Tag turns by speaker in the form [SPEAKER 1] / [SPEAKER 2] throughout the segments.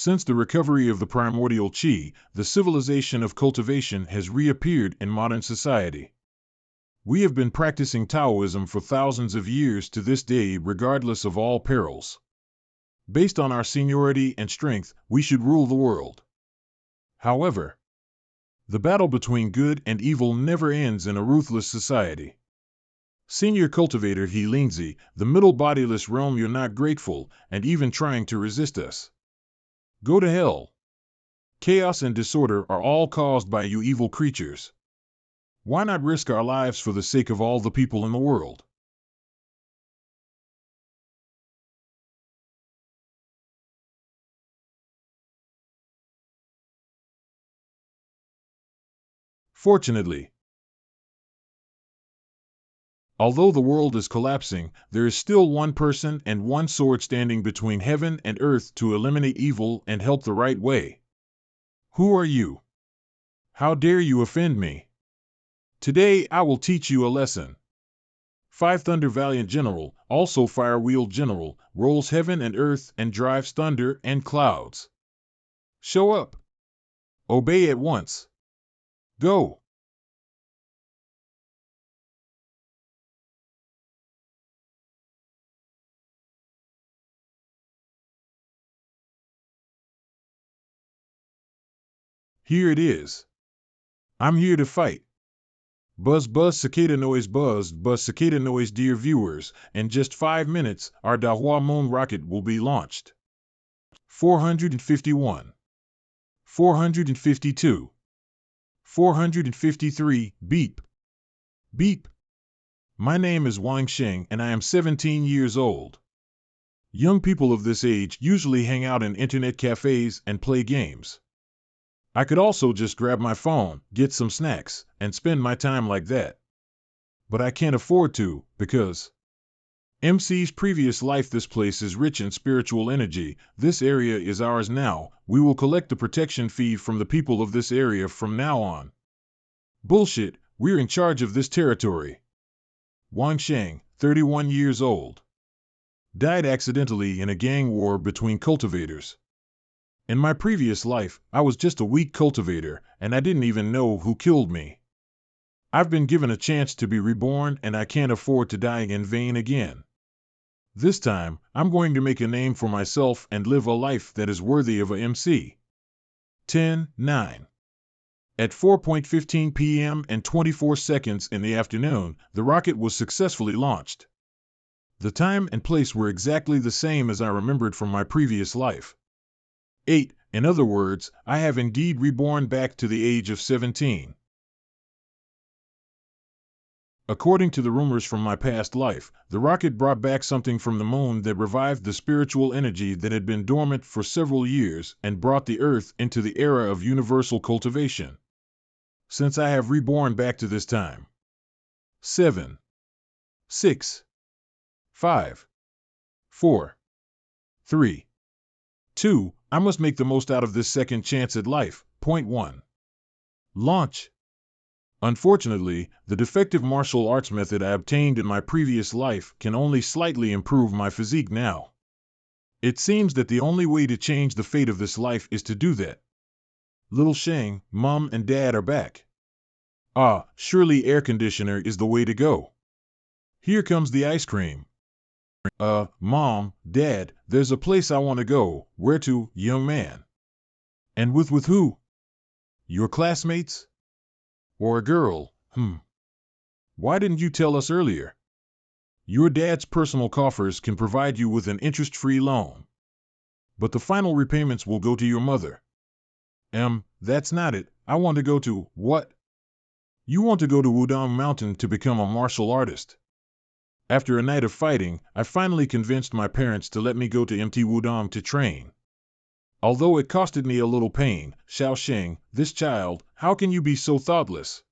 [SPEAKER 1] Since the recovery of the primordial qi, the civilization of cultivation has reappeared in modern society. We have been practicing Taoism for thousands of years to this day, regardless of all perils. Based on our seniority and strength, we should rule the world. However, the battle between good and evil never ends in a ruthless society. Senior Cultivator He Lingzi, the middle bodiless realm, you're not grateful, and even trying to resist us. Go to hell. Chaos and disorder are all caused by you evil creatures. Why not risk our lives for the sake of all the people in the world? Fortunately, although the world is collapsing, there is still one person and one sword standing between heaven and earth to eliminate evil and help the right way. Who are you? How dare you offend me? Today I will teach you a lesson. Five Thunder Valiant General, also Fire Wheel General, rolls heaven and earth and drives thunder and clouds. Show up. Obey at once. Go. Here it is. I'm here to fight. Buzz buzz cicada noise, buzz cicada noise. Dear viewers, in just 5 minutes, our Dahua Moon rocket will be launched. 451. 452. 453. Beep. Beep. My name is Wang Shing and I am 17 years old. Young people of this age usually hang out in internet cafes and play games. I could also just grab my phone, get some snacks, and spend my time like that. But I can't afford to, because MC's previous life. This place is rich in spiritual energy. This area is ours now. We will collect the protection fee from the people of this area from now on. Bullshit, we're in charge of this territory. Wang Shing, 31 years old. Died accidentally in a gang war between cultivators. In my previous life, I was just a weak cultivator, and I didn't even know who killed me. I've been given a chance to be reborn, and I can't afford to die in vain again. This time, I'm going to make a name for myself and live a life that is worthy of a MC. 10:09. At 4:15 p.m. and 24 seconds in the afternoon, the rocket was successfully launched. The time and place were exactly the same as I remembered from my previous life. 8. In other words, I have indeed reborn back to the age of 17. According to the rumors from my past life, the rocket brought back something from the moon that revived the spiritual energy that had been dormant for several years and brought the earth into the era of universal cultivation. Since I have reborn back to this time. 7. 6. 5. 4. 3. 2. I must make the most out of this second chance at life. Point 1. Launch. Unfortunately, the defective martial arts method I obtained in my previous life can only slightly improve my physique now. It seems that the only way to change the fate of this life is to do that. Little Shing, Mom and Dad are back. Ah, surely air conditioner is the way to go. Here comes the ice cream. Mom, Dad, there's a place I want to go. Where to, young man? And with who? Your classmates? Or a girl? Why didn't you tell us earlier? Your dad's personal coffers can provide you with an interest-free loan. But the final repayments will go to your mother. That's not it. I want to go to, what? You want to go to Wudang Mountain to become a martial artist. After a night of fighting, I finally convinced my parents to let me go to MT Wudang to train. Although it costed me a little pain, Xiao Shing, this child, how can you be so thoughtless?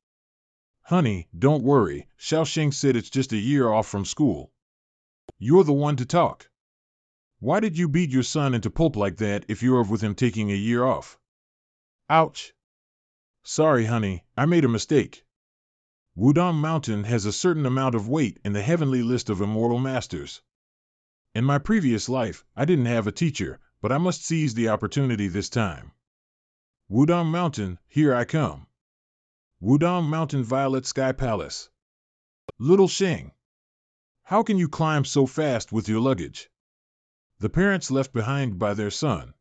[SPEAKER 1] Honey, don't worry, Xiao Shing said it's just a year off from school. You're the one to talk. Why did you beat your son into pulp like that if you're with him taking a year off? Ouch. Sorry, honey, I made a mistake. Wudang Mountain has a certain amount of weight in the heavenly list of immortal masters. In my previous life, I didn't have a teacher, but I must seize the opportunity this time. Wudong Mountain, here I come. Wudong Mountain Violet Sky Palace. Little Shing, how can you climb so fast with your luggage? The parents left behind by their son.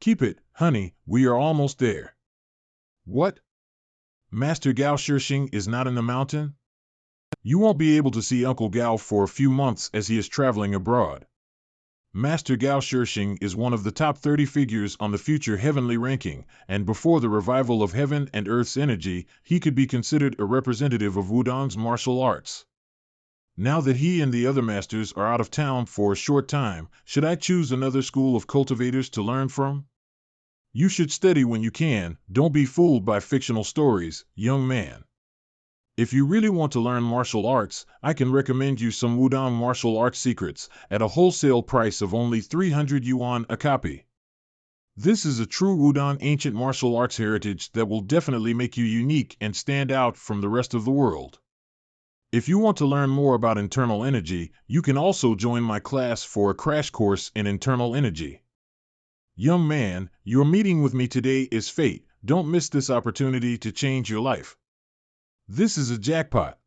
[SPEAKER 1] Keep it, honey, we are almost there. What? Master Gao Shishing is not in the mountain? You won't be able to see Uncle Gao for a few months as he is traveling abroad. Master Gao Shishing is one of the top 30 figures on the future heavenly ranking, and before the revival of heaven and earth's energy, he could be considered a representative of Wudong's martial arts. Now that he and the other masters are out of town for a short time, should I choose another school of cultivators to learn from? You should study when you can, don't be fooled by fictional stories, young man. If you really want to learn martial arts, I can recommend you some Wudong martial arts secrets at a wholesale price of only 300 yuan a copy. This is a true Wudong ancient martial arts heritage that will definitely make you unique and stand out from the rest of the world. If you want to learn more about internal energy, you can also join my class for a crash course in internal energy. Young man, your meeting with me today is fate. Don't miss this opportunity to change your life. This is a jackpot.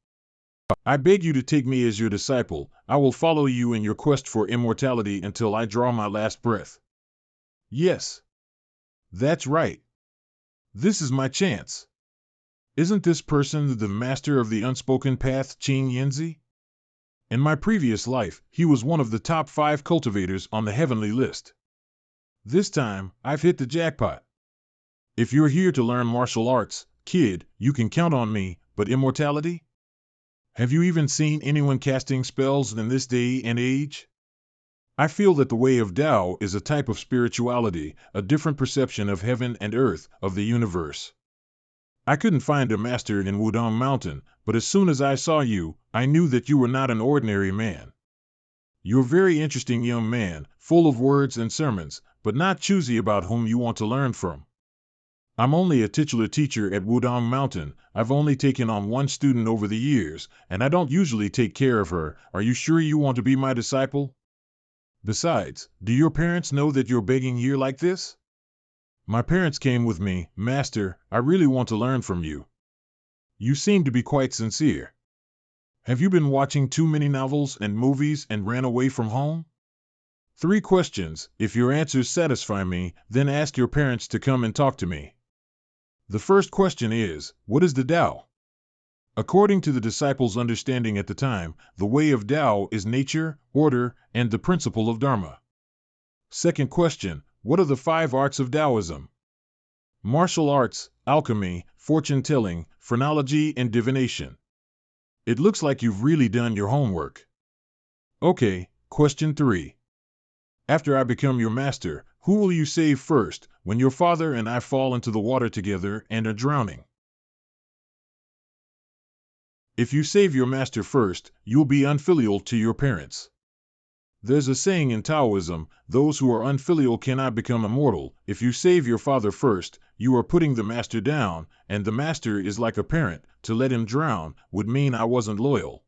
[SPEAKER 1] I beg you to take me as your disciple. I will follow you in your quest for immortality until I draw my last breath. Yes. That's right. This is my chance. Isn't this person the master of the unspoken path, Qing Yanzi? In my previous life, he was one of the top 5 cultivators on the heavenly list. This time, I've hit the jackpot. If you're here to learn martial arts, kid, you can count on me, but immortality? Have you even seen anyone casting spells in this day and age? I feel that the way of Tao is a type of spirituality, a different perception of heaven and earth, of the universe. I couldn't find a master in Wudong Mountain, but as soon as I saw you, I knew that you were not an ordinary man. You're a very interesting young man, full of words and sermons, but not choosy about whom you want to learn from. I'm only a titular teacher at Wudong Mountain. I've only taken on one student over the years, and I don't usually take care of her. Are you sure you want to be my disciple? Besides, do your parents know that you're begging here like this? My parents came with me. Master, I really want to learn from you. You seem to be quite sincere. Have you been watching too many novels and movies and ran away from home? 3 questions. If your answers satisfy me, then ask your parents to come and talk to me. The first question is, what is the Tao? According to the disciples' understanding at the time, the way of Tao is nature, order, and the principle of Dharma. Second question, what are the 5 arts of Taoism? Martial arts, alchemy, fortune-telling, phrenology, and divination. It looks like you've really done your homework. Okay, question 3. After I become your master, who will you save first, when your father and I fall into the water together and are drowning? If you save your master first, you'll be unfilial to your parents. There's a saying in Taoism, those who are unfilial cannot become immortal. If you save your father first, you are putting the master down, and the master is like a parent. To let him drown would mean I wasn't loyal.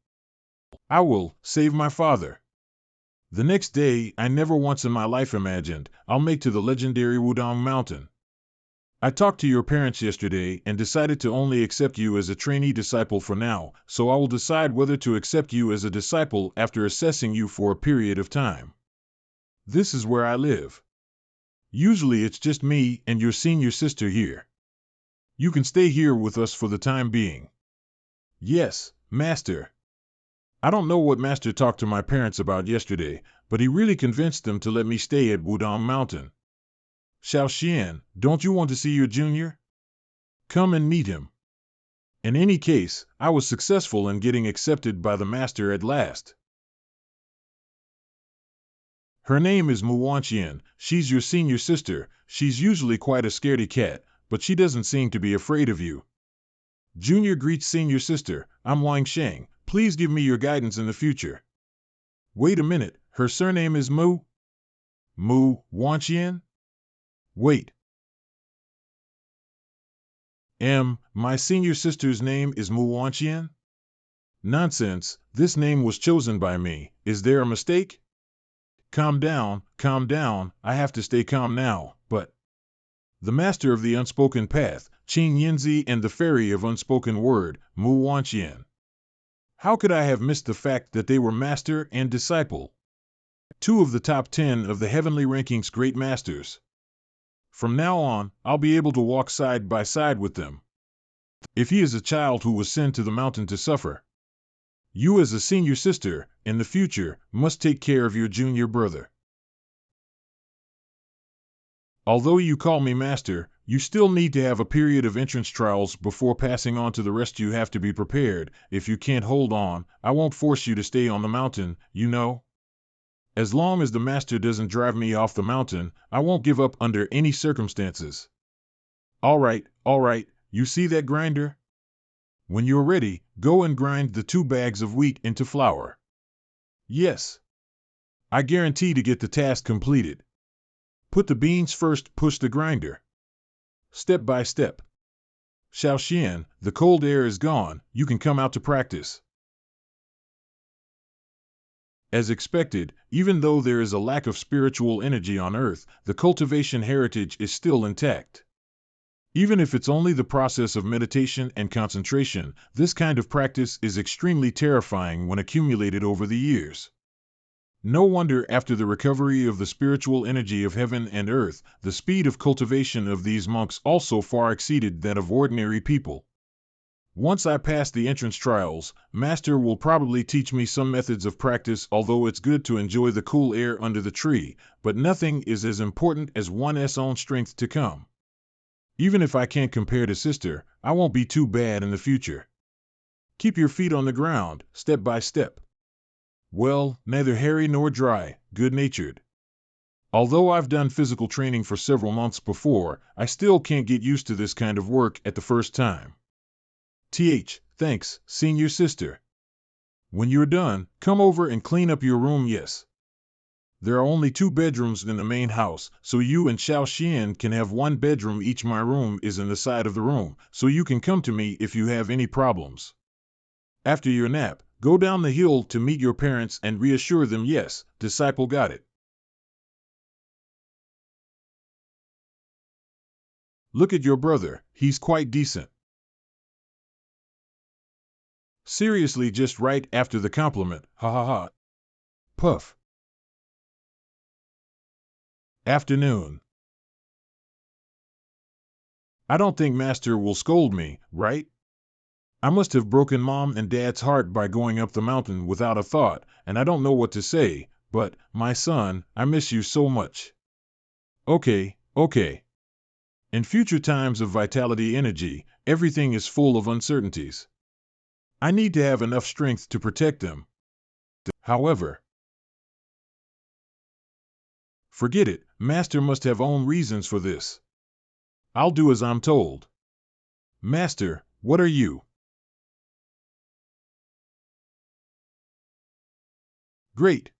[SPEAKER 1] I will save my father. The next day, I never once in my life imagined I'll make to the legendary Wudong Mountain. I talked to your parents yesterday and decided to only accept you as a trainee disciple for now, so I will decide whether to accept you as a disciple after assessing you for a period of time. This is where I live. Usually it's just me and your senior sister here. You can stay here with us for the time being. Yes, Master. I don't know what Master talked to my parents about yesterday, but he really convinced them to let me stay at Wudong Mountain. Xiaoxian, don't you want to see your junior? Come and meet him. In any case, I was successful in getting accepted by the master at last. Her name is Muwanqian. She's your senior sister. She's usually quite a scaredy cat, but she doesn't seem to be afraid of you. Junior greets senior sister. I'm Wang Shing. Please give me your guidance in the future. Wait a minute, her surname is Mu? Muwanqian? Wait. My senior sister's name is Muwanqian? Nonsense, this name was chosen by me. Is there a mistake? calm down, I have to stay calm now, but... The master of the unspoken path, Qing Yinzi, and the fairy of unspoken word, Mu Wanxian. How could I have missed the fact that they were master and disciple? Two of the top 10 of the heavenly rankings great masters. From now on, I'll be able to walk side by side with them. If he is a child who was sent to the mountain to suffer, you as a senior sister, in the future, must take care of your junior brother. Although you call me master, you still need to have a period of entrance trials before passing on to the rest. You have to be prepared. If you can't hold on, I won't force you to stay on the mountain, you know. As long as the master doesn't drive me off the mountain, I won't give up under any circumstances. All right, you see that grinder? When you're ready, go and grind the 2 bags of wheat into flour. Yes. I guarantee to get the task completed. Put the beans first, push the grinder. Step by step. Xiaoxian, the cold air is gone, you can come out to practice. As expected, even though there is a lack of spiritual energy on Earth, the cultivation heritage is still intact. Even if it's only the process of meditation and concentration, this kind of practice is extremely terrifying when accumulated over the years. No wonder after the recovery of the spiritual energy of heaven and earth, the speed of cultivation of these monks also far exceeded that of ordinary people. Once I pass the entrance trials, Master will probably teach me some methods of practice, although it's good to enjoy the cool air under the tree, but nothing is as important as one's own strength to come. Even if I can't compare to Sister, I won't be too bad in the future. Keep your feet on the ground, step by step. Well, neither hairy nor dry, good-natured. Although I've done physical training for several months before, I still can't get used to this kind of work at the first time. Thanks, senior sister. When you're done, come over and clean up your room. Yes. There are only 2 bedrooms in the main house, so you and Xiaoxian can have 1 bedroom each. My room is in the side of the room, so you can come to me if you have any problems. After your nap, go down the hill to meet your parents and reassure them. Yes, disciple, got it. Look at your brother, he's quite decent. Seriously, just right after the compliment, ha ha ha. Puff. Afternoon. I don't think Master will scold me, right? I must have broken Mom and Dad's heart by going up the mountain without a thought, and I don't know what to say, but, my son, I miss you so much. Okay. In future times of vitality energy, everything is full of uncertainties. I need to have enough strength to protect them. However, forget it, Master must have own reasons for this. I'll do as I'm told. Master, what are you? Great.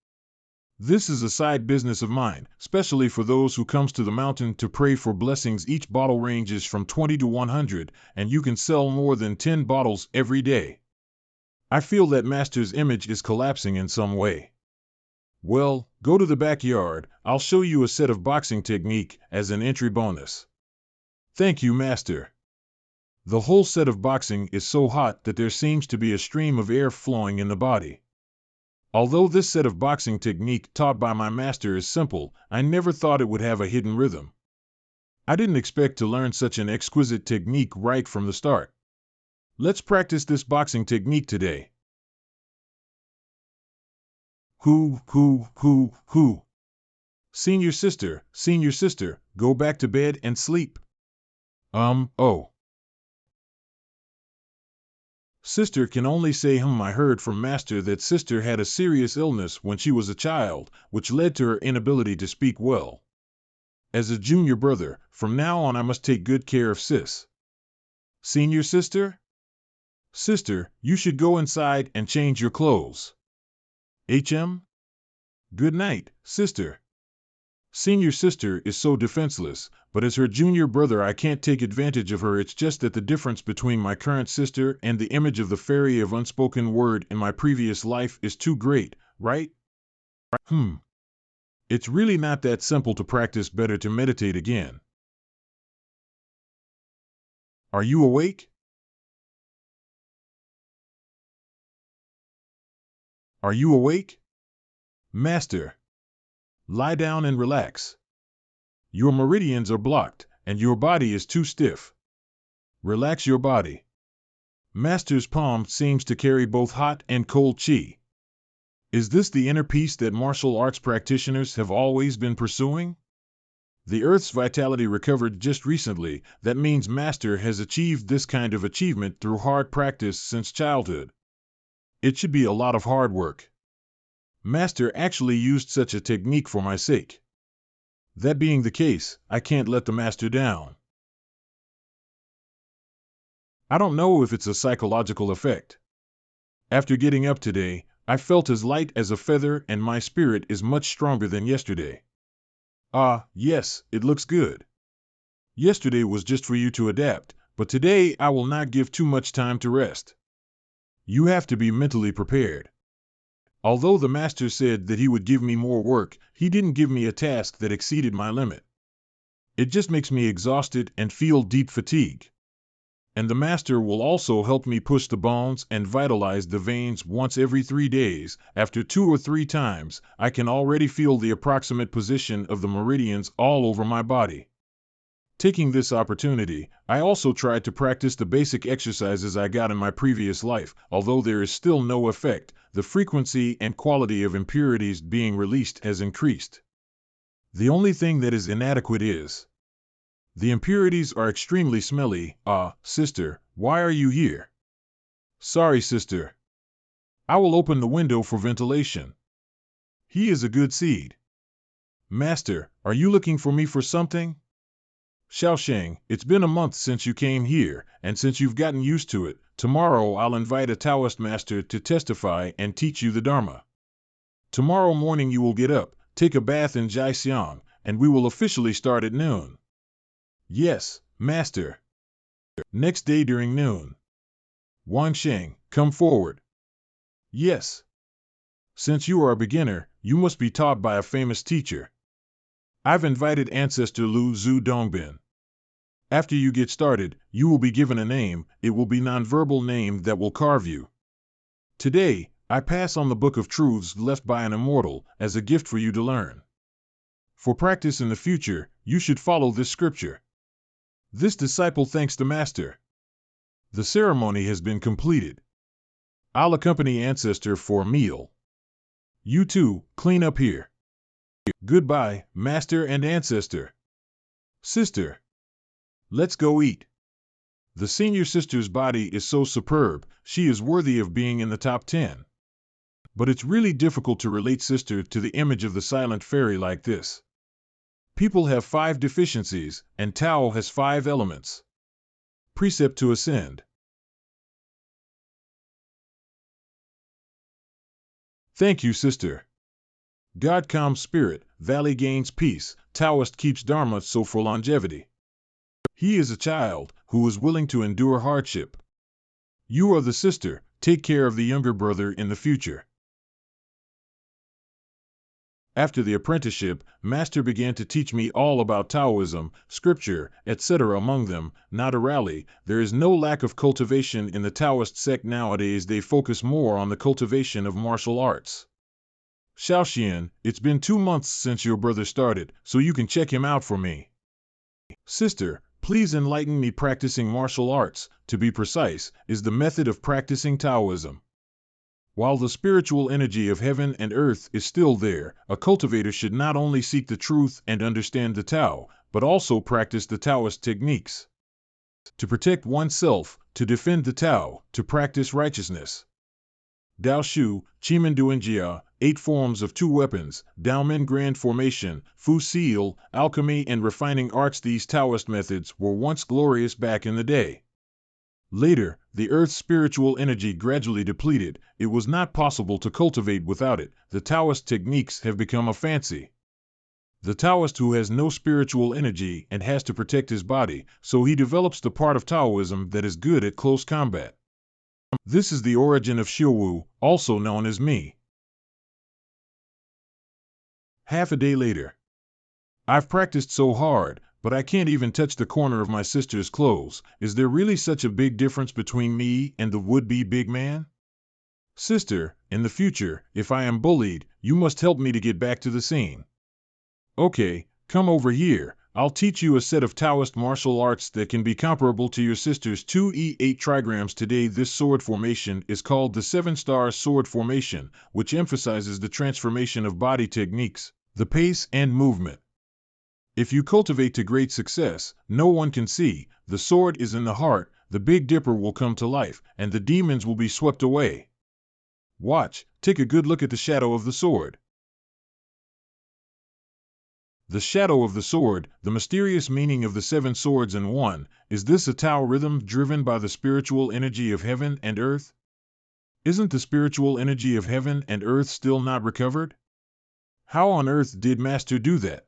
[SPEAKER 1] This is a side business of mine, especially for those who comes to the mountain to pray for blessings. Each bottle ranges from 20 to 100, and you can sell more than 10 bottles every day. I feel that Master's image is collapsing in some way. Well, go to the backyard, I'll show you a set of boxing technique as an entry bonus. Thank you, Master. The whole set of boxing is so hot that there seems to be a stream of air flowing in the body. Although this set of boxing technique taught by my master is simple, I never thought it would have a hidden rhythm. I didn't expect to learn such an exquisite technique right from the start. Let's practice this boxing technique today. Hoo. Senior sister, go back to bed and sleep. Oh. Sister can only say I heard from Master that Sister had a serious illness when she was a child, which led to her inability to speak well. As a junior brother, from now on I must take good care of Sis. Senior sister? Sister, you should go inside and change your clothes. Good night, sister. Senior sister is so defenseless, but as her junior brother I can't take advantage of her. It's just that the difference between my current sister and the image of the fairy of unspoken word in my previous life is too great, right? It's really not that simple to practice better to meditate again. Are you awake? Are you awake? Master, lie down and relax. Your meridians are blocked, and your body is too stiff. Relax your body. Master's palm seems to carry both hot and cold qi. Is this the inner peace that martial arts practitioners have always been pursuing? The Earth's vitality recovered just recently. That means Master has achieved this kind of achievement through hard practice since childhood. It should be a lot of hard work. Master actually used such a technique for my sake. That being the case, I can't let the Master down. I don't know if it's a psychological effect. After getting up today, I felt as light as a feather and my spirit is much stronger than yesterday. Ah, yes, it looks good. Yesterday was just for you to adapt, but today I will not give too much time to rest. You have to be mentally prepared. Although the Master said that he would give me more work, he didn't give me a task that exceeded my limit. It just makes me exhausted and feel deep fatigue. And the Master will also help me push the bones and vitalize the veins once every 3 days. After 2 or 3 times, I can already feel the approximate position of the meridians all over my body. Taking this opportunity, I also tried to practice the basic exercises I got in my previous life. Although there is still no effect, the frequency and quality of impurities being released has increased. The only thing that is inadequate is the impurities are extremely smelly. Ah, sister, why are you here? Sorry, sister. I will open the window for ventilation. He is a good seed. Master, are you looking for me for something? Shaoxing, it's been a month since you came here, and since you've gotten used to it, tomorrow I'll invite a Taoist master to testify and teach you the Dharma. Tomorrow morning you will get up, take a bath in Jixiang, and we will officially start at noon. Yes, Master. Next day during noon. Wang Shing, come forward. Yes. Since you are a beginner, you must be taught by a famous teacher. I've invited Ancestor Lu Zhu Dongbin. After you get started, you will be given a name. It will be nonverbal name that will carve you. Today, I pass on the Book of Truths left by an immortal as a gift for you to learn. For practice in the future, you should follow this scripture. This disciple thanks the Master. The ceremony has been completed. I'll accompany Ancestor for a meal. You too, clean up here. Goodbye, Master and Ancestor. Sister. Let's go eat. The senior sister's body is so superb, she is worthy of being in the top 10. But it's really difficult to relate sister to the image of the silent fairy like this. People have 5 deficiencies, and Tao has 5 elements. Precept to ascend. Thank you, sister. God calms spirit, valley gains peace, Taoist keeps Dharma so for longevity. He is a child who is willing to endure hardship. You are the sister, take care of the younger brother in the future. After the apprenticeship, Master began to teach me all about Taoism, scripture, etc. Among them, not a rally. There is no lack of cultivation in the Taoist sect nowadays. They focus more on the cultivation of martial arts. Shaoxian, it's been 2 months since your brother started, so you can check him out for me. Sister, please enlighten me. Practicing martial arts, to be precise, is the method of practicing Taoism. While the spiritual energy of heaven and earth is still there, a cultivator should not only seek the truth and understand the Tao, but also practice the Taoist techniques. To protect oneself, to defend the Tao, to practice righteousness. Dao Shu, Chimen Duanjia, 8 forms of 2 weapons, Daomen Grand Formation, Fu Seal, alchemy and refining arts. These Taoist methods were once glorious back in the day. Later, the Earth's spiritual energy gradually depleted. It was not possible to cultivate without it. The Taoist techniques have become a fancy. The Taoist who has no spiritual energy and has to protect his body, so he develops the part of Taoism that is good at close combat. This is the origin of Shiwu, also known as me. Half a day later. I've practiced so hard, but I can't even touch the corner of my sister's clothes. Is there really such a big difference between me and the would-be big man? Sister, in the future, if I am bullied, you must help me to get back to the scene. Okay, come over here. I'll teach you a set of Taoist martial arts that can be comparable to your sister's 2E8 trigrams today. This sword formation is called the 7-star sword formation, which emphasizes the transformation of body techniques, the pace and movement. If you cultivate to great success, no one can see, the sword is in the heart, the Big Dipper will come to life, and the demons will be swept away. Watch, take a good look at the shadow of the sword. The shadow of the sword, the mysterious meaning of the 7 swords in one, is this a Tao rhythm driven by the spiritual energy of heaven and earth? Isn't the spiritual energy of heaven and earth still not recovered? How on earth did Master do that?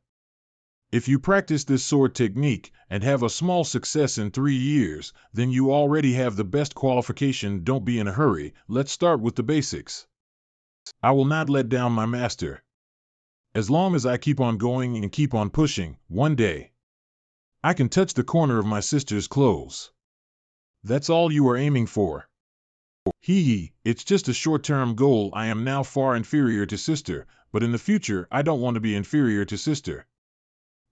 [SPEAKER 1] If you practice this sword technique and have a small success in 3 years, then you already have the best qualification. Don't be in a hurry, let's start with the basics. I will not let down my master. As long as I keep on going and keep on pushing, one day I can touch the corner of my sister's clothes. That's all you are aiming for. Hee, it's just a short-term goal. I am now far inferior to sister, but in the future I don't want to be inferior to sister.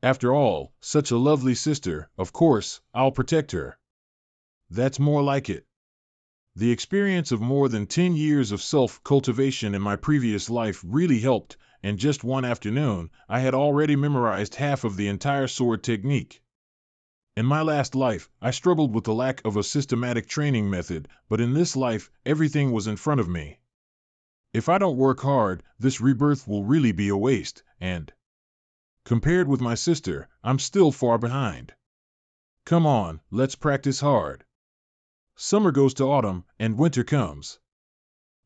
[SPEAKER 1] After all, such a lovely sister, of course, I'll protect her. That's more like it. The experience of more than 10 years of self-cultivation in my previous life really helped, and just one afternoon, I had already memorized half of the entire sword technique. In my last life, I struggled with the lack of a systematic training method, but in this life, everything was in front of me. If I don't work hard, this rebirth will really be a waste, and compared with my sister, I'm still far behind. Come on, let's practice hard. Summer goes to autumn, and winter comes.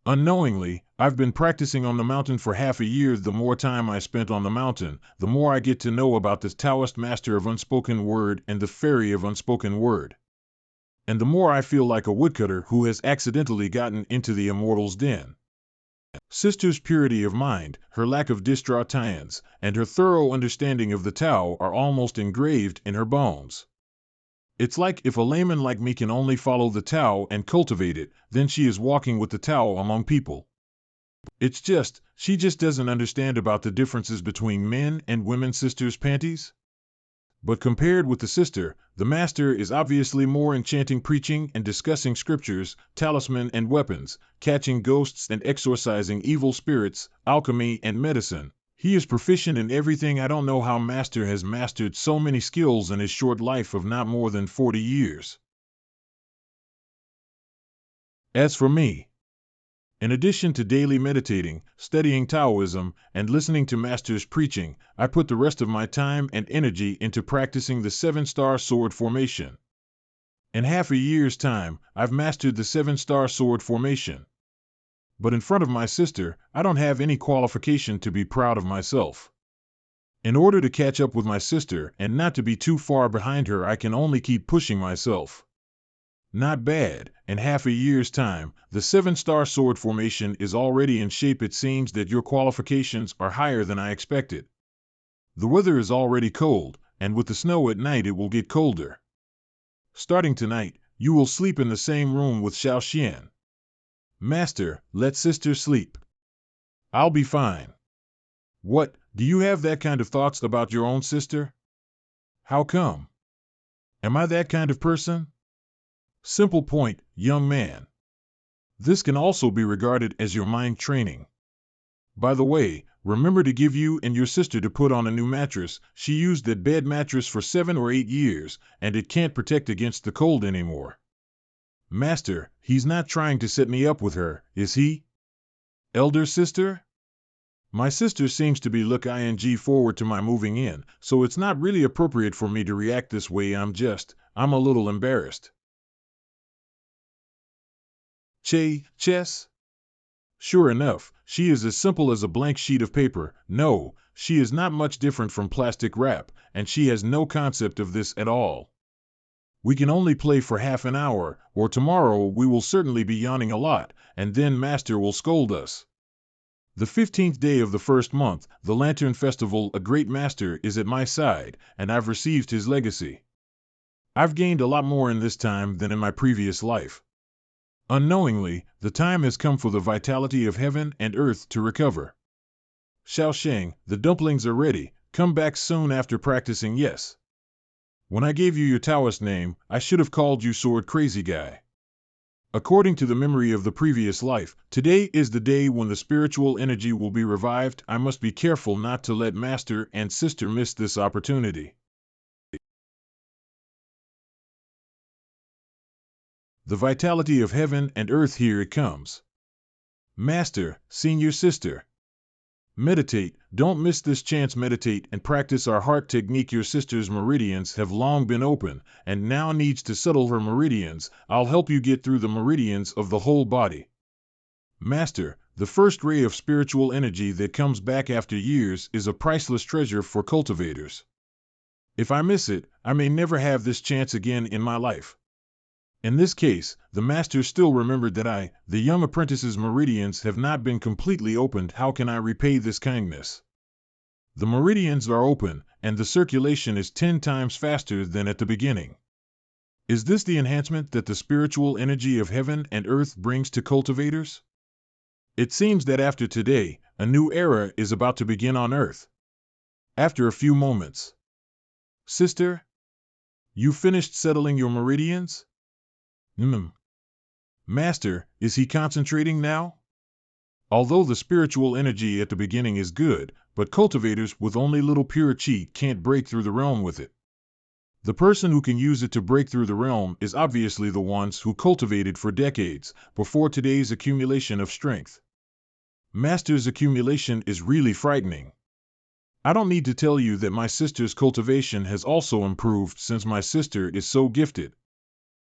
[SPEAKER 1] Unknowingly, I've been practicing on the mountain for half a year. The more time I spent on the mountain, the more I get to know about this Taoist master of unspoken word and the fairy of unspoken word. And the more I feel like a woodcutter who has accidentally gotten into the immortal's den. Sister's purity of mind, her lack of distraughts, and her thorough understanding of the Tao are almost engraved in her bones. It's like if a layman like me can only follow the Tao and cultivate it, then she is walking with the Tao among people. She just doesn't understand about the differences between men and women. Sister's panties? But compared with the sister, the master is obviously more enchanting, preaching and discussing scriptures, talisman and weapons, catching ghosts and exorcising evil spirits, alchemy and medicine. He is proficient in everything. I don't know how Master has mastered so many skills in his short life of not more than 40 years. As for me, in addition to daily meditating, studying Taoism, and listening to Master's preaching, I put the rest of my time and energy into practicing the 7-star sword formation. In half a year's time, I've mastered the 7-star sword formation. But in front of my sister, I don't have any qualification to be proud of myself. In order to catch up with my sister and not to be too far behind her, I can only keep pushing myself. Not bad. In half a year's time, the 7-star sword formation is already in shape. It seems that your qualifications are higher than I expected. The weather is already cold, and with the snow at night it will get colder. Starting tonight, you will sleep in the same room with Xiao Xian. Master, let sister sleep. I'll be fine. What, do you have that kind of thoughts about your own sister? How come? Am I that kind of person? Simple point, young man. This can also be regarded as your mind training. By the way, remember to give you and your sister to put on a new mattress. She used that bed mattress for 7 or 8 years, and it can't protect against the cold anymore. Master, he's not trying to set me up with her, is he? Elder sister? My sister seems to be looking forward to my moving in, so it's not really appropriate for me to react this way. I'm a little embarrassed. Chess? Sure enough, she is as simple as a blank sheet of paper. No, she is not much different from plastic wrap, and she has no concept of this at all. We can only play for half an hour, or tomorrow we will certainly be yawning a lot, and then Master will scold us. The 15th day of the first month, the Lantern Festival, a great master is at my side, and I've received his legacy. I've gained a lot more in this time than in my previous life. Unknowingly, the time has come for the vitality of heaven and earth to recover. Shaoxing, the dumplings are ready. Come back soon after practicing, yes. When I gave you your Taoist name, I should have called you Sword Crazy Guy. According to the memory of the previous life, today is the day when the spiritual energy will be revived. I must be careful not to let Master and Sister miss this opportunity. The vitality of heaven and earth, here it comes. Master, Senior Sister. Meditate, don't miss this chance. Meditate and practice our heart technique. Your sister's meridians have long been open, and now needs to settle her meridians. I'll help you get through the meridians of the whole body. Master, the first ray of spiritual energy that comes back after years is a priceless treasure for cultivators. If I miss it, I may never have this chance again in my life. In this case, the master still remembered that I, the young apprentice's meridians have not been completely opened. How can I repay this kindness? The meridians are open, and the circulation is 10 times faster than at the beginning. Is this the enhancement that the spiritual energy of heaven and earth brings to cultivators? It seems that after today, a new era is about to begin on earth. After a few moments. Sister? You finished settling your meridians? Master, is he concentrating now? Although the spiritual energy at the beginning is good, but cultivators with only little pure chi can't break through the realm with it. The person who can use it to break through the realm is obviously the ones who cultivated for decades before today's accumulation of strength. Master's accumulation is really frightening. I don't need to tell you that my sister's cultivation has also improved since my sister is so gifted.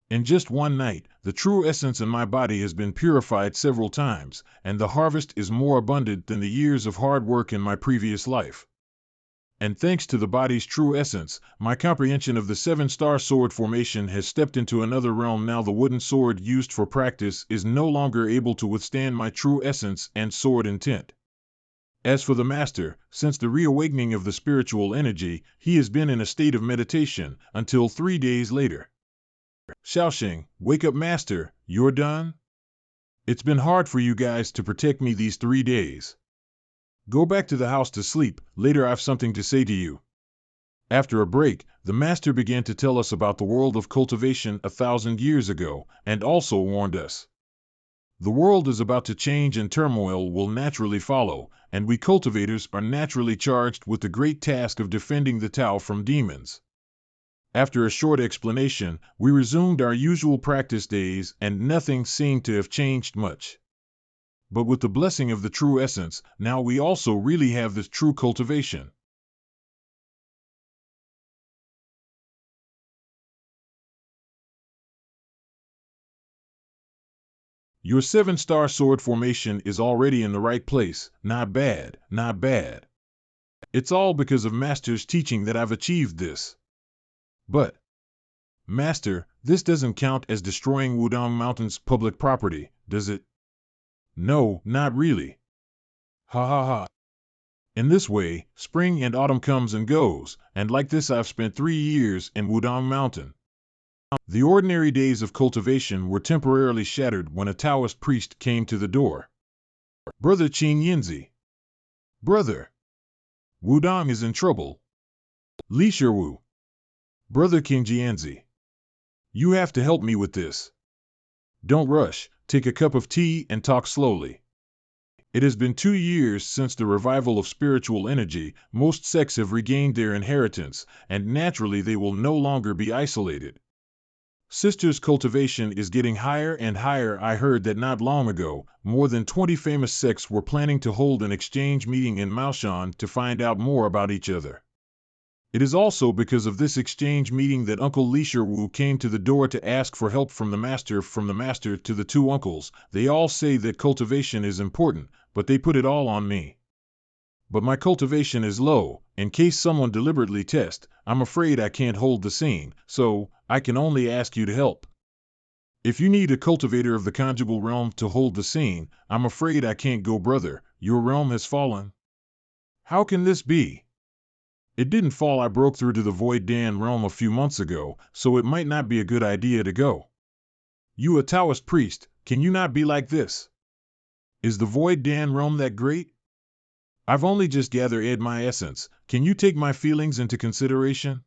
[SPEAKER 1] In just one night, the true essence in my body has been purified several times, and the harvest is more abundant than the years of hard work in my previous life. And thanks to the body's true essence, my comprehension of the 7-star sword formation has stepped into another realm. Now the wooden sword used for practice is no longer able to withstand my true essence and sword intent. As for the master, since the reawakening of the spiritual energy, he has been in a state of meditation until 3 days later. Shaoxing, wake up, master, you're done? It's been hard for you guys to protect me these 3 days. Go back to the house to sleep, later I've something to say to you. After a break, the master began to tell us about the world of cultivation 1,000 years ago, and also warned us. The world is about to change and turmoil will naturally follow, and we cultivators are naturally charged with the great task of defending the Tao from demons. After a short explanation, we resumed our usual practice days, and nothing seemed to have changed much. But with the blessing of the true essence, now we also really have this true cultivation. Your 7-star sword formation is already in the right place. Not bad, not bad. It's all because of Master's teaching that I've achieved this. But, Master, this doesn't count as destroying Wudong Mountain's public property, does it? No, not really. Ha ha ha. In this way, spring and autumn comes and goes, and like this I've spent 3 years in Wudong Mountain. The ordinary days of cultivation were temporarily shattered when a Taoist priest came to the door. Brother Qin Yinzi. Brother. Wudong is in trouble. Li Shiwu. Brother King Jianzi. You have to help me with this. Don't rush, take a cup of tea and talk slowly. It has been 2 years since the revival of spiritual energy. Most sects have regained their inheritance, and naturally they will no longer be isolated. Sister's cultivation is getting higher and higher. I heard that not long ago, more than 20 famous sects were planning to hold an exchange meeting in Maoshan to find out more about each other. It is also because of this exchange meeting that Uncle Li Shiwu came to the door to ask for help from the master. From the master to the 2 uncles, they all say that cultivation is important, but they put it all on me. But my cultivation is low. In case someone deliberately tests, I'm afraid I can't hold the scene, so I can only ask you to help. If you need a cultivator of the conjugal realm to hold the scene, I'm afraid I can't go, brother. your realm has fallen. How can this be? It didn't fall. I broke through to the Void Dan realm a few months ago, so it might not be a good idea to go. You a Taoist priest, can you not be like this? Is the Void Dan realm that great? I've only just gathered my essence. Can you take my feelings into consideration?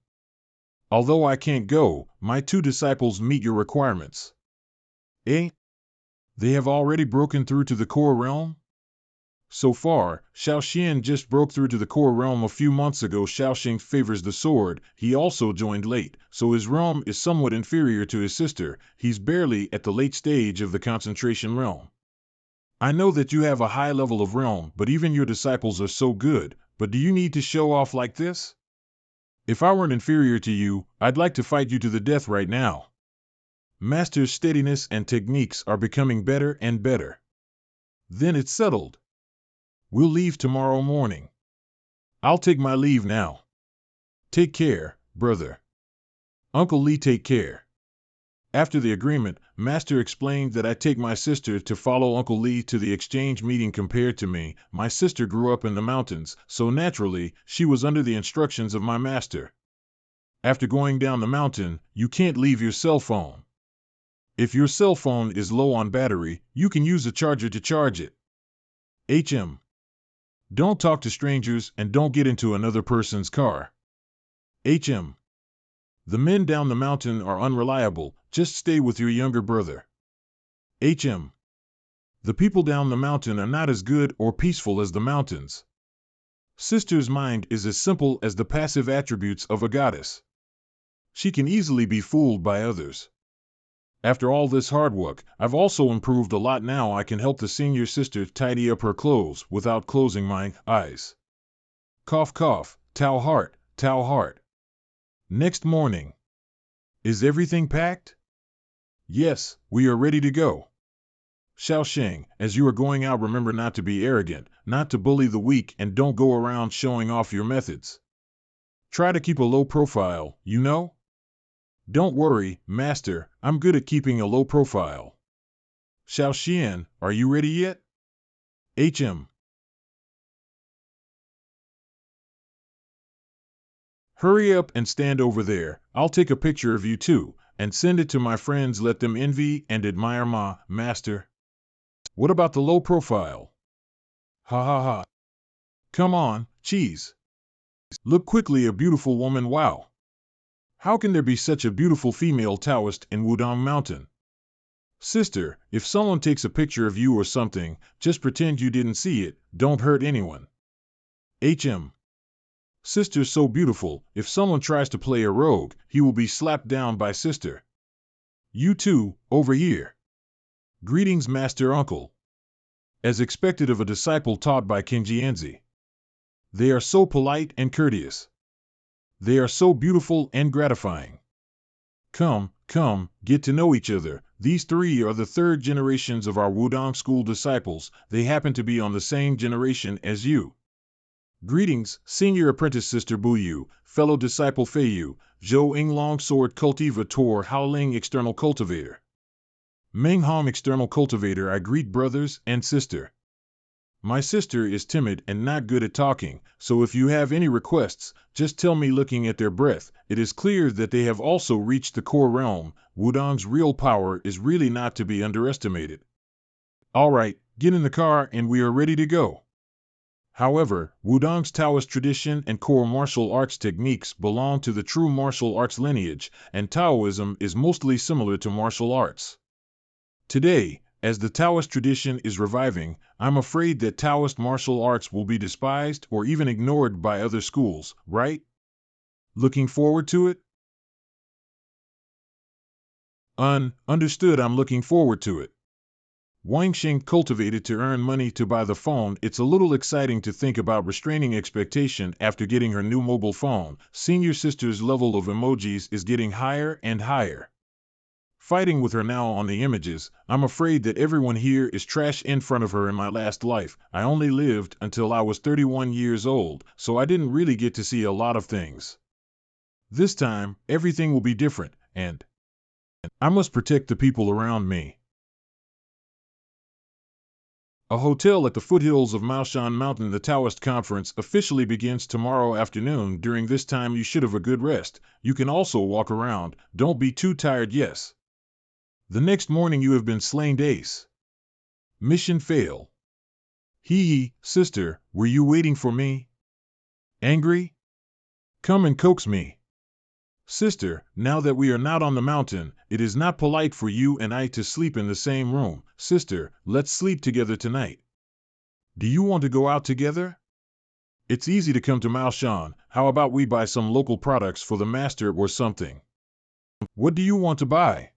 [SPEAKER 1] Although I can't go, my 2 disciples meet your requirements. Eh? They have already broken through to the core realm? So far, Xiaoxian just broke through to the core realm a few months ago. Xiaoxing favors the sword. He also joined late, so his realm is somewhat inferior to his sister. He's barely at the late stage of the concentration realm. I know that you have a high level of realm, but even your disciples are so good. But do you need to show off like this? If I weren't inferior to you, I'd like to fight you to the death right now. Master's steadiness and techniques are becoming better and better. Then it's settled. We'll leave tomorrow morning. I'll take my leave now. Take care, brother. Uncle Lee, take care. After the agreement, Master explained that I take my sister to follow Uncle Lee to the exchange meeting. Compared to me, my sister grew up in the mountains, so naturally, she was under the instructions of my master. After going down the mountain, you can't leave your cell phone. If your cell phone is low on battery, you can use a charger to charge it. HM. Don't talk to strangers and don't get into another person's car. HM. The men down the mountain are unreliable, just stay with your younger brother. HM. The people down the mountain are not as good or peaceful as the mountains. Sister's mind is as simple as the passive attributes of a goddess. She can easily be fooled by others. After all this hard work, I've also improved a lot. Now I can help the senior sister tidy up her clothes without closing my eyes. Cough cough, Tao heart, Tao heart. Next morning. Is everything packed? Yes, we are ready to go. Xiaoxing, as you are going out, remember not to be arrogant, not to bully the weak, and don't go around showing off your methods. Try to keep a low profile, you know? Don't worry, Master, I'm good at keeping a low profile. Xiaoxian, are you ready yet? HM. Hurry up and stand over there. I'll take a picture of you too, and send it to my friends. Let them envy and admire my master. What about the low profile? Ha ha ha. Come on, cheese. Look quickly, a beautiful woman. Wow. How can there be such a beautiful female Taoist in Wudong Mountain? Sister, if someone takes a picture of you or something, just pretend you didn't see it. Don't hurt anyone. HM. Sister's so beautiful, if someone tries to play a rogue, he will be slapped down by sister. You too, over here. Greetings, Master Uncle. As expected of a disciple taught by Kinjianzi. They are so polite and courteous. They are so beautiful and gratifying. Come, come, get to know each other. These 3 are the 3rd generations of our Wudong school disciples. They happen to be on the same generation as you. Greetings, Senior Apprentice Sister Buyu, fellow disciple Feiyu, Zhou Ing Longsword Cultivator Haoling External Cultivator. Meng Hom External Cultivator. I greet brothers and sister. My sister is timid and not good at talking, so if you have any requests, just tell me. Looking at their breath, it is clear that they have also reached the core realm. Wudong's real power is really not to be underestimated. Alright, get in the car and we are ready to go. However, Wudong's Taoist tradition and core martial arts techniques belong to the true martial arts lineage, and Taoism is mostly similar to martial arts. Today, as the Taoist tradition is reviving, I'm afraid that Taoist martial arts will be despised or even ignored by other schools, right? Looking forward to it? Understood. I'm looking forward to it. Wang Shing cultivated to earn money to buy the phone. It's a little exciting to think about restraining expectation after getting her new mobile phone. Senior sister's level of emojis is getting higher and higher. Fighting with her now on the images, I'm afraid that everyone here is trash in front of her. In my last life, I only lived until I was 31 years old, so I didn't really get to see a lot of things. This time, everything will be different, and I must protect the people around me. A hotel at the foothills of Maoshan Mountain. The Taoist conference officially begins tomorrow afternoon. During this time you should have a good rest. You can also walk around. Don't be too tired. Yes. The next morning you have been slain. Ace. Mission fail. Hee, sister, were you waiting for me? Angry? Come and coax me. Sister, now that we are not on the mountain, it is not polite for you and I to sleep in the same room. Sister, let's sleep together tonight. Do you want to go out together? It's easy to come to Maoshan. How about we buy some local products for the master or something? What do you want to buy?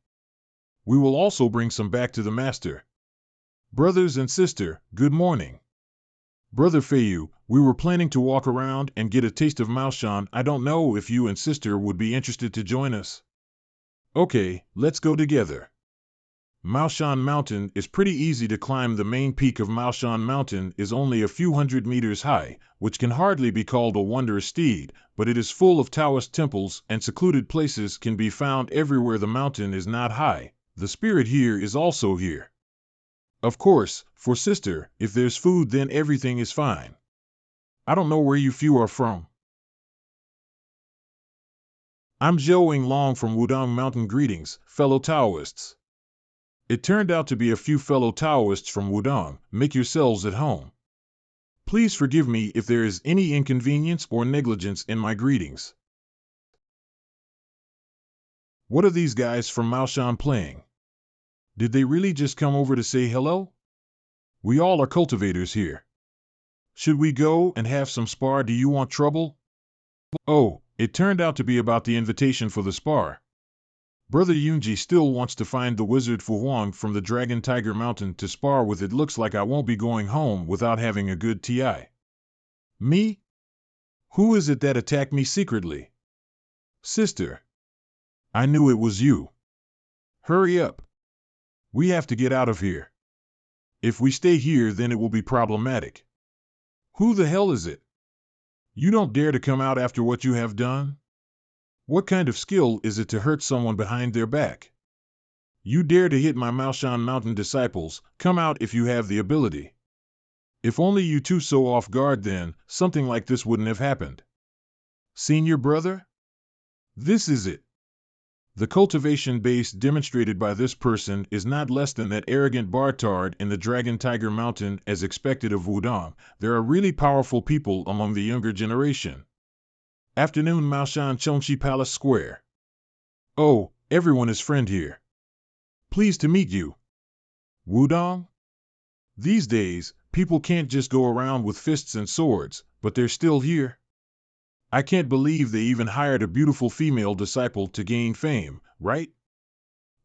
[SPEAKER 1] We will also bring some back to the master. Brothers and sister, good morning. Brother Feiyu, we were planning to walk around and get a taste of Maoshan. I don't know if you and sister would be interested to join us. Okay, let's go together. Maoshan Mountain is pretty easy to climb. The main peak of Maoshan Mountain is only a few hundred meters high, which can hardly be called a wondrous steed, but it is full of Taoist temples and secluded places can be found everywhere. The mountain is not high. The spirit here is also here. Of course, for sister, if there's food then everything is fine. I don't know where you few are from. I'm Zhou Long from Wudong Mountain. Greetings, fellow Taoists. It turned out to be a few fellow Taoists from Wudong. Make yourselves at home. Please forgive me if there is any inconvenience or negligence in my greetings. What are these guys from Maoshan playing? Did they really just come over to say hello? We all are cultivators here. Should we go and have some spar? Do you want trouble? Oh, it turned out to be about the invitation for the spar. Brother Yunji still wants to find the wizard Fu Huang from the Dragon Tiger Mountain to spar with. It looks like I won't be going home without having a good TI. Me? Who is it that attacked me secretly? Sister. I knew it was you. Hurry up. We have to get out of here. If we stay here then it will be problematic. Who the hell is it? You don't dare to come out after what you have done? What kind of skill is it to hurt someone behind their back? You dare to hit my Maoshan Mountain disciples. Come out if you have the ability. If only you two so off guard then, something like this wouldn't have happened. Senior brother? This is it. The cultivation base demonstrated by this person is not less than that arrogant Bartard in the Dragon Tiger Mountain. As expected of Wudong, there are really powerful people among the younger generation. Afternoon, Maoshan Chongqi Palace Square. Oh, everyone is friend here. Pleased to meet you. Wudong? These days, people can't just go around with fists and swords, but they're still here. I can't believe they even hired a beautiful female disciple to gain fame, right?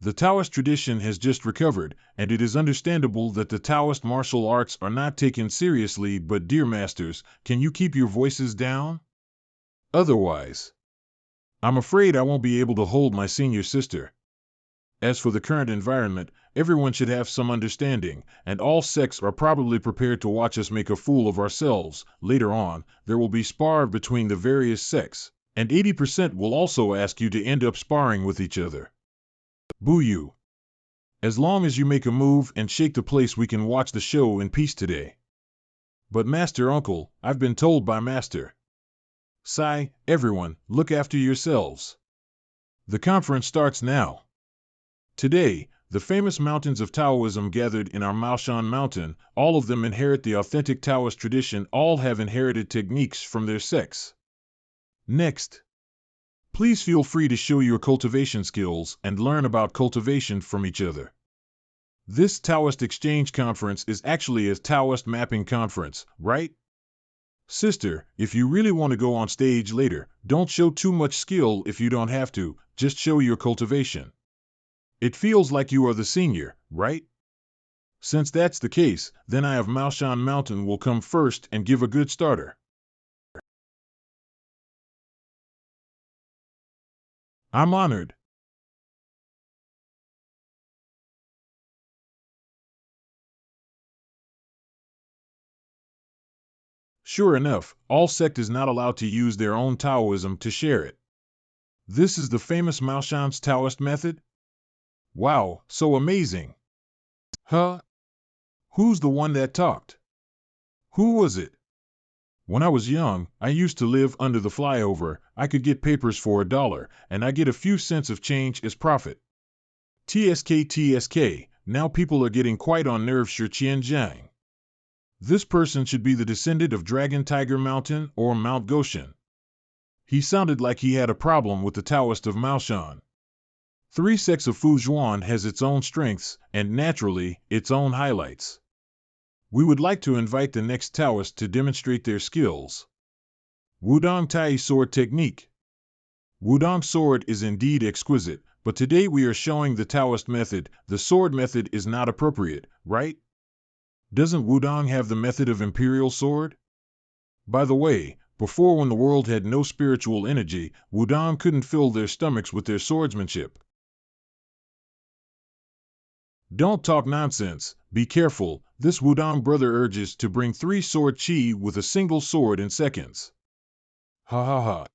[SPEAKER 1] The Taoist tradition has just recovered, and it is understandable that the Taoist martial arts are not taken seriously. But dear masters, can you keep your voices down? Otherwise, I'm afraid I won't be able to hold my senior sister. As for the current environment, everyone should have some understanding, and all sects are probably prepared to watch us make a fool of ourselves. Later on, there will be spar between the various sects, and 80% will also ask you to end up sparring with each other. Boo you. As long as you make a move and shake the place, we can watch the show in peace today. But Master Uncle, I've been told by Master. Sai, everyone, look after yourselves. The conference starts now. Today, the famous mountains of Taoism gathered in our Maoshan Mountain. All of them inherit the authentic Taoist tradition. All have inherited techniques from their sects. Next, please feel free to show your cultivation skills and learn about cultivation from each other. This Taoist Exchange Conference is actually a Taoist mapping conference, right? Sister, if you really want to go on stage later, don't show too much skill if you don't have to, just show your cultivation. It feels like you are the senior, right? Since that's the case, then I have Maoshan Mountain will come first and give a good starter. I'm honored. Sure enough, all sect is not allowed to use their own Taoism to share it. This is the famous Maoshan's Taoist method? Wow, so amazing. Huh? Who's the one that talked? Who was it? When I was young, I used to live under the flyover. I could get papers for $1, and I get a few cents of change as profit. TSK TSK, now people are getting quite on nerves. Jiang. This person should be the descendant of Dragon Tiger Mountain or Mount Goshen. He sounded like he had a problem with the Taoist of Maoshan. 3 sects of Fujuan has its own strengths and, naturally, its own highlights. We would like to invite the next Taoist to demonstrate their skills. Wudong Tai Sword Technique. Wudong sword is indeed exquisite, but today we are showing the Taoist method. The sword method is not appropriate, right? Doesn't Wudong have the method of imperial sword? By the way, before, when the world had no spiritual energy, Wudong couldn't fill their stomachs with their swordsmanship. Don't talk nonsense, be careful. This Wudong brother urges to bring 3 sword chi with a single sword in seconds. Ha ha ha.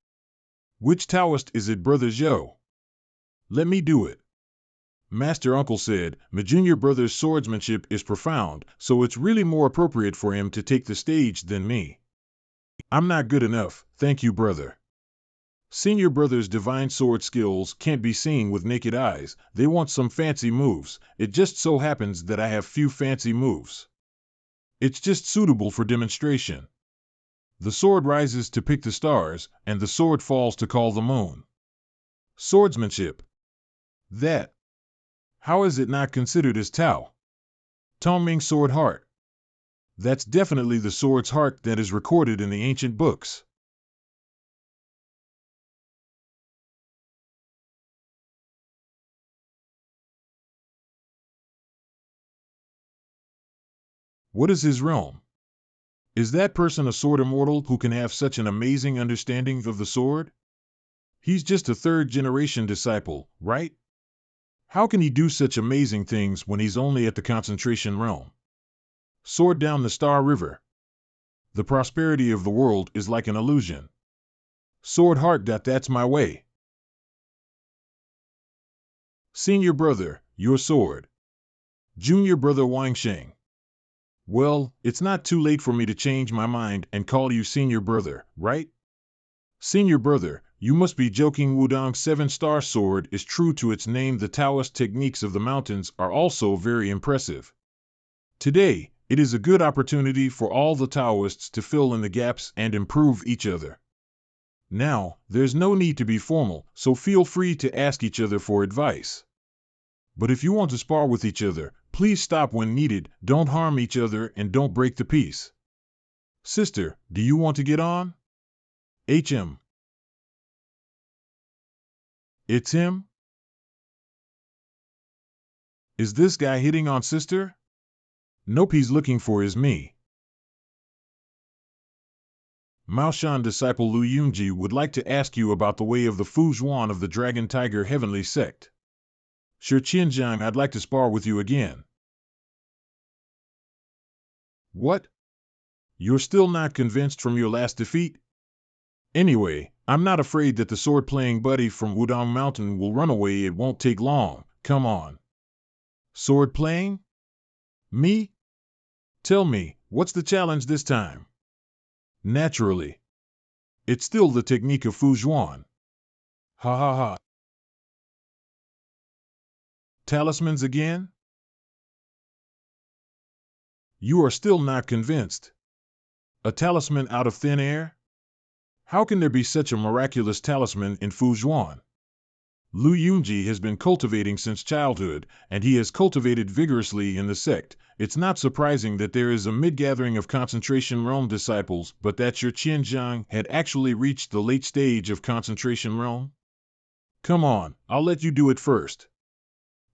[SPEAKER 1] Which Taoist is it, Brother Zhou? Let me do it. Master Uncle said, my junior brother's swordsmanship is profound, so it's really more appropriate for him to take the stage than me. I'm not good enough, thank you, brother. Senior brother's divine sword skills can't be seen with naked eyes. They want some fancy moves. It just so happens that I have few fancy moves. It's just suitable for demonstration. The sword rises to pick the stars, and the sword falls to call the moon. Swordsmanship. That. How is it not considered as Tao? Tongming sword heart. That's definitely the sword's heart that is recorded in the ancient books. What is his realm? Is that person a sword immortal who can have such an amazing understanding of the sword? He's just a 3rd-generation disciple, right? How can he do such amazing things when he's only at the concentration realm? Sword down the Star River. The prosperity of the world is like an illusion. Sword heart. That's my way. Senior brother, your sword. Junior brother Wang Shing. Well, it's not too late for me to change my mind and call you senior brother, right? Senior brother, you must be joking. Wudong's 7-star sword is true to its name. The Taoist techniques of the mountains are also very impressive. Today, it is a good opportunity for all the Taoists to fill in the gaps and improve each other. Now, there's no need to be formal, so feel free to ask each other for advice. But if you want to spar with each other, please stop when needed, don't harm each other, and don't break the peace. Sister, do you want to get on? HM. It's him? Is this guy hitting on sister? Nope, he's looking for is me. Maoshan disciple Lu Yunji would like to ask you about the way of the Fujuan of the Dragon Tiger Heavenly Sect. Sure, Qinjiang, I'd like to spar with you again. What? You're still not convinced from your last defeat? Anyway, I'm not afraid that the sword-playing buddy from Wudong Mountain will run away. It won't take long. Come on. Sword-playing? Me? Tell me, what's the challenge this time? Naturally. It's still the technique of Fujuan. Ha ha ha. Talismans again? You are still not convinced. A talisman out of thin air? How can there be such a miraculous talisman in Fujuan? Lu Yunji has been cultivating since childhood, and he has cultivated vigorously in the sect. It's not surprising that there is a mid-gathering of concentration realm disciples, but that your Qinjiang had actually reached the late stage of concentration realm? Come on, I'll let you do it first.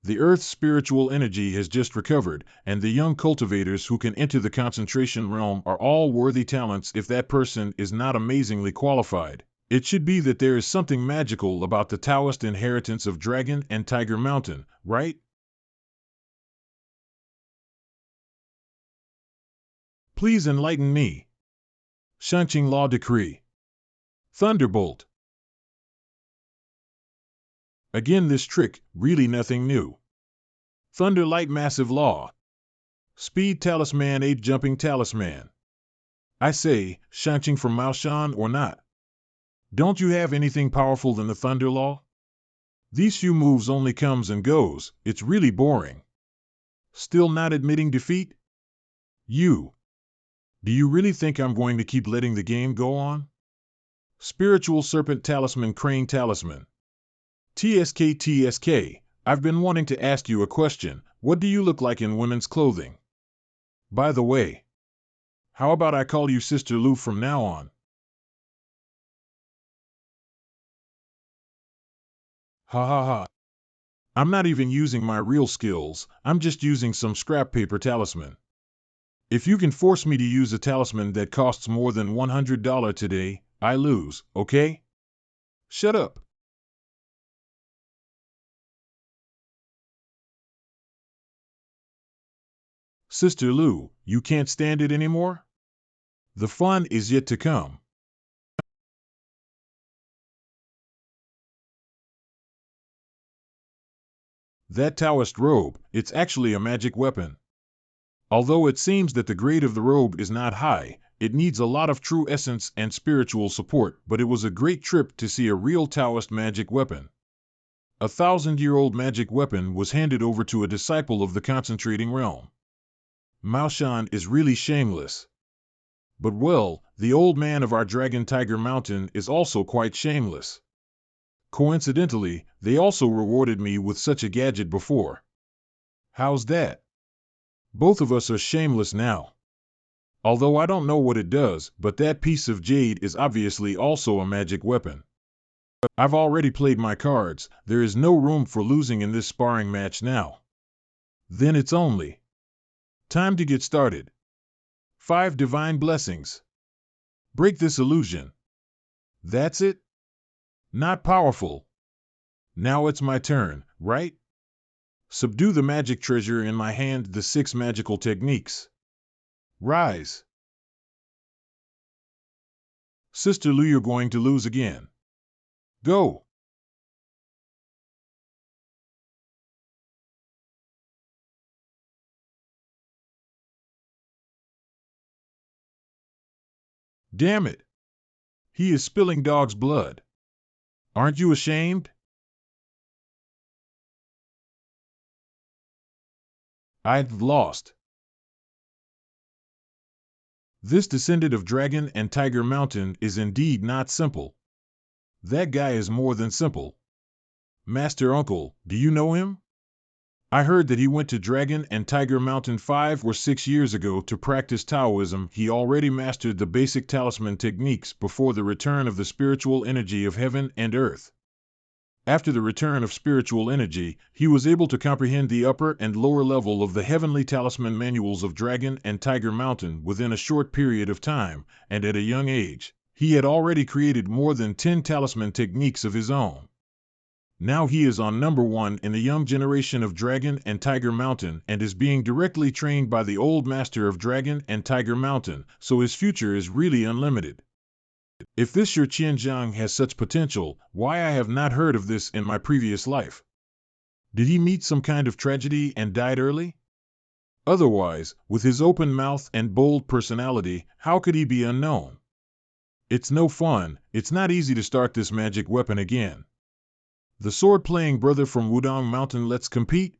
[SPEAKER 1] The Earth's spiritual energy has just recovered, and the young cultivators who can enter the concentration realm are all worthy talents. If that person is not amazingly qualified, it should be that there is something magical about the Taoist inheritance of Dragon and Tiger Mountain, right? Please enlighten me. Shanqing Law Decree. Thunderbolt. Again this trick, really nothing new. Thunderlight Massive Law. Speed Talisman 8 Jumping Talisman. I say, Shanqing from Maoshan or not? Don't you have anything powerful than the Thunder Law? These few moves only comes and goes, it's really boring. Still not admitting defeat? You. Do you really think I'm going to keep letting the game go on? Spiritual Serpent Talisman Crane Talisman. TSK, I've been wanting to ask you a question. What do you look like in women's clothing? By the way, how about I call you Sister Lou from now on? Ha ha ha. I'm not even using my real skills, I'm just using some scrap paper talisman. If you can force me to use a talisman that costs more than $100 today, I lose, okay? Shut up. Sister Lou, you can't stand it anymore? The fun is yet to come. That Taoist robe, it's actually a magic weapon. Although it seems that the grade of the robe is not high, it needs a lot of true essence and spiritual support, but it was a great trip to see a real Taoist magic weapon. A 1,000-year-old magic weapon was handed over to a disciple of the concentrating realm. Maoshan is really shameless. But well, the old man of our Dragon Tiger Mountain is also quite shameless. Coincidentally, they also rewarded me with such a gadget before. How's that? Both of us are shameless now. Although I don't know what it does, but that piece of jade is obviously also a magic weapon. I've already played my cards, there is no room for losing in this sparring match now. Then it's only time to get started. 5 divine blessings. Break this illusion. That's it? Not powerful. Now it's my turn, right? Subdue the magic treasure in my hand, the 6 magical techniques. Rise. Sister Lou, you're going to lose again. Go. Damn it. He is spilling dog's blood. Aren't you ashamed? I've lost. This descendant of Dragon and Tiger Mountain is indeed not simple. That guy is more than simple. Master Uncle, do you know him? I heard that he went to Dragon and Tiger Mountain 5 or 6 years ago to practice Taoism. He already mastered the basic talisman techniques before the return of the spiritual energy of heaven and earth. After the return of spiritual energy, he was able to comprehend the upper and lower level of the heavenly talisman manuals of Dragon and Tiger Mountain within a short period of time, and at a young age, he had already created more than 10 talisman techniques of his own. Now he is on number 1 in the young generation of Dragon and Tiger Mountain and is being directly trained by the old master of Dragon and Tiger Mountain, so his future is really unlimited. If this your Qianzhang has such potential, why I have not heard of this in my previous life? Did he meet some kind of tragedy and died early? Otherwise, with his open mouth and bold personality, how could he be unknown? It's no fun, it's not easy to start this magic weapon again. The sword-playing brother from Wudong Mountain, let's compete?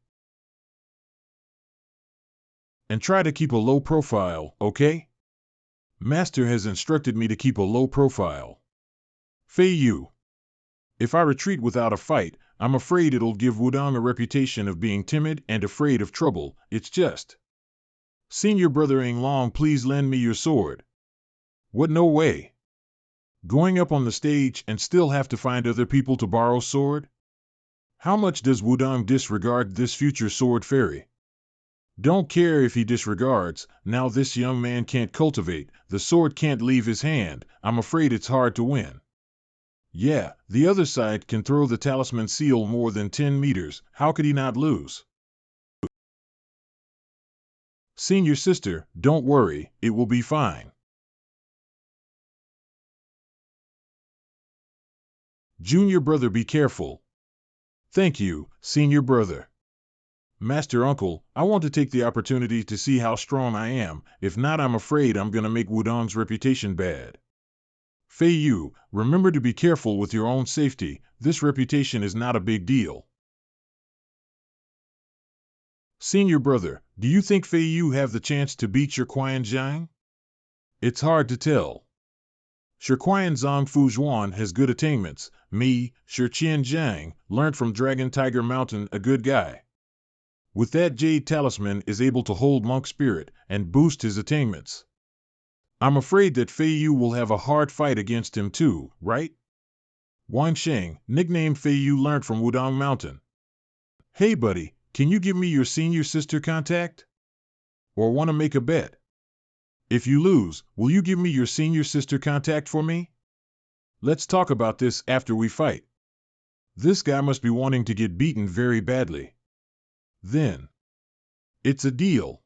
[SPEAKER 1] And try to keep a low profile, okay? Master has instructed me to keep a low profile. Fei Yu. If I retreat without a fight, I'm afraid it'll give Wudong a reputation of being timid and afraid of trouble. It's just. Senior brother Ing Long, please lend me your sword. What, no way? Going up on the stage and still have to find other people to borrow sword? How much does Wudong disregard this future sword fairy? Don't care if he disregards, now this young man can't cultivate, the sword can't leave his hand, I'm afraid it's hard to win. Yeah, the other side can throw the talisman seal more than 10 meters, how could he not lose? Senior sister, don't worry, it will be fine. Junior brother, be careful. Thank you, senior brother. Master Uncle, I want to take the opportunity to see how strong I am. If not, I'm afraid I'm gonna make Wudong's reputation bad. Fei Yu, remember to be careful with your own safety. This reputation is not a big deal. Senior brother, do you think Fei Yu have the chance to beat Shirquian Zhang? It's hard to tell. Shirquian Zhang Fujuan has good attainments. Me, Shirqian Zhang, learned from Dragon Tiger Mountain, a good guy. With that Jade Talisman is able to hold Monk Spirit and boost his attainments. I'm afraid that Fei Yu will have a hard fight against him too, right? Wang Shing, nicknamed Fei Yu, learned from Wudong Mountain. Hey buddy, can you give me your senior sister contact? Or want to make a bet? If you lose, will you give me your senior sister contact for me? Let's talk about this after we fight. This guy must be wanting to get beaten very badly. Then, it's a deal.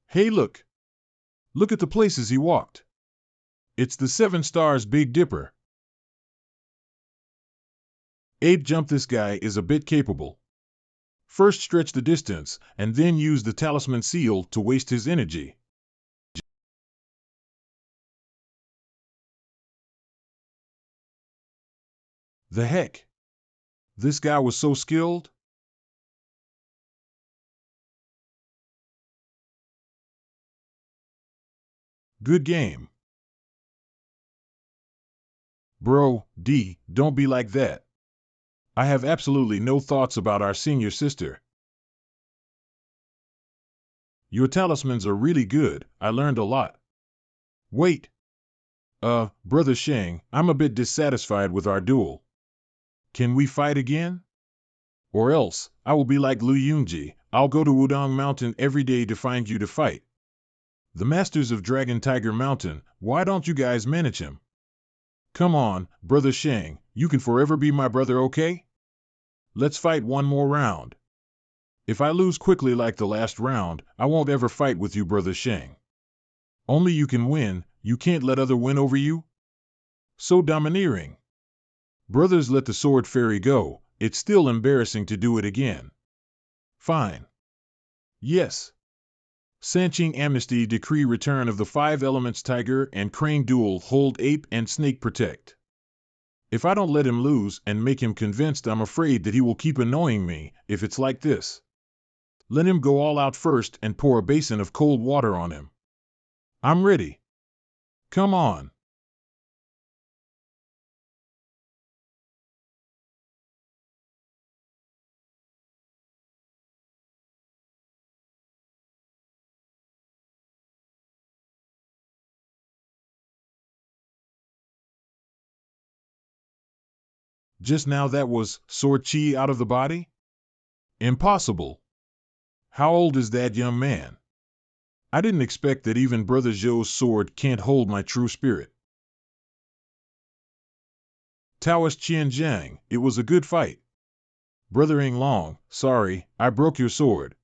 [SPEAKER 1] Hey look! Look at the places he walked. It's the 7 Stars Big Dipper. Abe jump, this guy is a bit capable. First stretch the distance, and then use the Talisman seal to waste his energy. The heck? This guy was so skilled? Good game. Bro, D, don't be like that. I have absolutely no thoughts about our senior sister. Your talismans are really good, I learned a lot. Wait. Brother Shang, I'm a bit dissatisfied with our duel. Can we fight again? Or else, I will be like Lu Yunji, I'll go to Wudong Mountain every day to find you to fight. The masters of Dragon Tiger Mountain, why don't you guys manage him? Come on, Brother Shang, you can forever be my brother, okay? Let's fight one more round. If I lose quickly like the last round, I won't ever fight with you, Brother Shang. Only you can win, you can't let other win over you? So domineering. Brothers, let the sword fairy go, it's still embarrassing to do it again. Fine. Yes. Sanqing Amnesty Decree Return of the 5 Elements Tiger and Crane Duel Hold Ape and Snake Protect. If I don't let him lose and make him convinced, I'm afraid that he will keep annoying me if it's like this. Let him go all out first and pour a basin of cold water on him. I'm ready. Come on. Just now that was sword chi out of the body? Impossible. How old is that young man? I didn't expect that even Brother Zhou's sword can't hold my true spirit. Taoist Qian Zhang, it was a good fight. Brother Ing Long, sorry, I broke your sword.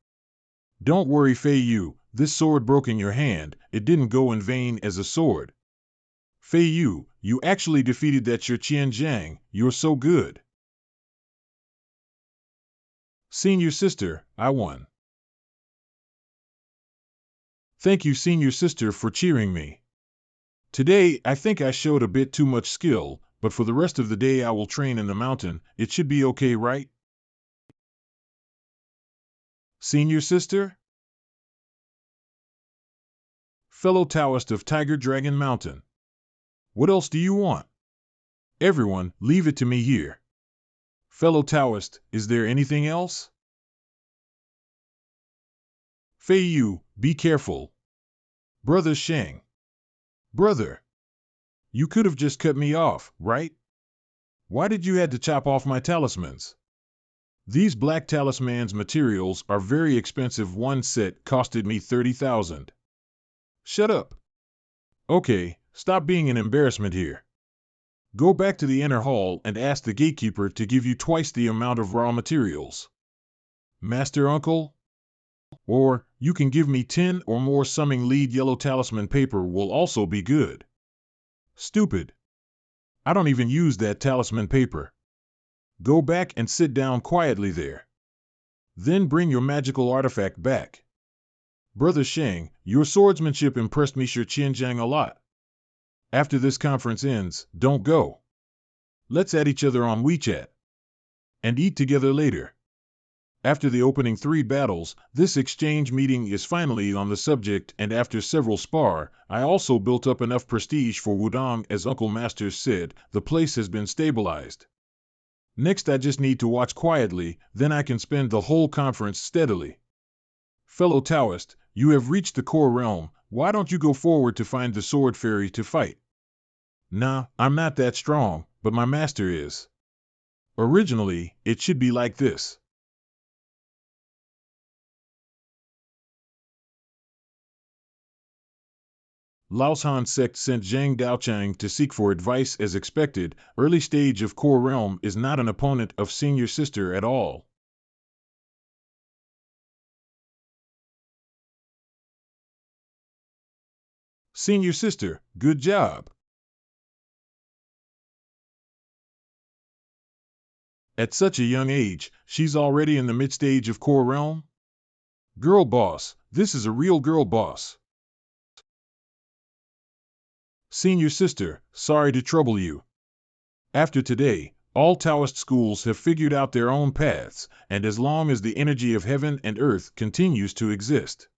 [SPEAKER 1] Don't worry, Fei Yu, this sword broke in your hand, it didn't go in vain as a sword. Fei Yu, you actually defeated that Qian Zhang, you're so good. Senior sister, I won. Thank you, senior sister, for cheering me. Today, I think I showed a bit too much skill, but for the rest of the day I will train in the mountain, it should be okay, right? Senior sister? Fellow Taoist of Tiger Dragon Mountain. What else do you want? Everyone, leave it to me here. Fellow Taoist, is there anything else? Fei Yu, be careful. Brother Shang. Brother. You could have just cut me off, right? Why did you have to chop off my talismans? These black talismans materials are very expensive. One set costed me 30,000. Shut up. Okay, stop being an embarrassment here. Go back to the inner hall and ask the gatekeeper to give you twice the amount of raw materials. Master Uncle? Or, you can give me 10 or more summing lead yellow talisman paper will also be good. Stupid. I don't even use that talisman paper. Go back and sit down quietly there. Then bring your magical artifact back. Brother Shang, your swordsmanship impressed me Qianjiang a lot. After this conference ends, don't go. Let's add each other on WeChat. And eat together later. After the opening 3 battles, this exchange meeting is finally on the subject, and after several spar, I also built up enough prestige for Wudong. As Uncle Masters said, the place has been stabilized. Next I just need to watch quietly, then I can spend the whole conference steadily. Fellow Taoist, you have reached the core realm, why don't you go forward to find the sword fairy to fight? Nah, I'm not that strong, but my master is. Originally, it should be like this. Laoshan sect sent Zhang Daochang to seek for advice as expected. Early stage of core realm is not an opponent of senior sister at all. Senior sister, good job. At such a young age, she's already in the mid-stage of core realm? Girl boss, this is a real girl boss. Senior sister, sorry to trouble you. After today, all Taoist schools have figured out their own paths, and as long as the energy of heaven and earth continues to exist,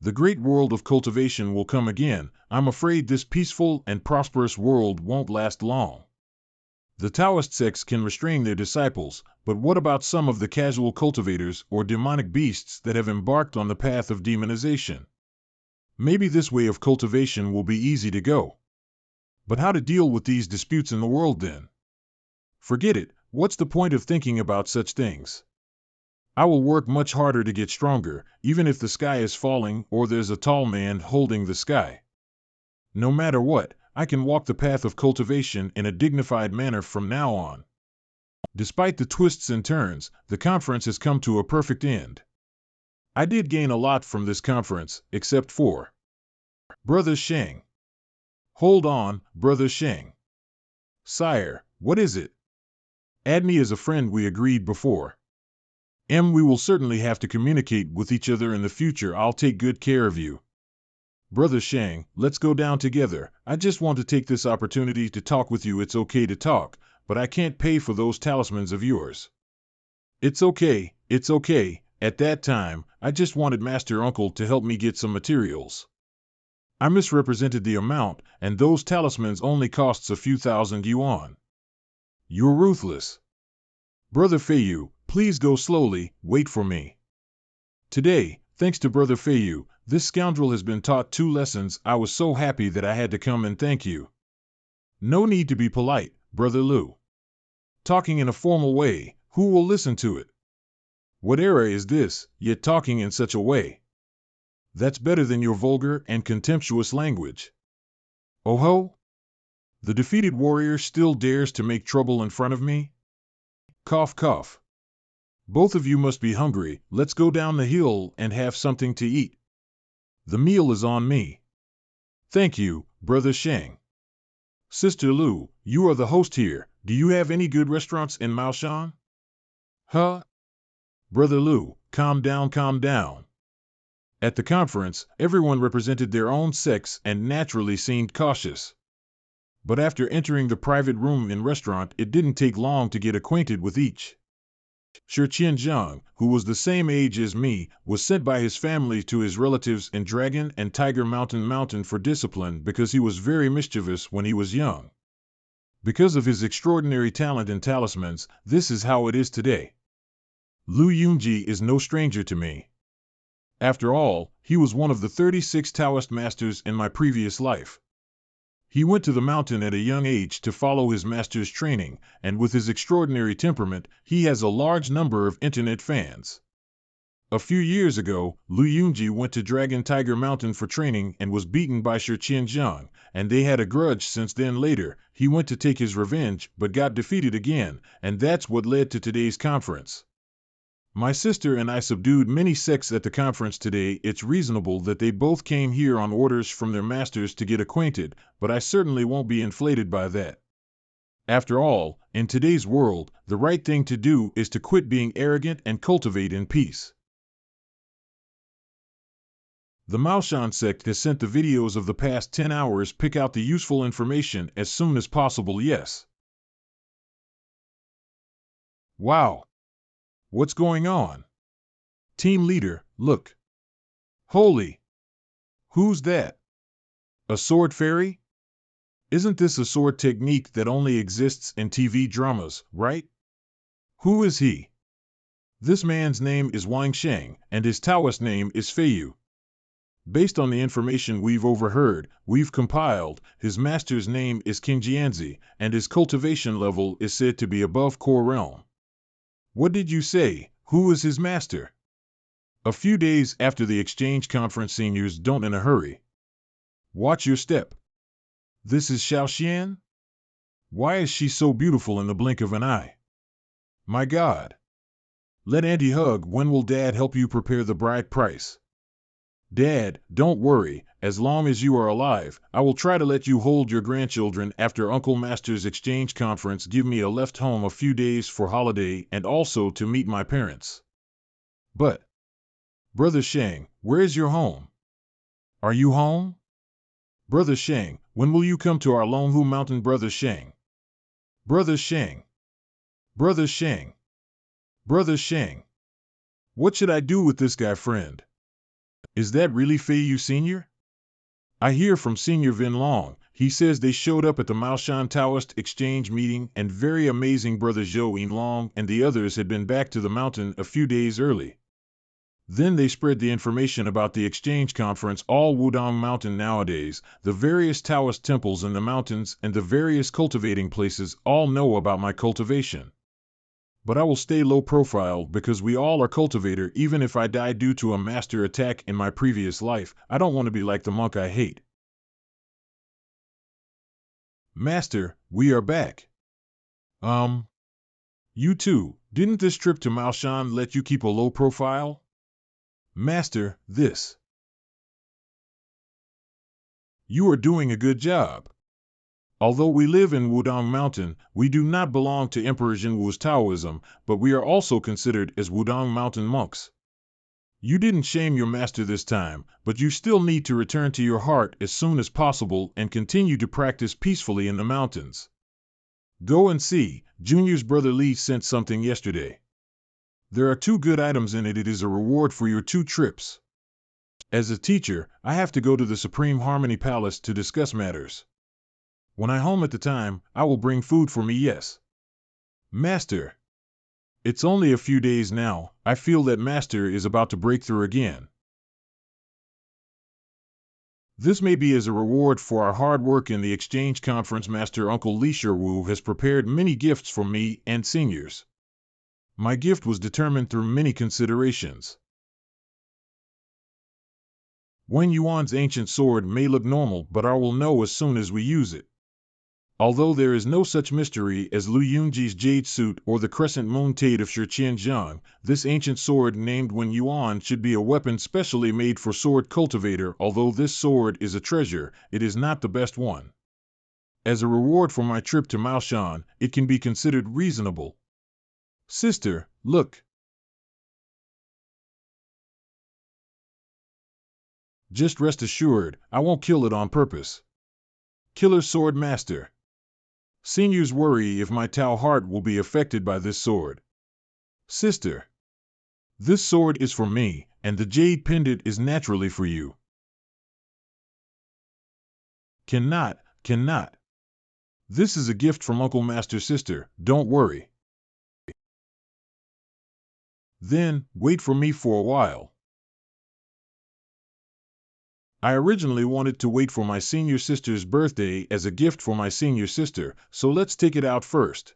[SPEAKER 1] the great world of cultivation will come again. I'm afraid this peaceful and prosperous world won't last long. The Taoist sects can restrain their disciples, but what about some of the casual cultivators or demonic beasts that have embarked on the path of demonization? Maybe this way of cultivation will be easy to go. But how to deal with these disputes in the world then? Forget it, what's the point of thinking about such things? I will work much harder to get stronger, even if the sky is falling or there's a tall man holding the sky. No matter what, I can walk the path of cultivation in a dignified manner from now on. Despite the twists and turns, the conference has come to a perfect end. I did gain a lot from this conference, except for Brother Shang. Hold on, Brother Shang. Sire, what is it? Add me as a friend, we agreed before. We will certainly have to communicate with each other in the future. I'll take good care of you. Brother Shang, let's go down together. I just want to take this opportunity to talk with you. It's okay to talk, but I can't pay for those talismans of yours. It's okay, it's okay. At that time, I just wanted Master Uncle to help me get some materials. I misrepresented the amount, and those talismans only costs a few thousand yuan. You're ruthless. Brother Feiyu, please go slowly, wait for me. Today, thanks to Brother Feiyu, this scoundrel has been taught 2 lessons. I was so happy that I had to come and thank you. No need to be polite, Brother Lu. Talking in a formal way, who will listen to it? What era is this, yet talking in such a way? That's better than your vulgar and contemptuous language. Oh ho? The defeated warrior still dares to make trouble in front of me? Cough cough. Both of you must be hungry. Let's go down the hill and have something to eat. The meal is on me. Thank you, Brother Shang. Sister Lu, you are the host here. Do you have any good restaurants in Maoshan? Huh? Brother Lu, calm down, calm down. At the conference, everyone represented their own sects and naturally seemed cautious. But after entering the private room in restaurant, it didn't take long to get acquainted with each. Qianjiang, who was the same age as me, was sent by his family to his relatives in Dragon and Tiger Mountain for discipline because he was very mischievous when he was young. Because of his extraordinary talent in talismans, this is how it is today. Lu Yunji is no stranger to me. After all, he was one of the 36 Taoist masters in my previous life. He went to the mountain at a young age to follow his master's training, and with his extraordinary temperament, he has a large number of internet fans. A few years ago, Lu Yunji went to Dragon Tiger Mountain for training and was beaten by Qianjiang, and they had a grudge since then. Later, he went to take his revenge but got defeated again, and that's what led to today's conference. My sister and I subdued many sects at the conference today. It's reasonable that they both came here on orders from their masters to get acquainted, but I certainly won't be inflated by that. After all, in today's world, the right thing to do is to quit being arrogant and cultivate in peace. The Maoshan sect has sent the videos of the past 10 hours. Pick out the useful information as soon as possible. Yes. Wow. What's going on? Team leader, look. Holy. Who's that? A sword fairy? Isn't this a sword technique that only exists in TV dramas, right? Who is he? This man's name is Wang Shing, and his Taoist name is Feiyu. Based on the information we've overheard, we've compiled, his master's name is King Jianzi, and his cultivation level is said to be above core realm. What did you say? Who is his master? A few days after the exchange conference, seniors, don't in a hurry. Watch your step. This is Xiaoxian? Why is she so beautiful in the blink of an eye? My God. Let Auntie hug. When will Dad help you prepare the bride price? Dad, don't worry, as long as you are alive, I will try to let you hold your grandchildren after Uncle Master's exchange conference. Give me a left home a few days for holiday and also to meet my parents. But, Brother Shang, where's your home? Are you home? Brother Shang, when will you come to our Longhu Mountain? Brother Shang. Brother Shang. Brother Shang. Brother Shang. What should I do with this guy, friend? Is that really Feiyu Sr.? I hear from Senior Vin Long. He says they showed up at the Maoshan Taoist exchange meeting, and very amazing. Brother Zhou Yinlong and the others had been back to the mountain a few days early. Then they spread the information about the exchange conference. All Wudong Mountain nowadays, the various Taoist temples in the mountains and the various cultivating places all know about my cultivation. But I will stay low profile because we all are cultivator. Even if I die due to a master attack in my previous life, I don't want to be like the monk I hate. Master, we are back. You too. Didn't this trip to Maoshan let you keep a low profile? Master, this. You are doing a good job. Although we live in Wudong Mountain, we do not belong to Emperor Jinwu's Taoism, but we are also considered as Wudong Mountain monks. You didn't shame your master this time, but you still need to return to your heart as soon as possible and continue to practice peacefully in the mountains. Go and see, Junior's brother Li sent something yesterday. There are 2 good items in it. It is a reward for your 2 trips. As a teacher, I have to go to the Supreme Harmony Palace to discuss matters. When I home at the time, I will bring food for me. Yes. Master. It's only a few days now. I feel that Master is about to break through again. This may be as a reward for our hard work in the exchange conference. Master Uncle Li Shiwu has prepared many gifts for me and seniors. My gift was determined through many considerations. Wen Yuan's ancient sword may look normal, but I will know as soon as we use it. Although there is no such mystery as Lu Yunji's jade suit or the crescent moon Tate of Shiqianzhang, this ancient sword named Wen Yuan should be a weapon specially made for sword cultivator. Although this sword is a treasure, it is not the best one. As a reward for my trip to Maoshan, it can be considered reasonable. Sister, look. Just rest assured, I won't kill it on purpose. Killer Sword Master. Seniors worry if my Tao heart will be affected by this sword. Sister. This sword is for me, and the jade pendant is naturally for you. Cannot. This is a gift from Uncle Master. Sister, don't worry. Then, wait for me for a while. I originally wanted to wait for my senior sister's birthday as a gift for my senior sister, so let's take it out first.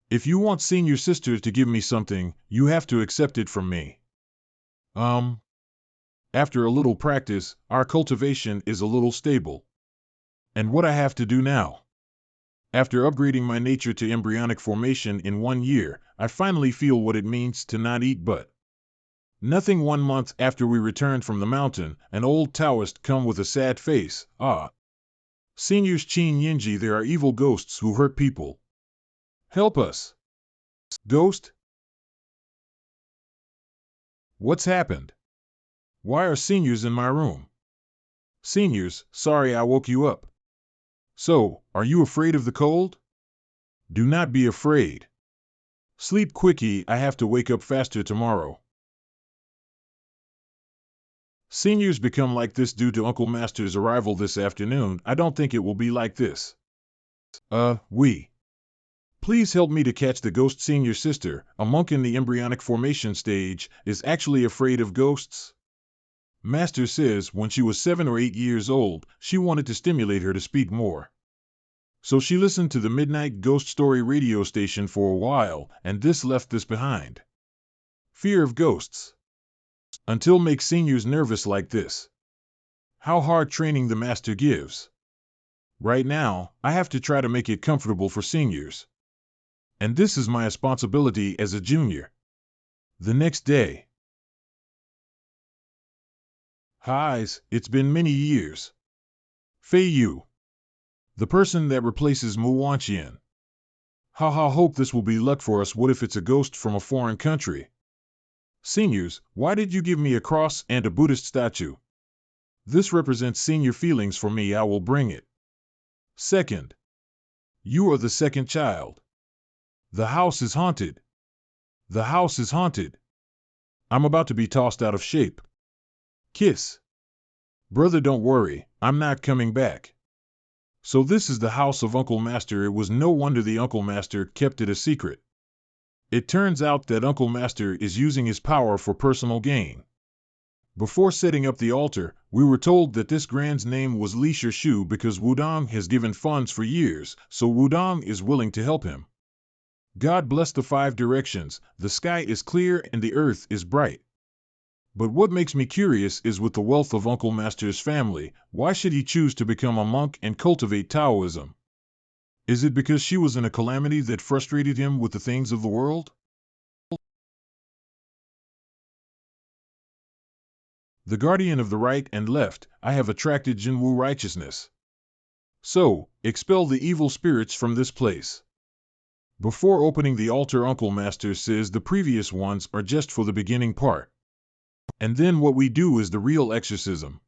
[SPEAKER 1] If you want senior sister to give me something, you have to accept it from me. After a little practice, our cultivation is a little stable. And what I have to do now? After upgrading my nature to embryonic formation in 1 year, I finally feel what it means to not eat but nothing. 1 month after we returned from the mountain, an old Taoist come with a sad face. Ah, seniors Qin Yinji, there are evil ghosts who hurt people. Help us. Ghost? What's happened? Why are seniors in my room? Seniors, sorry I woke you up. So, are you afraid of the cold? Do not be afraid. Sleep quickie, I have to wake up faster tomorrow. Seniors become like this due to Uncle Master's arrival this afternoon. I don't think it will be like this. Please help me to catch the ghost. Senior sister, a monk in the embryonic formation stage, is actually afraid of ghosts. Master says when she was 7 or 8 years old, she wanted to stimulate her to speak more. So she listened to the Midnight Ghost Story radio station for a while, and this left this behind. Fear of ghosts. Until make seniors nervous like this. How hard training the master gives. Right now, I have to try to make it comfortable for seniors. And this is my responsibility as a junior. The next day. Highs, it's been many years. Fei Yu. The person that replaces Mu Wanqian. Hope this will be luck for us. What if it's a ghost from a foreign country? Seniors, why did you give me a cross and a Buddhist statue? This represents senior feelings for me. I will bring it. Second. You are the second child. The house is haunted. The house is haunted. I'm about to be tossed out of shape. Kiss. Brother, don't worry, I'm not coming back. So this is the house of Uncle Master. It was no wonder the Uncle Master kept it a secret. It turns out that Uncle Master is using his power for personal gain. Before setting up the altar, we were told that this grand's name was Li Shu because Wudong has given funds for years, so Wudong is willing to help him. God bless the 5 directions, the sky is clear and the earth is bright. But what makes me curious is with the wealth of Uncle Master's family, why should he choose to become a monk and cultivate Taoism? Is it because she was in a calamity that frustrated him with the things of the world? The guardian of the right and left, I have attracted Jinwu righteousness. So, expel the evil spirits from this place. Before opening the altar, Uncle Master says the previous ones are just for the beginning part. And then what we do is the real exorcism.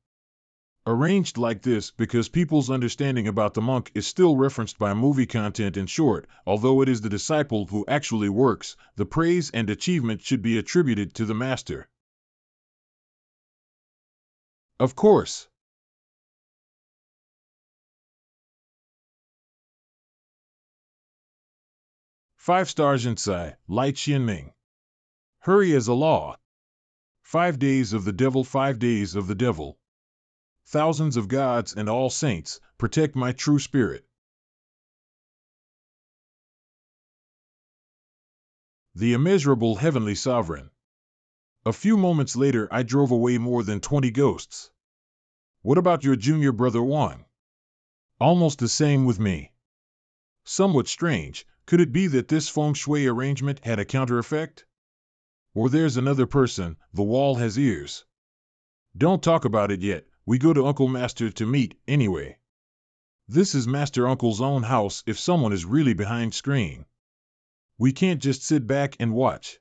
[SPEAKER 1] Arranged like this because people's understanding about the monk is still referenced by movie content. In short, although it is the disciple who actually works, the praise and achievement should be attributed to the master. Of course. Five stars inside, light Xianming. Hurry as a law. 5 days of the devil, 5 days of the devil. Thousands of gods and all saints, protect my true spirit. The immeasurable heavenly sovereign. A few moments later, I drove away more than 20 ghosts. What about your junior brother Wang? Almost the same with me. Somewhat strange. Could it be that this feng shui arrangement had a counter effect? Or there's another person, the wall has ears. Don't talk about it yet, we go to Uncle Master to meet, anyway. This is Master Uncle's own house if someone is really behind screen. We can't just sit back and watch.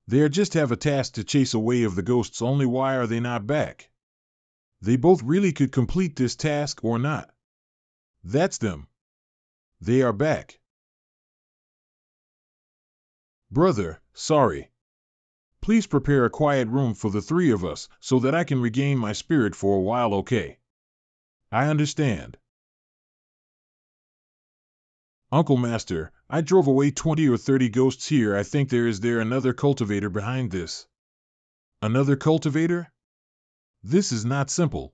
[SPEAKER 1] They just have a task to chase away of the ghosts only. Why are they not back? They both really could complete this task or not. That's them. They are back. Brother, sorry. Please prepare a quiet room for the 3 of us so that I can regain my spirit for a while, okay? I understand. Uncle Master, I drove away 20 or 30 ghosts here. I think there another cultivator behind this. Another cultivator? This is not simple.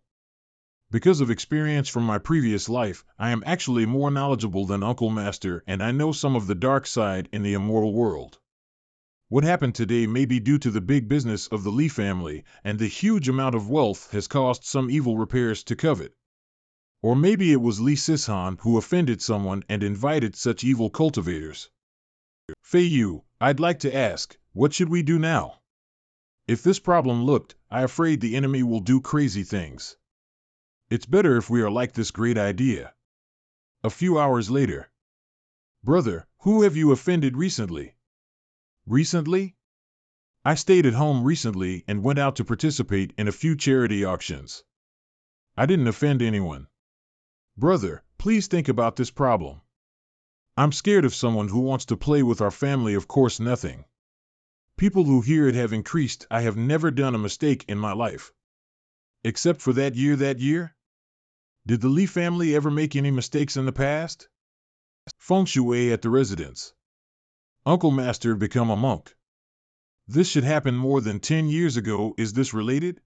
[SPEAKER 1] Because of experience from my previous life, I am actually more knowledgeable than Uncle Master, and I know some of the dark side in the immortal world. What happened today may be due to the big business of the Li family, and the huge amount of wealth has caused some evil repairs to covet. Or maybe it was Li Sishan who offended someone and invited such evil cultivators. Fei Yu, I'd like to ask, what should we do now? If this problem looked, I'm afraid the enemy will do crazy things. It's better if we are like this great idea. A few hours later. Brother, who have you offended recently? Recently? I stayed at home recently and went out to participate in a few charity auctions. I didn't offend anyone. Brother, please think about this problem. I'm scared of someone who wants to play with our family. Of course, nothing. People who hear it have increased. I have never done a mistake in my life. Except for that year? Did the Li family ever make any mistakes in the past? Feng Shui at the residence. Uncle Master become a monk. This should happen more than 10 years ago. Is this related?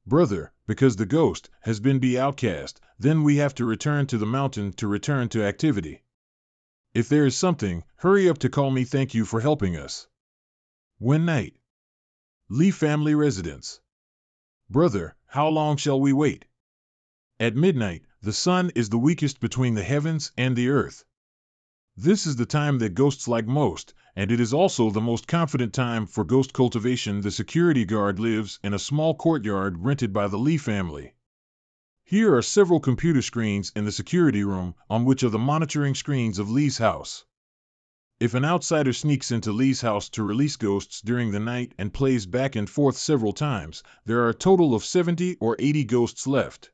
[SPEAKER 1] Brother, because the ghost has been be outcast, then we have to return to the mountain to return to activity. If there is something, hurry up to call me. Thank you for helping us. When night. Li family residence. Brother, how long shall we wait? At midnight, the sun is the weakest between the heavens and the earth. This is the time that ghosts like most, and it is also the most confident time for ghost cultivation. The security guard lives in a small courtyard rented by the Li family. Here are several computer screens in the security room, on which are the monitoring screens of Li's house. If an outsider sneaks into Li's house to release ghosts during the night and plays back and forth several times, there are a total of 70 or 80 ghosts left.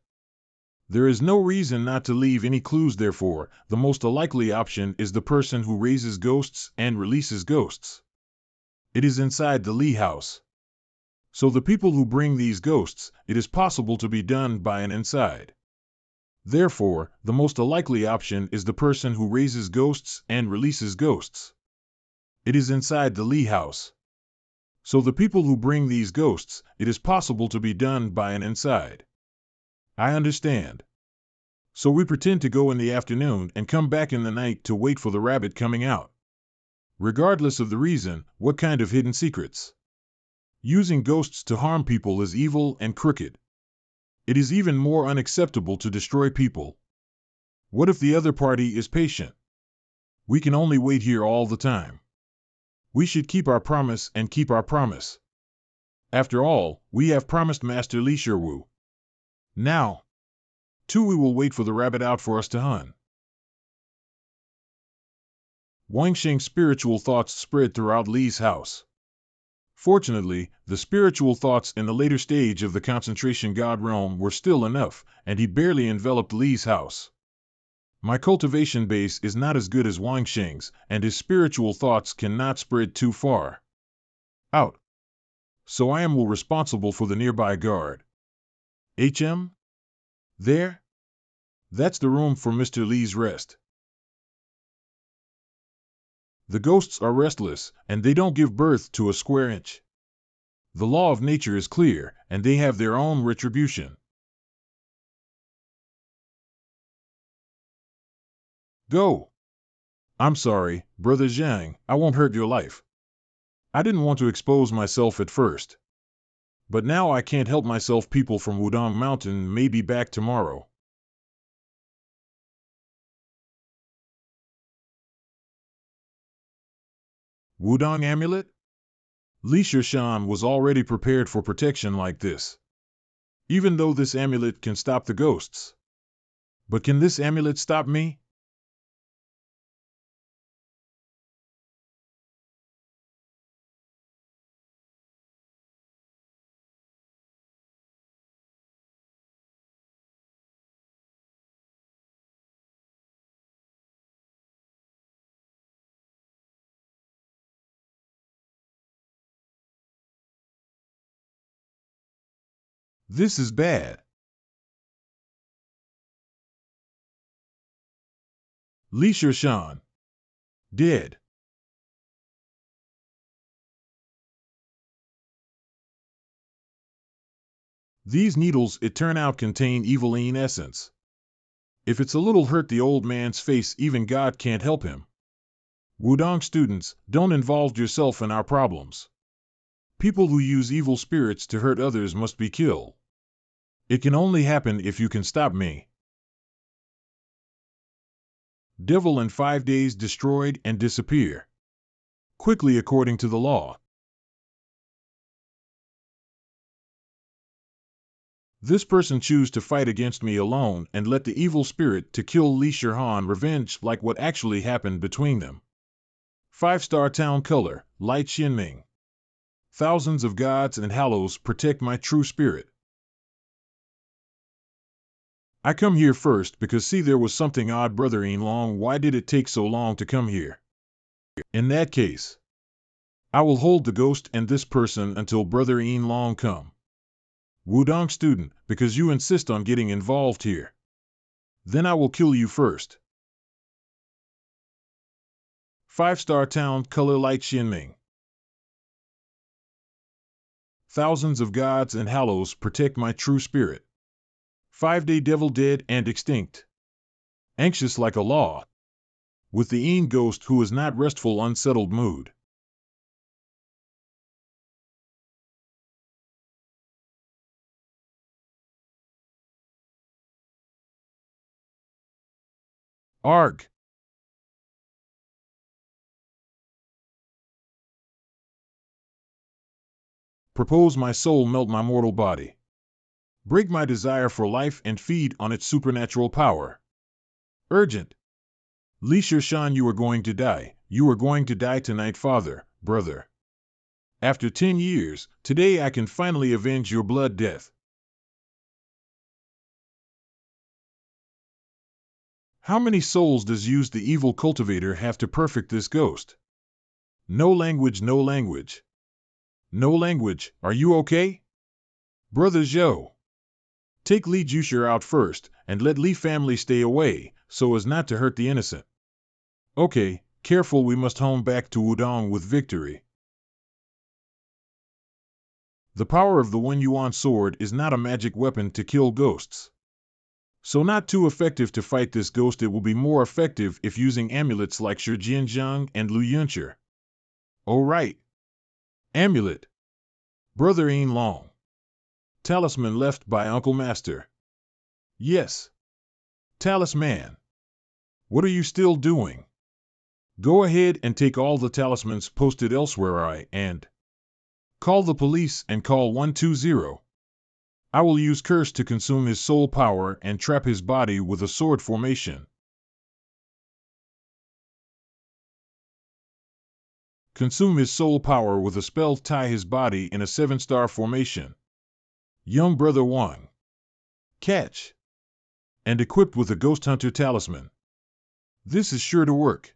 [SPEAKER 1] There is no reason not to leave any clues. Therefore, the most likely option is the person who raises ghosts and releases ghosts. It is inside the Li house. So the people who bring these ghosts, it is possible to be done by an inside. Therefore, the most likely option is the person who raises ghosts and releases ghosts. It is inside the Li house. So the people who bring these ghosts, it is possible to be done by an inside. I understand. So we pretend to go in the afternoon and come back in the night to wait for the rabbit coming out. Regardless of the reason, what kind of hidden secrets? Using ghosts to harm people is evil and crooked. It is even more unacceptable to destroy people. What if the other party is patient? We can only wait here all the time. We should keep our promise and keep our promise. After all, we have promised Master Li Shiwu. Now, too, we will wait for the rabbit out for us to hunt. Wang Shing's spiritual thoughts spread throughout Li's house. Fortunately, the spiritual thoughts in the later stage of the concentration god realm were still enough, and he barely enveloped Li's house. My cultivation base is not as good as Wang Shing's, and his spiritual thoughts cannot spread too far out. So I am responsible for the nearby guard. HM? There? That's the room for Mr. Li's rest. The ghosts are restless, and they don't give birth to a square inch. The law of nature is clear, and they have their own retribution. Go. I'm sorry, Brother Zhang, I won't hurt your life. I didn't want to expose myself at first. But now I can't help myself. People from Wudong Mountain may be back tomorrow. Wudong Amulet? Li Shan was already prepared for protection like this. Even though this amulet can stop the ghosts. But can this amulet stop me? This is bad. Li Shan. Dead. These needles, it turn out, contain eviline essence. If it's a little hurt the old man's face, even God can't help him. Wudong students, don't involve yourself in our problems. People who use evil spirits to hurt others must be killed. It can only happen if you can stop me. Devil in 5 days destroyed and disappear. Quickly according to the law. This person choose to fight against me alone and let the evil spirit to kill Li Shirhan revenge like what actually happened between them. 5-star town color, light Xinming. Thousands of gods and hallows protect my true spirit. I come here first because see there was something odd brother Long, why did it take so long to come here? In that case, I will hold the ghost and this person until brother Long come. Wudong student, because you insist on getting involved here. Then I will kill you first. 5-star town color light Xinming. Thousands of gods and hallows protect my true spirit. 5-day devil dead and extinct. Anxious like a law. With the Een ghost who is not restful unsettled mood. Arg. Propose my soul melt my mortal body. Break my desire for life and feed on its supernatural power. Urgent. Li Shirshan, you are going to die. You are going to die tonight, father, brother. After 10 years, today I can finally avenge your blood death. How many souls does use the evil cultivator have to perfect this ghost? No language, no language. No language, are you okay? Brother Zhou. Take Li Jusher out first, and let Li family stay away, so as not to hurt the innocent. Okay, careful, we must home back to Wudong with victory. The power of the Wen Yuan sword is not a magic weapon to kill ghosts. So not too effective to fight this ghost, it will be more effective if using amulets like Shi Jianzhang and Lu Yuncher. Oh right. Amulet. Brother Long. Talisman left by Uncle Master. Yes. Talisman. What are you still doing? Go ahead and take all the talismans posted elsewhere and call the police and call 120. I will use curse to consume his soul power and trap his body with a sword formation. Consume his soul power with a spell, tie his body in a 7-star formation. Young brother Wang. Catch. And equipped with a ghost hunter talisman. This is sure to work.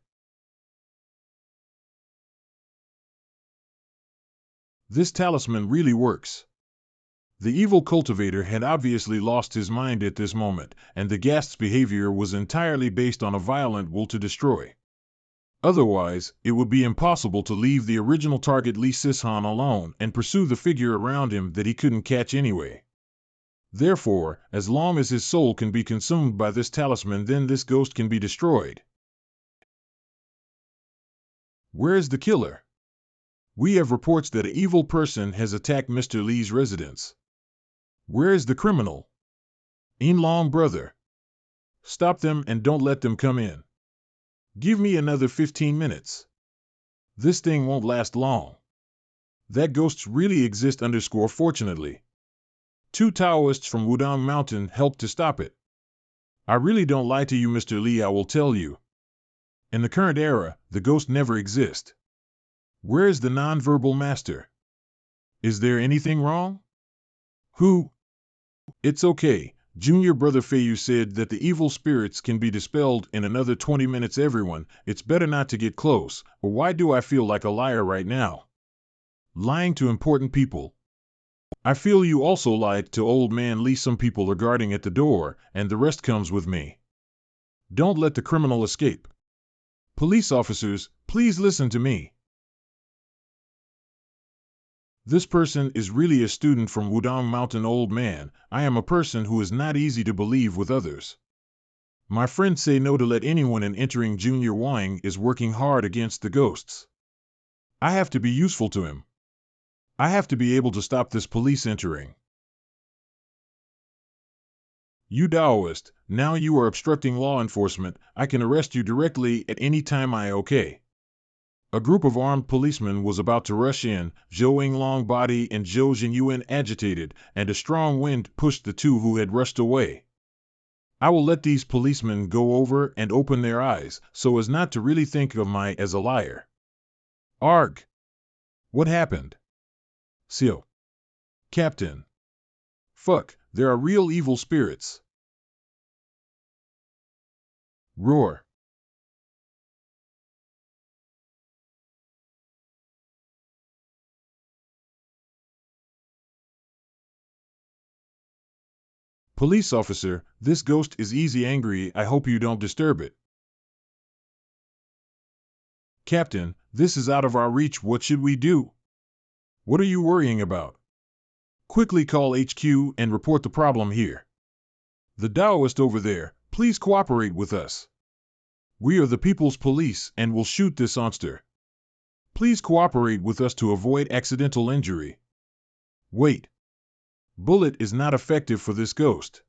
[SPEAKER 1] This talisman really works. The evil cultivator had obviously lost his mind at this moment, and the ghast's behavior was entirely based on a violent will to destroy. Otherwise, it would be impossible to leave the original target Li Sishan alone and pursue the figure around him that he couldn't catch anyway. Therefore, as long as his soul can be consumed by this talisman, then this ghost can be destroyed. Where is the killer? We have reports that an evil person has attacked Mr. Li's residence. Where is the criminal? Long brother. Stop them and don't let them come in. Give me another 15 minutes. This thing won't last long. That ghosts really exist fortunately. 2 Taoists from Wudong Mountain helped to stop it. I really don't lie to you, Mr. Li, I will tell you. In the current era, the ghost never exists. Where is the non-verbal master? Is there anything wrong? Who? It's okay. Junior brother Feiyu said that the evil spirits can be dispelled in another 20 minutes. Everyone, it's better not to get close, or why do I feel like a liar right now? Lying to important people. I feel you also lied to old man Li. Some people are guarding at the door, and the rest comes with me. Don't let the criminal escape. Police officers, please listen to me. This person is really a student from Wudong Mountain, old man. I am a person who is not easy to believe with others. My friends say no to let anyone in entering. Junior Wang is working hard against the ghosts. I have to be useful to him. I have to be able to stop this police entering. You Taoist, now you are obstructing law enforcement. I can arrest you directly at any time. Okay. A group of armed policemen was about to rush in, Zhou Yinglong body and Zhou Jinyuan agitated, and a strong wind pushed the two who had rushed away. I will let these policemen go over and open their eyes, so as not to really think of me as a liar. Arg! What happened? Seal. Captain. Fuck, there are real evil spirits. Roar. Police officer, this ghost is easy angry. I hope you don't disturb it. Captain, this is out of our reach. What should we do? What are you worrying about? Quickly call HQ and report the problem here. The Taoist over there, please cooperate with us. We are the people's police and will shoot this monster. Please cooperate with us to avoid accidental injury. Wait. Bullet is not effective for this ghost.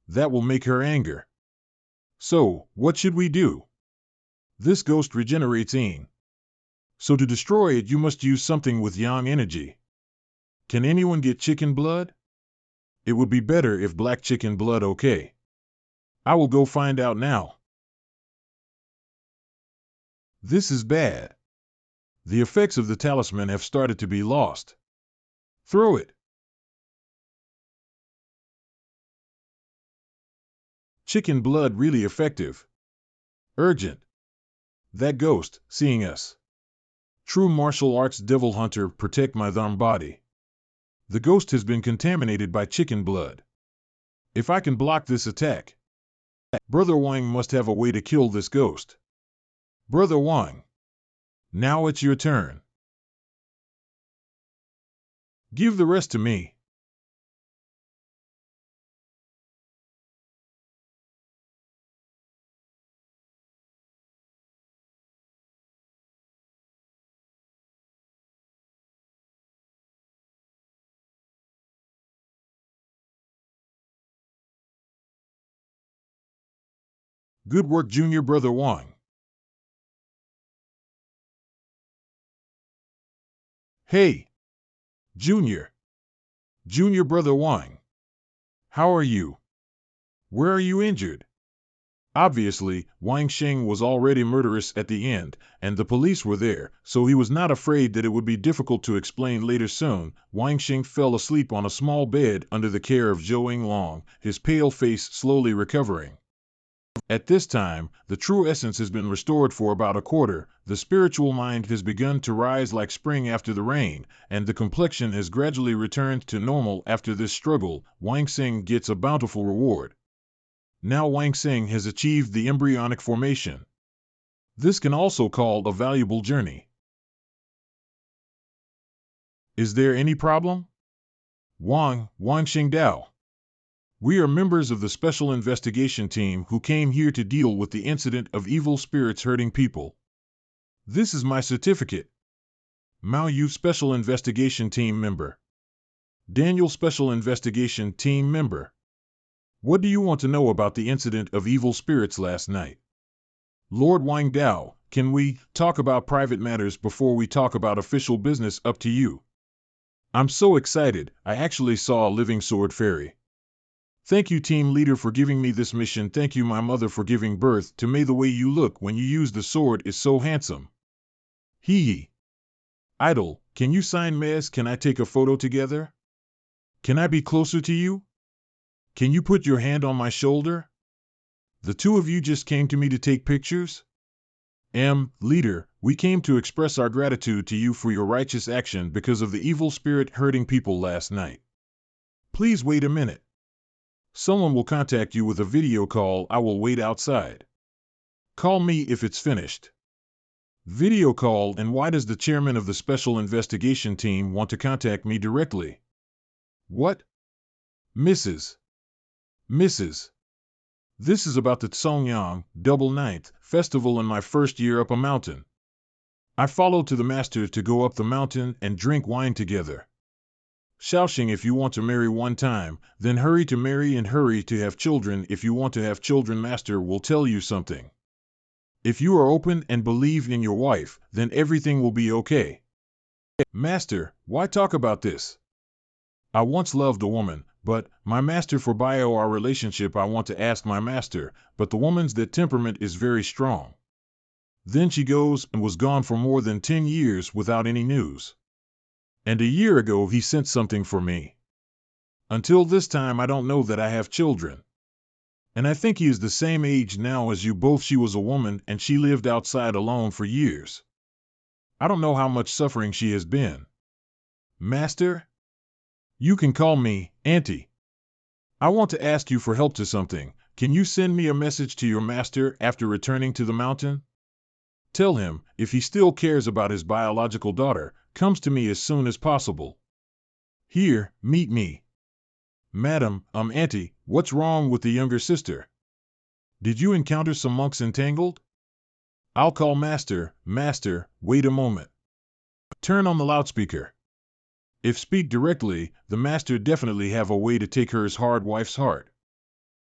[SPEAKER 1] That will make her anger. So, what should we do? This ghost regenerates in. So to destroy it you must use something with yang energy. Can anyone get chicken blood? It would be better if black chicken blood. Okay. I will go find out now. This is bad. The effects of the talisman have started to be lost. Throw it. Chicken blood really effective. Urgent. That ghost, seeing us. True martial arts devil hunter, protect my darn body. The ghost has been contaminated by chicken blood. If I can block this attack. Brother Wang must have a way to kill this ghost. Brother Wang. Now it's your turn. Give the rest to me. Good work, Junior Brother Wang. Hey! Junior! Junior Brother Wang! How are you? Where are you injured? Obviously, Wang Shing was already murderous at the end, and the police were there, so he was not afraid that it would be difficult to explain later. Soon, Wang Shing fell asleep on a small bed under the care of Zhou Yinglong, his pale face slowly recovering. At this time, the true essence has been restored for about a quarter, the spiritual mind has begun to rise like spring after the rain, and the complexion has gradually returned to normal. After this struggle, Wang Xing gets a bountiful reward. Now Wang Xing has achieved the embryonic formation. This can also called a valuable journey. Is there any problem? Wang Xing Dao. We are members of the Special Investigation Team who came here to deal with the incident of evil spirits hurting people. This is my certificate. Mao Yu Special Investigation Team member. Daniel Special Investigation Team member. What do you want to know about the incident of evil spirits last night? Lord Wang Dao, can we talk about private matters before we talk about official business? Up to you. I'm so excited, I actually saw a living sword fairy. Thank you, team leader, for giving me this mission. Thank you, my mother, for giving birth to me. The way you look when you use the sword is so handsome. Hee. Idol, can you sign Mez? Can I take a photo together? Can I be closer to you? Can you put your hand on my shoulder? The two of you just came to me to take pictures? Leader, we came to express our gratitude to you for your righteous action because of the evil spirit hurting people last night. Please wait a minute. Someone will contact you with a video call. I will wait outside. Call me if it's finished. Video call. And why does the chairman of the Special Investigation Team want to contact me directly? What? Mrs. This is about the Tsongyang, double ninth, festival in my first year up a mountain. I followed to the master to go up the mountain and drink wine together. Shaoxing if you want to marry one time, then hurry to marry and hurry to have children if you want to have children. Master will tell you something. If you are open and believe in your wife, then everything will be okay. Master, why talk about this? I once loved a woman, but my master for bio our relationship I want to ask my master, but the woman's that temperament is very strong. Then she goes and was gone for more than 10 years without any news. And a year ago he sent something for me. Until this time I don't know that I have children. And I think he is the same age now as you both. She was a woman and she lived outside alone for years. I don't know how much suffering she has been. Master? You can call me Auntie. I want to ask you for help to something. Can you send me a message to your master after returning to the mountain? Tell him, if he still cares about his biological daughter, comes to me as soon as possible. Here, meet me. Madam, Auntie, what's wrong with the younger sister? Did you encounter some monks entangled? I'll call Master. Master, wait a moment. Turn on the loudspeaker. If speak directly, the master definitely have a way to take her's hard wife's heart.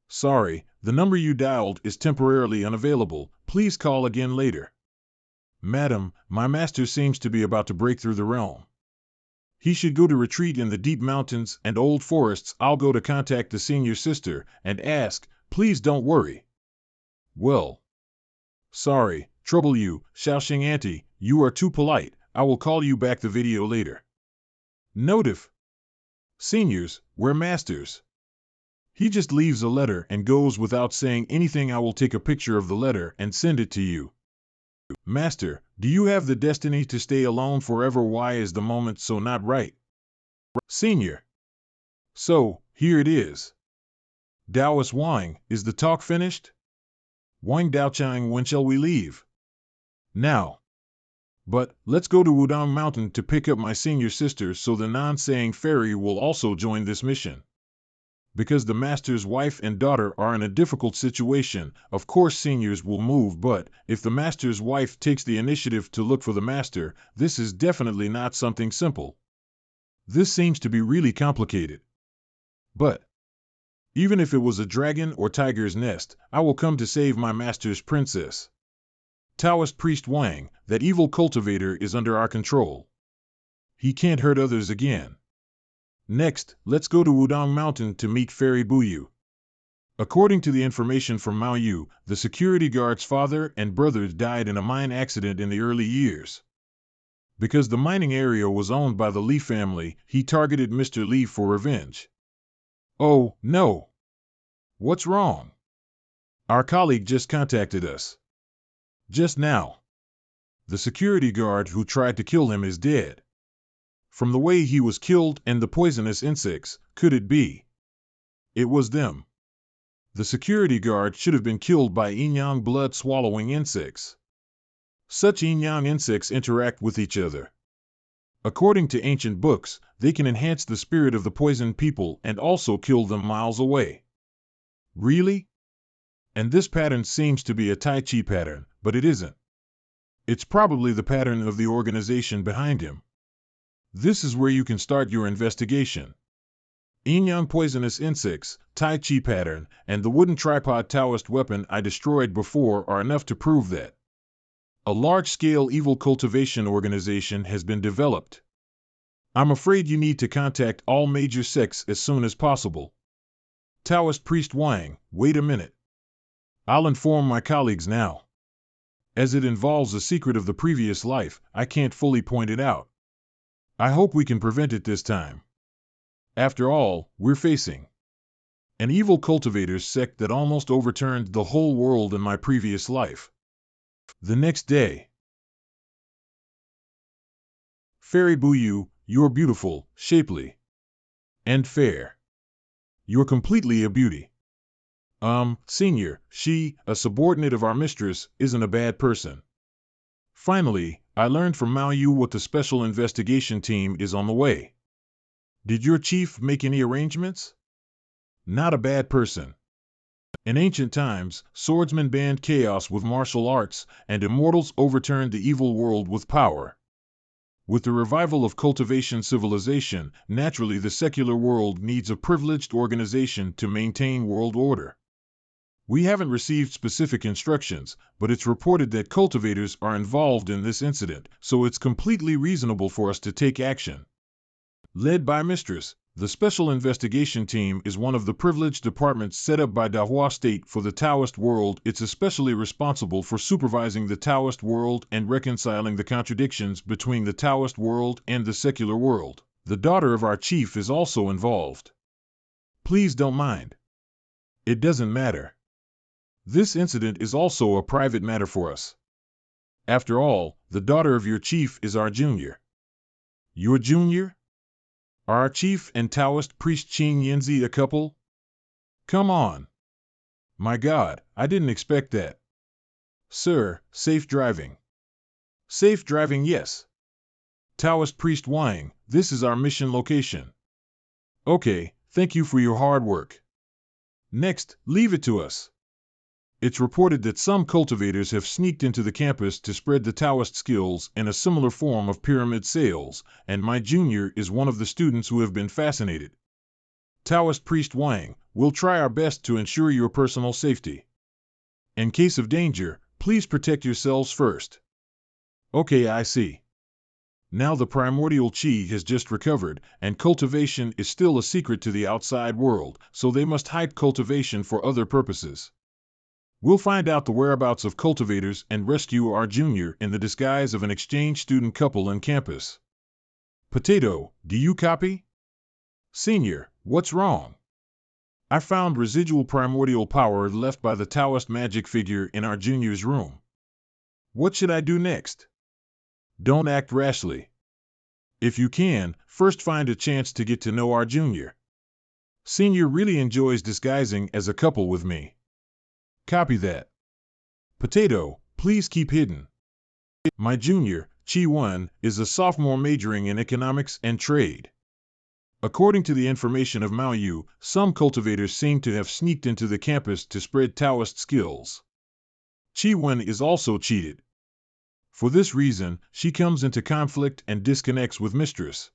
[SPEAKER 1] Sorry, the number you dialed is temporarily unavailable. Please call again later. Madam, my master seems to be about to break through the realm. He should go to retreat in the deep mountains and old forests. I'll go to contact the senior sister and ask, please don't worry. Well. Sorry, trouble you, Shaoxing Auntie, you are too polite. I will call you back the video later. Notif. Seniors, we're masters. He just leaves a letter and goes without saying anything. I will take a picture of the letter and send it to you. Master, do you have the destiny to stay alone forever? Why is the moment so not right? Senior. So, here it is. Taoist Wang, is the talk finished? Wang Daochang, when shall we leave? Now. But, let's go to Wudang Mountain to pick up my senior sister so the non-saying fairy will also join this mission. Because the master's wife and daughter are in a difficult situation, of course seniors will move, but if the master's wife takes the initiative to look for the master, this is definitely not something simple. This seems to be really complicated. But, even if it was a dragon or tiger's nest, I will come to save my master's princess. Taoist priest Wang, that evil cultivator is under our control. He can't hurt others again. Next, let's go to Wudang Mountain to meet Fairy Buyu. According to the information from Mao Yu, the security guard's father and brothers died in a mine accident in the early years. Because the mining area was owned by the Li family, he targeted Mr. Li for revenge. Oh, no. What's wrong? Our colleague just contacted us. Just now. The security guard who tried to kill him is dead. From the way he was killed and the poisonous insects, could it be? It was them. The security guard should have been killed by yin-yang blood-swallowing insects. Such yin-yang insects interact with each other. According to ancient books, they can enhance the spirit of the poisoned people and also kill them miles away. Really? And this pattern seems to be a Tai Chi pattern, but it isn't. It's probably the pattern of the organization behind him. This is where you can start your investigation. Yin-yang poisonous insects, Tai Chi pattern, and the wooden tripod Taoist weapon I destroyed before are enough to prove that. A large-scale evil cultivation organization has been developed. I'm afraid you need to contact all major sects as soon as possible. Taoist priest Wang, wait a minute. I'll inform my colleagues now. As it involves a secret of the previous life, I can't fully point it out. I hope we can prevent it this time. After all, we're facing an evil cultivators sect that almost overturned the whole world in my previous life. The next day. Fairy Buyu, you're beautiful, shapely, and fair. You're completely a beauty. Senior, she, a subordinate of our mistress, isn't a bad person. Finally, I learned from Mao Yu what the special investigation team is on the way. Did your chief make any arrangements? Not a bad person. In ancient times, swordsmen banned chaos with martial arts, and immortals overturned the evil world with power. With the revival of cultivation civilization, naturally the secular world needs a privileged organization to maintain world order. We haven't received specific instructions, but it's reported that cultivators are involved in this incident, so it's completely reasonable for us to take action. Led by Mistress, the Special Investigation Team is one of the privileged departments set up by Dahua State for the Taoist world. It's especially responsible for supervising the Taoist world and reconciling the contradictions between the Taoist world and the secular world. The daughter of our chief is also involved. Please don't mind. It doesn't matter. This incident is also a private matter for us. After all, the daughter of your chief is our junior. Your junior? Are our chief and Taoist priest Qing Yinzi a couple? Come on. My God, I didn't expect that. Sir, safe driving. Safe driving, yes. Taoist priest Wang, this is our mission location. Okay, thank you for your hard work. Next, leave it to us. It's reported that some cultivators have sneaked into the campus to spread the Taoist skills in a similar form of pyramid sales, and my junior is one of the students who have been fascinated. Taoist priest Wang, we'll try our best to ensure your personal safety. In case of danger, please protect yourselves first. Okay, I see. Now the primordial chi has just recovered, and cultivation is still a secret to the outside world, so they must hide cultivation for other purposes. We'll find out the whereabouts of cultivators and rescue our junior in the disguise of an exchange student couple on campus. Potato, do you copy? Senior, what's wrong? I found residual primordial power left by the Taoist magic figure in our junior's room. What should I do next? Don't act rashly. If you can, first find a chance to get to know our junior. Senior really enjoys disguising as a couple with me. Copy that. Potato, please keep hidden. My junior, Chi-1, is a sophomore majoring in economics and trade. According to the information of Mao Yu, some cultivators seem to have sneaked into the campus to spread Taoist skills. Chi-1 is also cheated. For this reason, she comes into conflict and disconnects with Mistress.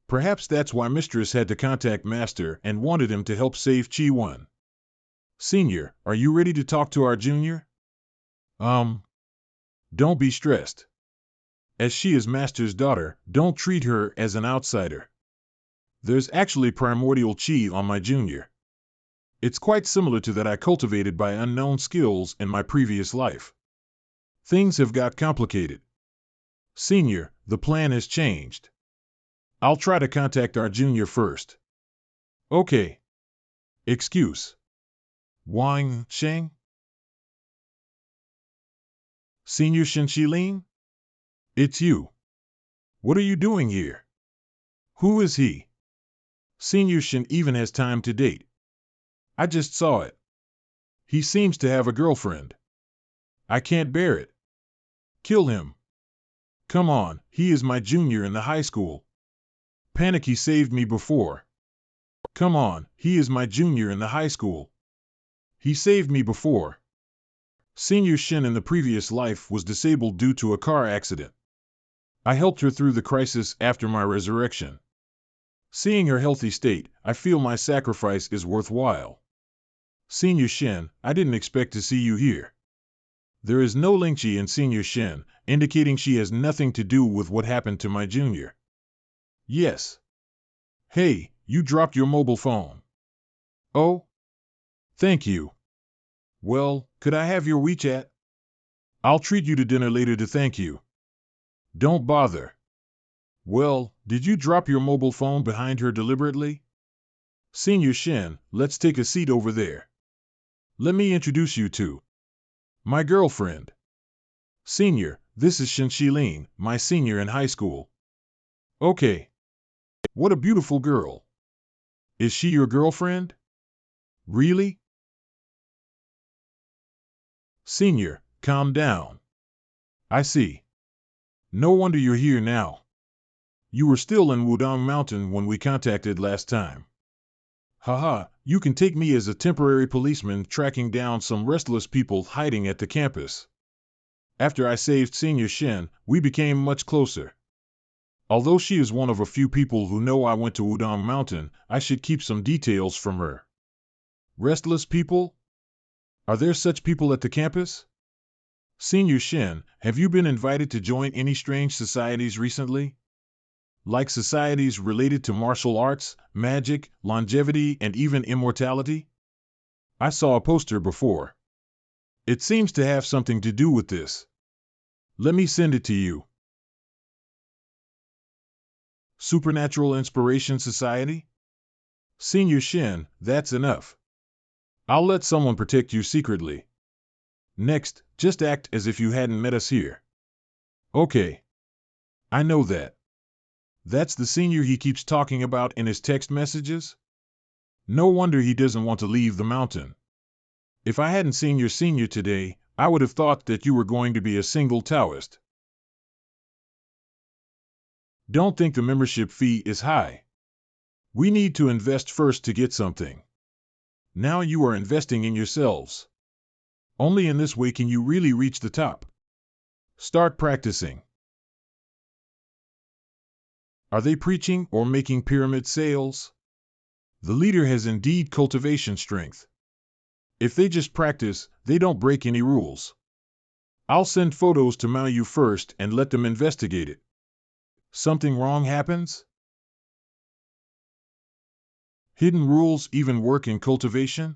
[SPEAKER 1] Perhaps that's why Mistress had to contact Master and wanted him to help save Chi-1. Senior, are you ready to talk to our junior? Don't be stressed. As she is Master's daughter, don't treat her as an outsider. There's actually primordial chi on my junior. It's quite similar to that I cultivated by unknown skills in my previous life. Things have got complicated. Senior, the plan has changed. I'll try to contact our junior first. Okay. Excuse. Wang Shing? Senior Shinshilin? It's you. What are you doing here? Who is he? Senior Shin even has time to date. I just saw it. He seems to have a girlfriend. I can't bear it. Kill him. Come on, he is my junior in the high school. Panicky saved me before. Come on, he is my junior in the high school. He saved me before. Senior Shin in the previous life was disabled due to a car accident. I helped her through the crisis after my resurrection. Seeing her healthy state, I feel my sacrifice is worthwhile. Senior Shin, I didn't expect to see you here. There is no Lingqi in Senior Shin, indicating she has nothing to do with what happened to my junior. Yes. Hey, you dropped your mobile phone. Oh? Thank you. Well, could I have your WeChat? I'll treat you to dinner later to thank you. Don't bother. Well, did you drop your mobile phone behind her deliberately? Senior Shin, let's take a seat over there. Let me introduce you to my girlfriend. Senior, this is Shinshilin, my senior in high school. Okay. What a beautiful girl. Is she your girlfriend? Really? Senior, calm down. I see. No wonder you're here now. You were still in Wudong Mountain when we contacted last time. Haha, you can take me as a temporary policeman tracking down some restless people hiding at the campus. After I saved Senior Shen, we became much closer. Although she is one of a few people who know I went to Wudong Mountain, I should keep some details from her. Restless people? Are there such people at the campus? Senior Shen, have you been invited to join any strange societies recently? Like societies related to martial arts, magic, longevity, and even immortality? I saw a poster before. It seems to have something to do with this. Let me send it to you. Supernatural Inspiration Society? Senior Shen, that's enough. I'll let someone protect you secretly. Next, just act as if you hadn't met us here. Okay. I know that. That's the senior he keeps talking about in his text messages? No wonder he doesn't want to leave the mountain. If I hadn't seen your senior today, I would have thought that you were going to be a single Taoist. Don't think the membership fee is high. We need to invest first to get something. Now you are investing in yourselves. Only in this way can you really reach the top. Start practicing. Are they preaching or making pyramid sales? The leader has indeed cultivation strength. If they just practice, they don't break any rules. I'll send photos to Manhua first and let them investigate it. Something wrong happens? Hidden rules even work in cultivation?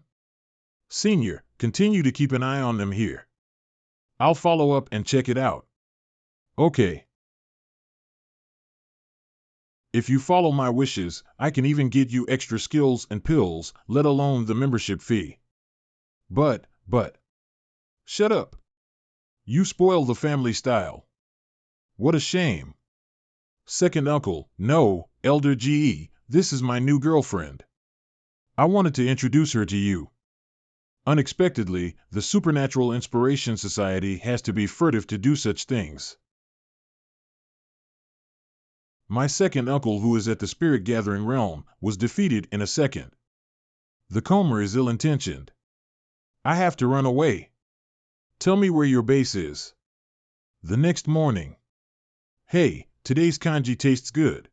[SPEAKER 1] Senior, continue to keep an eye on them here. I'll follow up and check it out. Okay. If you follow my wishes, I can even get you extra skills and pills, let alone the membership fee. But. Shut up. You spoil the family style. What a shame. Second uncle, no, Elder GE, this is my new girlfriend. I wanted to introduce her to you. Unexpectedly, the Supernatural Inspiration Society has to be furtive to do such things. My second uncle, who is at the spirit gathering realm, was defeated in a second. The Comer is ill-intentioned. I have to run away. Tell me where your base is. The next morning. Hey, today's kanji tastes good.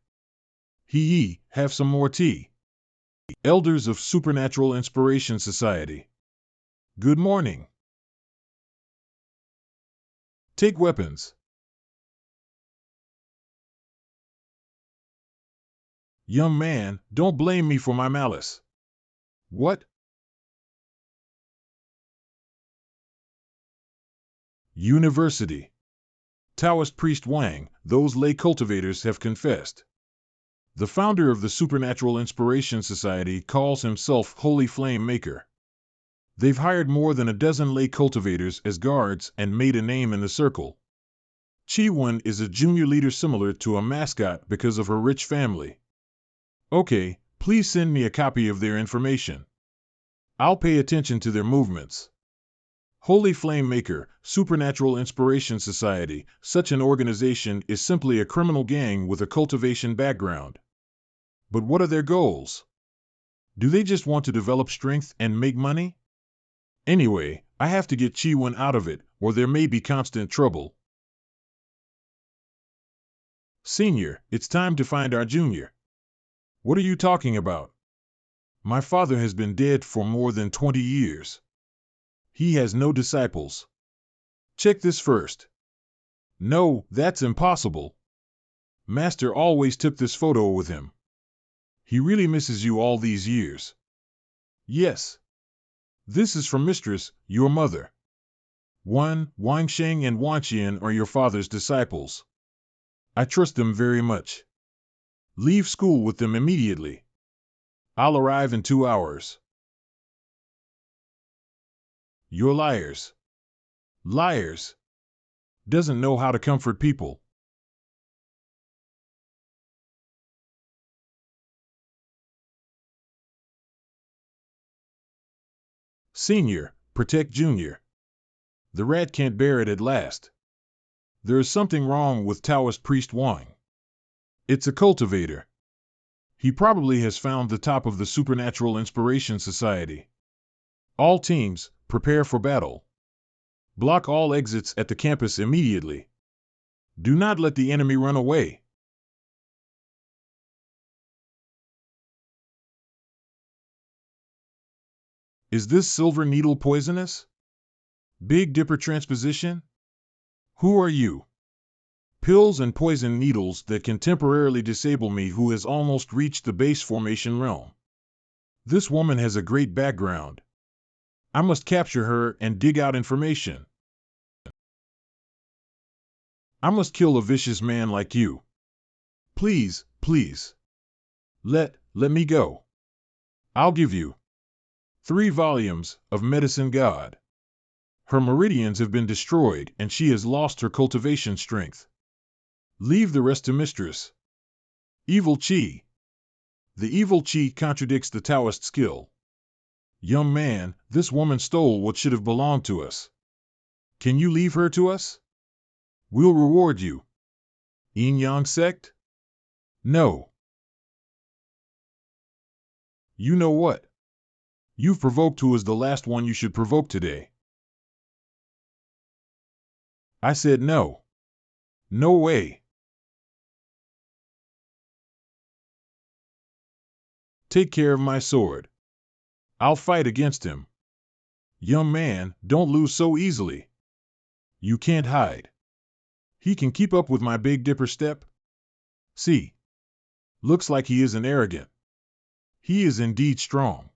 [SPEAKER 1] Hee, have some more tea. Elders of Supernatural Inspiration Society. Good morning. Take weapons. Young man, don't blame me for my malice. What? University. Taoist priest Wang, those lay cultivators have confessed. The founder of the Supernatural Inspiration Society calls himself Holy Flame Maker. They've hired more than a dozen lay cultivators as guards and made a name in the circle. Chi-Wen is a junior leader similar to a mascot because of her rich family. Okay, please send me a copy of their information. I'll pay attention to their movements. Holy Flame Maker, Supernatural Inspiration Society, such an organization is simply a criminal gang with a cultivation background. But what are their goals? Do they just want to develop strength and make money? Anyway, I have to get Chi-Wen out of it, or there may be constant trouble. Senior, it's time to find our junior. What are you talking about? My father has been dead for more than 20 years. He has no disciples. Check this first. No, that's impossible. Master always took this photo with him. He really misses you all these years. Yes. This is from Mistress, your mother. Wang Shing and Wang Shing are your father's disciples. I trust them very much. Leave school with them immediately. I'll arrive in 2 hours. You're liars. Liars. Doesn't know how to comfort people. Senior, protect Junior. The rat can't bear it at last. There is something wrong with Taoist priest Wang. It's a cultivator. He probably has found the top of the Supernatural Inspiration Society. All teams, prepare for battle. Block all exits at the campus immediately. Do not let the enemy run away. Is this silver needle poisonous? Big Dipper transposition? Who are you? Pills and poison needles that can temporarily disable me who has almost reached the base formation realm. This woman has a great background. I must capture her and dig out information. I must kill a vicious man like you. Please, please. Let me go. I'll give you 3 volumes of Medicine God. Her meridians have been destroyed and she has lost her cultivation strength. Leave the rest to Mistress. Evil Chi. The evil Chi contradicts the Taoist skill. Young man, this woman stole what should have belonged to us. Can you leave her to us? We'll reward you. Yin Yang sect? No. You know what? You've provoked who is the last one you should provoke today. I said no. No way. Take care of my sword. I'll fight against him. Young man, don't lose so easily. You can't hide. He can keep up with my Big Dipper step? See. Looks like he isn't arrogant. He is indeed strong.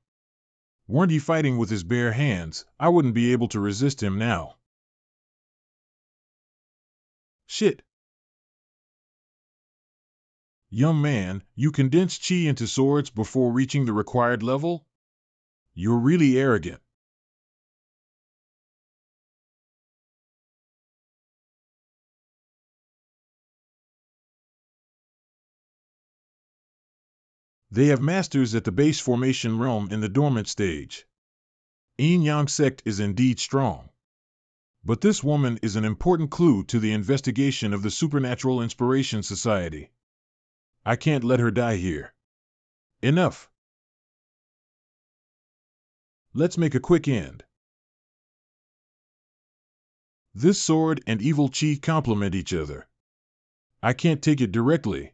[SPEAKER 1] Weren't he fighting with his bare hands, I wouldn't be able to resist him now. Shit. Young man, you condense chi into swords before reaching the required level? You're really arrogant. They have masters at the base formation realm in the dormant stage. Yin Yang sect is indeed strong. But this woman is an important clue to the investigation of the Supernatural Inspiration Society. I can't let her die here. Enough. Let's make a quick end. This sword and evil chi complement each other. I can't take it directly.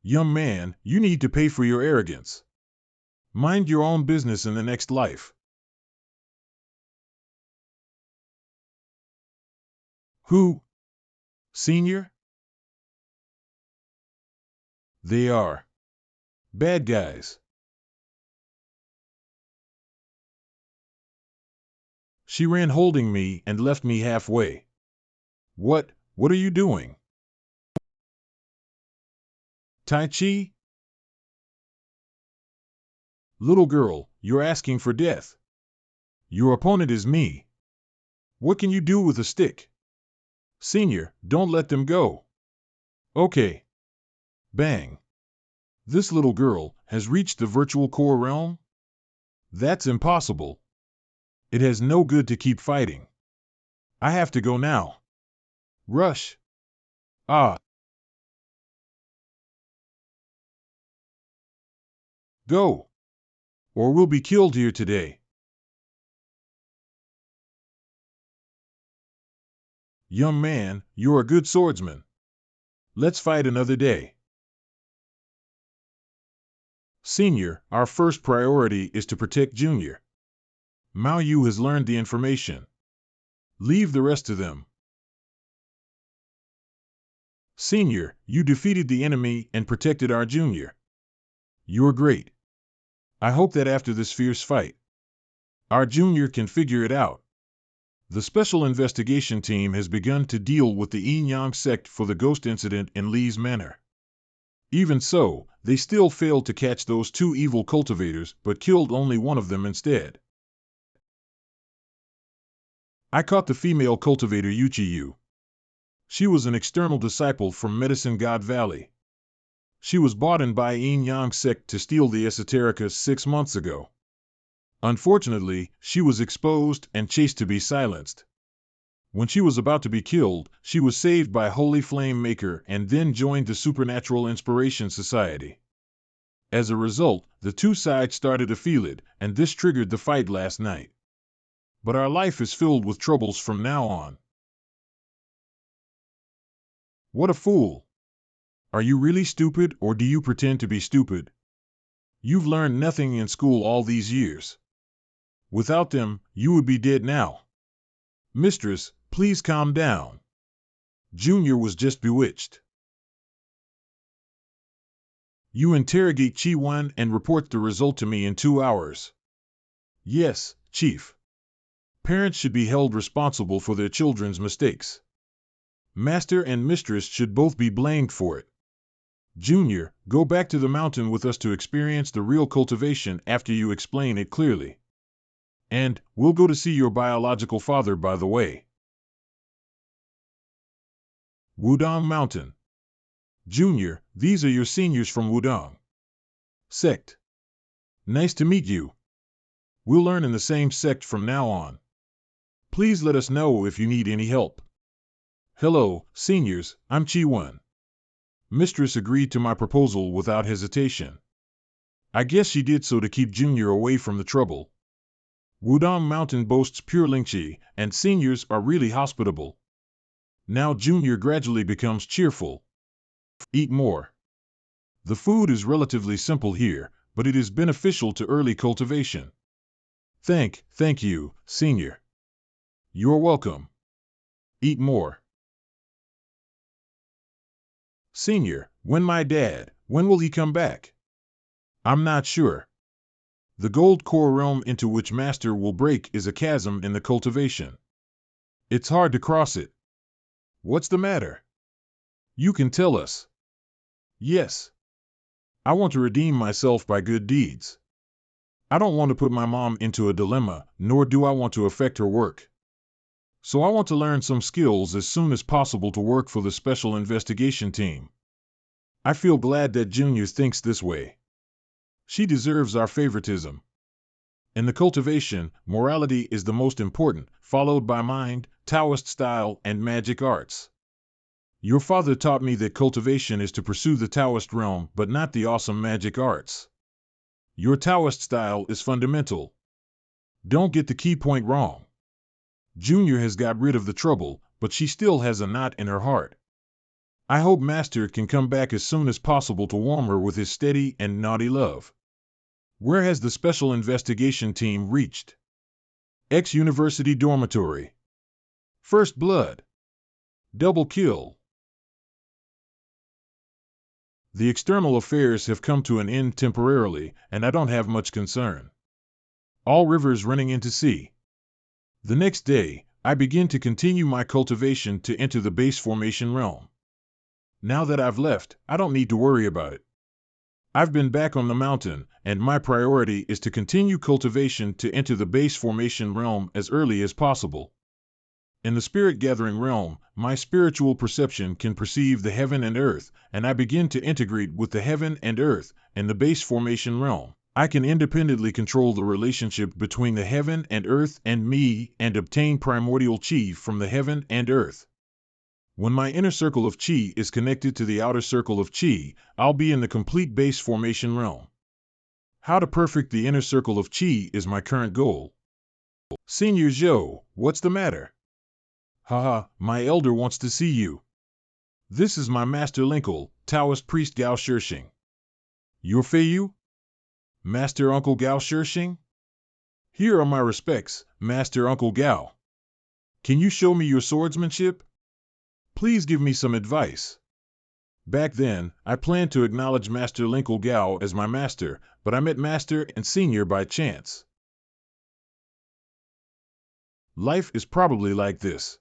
[SPEAKER 1] Young man, you need to pay for your arrogance. Mind your own business in the next life. Who? Senior? They are bad guys. She ran holding me and left me halfway. What are you doing? Tai Chi? Little girl, you're asking for death. Your opponent is me. What can you do with a stick? Senior, don't let them go. Okay. Bang. This little girl has reached the virtual core realm? That's impossible. It has no good to keep fighting. I have to go now. Rush. Ah. Go. Or we'll be killed here today. Young man, you're a good swordsman. Let's fight another day. Senior, our first priority is to protect Junior. Mao Yu has learned the information. Leave the rest to them. Senior, you defeated the enemy and protected our Junior. You're great. I hope that after this fierce fight, our Junior can figure it out. The Special Investigation Team has begun to deal with the Yin Yang sect for the ghost incident in Lee's Manor. Even so, they still failed to catch those 2 evil cultivators but killed only one of them instead. I caught the female cultivator Yuchi-Yu. She was an external disciple from Medicine God Valley. She was bought in by Yin Yang sect to steal the esoterica 6 months ago. Unfortunately, she was exposed and chased to be silenced. When she was about to be killed, she was saved by Holy Flame Maker and then joined the Supernatural Inspiration Society. As a result, the two sides started to feel it, and this triggered the fight last night. But our life is filled with troubles from now on. What a fool! Are you really stupid, or do you pretend to be stupid? You've learned nothing in school all these years. Without them, you would be dead now. Mistress, please calm down. Junior was just bewitched. You interrogate Chi-Wan and report the result to me in 2 hours. Yes, Chief. Parents should be held responsible for their children's mistakes. Master and mistress should both be blamed for it. Junior, go back to the mountain with us to experience the real cultivation after you explain it clearly. And, we'll go to see your biological father by the way. Wudong Mountain. Junior, these are your seniors from Wudong Sect. Nice to meet you. We'll learn in the same sect from now on. Please let us know if you need any help. Hello, seniors, I'm Chi-Wan. Mistress agreed to my proposal without hesitation. I guess she did so to keep Junior away from the trouble. Wudong Mountain boasts pure Lingqi, and seniors are really hospitable. Now Junior gradually becomes cheerful. Eat more. The food is relatively simple here, but it is beneficial to early cultivation. Thank you, Senior. You're welcome. Eat more. Senior, when will he come back? I'm not sure. The gold core realm into which Master will break is a chasm in the cultivation. It's hard to cross it. What's the matter? You can tell us. Yes. I want to redeem myself by good deeds. I don't want to put my mom into a dilemma, nor do I want to affect her work. So I want to learn some skills as soon as possible to work for the Special Investigation Team. I feel glad that Junior thinks this way. She deserves our favoritism. In the cultivation, morality is the most important, followed by mind, Taoist style, and magic arts. Your father taught me that cultivation is to pursue the Taoist realm, but not the awesome magic arts. Your Taoist style is fundamental. Don't get the key point wrong. Junior has got rid of the trouble, but she still has a knot in her heart. I hope Master can come back as soon as possible to warm her with his steady and naughty love. Where has the Special Investigation Team reached? Ex-University Dormitory. First blood. Double kill. The external affairs have come to an end temporarily, and I don't have much concern. All rivers running into sea. The next day, I begin to continue my cultivation to enter the base formation realm. Now that I've left, I don't need to worry about it. I've been back on the mountain, and my priority is to continue cultivation to enter the base formation realm as early as possible. In the spirit gathering realm, my spiritual perception can perceive the heaven and earth, and I begin to integrate with the heaven and earth in the base formation realm. I can independently control the relationship between the heaven and earth and me and obtain primordial chi from the heaven and earth. When my inner circle of chi is connected to the outer circle of chi, I'll be in the complete base formation realm. How to perfect the inner circle of chi is my current goal. Senior Zhou, what's the matter? Haha, my elder wants to see you. This is my Master Linkle, Taoist priest Gao Shishing. Your Feiyu? Master Uncle Gao Shishing? Here are my respects, Master Uncle Gao. Can you show me your swordsmanship? Please give me some advice. Back then, I planned to acknowledge Master Linkle Gao as my master, but I met Master and Senior by chance. Life is probably like this.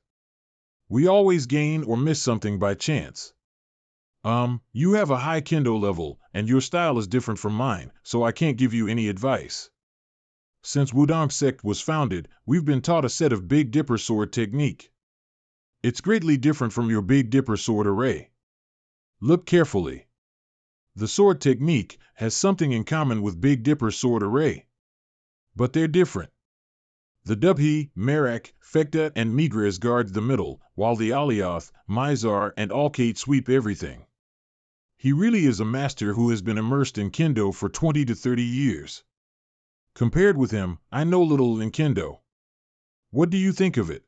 [SPEAKER 1] We always gain or miss something by chance. You have a high kendo level, and your style is different from mine, so I can't give you any advice. Since Wudong Sect was founded, we've been taught a set of Big Dipper sword technique. It's greatly different from your Big Dipper sword array. Look carefully. The sword technique has something in common with Big Dipper sword array. But they're different. The Dubhi, Merak, Fekta, and Migres guard the middle, while the Alioth, Mizar, and Alkate sweep everything. He really is a master who has been immersed in Kendo for 20 to 30 years. Compared with him, I know little in Kendo. What do you think of it?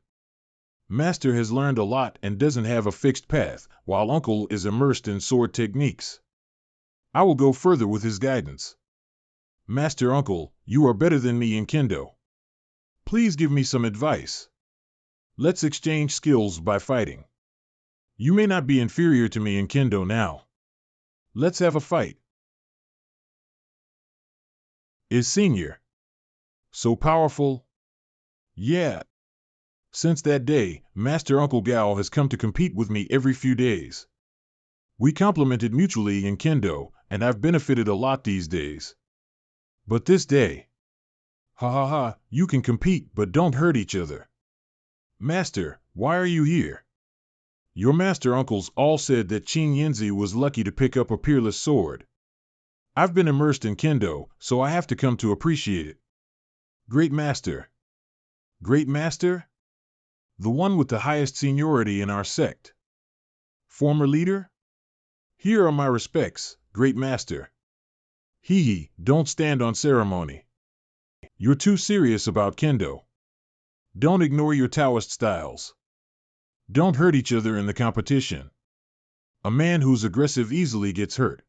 [SPEAKER 1] Master has learned a lot and doesn't have a fixed path, while Uncle is immersed in sword techniques. I will go further with his guidance. Master Uncle, you are better than me in Kendo. Please give me some advice. Let's exchange skills by fighting. You may not be inferior to me in Kendo now. Let's have a fight. Is Senior so powerful? Yeah. Since that day, Master Uncle Gao has come to compete with me every few days. We complemented mutually in Kendo, and I've benefited a lot these days. But this day, ha ha ha, you can compete but don't hurt each other. Master, why are you here? Your master uncles all said that Qin Yinzi was lucky to pick up a peerless sword. I've been immersed in Kendo, so I have to come to appreciate it. Great Master. Great Master? The one with the highest seniority in our sect. Former leader? Here are my respects, Great Master. Hee, don't stand on ceremony. You're too serious about Kendo. Don't ignore your Taoist styles. Don't hurt each other in the competition. A man who's aggressive easily gets hurt.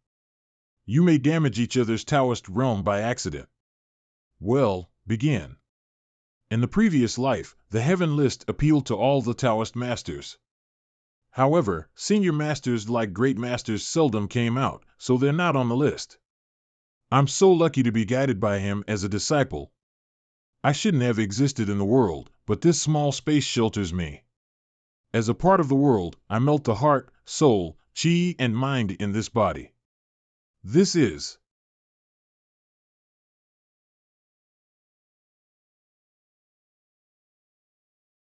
[SPEAKER 1] You may damage each other's Taoist realm by accident. Well, begin. In the previous life, the Heaven List appealed to all the Taoist masters. However, senior masters like great masters seldom came out, so they're not on the list. I'm so lucky to be guided by him as a disciple. I shouldn't have existed in the world, but this small space shelters me. As a part of the world, I melt the heart, soul, chi, and mind in this body. This is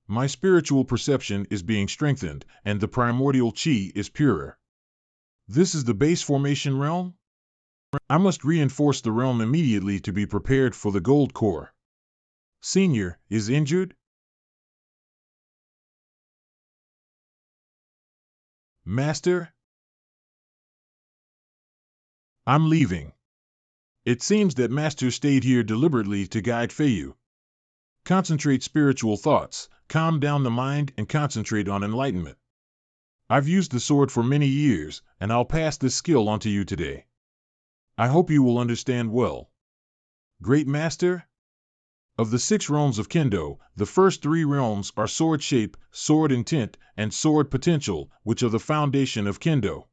[SPEAKER 1] my spiritual perception is being strengthened, and the primordial chi is purer. This is the base formation realm? I must reinforce the realm immediately to be prepared for the gold core. Senior is injured? Master? I'm leaving. It seems that Master stayed here deliberately to guide Feiyu. Concentrate spiritual thoughts, calm down the mind, and concentrate on enlightenment. I've used the sword for many years, and I'll pass this skill on to you today. I hope you will understand well. Great Master? Of the 6 realms of Kendo, the first 3 realms are sword shape, sword intent, and sword potential, which are the foundation of Kendo.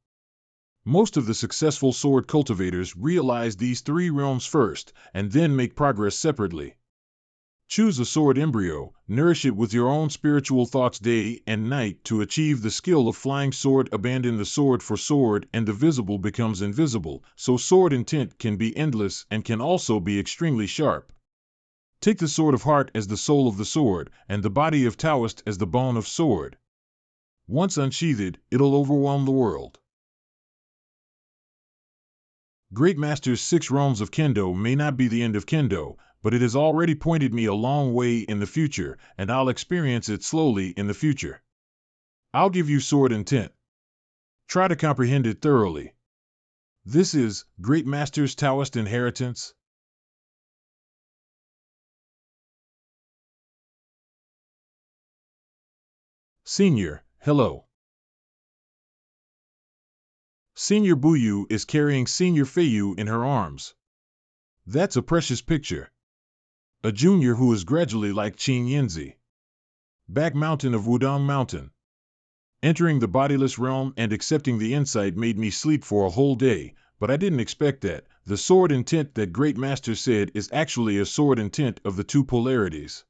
[SPEAKER 1] Most of the successful sword cultivators realize these 3 realms first, and then make progress separately. Choose a sword embryo, nourish it with your own spiritual thoughts day and night to achieve the skill of flying sword. Abandon the sword for sword and the visible becomes invisible, so sword intent can be endless and can also be extremely sharp. Take the sword of heart as the soul of the sword, and the body of Taoist as the bone of sword. Once unsheathed, it'll overwhelm the world. Great Master's 6 realms of Kendo may not be the end of Kendo, but it has already pointed me a long way in the future, and I'll experience it slowly in the future. I'll give you sword intent. Try to comprehend it thoroughly. This is Great Master's Taoist inheritance. Senior, hello. Senior Buyu is carrying Senior Feiyu in her arms. That's a precious picture. A junior who is gradually like Qin Yinzi. Back mountain of Wudong Mountain. Entering the bodiless realm and accepting the insight made me sleep for a whole day, but I didn't expect that. The sword intent that Great Master said is actually a sword intent of the 2 polarities.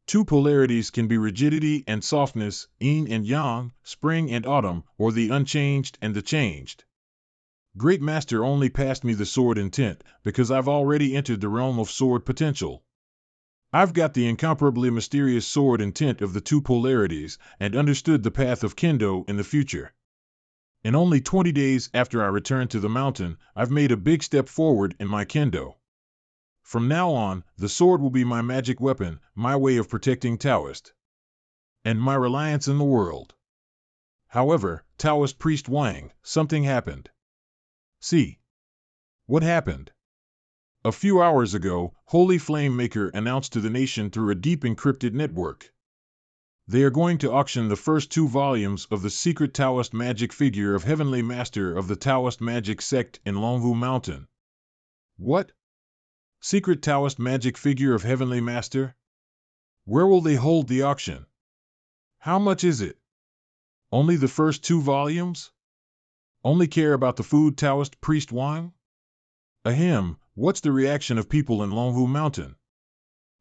[SPEAKER 1] 2 polarities can be rigidity and softness, yin and yang, spring and autumn, or the unchanged and the changed. Great Master only passed me the sword intent because I've already entered the realm of sword potential. I've got the incomparably mysterious sword intent of the 2 polarities and understood the path of Kendo in the future. In only 20 days after I returned to the mountain, I've made a big step forward in my Kendo. From now on, the sword will be my magic weapon, my way of protecting Taoist. And my reliance in the world. However, Taoist priest Wang, something happened. See. What happened? A few hours ago, Holy Flame Maker announced to the nation through a deep encrypted network. They are going to auction the first 2 volumes of the secret Taoist magic figure of Heavenly Master of the Taoist magic sect in Longhu Mountain. What? Secret Taoist magic figure of Heavenly Master? Where will they hold the auction? How much is it? Only the first 2 volumes? Only care about the food, Taoist priest Wang? Ahem, what's the reaction of people in Longhu Mountain?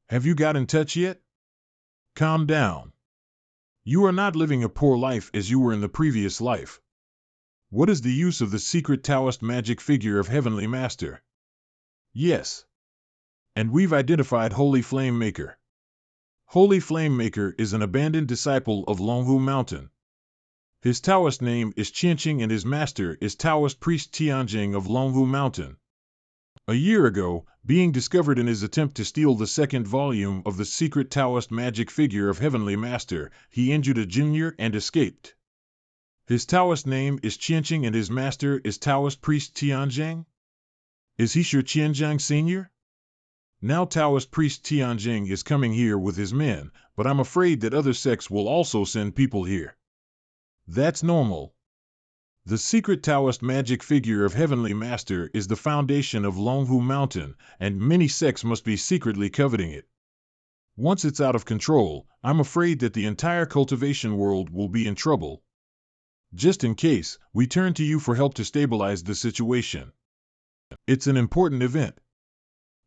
[SPEAKER 1] Have you got in touch yet? Calm down. You are not living a poor life as you were in the previous life. What is the use of the secret Taoist magic figure of Heavenly Master? Yes. And we've identified Holy Flame Maker. Holy Flame Maker is an abandoned disciple of Longhu Mountain. His Taoist name is Qianqing and his master is Taoist priest Tianjing of Longhu Mountain. A year ago, being discovered in his attempt to steal the 2nd volume of the secret Taoist magic figure of Heavenly Master, he injured a junior and escaped. His Taoist name is Qianqing and his master is Taoist priest Tianjing? Is he sure Qianjing Sr.? Now Taoist priest Tianjing is coming here with his men, but I'm afraid that other sects will also send people here. That's normal. The secret Taoist magic figure of Heavenly Master is the foundation of Longhu Mountain, and many sects must be secretly coveting it. Once it's out of control, I'm afraid that the entire cultivation world will be in trouble. Just in case, we turn to you for help to stabilize the situation. It's an important event.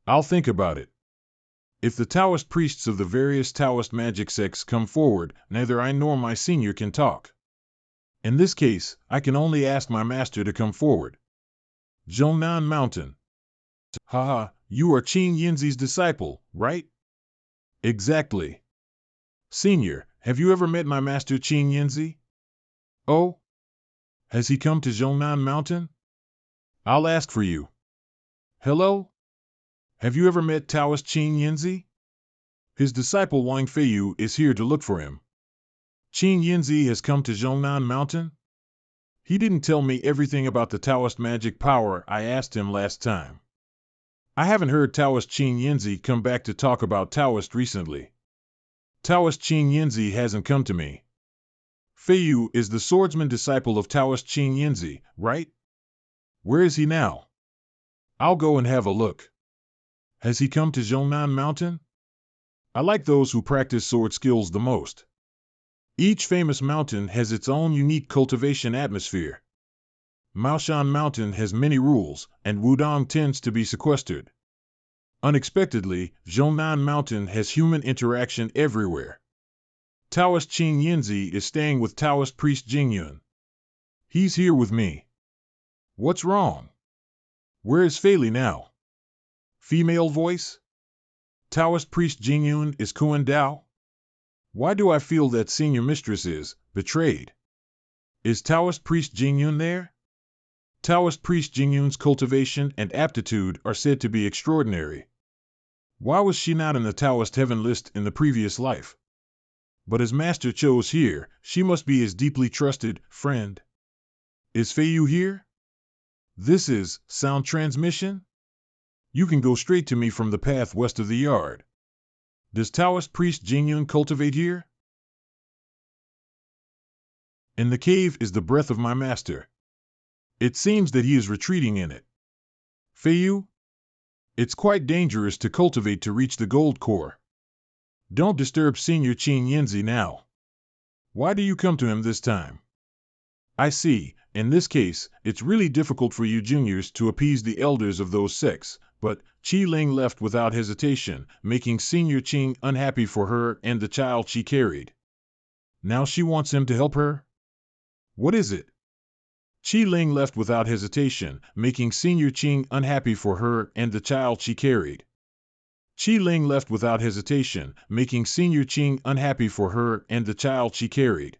[SPEAKER 1] I'll think about it. If the Taoist priests of the various Taoist magic sects come forward, neither I nor my senior can talk. In this case, I can only ask my master to come forward. Zhongnan Mountain. Haha, you are Qin Yinzi's disciple, right? Exactly. Senior, have you ever met my master Qin Yinzi? Oh? Has he come to Zhongnan Mountain? I'll ask for you. Hello? Have you ever met Taoist Qin Yinzi? His disciple Wang Feiyu is here to look for him. Qin Yinzi has come to Zhongnan Mountain? He didn't tell me everything about the Taoist magic power I asked him last time. I haven't heard Taoist Qin Yinzi come back to talk about Taoist recently. Taoist Qin Yinzi hasn't come to me. Feiyu is the swordsman disciple of Taoist Qin Yinzi, right? Where is he now? I'll go and have a look. Has he come to Zhongnan Mountain? I like those who practice sword skills the most. Each famous mountain has its own unique cultivation atmosphere. Maoshan Mountain has many rules, and Wudong tends to be sequestered. Unexpectedly, Zhongnan Mountain has human interaction everywhere. Taoist Qin Yinzi is staying with Taoist priest Jingyun. He's here with me. What's wrong? Where is Fei Li now? Female voice? Taoist priest Jingyun is Kuan Dao? Why do I feel that senior mistress is betrayed? Is Taoist priest Jingyun there? Taoist priest Jingyun's cultivation and aptitude are said to be extraordinary. Why was she not in the Taoist heaven list in the previous life? But as master chose here, she must be his deeply trusted friend. Is Feiyu here? This is sound transmission? You can go straight to me from the path west of the yard. Does Taoist priest Jingyun cultivate here? In the cave is the breath of my master. It seems that he is retreating in it. Feiyu? It's quite dangerous to cultivate to reach the gold core. Don't disturb Senior Qin Yinzi now. Why do you come to him this time? I see, in this case, it's really difficult for you juniors to appease the elders of those sects, but Qi Ling left without hesitation, making Senior Qing unhappy for her and the child she carried. Now she wants him to help her? What is it? Qi Ling left without hesitation, making Senior Qing unhappy for her and the child she carried. Qi Ling left without hesitation, making Senior Qing unhappy for her and the child she carried.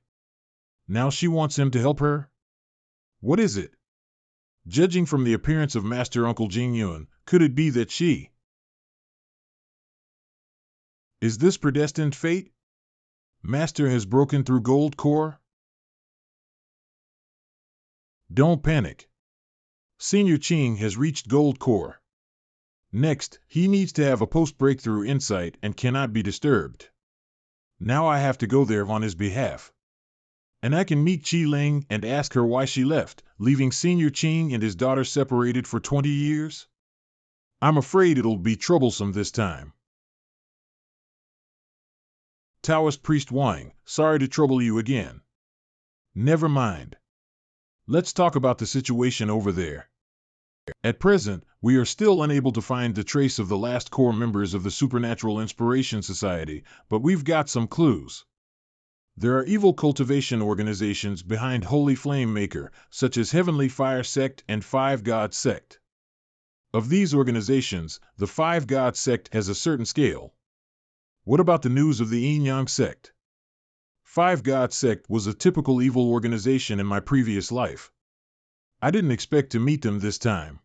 [SPEAKER 1] Now she wants him to help her? What is it? Judging from the appearance of Master Uncle Jingyun, could it be that she Is this predestined fate? Master has broken through gold core? Don't panic. Senior Qing has reached gold core. Next, he needs to have a post-breakthrough insight and cannot be disturbed. Now I have to go there on his behalf. And I can meet Qi Ling and ask her why she left, leaving Senior Qing and his daughter separated for 20 years? I'm afraid it'll be troublesome this time. Taoist priest Wang, sorry to trouble you again. Never mind. Let's talk about the situation over there. At present, we are still unable to find the trace of the last core members of the Supernatural Inspiration Society, but we've got some clues. There are evil cultivation organizations behind Holy Flame Maker, such as Heavenly Fire Sect and Five God Sect. Of these organizations, the Five God Sect has a certain scale. What about the news of the Yin Yang Sect? Five God Sect was a typical evil organization in my previous life. I didn't expect to meet them this time.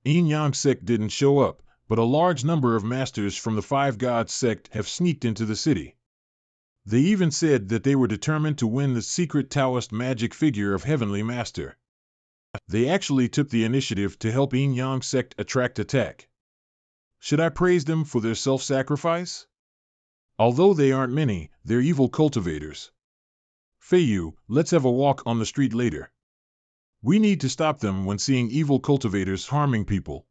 [SPEAKER 1] Yin Yang Sect didn't show up, but a large number of masters from the Five God Sect have sneaked into the city. They even said that they were determined to win the secret Taoist magic figure of Heavenly Master. They actually took the initiative to help Yin Yang Sect attract attack. Should I praise them for their self-sacrifice? Although they aren't many, they're evil cultivators. Feiyu, let's have a walk on the street later. We need to stop them when seeing evil cultivators harming people.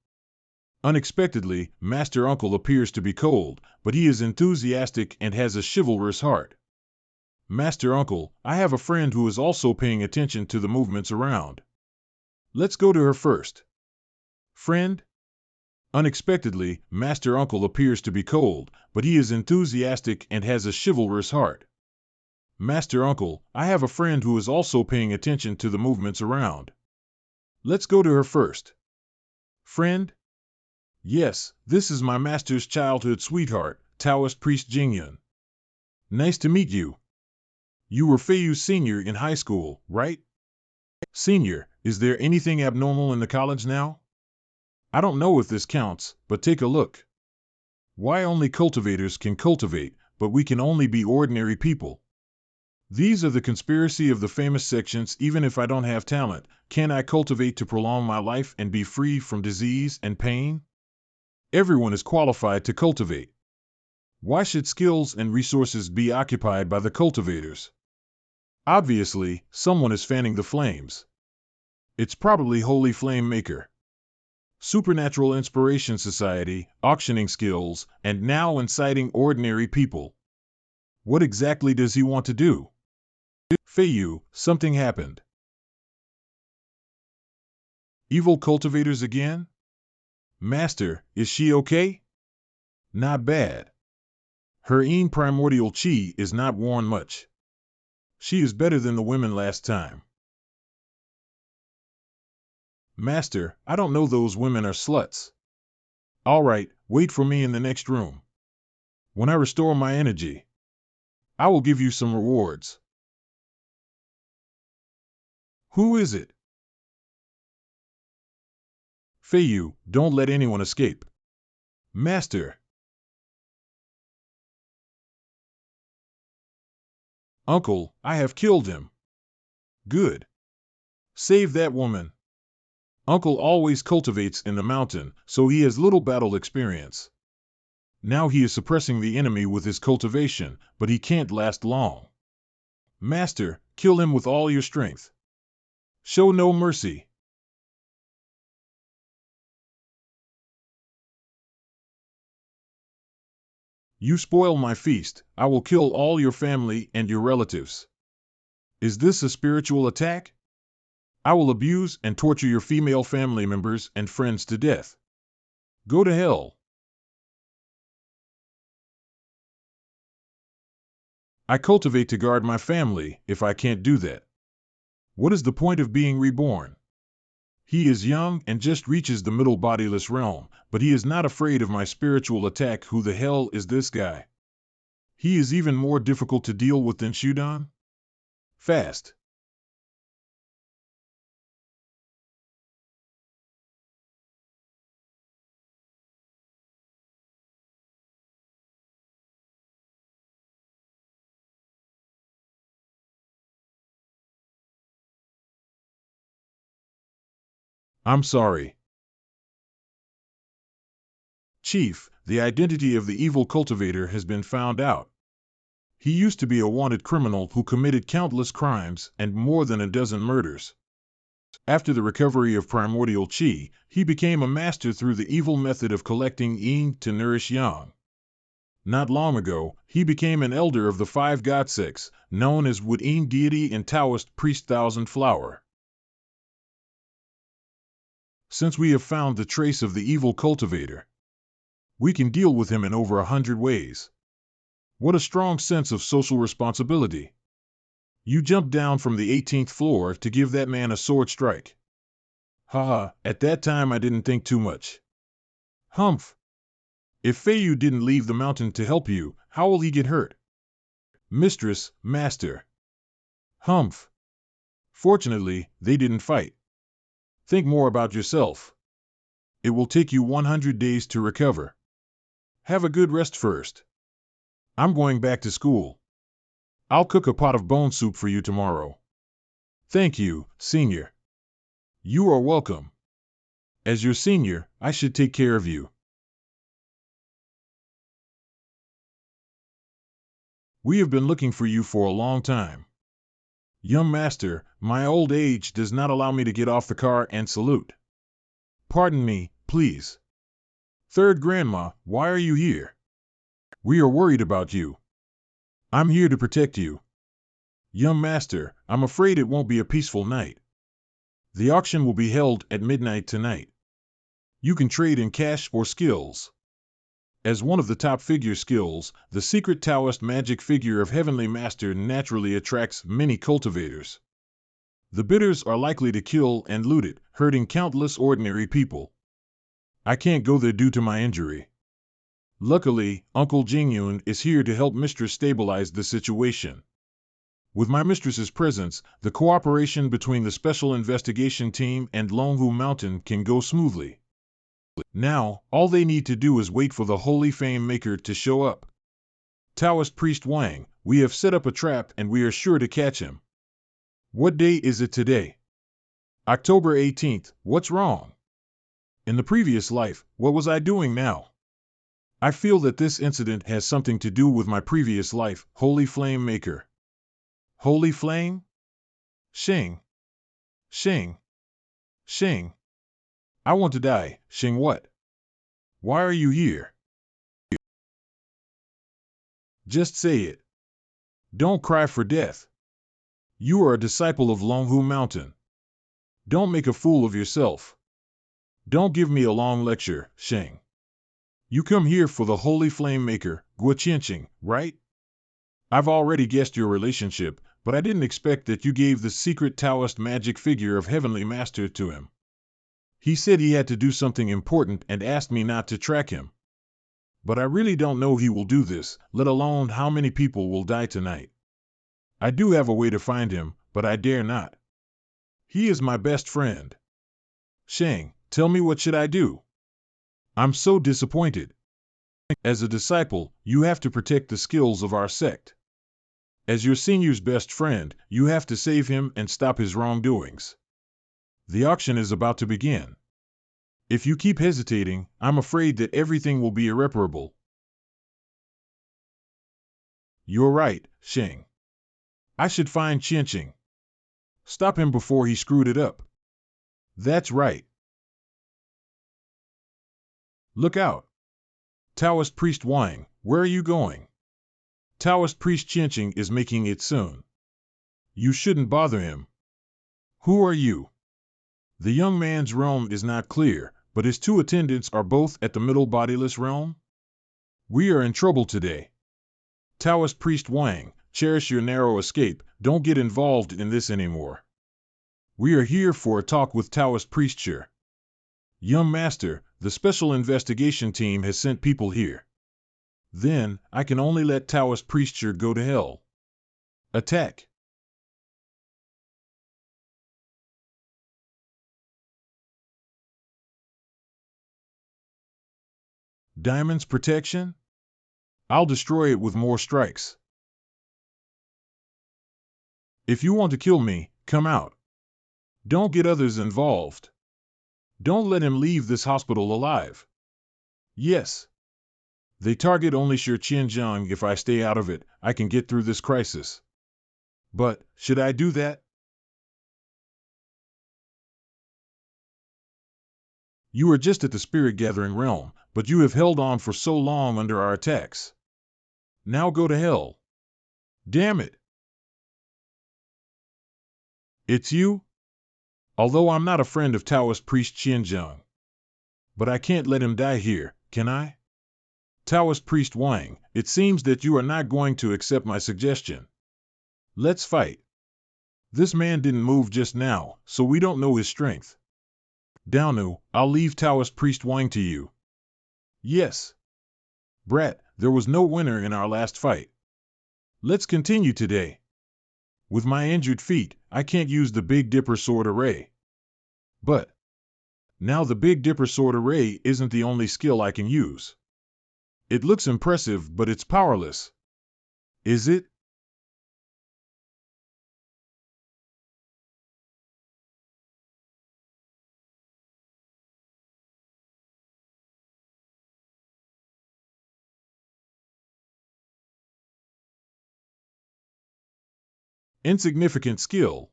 [SPEAKER 1] Unexpectedly, Master Uncle appears to be cold, but he is enthusiastic and has a chivalrous heart. Master Uncle, I have a friend who is also paying attention to the movements around. Let's go to her first. Friend? Unexpectedly, Master Uncle appears to be cold, but he is enthusiastic and has a chivalrous heart. Master Uncle, I have a friend who is also paying attention to the movements around. Let's go to her first. Friend? Yes, this is my master's childhood sweetheart, Taoist priest Jingyun. Nice to meet you. You were Feiyu's senior in high school, right? Senior, is there anything abnormal in the college now? I don't know if this counts, but take a look. Why only cultivators can cultivate, but we can only be ordinary people? These are the conspiracy of the famous sections. Even if I don't have talent, can I cultivate to prolong my life and be free from disease and pain? Everyone is qualified to cultivate. Why should skills and resources be occupied by the cultivators? Obviously, someone is fanning the flames. It's probably Holy Flame Maker. Supernatural Inspiration Society, auctioning skills, and now inciting ordinary people. What exactly does he want to do? Feiyu, something happened. Evil cultivators again? Master, is she okay? Not bad. Her Yin primordial chi is not worn much. She is better than the women last time. Master, I don't know, those women are sluts. All right, wait for me in the next room. When I restore my energy, I will give you some rewards. Who is it? Feiyu, don't let anyone escape. Master. Uncle, I have killed him. Good. Save that woman. Uncle always cultivates in the mountain, so he has little battle experience. Now he is suppressing the enemy with his cultivation, but he can't last long. Master, kill him with all your strength. Show no mercy. You spoil my feast, I will kill all your family and your relatives. Is this a spiritual attack? I will abuse and torture your female family members and friends to death. Go to hell. I cultivate to guard my family if I can't do that. What is the point of being reborn? He is young and just reaches the middle bodiless realm, but he is not afraid of my spiritual attack. Who the hell is this guy? He is even more difficult to deal with than Shudan? Fast. I'm sorry. Chief, the identity of the evil cultivator has been found out. He used to be a wanted criminal who committed countless crimes and more than a dozen murders. After the recovery of primordial chi, he became a master through the evil method of collecting yin to nourish yang. Not long ago, he became an elder of the five god sects, known as Wood Yin deity and Taoist priest Thousand Flower. Since we have found the trace of the evil cultivator, we can deal with him in over 100 ways. What a strong sense of social responsibility. You jumped down from the 18th floor to give that man a sword strike. Haha, at that time I didn't think too much. Humph. If Feiyu didn't leave the mountain to help you, how will he get hurt? Mistress, master. Humph. Fortunately, they didn't fight. Think more about yourself. It will take you 100 days to recover. Have a good rest first. I'm going back to school. I'll cook a pot of bone soup for you tomorrow. Thank you, senior. You are welcome. As your senior, I should take care of you. We have been looking for you for a long time. Young master, my old age does not allow me to get off the car and salute. Pardon me, please. Third grandma, why are you here? We are worried about you. I'm here to protect you. Young master, I'm afraid it won't be a peaceful night. The auction will be held at midnight tonight. You can trade in cash or skills. As one of the top figure skills, the secret Taoist magic figure of Heavenly Master naturally attracts many cultivators. The bidders are likely to kill and loot it, hurting countless ordinary people. I can't go there due to my injury. Luckily, Uncle Jingyun is here to help Mistress stabilize the situation. With my mistress's presence, the cooperation between the Special Investigation Team and Longhu Mountain can go smoothly. Now, all they need to do is wait for the Holy Fame Maker to show up. Taoist Priest Wang, we have set up a trap and we are sure to catch him. What day is it today? October 18th, what's wrong? In the previous life, what was I doing now? I feel that this incident has something to do with my previous life, Holy Flame Maker. Holy Flame? Shing. Shing. Shing. I want to die, Shing what? Why are you here? Just say it. Don't cry for death. You are a disciple of Longhu Mountain. Don't make a fool of yourself. Don't give me a long lecture, Shing. You come here for the Holy Flame Maker, Guoqianqing, right? I've already guessed your relationship, but I didn't expect that you gave the secret Taoist magic figure of Heavenly Master to him. He said he had to do something important and asked me not to track him. But I really don't know he will do this, let alone how many people will die tonight. I do have a way to find him, but I dare not. He is my best friend. Shang, tell me what should I do? I'm so disappointed. As a disciple, you have to protect the skills of our sect. As your senior's best friend, you have to save him and stop his wrongdoings. The auction is about to begin. If you keep hesitating, I'm afraid that everything will be irreparable. You're right, Sheng. I should find Qianqing. Stop him before he screwed it up. That's right. Look out. Taoist Priest Wang, where are you going? Taoist Priest Qianqing is making it soon. You shouldn't bother him. Who are you? The young man's realm is not clear, but his two attendants are both at the middle bodiless realm? We are in trouble today. Taoist Priest Wang, cherish your narrow escape, don't get involved in this anymore. We are here for a talk with Taoist Priestshire. Young Master, the Special Investigation Team has sent people here. Then, I can only let Taoist Priestshire go to hell. Attack. Diamond's protection? I'll destroy it with more strikes. If you want to kill me, come out. Don't get others involved. Don't let him leave this hospital alive. Yes. They target only Shi Qianzhang. If I stay out of it, I can get through this crisis. But, should I do that? You are just at the spirit gathering realm, but you have held on for so long under our attacks. Now go to hell. Damn it. It's you? Although I'm not a friend of Taoist priest Qianzhang. But I can't let him die here, can I? Taoist priest Wang, it seems that you are not going to accept my suggestion. Let's fight. This man didn't move just now, so we don't know his strength. Daonu, I'll leave Taoist priest Wang to you. Yes. Brat, there was no winner in our last fight. Let's continue today. With my injured feet, I can't use the Big Dipper sword array. But now the Big Dipper sword array isn't the only skill I can use. It looks impressive, but it's powerless. Is it? Insignificant skill.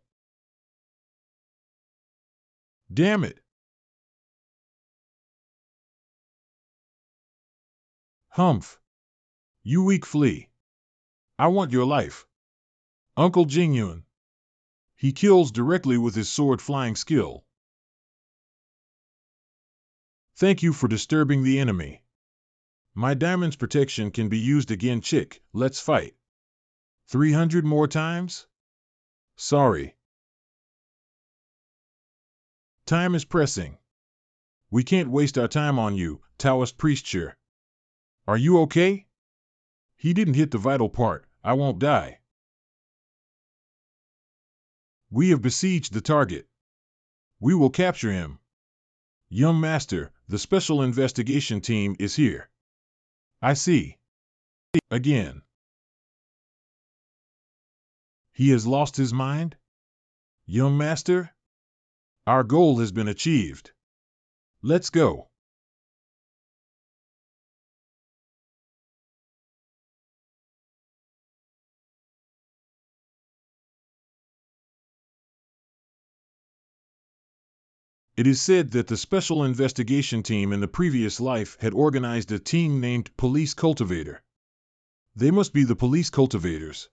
[SPEAKER 1] Damn it. Humph. You weak flea. I want your life. Uncle Jingyun. He kills directly with his sword flying skill. Thank you for disturbing the enemy. My diamond's protection can be used again, chick. Let's fight. 300 more times? Sorry. Time is pressing. We can't waste our time on you, Taoist priest Shi. Are you okay? He didn't hit the vital part. I won't die. We have besieged the target. We will capture him. Young master, the special investigation team is here. I see. Again. He has lost his mind? Young master? Our goal has been achieved. Let's go. It is said that the special investigation team in the previous life had organized a team named Police Cultivator. They must be the police cultivators.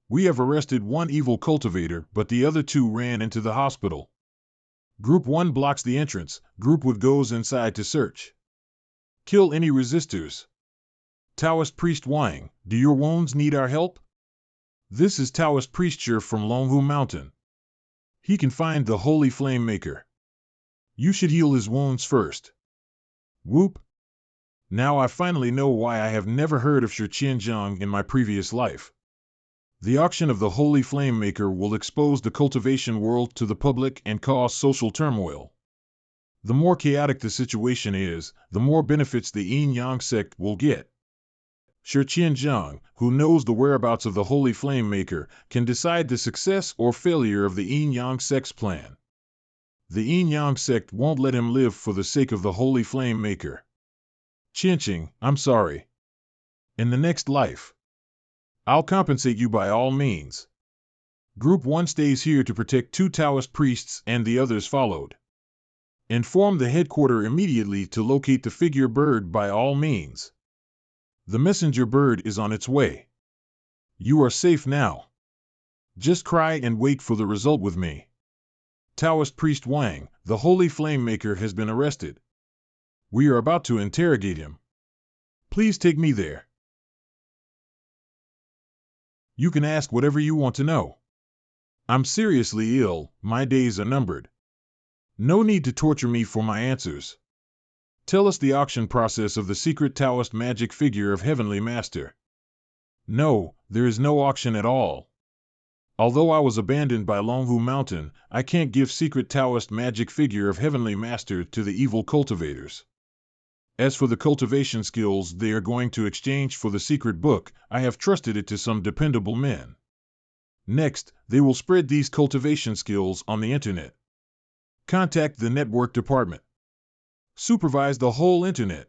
[SPEAKER 1] We have arrested one evil cultivator, but the other two ran into the hospital. Group 1 blocks the entrance. Group Wood goes inside to search. Kill any resistors. Taoist priest Wang, do your wounds need our help? This is Taoist priest Shi from Longhu Mountain. He can find the Holy Flame Maker. You should heal his wounds first. Whoop. Now I finally know why I have never heard of Shi Qianzhang in my previous life. The auction of the Holy Flame Maker will expose the cultivation world to the public and cause social turmoil. The more chaotic the situation is, the more benefits the Yin-Yang sect will get. Shi Qianzhang, who knows the whereabouts of the Holy Flame Maker, can decide the success or failure of the Yin-Yang sect's plan. The Yin-Yang sect won't let him live for the sake of the Holy Flame Maker. Qianqing, I'm sorry. In the next life, I'll compensate you by all means. Group 1 stays here to protect 2 Taoist priests and the others followed. Inform the headquarters immediately to locate the figure bird by all means. The messenger bird is on its way. You are safe now. Just cry and wait for the result with me. Taoist priest Wang, the Holy Flame Maker has been arrested. We are about to interrogate him. Please take me there. You can ask whatever you want to know. I'm seriously ill, my days are numbered. No need to torture me for my answers. Tell us the auction process of the secret Taoist magic figure of Heavenly Master. No, there is no auction at all. Although I was abandoned by Longhu Mountain, I can't give secret Taoist magic figure of Heavenly Master to the evil cultivators. As for the cultivation skills they are going to exchange for the secret book, I have trusted it to some dependable men. Next, they will spread these cultivation skills on the internet. Contact the network department. Supervise the whole internet.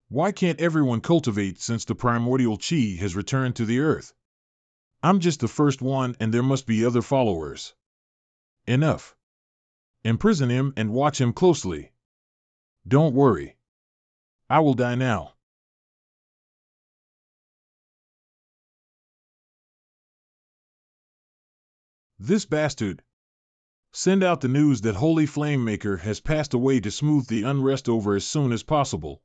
[SPEAKER 1] Why can't everyone cultivate since the primordial chi has returned to the earth? I'm just the first one and there must be other followers. Enough. Imprison him and watch him closely. Don't worry. I will die now. This bastard. Send out the news that Holy Flame Maker has passed away to smooth the unrest over as soon as possible.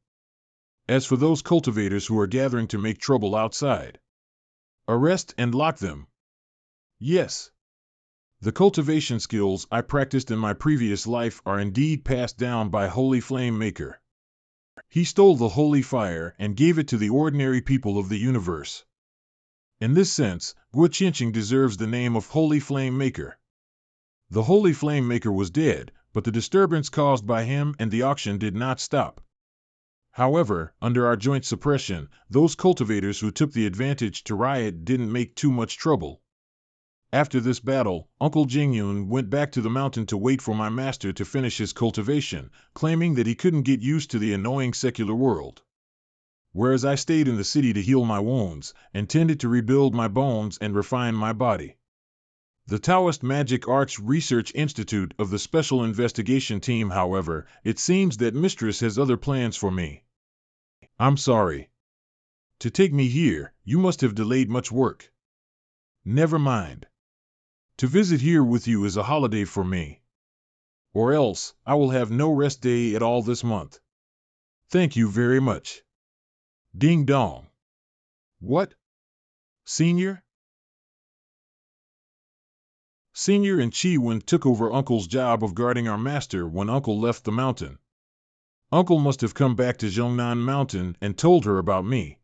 [SPEAKER 1] As for those cultivators who are gathering to make trouble outside, arrest and lock them. Yes. The cultivation skills I practiced in my previous life are indeed passed down by Holy Flame Maker. He stole the holy fire and gave it to the ordinary people of the universe. In this sense, Guo Qinqing deserves the name of Holy Flame Maker. The Holy Flame Maker was dead, but the disturbance caused by him and the auction did not stop. However, under our joint suppression, those cultivators who took the advantage to riot didn't make too much trouble. After this battle, Uncle Jingyun went back to the mountain to wait for my master to finish his cultivation, claiming that he couldn't get used to the annoying secular world. Whereas I stayed in the city to heal my wounds, and tended to rebuild my bones and refine my body. The Taoist Magic Arts Research Institute of the Special Investigation Team, however, it seems that Mistress has other plans for me. I'm sorry. To take me here, you must have delayed much work. Never mind. To visit here with you is a holiday for me. Or else, I will have no rest day at all this month. Thank you very much. Ding dong. What? Senior? Senior and Chi-Wen took over Uncle's job of guarding our master when Uncle left the mountain. Uncle must have come back to Zhongnan Mountain and told her about me.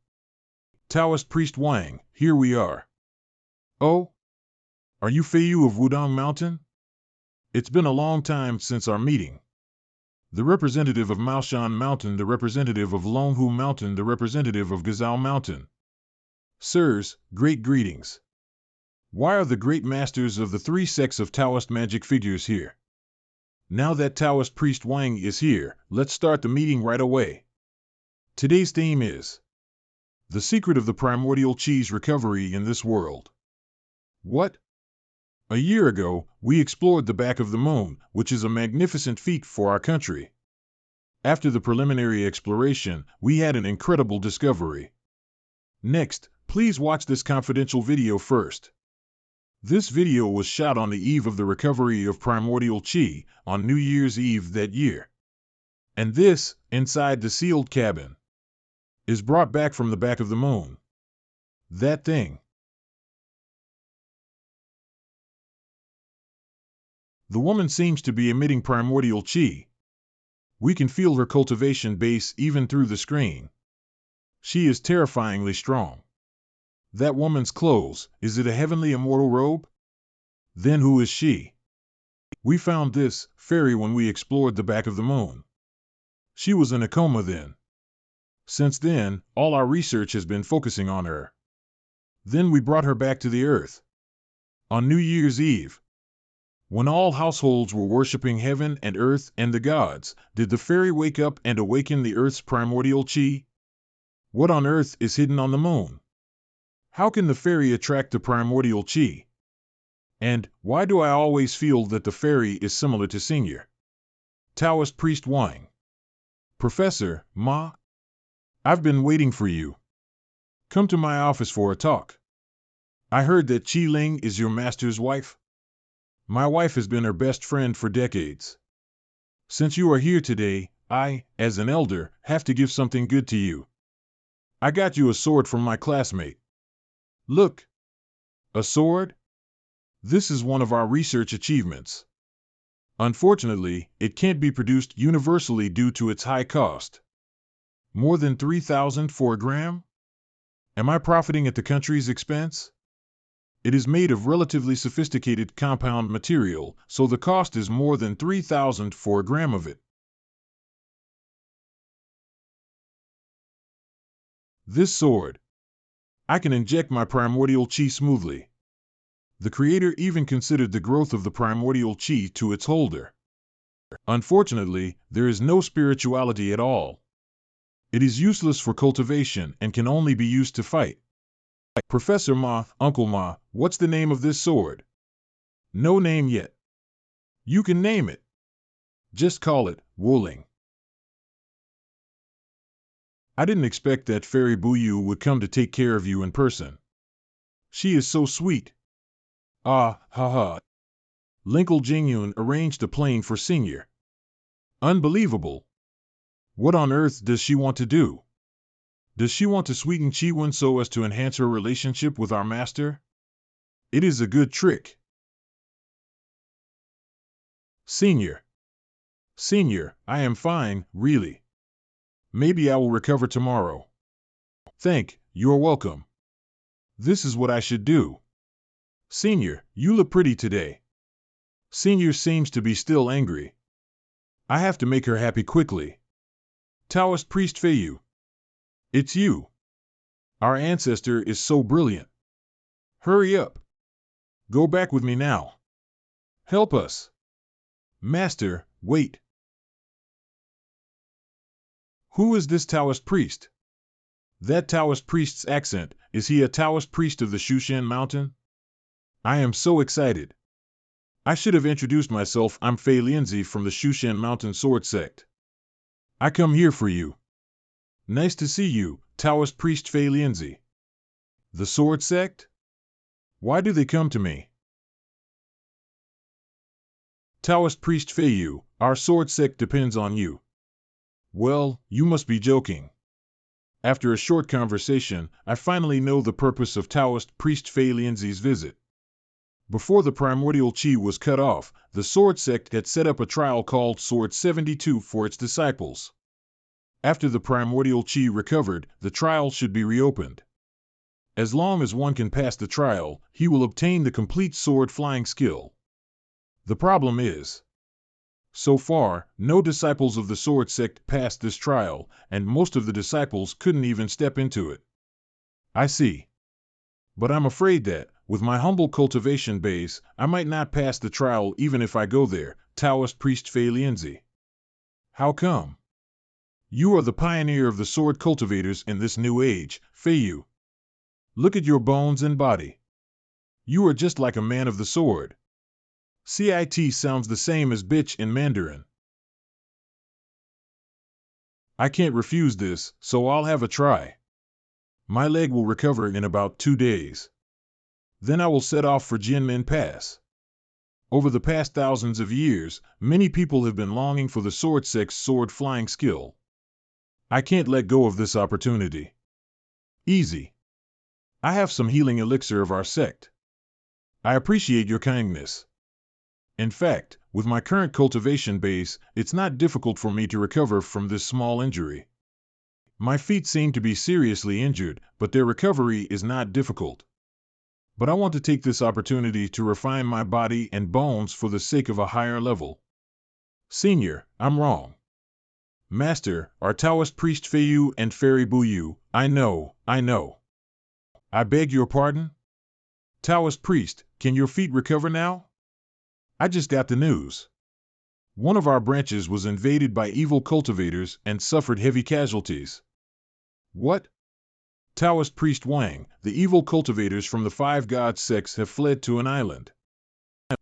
[SPEAKER 1] Taoist priest Wang, here we are. Oh? Are you Feiyu of Wudong Mountain? It's been a long time since our meeting. The representative of Maoshan Mountain, the representative of Longhu Mountain, the representative of Gazao Mountain. Sirs, great greetings. Why are the great masters of the three sects of Taoist magic figures here? Now that Taoist priest Wang is here, let's start the meeting right away. Today's theme is the secret of the primordial chi's recovery in this world. What? A year ago, we explored the back of the moon, which is a magnificent feat for our country. After the preliminary exploration, we had an incredible discovery. Next, please watch this confidential video first. This video was shot on the eve of the recovery of primordial chi, on New Year's Eve that year. And this, inside the sealed cabin, is brought back from the back of the moon. That thing. The woman seems to be emitting primordial chi. We can feel her cultivation base even through the screen. She is terrifyingly strong. That woman's clothes, is it a heavenly immortal robe? Then who is she? We found this fairy when we explored the back of the moon. She was in a coma then. Since then, all our research has been focusing on her. Then we brought her back to the earth. On New Year's Eve, when all households were worshipping heaven and earth and the gods, did the fairy wake up and awaken the earth's primordial chi? What on earth is hidden on the moon? How can the fairy attract the primordial chi? And why do I always feel that the fairy is similar to Senior? Taoist priest Wang. Professor, Ma? I've been waiting for you. Come to my office for a talk. I heard that Qi Ling is your master's wife. My wife has been her best friend for decades. Since you are here today, I, as an elder, have to give something good to you. I got you a sword from my classmate. Look. A sword? This is one of our research achievements. Unfortunately, it can't be produced universally due to its high cost. More than 3,000 for a gram? Am I profiting at the country's expense? It is made of relatively sophisticated compound material, so the cost is more than 3,000 for a gram of it. This sword. I can inject my primordial chi smoothly. The creator even considered the growth of the primordial chi to its holder. Unfortunately, there is no spirituality at all. It is useless for cultivation and can only be used to fight. Professor Ma, Uncle Ma, what's the name of this sword? No name yet. You can name it. Just call it Wuling. I didn't expect that Fairy Buyu would come to take care of you in person. She is so sweet. Ah, ha ha. Linkle Jingyun arranged a plane for Senior. Unbelievable. What on earth does she want to do? Does she want to sweeten Chiwon so as to enhance her relationship with our master? It is a good trick. Senior. Senior, I am fine, really. Maybe I will recover tomorrow. You're welcome. This is what I should do. Senior, you look pretty today. Senior seems to be still angry. I have to make her happy quickly. Taoist priest Feiyu. It's you. Our ancestor is so brilliant. Hurry up. Go back with me now. Help us. Master, wait. Who is this Taoist priest? That Taoist priest's accent, is he a Taoist priest of the Shushan Mountain? I am so excited. I should have introduced myself. I'm Fei Lianzi from the Shushan Mountain Sword Sect. I come here for you. Nice to see you, Taoist priest Fei Lianzi. The Sword Sect? Why do they come to me? Taoist priest Feiyu, our sword sect depends on you. Well, you must be joking. After a short conversation, I finally know the purpose of Taoist priest Fei Lianzi's visit. Before the primordial chi was cut off, the sword sect had set up a trial called Sword 72 for its disciples. After the primordial chi recovered, the trial should be reopened. As long as one can pass the trial, he will obtain the complete sword flying skill. The problem is, so far, no disciples of the sword sect passed this trial, and most of the disciples couldn't even step into it. I see. But I'm afraid that, with my humble cultivation base, I might not pass the trial even if I go there, Taoist priest Fei Lianzi. How come? You are the pioneer of the sword cultivators in this new age, Feiyu. Look at your bones and body. You are just like a man of the sword. CIT sounds the same as bitch in Mandarin. I can't refuse this, so I'll have a try. My leg will recover in about 2 days. Then I will set off for Jinmin Pass. Over the past thousands of years, many people have been longing for the sword sect's sword flying skill. I can't let go of this opportunity. Easy. I have some healing elixir of our sect. I appreciate your kindness. In fact, with my current cultivation base, it's not difficult for me to recover from this small injury. My feet seem to be seriously injured, but their recovery is not difficult. But I want to take this opportunity to refine my body and bones for the sake of a higher level. Senior, I'm wrong. Master, our Taoist priest Feiyu and Fairy Buyu, I know. I beg your pardon? Taoist priest, can your feet recover now? I just got the news. One of our branches was invaded by evil cultivators and suffered heavy casualties. What? Taoist priest Wang, the evil cultivators from the 5 god sects have fled to an island.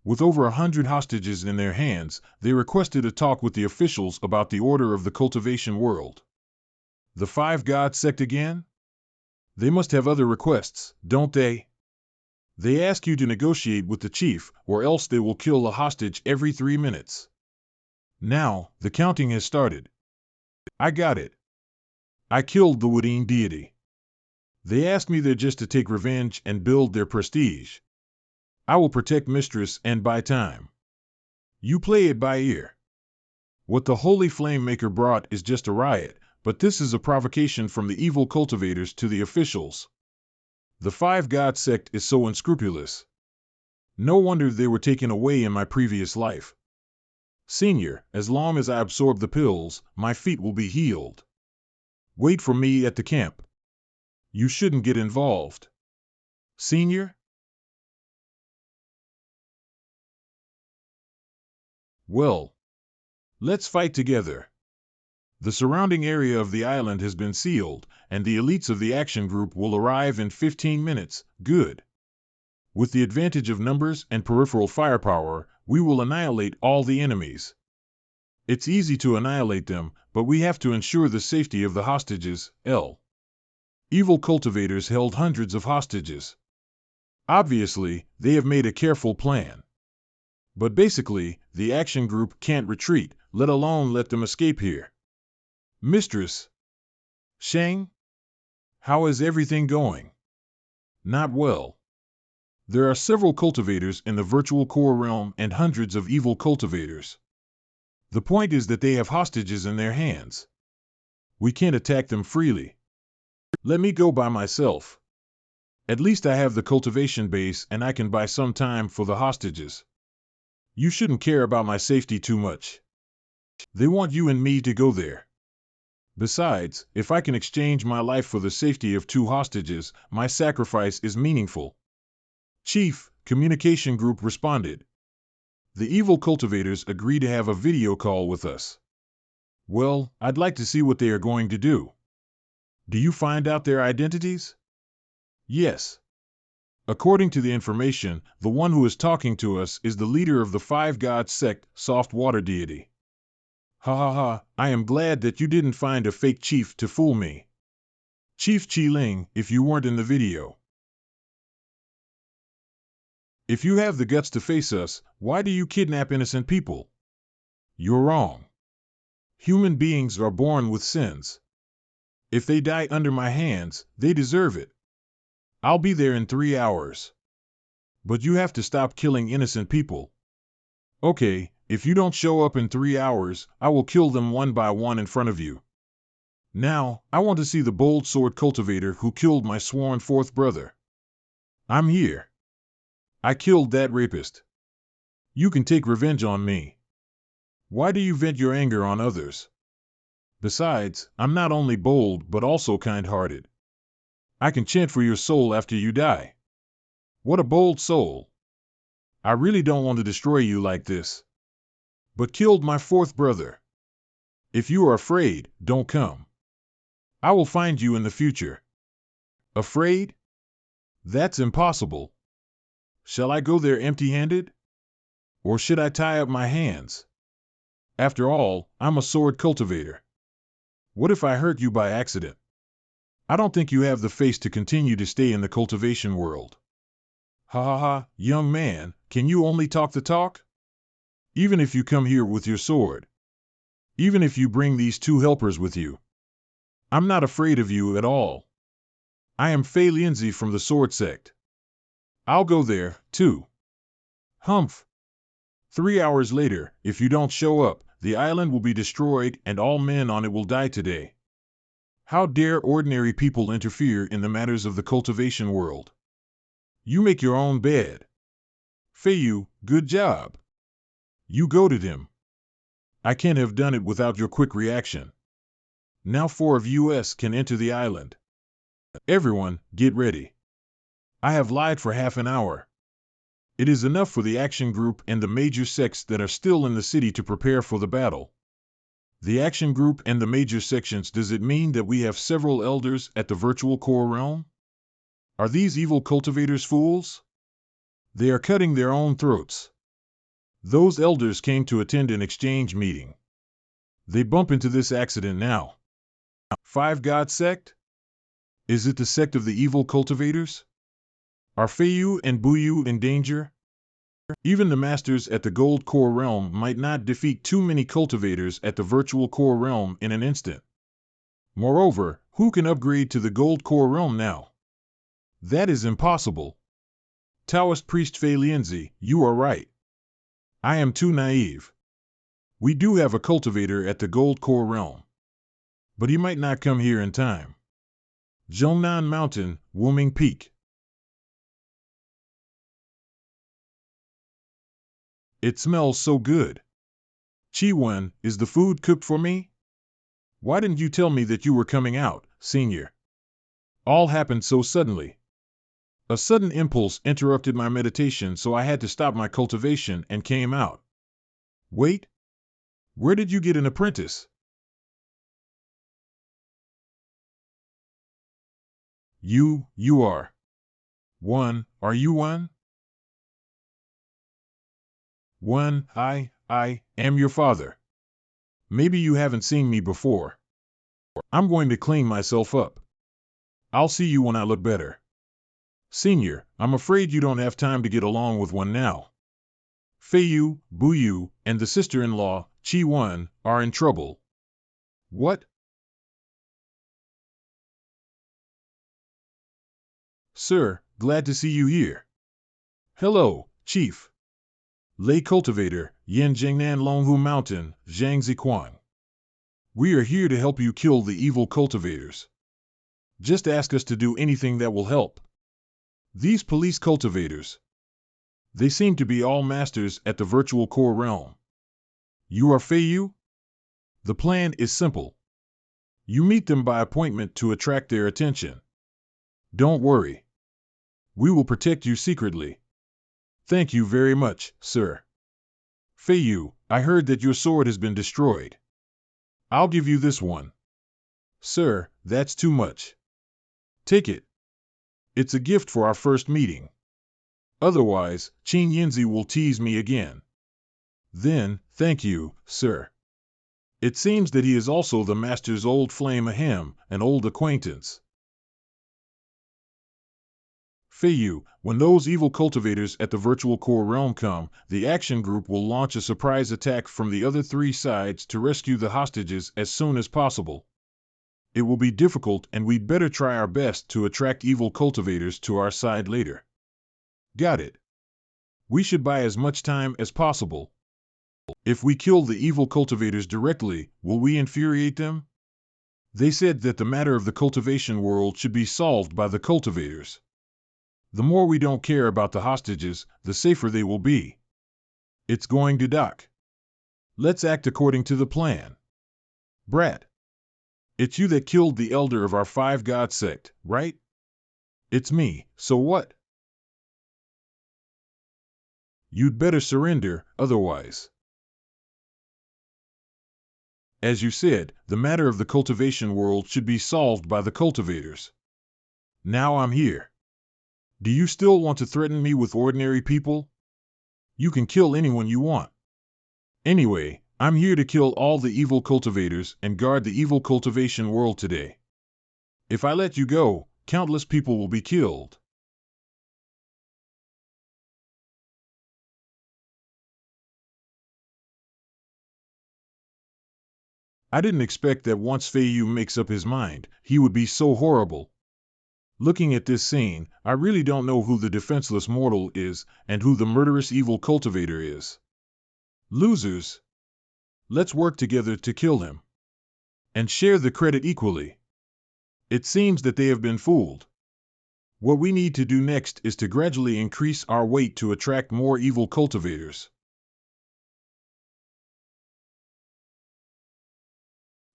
[SPEAKER 1] With over 100 hostages in their hands, they requested a talk with the officials about the order of the cultivation world. The 5 god sect again? They must have other requests, don't they? They ask you to negotiate with the chief, or else they will kill a hostage every 3 minutes. Now, the counting has started. I got it. I killed the Wadine deity. They asked me there just to take revenge and build their prestige. I will protect Mistress and buy time. You play it by ear. What the Holy Flame Maker brought is just a riot, but this is a provocation from the evil cultivators to the officials. The 5 god sect is so unscrupulous. No wonder they were taken away in my previous life. Senior, as long as I absorb the pills, my feet will be healed. Wait for me at the camp. You shouldn't get involved. Senior? Well, Let's fight together. The surrounding area of the island has been sealed, and the elites of the action group will arrive in 15 minutes. Good. With the advantage of numbers and peripheral firepower, we will annihilate all the enemies. It's easy to annihilate them, but we have to ensure the safety of the hostages. Evil cultivators held hundreds of hostages. Obviously, they have made a careful plan. But basically, the action group can't retreat, let alone let them escape here. Mistress Shang, how is everything going? Not well. There are several cultivators in the virtual core realm and hundreds of evil cultivators. The point is that they have hostages in their hands. We can't attack them freely. Let me go by myself. At least I have the cultivation base and I can buy some time for the hostages. You shouldn't care about my safety too much. They want you and me to go there. Besides, if I can exchange my life for the safety of 2 hostages, my sacrifice is meaningful. Chief, communication group responded. The evil cultivators agree to have a video call with us. Well, I'd like to see what they are going to do. Do you find out their identities? Yes. According to the information, the one who is talking to us is the leader of the 5-god sect, soft water deity. Ha ha ha, I am glad that you didn't find a fake chief to fool me. Chief Chi-Ling, if you weren't in the video. If you have the guts to face us, why do you kidnap innocent people? You're wrong. Human beings are born with sins. If they die under my hands, they deserve it. I'll be there in 3 hours. But you have to stop killing innocent people. Okay, if you don't show up in 3 hours, I will kill them one by one in front of you. Now, I want to see the bold sword cultivator who killed my sworn 4th brother. I'm here. I killed that rapist. You can take revenge on me. Why do you vent your anger on others? Besides, I'm not only bold but also kind-hearted. I can chant for your soul after you die. What a bold soul. I really don't want to destroy you like this. But killed my 4th brother. If you are afraid, don't come. I will find you in the future. Afraid? That's impossible. Shall I go there empty-handed? Or should I tie up my hands? After all, I'm a sword cultivator. What if I hurt you by accident? I don't think you have the face to continue to stay in the cultivation world. Ha ha ha, young man, can you only talk the talk? Even if you come here with your sword. Even if you bring these 2 helpers with you. I'm not afraid of you at all. I am Fei Lianzi from the sword sect. I'll go there, too. Humph. 3 hours later, if you don't show up, the island will be destroyed and all men on it will die today. How dare ordinary people interfere in the matters of the cultivation world? You make your own bed. Feiyu, good job. You goaded him. I can't have done it without your quick reaction. Now 4 of us can enter the island. Everyone, get ready. I have lied for half an hour. It is enough for the action group and the major sects that are still in the city to prepare for the battle. The action group and the major sections, does it mean that we have several elders at the virtual core realm? Are these evil cultivators fools? They are cutting their own throats. Those elders came to attend an exchange meeting. They bump into this accident now. 5-god sect? Is it the sect of the evil cultivators? Are Feiyu and Buyu in danger? Even the masters at the gold core realm might not defeat too many cultivators at the virtual core realm in an instant. Moreover, who can upgrade to the gold core realm now? That is impossible. Taoist priest Fei Lianzi, you are right. I am too naive. We do have a cultivator at the gold core realm. But he might not come here in time. Zhongnan Mountain, Wuming Peak. It smells so good. Chi-Wen, is the food cooked for me? Why didn't you tell me that you were coming out, senior? All happened so suddenly. A sudden impulse interrupted my meditation, so I had to stop my cultivation and came out. Wait. Where did you get an apprentice? You are. One, are you one? One, I am your father. Maybe you haven't seen me before. I'm going to clean myself up. I'll see you when I look better. Senior, I'm afraid you don't have time to get along with one now. Feiyu, Buyu, and the sister-in-law, Chi-Wan, are in trouble. What? Sir, glad to see you here. Hello, Chief. Lay Cultivator, Yen Jingnan Longhu Mountain, Zhang Ziquan. We are here to help you kill the evil cultivators. Just ask us to do anything that will help. These police cultivators. They seem to be all masters at the virtual core realm. You are Feiyu? The plan is simple. You meet them by appointment to attract their attention. Don't worry. We will protect you secretly. Thank you very much, sir. Feiyu, I heard that your sword has been destroyed. I'll give you this one. Sir, that's too much. Take it. It's a gift for our first meeting. Otherwise, Qin Yinzi will tease me again. Then, thank you, sir. It seems that he is also the master's old flame Ahem, an old acquaintance. Feiyu, when those evil cultivators at the virtual core realm come, the action group will launch a surprise attack from the other three sides to rescue the hostages as soon as possible. It will be difficult, and we'd better try our best to attract evil cultivators to our side later. Got it. We should buy as much time as possible. If we kill the evil cultivators directly, will we infuriate them? They said that the matter of the cultivation world should be solved by the cultivators. The more we don't care about the hostages, the safer they will be. It's going to dock. Let's act according to the plan. Brat. It's you that killed the elder of our five-god sect, right? It's me, so what? You'd better surrender, otherwise. As you said, the matter of the cultivation world should be solved by the cultivators. Now I'm here. Do you still want to threaten me with ordinary people? You can kill anyone you want. Anyway, I'm here to kill all the evil cultivators and guard the evil cultivation world today. If I let you go, countless people will be killed. I didn't expect that once Feiyu makes up his mind, he would be so horrible. Looking at this scene, I really don't know who the defenseless mortal is and who the murderous evil cultivator is. Losers. Let's work together to kill him. And share the credit equally. It seems that they have been fooled. What we need to do next is to gradually increase our weight to attract more evil cultivators.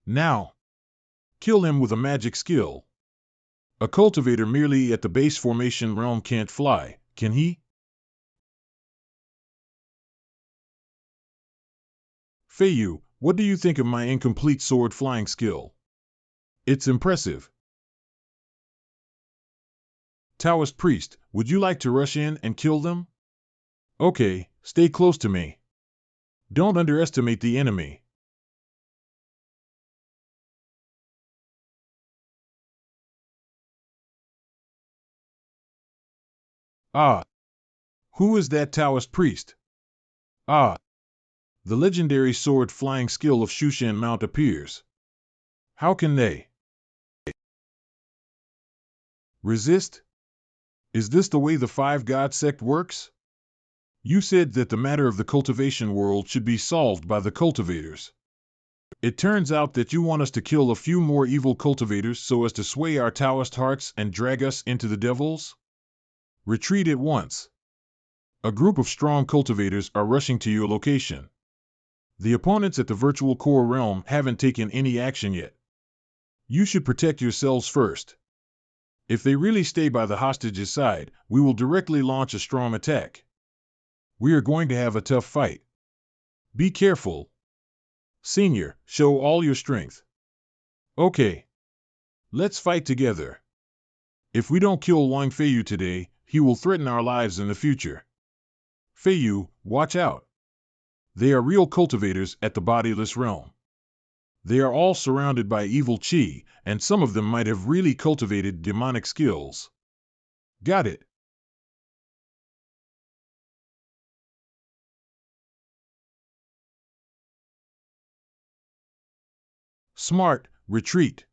[SPEAKER 1] Now, kill him with a magic skill. A cultivator merely at the base formation realm can't fly, can he? Feiyu, what do you think of my incomplete sword flying skill? It's impressive. Taoist priest, would you like to rush in and kill them? Okay, stay close to me. Don't underestimate the enemy. Ah, who is that Taoist priest? Ah, the legendary sword flying skill of Shushan Mount appears. How can they resist? Is this the way the five-god sect works? You said that the matter of the cultivation world should be solved by the cultivators. It turns out that you want us to kill a few more evil cultivators so as to sway our Taoist hearts and drag us into the devils? Retreat at once. A group of strong cultivators are rushing to your location. The opponents at the virtual core realm haven't taken any action yet. You should protect yourselves first. If they really stay by the hostages' side, we will directly launch a strong attack. We are going to have a tough fight. Be careful. Senior, show all your strength. Okay. Let's fight together. If we don't kill Wang Feiyu today, he will threaten our lives in the future. Feiyu, watch out. They are real cultivators at the bodiless realm. They are all surrounded by evil chi, and some of them might have really cultivated demonic skills. Got it. Smart, retreat.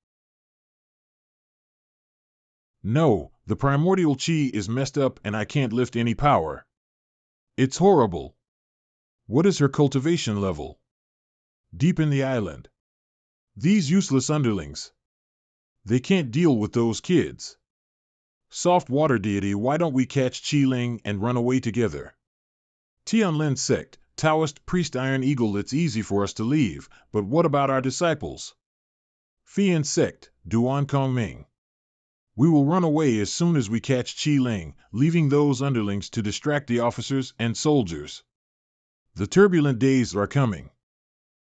[SPEAKER 1] No, the primordial chi is messed up and I can't lift any power. It's horrible. What is her cultivation level? Deep in the island. These useless underlings. They can't deal with those kids. Soft water deity, why don't we catch Chi Ling and run away together? Tianlin sect, Taoist priest Iron Eagle, it's easy for us to leave, but what about our disciples? Fian sect, Duan Kong Ming. We will run away as soon as we catch Chi Ling, leaving those underlings to distract the officers and soldiers. The turbulent days are coming.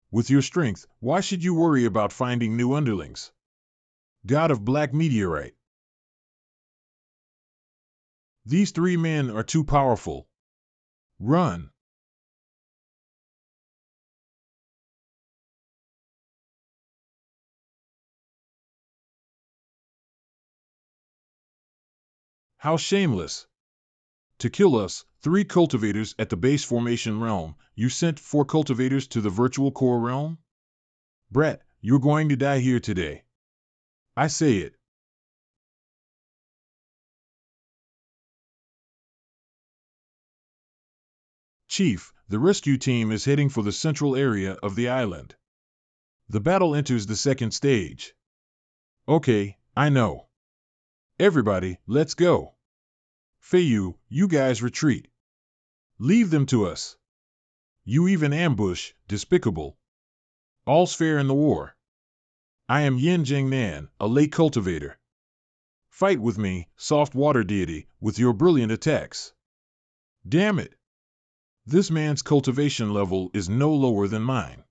[SPEAKER 1] With your strength, why should you worry about finding new underlings? God of Black Meteorite. These three men are too powerful. Run. How shameless. To kill us, 3 cultivators at the base formation realm, you sent 4 cultivators to the virtual core realm? Brett, you're going to die here today. I say it. Chief, the rescue team is heading for the central area of the island. The battle enters the second stage. Okay, I know. Everybody, let's go. Feiyu, you guys retreat. Leave them to us. You even ambush, despicable. All's fair in the war. I am Yin Jingnan, a late cultivator. Fight with me, soft water deity, with your brilliant attacks. Damn it. This man's cultivation level is no lower than mine.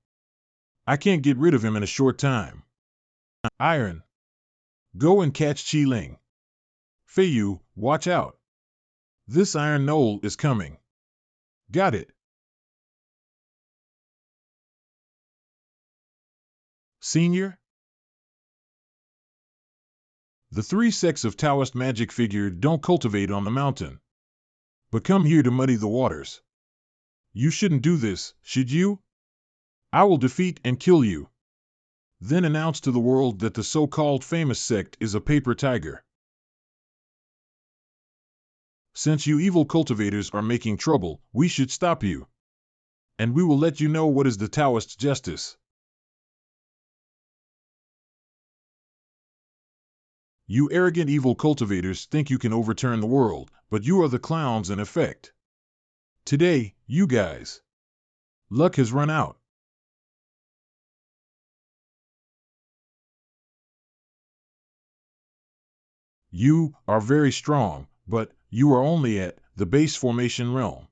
[SPEAKER 1] I can't get rid of him in a short time. Iron. Go and catch Chi Ling. Feiyu, watch out. This Iron Knoll is coming. Got it. Senior? The 3 sects of Taoist magic figure don't cultivate on the mountain, but come here to muddy the waters. You shouldn't do this, should you? I will defeat and kill you. Then announce to the world that the so-called famous sect is a paper tiger. Since you evil cultivators are making trouble, we should stop you. And we will let you know what is the Taoist justice. You arrogant evil cultivators think you can overturn the world, but you are the clowns in effect. Today, you guys. Luck has run out. You are very strong, but you are only at the base formation realm.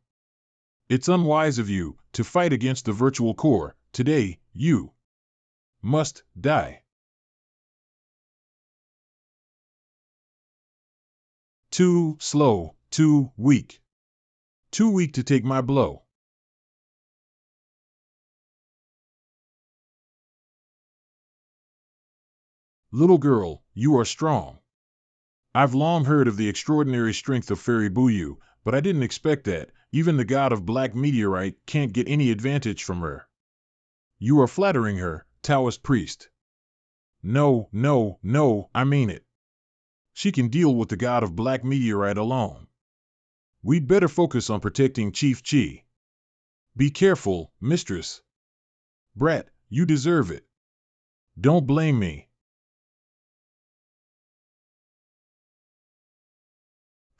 [SPEAKER 1] It's unwise of you to fight against the virtual core. Today, you must die. Too slow, too weak. Too weak to take my blow. Little girl, you are strong. I've long heard of the extraordinary strength of Fairy Buyu, but I didn't expect that. Even the god of Black Meteorite can't get any advantage from her. You are flattering her, Taoist priest. No, no, no, I mean it. She can deal with the god of Black Meteorite alone. We'd better focus on protecting Chief Chi. Be careful, mistress. Brat, you deserve it. Don't blame me.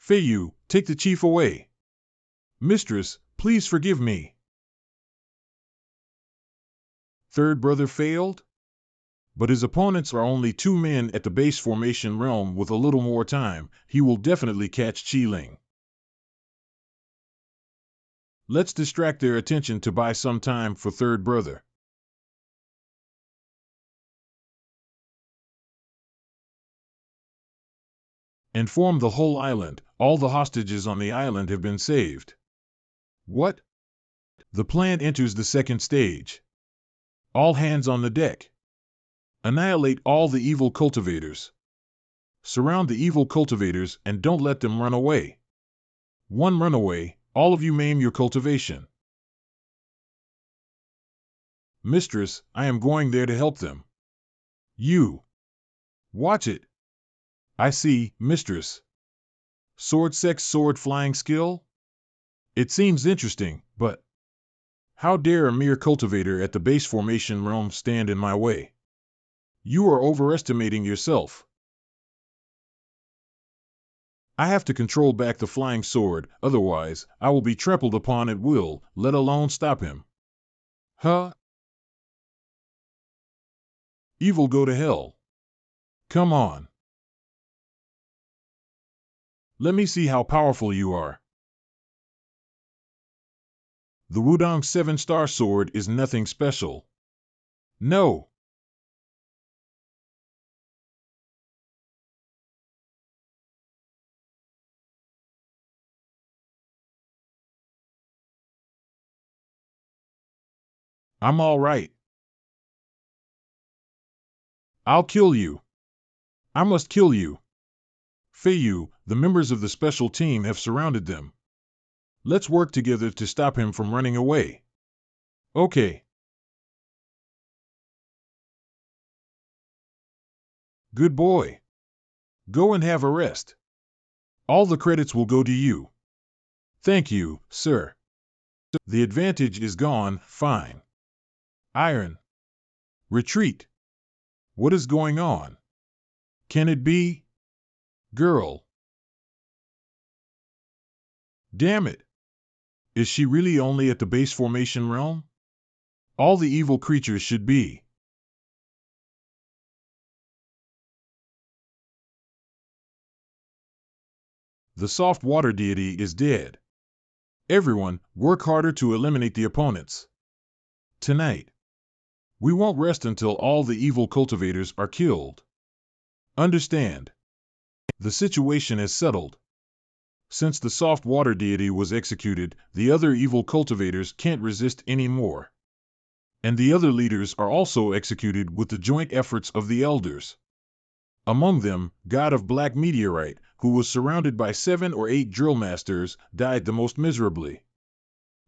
[SPEAKER 1] Feiyu, take the chief away. Mistress, please forgive me. Third brother failed? But his opponents are only 2 men at the base formation realm. With a little more time, he will definitely catch Chi Ling. Let's distract their attention to buy some time for third brother. Inform the whole island. All the hostages on the island have been saved. What? The plan enters the second stage. All hands on the deck. Annihilate all the evil cultivators. Surround the evil cultivators and don't let them run away. One runaway, all of you maim your cultivation. Mistress, I am going there to help them. You. Watch it. I see, mistress. Sword sex sword flying skill? It seems interesting, but how dare a mere cultivator at the base formation realm stand in my way? You are overestimating yourself. I have to control back the flying sword, otherwise I will be trampled upon at will, let alone stop him. Huh? Evil go to hell. Come on. Let me see how powerful you are. The Wudong 7-star sword is nothing special. No. I'm all right. I'll kill you. I must kill you. Feiyu, the members of the special team have surrounded them. Let's work together to stop him from running away. Okay. Good boy. Go and have a rest. All the credits will go to you. Thank you, sir. The advantage is gone, fine. Iron. Retreat. What is going on? Can it be? Girl. Damn it. Is she really only at the base formation realm? All the evil creatures should be. The soft water deity is dead. Everyone, work harder to eliminate the opponents. Tonight. We won't rest until all the evil cultivators are killed. Understand. The situation is settled. Since the soft water deity was executed, the other evil cultivators can't resist anymore. And the other leaders are also executed with the joint efforts of the elders. Among them, God of Black Meteorite, who was surrounded by 7 or 8 drill masters, died the most miserably.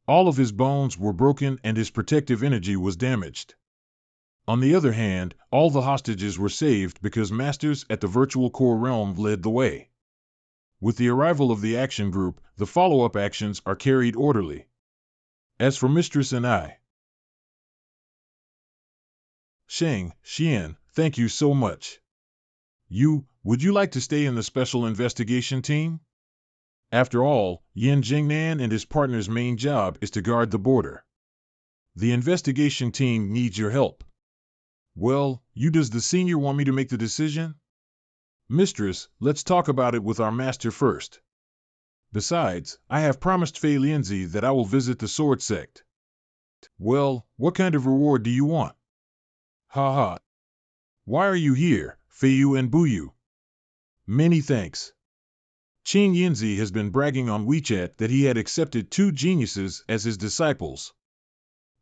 [SPEAKER 1] All of his bones were broken and his protective energy was damaged. On the other hand, all the hostages were saved because masters at the virtual core realm led the way. With the arrival of the action group, the follow-up actions are carried orderly. As for Mistress and I, Sheng, Xian, thank you so much. Would you like to stay in the special investigation team? After all, Yin Jingnan and his partner's main job is to guard the border. The investigation team needs your help. Well, does the senior want me to make the decision? Mistress, let's talk about it with our master first. Besides, I have promised Fei Lianzi that I will visit the sword sect. Well, what kind of reward do you want? Ha ha. Why are you here, Feiyu and Buyu? Many thanks. Qing Yinzi has been bragging on WeChat that he had accepted 2 geniuses as his disciples.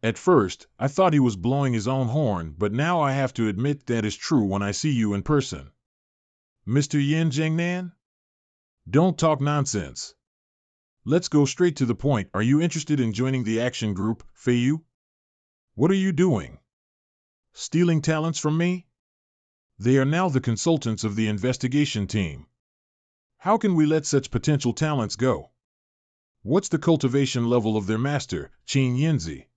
[SPEAKER 1] At first, I thought he was blowing his own horn, but now I have to admit that is true when I see you in person. Mr. Yin Jingnan? Don't talk nonsense. Let's go straight to the point. Are you interested in joining the action group, Feiyu? What are you doing? Stealing talents from me? They are now the consultants of the investigation team. How can we let such potential talents go? What's the cultivation level of their master, Qin Yinzi?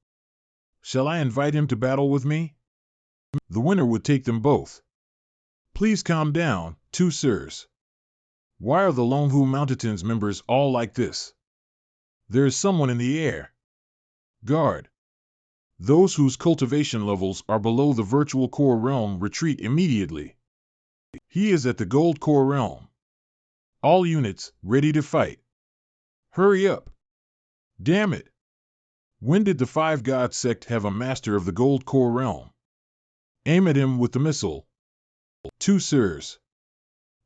[SPEAKER 1] Shall I invite him to battle with me? The winner would take them both. Please calm down, 2 sirs. Why are the Longhu Mountains members all like this? There is someone in the air. Guard. Those whose cultivation levels are below the virtual core realm retreat immediately. He is at the gold core realm. All units, ready to fight. Hurry up. Damn it. When did the 5 God sect have a master of the gold core realm? Aim at him with the missile. 2 sirs.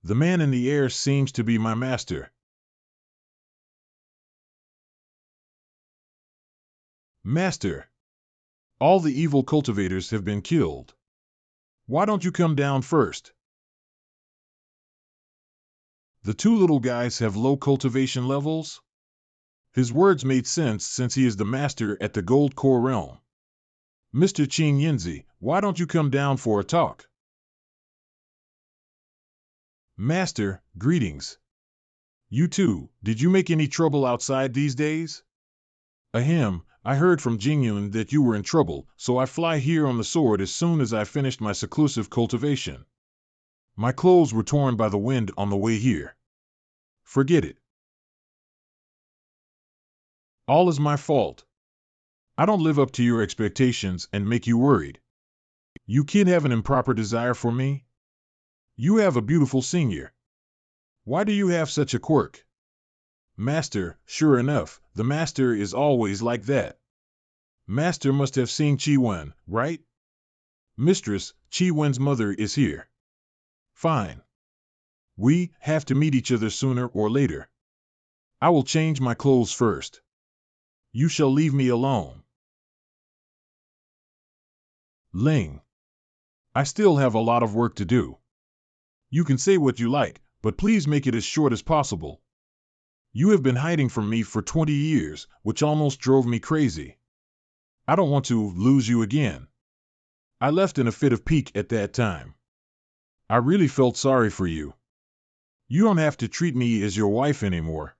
[SPEAKER 1] The man in the air seems to be my master. Master, all the evil cultivators have been killed. Why don't you come down first? The two little guys have low cultivation levels? His words made sense since he is the master at the Gold Core realm. Mr. Qing Yinzi, why don't you come down for a talk? Master, greetings. You too, did you make any trouble outside these days? Ahem, I heard from Jingyun that you were in trouble, so I fly here on the sword as soon as I finished my seclusive cultivation. My clothes were torn by the wind on the way here. Forget it. All is my fault. I don't live up to your expectations and make you worried. You kid have an improper desire for me? You have a beautiful senior. Why do you have such a quirk? Master, sure enough, the master is always like that. Master must have seen Qi Wen, right? Mistress, Qi Wen's mother is here. Fine. We have to meet each other sooner or later. I will change my clothes first. You shall leave me alone. Ling. I still have a lot of work to do. You can say what you like, but please make it as short as possible. You have been hiding from me for 20 years, which almost drove me crazy. I don't want to lose you again. I left in a fit of pique at that time. I really felt sorry for you. You don't have to treat me as your wife anymore.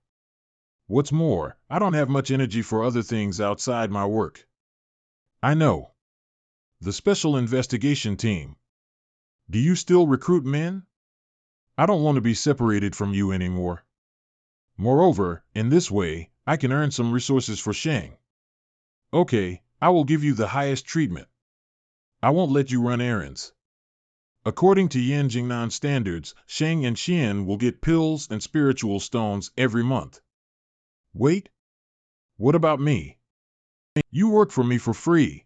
[SPEAKER 1] What's more, I don't have much energy for other things outside my work. I know. The Special Investigation Team. Do you still recruit men? I don't want to be separated from you anymore. Moreover, in this way, I can earn some resources for Shang. Okay, I will give you the highest treatment. I won't let you run errands. According to Yan Jingnan standards, Shang and Xian will get pills and spiritual stones every month. Wait. What about me? You work for me for free.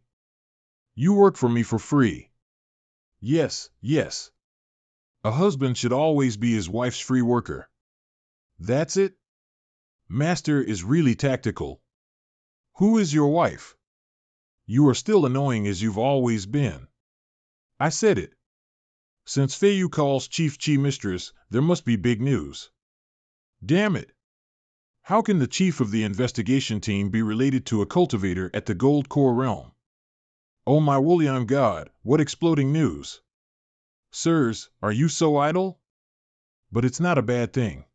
[SPEAKER 1] You work for me for free. Yes, yes. A husband should always be his wife's free worker. That's it? Master is really tactical. Who is your wife? You are still annoying as you've always been. I said it. Since Feiyu calls Chief Chi mistress, there must be big news. Damn it. How can the chief of the investigation team be related to a cultivator at the Gold Core realm? Oh my William God, what exploding news! Sirs, are you so idle? But it's not a bad thing.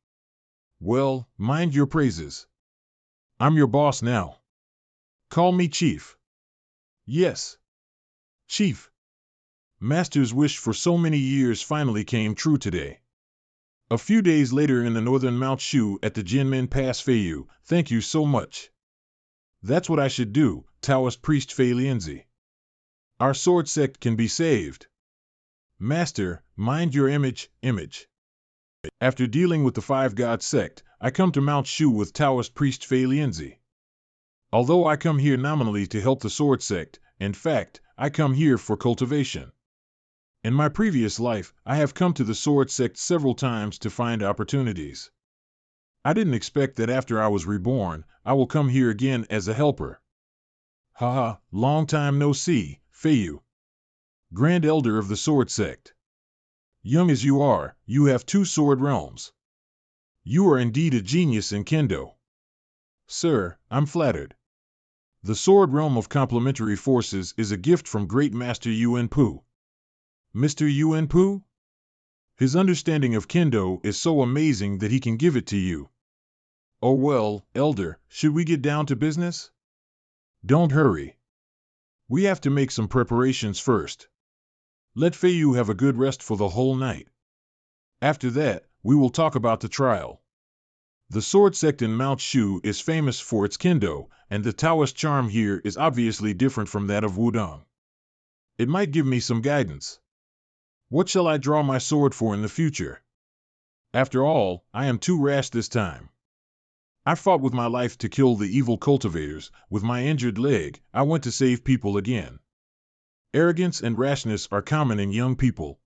[SPEAKER 1] Well, mind your praises. I'm your boss now. Call me Chief. Yes. Chief. Master's wish for so many years finally came true today. A few days later in the northern Mount Shu at the Jinmen Pass Feiyu, thank you so much. That's what I should do, Taoist priest Fei Lianzi. Our sword sect can be saved. Master, mind your image. After dealing with the Five God sect, I come to Mount Shu with Taoist priest Fei Lianzi. Although I come here nominally to help the sword sect, in fact, I come here for cultivation. In my previous life, I have come to the sword sect several times to find opportunities. I didn't expect that after I was reborn, I will come here again as a helper. Haha, long time no see, Feiyu. Grand Elder of the Sword Sect. Young as you are, you have 2 sword realms. You are indeed a genius in Kendo. Sir, I'm flattered. The sword realm of complementary forces is a gift from Great Master Yuan Pu. Mr. Yuan Pu? His understanding of Kendo is so amazing that he can give it to you. Oh well, Elder, should we get down to business? Don't hurry. We have to make some preparations first. Let Feiyu have a good rest for the whole night. After that, we will talk about the trial. The sword sect in Mount Shu is famous for its Kendo, and the Taoist charm here is obviously different from that of Wudong. It might give me some guidance. What shall I draw my sword for in the future? After all, I am too rash this time. I fought with my life to kill the evil cultivators. With my injured leg, I went to save people again. Arrogance and rashness are common in young people.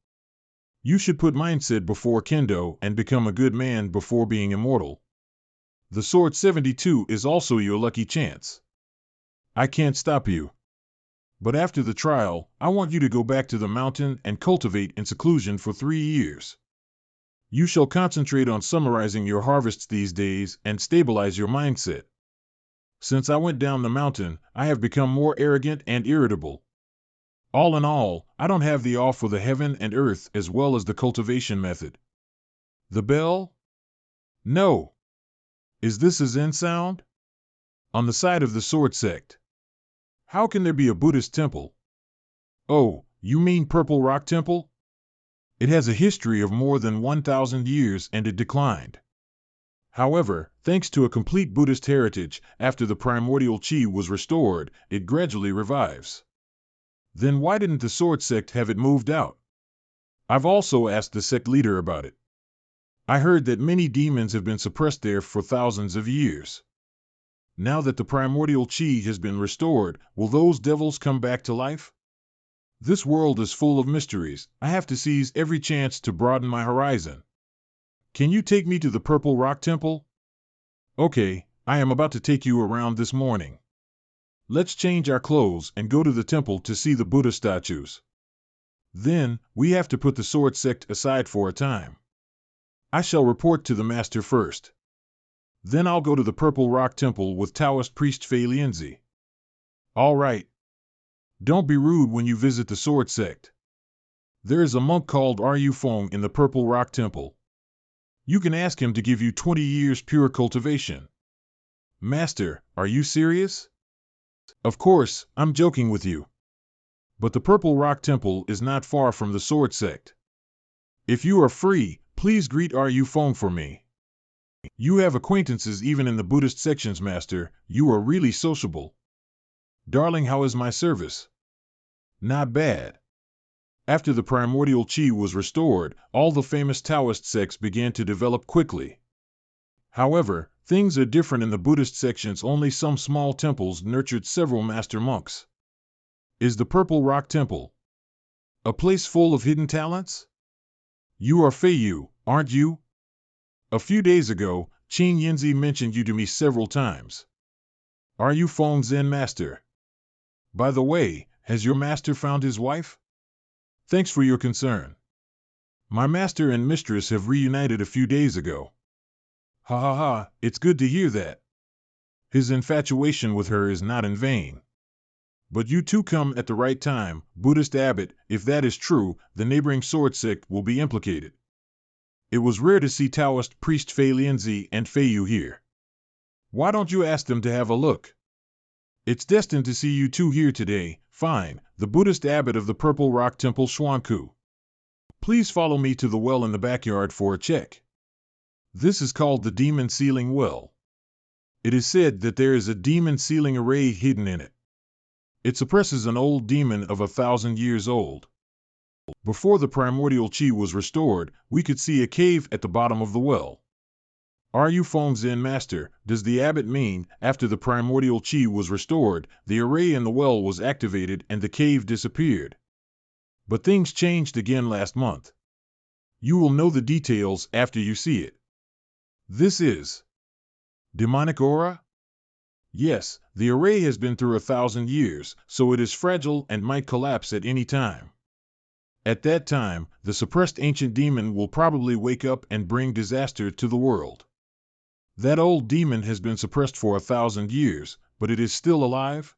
[SPEAKER 1] You should put mindset before kendo and become a good man before being immortal. The sword 72 is also your lucky chance. I can't stop you. But after the trial, I want you to go back to the mountain and cultivate in seclusion for 3 years. You shall concentrate on summarizing your harvests these days and stabilize your mindset. Since I went down the mountain, I have become more arrogant and irritable. All in all, I don't have the awe for the heaven and earth as well as the cultivation method. The bell? No. Is this a Zen sound? On the side of the sword sect. How can there be a Buddhist temple? Oh, you mean Purple Rock Temple? It has a history of more than 1,000 years and it declined. However, thanks to a complete Buddhist heritage, after the primordial chi was restored, it gradually revives. Then why didn't the sword sect have it moved out? I've also asked the sect leader about it. I heard that many demons have been suppressed there for thousands of years. Now that the primordial chi has been restored, will those devils come back to life? This world is full of mysteries. I have to seize every chance to broaden my horizon. Can you take me to the Purple Rock Temple? Okay, I am about to take you around this morning. Let's change our clothes and go to the temple to see the Buddha statues. Then, we have to put the sword sect aside for a time. I shall report to the master first. Then I'll go to the Purple Rock Temple with Taoist priest Fei Lianzi. All right. Don't be rude when you visit the sword sect. There is a monk called Ru Feng in the Purple Rock Temple. You can ask him to give you 20 years pure cultivation. Master, are you serious? Of course, I'm joking with you. But the Purple Rock Temple is not far from the sword sect. If you are free, please greet Ru Feng for me. You have acquaintances even in the Buddhist sections, Master. You are really sociable. Darling, how is my service? Not bad. After the primordial chi was restored, all the famous Taoist sects began to develop quickly. However, things are different in the Buddhist sections. Only some small temples nurtured several master monks. Is the Purple Rock Temple a place full of hidden talents? You are Fei Yu, aren't you? A few days ago, Qin Yinzi mentioned you to me several times. Are you Feng Zen Master? By the way, has your master found his wife? Thanks for your concern. My master and mistress have reunited a few days ago. Ha ha ha, it's good to hear that. His infatuation with her is not in vain. But you two come at the right time, Buddhist abbot. If that is true, the neighboring sword sect will be implicated. It was rare to see Taoist priest Fei Lianzi and Fei Yu here. Why don't you ask them to have a look? It's destined to see you two here today. Fine, the Buddhist abbot of the Purple Rock Temple Xuanku. Please follow me to the well in the backyard for a check. This is called the Demon Sealing Well. It is said that there is a demon sealing array hidden in it. It suppresses an old demon of 1,000 years old. Before the primordial chi was restored, we could see a cave at the bottom of the well. Ru Feng Zen Master, does the abbot mean, after the primordial chi was restored, the array in the well was activated and the cave disappeared? But things changed again last month. You will know the details after you see it. This is demonic aura? Yes, the array has been through 1,000 years, so it is fragile and might collapse at any time. At that time, the suppressed ancient demon will probably wake up and bring disaster to the world. That old demon has been suppressed for 1,000 years, but it is still alive?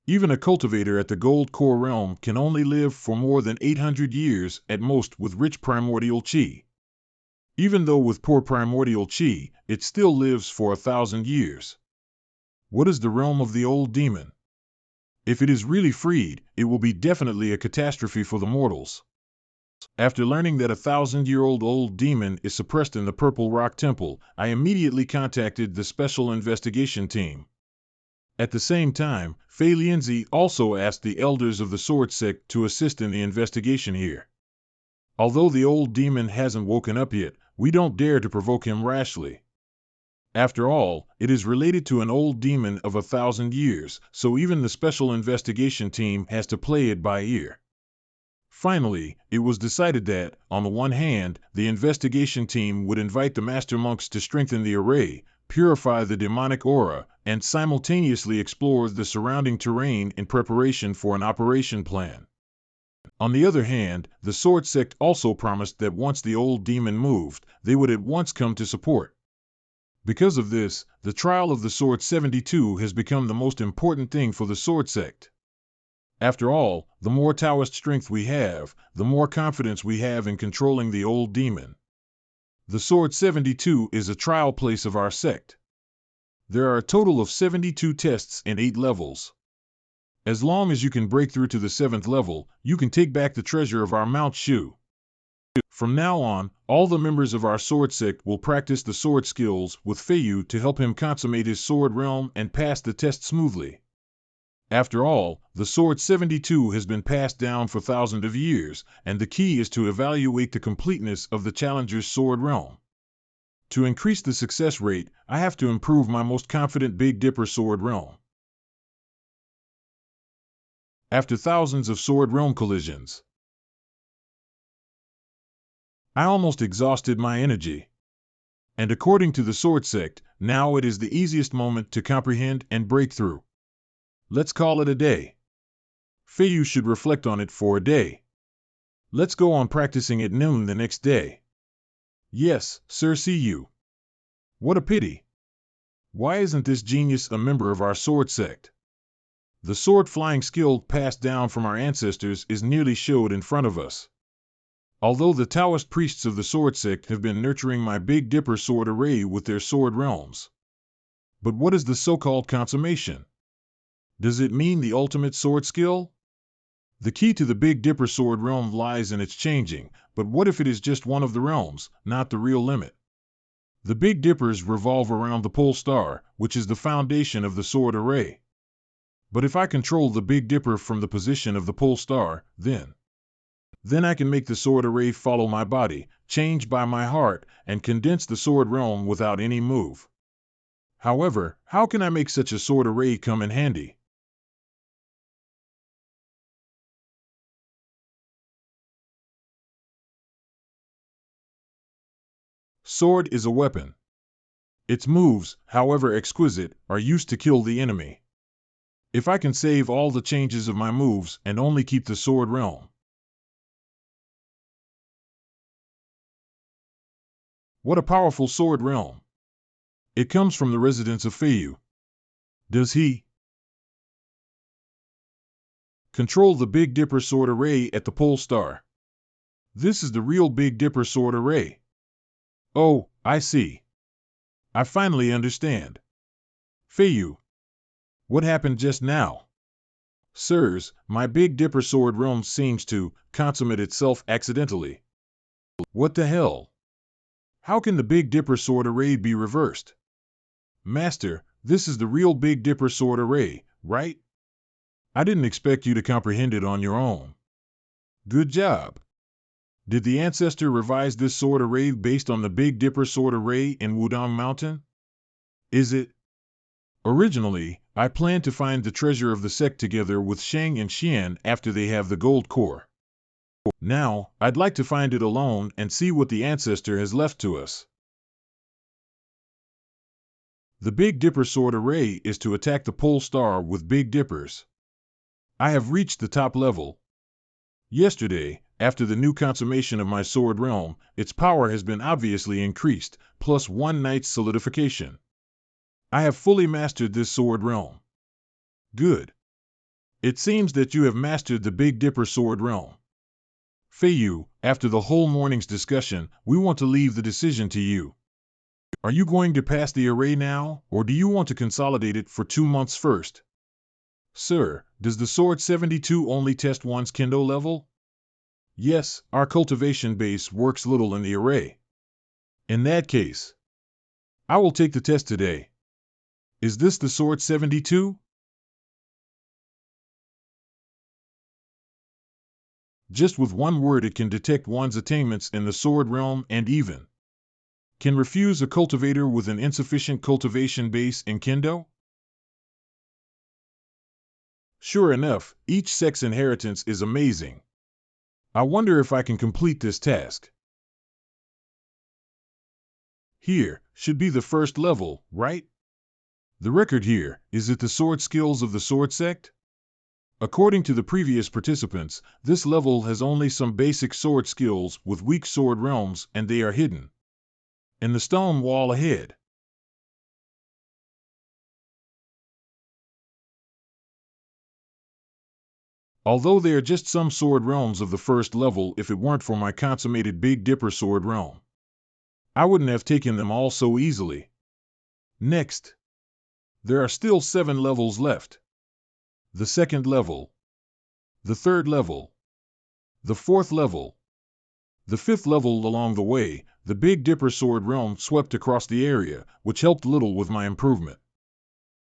[SPEAKER 1] Even a cultivator at the Gold Core realm can only live for more than 800 years at most with rich primordial chi. Even though with poor primordial chi, it still lives for 1,000 years. What is the realm of the old demon? If it is really freed, it will be definitely a catastrophe for the mortals. After learning that a 1,000-year-old old demon is suppressed in the Purple Rock Temple, I immediately contacted the Special Investigation Team. At the same time, Fei Lianzi also asked the elders of the sword sect to assist in the investigation here. Although the old demon hasn't woken up yet, we don't dare to provoke him rashly. After all, it is related to an old demon of 1,000 years, so even the Special Investigation Team has to play it by ear. Finally, it was decided that, on the one hand, the investigation team would invite the master monks to strengthen the array, purify the demonic aura, and simultaneously explore the surrounding terrain in preparation for an operation plan. On the other hand, the sword sect also promised that once the old demon moved, they would at once come to support. Because of this, the trial of the Sword 72 has become the most important thing for the sword sect. After all, the more Taoist strength we have, the more confidence we have in controlling the old demon. The Sword 72 is a trial place of our sect. There are a total of 72 tests in 8 levels. As long as you can break through to the 7th level, you can take back the treasure of our Mount Shu. From now on, all the members of our sword sect will practice the sword skills with Feiyu to help him consummate his sword realm and pass the test smoothly. After all, the Sword 72 has been passed down for thousands of years, and the key is to evaluate the completeness of the challenger's sword realm. To increase the success rate, I have to improve my most confident Big Dipper sword realm. After thousands of sword realm collisions, I almost exhausted my energy. And according to the sword sect, now it is the easiest moment to comprehend and break through. Let's call it a day. Feiyu should reflect on it for a day. Let's go on practicing at noon the next day. Yes, sir, see you. What a pity. Why isn't this genius a member of our sword sect? The sword flying skill passed down from our ancestors is nearly showed in front of us. Although the Taoist priests of the sword sect have been nurturing my Big Dipper sword array with their sword realms. But what is the so-called consummation? Does it mean the ultimate sword skill? The key to the Big Dipper sword realm lies in its changing, but what if it is just one of the realms, not the real limit? The Big Dippers revolve around the pole star, which is the foundation of the sword array. But if I control the Big Dipper from the position of the pole star, then I can make the sword array follow my body, change by my heart, and condense the sword realm without any move. However, how can I make such a sword array come in handy? Sword is a weapon. Its moves, however exquisite, are used to kill the enemy. If I can save all the changes of my moves and only keep the sword realm. What a powerful sword realm. It comes from the residence of Feiyu. Does he control the Big Dipper sword array at the pole star? This is the real Big Dipper sword array. Oh, I see. I finally understand. Feiyu, what happened just now? Sirs, my Big Dipper sword realm seems to consummate itself accidentally. What the hell? How can the Big Dipper sword array be reversed? Master, this is the real Big Dipper sword array, right? I didn't expect you to comprehend it on your own. Good job. Did the ancestor revise this sword array based on the Big Dipper sword array in Wudong Mountain? Is it? Originally, I planned to find the treasure of the sect together with Sheng and Xian after they have the gold core. Now, I'd like to find it alone and see what the ancestor has left to us. The Big Dipper sword array is to attack the pole star with Big Dippers. I have reached the top level. Yesterday, after the new consummation of my sword realm, its power has been obviously increased, plus 1 night's solidification. I have fully mastered this sword realm. Good. It seems that you have mastered the Big Dipper sword realm. Feiyu, after the whole morning's discussion, we want to leave the decision to you. Are you going to pass the array now, or do you want to consolidate it for 2 months first? Sir, does the Sword 72 only test one's Kendo level? Yes, our cultivation base works little in the array. In that case, I will take the test today. Is this the Sword 72? Just with one word it can detect one's attainments in the sword realm and even can refuse a cultivator with an insufficient cultivation base in Kendo? Sure enough, each sect's inheritance is amazing. I wonder if I can complete this task. Here should be the first level, right? The record here, is it the sword skills of the sword sect? According to the previous participants, this level has only some basic sword skills with weak sword realms, and they are hidden in the stone wall ahead. Although they are just some sword realms of the first level, if it weren't for my consummated Big Dipper sword realm, I wouldn't have taken them all so easily. Next, there are still 7 levels left. The second level, the third level, the fourth level, the fifth level. Along the way, the Big Dipper sword realm swept across the area, which helped little with my improvement.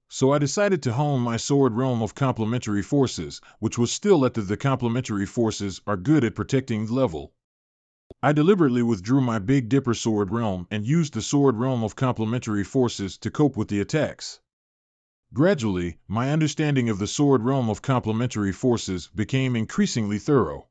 [SPEAKER 1] So I decided to hone my sword realm of complementary forces, which was still at the complementary forces are good at protecting level. I deliberately withdrew my Big Dipper sword realm and used the sword realm of complementary forces to cope with the attacks. Gradually, my understanding of the sword realm of complementary forces became increasingly thorough.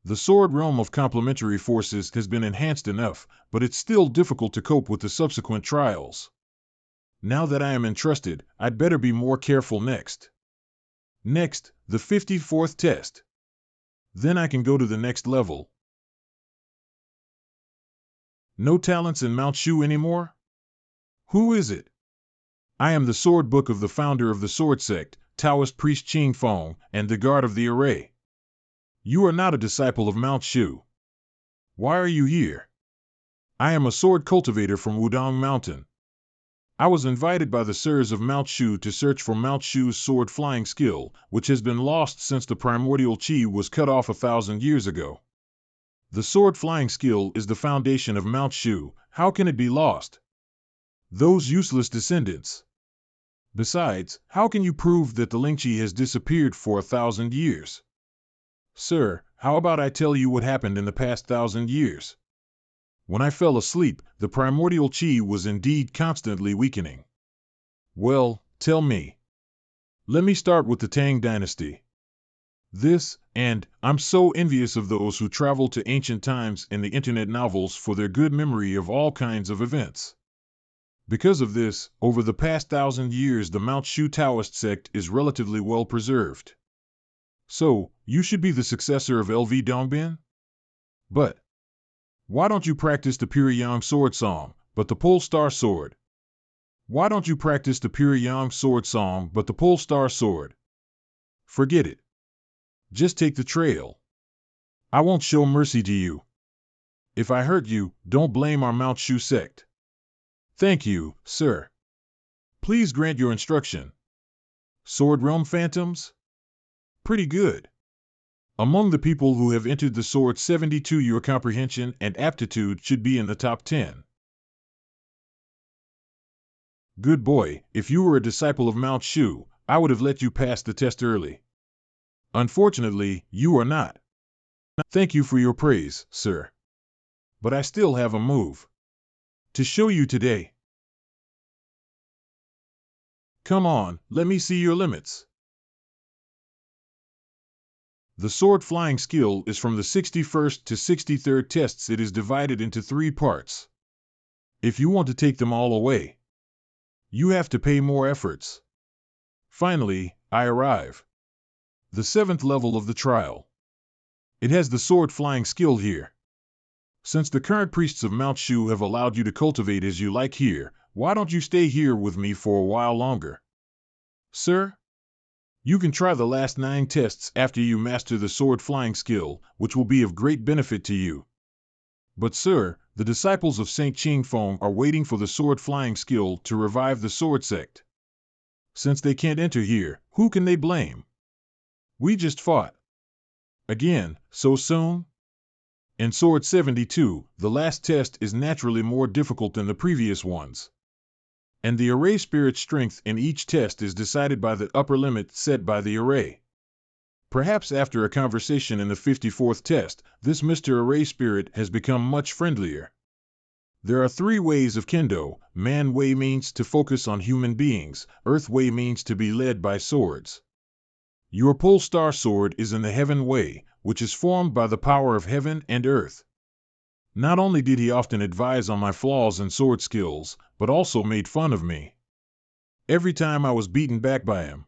[SPEAKER 1] The sword realm of complementary forces has been enhanced enough, but it's still difficult to cope with the subsequent trials. Now that I am entrusted, I'd better be more careful next. Next, the 54th test. Then I can go to the next level. No talents in Mount Shu anymore? Who is it? I am the sword book of the founder of the sword sect, Taoist priest Qing Feng, and the guard of the array. You are not a disciple of Mount Shu. Why are you here? I am a sword cultivator from Wudong Mountain. I was invited by the sirs of Mount Shu to search for Mount Shu's sword flying skill, which has been lost since the primordial qi was cut off 1,000 years ago. The sword flying skill is the foundation of Mount Shu. How can it be lost? Those useless descendants. Besides, how can you prove that the Lingqi has disappeared for 1,000 years? Sir, how about I tell you what happened in the past 1,000 years? When I fell asleep, the primordial qi was indeed constantly weakening. Well, tell me. Let me start with the Tang dynasty. I'm so envious of those who travel to ancient times in the internet novels for their good memory of all kinds of events. Because of this, over the past 1,000 years the Mount Shu Taoist sect is relatively well preserved. So, you should be the successor of LV Dongbin? But why don't you practice the Pyongyang sword song, but the pole star sword? Why don't you practice the Pyongyang sword song, but the pole star sword? Forget it. Just take the trail. I won't show mercy to you. If I hurt you, don't blame our Mount Shu sect. Thank you, sir. Please grant your instruction. Sword Realm Phantoms? Pretty good. Among the people who have entered the Sword 72, your comprehension and aptitude should be in the top 10. Good boy, if you were a disciple of Mount Shu, I would have let you pass the test early. Unfortunately, you are not. Thank you for your praise, sir. But I still have a move to show you today. Come on, let me see your limits. The sword flying skill is from the 61st to 63rd tests. It is divided into 3 parts. If you want to take them all away, you have to pay more efforts. Finally, I arrive. The 7th level of the trial. It has the sword flying skill here. Since the current priests of Mount Shu have allowed you to cultivate as you like here, why don't you stay here with me for a while longer? Sir? You can try the last 9 tests after you master the sword flying skill, which will be of great benefit to you. But sir, the disciples of St. Qing Feng are waiting for the sword flying skill to revive the sword sect. Since they can't enter here, who can they blame? We just fought. Again, so soon? In Sword 72, the last test is naturally more difficult than the previous ones. And the array spirit strength in each test is decided by the upper limit set by the array. Perhaps after a conversation in the 54th test, this Mr. Array Spirit has become much friendlier. There are three ways of kendo. Man way means to focus on human beings. Earth way means to be led by swords. Your pole star sword is in the heaven way, which is formed by the power of heaven and earth. Not only did he often advise on my flaws and sword skills, but also made fun of me. Every time I was beaten back by him,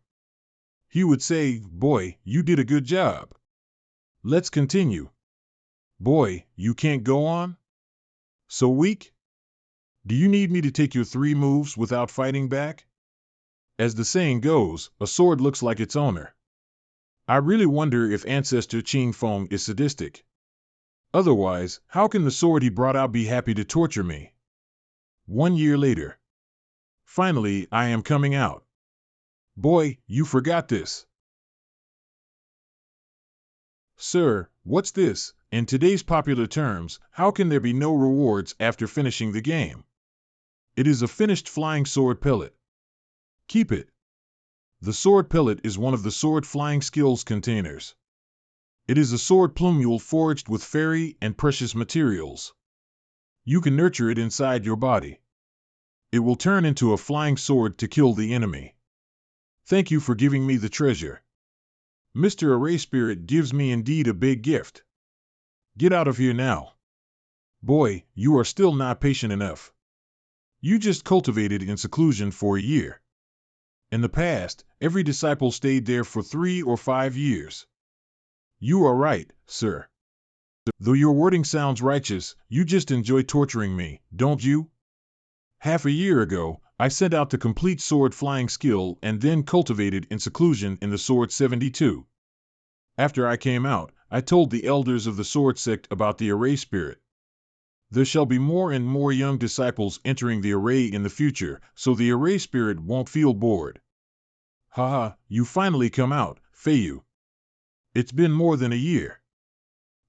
[SPEAKER 1] he would say, "Boy, you did a good job. Let's continue. Boy, you can't go on? So weak? Do you need me to take your 3 moves without fighting back?" As the saying goes, a sword looks like its owner. I really wonder if Ancestor Qing Feng is sadistic. Otherwise, how can the sword he brought out be happy to torture me? 1 year later. Finally, I am coming out. Boy, you forgot this. Sir, what's this? In today's popular terms, how can there be no rewards after finishing the game? It is a finished flying sword pellet. Keep it. The sword pellet is one of the sword flying skills containers. It is a sword plumule forged with fairy and precious materials. You can nurture it inside your body. It will turn into a flying sword to kill the enemy. Thank you for giving me the treasure. Mr. Array Spirit gives me indeed a big gift. Get out of here now. Boy, you are still not patient enough. You just cultivated in seclusion for a year. In the past, every disciple stayed there for 3 or 5 years. You are right, sir. Though your wording sounds righteous, you just enjoy torturing me, don't you? Half a year ago, I set out to complete sword flying skill and then cultivated in seclusion in the Sword 72. After I came out, I told the elders of the sword sect about the Array Spirit. There shall be more and more young disciples entering the Array in the future, so the Array Spirit won't feel bored. Haha, you finally come out, Feiyu. It's been more than a year.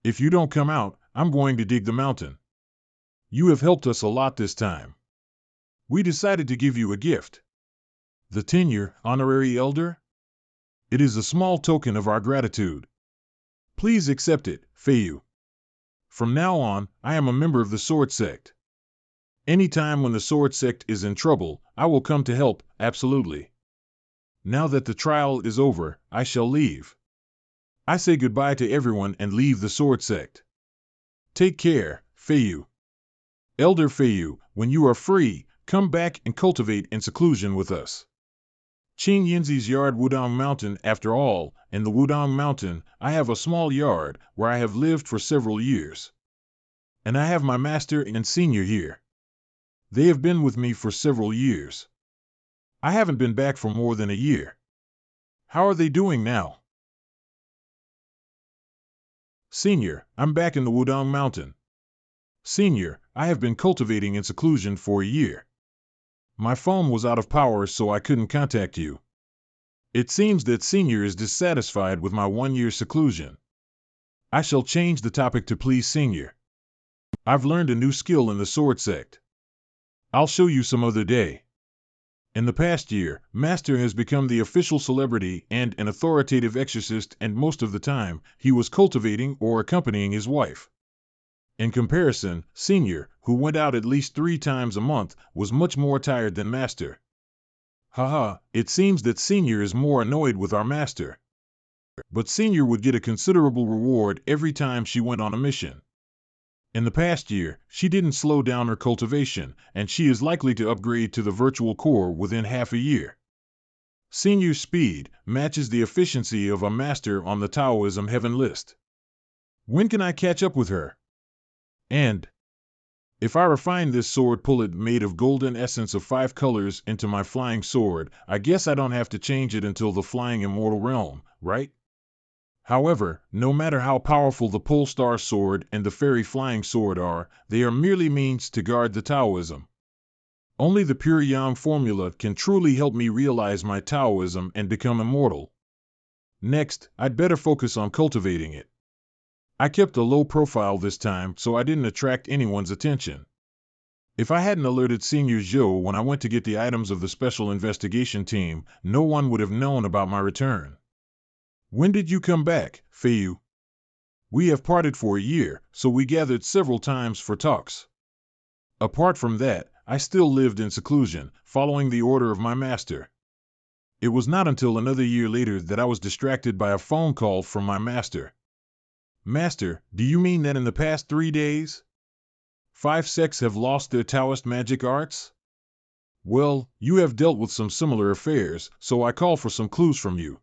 [SPEAKER 1] If you don't come out, I'm going to dig the mountain. You have helped us a lot this time. We decided to give you a gift. The tenure, honorary elder? It is a small token of our gratitude. Please accept it, Feiyu. From now on, I am a member of the sword sect. Anytime when the sword sect is in trouble, I will come to help, absolutely. Now that the trial is over, I shall leave. I say goodbye to everyone and leave the sword sect. Take care, Feiyu. Elder Feiyu, when you are free, come back and cultivate in seclusion with us. Qing Yinzi's yard Wudong Mountain. After all, in the Wudong Mountain, I have a small yard where I have lived for several years. And I have my master and senior here. They have been with me for several years. I haven't been back for more than a year. How are they doing now? Senior, I'm back in the Wudong Mountain. Senior, I have been cultivating in seclusion for a year. My phone was out of power, so I couldn't contact you. It seems that Senior is dissatisfied with my 1-year seclusion. I shall change the topic to please Senior. I've learned a new skill in the sword sect. I'll show you some other day. In the past year, Master has become the official celebrity and an authoritative exorcist, and most of the time, he was cultivating or accompanying his wife. In comparison, Senior, who went out at least 3 times a month, was much more tired than Master. Haha, it seems that Senior is more annoyed with our Master. But Senior would get a considerable reward every time she went on a mission. In the past year, she didn't slow down her cultivation, and she is likely to upgrade to the virtual core within half a year. Senior's speed matches the efficiency of a master on the Taoism heaven list. When can I catch up with her? And if I refine this sword pullet made of golden essence of 5 colors into my flying sword, I guess I don't have to change it until the flying immortal realm, right? However, no matter how powerful the pole star sword and the fairy flying sword are, they are merely means to guard the Taoism. Only the pure yang formula can truly help me realize my Taoism and become immortal. Next, I'd better focus on cultivating it. I kept a low profile this time, so I didn't attract anyone's attention. If I hadn't alerted Senior Zhou when I went to get the items of the special investigation team, no one would have known about my return. When did you come back, Feiyu? We have parted for a year, so we gathered several times for talks. Apart from that, I still lived in seclusion, following the order of my master. It was not until another year later that I was distracted by a phone call from my master. Master, do you mean that in the past 3 days, 5 sects have lost their Taoist magic arts? Well, you have dealt with some similar affairs, so I call for some clues from you.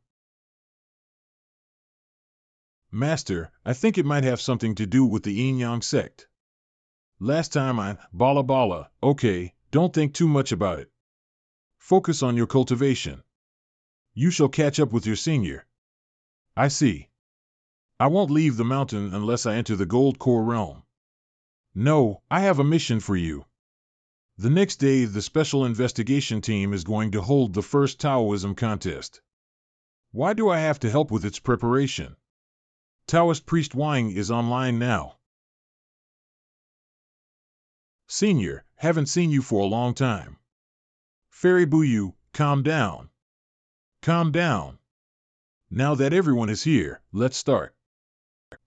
[SPEAKER 1] Master, I think it might have something to do with the Yin-Yang sect. Last time bala. Okay, don't think too much about it. Focus on your cultivation. You shall catch up with your senior. I see. I won't leave the mountain unless I enter the Gold Core realm. No, I have a mission for you. The next day, the Special Investigation Team is going to hold the first Taoism contest. Why do I have to help with its preparation? Taoist priest Wang is online now. Senior, haven't seen you for a long time. Fairy Buyu, calm down. Calm down. Now that everyone is here, let's start.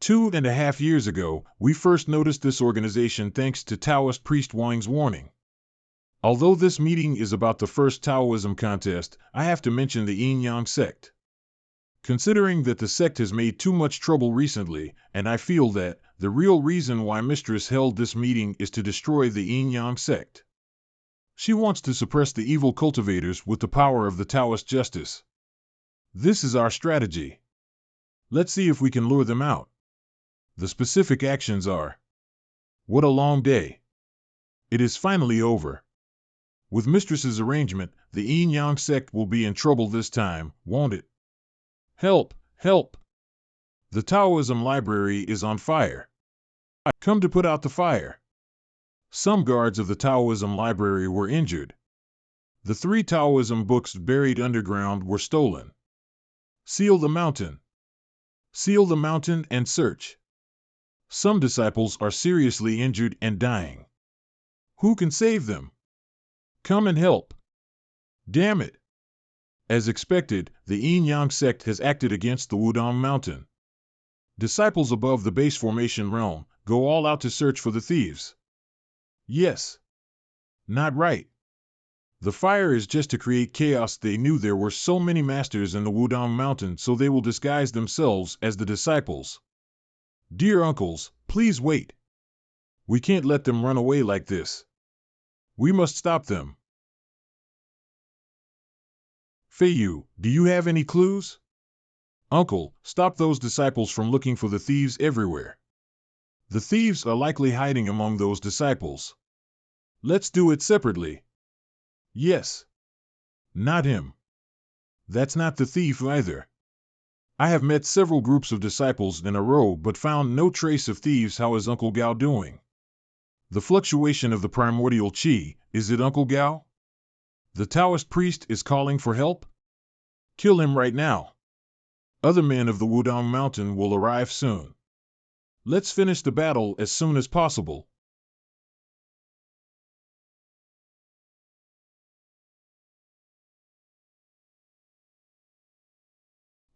[SPEAKER 1] 2.5 years ago, we first noticed this organization thanks to Taoist priest Wang's warning. Although this meeting is about the first Taoism contest, I have to mention the Yin-Yang sect. Considering that the sect has made too much trouble recently, and I feel that the real reason why Mistress held this meeting is to destroy the Yin-Yang sect. She wants to suppress the evil cultivators with the power of the Taoist justice. This is our strategy. Let's see if we can lure them out. The specific actions are: what a long day. It is finally over. With Mistress's arrangement, the Yin-Yang sect will be in trouble this time, won't it? Help! Help! The Taoism library is on fire. Come to put out the fire. Some guards of the Taoism library were injured. The 3 Taoism books buried underground were stolen. Seal the mountain. Seal the mountain and search. Some disciples are seriously injured and dying. Who can save them? Come and help. Damn it! As expected, the Yin-Yang sect has acted against the Wudong mountain. Disciples above the base formation realm, go all out to search for the thieves. Yes. Not right. The fire is just to create chaos. They knew there were so many masters in the Wudong mountain, so they will disguise themselves as the disciples. Dear uncles, please wait. We can't let them run away like this. We must stop them. Feiyu, do you have any clues? Uncle, stop those disciples from looking for the thieves everywhere. The thieves are likely hiding among those disciples. Let's do it separately. Yes. Not him. That's not the thief either. I have met several groups of disciples in a row but found no trace of thieves. How is Uncle Gao doing? The fluctuation of the primordial qi, is it Uncle Gao? The Taoist priest is calling for help? Kill him right now. Other men of the Wudong mountain will arrive soon. Let's finish the battle as soon as possible.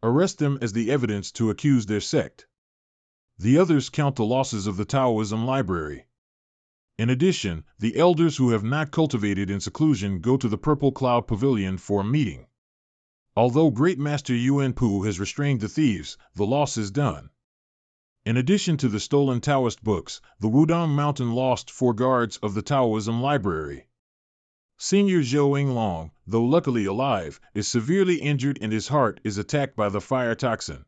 [SPEAKER 1] Arrest them as the evidence to accuse their sect. The others count the losses of the Taoism library. In addition, the elders who have not cultivated in seclusion go to the Purple Cloud Pavilion for a meeting. Although Great Master Yuan Pu has restrained the thieves, the loss is done. In addition to the stolen Taoist books, the Wudong Mountain lost 4 guards of the Taoism library. Senior Zhou Yinglong, though luckily alive, is severely injured and his heart is attacked by the fire toxin.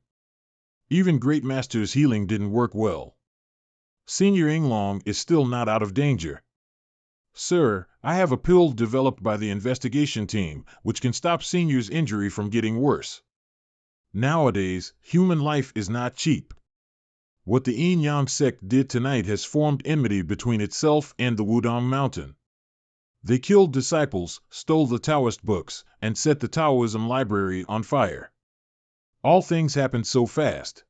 [SPEAKER 1] Even Great Master's healing didn't work well. Senior Yinglong is still not out of danger. Sir, I have a pill developed by the investigation team, which can stop Senior's injury from getting worse. Nowadays, human life is not cheap. What the Yin-Yang sect did tonight has formed enmity between itself and the Wudong Mountain. They killed disciples, stole the Taoist books, and set the Taoism library on fire. All things happened so fast.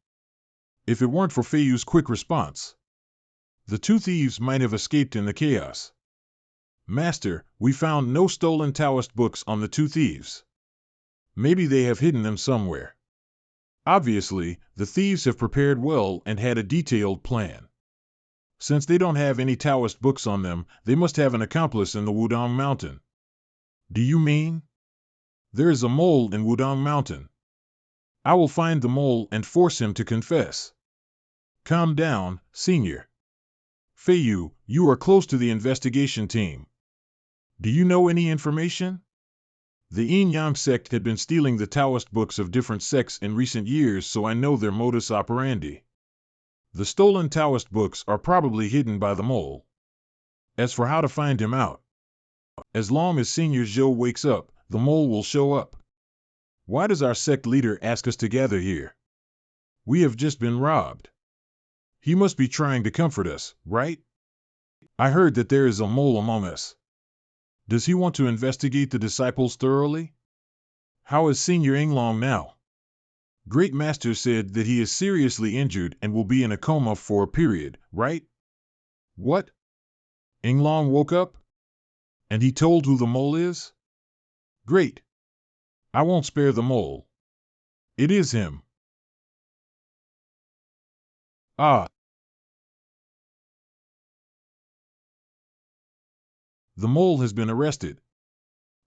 [SPEAKER 1] If it weren't for Feiyu's quick response, the 2 thieves might have escaped in the chaos. Master, we found no stolen Taoist books on the 2 thieves. Maybe they have hidden them somewhere. Obviously, the thieves have prepared well and had a detailed plan. Since they don't have any Taoist books on them, they must have an accomplice in the Wudong Mountain. Do you mean? There is a mole in Wudong Mountain. I will find the mole and force him to confess. Calm down, Senior. Feiyu, you are close to the investigation team. Do you know any information? The Yin-Yang sect had been stealing the Taoist books of different sects in recent years, so I know their modus operandi. The stolen Taoist books are probably hidden by the mole. As for how to find him out, as long as Senior Zhou wakes up, the mole will show up. Why does our sect leader ask us to gather here? We have just been robbed. He must be trying to comfort us, right? I heard that there is a mole among us. Does he want to investigate the disciples thoroughly? How is Senior Yinglong now? Great Master said that he is seriously injured and will be in a coma for a period, right? What? Yinglong woke up? And he told who the mole is? Great. I won't spare the mole. It is him. Ah. The mole has been arrested.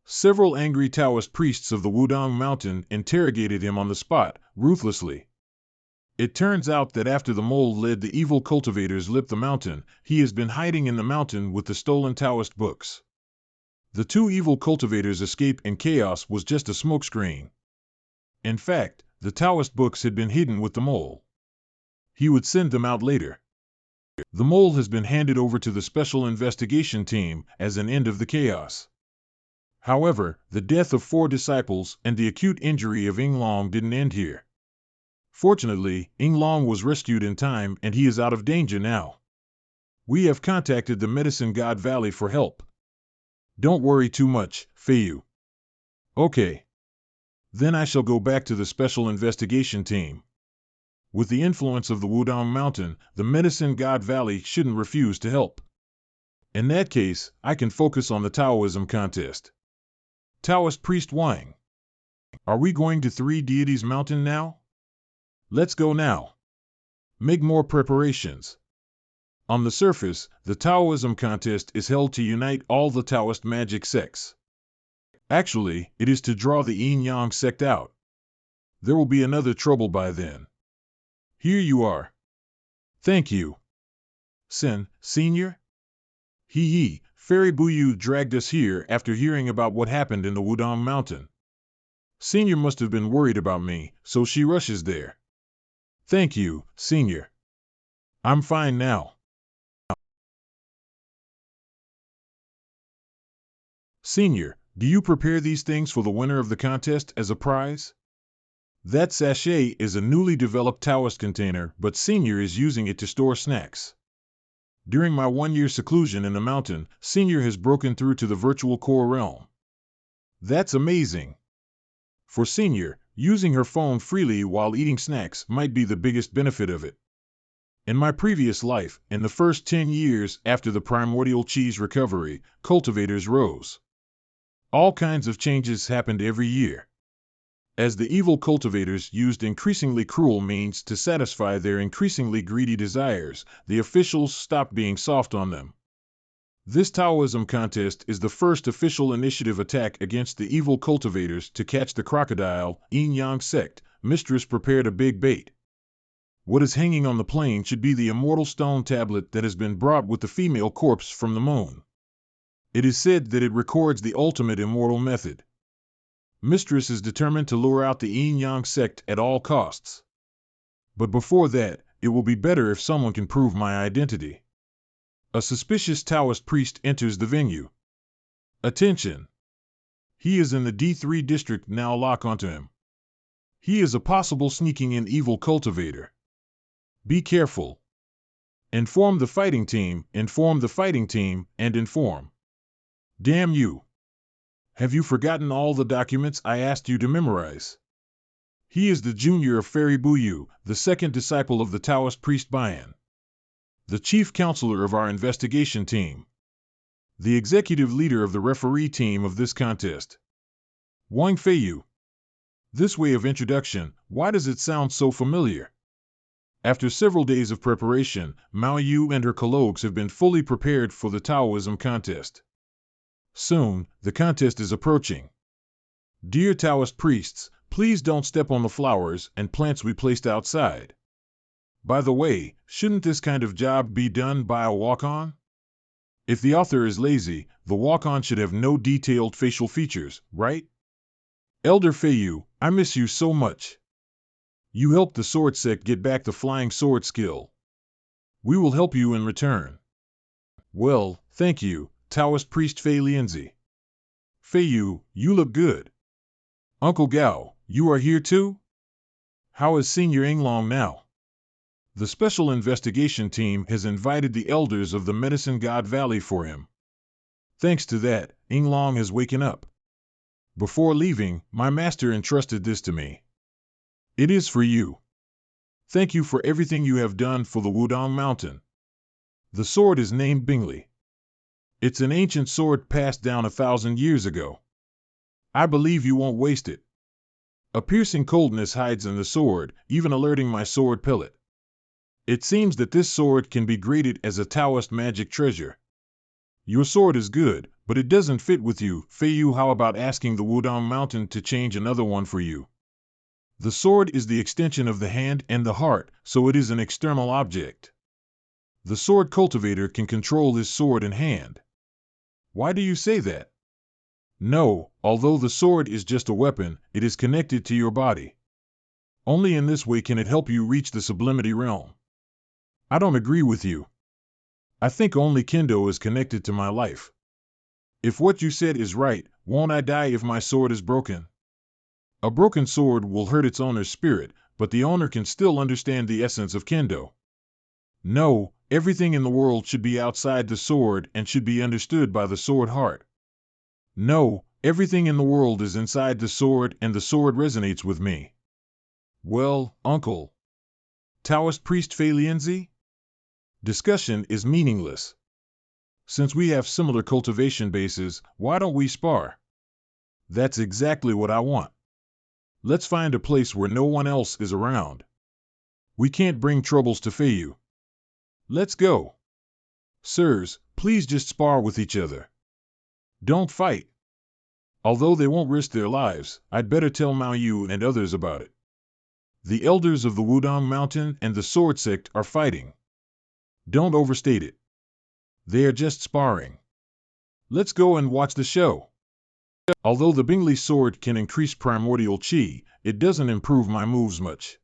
[SPEAKER 1] Several angry Taoist priests of the Wudong Mountain interrogated him on the spot, ruthlessly. It turns out that after the mole led the evil cultivators lift the mountain, he has been hiding in the mountain with the stolen Taoist books. The two evil cultivators' escape in chaos was just a smokescreen. In fact, the Taoist books had been hidden with the mole. He would send them out later. The mole has been handed over to the special investigation team as an end of the chaos. However, the death of 4 disciples and the acute injury of Yinglong didn't end here. Fortunately, Yinglong was rescued in time and he is out of danger now. We have contacted the Medicine God Valley for help. Don't worry too much, Feiyu. Okay. Then I shall go back to the special investigation team. With the influence of the Wudong Mountain, the Medicine God Valley shouldn't refuse to help. In that case, I can focus on the Taoism contest. Taoist Priest Wang. Are we going to 3 Deities Mountain now? Let's go now. Make more preparations. On the surface, the Taoism contest is held to unite all the Taoist magic sects. Actually, it is to draw the Yin-Yang sect out. There will be another trouble by then. Here you are. Thank you. Senior? Hee, Fairy Buyu dragged us here after hearing about what happened in the Wudong Mountain. Senior must have been worried about me, so she rushes there. Thank you, Senior. I'm fine now. Senior, do you prepare these things for the winner of the contest as a prize? That sachet is a newly developed Taoist container, but Senior is using it to store snacks. During my 1-year seclusion in the mountain, Senior has broken through to the virtual core realm. That's amazing. For Senior, using her phone freely while eating snacks might be the biggest benefit of it. In my previous life, in the first 10 years after the primordial cheese recovery, cultivators rose. All kinds of changes happened every year. As the evil cultivators used increasingly cruel means to satisfy their increasingly greedy desires, the officials stopped being soft on them. This Taoism contest is the first official initiative attack against the evil cultivators to catch the crocodile. Yin-Yang sect, Mistress prepared a big bait. What is hanging on the plane should be the immortal stone tablet that has been brought with the female corpse from the moon. It is said that it records the ultimate immortal method. Mistress is determined to lure out the Yin-Yang sect at all costs. But before that, it will be better if someone can prove my identity. A suspicious Taoist priest enters the venue. Attention! He is in the D3 district, now lock onto him. He is a possible sneaking in evil cultivator. Be careful. Inform the fighting team, and inform. Damn you! Have you forgotten all the documents I asked you to memorize? He is the junior of Fairy Buyu, the second disciple of the Taoist priest Bian. The chief counselor of our investigation team. The executive leader of the referee team of this contest. Wang Feiyu. This way of introduction, why does it sound so familiar? After several days of preparation, Mao Yu and her colleagues have been fully prepared for the Taoism contest. Soon, the contest is approaching. Dear Taoist priests, please don't step on the flowers and plants we placed outside. By the way, shouldn't this kind of job be done by a walk-on? If the author is lazy, the walk-on should have no detailed facial features, right? Elder Feiyu, I miss you so much. You helped the sword sect get back the flying sword skill. We will help you in return. Well, thank you, Taoist priest Fei Lianzi. Feiyu, you look good. Uncle Gao, you are here too? How is Senior Yinglong now? The Special Investigation Team has invited the elders of the Medicine God Valley for him. Thanks to that, Yinglong has waken up. Before leaving, my master entrusted this to me. It is for you. Thank you for everything you have done for the Wudong Mountain. The sword is named Bingley. It's an ancient sword passed down 1,000 years ago. I believe you won't waste it. A piercing coldness hides in the sword, even alerting my sword pellet. It seems that this sword can be graded as a Taoist magic treasure. Your sword is good, but it doesn't fit with you, Feiyu. How about asking the Wudong Mountain to change another one for you? The sword is the extension of the hand and the heart, so it is an external object. The sword cultivator can control his sword and hand. Why do you say that? No, although the sword is just a weapon, it is connected to your body. Only in this way can it help you reach the sublimity realm. I don't agree with you. I think only Kendo is connected to my life. If what you said is right, won't I die if my sword is broken? A broken sword will hurt its owner's spirit, but the owner can still understand the essence of Kendo. No, everything in the world should be outside the sword and should be understood by the sword heart. No, everything in the world is inside the sword and the sword resonates with me. Well, uncle. Taoist priest Fei Lianzi? Discussion is meaningless. Since we have similar cultivation bases, why don't we spar? That's exactly what I want. Let's find a place where no one else is around. We can't bring troubles to Feiyu. Let's go. Sirs, please just spar with each other. Don't fight. Although they won't risk their lives, I'd better tell Mao Yu and others about it. The elders of the Wudong Mountain and the sword sect are fighting. Don't overstate it. They are just sparring. Let's go and watch the show. Although the Bingley sword can increase primordial chi, it doesn't improve my moves much.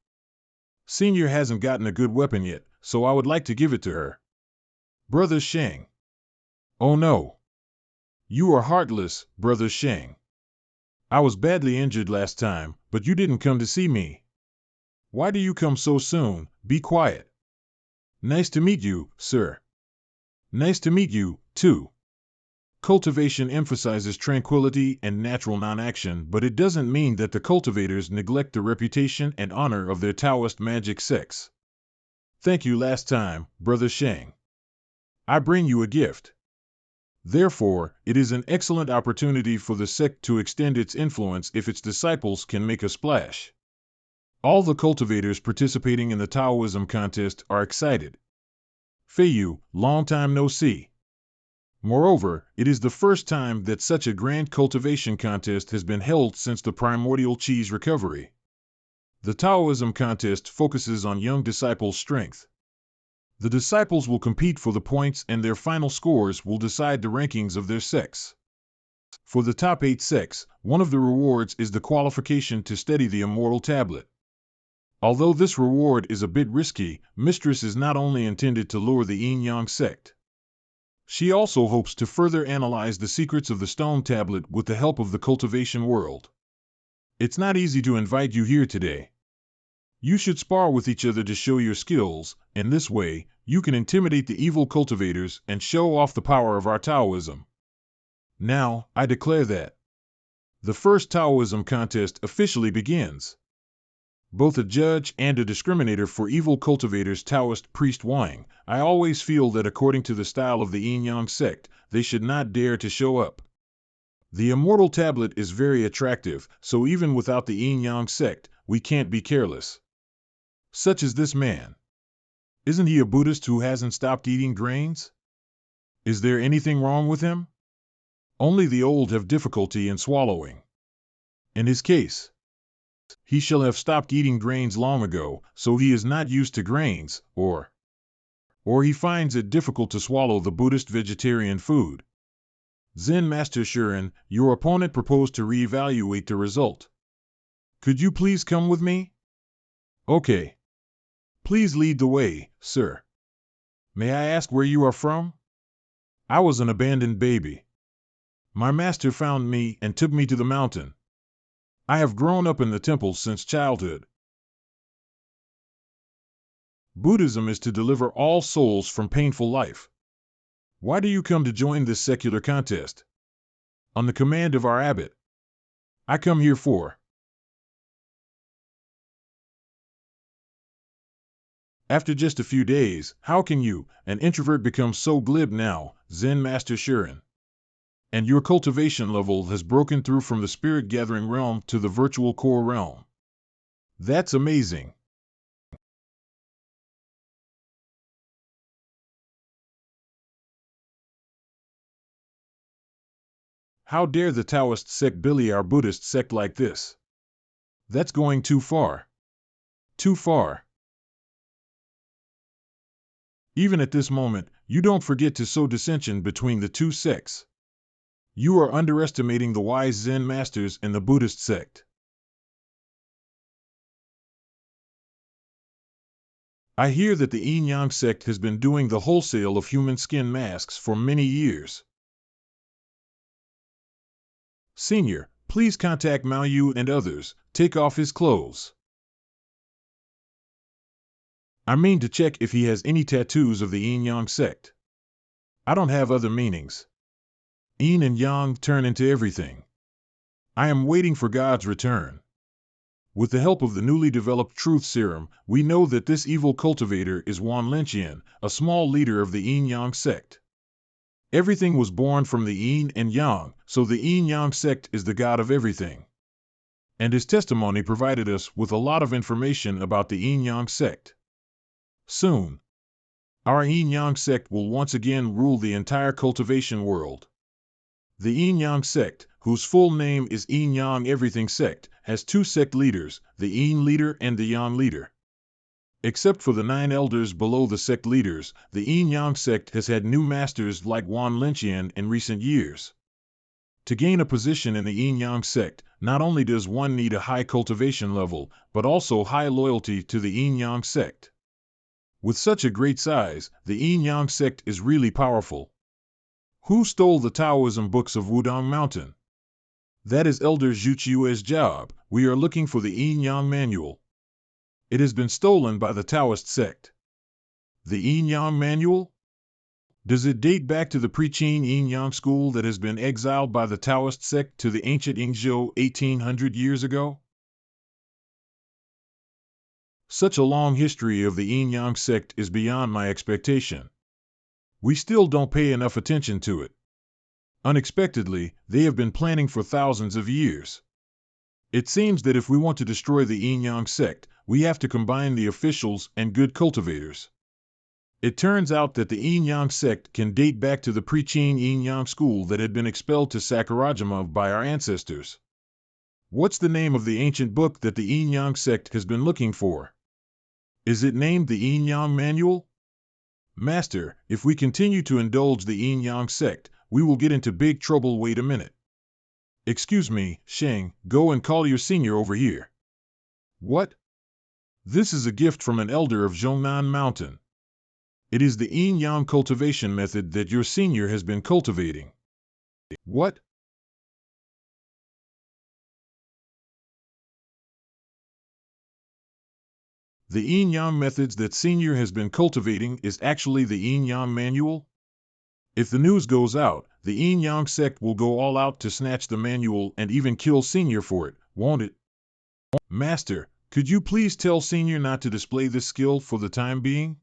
[SPEAKER 1] Senior hasn't gotten a good weapon yet, so I would like to give it to her. Brother Shang. Oh no. You are heartless, Brother Shang. I was badly injured last time, but you didn't come to see me. Why do you come so soon? Be quiet. Nice to meet you, sir. Nice to meet you, too. Cultivation emphasizes tranquility and natural non-action, but it doesn't mean that the cultivators neglect the reputation and honor of their Taoist magic sects. Thank you last time, Brother Shang. I bring you a gift. Therefore, it is an excellent opportunity for the sect to extend its influence if its disciples can make a splash. All the cultivators participating in the Taoism contest are excited. Feiyu, long time no see. Moreover, it is the first time that such a grand cultivation contest has been held since the primordial chi's recovery. The Taoism contest focuses on young disciples' strength. The disciples will compete for the points and their final scores will decide the rankings of their sects. For the top 8 sects, one of the rewards is the qualification to study the Immortal Tablet. Although this reward is a bit risky, Mistress is not only intended to lure the Yin-Yang sect. She also hopes to further analyze the secrets of the Stone Tablet with the help of the cultivation world. It's not easy to invite you here today. You should spar with each other to show your skills, and this way, you can intimidate the evil cultivators and show off the power of our Taoism. Now, I declare that the first Taoism contest officially begins. Both a judge and a discriminator for evil cultivators, Taoist priest Wang, I always feel that according to the style of the Yin-Yang sect, they should not dare to show up. The Immortal Tablet is very attractive, so even without the Yin-Yang sect, we can't be careless. Such as this man. Isn't he a Buddhist who hasn't stopped eating grains? Is there anything wrong with him? Only the old have difficulty in swallowing. In his case, he shall have stopped eating grains long ago, so he is not used to grains, or he finds it difficult to swallow the Buddhist vegetarian food. Zen Master Shuren, your opponent proposed to reevaluate the result. Could you please come with me? Okay. Please lead the way, sir. May I ask where you are from? I was an abandoned baby. My master found me and took me to the mountain. I have grown up in the temple since childhood. Buddhism is to deliver all souls from painful life. Why do you come to join this secular contest? On the command of our abbot. I come here for. After just a few days, how can you, an introvert, become so glib now, Zen Master Shuren? And your cultivation level has broken through from the spirit gathering realm to the virtual core realm. That's amazing. How dare the Taoist sect bully our Buddhist sect like this? That's going too far. Too far. Even at this moment, you don't forget to sow dissension between the two sects. You are underestimating the wise Zen masters in the Buddhist sect. I hear that the Yin-Yang sect has been doing the wholesale of human skin masks for many years. Senior, please contact Mao Yu and others. Take off his clothes. I mean to check if he has any tattoos of the Yin-Yang sect. I don't have other meanings. Yin and Yang turn into everything. I am waiting for God's return. With the help of the newly developed truth serum, we know that this evil cultivator is Wang Shing, a small leader of the Yin-Yang sect. Everything was born from the Yin and Yang, so the Yin-Yang sect is the god of everything. And his testimony provided us with a lot of information about the Yin-Yang sect. Soon, our Yin-Yang sect will once again rule the entire cultivation world. The Yin-Yang sect, whose full name is Yin-Yang Everything Sect, has two sect leaders, the Yin leader and the Yang leader. Except for the 9 elders below the sect leaders, the Yin-Yang sect has had new masters like Wang Shing in recent years. To gain a position in the Yin-Yang sect, not only does one need a high cultivation level, but also high loyalty to the Yin-Yang sect. With such a great size, the Yin-Yang sect is really powerful. Who stole the Taoism books of Wudong Mountain? That is Elder Zhu Qiue's job. We are looking for the Yin-Yang manual. It has been stolen by the Taoist sect. The Yin-Yang manual? Does it date back to the pre-Qin Yin-Yang school that has been exiled by the Taoist sect to the ancient Yingzhou 1800 years ago? Such a long history of the Yin-Yang sect is beyond my expectation. We still don't pay enough attention to it. Unexpectedly, they have been planning for thousands of years. It seems that if we want to destroy the Yin-Yang sect, we have to combine the officials and good cultivators. It turns out that the Yin-Yang sect can date back to the pre-Qin Yin-Yang school that had been expelled to Sakurajima by our ancestors. What's the name of the ancient book that the Yin-Yang sect has been looking for? Is it named the Yin-Yang Manual? Master, if we continue to indulge the Yin-Yang sect, we will get into big trouble. Wait a minute. Excuse me, Sheng, go and call your senior over here. What? This is a gift from an elder of Zhongnan Mountain. It is the Yin-Yang cultivation method that your senior has been cultivating. What? The Yin-Yang methods that senior has been cultivating is actually the Yin-Yang manual? If the news goes out, the Yin-Yang sect will go all out to snatch the manual and even kill senior for it, won't it? Master, could you please tell senior not to display this skill for the time being?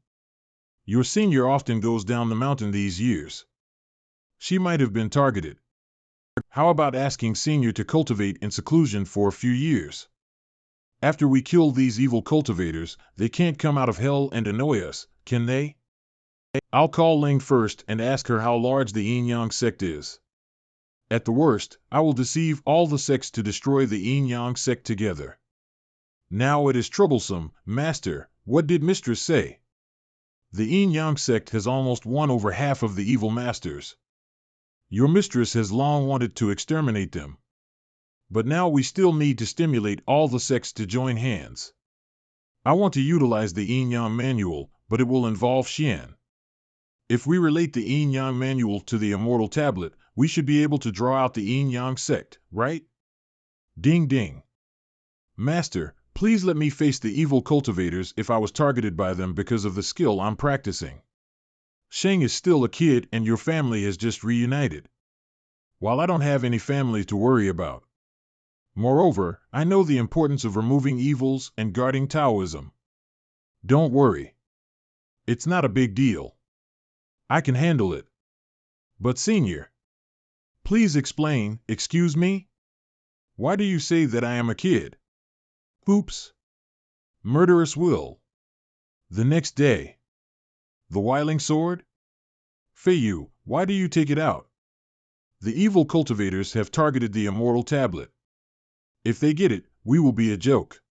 [SPEAKER 1] Your senior often goes down the mountain these years. She might have been targeted. How about asking senior to cultivate in seclusion for a few years? After we kill these evil cultivators, they can't come out of hell and annoy us, Can they? I'll call Ling first and ask her how large the Yin-Yang sect is. At the worst, I will deceive all the sects to destroy the Yin-Yang sect together. Now it is troublesome, Master. What did Mistress say? The Yin-Yang sect has almost won over half of the evil masters. Your mistress has long wanted to exterminate them. But now we still need to stimulate all the sects to join hands. I want to utilize the Yin-Yang manual, but it will involve Xian. If we relate the Yin-Yang manual to the immortal tablet, we should be able to draw out the Yin-Yang sect, right? Ding ding. Master, please let me face the evil cultivators if I was targeted by them because of the skill I'm practicing. Sheng is still a kid and your family has just reunited. While I don't have any family to worry about. Moreover, I know the importance of removing evils and guarding Taoism. Don't worry. It's not a big deal. I can handle it. But Senior, please explain. Excuse me? Why do you say that I am a kid? Oops. Murderous will. The next day. The Wiling Sword? Feiyu, why do you take it out? The evil cultivators have targeted the immortal tablet. If they get it, we will be a joke.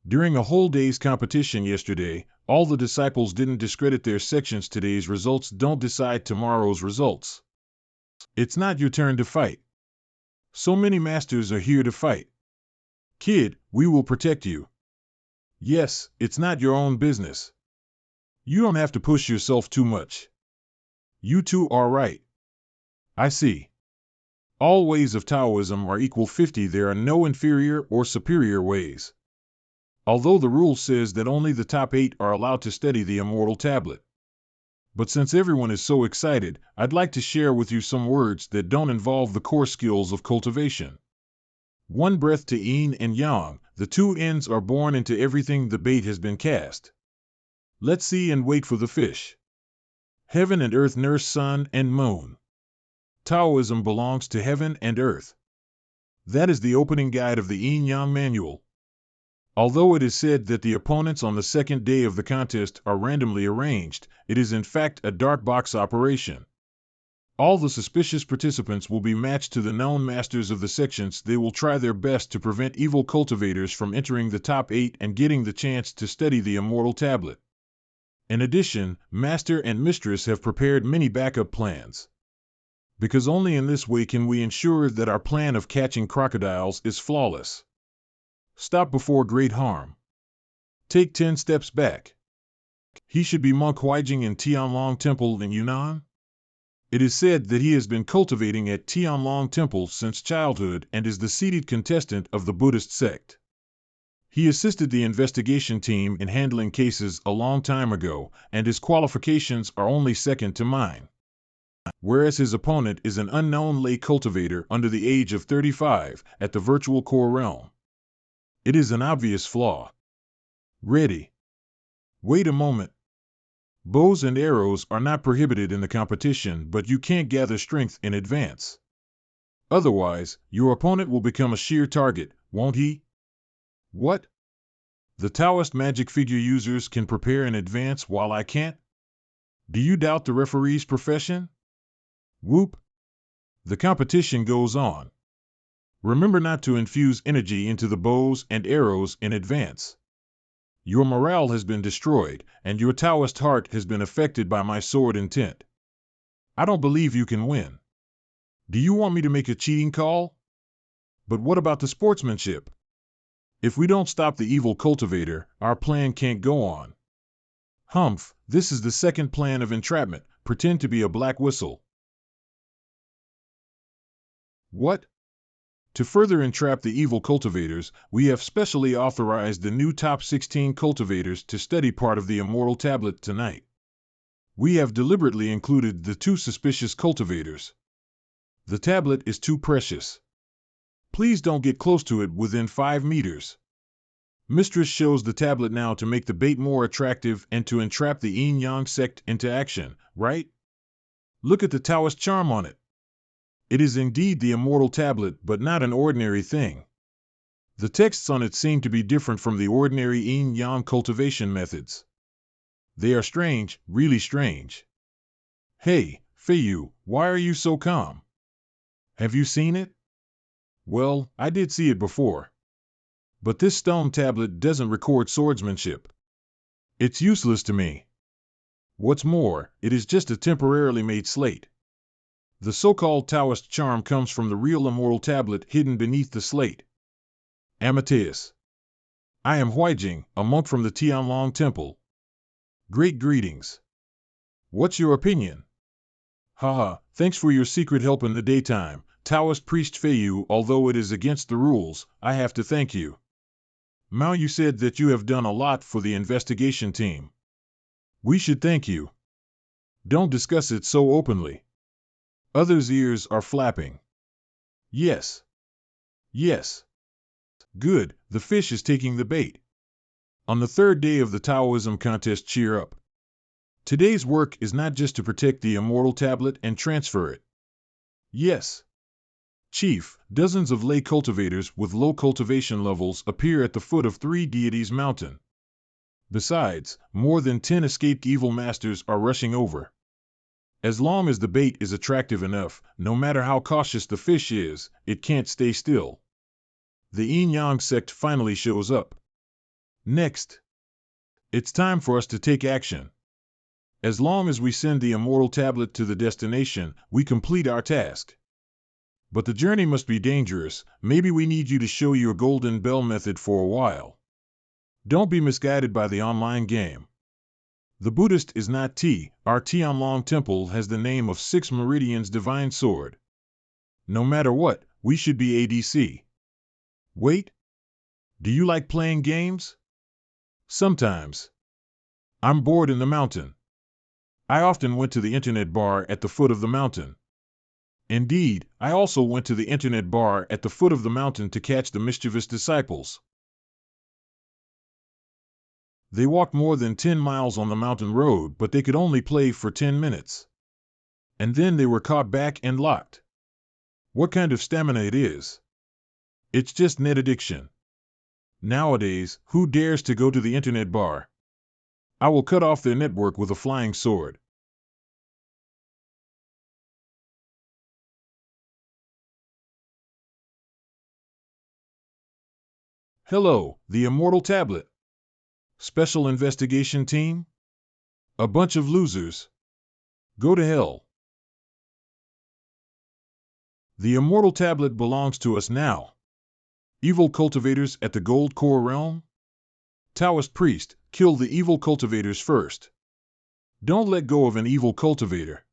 [SPEAKER 1] During a whole day's competition yesterday, all the disciples didn't discredit their sections. Today's results don't decide tomorrow's results. It's not your turn to fight. So many masters are here to fight. Kid, we will protect you. Yes, it's not your own business. You don't have to push yourself too much. You two are right. I see. All ways of Taoism are equal 50. There are no inferior or superior ways. Although the rule says that only the top 8 are allowed to study the immortal tablet. But since everyone is so excited, I'd like to share with you some words that don't involve the core skills of cultivation. One breath to yin and yang, the two ends are born into everything. The bait has been cast. Let's see and wait for the fish. Heaven and earth nurse sun and moon. Taoism belongs to heaven and earth. That is the opening guide of the Yin-Yang manual. Although it is said that the opponents on the second day of the contest are randomly arranged, it is in fact a dark box operation. All the suspicious participants will be matched to the known masters of the sections. They will try their best to prevent evil cultivators from entering the top 8 and getting the chance to study the immortal tablet. In addition, Master and Mistress have prepared many backup plans. Because only in this way can we ensure that our plan of catching crocodiles is flawless. Stop before great harm. Take 10 steps back. He should be Monk Huijing in Tianlong Temple in Yunnan. It is said that he has been cultivating at Tianlong Temple since childhood and is the seated contestant of the Buddhist sect. He assisted the investigation team in handling cases a long time ago, and his qualifications are only second to mine. Whereas his opponent is an unknown lay cultivator under the age of 35 at the virtual core realm. It is an obvious flaw. Ready. Wait a moment. Bows and arrows are not prohibited in the competition, but you can't gather strength in advance. Otherwise, your opponent will become a sheer target, won't he? What? The Taoist magic figure users can prepare in advance while I can't? Do you doubt the referee's profession? Whoop. The competition goes on. Remember not to infuse energy into the bows and arrows in advance. Your morale has been destroyed, and your Taoist heart has been affected by my sword intent. I don't believe you can win. Do you want me to make a cheating call? But what about the sportsmanship? If we don't stop the evil cultivator, our plan can't go on. Humph, this is the second plan of entrapment. Pretend to be a black whistle. What? To further entrap the evil cultivators, we have specially authorized the new top 16 cultivators to study part of the immortal tablet tonight. We have deliberately included the 2 suspicious cultivators. The tablet is too precious. Please don't get close to it within 5 meters. Mistress shows the tablet now to make the bait more attractive and to entrap the Yin-Yang sect into action, right? Look at the Taoist charm on it. It is indeed the immortal tablet, but not an ordinary thing. The texts on it seem to be different from the ordinary Yin-Yang cultivation methods. They are strange, really strange. Hey, Feiyu, why are you so calm? Have you seen it? Well, I did see it before. But this stone tablet doesn't record swordsmanship. It's useless to me. What's more, it is just a temporarily made slate. The so-called Taoist charm comes from the real immortal tablet hidden beneath the slate. Amateus. I am Huijing, a monk from the Tianlong Temple. Great greetings. What's your opinion? Haha, thanks for your secret help in the daytime, Taoist priest Feiyu. Although it is against the rules, I have to thank you. Mao, you said that you have done a lot for the investigation team. We should thank you. Don't discuss it so openly. Others' ears are flapping. Yes. Yes. Good, the fish is taking the bait. On the third day of the Taoism contest, cheer up. Today's work is not just to protect the immortal tablet and transfer it. Yes. Chief, dozens of lay cultivators with low cultivation levels appear at the foot of 3 deities' mountain. Besides, more than 10 escaped evil masters are rushing over. As long as the bait is attractive enough, no matter how cautious the fish is, it can't stay still. The Yin-Yang sect finally shows up. Next. It's time for us to take action. As long as we send the immortal tablet to the destination, we complete our task. But the journey must be dangerous. Maybe we need you to show your golden bell method for a while. Don't be misguided by the online game. The Buddhist is not T. Our Tianlong Temple has the name of 6 Meridian's divine sword. No matter what, we should be ADC. Wait. Do you like playing games? Sometimes. I'm bored in the mountain. I often went to the internet bar at the foot of the mountain. Indeed, I also went to the internet bar at the foot of the mountain to catch the mischievous disciples. They walked more than 10 miles on the mountain road, but they could only play for 10 minutes. And then they were caught back and locked. What kind of stamina it is? It's just net addiction. Nowadays, who dares to go to the internet bar? I will cut off their network with a flying sword. Hello, the immortal tablet. Special investigation team? A bunch of losers. Go to hell. The immortal tablet belongs to us now. Evil cultivators at the Gold Core realm? Taoist priest, kill the evil cultivators first. Don't let go of an evil cultivator.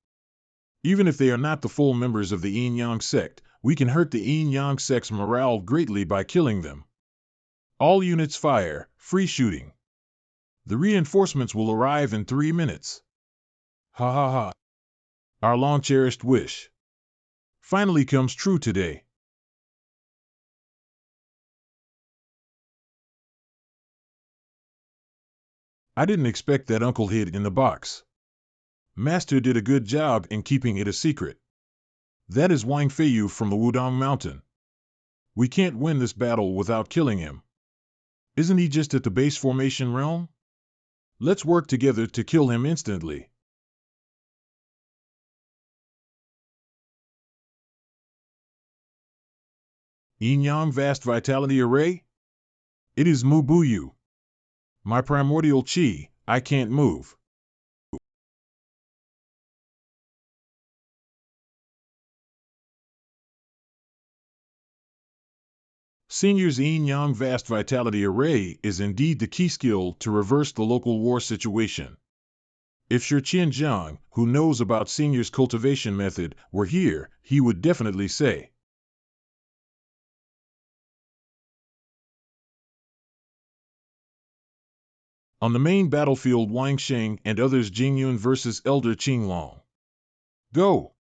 [SPEAKER 1] Even if they are not the full members of the Yin-Yang sect, we can hurt the Yin-Yang sect's morale greatly by killing them. All units fire, free shooting. The reinforcements will arrive in 3 minutes. Ha ha ha. Our long-cherished wish finally comes true today. I didn't expect that uncle hid in the box. Master did a good job in keeping it a secret. That is Wang Feiyu from the Wudong Mountain. We can't win this battle without killing him. Isn't he just at the base formation realm? Let's work together to kill him instantly. Yin-Yang Vast Vitality Array? It is Mu Buyu. My primordial chi, I can't move. Senior's Yin-Yang Vast Vitality Array is indeed the key skill to reverse the local war situation. If Shi Jiang, who knows about Senior's cultivation method, were here, he would definitely say. On the main battlefield, Wang Shing and others, Jingyun versus Elder Qinglong. Go!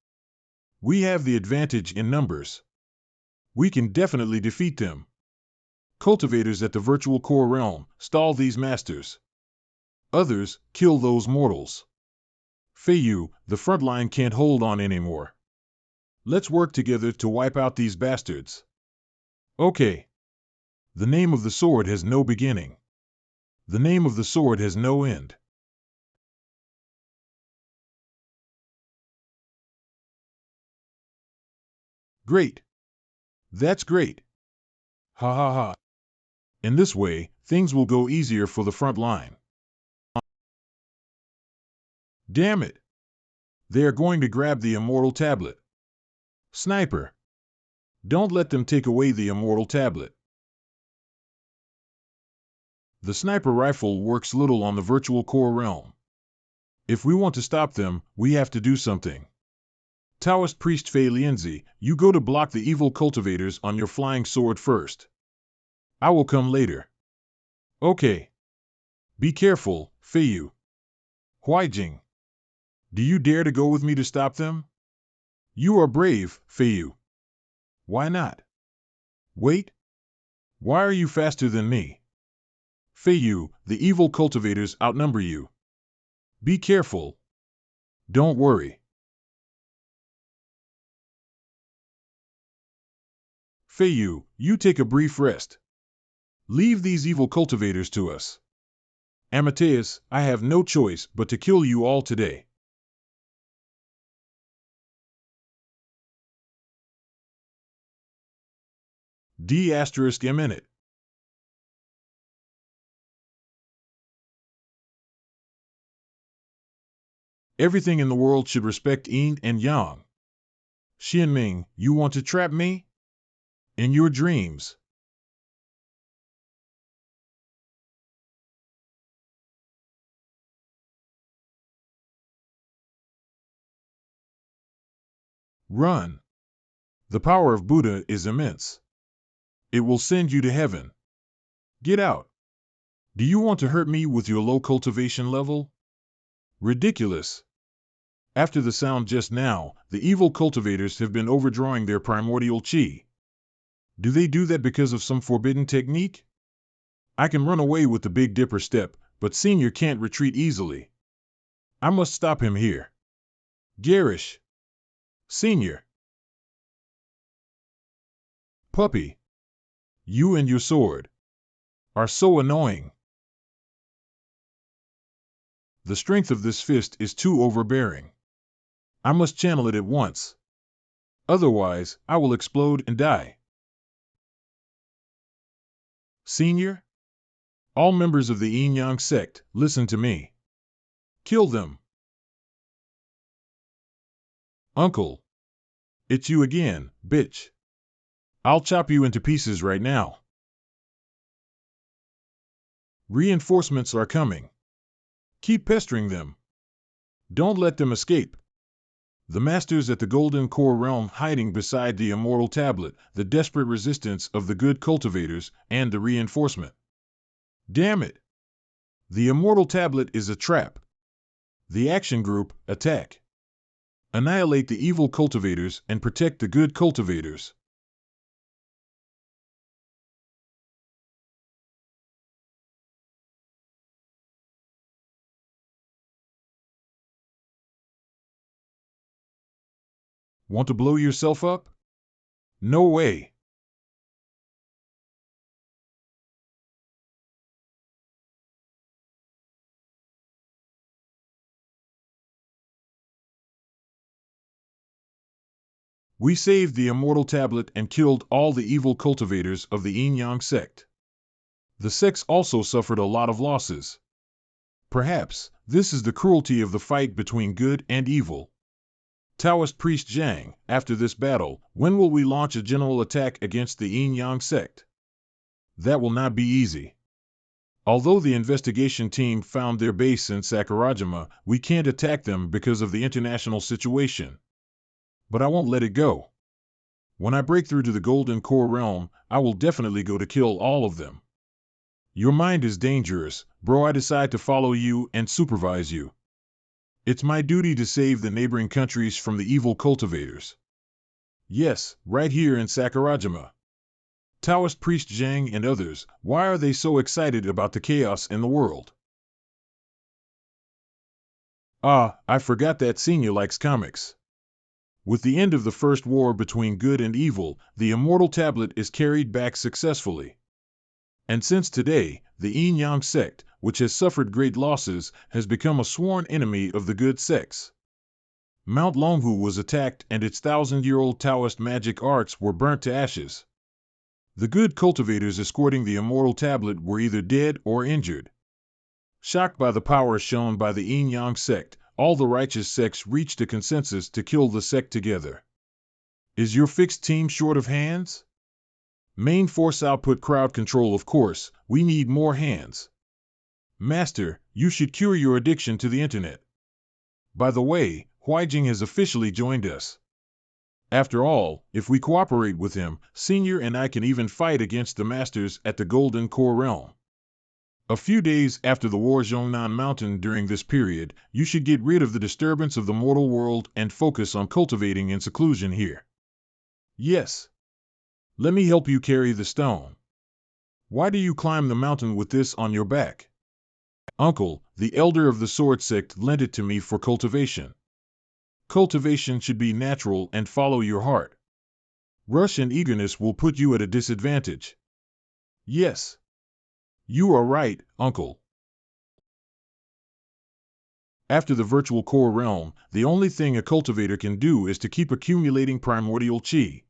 [SPEAKER 1] We have the advantage in numbers. We can definitely defeat them. Cultivators at the virtual core realm, stall these masters. Others, kill those mortals. Feiyu, the front line can't hold on anymore. Let's work together to wipe out these bastards. Okay. The name of the sword has no beginning. The name of the sword has no end. Great. That's great. Ha ha ha. In this way, things will go easier for the front line. Damn it. They are going to grab the immortal tablet. Sniper. Don't let them take away the immortal tablet. The sniper rifle works little on the virtual core realm. If we want to stop them, we have to do something. Taoist priest Fei Lianzi, you go to block the evil cultivators on your flying sword first. I will come later. Okay. Be careful, Fei Yu. Huaijing. Do you dare to go with me to stop them? You are brave, Fei Yu. Why not? Wait. Why are you faster than me? Fei Yu, the evil cultivators outnumber you. Be careful. Don't worry. Fei Yu, you take a brief rest. Leave these evil cultivators to us. Amateus, I have no choice but to kill you all today. D*** minute. Everything in the world should respect yin and yang. Xianming, you want to trap me? In your dreams. Run. The power of Buddha is immense. It will send you to heaven. Get out. Do you want to hurt me with your low cultivation level? Ridiculous. After the sound just now, the evil cultivators have been overdrawing their primordial qi. Do they do that because of some forbidden technique? I can run away with the Big Dipper step, but Senior can't retreat easily. I must stop him here. Garish. Senior. Puppy. You and your sword are so annoying. The strength of this fist is too overbearing. I must channel it at once. Otherwise, I will explode and die. Senior? All members of the Yin-Yang sect, listen to me. Kill them. Uncle. It's you again, bitch. I'll chop you into pieces right now. Reinforcements are coming. Keep pestering them. Don't let them escape. The masters at the Golden Core realm hiding beside the immortal tablet, the desperate resistance of the good cultivators, and the reinforcement. Damn it! The immortal tablet is a trap. The action group, attack. Annihilate the evil cultivators and protect the good cultivators. Want to blow yourself up? No way. We saved the immortal tablet and killed all the evil cultivators of the Yin-Yang sect. The sects also suffered a lot of losses. Perhaps this is the cruelty of the fight between good and evil. Taoist priest Zhang, after this battle, when will we launch a general attack against the Yin-Yang sect? That will not be easy. Although the investigation team found their base in Sakurajima, we can't attack them because of the international situation. But I won't let it go. When I break through to the Golden Core realm, I will definitely go to kill all of them. Your mind is dangerous, bro. I decide to follow you and supervise you. It's my duty to save the neighboring countries from the evil cultivators. Yes, right here in Sakurajima. Taoist priest Zhang and others, why are they so excited about the chaos in the world? Ah, I forgot that Senior likes comics. With the end of the first war between good and evil, the immortal tablet is carried back successfully. And since today, the Yin-Yang sect, which has suffered great losses, has become a sworn enemy of the good sects. Mount Longhu was attacked and its thousand-year-old Taoist magic arts were burnt to ashes. The good cultivators escorting the immortal tablet were either dead or injured. Shocked by the power shown by the Yin-Yang sect, all the righteous sects reached a consensus to kill the sect together. Is your fixed team short of hands? Main force output crowd control, of course. We need more hands. Master, you should cure your addiction to the internet. By the way, Huijing has officially joined us. After all, if we cooperate with him, Senior and I can even fight against the masters at the Golden Core Realm. A few days after the War Zhongnan Mountain during this period, you should get rid of the disturbance of the mortal world and focus on cultivating in seclusion here. Yes. Let me help you carry the stone. Why do you climb the mountain with this on your back? Uncle, the elder of the sword sect, lent it to me for cultivation. Cultivation should be natural and follow your heart. Rush and eagerness will put you at a disadvantage. Yes. You are right, Uncle. After the virtual core realm, the only thing a cultivator can do is to keep accumulating primordial chi.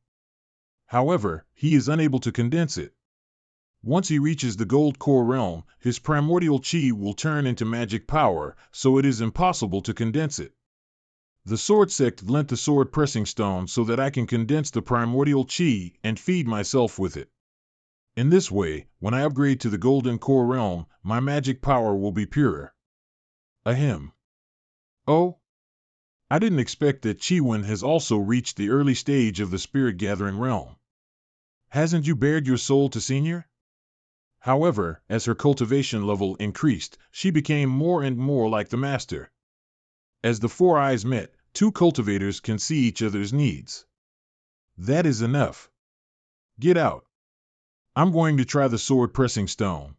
[SPEAKER 1] However, he is unable to condense it. Once he reaches the gold core realm, his primordial chi will turn into magic power, so it is impossible to condense it. The sword sect lent the sword pressing stone so that I can condense the primordial chi and feed myself with it. In this way, when I upgrade to the golden core realm, my magic power will be purer. Ahem. Oh? I didn't expect that Chi-Wen has also reached the early stage of the spirit-gathering realm. Hasn't you bared your soul to Senior? However, as her cultivation level increased, she became more and more like the master. As the four eyes met, two cultivators can see each other's needs. That is enough. Get out. I'm going to try the sword pressing stone.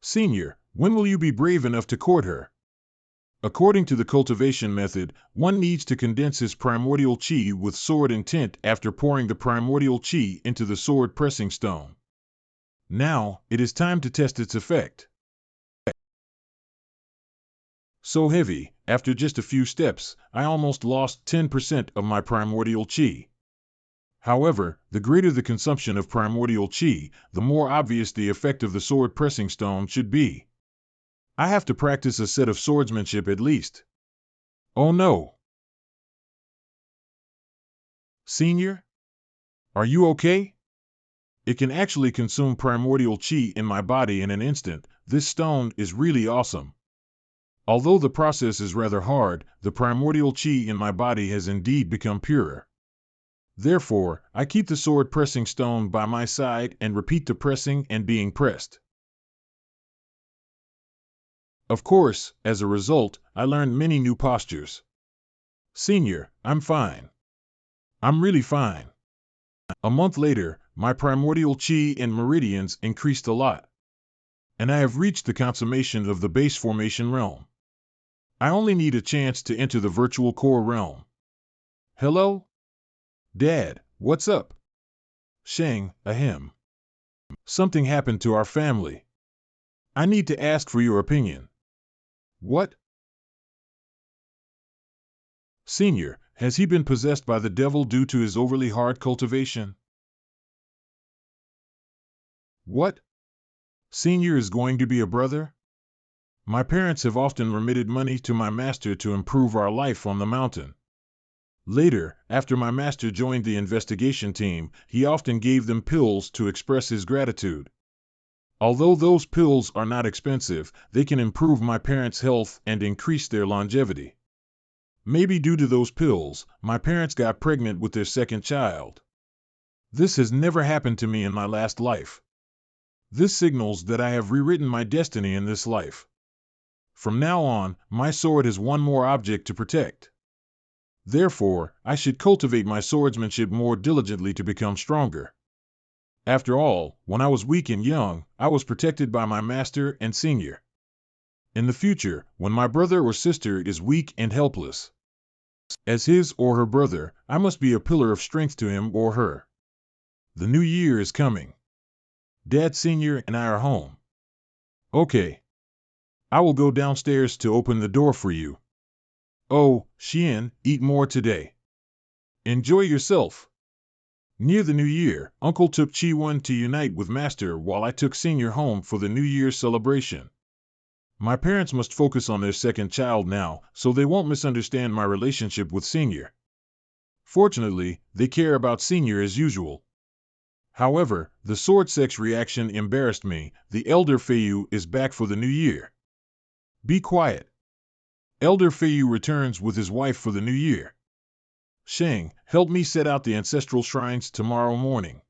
[SPEAKER 1] Senior, when will you be brave enough to court her? According to the cultivation method, one needs to condense his primordial chi with sword intent after pouring the primordial chi into the sword pressing stone. Now, it is time to test its effect. So heavy, after just a few steps, I almost lost 10% of my primordial chi. However, the greater the consumption of primordial chi, the more obvious the effect of the sword pressing stone should be. I have to practice a set of swordsmanship at least. Oh no! Senior? Are you okay? It can actually consume primordial chi in my body in an instant. This stone is really awesome. Although the process is rather hard, the primordial chi in my body has indeed become purer. Therefore, I keep the sword pressing stone by my side and repeat the pressing and being pressed. Of course, as a result, I learned many new postures. Senior, I'm fine. I'm really fine. A month later, my primordial chi and meridians increased a lot. And I have reached the consummation of the base formation realm. I only need a chance to enter the virtual core realm. Hello? Dad, what's up? Shang, ahem. Something happened to our family. I need to ask for your opinion. What? Senior, has he been possessed by the devil due to his overly hard cultivation? What? Senior is going to be a brother? My parents have often remitted money to my master to improve our life on the mountain. Later, after my master joined the investigation team, he often gave them pills to express his gratitude. Although those pills are not expensive, they can improve my parents' health and increase their longevity. Maybe due to those pills, my parents got pregnant with their second child. This has never happened to me in my last life. This signals that I have rewritten my destiny in this life. From now on, my sword has one more object to protect. Therefore, I should cultivate my swordsmanship more diligently to become stronger. After all, when I was weak and young, I was protected by my master and senior. In the future, when my brother or sister is weak and helpless, as his or her brother, I must be a pillar of strength to him or her. The new year is coming. Dad Senior and I are home. Okay. I will go downstairs to open the door for you. Oh, Xian, eat more today. Enjoy yourself. Near the new year, Uncle took Chi-Wen to unite with Master while I took Senior home for the New Year's celebration. My parents must focus on their second child now, so they won't misunderstand my relationship with Senior. Fortunately, they care about Senior as usual. However, the sword sex reaction embarrassed me. The elder Feiyu is back for the new year. Be quiet. Elder Feiyu returns with his wife for the new year. Shang, help me set out the ancestral shrines tomorrow morning.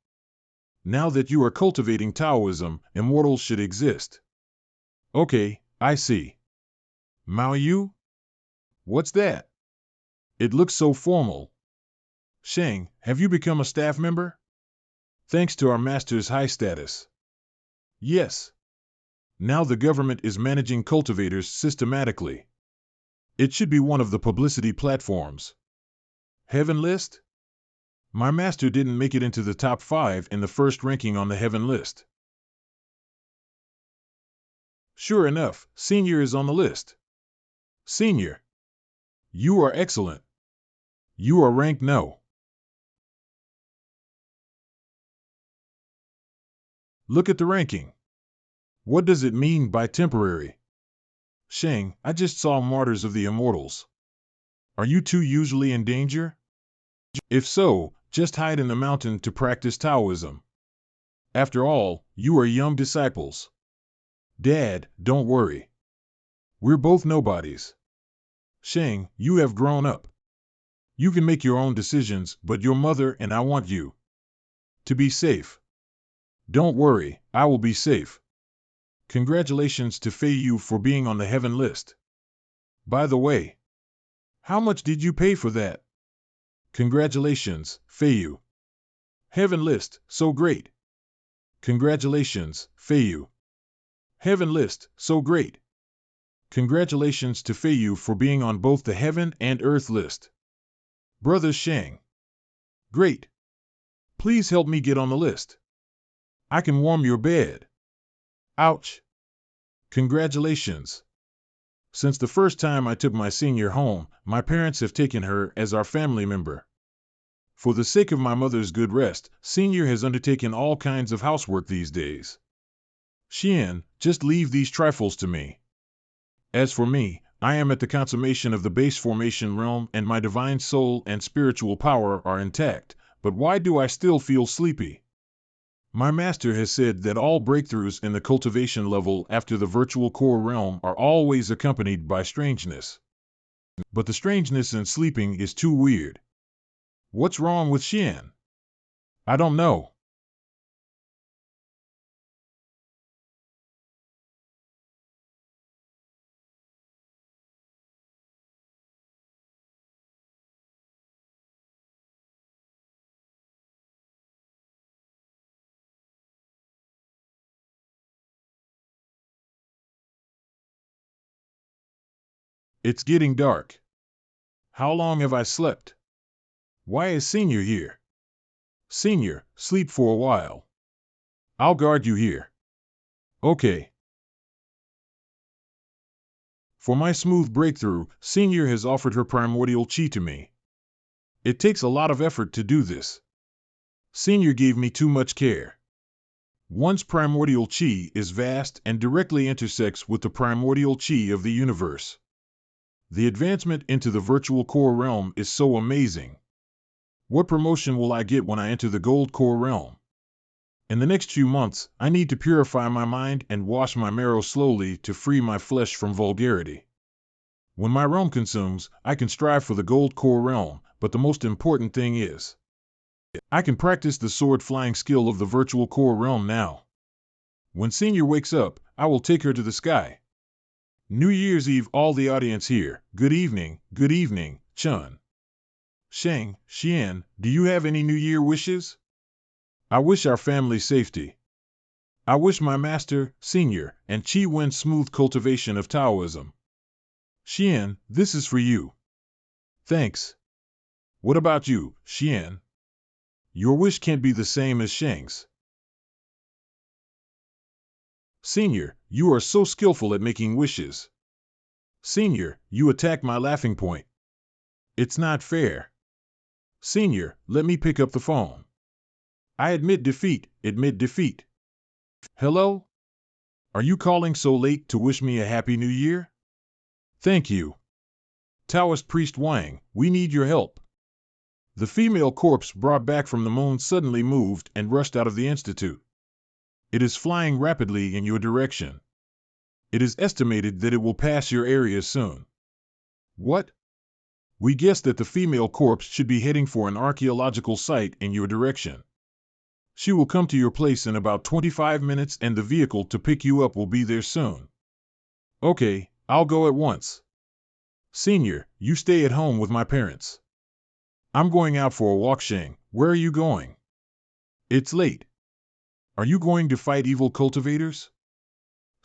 [SPEAKER 1] Now that you are cultivating Taoism, immortals should exist. Okay, I see. Mao Yu? What's that? It looks so formal. Shang, have you become a staff member? Thanks to our master's high status. Yes. Now the government is managing cultivators systematically. It should be one of the publicity platforms. Heaven list? My master didn't make it into the top 5 in the first ranking on the heaven list. Sure enough, Senior is on the list. Senior. You are excellent. You are ranked no. Look at the ranking. What does it mean by temporary? Shang, I just saw Martyrs of the Immortals. Are you two usually in danger? If so, just hide in the mountain to practice Taoism. After all, you are young disciples. Dad, don't worry. We're both nobodies. Shang, you have grown up. You can make your own decisions, but your mother and I want you to be safe. Don't worry, I will be safe. Congratulations to Feiyu for being on the heaven list. By the way, how much did you pay for that? Congratulations, Feiyu. Heaven list, so great. Congratulations, Feiyu. Heaven list, so great. Congratulations to Feiyu for being on both the heaven and earth list. Brother Shang. Great. Please help me get on the list. I can warm your bed. Ouch. Congratulations. Since the first time I took my senior home, my parents have taken her as our family member. For the sake of my mother's good rest, Senior has undertaken all kinds of housework these days. Xian, just leave these trifles to me. As for me, I am at the consummation of the base formation realm and my divine soul and spiritual power are intact, but why do I still feel sleepy? My master has said that all breakthroughs in the cultivation level after the virtual core realm are always accompanied by strangeness. But the strangeness in sleeping is too weird. What's wrong with Xian? I don't know. It's getting dark. How long have I slept? Why is Senior here? Senior, sleep for a while. I'll guard you here. Okay. For my smooth breakthrough, Senior has offered her primordial chi to me. It takes a lot of effort to do this. Senior gave me too much care. One's primordial chi is vast and directly intersects with the primordial chi of the universe. The advancement into the virtual core realm is so amazing. What promotion will I get when I enter the gold core realm? In the next few months, I need to purify my mind and wash my marrow slowly to free my flesh from vulgarity. When my realm consumes, I can strive for the gold core realm, but the most important thing is, I can practice the sword flying skill of the virtual core realm now. When Senior wakes up, I will take her to the sky. New Year's Eve, all the audience here. Good evening, Chun. Shang, Xian, do you have any New Year wishes? I wish our family safety. I wish my master, Senior, and Chi-Wen smooth cultivation of Taoism. Xian, this is for you. Thanks. What about you, Xian? Your wish can't be the same as Shang's. Senior, you are so skillful at making wishes. Senior, you attack my laughing point. It's not fair. Senior, let me pick up the phone. I admit defeat, admit defeat. Hello? Are you calling so late to wish me a happy new year? Thank you. Taoist priest Wang, we need your help. The female corpse brought back from the moon suddenly moved and rushed out of the institute. It is flying rapidly in your direction. It is estimated that it will pass your area soon. What? We guess that the female corpse should be heading for an archaeological site in your direction. She will come to your place in about 25 minutes and the vehicle to pick you up will be there soon. Okay, I'll go at once. Senior, you stay at home with my parents. I'm going out for a walk. Shing, where are you going? It's late. Are you going to fight evil cultivators?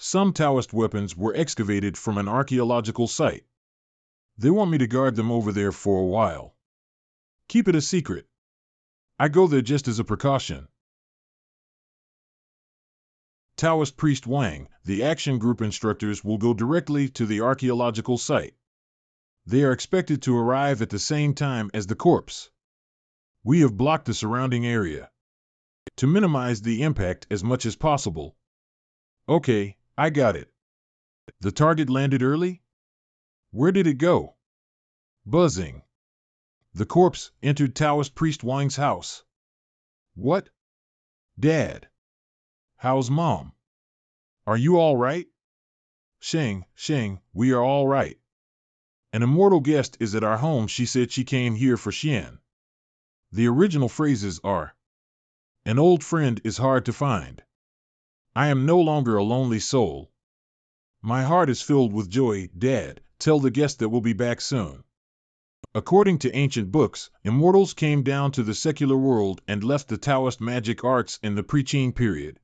[SPEAKER 1] Some Taoist weapons were excavated from an archaeological site. They want me to guard them over there for a while. Keep it a secret. I go there just as a precaution. Taoist priest Wang, the action group instructors will go directly to the archaeological site. They are expected to arrive at the same time as the corpse. We have blocked the surrounding area to minimize the impact as much as possible. Okay, I got it. The target landed early? Where did it go? Buzzing. The corpse entered Taoist priest Wang's house. What? Dad. How's Mom? Are you all right? Shing, we are all right. An immortal guest is at our home. She said she came here for Xian. The original phrases are, an old friend is hard to find. I am no longer a lonely soul. My heart is filled with joy. Dad, tell the guest that we'll be back soon. According to ancient books, immortals came down to the secular world and left the Taoist magic arts in the pre-Qing period.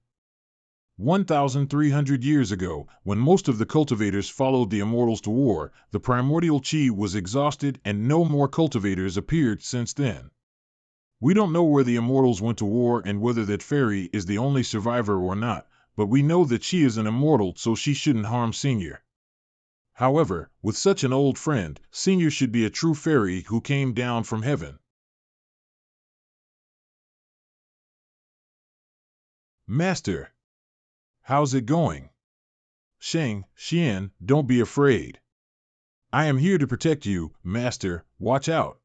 [SPEAKER 1] 1,300 years ago, when most of the cultivators followed the immortals to war, the primordial qi was exhausted and no more cultivators appeared since then. We don't know where the immortals went to war and whether that fairy is the only survivor or not, but we know that she is an immortal, so she shouldn't harm Senior. However, with such an old friend, Senior should be a true fairy who came down from heaven. Master. How's it going? Shing, Xian, don't be afraid. I am here to protect you, Master, watch out.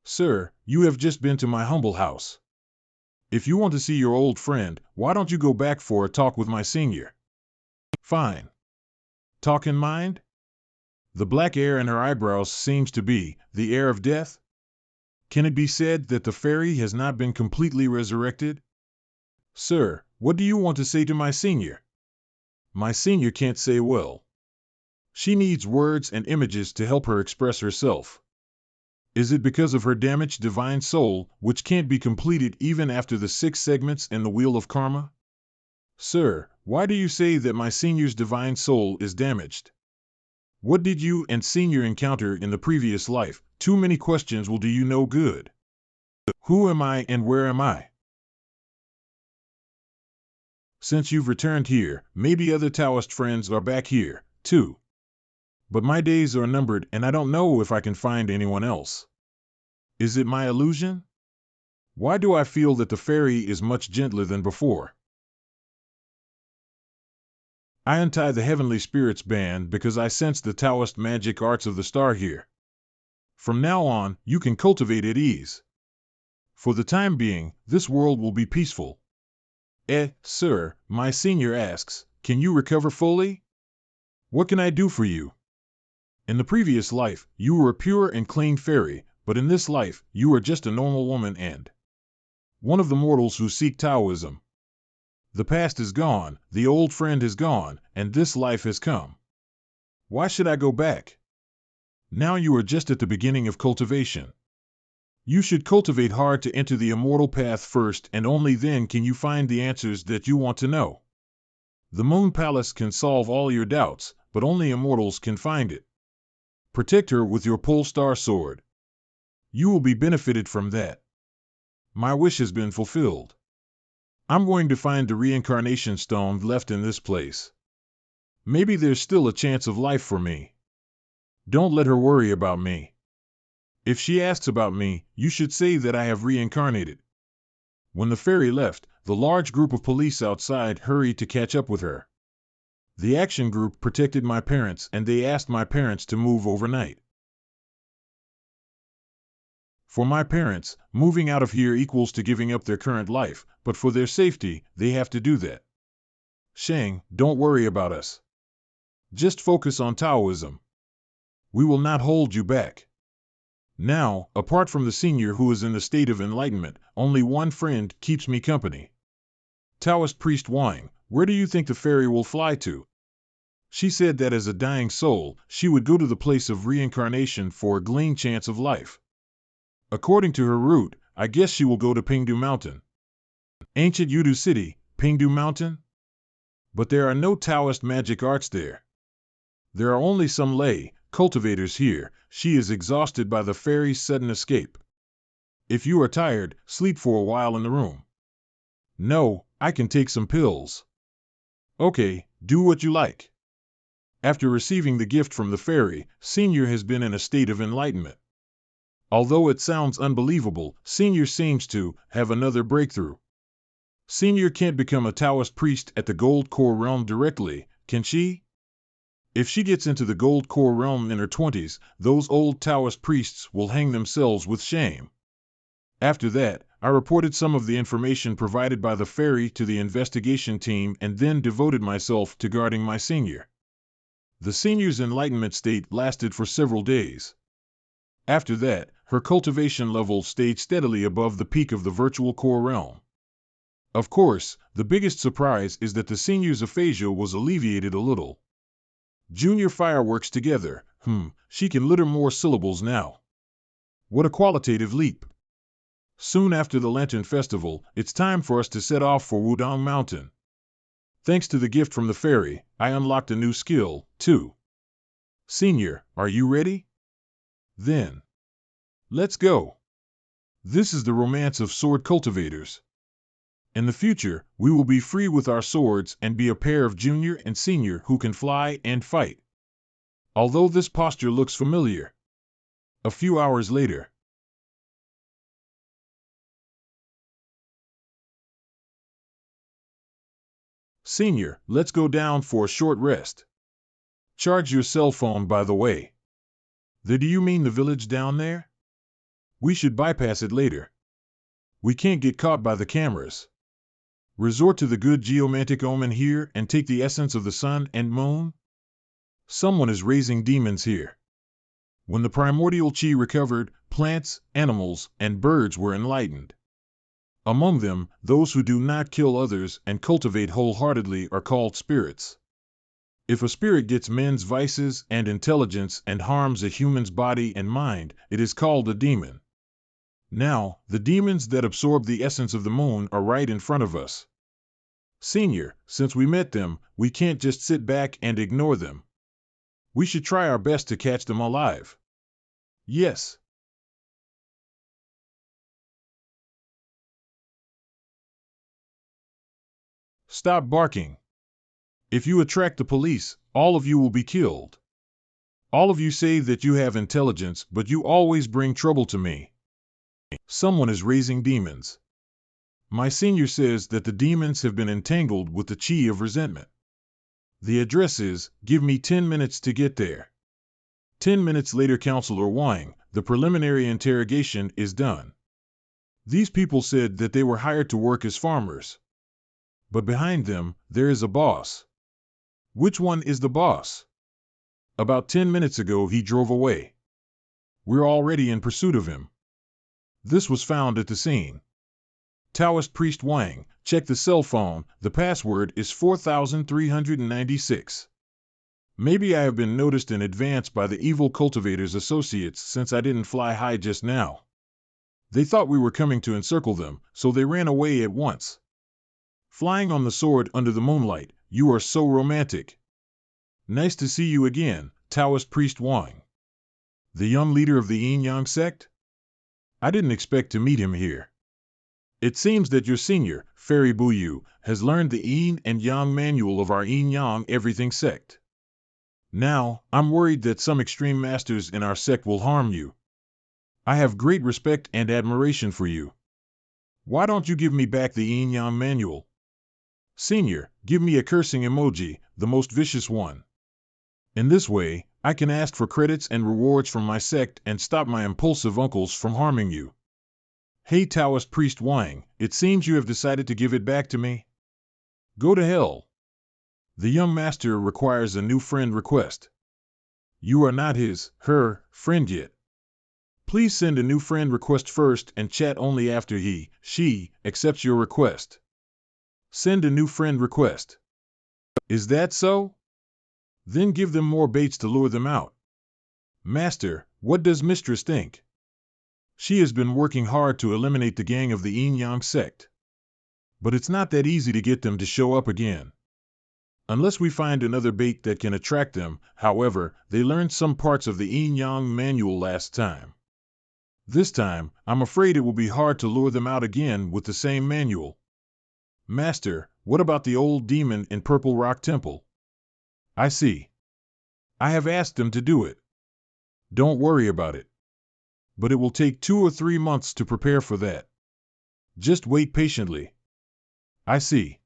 [SPEAKER 1] Sir, you have just been to my humble house. If you want to see your old friend, why don't you go back for a talk with my senior? Fine. Talk in mind? The black air in her eyebrows seems to be the air of death. Can it be said that the fairy has not been completely resurrected? Sir, what do you want to say to my senior? My senior can't say well. She needs words and images to help her express herself. Is it because of her damaged divine soul, which can't be completed even after the 6 segments in the Wheel of Karma? Sir, why do you say that my senior's divine soul is damaged? What did you and senior encounter in the previous life? Too many questions will do you no good. Who am I and where am I? Since you've returned here, maybe other Taoist friends are back here, too. But my days are numbered and I don't know if I can find anyone else. Is it my illusion? Why do I feel that the fairy is much gentler than before? I untie the heavenly spirit's band because I sense the Taoist magic arts of the star here. From now on, you can cultivate at ease. For the time being, this world will be peaceful. Sir, my senior asks, can you recover fully? What can I do for you? In the previous life, you were a pure and clean fairy, but in this life, you are just a normal woman and one of the mortals who seek Taoism. The past is gone, the old friend is gone, and this life has come. Why should I go back? Now you are just at the beginning of cultivation. You should cultivate hard to enter the immortal path first, and only then can you find the answers that you want to know. The Moon Palace can solve all your doubts, but only immortals can find it. Protect her with your pole star sword. You will be benefited from that. My wish has been fulfilled. I'm going to find the reincarnation stone left in this place. Maybe there's still a chance of life for me. Don't let her worry about me. If she asks about me, you should say that I have reincarnated. When the fairy left, the large group of police outside hurried to catch up with her. The action group protected my parents, and they asked my parents to move overnight. For my parents, moving out of here equals to giving up their current life, but for their safety, they have to do that. Shang, don't worry about us. Just focus on Taoism. We will not hold you back. Now, apart from the senior who is in the state of enlightenment, only one friend keeps me company. Taoist priest Wang, where do you think the fairy will fly to? She said that as a dying soul, she would go to the place of reincarnation for a glean chance of life. According to her route, I guess she will go to Pingdu Mountain. Ancient Yudu City, Pingdu Mountain? But there are no Taoist magic arts there. There are only some lay cultivators here. She is exhausted by the fairy's sudden escape. If you are tired, sleep for a while in the room. No, I can take some pills. Okay, do what you like. After receiving the gift from the fairy, Senior has been in a state of enlightenment. Although it sounds unbelievable, Senior seems to have another breakthrough. Senior can't become a Taoist priest at the Gold Core realm directly, can she? If she gets into the Gold Core realm in her 20s, those old Taoist priests will hang themselves with shame. After that, I reported some of the information provided by the fairy to the investigation team and then devoted myself to guarding my senior. The senior's enlightenment state lasted for several days. After that, her cultivation level stayed steadily above the peak of the virtual core realm. Of course, the biggest surprise is that the senior's aphasia was alleviated a little. Junior fireworks together, she can litter more syllables now. What a qualitative leap. Soon after the Lantern Festival, it's time for us to set off for Wudong Mountain. Thanks to the gift from the fairy, I unlocked a new skill, too. Senior, are you ready? Then, let's go. This is the romance of sword cultivators. In the future, we will be free with our swords and be a pair of junior and senior who can fly and fight. Although this posture looks familiar. A few hours later. Senior, let's go down for a short rest. Charge your cell phone, by the way. Do you mean the village down there? We should bypass it later. We can't get caught by the cameras. Resort to the good geomantic omen here and take the essence of the sun and moon? Someone is raising demons here. When the primordial chi recovered, plants, animals, and birds were enlightened. Among them, those who do not kill others and cultivate wholeheartedly are called spirits. If a spirit gets men's vices and intelligence and harms a human's body and mind, it is called a demon. Now, the demons that absorb the essence of the moon are right in front of us. Senior, since we met them, we can't just sit back and ignore them. We should try our best to catch them alive. Yes. Stop barking. If you attract the police, all of you will be killed. All of you say that you have intelligence, but you always bring trouble to me. Someone is raising demons. My senior says that the demons have been entangled with the chi of resentment. The address is, give me 10 minutes to get there. 10 minutes later, Counselor Wang, the preliminary interrogation is done. These people said that they were hired to work as farmers. But behind them, there is a boss. Which one is the boss? About 10 minutes ago he drove away. We're already in pursuit of him. This was found at the scene. Taoist priest Wang, check the cell phone, the password is 4396. Maybe I have been noticed in advance by the evil cultivators' associates since I didn't fly high just now. They thought we were coming to encircle them, so they ran away at once. Flying on the sword under the moonlight, you are so romantic. Nice to see you again, Taoist priest Wang. The young leader of the Yin Yang sect? I didn't expect to meet him here. It seems that your senior, Fairy Buyu, has learned the Yin and Yang manual of our Yin-Yang everything sect. Now, I'm worried that some extreme masters in our sect will harm you. I have great respect and admiration for you. Why don't you give me back the Yin-Yang manual? Senior, give me a cursing emoji, the most vicious one. In this way, I can ask for credits and rewards from my sect and stop my impulsive uncles from harming you. Hey Taoist priest Wang, it seems you have decided to give it back to me? Go to hell. The young master requires a new friend request. You are not her, friend yet. Please send a new friend request first and chat only after she, accepts your request. Send a new friend request. Is that so? Then give them more baits to lure them out. Master, what does Mistress think? She has been working hard to eliminate the gang of the Yin-Yang sect. But it's not that easy to get them to show up again. Unless we find another bait that can attract them, however, they learned some parts of the Yin-Yang manual last time. This time, I'm afraid it will be hard to lure them out again with the same manual. Master, what about the old demon in Purple Rock Temple? I see. I have asked them to do it. Don't worry about it. But it will take 2 or 3 months to prepare for that. Just wait patiently. I see.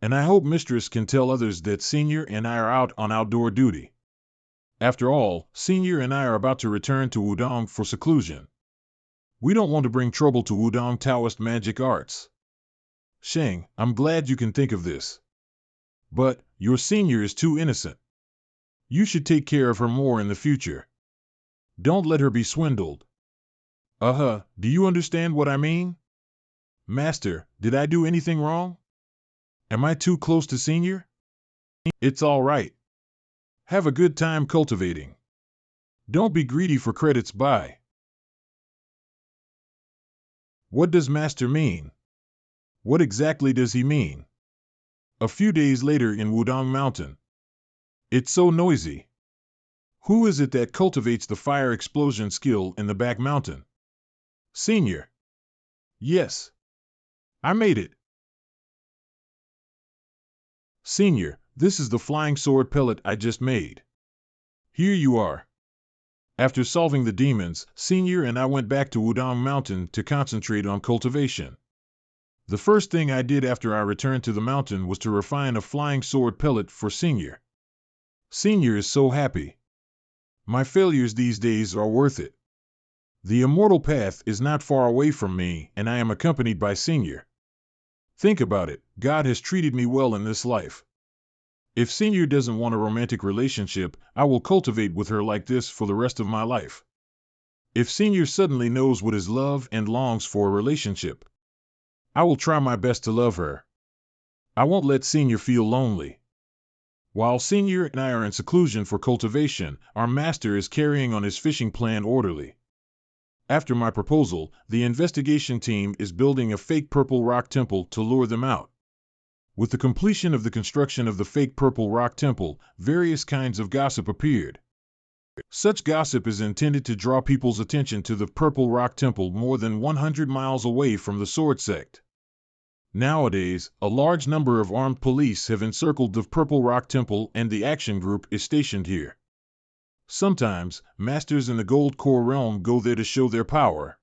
[SPEAKER 1] And I hope Mistress can tell others that Senior and I are out on outdoor duty. After all, Senior and I are about to return to Wudong for seclusion. We don't want to bring trouble to Wudong Taoist magic arts. Sheng, I'm glad you can think of this. But, your Senior is too innocent. You should take care of her more in the future. Don't let her be swindled. Do you understand what I mean? Master, did I do anything wrong? Am I too close to Senior? It's all right. Have a good time cultivating. Don't be greedy for credits. Bye. What does Master mean? What exactly does he mean? A few days later in Wudong Mountain. It's so noisy. Who is it that cultivates the fire explosion skill in the back mountain? Senior. Yes. I made it. Senior, this is the flying sword pellet I just made. Here you are. After solving the demons, Senior and I went back to Wudong Mountain to concentrate on cultivation. The first thing I did after I returned to the mountain was to refine a flying sword pellet for Senior. Senior is so happy. My failures these days are worth it. The immortal path is not far away from me, and I am accompanied by Senior. Think about it, God has treated me well in this life. If Senior doesn't want a romantic relationship, I will cultivate with her like this for the rest of my life. If Senior suddenly knows what is love and longs for a relationship, I will try my best to love her. I won't let Senior feel lonely. While Senior and I are in seclusion for cultivation, our master is carrying on his fishing plan orderly. After my proposal, the investigation team is building a fake Purple Rock Temple to lure them out. With the completion of the construction of the fake Purple Rock Temple, various kinds of gossip appeared. Such gossip is intended to draw people's attention to the Purple Rock Temple more than 100 miles away from the Sword Sect. Nowadays, a large number of armed police have encircled the Purple Rock Temple and the action group is stationed here. Sometimes, masters in the Gold Core realm go there to show their power.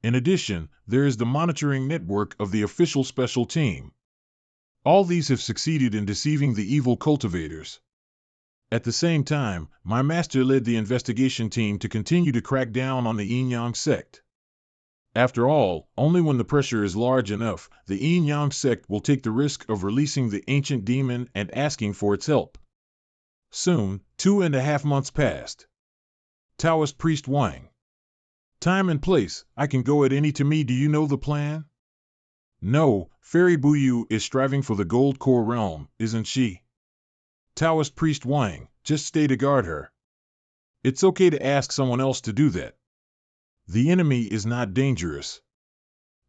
[SPEAKER 1] In addition, there is the monitoring network of the official special team. All these have succeeded in deceiving the evil cultivators. At the same time, my master led the investigation team to continue to crack down on the Yin-Yang sect. After all, only when the pressure is large enough, the Yin-Yang sect will take the risk of releasing the ancient demon and asking for its help. Soon, 2.5 months passed. Taoist priest Wang. Time and place, I can go at any to me. Do you know the plan? No, Fairy Buyu is striving for the Gold Core realm, isn't she? Taoist priest Wang, just stay to guard her. It's okay to ask someone else to do that. The enemy is not dangerous.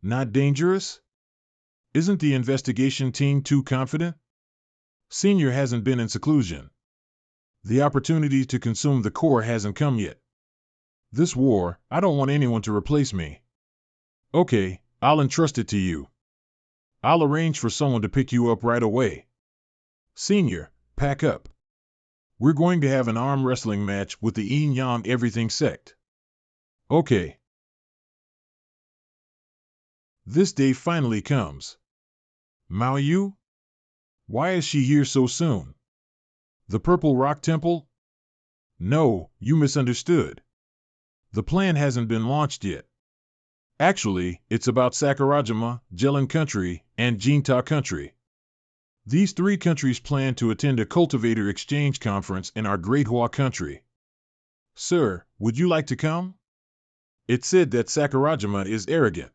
[SPEAKER 1] Not dangerous? Isn't the investigation team too confident? Senior hasn't been in seclusion. The opportunity to consume the core hasn't come yet. This war, I don't want anyone to replace me. Okay, I'll entrust it to you. I'll arrange for someone to pick you up right away. Senior, pack up. We're going to have an arm wrestling match with the Yin Yang Everything sect. Okay. This day finally comes. Mao Yu? Why is she here so soon? The Purple Rock Temple? No, you misunderstood. The plan hasn't been launched yet. Actually, it's about Sakurajima, Jilin Country, and Jinta Country. These three countries plan to attend a cultivator exchange conference in our Great Hua Country. Sir, would you like to come? It's said that Sakurajima is arrogant.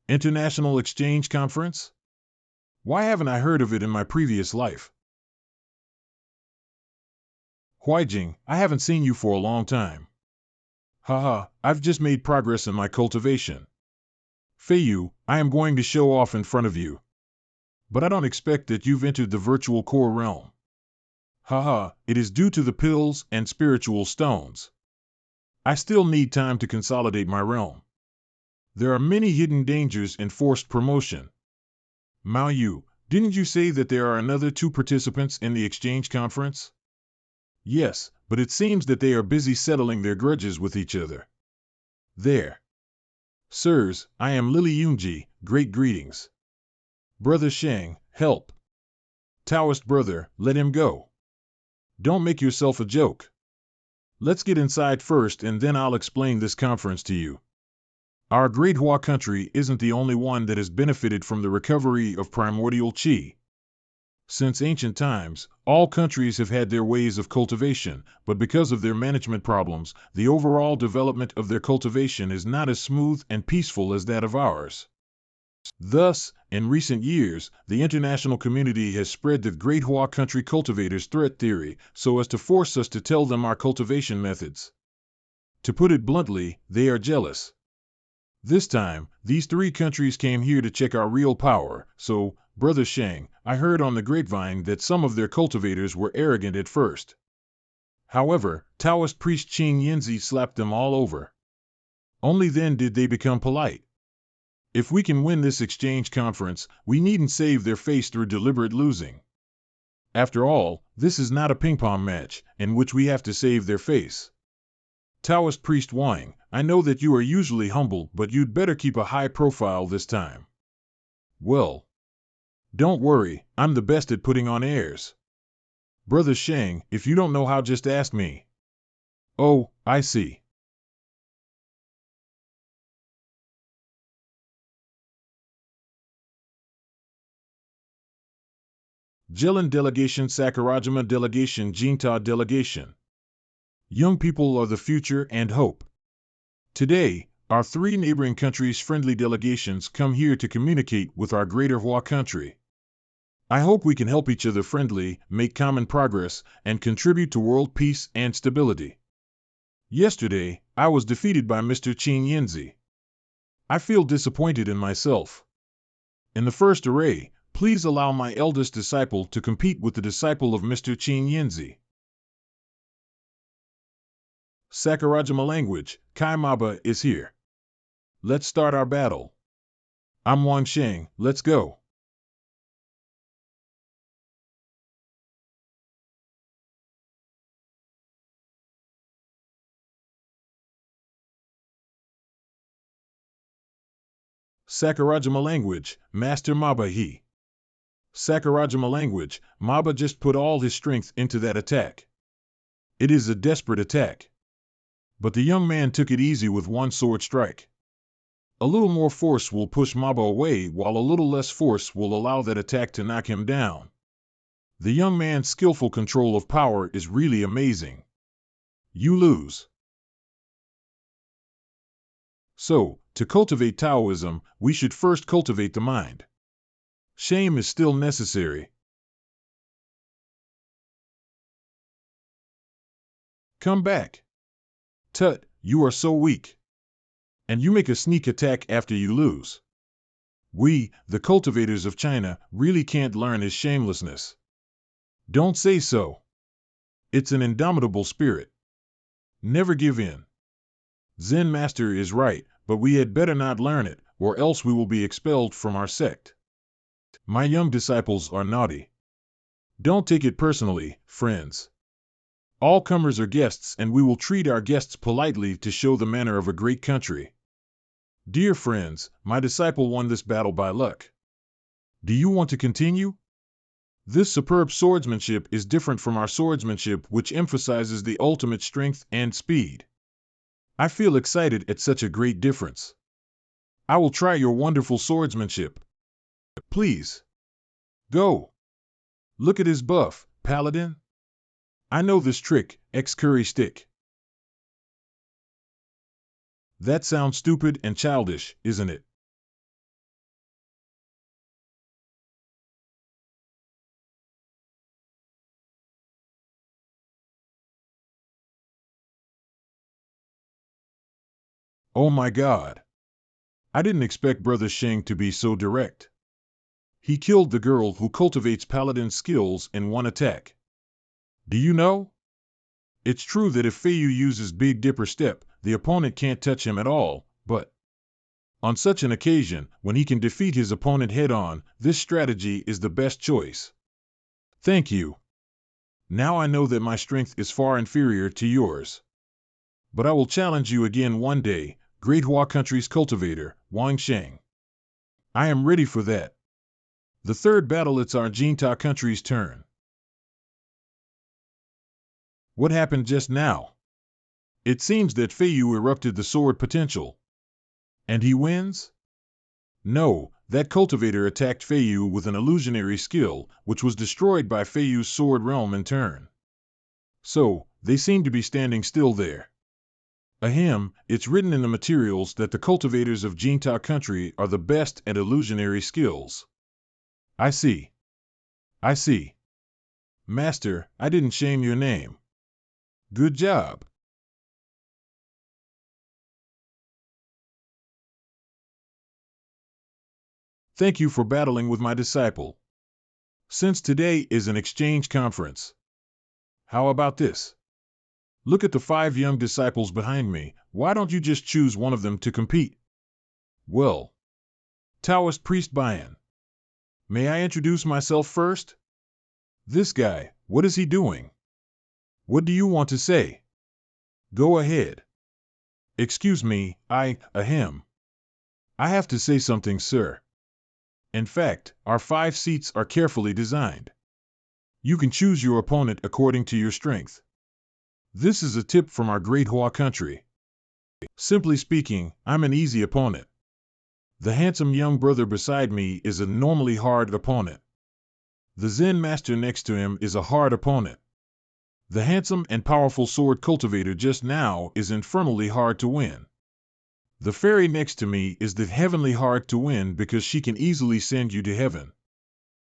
[SPEAKER 1] International Exchange Conference? Why haven't I heard of it in my previous life? Huijing, I haven't seen you for a long time. Haha, I've just made progress in my cultivation. Feiyu, I am going to show off in front of you. But I don't expect that you've entered the virtual core realm. Haha, it is due to the pills and spiritual stones. I still need time to consolidate my realm. There are many hidden dangers in forced promotion. Mao Yu, didn't you say that there are another 2 participants in the exchange conference? Yes, but it seems that they are busy settling their grudges with each other. There. Sirs, I am Lily Yunji, great greetings. Brother Shang, help. Taoist brother, let him go. Don't make yourself a joke. Let's get inside first and then I'll explain this conference to you. Our Great Hua country isn't the only one that has benefited from the recovery of primordial qi. Since ancient times, all countries have had their ways of cultivation, but because of their management problems, the overall development of their cultivation is not as smooth and peaceful as that of ours. Thus, in recent years, the international community has spread the Great Hua country cultivators' threat theory so as to force us to tell them our cultivation methods. To put it bluntly, they are jealous. This time, these 3 countries came here to check our real power, so, Brother Shang, I heard on the grapevine that some of their cultivators were arrogant at first. However, Taoist priest Qing Yinzi slapped them all over. Only then did they become polite. If we can win this exchange conference, we needn't save their face through deliberate losing. After all, this is not a ping-pong match, in which we have to save their face. Taoist priest Wang, I know that you are usually humble, but you'd better keep a high profile this time. Well, don't worry, I'm the best at putting on airs. Brother Shang, if you don't know how, just ask me. Oh, I see. Jilin Delegation, Sakurajima Delegation, Jinta Delegation. Young people are the future and hope. Today, our 3 neighboring countries' friendly delegations come here to communicate with our Greater Hua country. I hope we can help each other friendly, make common progress, and contribute to world peace and stability. Yesterday, I was defeated by Mr. Qing Yinzi. I feel disappointed in myself. In the first array, please allow my eldest disciple to compete with the disciple of Mr. Qing Yinzi. Sakurajima language, Kai Maba is here. Let's start our battle. I'm Wang Shing, let's go. Sakurajima language, Master Maba he. Sakurajima language, Maba just put all his strength into that attack. It is a desperate attack. But the young man took it easy with one sword strike. A little more force will push Maba away, while a little less force will allow that attack to knock him down. The young man's skillful control of power is really amazing. You lose. So, to cultivate Taoism, we should first cultivate the mind. Shame is still necessary. Come back. Tut, you are so weak. And you make a sneak attack after you lose. We, the cultivators of China, really can't learn his shamelessness. Don't say so. It's an indomitable spirit. Never give in. Zen Master is right, but we had better not learn it, or else we will be expelled from our sect. My young disciples are naughty. Don't take it personally, friends. All comers are guests, and we will treat our guests politely to show the manner of a great country. Dear friends, my disciple won this battle by luck. Do you want to continue? This superb swordsmanship is different from our swordsmanship, which emphasizes the ultimate strength and speed. I feel excited at such a great difference. I will try your wonderful swordsmanship. Please. Go. Look at his buff, paladin. I know this trick, X-curry stick. That sounds stupid and childish, isn't it? Oh my God. I didn't expect Brother Shing to be so direct. He killed the girl who cultivates paladin skills in one attack. Do you know? It's true that if Feiyu uses Big Dipper Step, the opponent can't touch him at all, but on such an occasion, when he can defeat his opponent head-on, this strategy is the best choice. Thank you. Now I know that my strength is far inferior to yours. But I will challenge you again one day, Great Hua Country's cultivator, Wang Shing. I am ready for that. The third battle, it's our Jinta country's turn. What happened just now? It seems that Feiyu erupted the sword potential. And he wins? No, that cultivator attacked Feiyu with an illusionary skill, which was destroyed by Feiyu's sword realm in turn. So, they seem to be standing still there. Ahem, it's written in the materials that the cultivators of Jinta country are the best at illusionary skills. I see. I see. Master, I didn't shame your name. Good job. Thank you for battling with my disciple. Since today is an exchange conference, how about this? Look at the 5 young disciples behind me. Why don't you just choose one of them to compete? Well, Taoist priest Bayan. May I introduce myself first? This guy, what is he doing? What do you want to say? Go ahead. Excuse me, ahem. I have to say something, sir. In fact, our 5 seats are carefully designed. You can choose your opponent according to your strength. This is a tip from our Great Hua country. Simply speaking, I'm an easy opponent. The handsome young brother beside me is a normally hard opponent. The Zen master next to him is a hard opponent. The handsome and powerful sword cultivator just now is infernally hard to win. The fairy next to me is the heavenly hard to win because she can easily send you to heaven.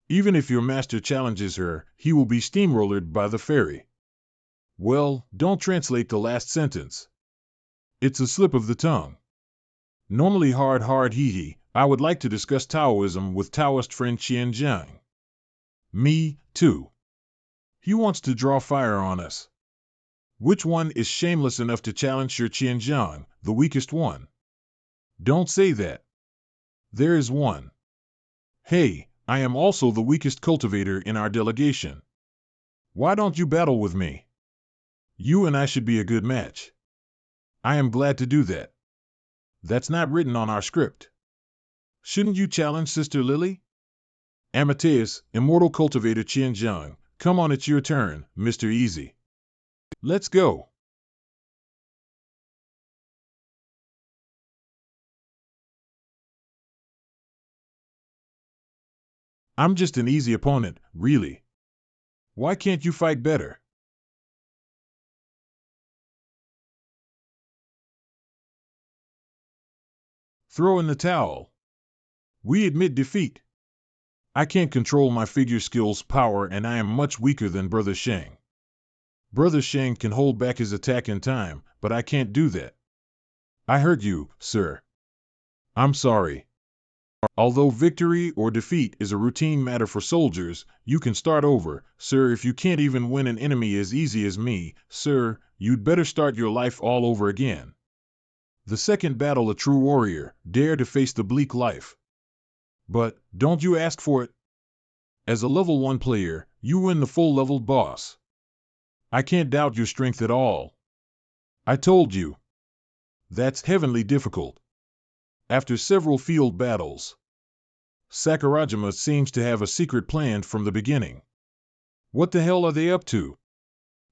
[SPEAKER 1] Even if your master challenges her, he will be steamrollered by the fairy. Well, don't translate the last sentence. It's a slip of the tongue. Normally hard hee. I would like to discuss Taoism with Taoist friend Qian Zhang. Me, too. He wants to draw fire on us. Which one is shameless enough to challenge your Qian Zhang, the weakest one? Don't say that. There is one. Hey, I am also the weakest cultivator in our delegation. Why don't you battle with me? You and I should be a good match. I am glad to do that. That's not written on our script. Shouldn't you challenge Sister Lily? Amadeus, immortal cultivator Qian Zhang, come on, it's your turn, Mr. Easy. Let's go. I'm just an easy opponent, really. Why can't you fight better? Throw in the towel. We admit defeat. I can't control my figure skills power, and I am much weaker than Brother Shang. Brother Shang can hold back his attack in time, but I can't do that. I hurt you, sir. I'm sorry. Although victory or defeat is a routine matter for soldiers, you can start over, sir. If you can't even win an enemy as easy as me, sir, you'd better start your life all over again. The second battle a true warrior, dare to face the bleak life. But, don't you ask for it? As a level 1 player, you win the full leveled boss. I can't doubt your strength at all. I told you. That's heavenly difficult. After several field battles, Sakurajima seems to have a secret planned from the beginning. What the hell are they up to?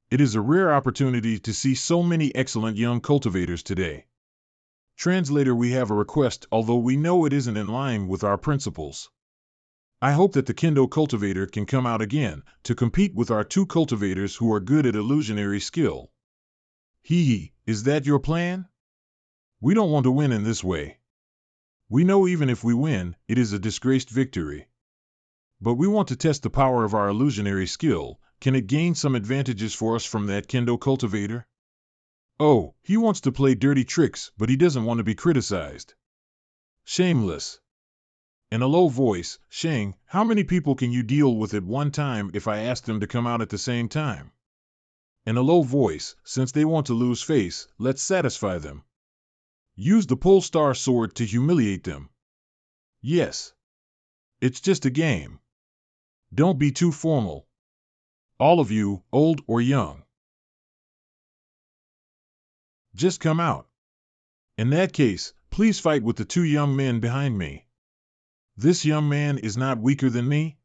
[SPEAKER 1] It is a rare opportunity to see so many excellent young cultivators today. Translator, we have a request, although we know it isn't in line with our principles. I hope that the Kendo cultivator can come out again, to compete with our 2 cultivators who are good at illusionary skill. Hee, is that your plan? We don't want to win in this way. We know even if we win, it is a disgraced victory. But we want to test the power of our illusionary skill. Can it gain some advantages for us from that Kendo cultivator? Oh, he wants to play dirty tricks, but he doesn't want to be criticized. Shameless. In a low voice, Shing, how many people can you deal with at one time if I ask them to come out at the same time? In a low voice, since they want to lose face, let's satisfy them. Use the pole star sword to humiliate them. Yes. It's just a game. Don't be too formal. All of you, old or young. Just come out. In that case, please fight with the 2 young men behind me. This young man is not weaker than me?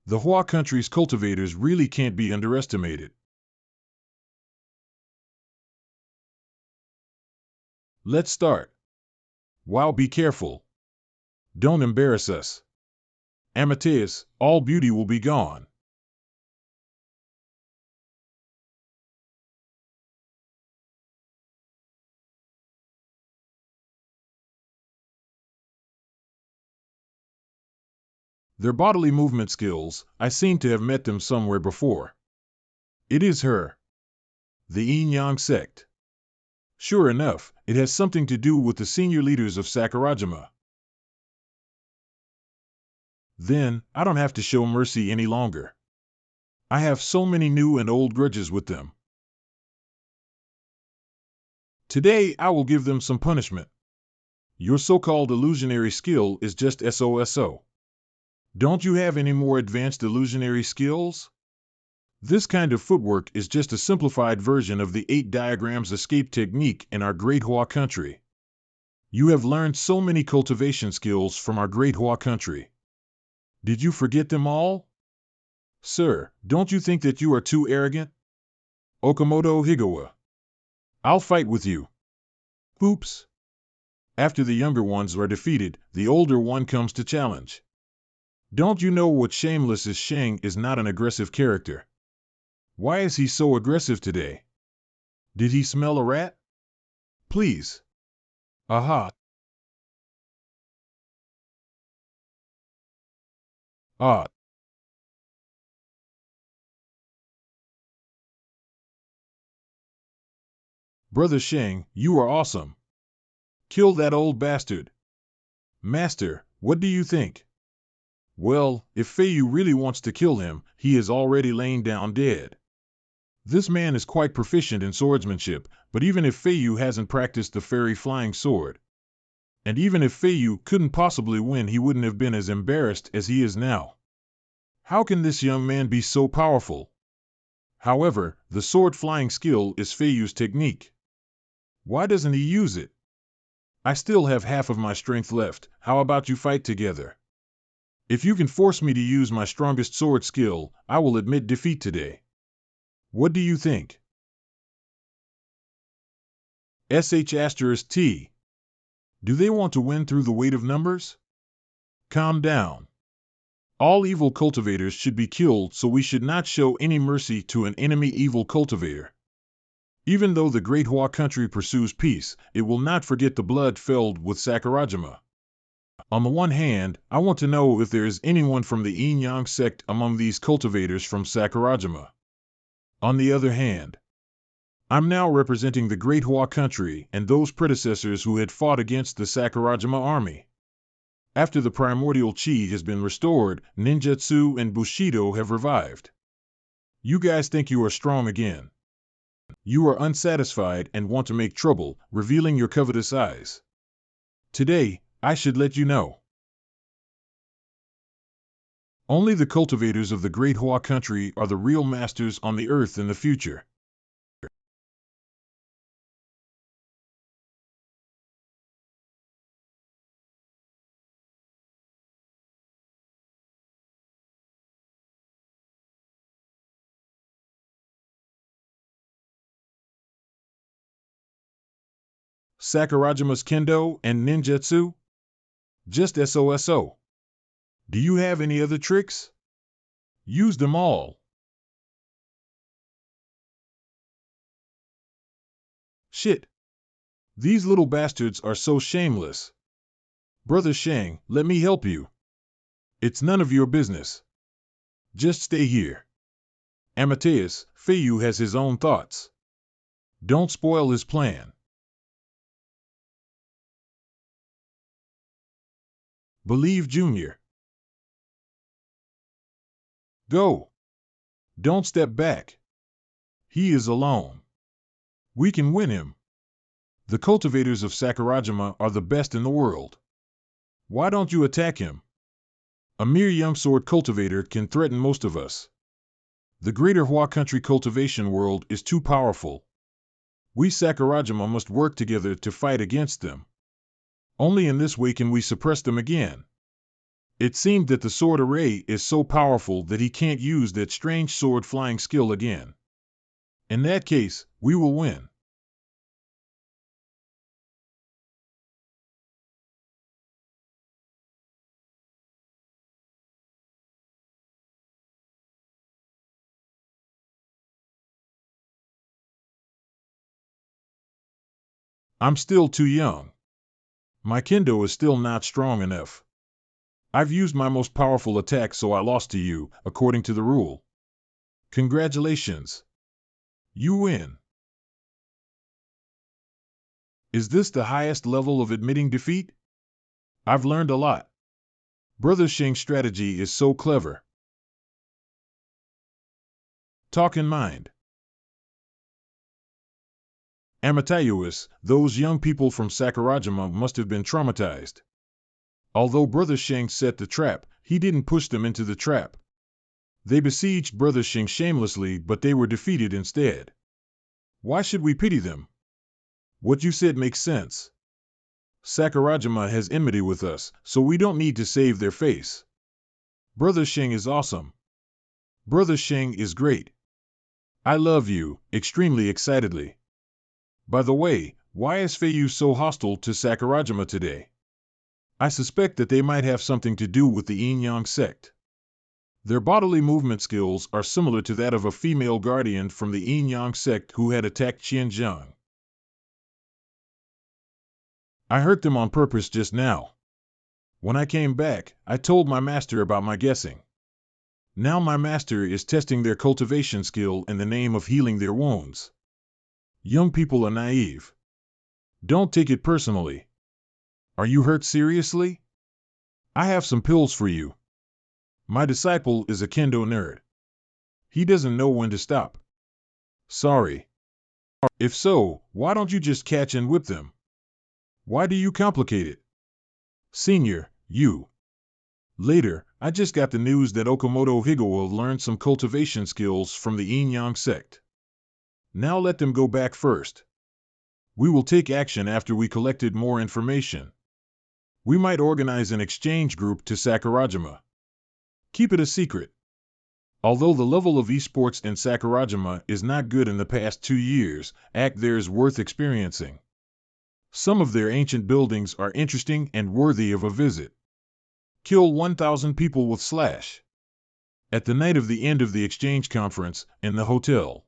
[SPEAKER 1] The Hua country's cultivators really can't be underestimated. Let's start. Wow, be careful. Don't embarrass us. Amateus, all beauty will be gone. Their bodily movement skills, I seem to have met them somewhere before. It is her. The Yin-Yang sect. Sure enough, it has something to do with the senior leaders of Sakurajima. Then, I don't have to show mercy any longer. I have so many new and old grudges with them. Today, I will give them some punishment. Your so-called illusionary skill is just SOSO. Don't you have any more advanced illusionary skills? This kind of footwork is just a simplified version of the 8 diagrams escape technique in our Great Hua country. You have learned so many cultivation skills from our Great Hua country. Did you forget them all? Sir, don't you think that you are too arrogant? Okamoto Higawa. I'll fight with you. Oops. After the younger ones are defeated, the older one comes to challenge. Don't you know what shameless is? Shing is not an aggressive character. Why is he so aggressive today? Did he smell a rat? Please. Aha. Ah. Brother Shing, you are awesome. Kill that old bastard. Master, what do you think? Well, if Feiyu really wants to kill him, he is already laying down dead. This man is quite proficient in swordsmanship, but even if Feiyu hasn't practiced the fairy flying sword, and even if Feiyu couldn't possibly win, he wouldn't have been as embarrassed as he is now. How can this young man be so powerful? However, the sword flying skill is Feiyu's technique. Why doesn't he use it? I still have half of my strength left. How about you fight together? If you can force me to use my strongest sword skill, I will admit defeat today. What do you think? *T. Do they want to win through the weight of numbers? Calm down. All evil cultivators should be killed, so we should not show any mercy to an enemy evil cultivator. Even though the Great Hua country pursues peace, it will not forget the blood felled with Sakurajima. On the one hand, I want to know if there is anyone from the Yin-Yang sect among these cultivators from Sakurajima. On the other hand, I'm now representing the Great Hua country and those predecessors who had fought against the Sakurajima army. After the primordial chi has been restored, ninjutsu and bushido have revived. You guys think you are strong again. You are unsatisfied and want to make trouble, revealing your covetous eyes. Today, I should let you know. Only the cultivators of the Great Hua country are the real masters on the earth in the future. Sakurajima's kendo and ninjutsu? Just SOSO. Do you have any other tricks? Use them all. Shit. These little bastards are so shameless. Brother Shang, let me help you. It's none of your business. Just stay here. Amateus, Feiyu has his own thoughts. Don't spoil his plan. Believe Junior. Go. Don't step back. He is alone. We can win him. The cultivators of Sakurajima are the best in the world. Why don't you attack him? A mere young sword cultivator can threaten most of us. The greater Hua country cultivation world is too powerful. We Sakurajima must work together to fight against them. Only in this way can we suppress them again. It seemed that the sword array is so powerful that he can't use that strange sword flying skill again. In that case, we will win. I'm still too young. My kendo is still not strong enough. I've used my most powerful attack, so I lost to you, according to the rule. Congratulations. You win. Is this the highest level of admitting defeat? I've learned a lot. Brother Shing's strategy is so clever. Talk in mind. Amatayuis, those young people from Sakurajima must have been traumatized. Although Brother Shing set the trap, he didn't push them into the trap. They besieged Brother Shing shamelessly, but they were defeated instead. Why should we pity them? What you said makes sense. Sakurajima has enmity with us, so we don't need to save their face. Brother Shing is awesome. Brother Shing is great. I love you, extremely excitedly. By the way, why is Feiyu so hostile to Sakurajima today? I suspect that they might have something to do with the Yin-Yang sect. Their bodily movement skills are similar to that of a female guardian from the Yin-Yang sect who had attacked Qianzhang. I hurt them on purpose just now. When I came back, I told my master about my guessing. Now my master is testing their cultivation skill in the name of healing their wounds. Young people are naive. Don't take it personally. Are you hurt seriously? I have some pills for you. My disciple is a kendo nerd. He doesn't know when to stop. Sorry. If so, why don't you just catch and whip them? Why do you complicate it? Senior, you. Later, I just got the news that Okamoto Higawa learned some cultivation skills from the Yin-Yang sect. Now let them go back first. We will take action after we collected more information. We might organize an exchange group to Sakurajima. Keep it a secret. Although the level of esports in Sakurajima is not good in the past 2 years, there is worth experiencing. Some of their ancient buildings are interesting and worthy of a visit. Kill 1,000 people with slash. At the night of the end of the exchange conference, in the hotel.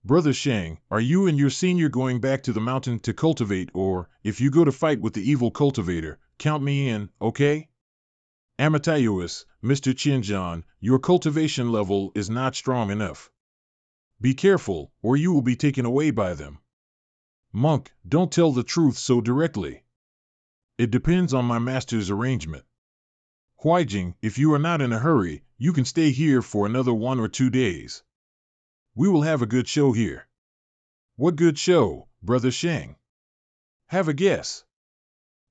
[SPEAKER 1] Brother Shang, are you and your senior going back to the mountain to cultivate, or, if you go to fight with the evil cultivator, count me in, okay? Amatayuis, Mr. Qianzhang, your cultivation level is not strong enough. Be careful, or you will be taken away by them. Monk, don't tell the truth so directly. It depends on my master's arrangement. Huijing, if you are not in a hurry, you can stay here for another 1 or 2 days. We will have a good show here. What good show, Brother Shing? Have a guess.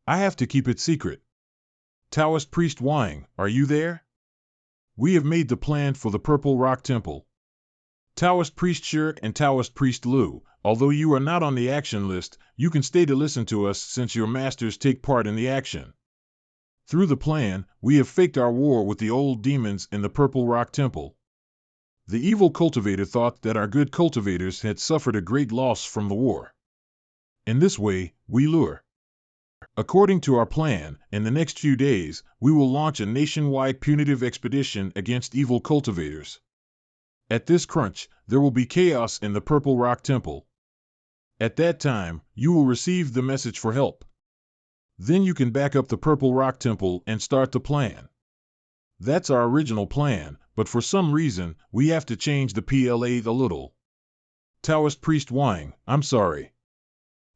[SPEAKER 1] I have to keep it secret. Taoist Priest Wang, are you there? We have made the plan for the Purple Rock Temple. Taoist Priest Shirk and Taoist Priest Lu, although you are not on the action list, you can stay to listen to us since your masters take part in the action. Through the plan, we have faked our war with the old demons in the Purple Rock Temple. The evil cultivator thought that our good cultivators had suffered a great loss from the war. In this way, we lure. According to our plan, in the next few days, we will launch a nationwide punitive expedition against evil cultivators. At this crunch, there will be chaos in the Purple Rock Temple. At that time, you will receive the message for help. Then you can back up the Purple Rock Temple and start the plan. That's our original plan, but for some reason, we have to change the PLA a little. Taoist Priest Wang, I'm sorry.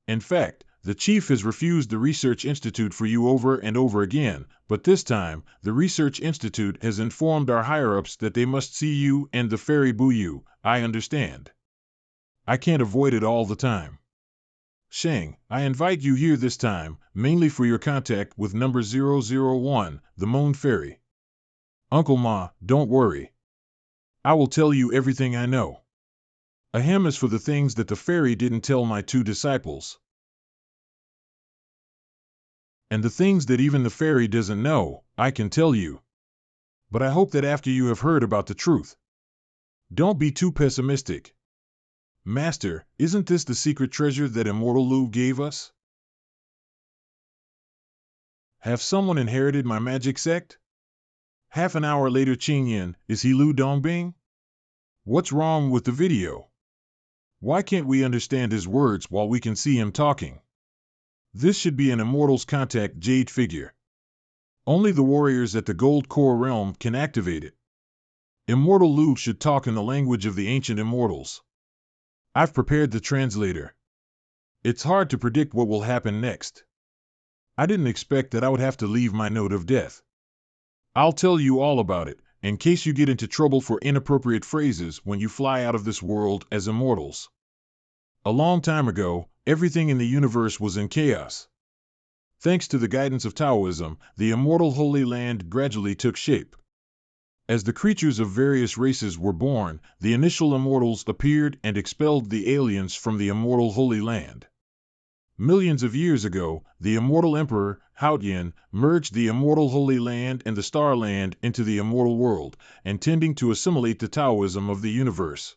[SPEAKER 1] In fact, the chief has refused the Research Institute for you over and over again, but this time, the Research Institute has informed our higher-ups that they must see you and the fairy Boo you. I understand. I can't avoid it all the time. Shang, I invite you here this time, mainly for your contact with number 001, the Moon Fairy. Uncle Ma, don't worry. I will tell you everything I know. Ahem is for the things that the fairy didn't tell my two disciples. And the things that even the fairy doesn't know, I can tell you. But I hope that after you have heard about the truth. Don't be too pessimistic. Master, isn't this the secret treasure that Immortal Lu gave us? Have someone inherited my magic sect? Half an hour later, Qingyan, is he Lu Dongbing? What's wrong with the video? Why can't we understand his words while we can see him talking? This should be an Immortal's contact jade figure. Only the warriors at the Gold Core realm can activate it. Immortal Lu should talk in the language of the ancient immortals. I've prepared the translator. It's hard to predict what will happen next. I didn't expect that I would have to leave my note of death. I'll tell you all about it, in case you get into trouble for inappropriate phrases when you fly out of this world as immortals. A long time ago, everything in the universe was in chaos. Thanks to the guidance of Taoism, the immortal Holy Land gradually took shape. As the creatures of various races were born, the initial immortals appeared and expelled the aliens from the immortal Holy Land. Millions of years ago, the immortal Emperor, Haotian, merged the immortal Holy Land and the Star Land into the immortal world, intending to assimilate the Taoism of the universe.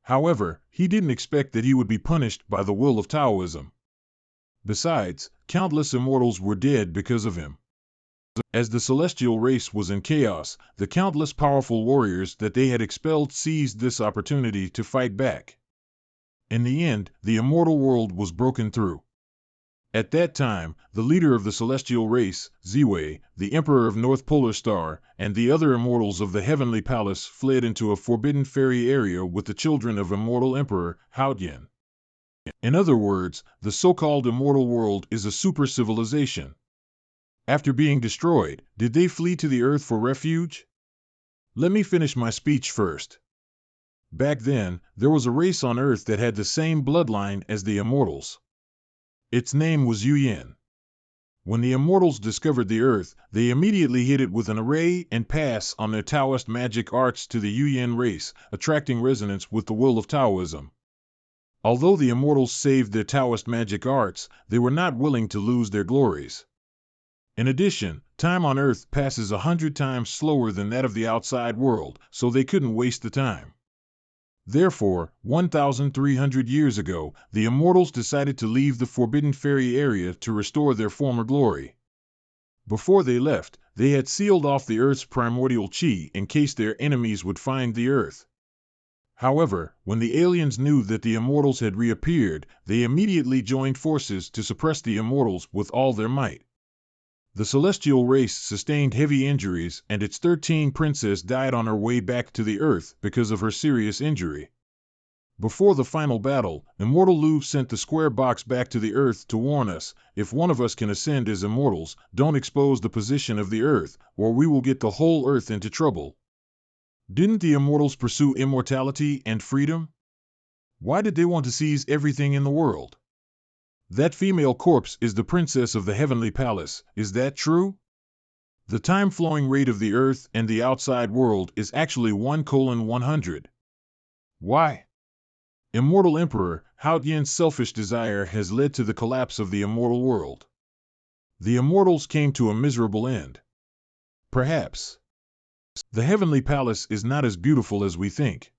[SPEAKER 1] However, he didn't expect that he would be punished by the will of Taoism. Besides, countless immortals were dead because of him. As the celestial race was in chaos, the countless powerful warriors that they had expelled seized this opportunity to fight back. In the end, the immortal world was broken through. At that time, the leader of the celestial race, Ziwei, the emperor of North Polar Star, and the other immortals of the Heavenly Palace fled into a forbidden fairy area with the children of immortal Emperor, Haotian. In other words, the so-called immortal world is a super civilization. After being destroyed, did they flee to the earth for refuge? Let me finish my speech first. Back then, there was a race on earth that had the same bloodline as the immortals. Its name was Yuyan. When the immortals discovered the earth, they immediately hit it with an array and pass on their Taoist magic arts to the Yuyan race, attracting resonance with the will of Taoism. Although the immortals saved their Taoist magic arts, they were not willing to lose their glories. In addition, time on Earth passes 100 times slower than that of the outside world, so they couldn't waste the time. Therefore, 1,300 years ago, the immortals decided to leave the Forbidden Fairy area to restore their former glory. Before they left, they had sealed off the Earth's primordial chi in case their enemies would find the Earth. However, when the aliens knew that the immortals had reappeared, they immediately joined forces to suppress the immortals with all their might. The celestial race sustained heavy injuries, and its 13th princess died on her way back to the Earth because of her serious injury. Before the final battle, Immortal Lu sent the square box back to the Earth to warn us, if one of us can ascend as immortals, don't expose the position of the Earth, or we will get the whole Earth into trouble. Didn't the immortals pursue immortality and freedom? Why did they want to seize everything in the world? That female corpse is the princess of the heavenly palace, is that true? The time-flowing rate of the earth and the outside world is actually 1:100. Why? Immortal Emperor, Hao Tian's selfish desire has led to the collapse of the immortal world. The immortals came to a miserable end. Perhaps. The heavenly palace is not as beautiful as we think.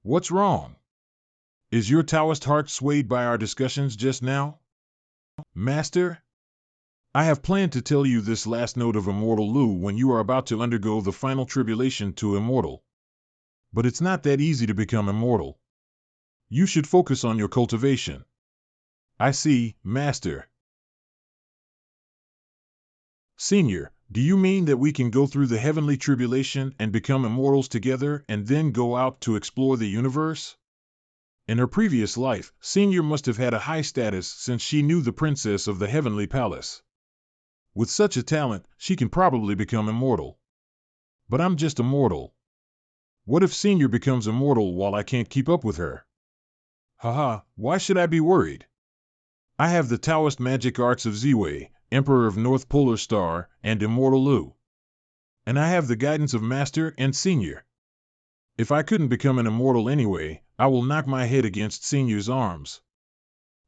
[SPEAKER 1] What's wrong? Is your Taoist heart swayed by our discussions just now? Master, I have planned to tell you this last note of Immortal Lu when you are about to undergo the final tribulation to immortal. But it's not that easy to become immortal. You should focus on your cultivation. I see, Master. Senior, do you mean that we can go through the heavenly tribulation and become immortals together and then go out to explore the universe? In her previous life, Senior must have had a high status since she knew the princess of the heavenly palace. With such a talent, she can probably become immortal. But I'm just a mortal. What if Senior becomes immortal while I can't keep up with her? Haha, why should I be worried? I have the Taoist magic arts of Ziwei, Emperor of North Polar Star, and Immortal Lu. And I have the guidance of Master and Senior. If I couldn't become an immortal anyway, I will knock my head against Senior's arms.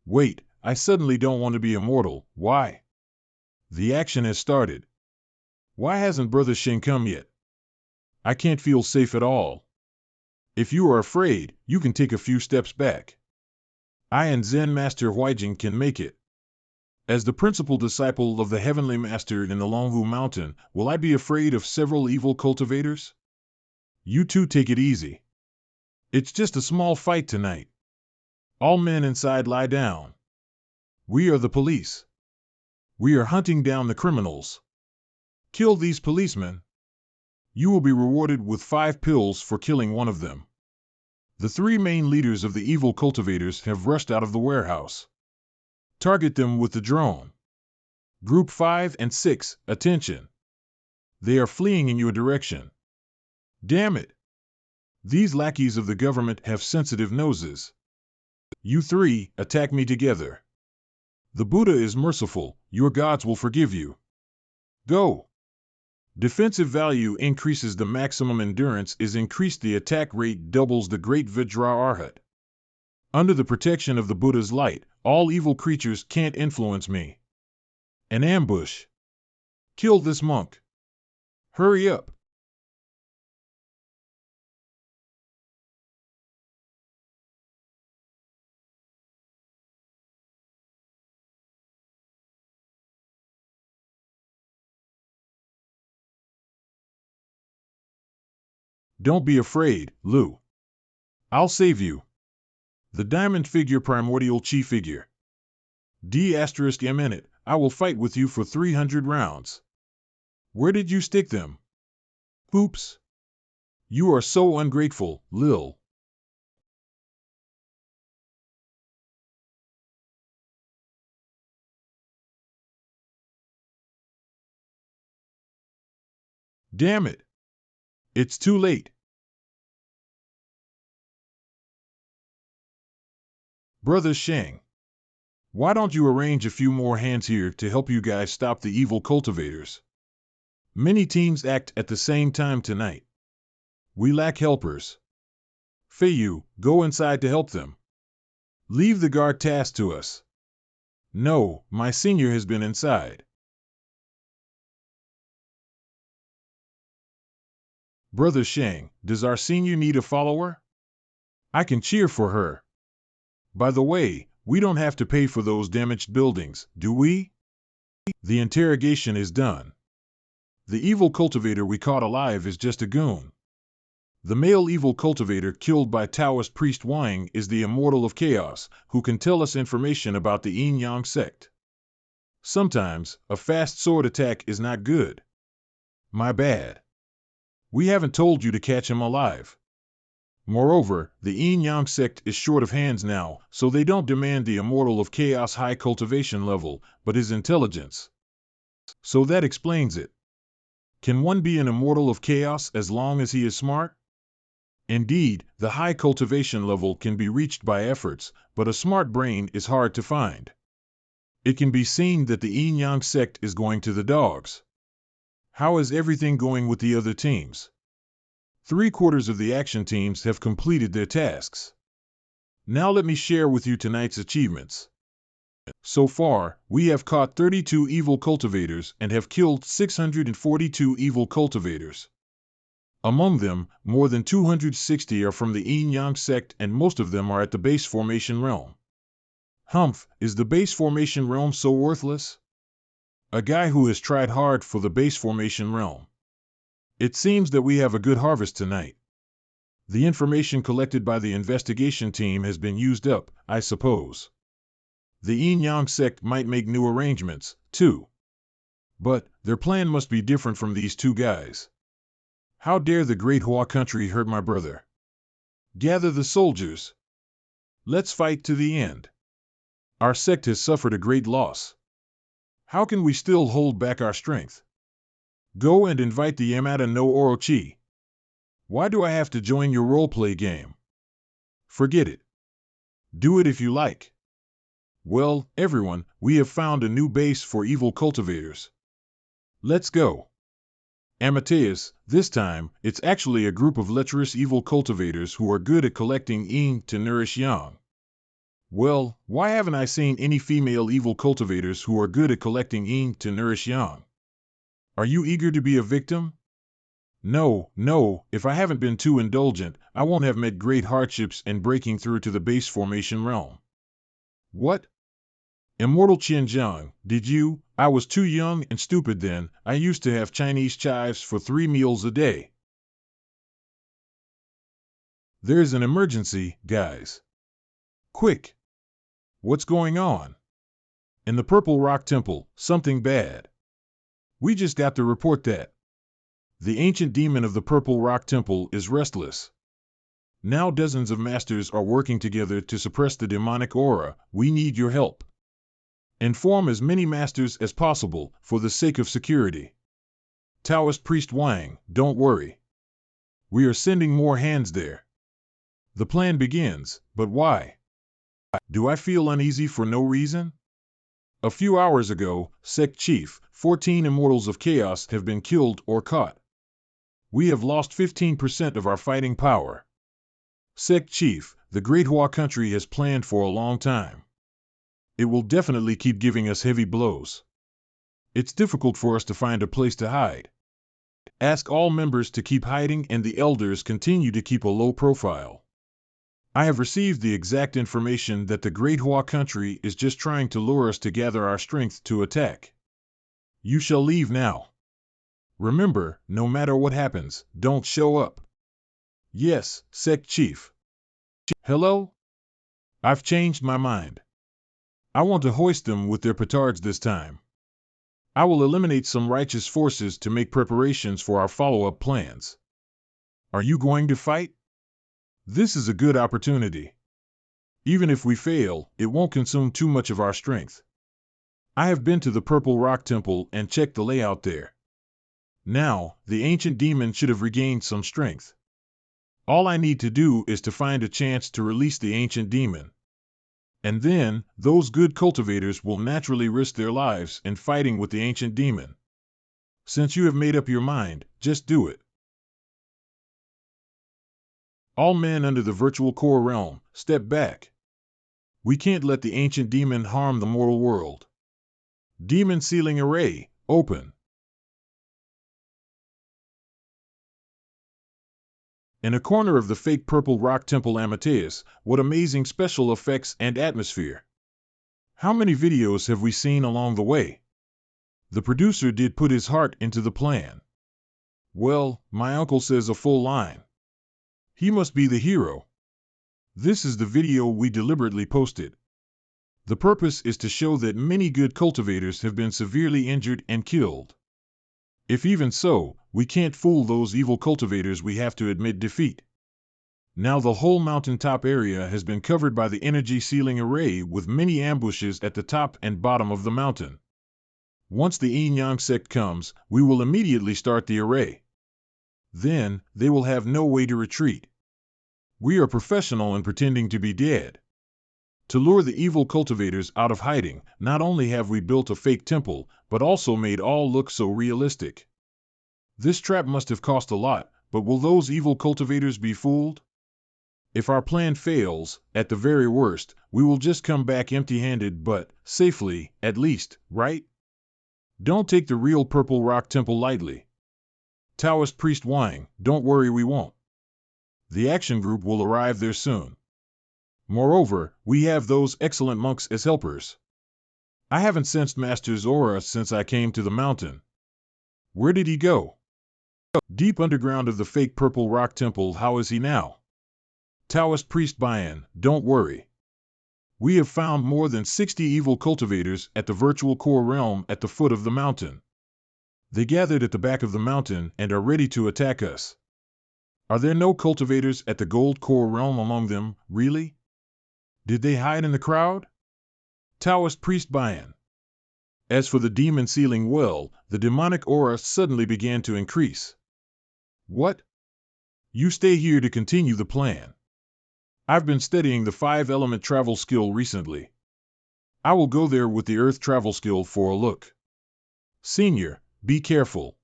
[SPEAKER 1] Wait, I suddenly don't want to be immortal. Why? The action has started. Why hasn't Brother Shing come yet? I can't feel safe at all. If you are afraid, you can take a few steps back. I and Zen Master Huijing can make it. As the principal disciple of the Heavenly Master in the Longhu Mountain, will I be afraid of several evil cultivators? You two take it easy. It's just a small fight tonight. All men inside lie down. We are the police. We are hunting down the criminals. Kill these policemen. You will be rewarded with 5 pills for killing one of them. The 3 main leaders of the evil cultivators have rushed out of the warehouse. Target them with the drone. Group 5 and 6, attention. They are fleeing in your direction. Damn it! These lackeys of the government have sensitive noses. You 3, attack me together. The Buddha is merciful, your gods will forgive you. Go! Defensive value increases, the maximum endurance is increased, the attack rate doubles, the great Vajra-Arhat. Under the protection of the Buddha's light, all evil creatures can't influence me. An ambush. Kill this monk. Hurry up. Don't be afraid, Lu. I'll save you. The diamond figure, primordial chi figure. D*M in it, I will fight with you for 300 rounds. Where did you stick them? Oops. You are so ungrateful, Lil. Damn it. It's too late. Brother Shang. Why don't you arrange a few more hands here to help you guys stop the evil cultivators? Many teams act at the same time tonight. We lack helpers. Feiyu, go inside to help them. Leave the guard task to us. No, my senior has been inside. Brother Shang, does our senior need a follower? I can cheer for her. By the way, we don't have to pay for those damaged buildings, do we? The interrogation is done. The evil cultivator we caught alive is just a goon. The male evil cultivator killed by Taoist priest Wang is the immortal of chaos, who can tell us information about the Yin-Yang sect. Sometimes, a fast sword attack is not good. My bad. We haven't told you to catch him alive. Moreover, the Yin-Yang sect is short of hands now, so they don't demand the immortal of chaos high cultivation level, but his intelligence. So that explains it. Can one be an immortal of chaos as long as he is smart? Indeed, the high cultivation level can be reached by efforts, but a smart brain is hard to find. It can be seen that the Yin-Yang sect is going to the dogs. How is everything going with the other teams? 3/4 of the action teams have completed their tasks. Now let me share with you tonight's achievements. So far, we have caught 32 evil cultivators and have killed 642 evil cultivators. Among them, more than 260 are from the Yin-Yang sect and most of them are at the base formation realm. Humph, is the base formation realm so worthless? A guy who has tried hard for the base formation realm. It seems that we have a good harvest tonight. The information collected by the investigation team has been used up, I suppose. The Yin-Yang sect might make new arrangements, too. But their plan must be different from these two guys. How dare the Great Hua country hurt my brother? Gather the soldiers. Let's fight to the end. Our sect has suffered a great loss. How can we still hold back our strength? Go and invite the Yamada no Orochi. Why do I have to join your roleplay game? Forget it. Do it if you like. Well, everyone, we have found a new base for evil cultivators. Let's go. Amateus, this time, it's actually a group of lecherous evil cultivators who are good at collecting yin to nourish yang. Well, why haven't I seen any female evil cultivators who are good at collecting yin to nourish yang? Are you eager to be a victim? No, if I haven't been too indulgent, I won't have met great hardships in breaking through to the base formation realm. What? Immortal Qianzhang, did you? I was too young and stupid then. I used to have Chinese chives for 3 meals a day. There's an emergency, guys. Quick! What's going on? In the Purple Rock Temple, something bad. We just got the report that the ancient demon of the Purple Rock Temple is restless. Now dozens of masters are working together to suppress the demonic aura. We need your help. Inform as many masters as possible, for the sake of security. Taoist priest Wang, don't worry. We are sending more hands there. The plan begins, but why? Do I feel uneasy for no reason? A few hours ago, Sect Chief, 14 Immortals of Chaos have been killed or caught. We have lost 15% of our fighting power. Sect Chief, the Great Hua country has planned for a long time. It will definitely keep giving us heavy blows. It's difficult for us to find a place to hide. Ask all members to keep hiding and the elders continue to keep a low profile. I have received the exact information that the Great Hua country is just trying to lure us to gather our strength to attack. You shall leave now. Remember, no matter what happens, don't show up. Yes, Sect Chief. Hello? I've changed my mind. I want to hoist them with their petards this time. I will eliminate some righteous forces to make preparations for our follow-up plans. Are you going to fight? This is a good opportunity. Even if we fail, it won't consume too much of our strength. I have been to the Purple Rock Temple and checked the layout there. Now, the ancient demon should have regained some strength. All I need to do is to find a chance to release the ancient demon. And then, those good cultivators will naturally risk their lives in fighting with the ancient demon. Since you have made up your mind, just do it. All men under the virtual core realm, step back. We can't let the ancient demon harm the mortal world. Demon sealing array, open. In a corner of the fake Purple Rock Temple Amateus, what amazing special effects and atmosphere. How many videos have we seen along the way? The producer did put his heart into the plan. Well, my uncle says a full line. He must be the hero. This is the video we deliberately posted. The purpose is to show that many good cultivators have been severely injured and killed. If even so, we can't fool those evil cultivators, we have to admit defeat. Now the whole mountaintop area has been covered by the energy sealing array with many ambushes at the top and bottom of the mountain. Once the Yin-Yang sect comes, we will immediately start the array. Then, they will have no way to retreat. We are professional in pretending to be dead. To lure the evil cultivators out of hiding, not only have we built a fake temple, but also made all look so realistic. This trap must have cost a lot, but will those evil cultivators be fooled? If our plan fails, at the very worst, we will just come back empty-handed but safely, at least, right? Don't take the real Purple Rock Temple lightly. Taoist priest Wang, don't worry, we won't. The action group will arrive there soon. Moreover, we have those excellent monks as helpers. I haven't sensed Master's aura since I came to the mountain. Where did he go? Deep underground of the fake Purple Rock Temple. How is he now? Taoist priest Bayan, don't worry. We have found more than 60 evil cultivators at the virtual core realm at the foot of the mountain. They gathered at the back of the mountain and are ready to attack us. Are there no cultivators at the gold core realm among them, really? Did they hide in the crowd? Taoist priest Bayan. As for the demon sealing well, the demonic aura suddenly began to increase. What? You stay here to continue the plan. I've been studying the 5-element travel skill recently. I will go there with the earth travel skill for a look. Senior, be careful.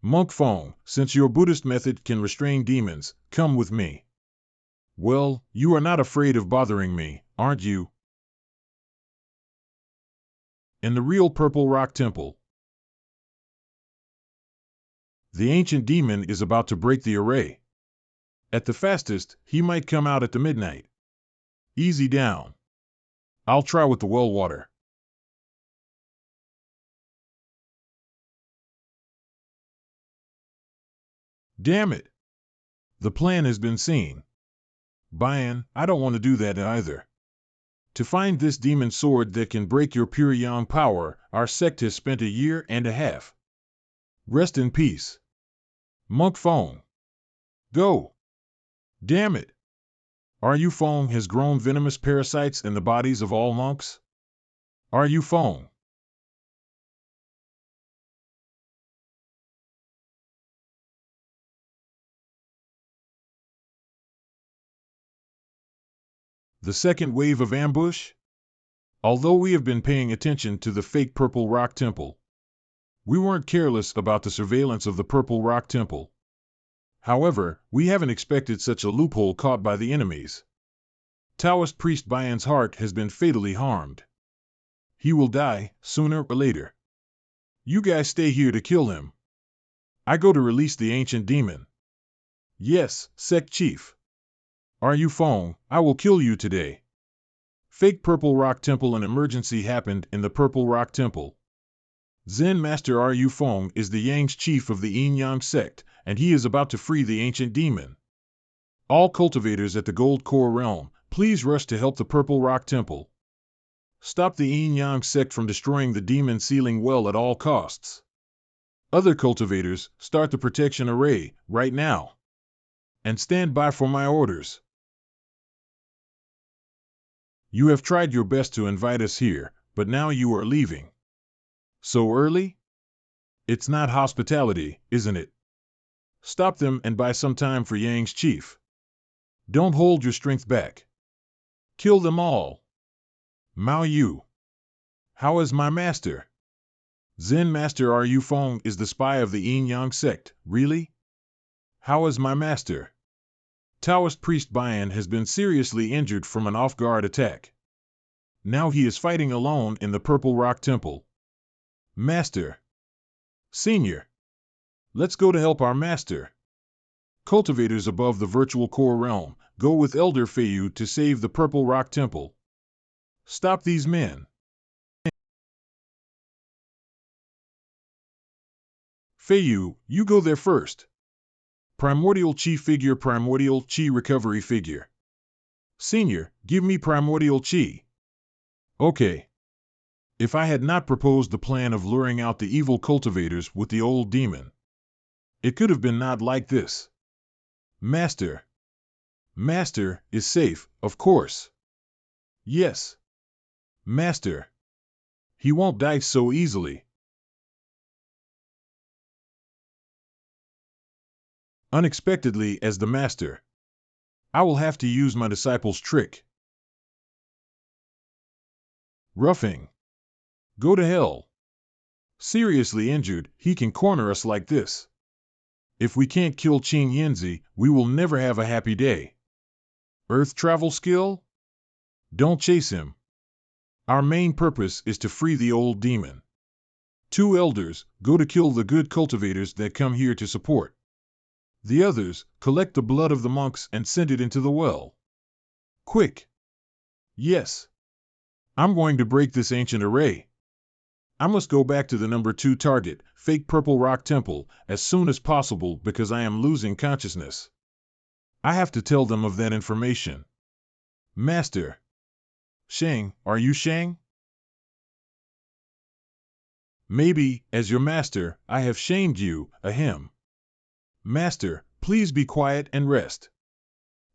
[SPEAKER 1] Monk Fong, since your Buddhist method can restrain demons, come with me. Well, you are not afraid of bothering me, aren't you? In the real Purple Rock Temple. The ancient demon is about to break the array. At the fastest, he might come out at the midnight. Easy down. I'll try with the well water. Damn it! The plan has been seen. Bayan, I don't want to do that either. To find this demon sword that can break your pure yang power, our sect has spent 1.5 years. Rest in peace. Monk Fong. Go! Damn it! Ru Fong has grown venomous parasites in the bodies of all monks? Ru Fong. The second wave of ambush? Although we have been paying attention to the fake Purple Rock Temple, we weren't careless about the surveillance of the Purple Rock Temple. However, we haven't expected such a loophole caught by the enemies. Taoist priest Bayan's heart has been fatally harmed. He will die, sooner or later. You guys stay here to kill him. I go to release the ancient demon. Yes, sect chief. Ru Fong, I will kill you today. Fake Purple Rock Temple. An emergency happened in the Purple Rock Temple. Zen Master Ru Fong is the Yang's chief of the Yin-Yang sect, and he is about to free the ancient demon. All cultivators at the Gold Core Realm, please rush to help the Purple Rock Temple. Stop the Yin-Yang sect from destroying the demon sealing well at all costs. Other cultivators, start the protection array, right now. And stand by for my orders. You have tried your best to invite us here, but now you are leaving. So early? It's not hospitality, isn't it? Stop them and buy some time for Yang's chief. Don't hold your strength back. Kill them all. Mao Yu. How is my master? Zen Master Ru Fong is the spy of the Yin-Yang sect, really? How is my master? Taoist priest Bayan has been seriously injured from an off-guard attack. Now he is fighting alone in the Purple Rock Temple. Master. Senior. Let's go to help our master. Cultivators above the virtual core realm, go with Elder Feiyu to save the Purple Rock Temple. Stop these men. Feiyu, you go there first. Primordial Chi figure. Primordial Chi recovery figure. Senior, give me Primordial Chi. Okay. If I had not proposed the plan of luring out the evil cultivators with the old demon, it could have been not like this. Master. Master is safe, of course. Yes. Master. He won't die so easily. Unexpectedly as the master. I will have to use my disciple's trick. Roughing. Go to hell. Seriously injured, he can corner us like this. If we can't kill Qing Yinzi, we will never have a happy day. Earth travel skill? Don't chase him. Our main purpose is to free the old demon. 2 elders, go to kill the good cultivators that come here to support. The others, collect the blood of the monks and send it into the well. Quick! Yes. I'm going to break this ancient array. I must go back to the number 2 target, fake Purple Rock Temple, as soon as possible because I am losing consciousness. I have to tell them of that information. Master. Shang, are you Shang? Maybe, as your master, I have shamed you, ahem. Master, please be quiet and rest.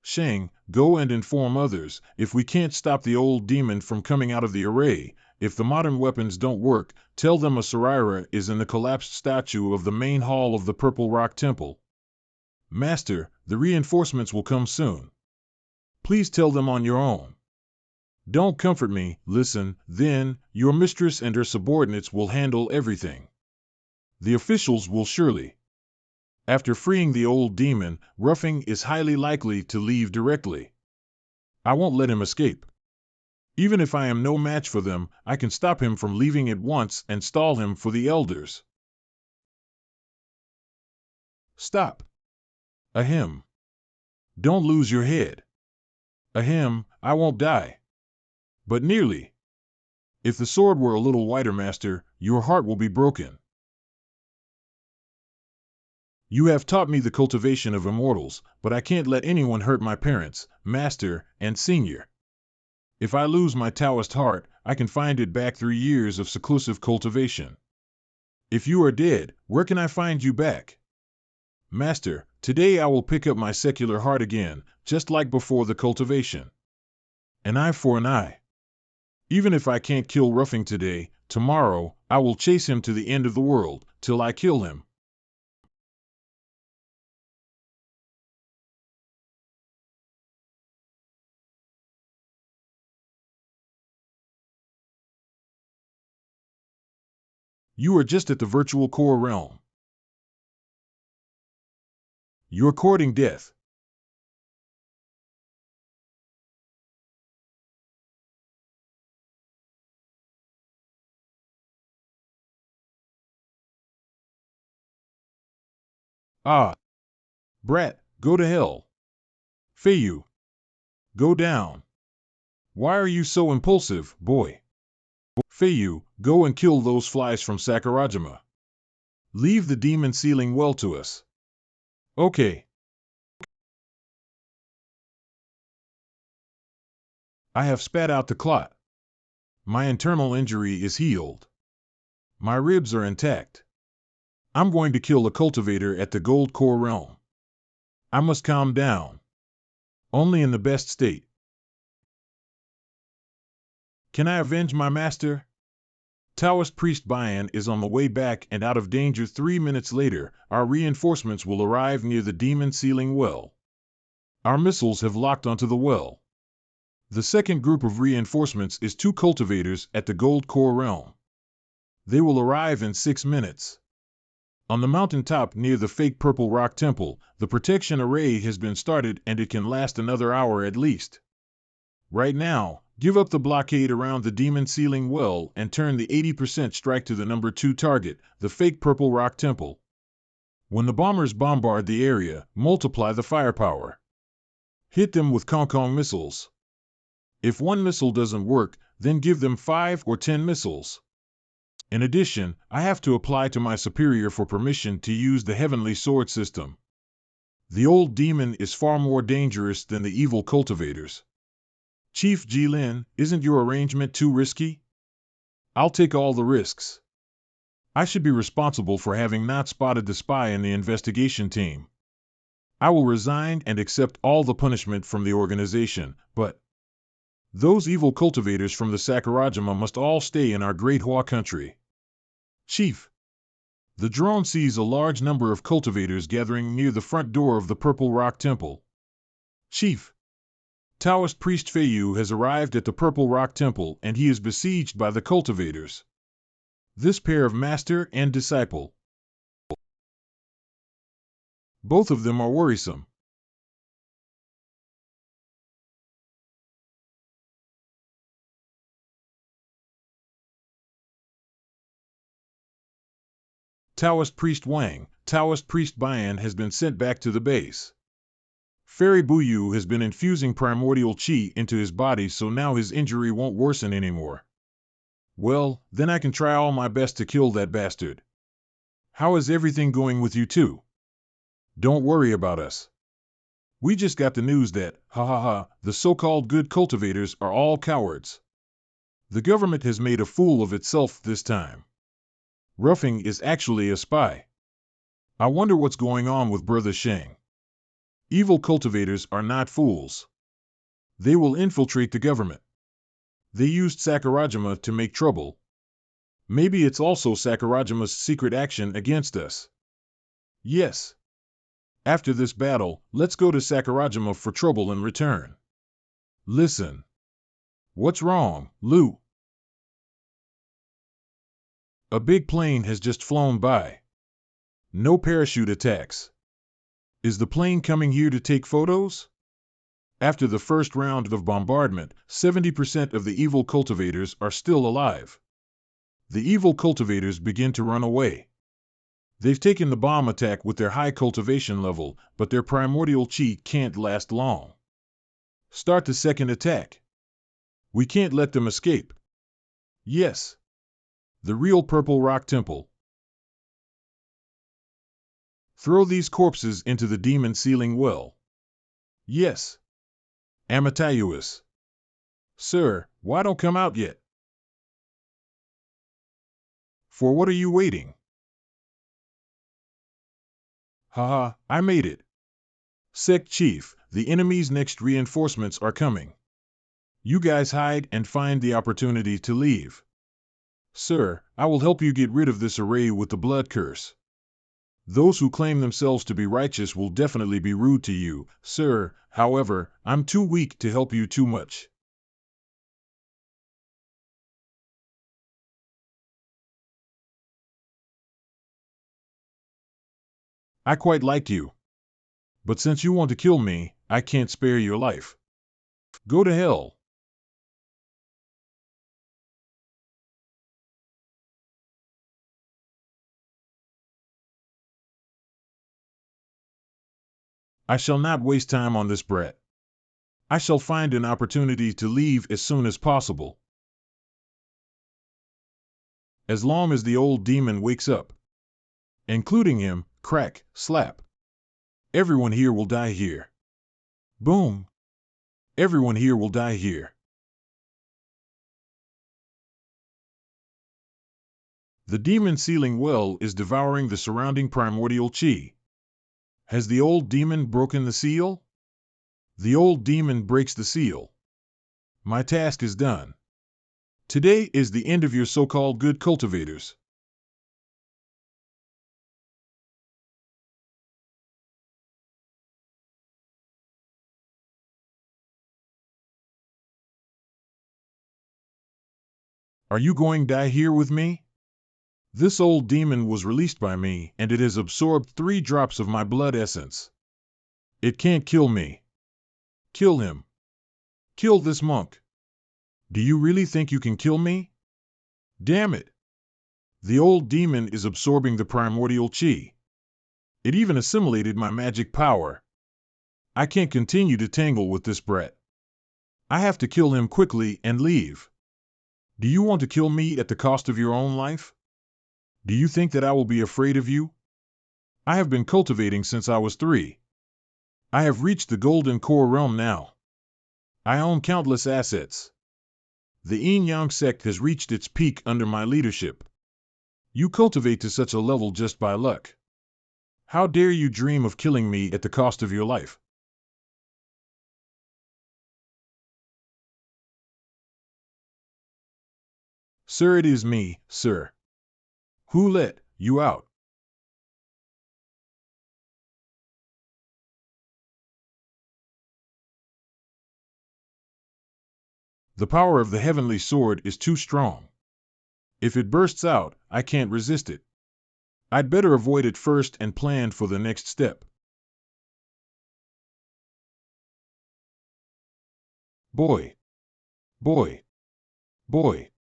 [SPEAKER 1] Shang, go and inform others. If we can't stop the old demon from coming out of the array, if the modern weapons don't work, tell them a Saraira is in the collapsed statue of the main hall of the Purple Rock Temple. Master, the reinforcements will come soon. Please tell them on your own. Don't comfort me, listen, then, your mistress and her subordinates will handle everything. The officials will surely. After freeing the old demon, Roughing is highly likely to leave directly. I won't let him escape. Even if I am no match for them, I can stop him from leaving at once and stall him for the elders. Stop. Ahem. Don't lose your head. Ahem, I won't die. But nearly. If the sword were a little wider, master, your heart will be broken. You have taught me the cultivation of immortals, but I can't let anyone hurt my parents, master, and senior. If I lose my Taoist heart, I can find it back through years of seclusive cultivation. If you are dead, where can I find you back? Master, today I will pick up my secular heart again, just like before the cultivation. An eye for an eye. Even if I can't kill Roughing today, tomorrow, I will chase him to the end of the world, till I kill him. You are just at the virtual core realm. You're courting death. Ah. Brat, go to hell. Feiyu. Go down. Why are you so impulsive, boy? Feiyu, go and kill those flies from Sakurajima. Leave the demon sealing well to us. Okay. I have spat out the clot. My internal injury is healed. My ribs are intact. I'm going to kill the cultivator at the gold core realm. I must calm down. Only in the best state. Can I avenge my master? Taoist priest Bayan is on the way back and out of danger. 3 minutes later, our reinforcements will arrive near the demon sealing well. Our missiles have locked onto the well. The second group of reinforcements is 2 cultivators at the gold core realm. They will arrive in 6 minutes. On the mountain top near the fake Purple Rock Temple, the protection array has been started and it can last another hour at least. Right now, give up the blockade around the demon sealing well and turn the 80% strike to the number 2 target, the fake Purple Rock Temple. When the bombers bombard the area, multiply the firepower. Hit them with Kong Kong missiles. If 1 missile doesn't work, then give them 5 or 10 missiles. In addition, I have to apply to my superior for permission to use the Heavenly Sword system. The old demon is far more dangerous than the evil cultivators. Chief Jilin, isn't your arrangement too risky? I'll take all the risks. I should be responsible for having not spotted the spy in the investigation team. I will resign and accept all the punishment from the organization, but those evil cultivators from the Sakurajima must all stay in our great Hua country. Chief. The drone sees a large number of cultivators gathering near the front door of the Purple Rock Temple. Chief, Taoist priest Feiyu has arrived at the Purple Rock Temple and he is besieged by the cultivators. This pair of master and disciple. Both of them are worrisome. Taoist priest Wang, Taoist priest Bian has been sent back to the base. Fairy Buyu has been infusing primordial qi into his body so now his injury won't worsen anymore. Well, then I can try all my best to kill that bastard. How is everything going with you two? Don't worry about us. We just got the news that, the so-called good cultivators are all cowards. The government has made a fool of itself this time. Roughing is actually a spy. I wonder what's going on with Brother Shang. Evil cultivators are not fools. They will infiltrate the government. They used Sakurajima to make trouble. Maybe it's also Sakurajima's secret action against us. Yes. After this battle, let's go to Sakurajima for trouble and return. Listen. What's wrong, Lou? A big plane has just flown by. No parachute attacks. Is the plane coming here to take photos? After the first round of bombardment, 70% of the evil cultivators are still alive. The evil cultivators begin to run away. They've taken the bomb attack with their high cultivation level, but their primordial qi can't last long. Start the second attack. We can't let them escape. Yes. The real Purple Rock Temple. Throw these corpses into the demon sealing well. Yes. Amatayuis. Sir, why don't come out yet? For what are you waiting? Haha, I made it. Sect Chief, the enemy's next reinforcements are coming. You guys hide and find the opportunity to leave. Sir, I will help you get rid of this array with the blood curse. Those who claim themselves to be righteous will definitely be rude to you, sir. However, I'm too weak to help you too much. I quite like you. But since you want to kill me, I can't spare your life. Go to hell. I shall not waste time on this brat. I shall find an opportunity to leave as soon as possible. As long as the old demon wakes up. Including him, crack, slap. Everyone here will die here. Boom. Everyone here will die here. The demon sealing well is devouring the surrounding primordial qi. Has the old demon broken the seal? The old demon breaks the seal. My task is done. Today is the end of your so-called good cultivators. Are you going to die here with me? This old demon was released by me, and it has absorbed 3 drops of my blood essence. It can't kill me. Kill him. Kill this monk. Do you really think you can kill me? Damn it. The old demon is absorbing the primordial qi. It even assimilated my magic power. I can't continue to tangle with this brat. I have to kill him quickly and leave. Do you want to kill me at the cost of your own life? Do you think that I will be afraid of you? I have been cultivating since I was 3. I have reached the golden core realm now. I own countless assets. The Yin-Yang sect has reached its peak under my leadership. You cultivate to such a level just by luck. How dare you dream of killing me at the cost of your life? Sir, it is me, sir. Who let you out? The power of the heavenly sword is too strong. If it bursts out, I can't resist it. I'd better avoid it first and plan for the next step. Boy, boy, boy.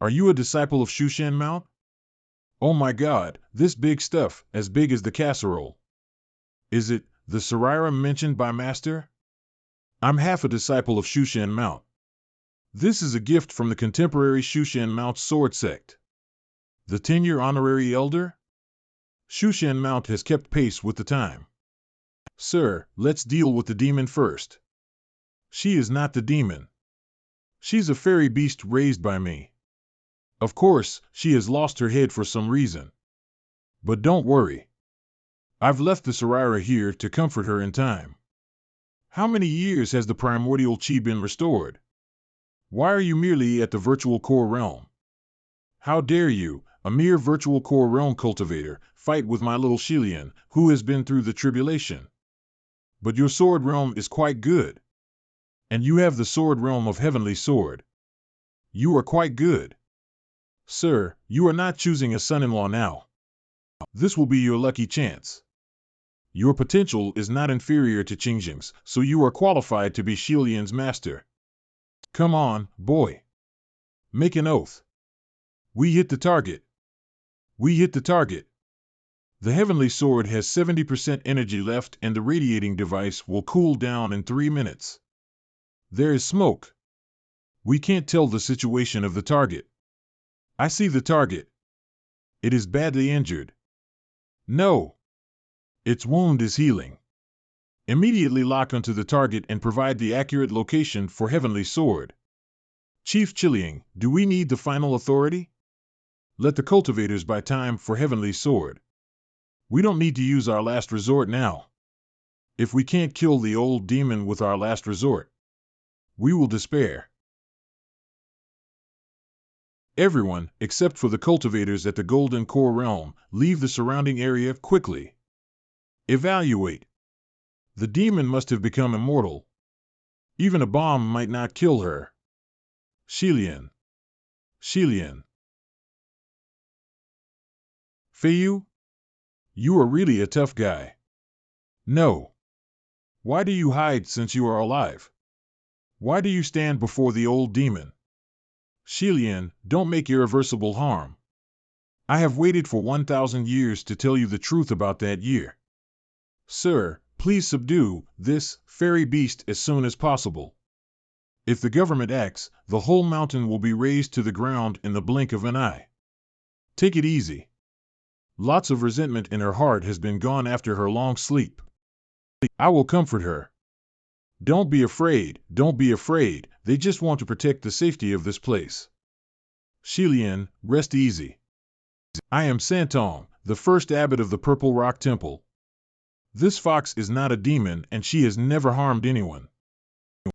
[SPEAKER 1] Are you a disciple of Shushan Mount? Oh my God, this big stuff, as big as the casserole. Is it the Saraira mentioned by Master? I'm half a disciple of Shushan Mount. This is a gift from the contemporary Shushan Mount sword sect. The 10-year honorary elder? Shushan Mount has kept pace with the time. Sir, let's deal with the demon first. She is not the demon. She's a fairy beast raised by me. Of course, she has lost her head for some reason. But don't worry. I've left the Saraira here to comfort her in time. How many years has the primordial chi been restored? Why are you merely at the virtual core realm? How dare you, a mere virtual core realm cultivator, fight with my little Shilian, who has been through the tribulation? But your sword realm is quite good. And you have the sword realm of heavenly sword. You are quite good. Sir, you are not choosing a son-in-law now. This will be your lucky chance. Your potential is not inferior to Qingjing's, so you are qualified to be Shilian's master. Come on, boy. Make an oath. We hit the target. We hit the target. The heavenly sword has 70% energy left and the radiating device will cool down in 3 minutes. There is smoke. We can't tell the situation of the target. I see the target. It is badly injured. No. Its wound is healing. Immediately lock onto the target and provide the accurate location for heavenly sword. Chief Chiliang, do we need the final authority? Let the cultivators buy time for heavenly sword. We don't need to use our last resort now. If we can't kill the old demon with our last resort, we will despair. Everyone, except for the cultivators at the Golden Core Realm, leave the surrounding area quickly. Evaluate. The demon must have become immortal. Even a bomb might not kill her. Shilian. Shilian. Feiyu? You are really a tough guy. No. Why do you hide since you are alive? Why do you stand before the old demon? Shilian, don't make irreversible harm. I have waited for 1,000 years to tell you the truth about that year. Sir, please subdue this fairy beast as soon as possible. If the government acts, the whole mountain will be razed to the ground in the blink of an eye. Take it easy. Lots of resentment in her heart has been gone after her long sleep. I will comfort her. Don't be afraid, don't be afraid, they just want to protect the safety of this place. Shilian, rest easy. I am Santong, the first abbot of the Purple Rock Temple. This fox is not a demon and she has never harmed anyone.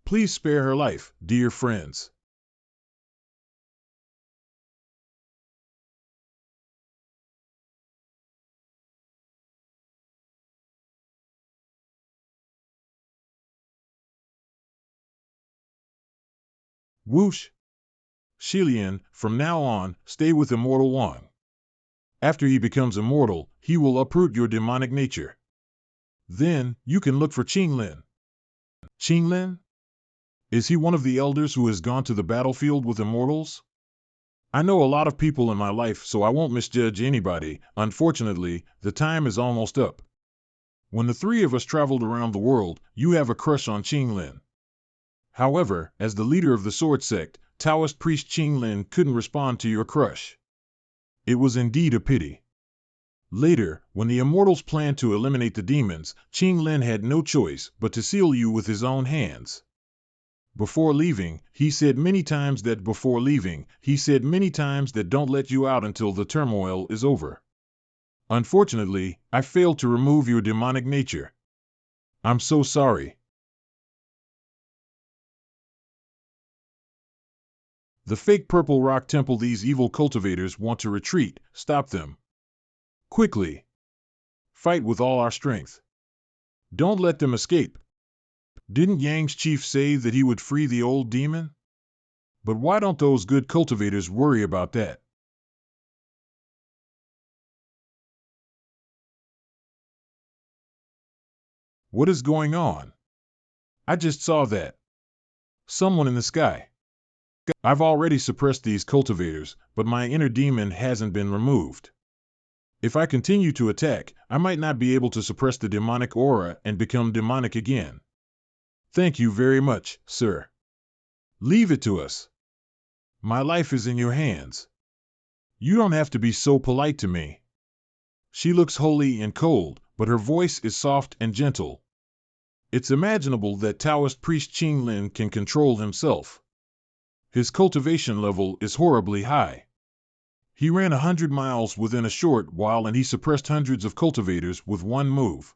[SPEAKER 1] Please spare her life, dear friends. Whoosh! Shilian, from now on, stay with Immortal Wang. After he becomes immortal, he will uproot your demonic nature. Then, you can look for Qinglin. Qinglin? Is he one of the elders who has gone to the battlefield with immortals? I know a lot of people in my life, so I won't misjudge anybody. Unfortunately, the time is almost up. When the three of us traveled around the world, you have a crush on Qinglin. However, as the leader of the sword sect, Taoist priest Qinglin couldn't respond to your crush. It was indeed a pity. Later, when the immortals planned to eliminate the demons, Qinglin had no choice but to seal you with his own hands. Before leaving, he said many times that don't let you out until the turmoil is over. Unfortunately, I failed to remove your demonic nature. I'm so sorry. The fake Purple Rock Temple, these evil cultivators want to retreat. Stop them. Quickly. Fight with all our strength. Don't let them escape. Didn't Yang's chief say that he would free the old demon? But why don't those good cultivators worry about that? What is going on? I just saw that. Someone in the sky. I've already suppressed these cultivators, but my inner demon hasn't been removed. If I continue to attack, I might not be able to suppress the demonic aura and become demonic again. Thank you very much, sir. Leave it to us. My life is in your hands. You don't have to be so polite to me. She looks holy and cold, but her voice is soft and gentle. It's imaginable that Taoist priest Qing Lin can control himself. His cultivation level is horribly high. He ran 100 miles within a short while and he suppressed hundreds of cultivators with one move.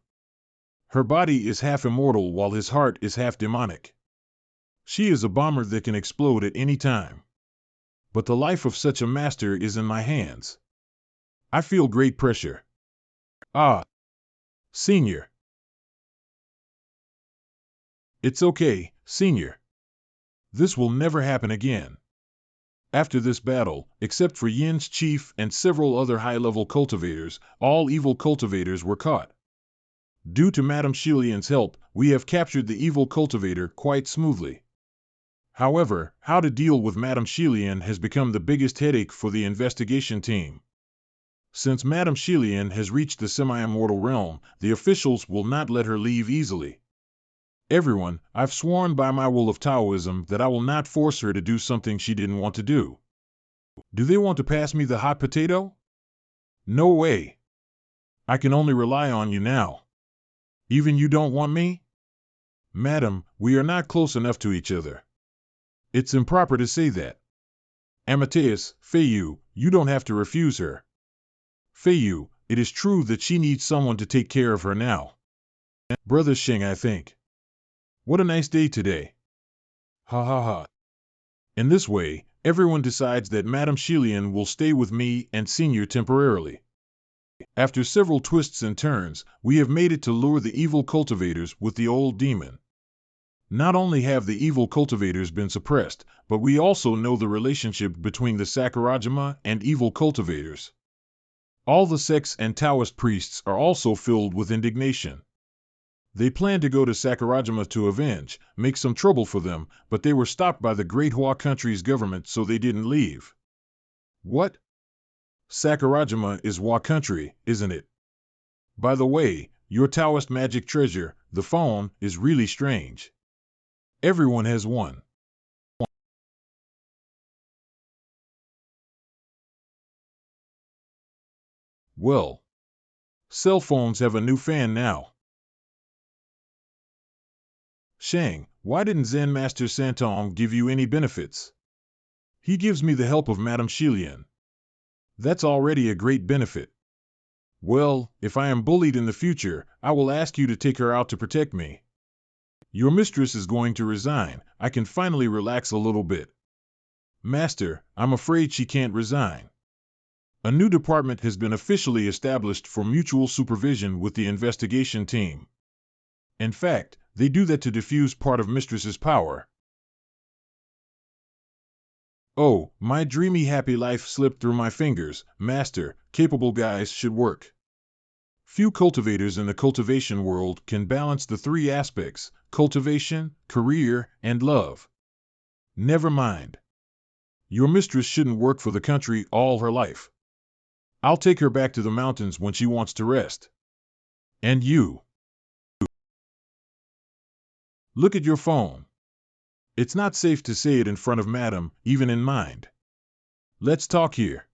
[SPEAKER 1] Her body is half immortal while his heart is half demonic. She is a bomber that can explode at any time. But the life of such a master is in my hands. I feel great pressure. Ah, Senior. It's okay, Senior. This will never happen again. After this battle, except for Yin's chief and several other high-level cultivators, all evil cultivators were caught. Due to Madame Shilian's help, we have captured the evil cultivator quite smoothly. However, how to deal with Madame Shilian has become the biggest headache for the investigation team. Since Madame Shilian has reached the semi-immortal realm, the officials will not let her leave easily. Everyone, I've sworn by my will of Taoism that I will not force her to do something she didn't want to do. Do they want to pass me the hot potato? No way. I can only rely on you now. Even you don't want me? Madam, we are not close enough to each other. It's improper to say that. Amateus, Feiyu, you don't have to refuse her. Feiyu, it is true that she needs someone to take care of her now. Brother Shing, I think. What a nice day today. Ha ha ha. In this way, everyone decides that Madame Shilian will stay with me and Senior temporarily. After several twists and turns, we have made it to lure the evil cultivators with the old demon. Not only have the evil cultivators been suppressed, but we also know the relationship between the Sakurajima and evil cultivators. All the sects and Taoist priests are also filled with indignation. They planned to go to Sakurajima to avenge, make some trouble for them, but they were stopped by the Great Hua country's government, so they didn't leave. What? Sakurajima is Hua country, isn't it? By the way, your Taoist magic treasure, the phone, is really strange. Everyone has one. Well, cell phones have a new fan now. Shang, why didn't Zen Master Santong give you any benefits? He gives me the help of Madame Shilian. That's already a great benefit. Well, if I am bullied in the future, I will ask you to take her out to protect me. Your mistress is going to resign. I can finally relax a little bit. Master, I'm afraid she can't resign. A new department has been officially established for mutual supervision with the investigation team. In fact, they do that to diffuse part of Mistress's power. Oh, my dreamy happy life slipped through my fingers. Master, capable guys should work. Few cultivators in the cultivation world can balance the three aspects: cultivation, career, and love. Never mind. Your mistress shouldn't work for the country all her life. I'll take her back to the mountains when she wants to rest. And you. Look at your phone. It's not safe to say it in front of Madam, even in mind. Let's talk here.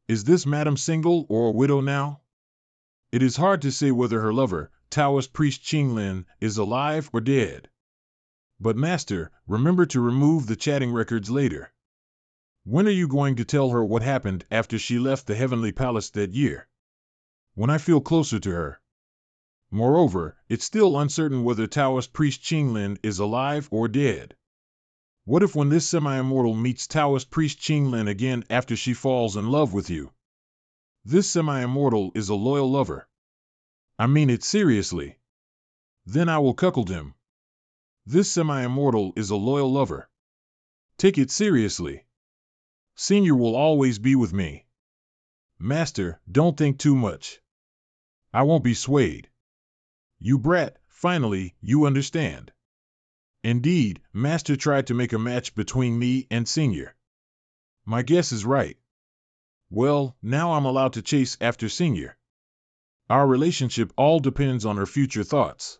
[SPEAKER 1] Is this Madam single or a widow now? It is hard to say whether her lover, Taoist priest Qing Lin, is alive or dead. But Master, remember to remove the chatting records later. When are you going to tell her what happened after she left the Heavenly Palace that year? When I feel closer to her. Moreover, it's still uncertain whether Taoist priest Qing Lin is alive or dead. What if when this semi-immortal meets Taoist priest Qing Lin again after she falls in love with you? This semi-immortal is a loyal lover. I mean it seriously. Then I will cuckold him. This semi-immortal is a loyal lover. Take it seriously. Senior will always be with me. Master, don't think too much. I won't be swayed. You brat, finally, you understand. Indeed, Master tried to make a match between me and Senior. My guess is right. Well, now I'm allowed to chase after Senior. Our relationship all depends on her future thoughts.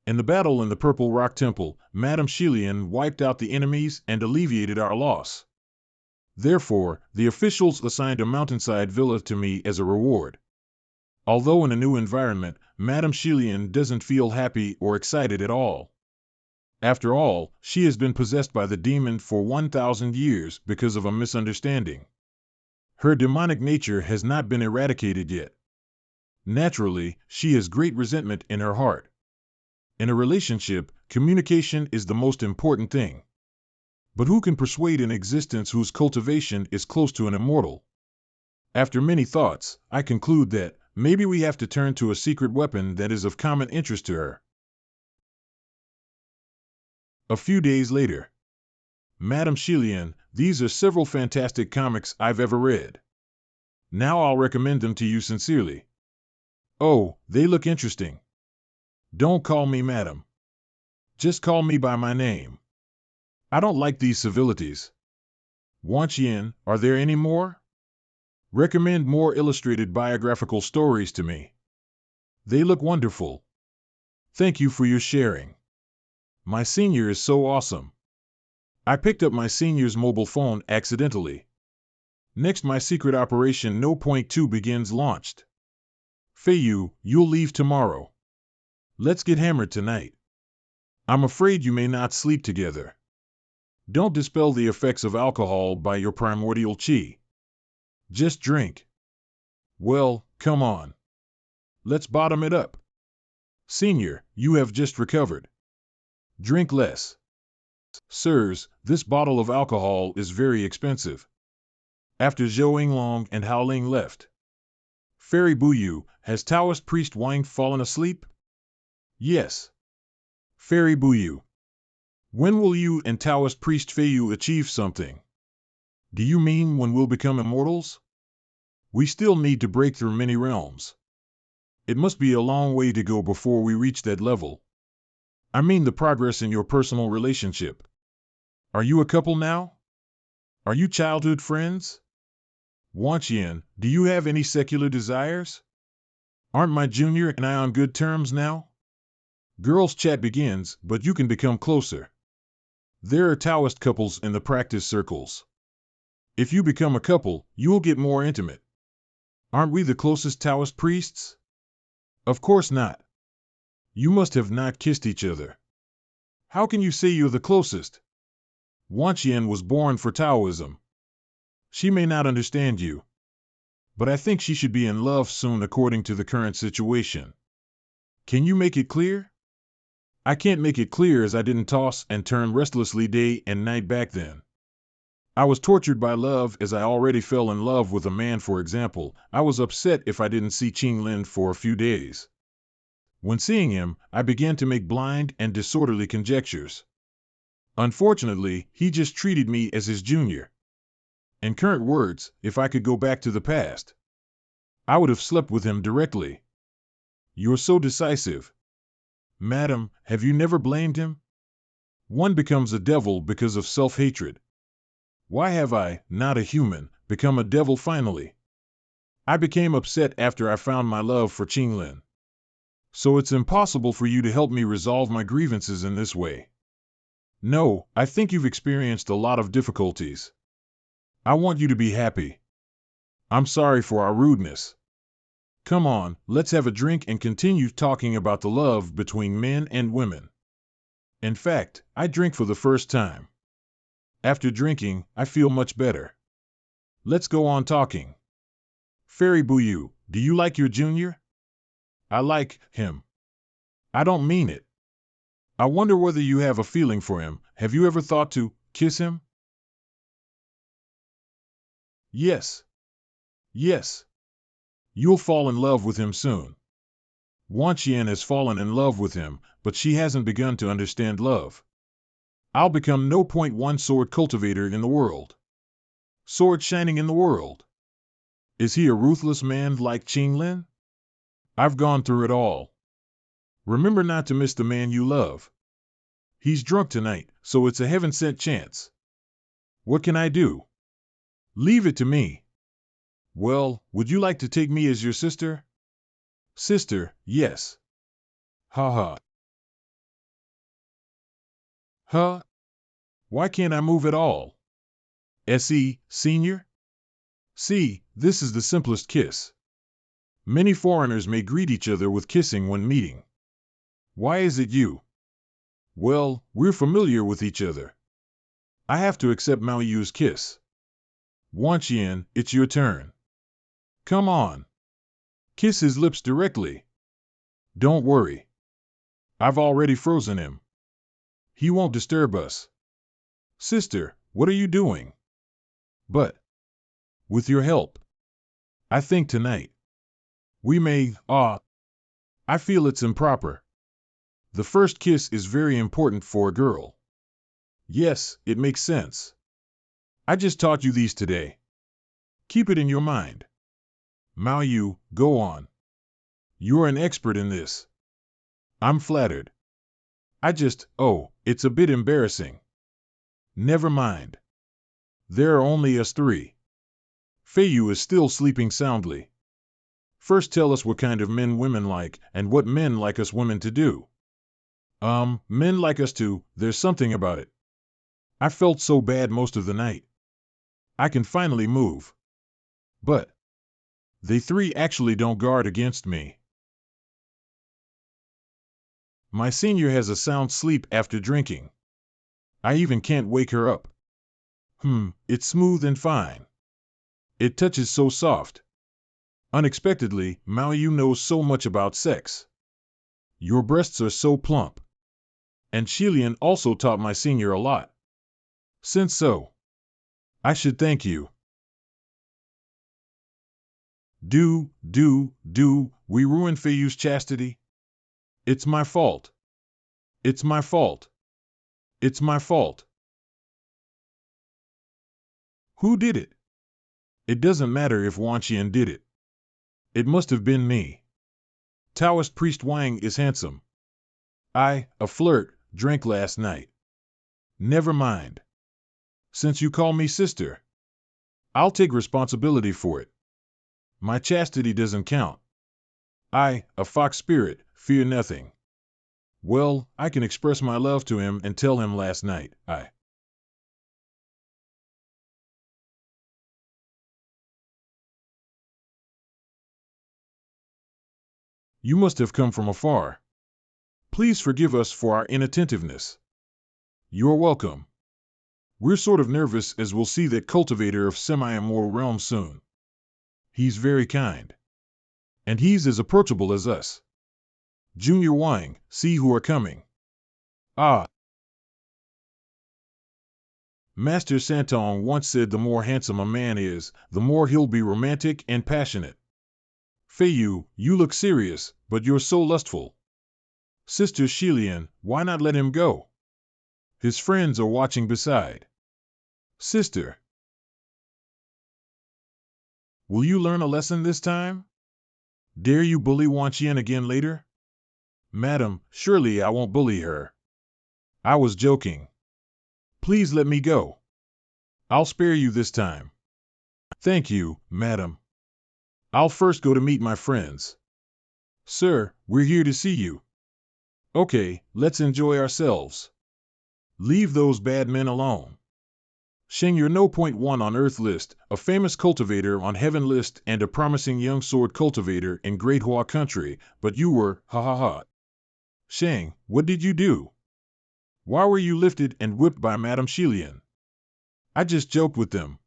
[SPEAKER 1] In the battle in the Purple Rock Temple, Madame Shilian wiped out the enemies and alleviated our loss. Therefore, the officials assigned a mountainside villa to me as a reward. Although in a new environment, Madame Shilian doesn't feel happy or excited at all. After all, she has been possessed by the demon for 1,000 years because of a misunderstanding. Her demonic nature has not been eradicated yet. Naturally, she has great resentment in her heart. In a relationship, communication is the most important thing. But who can persuade an existence whose cultivation is close to an immortal? After many thoughts, I conclude that maybe we have to turn to a secret weapon that is of common interest to her. A few days later. Madame Shilian, these are several fantastic comics I've ever read. Now I'll recommend them to you sincerely. Oh, they look interesting. Don't call me madam. Just call me by my name. I don't like these civilities. Wang Shing, are there any more? Recommend more illustrated biographical stories to me. They look wonderful. Thank you for your sharing. My senior is so awesome. I picked up my senior's mobile phone accidentally. Next, my secret operation No. 2 begins launched. Feiyu, you'll leave tomorrow. Let's get hammered tonight. I'm afraid you may not sleep together. Don't dispel the effects of alcohol by your primordial qi. Just drink. Well, come on. Let's bottom it up. Senior, you have just recovered. Drink less. Sirs, this bottle of alcohol is very expensive. After Zhou Yinglong and Hao Ling left. Fairy Buyu, has Taoist priest Wang fallen asleep? Yes. Fairy Buyu. When will you and Taoist priest Feiyu achieve something? Do you mean when we'll become immortals? We still need to break through many realms. It must be a long way to go before we reach that level. I mean the progress in your personal relationship. Are you a couple now? Are you childhood friends? Wang Shing, do you have any secular desires? Aren't my junior and I on good terms now? Girls' chat begins, but you can become closer. There are Taoist couples in the practice circles. If you become a couple, you will get more intimate. Aren't we the closest Taoist priests? Of course not. You must have not kissed each other. How can you say you're the closest? Wang Shing was born for Taoism. She may not understand you. But I think she should be in love soon according to the current situation. Can you make it clear? I can't make it clear as I didn't toss and turn restlessly day and night back then. I was tortured by love as I already fell in love with a man. For example, I was upset if I didn't see Qing Lin for a few days. When seeing him, I began to make blind and disorderly conjectures. Unfortunately, he just treated me as his junior. In current words, if I could go back to the past, I would have slept with him directly. You're so decisive. Madam, have you never blamed him? One becomes a devil because of self-hatred. Why have I, not a human, become a devil finally? I became upset after I found my love for Qing Lin. So it's impossible for you to help me resolve my grievances in this way. No, I think you've experienced a lot of difficulties. I want you to be happy. I'm sorry for our rudeness. Come on, let's have a drink and continue talking about the love between men and women. In fact, I drink for the first time. After drinking, I feel much better. Let's go on talking. Fairy Buyu, do you like your junior? I like him. I don't mean it. I wonder whether you have a feeling for him. Have you ever thought to kiss him? Yes. Yes. You'll fall in love with him soon. Wang Shing has fallen in love with him, but she hasn't begun to understand love. I'll become no point one sword cultivator in the world. Sword shining in the world. Is he a ruthless man like Qing Lin? I've gone through it all. Remember not to miss the man you love. He's drunk tonight, so it's a heaven-sent chance. What can I do? Leave it to me. Well, would you like to take me as your sister? Sister, yes. Ha ha. Huh? Why can't I move at all? S.E., senior? See, this is the simplest kiss. Many foreigners may greet each other with kissing when meeting. Why is it you? Well, we're familiar with each other. I have to accept Mao Yu's kiss. Wang Shing, it's your turn. Come on. Kiss his lips directly. Don't worry. I've already frozen him. He won't disturb us. Sister, what are you doing? But, with your help, I think tonight, we may, I feel it's improper. The first kiss is very important for a girl. Yes, it makes sense. I just taught you these today. Keep it in your mind. Mao Yu, go on. You're an expert in this. I'm flattered. It's a bit embarrassing. Never mind. There are only us three. Fei Yu is still sleeping soundly. First tell us what kind of men women like, and what men like us women to do. Men like us to, there's something about it. I felt so bad most of the night. I can finally move. But they three actually don't guard against me. My senior has a sound sleep after drinking. I even can't wake her up. It's smooth and fine. It touches so soft. Unexpectedly, Mao Yu knows so much about sex. Your breasts are so plump. And Shilian also taught my senior a lot. Since so, I should thank you. We ruin Fei Yu's chastity? It's my fault. It's my fault. It's my fault. Who did it? It doesn't matter if Wang Shing did it. It must have been me. Taoist priest Wang is handsome. I, a flirt, drank last night. Never mind. Since you call me sister, I'll take responsibility for it. My chastity doesn't count. I, a fox spirit, fear nothing. Well, I can express my love to him and tell him last night, You must have come from afar. Please forgive us for our inattentiveness. You're welcome. We're sort of nervous as we'll see that cultivator of semi-immortal realm soon. He's very kind. And he's as approachable as us. Junior Wang, see who are coming. Master Santong once said the more handsome a man is, the more he'll be romantic and passionate. Fei Yu, you look serious, but you're so lustful. Sister Shilian, why not let him go? His friends are watching beside. Sister, will you learn a lesson this time? Dare you bully Wang Shing again later? Madam, surely I won't bully her. I was joking. Please let me go. I'll spare you this time. Thank you, madam. I'll first go to meet my friends. Sir, we're here to see you. Okay, let's enjoy ourselves. Leave those bad men alone. Sheng, you're no point one on Earth list, a famous cultivator on Heaven list, and a promising young sword cultivator in Great Hua country, but you were, ha ha ha. Sheng, what did you do? Why were you lifted and whipped by Madame Shilian? I just joked with them.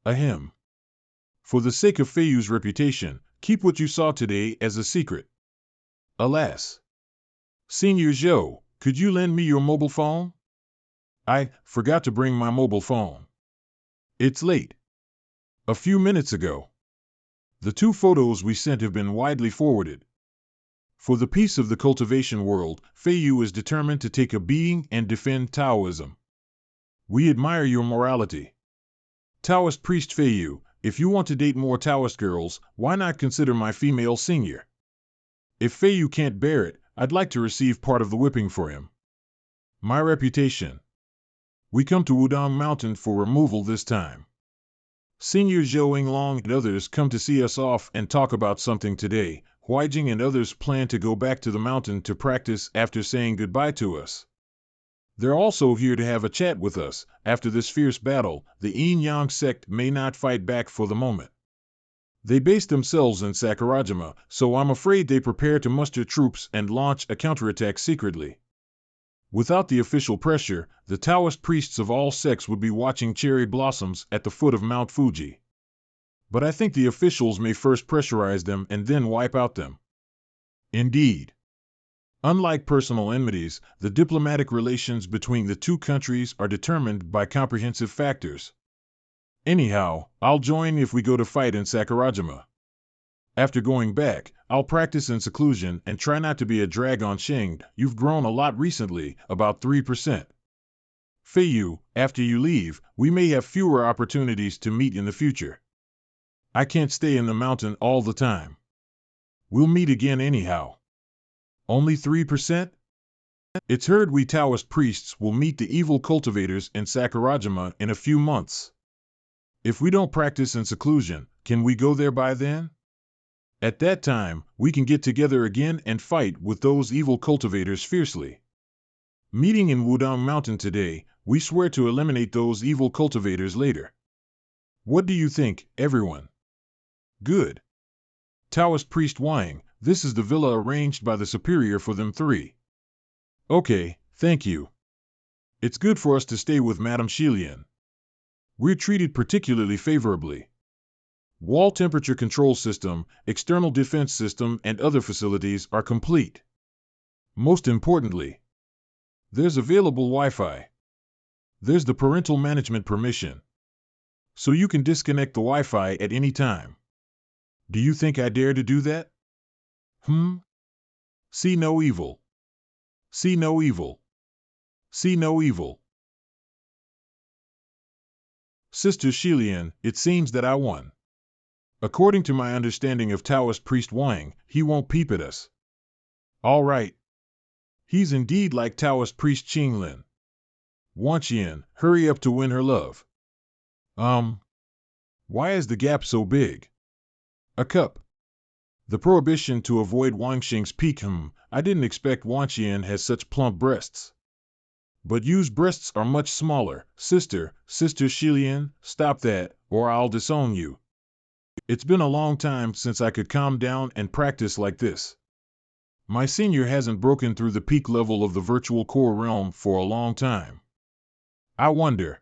[SPEAKER 1] Ahem. For the sake of Fei Yu's reputation, keep what you saw today as a secret. Alas. Senior Zhou, could you lend me your mobile phone? I forgot to bring my mobile phone. It's late. A few minutes ago. The 2 photos we sent have been widely forwarded. For the peace of the cultivation world, Fei Yu is determined to take a beating and defend Taoism. We admire your morality. Taoist priest Fei Yu, if you want to date more Taoist girls, why not consider my female senior? If Fei Yu can't bear it, I'd like to receive part of the whipping for him. My reputation. We come to Wudong Mountain for removal this time. Senior Zhou Yinglong and others come to see us off and talk about something today. Huijing and others plan to go back to the mountain to practice after saying goodbye to us. They're also here to have a chat with us. After this fierce battle, the Yin-Yang sect may not fight back for the moment. They base themselves in Sakurajima, so I'm afraid they prepare to muster troops and launch a counterattack secretly. Without the official pressure, the Taoist priests of all sects would be watching cherry blossoms at the foot of Mount Fuji. But I think the officials may first pressurize them and then wipe out them. Indeed. Unlike personal enmities, the diplomatic relations between the two countries are determined by comprehensive factors. Anyhow, I'll join if we go to fight in Sakurajima. After going back, I'll practice in seclusion and try not to be a drag on Shing. You've grown a lot recently, about 3%. Fei Yu, after you leave, we may have fewer opportunities to meet in the future. I can't stay in the mountain all the time. We'll meet again anyhow. Only 3%? It's heard we Taoist priests will meet the evil cultivators in Sakurajima in a few months. If we don't practice in seclusion, can we go there by then? At that time, we can get together again and fight with those evil cultivators fiercely. Meeting in Wudong Mountain today, we swear to eliminate those evil cultivators later. What do you think, everyone? Good. Taoist priest Wang, this is the villa arranged by the superior for them three. Okay, thank you. It's good for us to stay with Madame Shilian. We're treated particularly favorably. Wall temperature control system, external defense system, and other facilities are complete. Most importantly, there's available Wi-Fi. There's the parental management permission. So you can disconnect the Wi-Fi at any time. Do you think I dare to do that? See no evil. See no evil. See no evil. Sister Shilian, it seems that I won. According to my understanding of Taoist priest Wang, he won't peep at us. All right. He's indeed like Taoist priest Qinglin. Wanqian, hurry up to win her love. Why is the gap so big? A cup. The prohibition to avoid Wang Shing's peak. I didn't expect Wanqian has such plump breasts. But Yu's breasts are much smaller. Sister Shilian, stop that, or I'll disown you. It's been a long time since I could calm down and practice like this. My senior hasn't broken through the peak level of the virtual core realm for a long time. I wonder.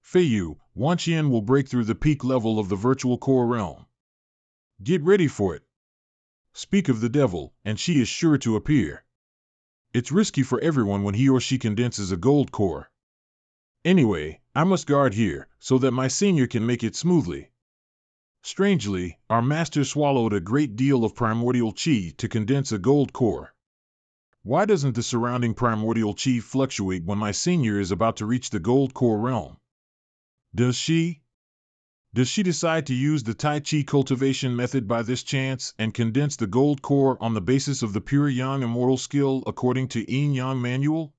[SPEAKER 1] Fei Yu, Wanqian will break through the peak level of the virtual core realm. Get ready for it. Speak of the devil, and she is sure to appear. It's risky for everyone when he or she condenses a gold core. Anyway, I must guard here, so that my senior can make it smoothly. Strangely, our master swallowed a great deal of primordial chi to condense a gold core. Why doesn't the surrounding primordial chi fluctuate when my senior is about to reach the gold core realm? Does she decide to use the Tai Chi cultivation method by this chance and condense the gold core on the basis of the pure yang immortal skill according to Yin Yang manual?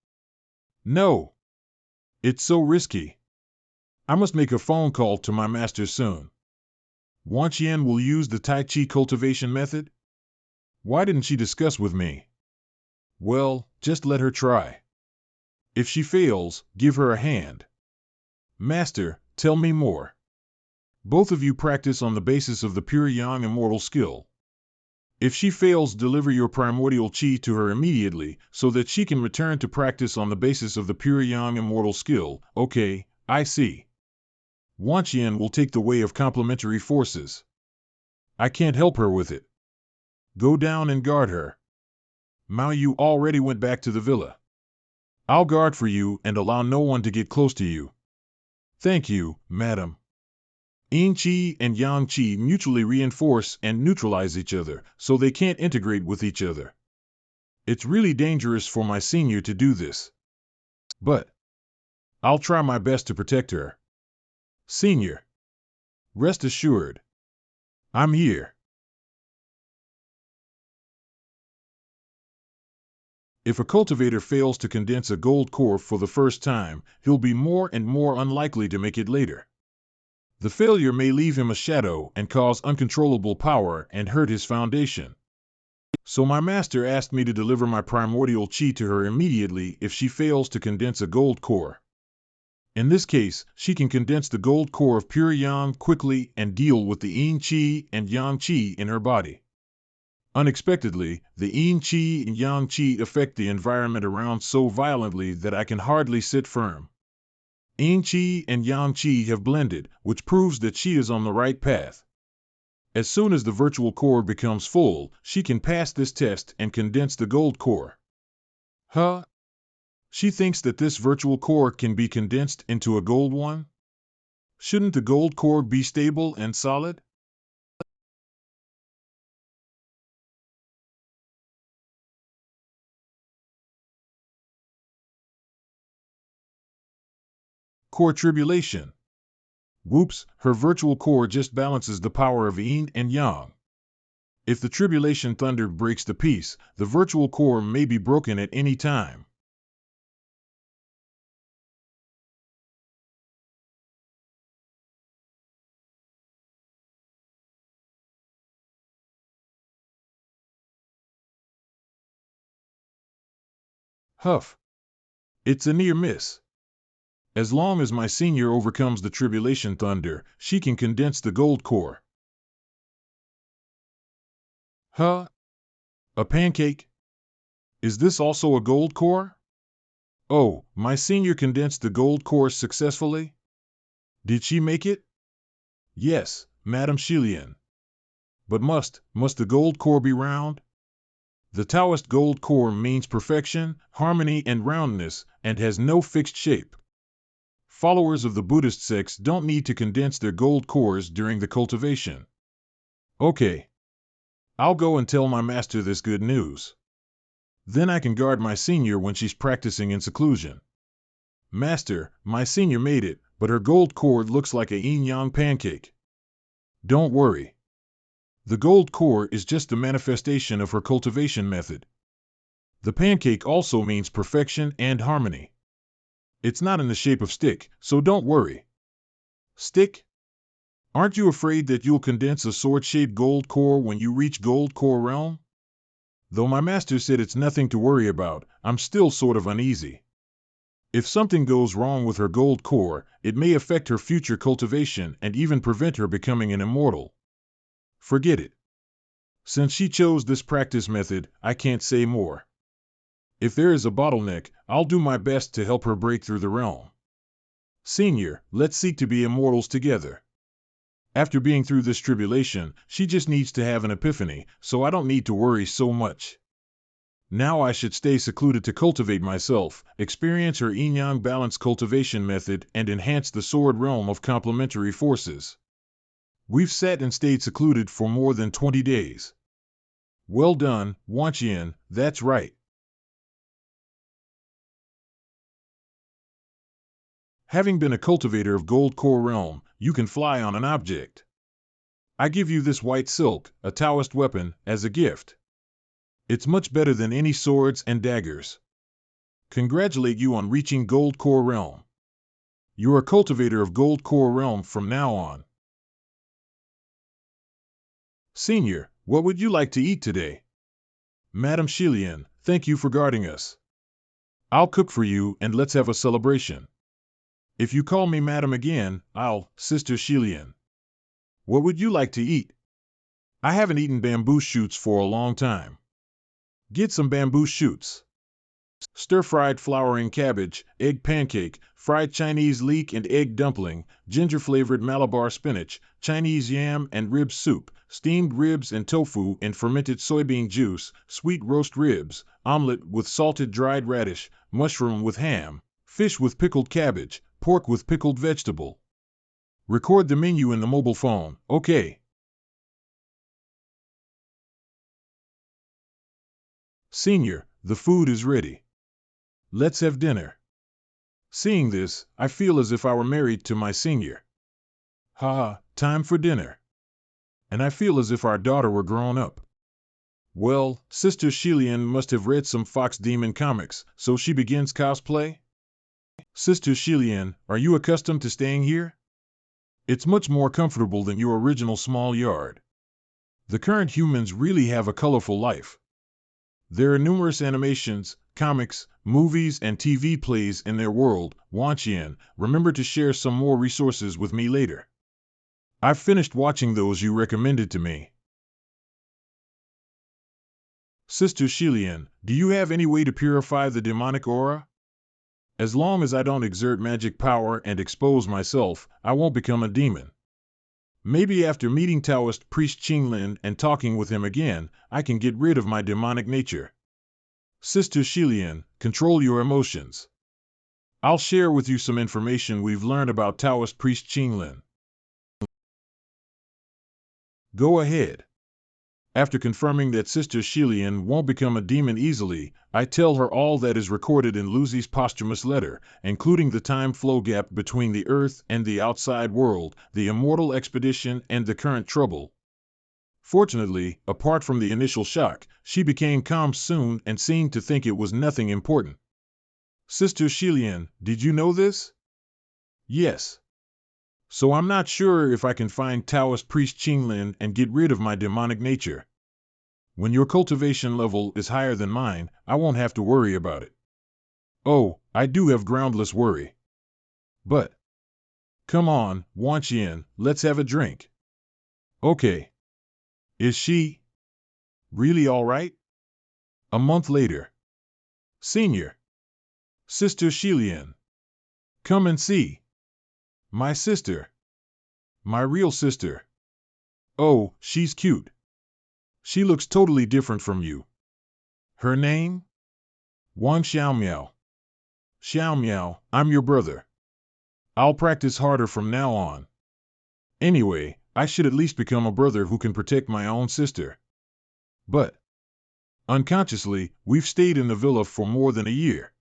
[SPEAKER 1] No. It's so risky. I must make a phone call to my master soon. Wanqian will use the Tai Chi cultivation method? Why didn't she discuss with me? Well, just let her try. If she fails, give her a hand. Master, tell me more. Both of you practice on the basis of the pure yang immortal skill. If she fails, deliver your primordial chi to her immediately, so that she can return to practice on the basis of the pure yang immortal skill. Okay, I see. Wanqian will take the way of complementary forces. I can't help her with it. Go down and guard her. Mao Yu already went back to the villa. I'll guard for you and allow no one to get close to you. Thank you, madam. Yin Qi and Yang Qi mutually reinforce and neutralize each other, so they can't integrate with each other. It's really dangerous for my senior to do this. But I'll try my best to protect her. Senior, rest assured, I'm here. If a cultivator fails to condense a gold core for the first time, he'll be more and more unlikely to make it later. The failure may leave him a shadow and cause uncontrollable power and hurt his foundation. So my master asked me to deliver my primordial chi to her immediately if she fails to condense a gold core. In this case, she can condense the gold core of pure yang quickly and deal with the yin qi and yang qi in her body. Unexpectedly, the yin qi and yang qi affect the environment around so violently that I can hardly sit firm. Yin qi and yang qi have blended, which proves that she is on the right path. As soon as the virtual core becomes full, she can pass this test and condense the gold core. Huh? She thinks that this virtual core can be condensed into a gold one? Shouldn't the gold core be stable and solid? Core tribulation. Whoops, her virtual core just balances the power of yin and yang. If the tribulation thunder breaks the peace, the virtual core may be broken at any time. Huff. It's a near miss. As long as my senior overcomes the tribulation thunder, she can condense the gold core. Huh? A pancake? Is this also a gold core? Oh, my senior condensed the gold core successfully? Did she make it? Yes, Madame Shilian. But must the gold core be round? The Taoist gold core means perfection, harmony, and roundness, and has no fixed shape. Followers of the Buddhist sects don't need to condense their gold cores during the cultivation. Okay. I'll go and tell my master this good news. Then I can guard my senior when she's practicing in seclusion. Master, my senior made it, but her gold core looks like a yin-yang pancake. Don't worry. The gold core is just the manifestation of her cultivation method. The pancake also means perfection and harmony. It's not in the shape of stick, so don't worry. Stick? Aren't you afraid that you'll condense a sword-shaped gold core when you reach gold core realm? Though my master said it's nothing to worry about, I'm still sort of uneasy. If something goes wrong with her gold core, it may affect her future cultivation and even prevent her becoming an immortal. Forget it. Since she chose this practice method, I can't say more. If there is a bottleneck, I'll do my best to help her break through the realm. Senior, let's seek to be immortals together. After being through this tribulation, she just needs to have an epiphany, so I don't need to worry so much. Now I should stay secluded to cultivate myself, experience her yin-yang balance cultivation method, and enhance the sword realm of complementary forces. We've sat and stayed secluded for more than 20 days. Well done, Wang Shing, that's right. Having been a cultivator of Gold Core Realm, you can fly on an object. I give you this white silk, a Taoist weapon, as a gift. It's much better than any swords and daggers. Congratulate you on reaching Gold Core Realm. You're a cultivator of Gold Core Realm from now on. Senior, what would you like to eat today? Madame Shilian, thank you for guarding us. I'll cook for you and let's have a celebration. If you call me Madam again, I'll, Sister Shilian. What would you like to eat? I haven't eaten bamboo shoots for a long time. Get some bamboo shoots. Stir-fried flowering cabbage, egg pancake, fried Chinese leek and egg dumpling, ginger-flavored Malabar spinach, Chinese yam and rib soup, steamed ribs and tofu in fermented soybean juice, sweet roast ribs, omelet with salted dried radish, mushroom with ham, fish with pickled cabbage, pork with pickled vegetable. Record the menu in the mobile phone. Okay. Senior, the food is ready. Let's have dinner. Seeing this, I feel as if I were married to my senior. Ha, time for dinner. And I feel as if our daughter were grown up. Well, Sister Shilian must have read some Fox Demon comics, so she begins cosplay? Sister Shilian, are you accustomed to staying here? It's much more comfortable than your original small yard. The current humans really have a colorful life. There are numerous animations, comics, movies, and TV plays in their world. Wang Shing, remember to share some more resources with me later. I've finished watching those you recommended to me. Sister Shilian, do you have any way to purify the demonic aura? As long as I don't exert magic power and expose myself, I won't become a demon. Maybe after meeting Taoist priest Qinglin and talking with him again, I can get rid of my demonic nature. Sister Shilian, control your emotions. I'll share with you some information we've learned about Taoist priest Qinglin. Go ahead. After confirming that Sister Shilian won't become a demon easily, I tell her all that is recorded in Lucy's posthumous letter, including the time flow gap between the Earth and the outside world, the immortal expedition, and the current trouble. Fortunately, apart from the initial shock, she became calm soon and seemed to think it was nothing important. Sister Shilian, did you know this? Yes. So I'm not sure if I can find Taoist priest Qinglin and get rid of my demonic nature. When your cultivation level is higher than mine, I won't have to worry about it. Oh, I do have groundless worry. But, come on, Wang Shing, let's have a drink. Okay. Is she really all right? A month later. Senior. Sister Shilian. Come and see. My sister. My real sister. Oh, she's cute. She looks totally different from you. Her name? Wang Xiaomiao. Xiaomiao, I'm your brother. I'll practice harder from now on. Anyway, I should at least become a brother who can protect my own sister. But, unconsciously, we've stayed in the villa for more than a year.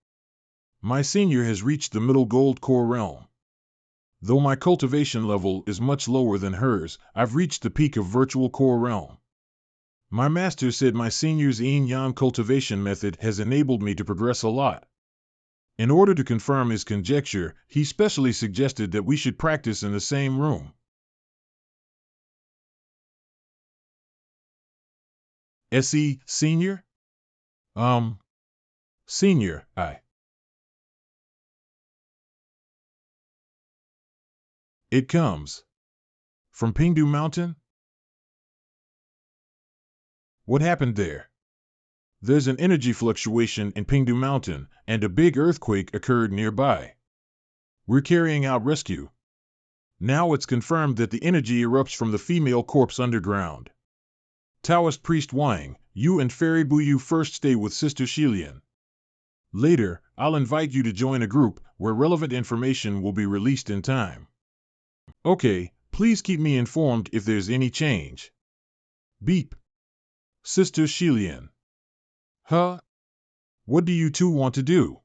[SPEAKER 1] My senior has reached the middle gold core realm. Though my cultivation level is much lower than hers, I've reached the peak of virtual core realm. My master said my senior's yin-yang cultivation method has enabled me to progress a lot. In order to confirm his conjecture, he specially suggested that we should practice in the same room. S.E. Senior? Senior, It comes. From Pingdu Mountain? What happened there? There's an energy fluctuation in Pingdu Mountain, and a big earthquake occurred nearby. We're carrying out rescue. Now it's confirmed that the energy erupts from the female corpse underground. Taoist priest Wang, you and Fairy Buyu first stay with Sister Shilian. Later, I'll invite you to join a group where relevant information will be released in time. Okay, please keep me informed if there's any change. Beep. Sister Shilian. Huh? What do you two want to do?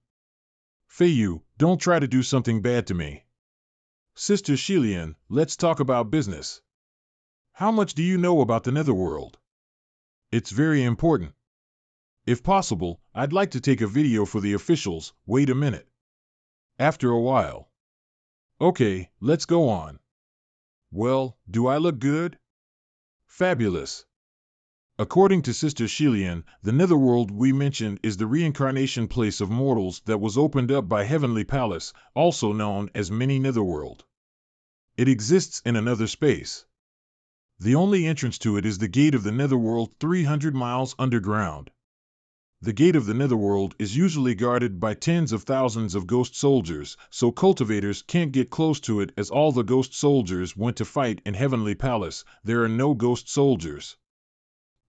[SPEAKER 1] Feiyu, don't try to do something bad to me. Sister Shilian, let's talk about business. How much do you know about the Netherworld? It's very important. If possible, I'd like to take a video for the officials. Wait a minute. After a while. Okay, let's go on. Well, do I look good? Fabulous. According to Sister Shilian, the Netherworld we mentioned is the reincarnation place of mortals that was opened up by Heavenly Palace, also known as Mini Netherworld. It exists in another space. The only entrance to it is the gate of the Netherworld 300 miles underground. The gate of the Netherworld is usually guarded by tens of thousands of ghost soldiers, so cultivators can't get close to it as all the ghost soldiers went to fight in Heavenly Palace. There are no ghost soldiers.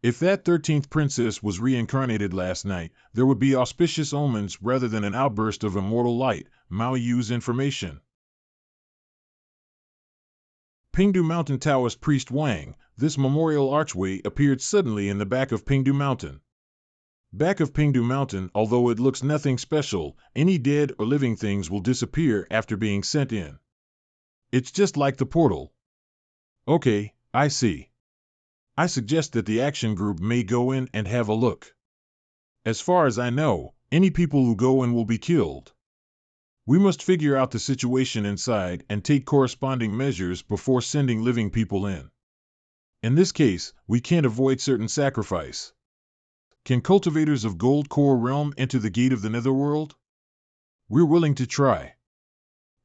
[SPEAKER 1] If that 13th princess was reincarnated last night, there would be auspicious omens rather than an outburst of immortal light. Mao Yu's information. Pingdu Mountain Taoist priest Wang. This memorial archway appeared suddenly in the back of Pingdu Mountain. Back of Pingdu Mountain, although it looks nothing special, any dead or living things will disappear after being sent in. It's just like the portal. Okay, I see. I suggest that the action group may go in and have a look. As far as I know, any people who go in will be killed. We must figure out the situation inside and take corresponding measures before sending living people in. In this case, we can't avoid certain sacrifice. Can cultivators of Gold Core Realm enter the gate of the Netherworld? We're willing to try.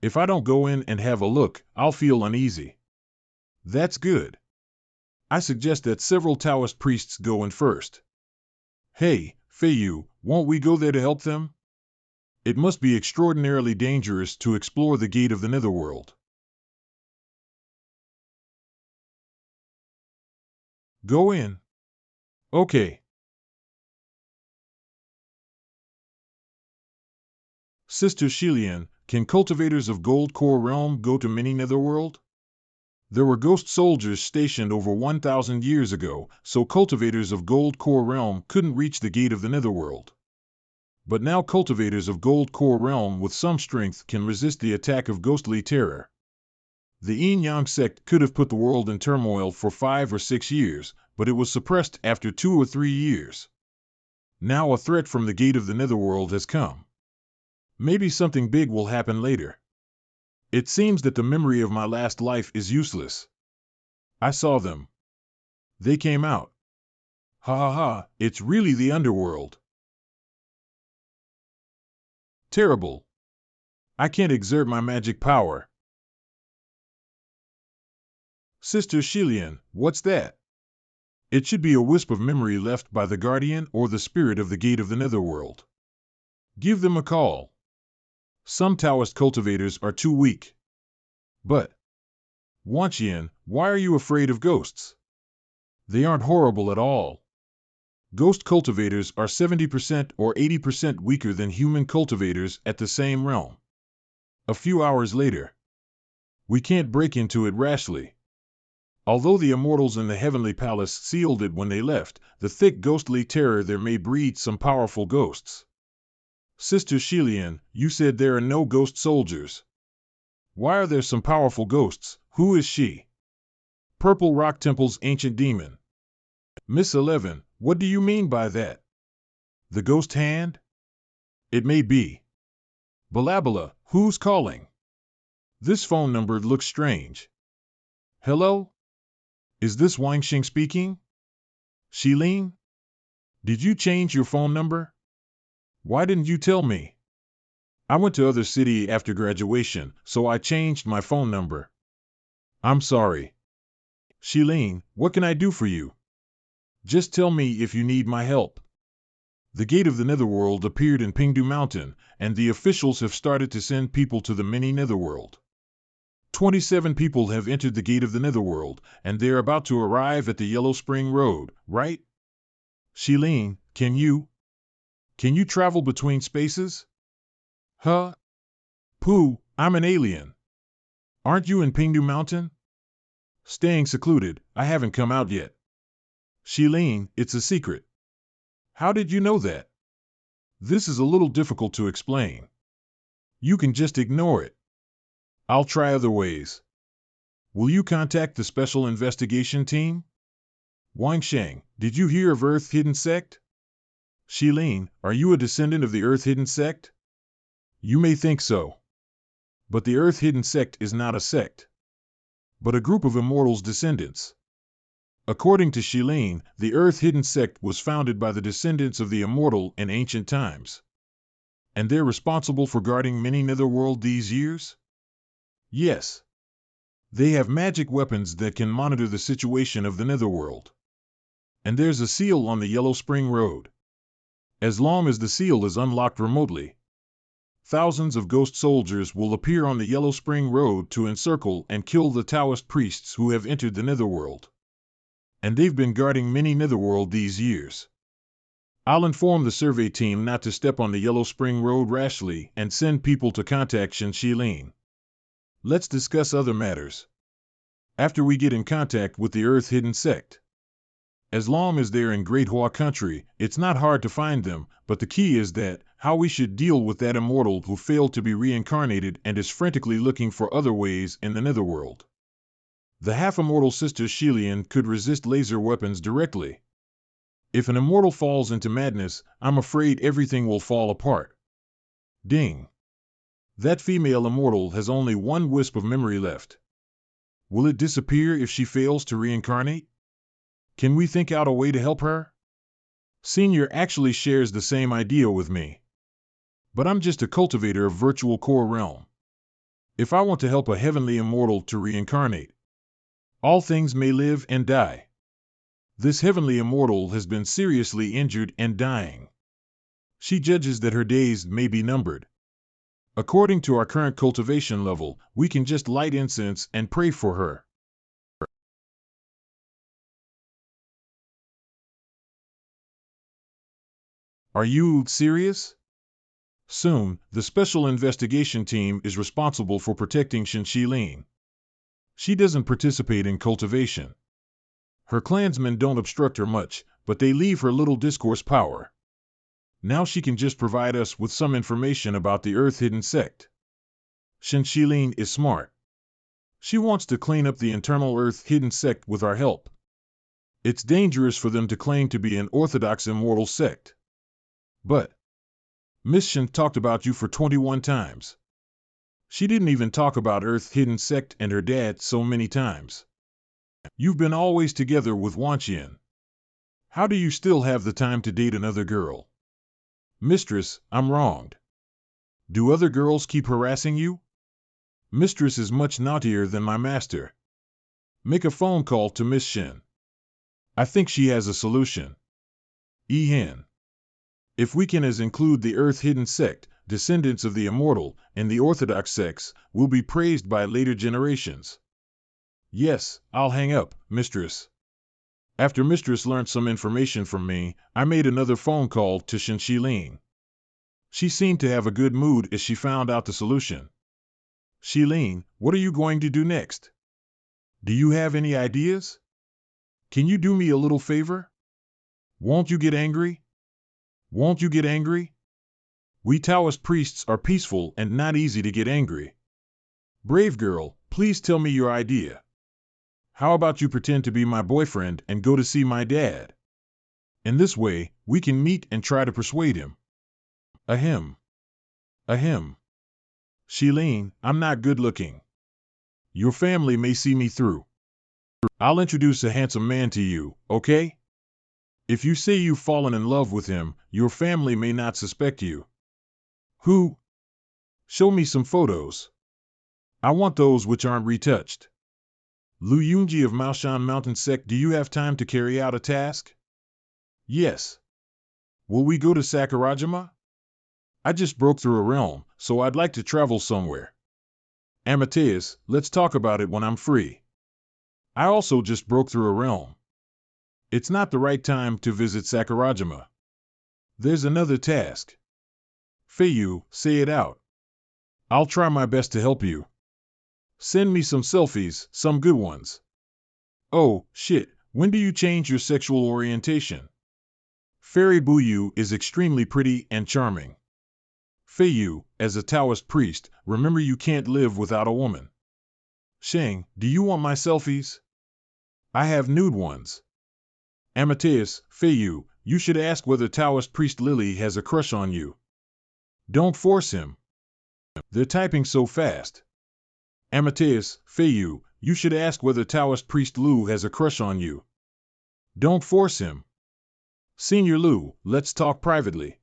[SPEAKER 1] If I don't go in and have a look, I'll feel uneasy. That's good. I suggest that several Taoist priests go in first. Hey, Feiyu, won't we go there to help them? It must be extraordinarily dangerous to explore the gate of the Netherworld. Go in. Okay. Sister Shilian, can cultivators of Gold Core Realm go to Mini Netherworld? There were ghost soldiers stationed over 1,000 years ago, so cultivators of Gold Core Realm couldn't reach the gate of the Netherworld. But now cultivators of Gold Core Realm with some strength can resist the attack of ghostly terror. The Yin-Yang sect could have put the world in turmoil for 5 or 6 years, but it was suppressed after 2 or 3 years. Now a threat from the gate of the Netherworld has come. Maybe something big will happen later. It seems that the memory of my last life is useless. I saw them. They came out. Ha ha ha, it's really the underworld. Terrible. I can't exert my magic power. Sister Shilian, what's that? It should be a wisp of memory left by the guardian or the spirit of the gate of the Netherworld. Give them a call. Some Taoist cultivators are too weak. But, Wanqian, why are you afraid of ghosts? They aren't horrible at all. Ghost cultivators are 70% or 80% weaker than human cultivators at the same realm. A few hours later. We can't break into it rashly. Although the immortals in the heavenly palace sealed it when they left, the thick ghostly terror there may breed some powerful ghosts. Sister Shilian, you said there are no ghost soldiers. Why are there some powerful ghosts? Who is she? Purple Rock Temple's ancient demon. Miss 11, what do you mean by that? The ghost hand? It may be. Balabala, who's calling? This phone number looks strange. Hello? Is this Wang Shing speaking? Shilin? Did you change your phone number? Why didn't you tell me? I went to other city after graduation, so I changed my phone number. I'm sorry. Shilin, what can I do for you? Just tell me if you need my help. The gate of the Netherworld appeared in Pingdu Mountain, and the officials have started to send people to the mini Netherworld. 27 people have entered the gate of the Netherworld, and they're about to arrive at the Yellow Spring Road, right? Shilin, can you travel between spaces? Huh? Pooh, I'm an alien. Aren't you in Pingdu Mountain? Staying secluded, I haven't come out yet. Shilin, it's a secret. How did you know that? This is a little difficult to explain. You can just ignore it. I'll try other ways. Will you contact the Special Investigation Team? Wang Shing, did you hear of Earth Hidden Sect? Shilin, are you a descendant of the Earth Hidden Sect? You may think so. But the Earth Hidden Sect is not a sect, but a group of immortals' descendants. According to Shilin, the Earth Hidden Sect was founded by the descendants of the immortal in ancient times. And they're responsible for guarding many Netherworld these years? Yes. They have magic weapons that can monitor the situation of the Netherworld. And there's a seal on the Yellow Spring Road. As long as the seal is unlocked remotely, thousands of ghost soldiers will appear on the Yellow Spring Road to encircle and kill the Taoist priests who have entered the Netherworld. And they've been guarding many Netherworld these years. I'll inform the survey team not to step on the Yellow Spring Road rashly and send people to contact Shilin. Let's discuss other matters. after we get in contact with the Earth-hidden sect. As long as they're in Great Hua country, it's not hard to find them, but the key is that, how we should deal with that immortal who failed to be reincarnated and is frantically looking for other ways in the netherworld. The half-immortal sister Shilian could resist laser weapons directly. If an immortal falls into madness, I'm afraid everything will fall apart. Ding. That female immortal has only one wisp of memory left. Will it disappear if she fails to reincarnate? Can we think out a way to help her? Senior actually shares the same idea with me. But I'm just a cultivator of virtual core realm. If I want to help a heavenly immortal to reincarnate, all things may live and die. This heavenly immortal has been seriously injured and dying. She judges that her days may be numbered. According to our current cultivation level, we can just light incense and pray for her. Are you serious? Soon, the Special Investigation Team is responsible for protecting Shilin. She doesn't participate in cultivation. Her clansmen don't obstruct her much, but they leave her little discourse power. Now she can just provide us with some information about the Earth-hidden sect. Shilin is smart. She wants to clean up the internal Earth-hidden sect with our help. It's dangerous for them to claim to be an orthodox immortal sect. But Miss Shin talked about you for 21 times. She didn't even talk about Earth-hidden sect and her dad so many times. You've been always together with Wang Shing. How do you still have the time to date another girl? Mistress, I'm wronged. Do other girls keep harassing you? Mistress is much naughtier than my master. Make a phone call to Miss Shin. I think she has a solution. Hen. If we can include the Earth-hidden sect, descendants of the immortal, and the orthodox sects, we'll be praised by later generations. Yes, I'll hang up, Mistress. After Mistress learned some information from me, I made another phone call to Shilin. She seemed to have a good mood as she found out the solution. Shilin, what are you going to do next? Do you have any ideas? Can you do me a little favor? Won't you get angry? Won't you get angry? We Taoist priests are peaceful and not easy to get angry. Brave girl, please tell me your idea. How about you pretend to be my boyfriend and go to see my dad? In this way, we can meet and try to persuade him. Ahem. Ahem. Shilin, I'm not good looking. Your family may see me through. I'll introduce a handsome man to you, okay? If you say you've fallen in love with him, your family may not suspect you. Who? Show me some photos. I want those which aren't retouched. Lu Yunji of Maoshan Mountain Sect, do you have time to carry out a task? Yes. Will we go to Sakurajima? I just broke through a realm, so I'd like to travel somewhere. Amateus, let's talk about it when I'm free. I also just broke through a realm. It's not the right time to visit Sakurajima. There's another task. Feiyu, say it out. I'll try my best to help you. Send me some selfies, some good ones. Oh, shit, when do you change your sexual orientation? Fairy Buyu is extremely pretty and charming. Feiyu, as a Taoist priest, remember you can't live without a woman. Sheng, do you want my selfies? I have nude ones. Amateus, Feiyu, you should ask whether Taoist priest Lily has a crush on you. Don't force him. They're typing so fast. Amateus, Feiyu, you should ask whether Taoist priest Lu has a crush on you. Don't force him. Senior Lu, let's talk privately.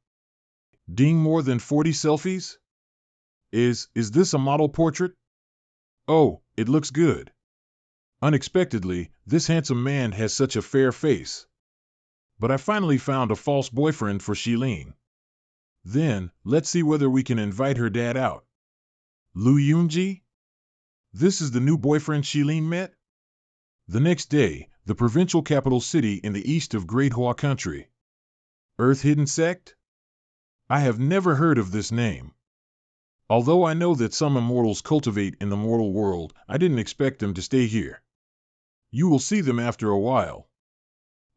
[SPEAKER 1] Ding, more than 40 selfies? Is this a model portrait? Oh, it looks good. Unexpectedly, this handsome man has such a fair face. But I finally found a false boyfriend for Shilin. Then, let's see whether we can invite her dad out. Lu Yunji? This is the new boyfriend Shilin met? The next day, the provincial capital city in the east of Great Hua Country. Earth-hidden sect? I have never heard of this name. Although I know that some immortals cultivate in the mortal world, I didn't expect them to stay here. You will see them after a while.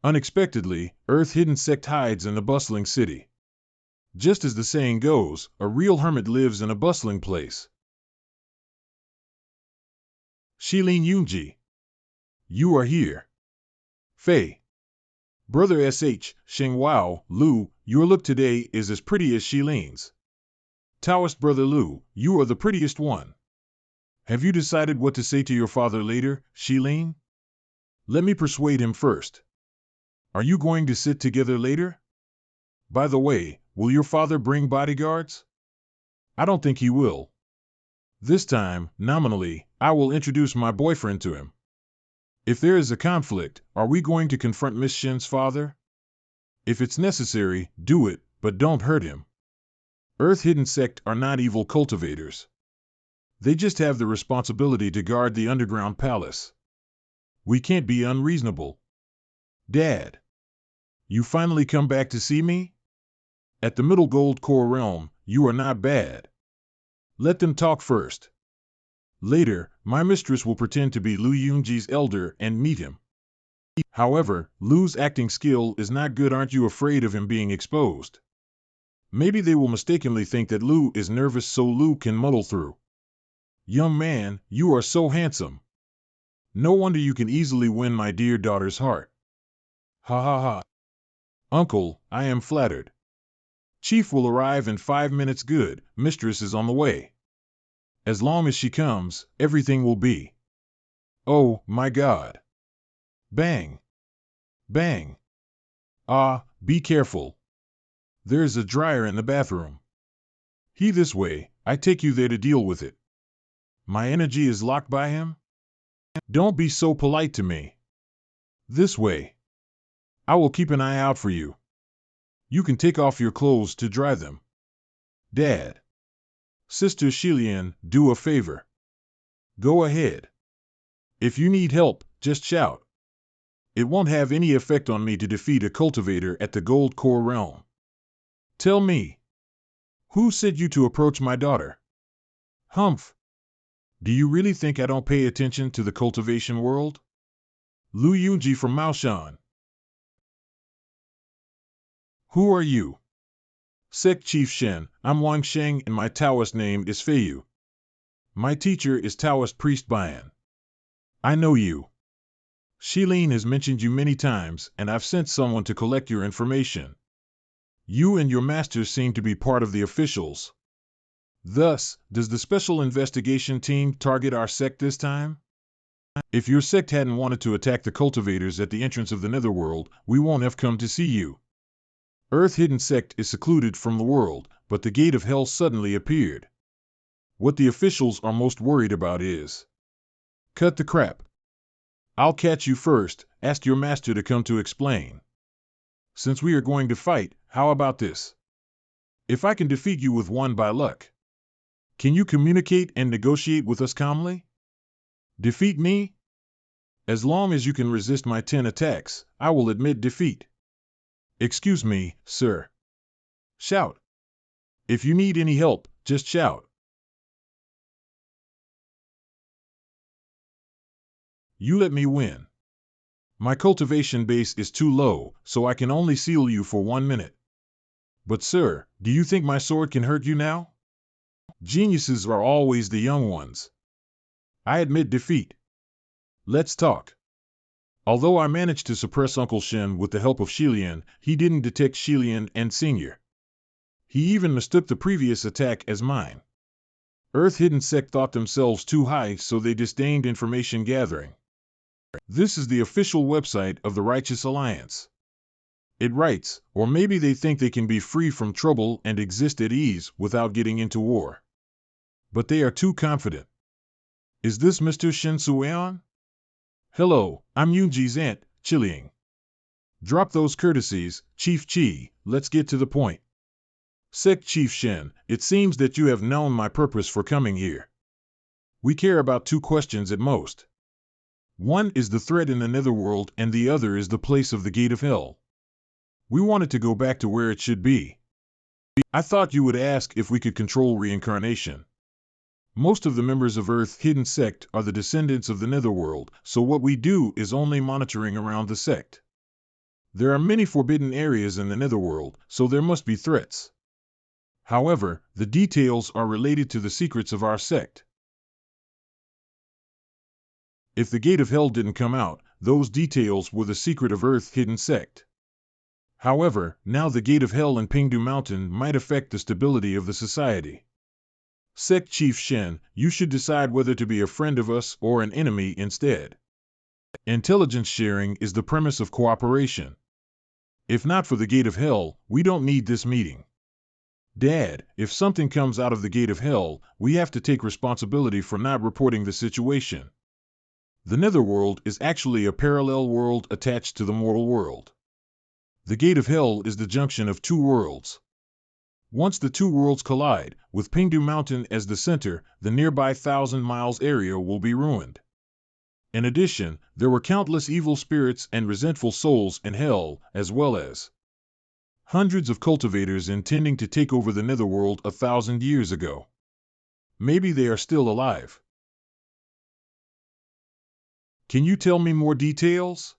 [SPEAKER 1] Unexpectedly, Earth Hidden Sect hides in a bustling city. Just as the saying goes, a real hermit lives in a bustling place. Shilin Yunji. You are here. Fei. Brother SH, Sheng Wao, Lu, your look today is as pretty as Shilin's. Taoist Brother Lu, you are the prettiest one. Have you decided what to say to your father later, Shilin? Let me persuade him first. Are you going to sit together later? By the way, will your father bring bodyguards? I don't think he will. This time, nominally, I will introduce my boyfriend to him. If there is a conflict, are we going to confront Miss Shen's father? If it's necessary, do it, but don't hurt him. Earth Hidden Sect are not evil cultivators. They just have the responsibility to guard the underground palace. We can't be unreasonable. Dad. You finally come back to see me? At the Middle Gold Core realm, you are not bad. Let them talk first. Later, my mistress will pretend to be Lu Yunji's elder and meet him. However, Lu's acting skill is not good. Aren't you afraid of him being exposed? Maybe they will mistakenly think that Lu is nervous so Lu can muddle through. Young man, you are so handsome. No wonder you can easily win my dear daughter's heart. Ha ha ha. Uncle, I am flattered. Chief will arrive in 5 minutes. Good, mistress is on the way. As long as she comes, everything will be. Oh, my God. Bang. Bang. Ah, be careful. There's a dryer in the bathroom. He this way, I take you there to deal with it. My energy is locked by him? Don't be so polite to me. This way. I will keep an eye out for you. You can take off your clothes to dry them. Dad. Sister Shilian, do a favor. Go ahead. If you need help, just shout. It won't have any effect on me to defeat a cultivator at the Gold Core realm. Tell me. Who said you to approach my daughter? Humph. Do you really think I don't pay attention to the cultivation world? Lu Yunji from Maoshan. Who are you? Sect Chief Shen, I'm Wang Shing and my Taoist name is Feiyu. My teacher is Taoist Priest Bian. I know you. Shilin has mentioned you many times and I've sent someone to collect your information. You and your master seem to be part of the officials. Thus, does the Special Investigation Team target our sect this time? If your sect hadn't wanted to attack the cultivators at the entrance of the Netherworld, we won't have come to see you. Earth Hidden Sect is secluded from the world, but the gate of hell suddenly appeared. What the officials are most worried about is... Cut the crap. I'll catch you first, ask your master to come to explain. Since we are going to fight, how about this? If I can defeat you with one by luck, can you communicate and negotiate with us calmly? Defeat me? As long as you can resist my 10 attacks, I will admit defeat. Excuse me, sir. Shout. If you need any help, just shout. You let me win. My cultivation base is too low, so I can only seal you for 1 minute. But sir, do you think my sword can hurt you now? Geniuses are always the young ones. I admit defeat. Let's talk. Although I managed to suppress Uncle Shen with the help of Shilian, he didn't detect Shilian and Senior. He even mistook the previous attack as mine. Earth Hidden Sect thought themselves too high, so they disdained information gathering. This is the official website of the Righteous Alliance. It writes, or maybe they think they can be free from trouble and exist at ease without getting into war. But they are too confident. Is this Mr. Shen Sueon? Hello, I'm Yunji's aunt, Chiliang. Drop those courtesies, Chief Chi, let's get to the point. Sect Chief Shen, it seems that you have known my purpose for coming here. We care about 2 questions at most. One is the threat in the Netherworld and the other is the place of the Gate of Hell. We wanted to go back to where it should be. I thought you would ask if we could control reincarnation. Most of the members of Earth's hidden sect are the descendants of the Netherworld, so what we do is only monitoring around the sect. There are many forbidden areas in the Netherworld, so there must be threats. However, the details are related to the secrets of our sect. If the gate of hell didn't come out, those details were the secret of Earth's hidden sect. However, now the gate of hell in Pingdu Mountain might affect the stability of the society. Sect Chief Shen, you should decide whether to be a friend of us or an enemy instead. Intelligence sharing is the premise of cooperation. If not for the gate of hell, we don't need this meeting. Dad, if something comes out of the gate of hell, we have to take responsibility for not reporting the situation. The Netherworld is actually a parallel world attached to the mortal world. The gate of hell is the junction of two worlds. Once the two worlds collide, with Pingdu Mountain as the center, the nearby 1,000 miles area will be ruined. In addition, there were countless evil spirits and resentful souls in hell, as well as hundreds of cultivators intending to take over the Netherworld 1,000 years ago. Maybe they are still alive. Can you tell me more details?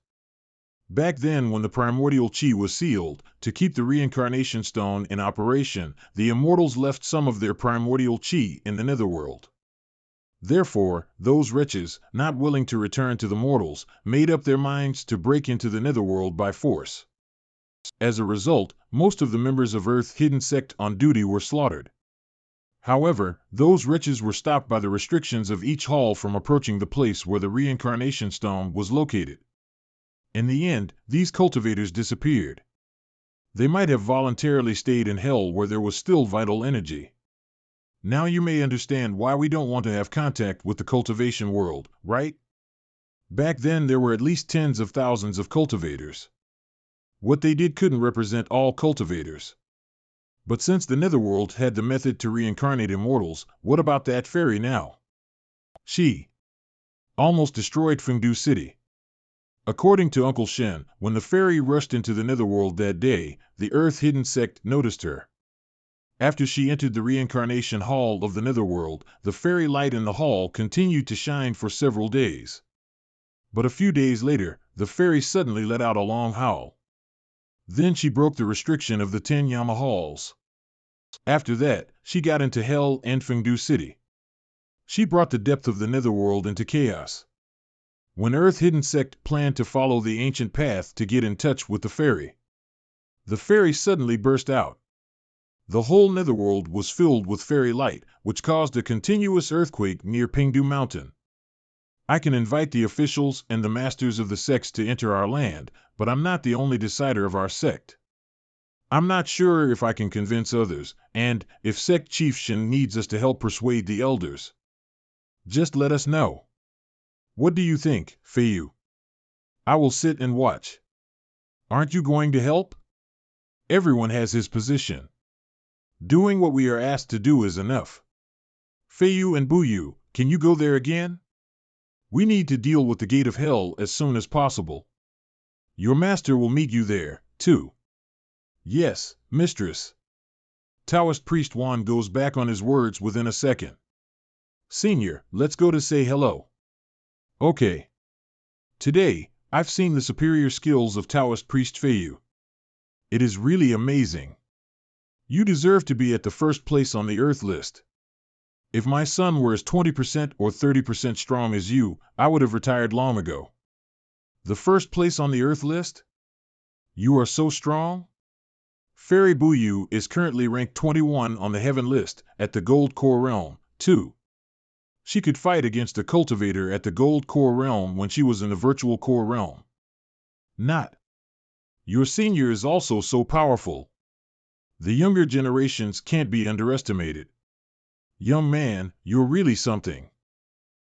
[SPEAKER 1] Back then, when the primordial chi was sealed, to keep the reincarnation stone in operation, the immortals left some of their primordial chi in the Netherworld. Therefore, those wretches, not willing to return to the mortals, made up their minds to break into the Netherworld by force. As a result, most of the members of Earth's hidden sect on duty were slaughtered. However, those wretches were stopped by the restrictions of each hall from approaching the place where the reincarnation stone was located. In the end, these cultivators disappeared. They might have voluntarily stayed in hell where there was still vital energy. Now you may understand why we don't want to have contact with the cultivation world, right? Back then there were at least tens of thousands of cultivators. What they did couldn't represent all cultivators. But since the Netherworld had the method to reincarnate immortals, what about that fairy now? She almost destroyed Fengdu City. According to Uncle Shen, when the fairy rushed into the Netherworld that day, the Earth Hidden Sect noticed her. After she entered the reincarnation hall of the Netherworld, the fairy light in the hall continued to shine for several days. But a few days later, the fairy suddenly let out a long howl. Then she broke the restriction of the 10 Yama halls. After that, she got into hell and Fengdu City. She brought the depth of the Netherworld into chaos. When Earth Hidden Sect planned to follow the ancient path to get in touch with the fairy suddenly burst out. The whole Netherworld was filled with fairy light, which caused a continuous earthquake near Pingdu Mountain. I can invite the officials and the masters of the sects to enter our land, but I'm not the only decider of our sect. I'm not sure if I can convince others, and if Sect Chief Shen needs us to help persuade the elders. Just let us know. What do you think, Feiyu? I will sit and watch. Aren't you going to help? Everyone has his position. Doing what we are asked to do is enough. Feiyu and Buyu, can you go there again? We need to deal with the gate of hell as soon as possible. Your master will meet you there, too. Yes, mistress. Taoist priest Wan goes back on his words within a second. Senior, let's go to say hello. Okay. Today, I've seen the superior skills of Taoist priest Feiyu. It is really amazing. You deserve to be at the first place on the Earth list. If my son were as 20% or 30% strong as you, I would have retired long ago. The first place on the Earth list? You are so strong? Fairy Buyu is currently ranked 21 on the Heaven list, at the Gold Core Realm, too. She could fight against a cultivator at the Gold Core Realm when she was in the Virtual Core Realm. Not. Your senior is also so powerful. The younger generations can't be underestimated. Young man, you're really something.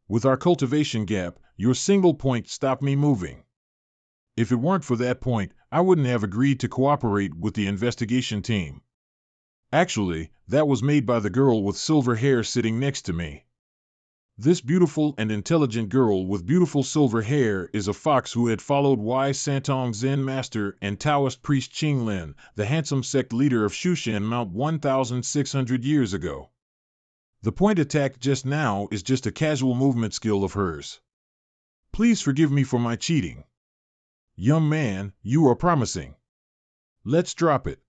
[SPEAKER 1] With our cultivation gap, your single point stopped me moving. If it weren't for that point, I wouldn't have agreed to cooperate with the investigation team. Actually, that was made by the girl with silver hair sitting next to me. This beautiful and intelligent girl with beautiful silver hair is a fox who had followed wise Santong Zen master and Taoist priest Qing Lin, the handsome sect leader of Shushan Mount 1,600 years ago. The point attack just now is just a casual movement skill of hers. Please forgive me for my cheating. Young man, you are promising. Let's drop it.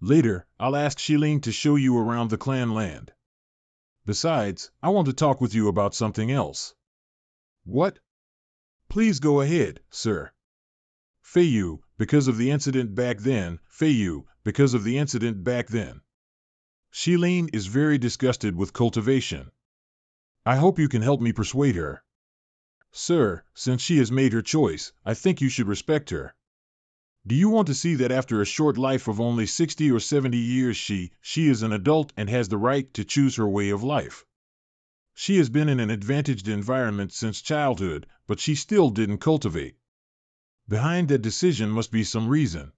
[SPEAKER 1] Later, I'll ask Shilin to show you around the clan land. Besides, I want to talk with you about something else. What? Please go ahead, sir. Feiyu, because of the incident back then, Feiyu, because of the incident back then. Shilin is very disgusted with cultivation. I hope you can help me persuade her. Sir, since she has made her choice, I think you should respect her. Do you want to see that after a short life of only 60 or 70 years she is an adult and has the right to choose her way of life? She has been in an advantaged environment since childhood, but she still didn't cultivate. Behind that decision must be some reason.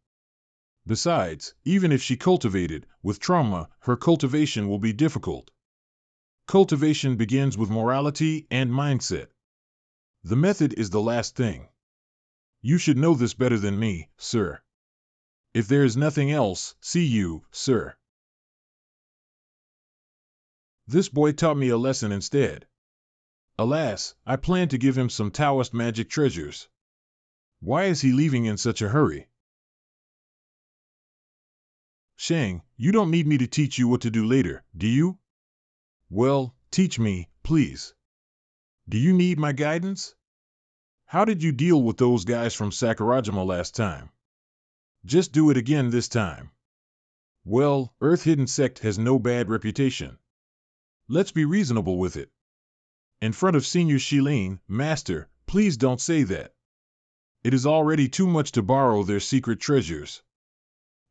[SPEAKER 1] Besides, even if she cultivated, with trauma, her cultivation will be difficult. Cultivation begins with morality and mindset. The method is the last thing. You should know this better than me, sir. If there is nothing else, see you, sir. This boy taught me a lesson instead. Alas, I planned to give him some Taoist magic treasures. Why is he leaving in such a hurry? Shang, you don't need me to teach you what to do later, do you? Well, teach me, please. Do you need my guidance? How did you deal with those guys from Sakurajima last time? Just do it again this time. Well, Earth Hidden Sect has no bad reputation. Let's be reasonable with it. In front of Senior Shilin, Master, please don't say that. It is already too much to borrow their secret treasures.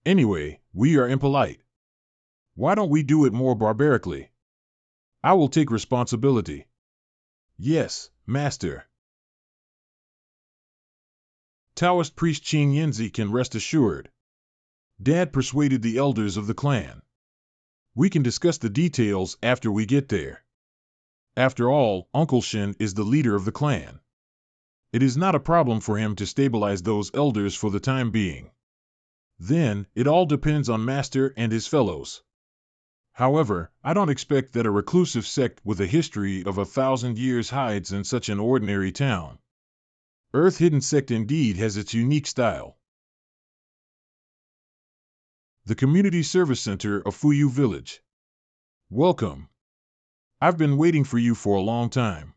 [SPEAKER 1] Anyway, we are impolite. Why don't we do it more barbarically? I will take responsibility. Yes, Master. Taoist priest Qing Yinzi can rest assured. Dad persuaded the elders of the clan. We can discuss the details after we get there. After all, Uncle Shin is the leader of the clan. It is not a problem for him to stabilize those elders for the time being. Then, it all depends on Master and his fellows. However, I don't expect that a reclusive sect with a history of 1,000 years hides in such an ordinary town. Earth Hidden Sect indeed has its unique style. The Community Service Center of Fuyu Village. Welcome. I've been waiting for you for a long time.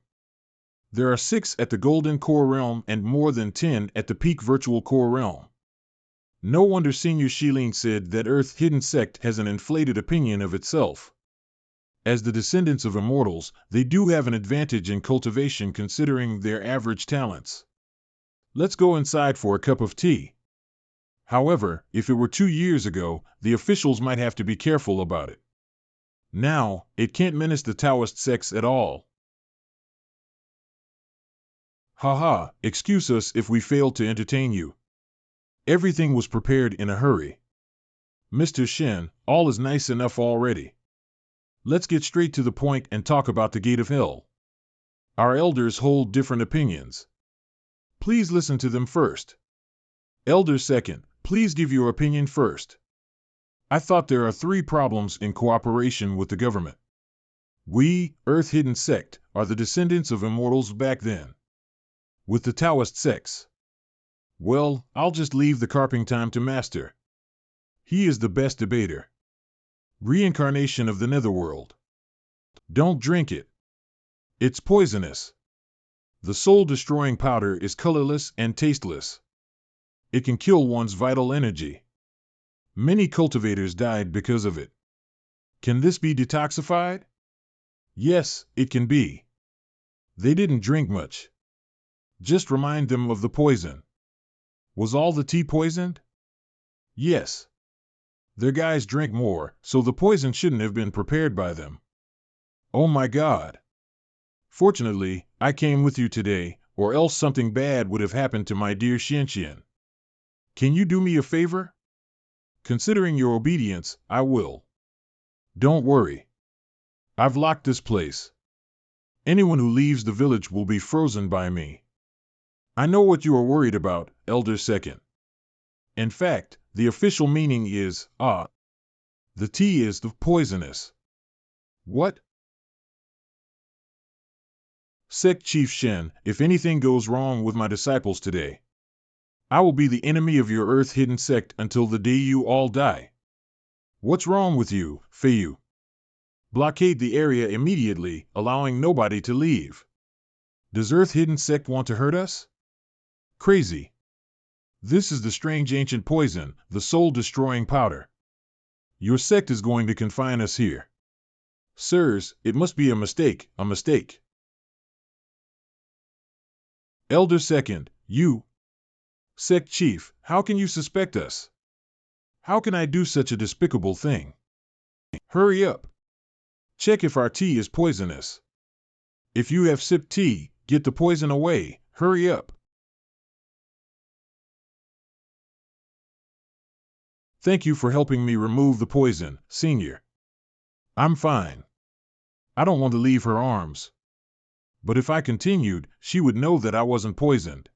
[SPEAKER 1] There are 6 at the Golden Core Realm and more than 10 at the Peak Virtual Core Realm. No wonder Senior Shilin said that Earth Hidden Sect has an inflated opinion of itself. As the descendants of immortals, they do have an advantage in cultivation considering their average talents. Let's go inside for a cup of tea. However, if it were 2 years ago, the officials might have to be careful about it. Now, it can't menace the Taoist sects at all. Haha, excuse us if we failed to entertain you. Everything was prepared in a hurry. Mr. Shen, all is nice enough already. Let's get straight to the point and talk about the Gate of Hell. Our elders hold different opinions. Please listen to them first. Elder second, please give your opinion first. I thought there are 3 problems in cooperation with the government. We, Earth Hidden Sect, are the descendants of immortals back then. With the Taoist sects. Well, I'll just leave the carping time to Master. He is the best debater. Reincarnation of the Netherworld. Don't drink it. It's poisonous. The soul-destroying powder is colorless and tasteless. It can kill one's vital energy. Many cultivators died because of it. Can this be detoxified? Yes, it can be. They didn't drink much. Just remind them of the poison. Was all the tea poisoned? Yes. Their guys drank more, so the poison shouldn't have been prepared by them. Oh my God. Fortunately, I came with you today, or else something bad would have happened to my dear Xianxian. Can you do me a favor? Considering your obedience, I will. Don't worry. I've locked this place. Anyone who leaves the village will be frozen by me. I know what you are worried about, Elder Second. In fact, the official meaning is, the tea is the poisonous. What? Sect Chief Shen, if anything goes wrong with my disciples today, I will be the enemy of your earth-hidden sect until the day you all die. What's wrong with you, Feiyu? Blockade the area immediately, allowing nobody to leave. Does earth-hidden sect want to hurt us? Crazy. This is the strange ancient poison, the soul-destroying powder. Your sect is going to confine us here. Sirs, it must be a mistake, a mistake. Elder Second, you. Sect Chief, how can you suspect us? How can I do such a despicable thing? Hurry up. Check if our tea is poisonous. If you have sipped tea, get the poison away, hurry up. Thank you for helping me remove the poison, Senior. I'm fine. I don't want to leave her arms. But if I continued, she would know that I wasn't poisoned.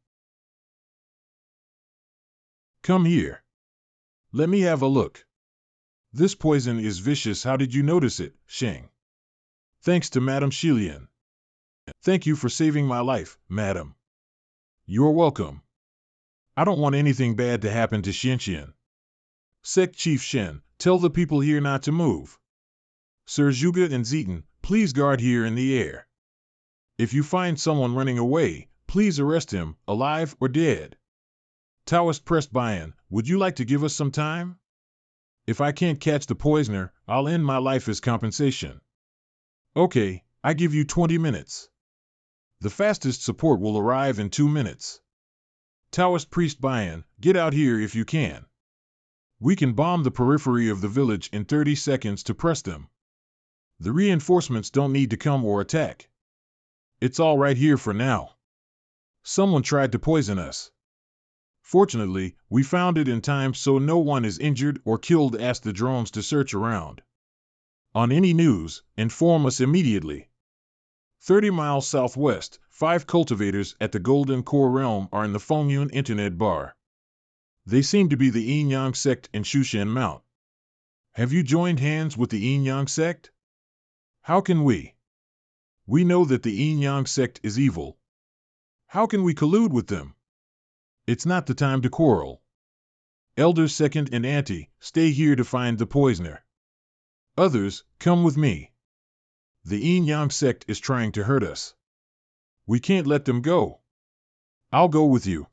[SPEAKER 1] Come here. Let me have a look. This poison is vicious. How did you notice it, Shing? Thanks to Madame Shilian. Thank you for saving my life, Madam. You're welcome. I don't want anything bad to happen to Xianxian. Sect Chief Shen, tell the people here not to move. Sir Zhuge and Zieten, please guard here in the air. If you find someone running away, please arrest him, alive or dead. Taoist Pressed Bayan, would you like to give us some time? If I can't catch the poisoner, I'll end my life as compensation. Okay, I give you 20 minutes. The fastest support will arrive in 2 minutes. Taoist Priest Bayan, get out here if you can. We can bomb the periphery of the village in 30 seconds to press them. The reinforcements don't need to come or attack. It's all right here for now. Someone tried to poison us. Fortunately, we found it in time so no one is injured or killed. Ask the drones to search around. On any news, inform us immediately. 30 miles southwest, 5 cultivators at the Golden Core Realm are in the Fengyun Internet Bar. They seem to be the Yin Yang sect and Shushan Mount. Have you joined hands with the Yin Yang sect? How can we? We know that the Yin Yang sect is evil. How can we collude with them? It's not the time to quarrel. Elders Second and Auntie, stay here to find the poisoner. Others, come with me. The Yin Yang sect is trying to hurt us. We can't let them go. I'll go with you.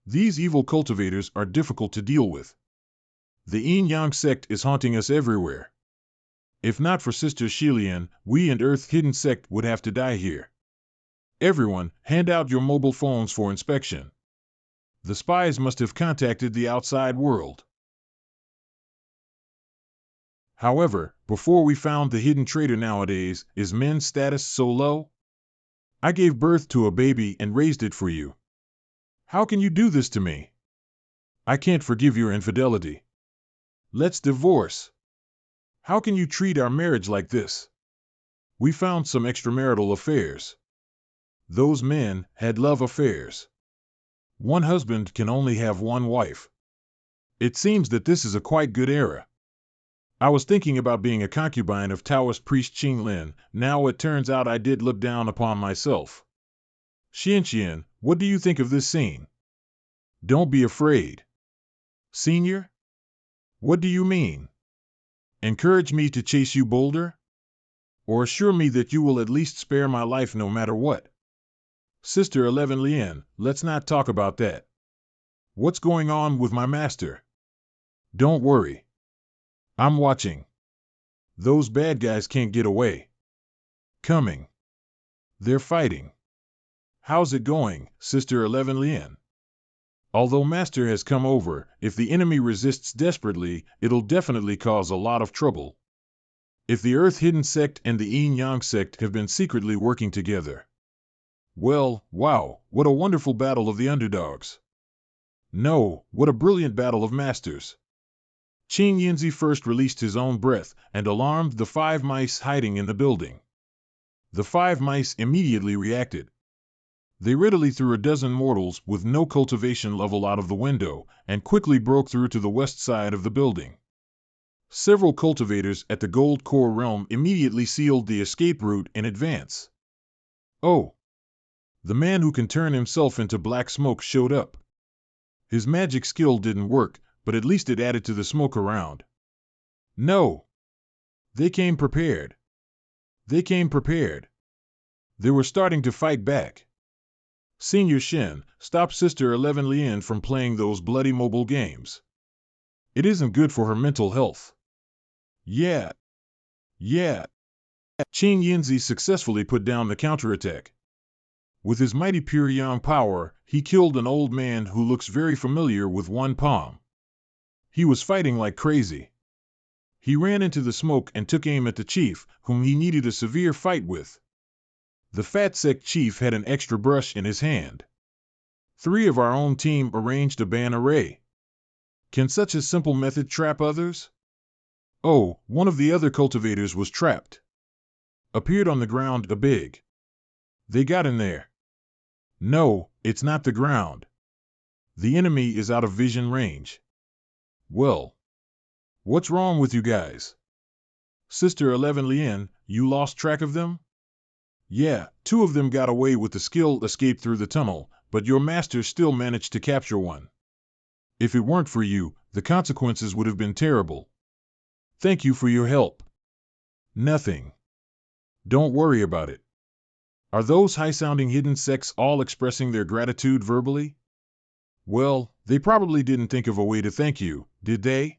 [SPEAKER 1] These evil cultivators are difficult to deal with. The Yin Yang sect is haunting us everywhere. If not for Sister Shilian, we and Earth Hidden sect would have to die here. Everyone, hand out your mobile phones for inspection. The spies must have contacted the outside world. However, before we found the hidden traitor nowadays, is men's status so low? I gave birth to a baby and raised it for you. How can you do this to me? I can't forgive your infidelity. Let's divorce. How can you treat our marriage like this? We found some extramarital affairs. Those men had love affairs. One husband can only have one wife. It seems that this is a quite good era. I was thinking about being a concubine of Taoist priest Qing Lin. Now it turns out I did look down upon myself. Xianxian, what do you think of this scene? Don't be afraid. Senior? What do you mean? Encourage me to chase you bolder? Or assure me that you will at least spare my life no matter what? Sister 11 Lien, let's not talk about that. What's going on with my master? Don't worry. I'm watching. Those bad guys can't get away. Coming. They're fighting. How's it going, Sister 11 Lien? Although Master has come over, if the enemy resists desperately, it'll definitely cause a lot of trouble. If the Earth Hidden sect and the Yin Yang sect have been secretly working together. Well, wow, what a wonderful battle of the underdogs. No, what a brilliant battle of masters. Qing Yinzi first released his own breath and alarmed the 5 mice hiding in the building. The 5 mice immediately reacted. They readily threw a dozen mortals with no cultivation level out of the window and quickly broke through to the west side of the building. Several cultivators at the Gold Core Realm immediately sealed the escape route in advance. Oh, the man who can turn himself into black smoke showed up. His magic skill didn't work, but at least it added to the smoke around. No. They came prepared. They came prepared. They were starting to fight back. Senior Shin, stop Sister 11 Lien from playing those bloody mobile games. It isn't good for her mental health. Yeah. Qing Yinzi successfully put down the counterattack. With his mighty pure yang power, he killed an old man who looks very familiar with one palm. He was fighting like crazy. He ran into the smoke and took aim at the chief, whom he needed a severe fight with. The fat sect chief had an extra brush in his hand. 3 of our own team arranged a ban array. Can such a simple method trap others? Oh, one of the other cultivators was trapped. Appeared on the ground a big. They got in there. No, it's not the ground. The enemy is out of vision range. Well, what's wrong with you guys? Sister 11 Lien, you lost track of them? Yeah, 2 of them got away with the skilled escape through the tunnel, but your master still managed to capture one. If it weren't for you, the consequences would have been terrible. Thank you for your help. Nothing. Don't worry about it. Are those high-sounding hidden sects all expressing their gratitude verbally? Well, they probably didn't think of a way to thank you, did they?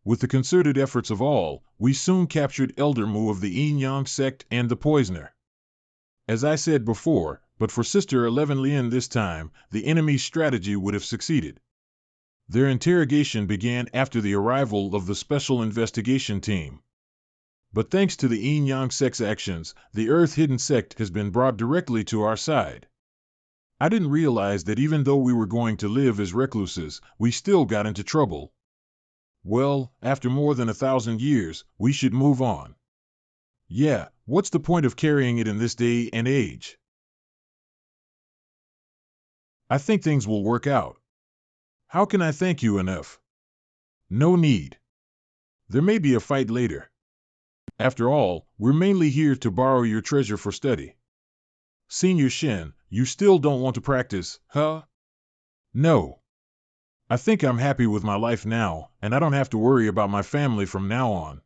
[SPEAKER 1] With the concerted efforts of all, we soon captured Elder Mu of the Yin Yang sect and the Poisoner. As I said before, but for Sister 11 Lien this time, the enemy's strategy would have succeeded. Their interrogation began after the arrival of the Special Investigation Team. But thanks to the Yin Yang sect's actions, the Earth Hidden sect has been brought directly to our side. I didn't realize that even though we were going to live as recluses, we still got into trouble. Well, after more than 1,000 years, we should move on. Yeah, what's the point of carrying it in this day and age? I think things will work out. How can I thank you enough? No need. There may be a fight later. After all, we're mainly here to borrow your treasure for study. Senior Shin, you still don't want to practice, huh? No. I think I'm happy with my life now, and I don't have to worry about my family from now on.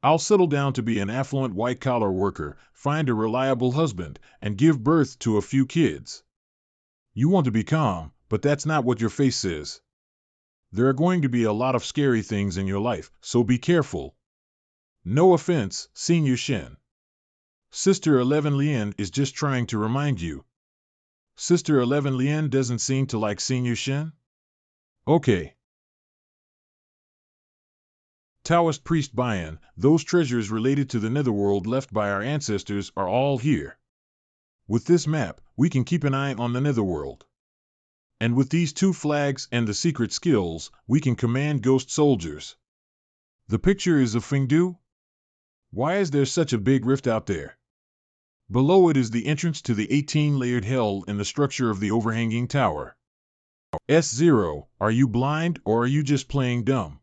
[SPEAKER 1] I'll settle down to be an affluent white-collar worker, find a reliable husband, and give birth to a few kids. You want to be calm, but that's not what your face says. There are going to be a lot of scary things in your life, so be careful. No offense, Senior Shin. Sister 11 Lien is just trying to remind you. Sister 11 Lien doesn't seem to like Senior Shin? Okay. Taoist Priest Bayan, those treasures related to the netherworld left by our ancestors are all here. With this map, we can keep an eye on the netherworld. And with these 2 flags and the secret skills, we can command ghost soldiers. The picture is of Fengdu? Why is there such a big rift out there? Below it is the entrance to the 18-layered hell in the structure of the overhanging tower. S0, are you blind or are you just playing dumb?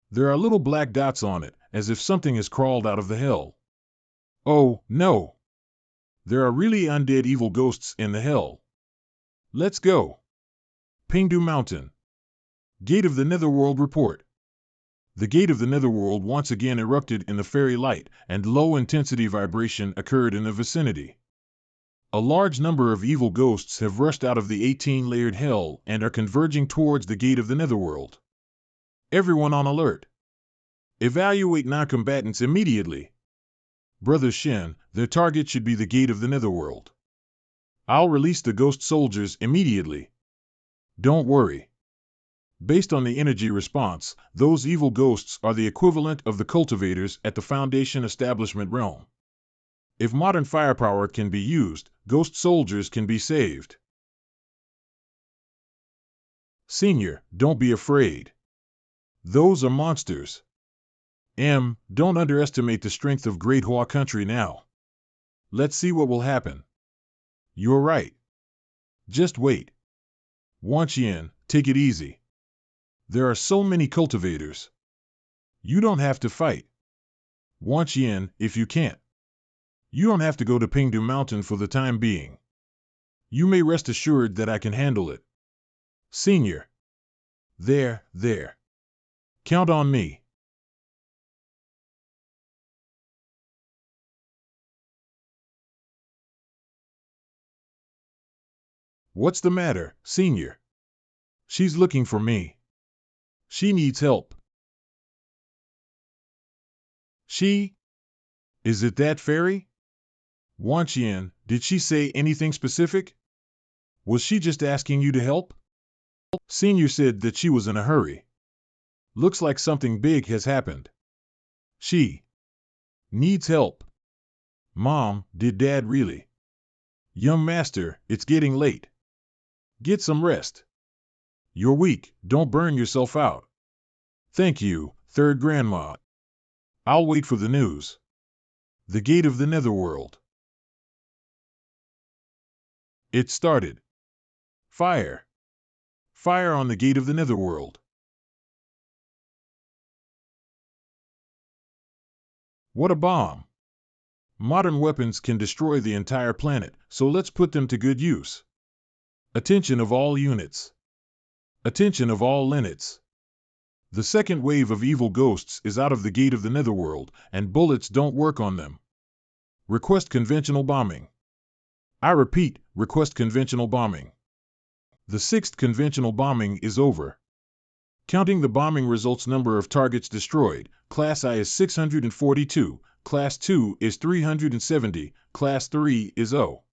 [SPEAKER 1] There are little black dots on it, as if something has crawled out of the hell. Oh, no! There are really undead evil ghosts in the hell. Let's go. Pingdu Mountain. Gate of the Netherworld report. The gate of the Netherworld once again erupted in the fairy light, and low-intensity vibration occurred in the vicinity. A large number of evil ghosts have rushed out of the 18-layered hell and are converging towards the gate of the Netherworld. Everyone on alert. Evaluate non-combatants immediately. Brother Shin, their target should be the gate of the Netherworld. I'll release the ghost soldiers immediately. Don't worry. Based on the energy response, those evil ghosts are the equivalent of the cultivators at the Foundation establishment realm. If modern firepower can be used, ghost soldiers can be saved. Senior, don't be afraid. Those are monsters. Don't underestimate the strength of Great Hua country now. Let's see what will happen. You're right. Just wait. Wang Shing, take it easy. There are so many cultivators. You don't have to fight. Wang Shing, if you can't. You don't have to go to Pingdu Mountain for the time being. You may rest assured that I can handle it. Senior. There. Count on me. What's the matter, Senior? She's looking for me. She needs help. She? Is it that fairy? Wang Shing, did she say anything specific? Was she just asking you to help? Senior said that she was in a hurry. Looks like something big has happened. She needs help. Mom, did Dad really? Young master, it's getting late. Get some rest. You're weak, don't burn yourself out. Thank you, third grandma. I'll wait for the news. The gate of the netherworld. It started. Fire. Fire on the gate of the netherworld. What a bomb. Modern weapons can destroy the entire planet, so let's put them to good use. Attention of all units. Attention of all linnets. The second wave of evil ghosts is out of the gate of the netherworld, and bullets don't work on them. Request conventional bombing. I repeat, request conventional bombing. The sixth conventional bombing is over. Counting the bombing results, number of targets destroyed, Class I is 642, Class II is 370, Class III is 0.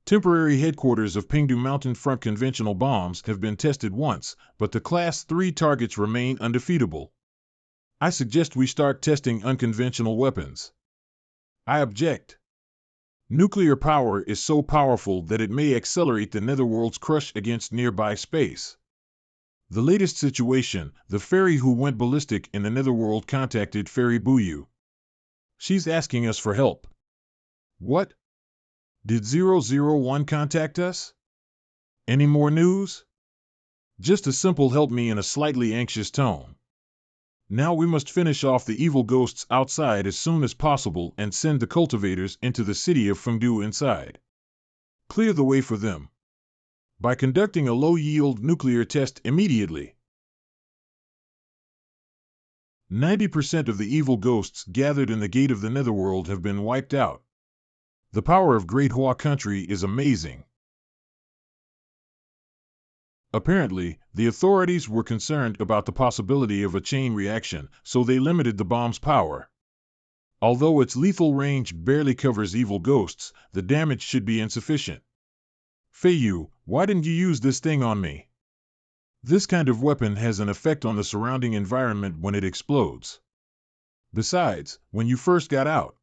[SPEAKER 1] Temporary headquarters of Pingdu Mountain front conventional bombs have been tested once, but the Class III targets remain undefeatable. I suggest we start testing unconventional weapons. I object. Nuclear power is so powerful that it may accelerate the netherworld's crush against nearby space. The latest situation, the fairy who went ballistic in the netherworld contacted Fairy Buyu. She's asking us for help. What? Did 001 contact us? Any more news? Just a simple help me in a slightly anxious tone. Now we must finish off the evil ghosts outside as soon as possible and send the cultivators into the city of Fengdu inside. Clear the way for them. By conducting a low-yield nuclear test immediately. 90% of the evil ghosts gathered in the gate of the netherworld have been wiped out. The power of Great Hua country is amazing. Apparently, the authorities were concerned about the possibility of a chain reaction, so they limited the bomb's power. Although its lethal range barely covers evil ghosts, the damage should be insufficient. Feiyu, why didn't you use this thing on me? This kind of weapon has an effect on the surrounding environment when it explodes. Besides, when you first got out,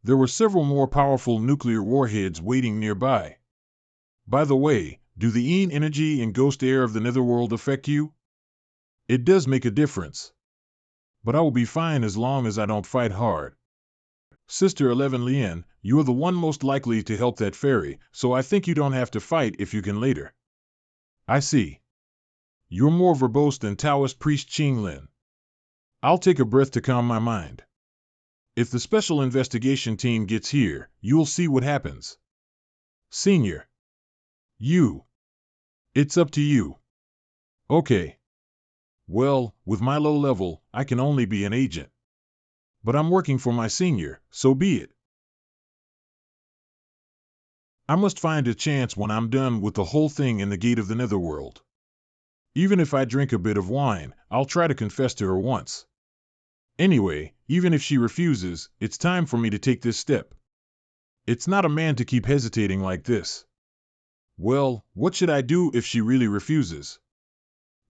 [SPEAKER 1] there were several more powerful nuclear warheads waiting nearby. By the way, do the Yin energy and ghost air of the netherworld affect you? It does make a difference. But I will be fine as long as I don't fight hard. Sister 11 Lien, you are the one most likely to help that fairy, so I think you don't have to fight if you can later. I see. You're more verbose than Taoist priest Qing Lin. I'll take a breath to calm my mind. If the special investigation team gets here, you'll see what happens. Senior. You. It's up to you. Okay. Well, with my low level, I can only be an agent. But I'm working for my senior, so be it. I must find a chance when I'm done with the whole thing in the gate of the netherworld. Even if I drink a bit of wine, I'll try to confess to her once. Anyway, even if she refuses, it's time for me to take this step. It's not a man to keep hesitating like this. Well, what should I do if she really refuses?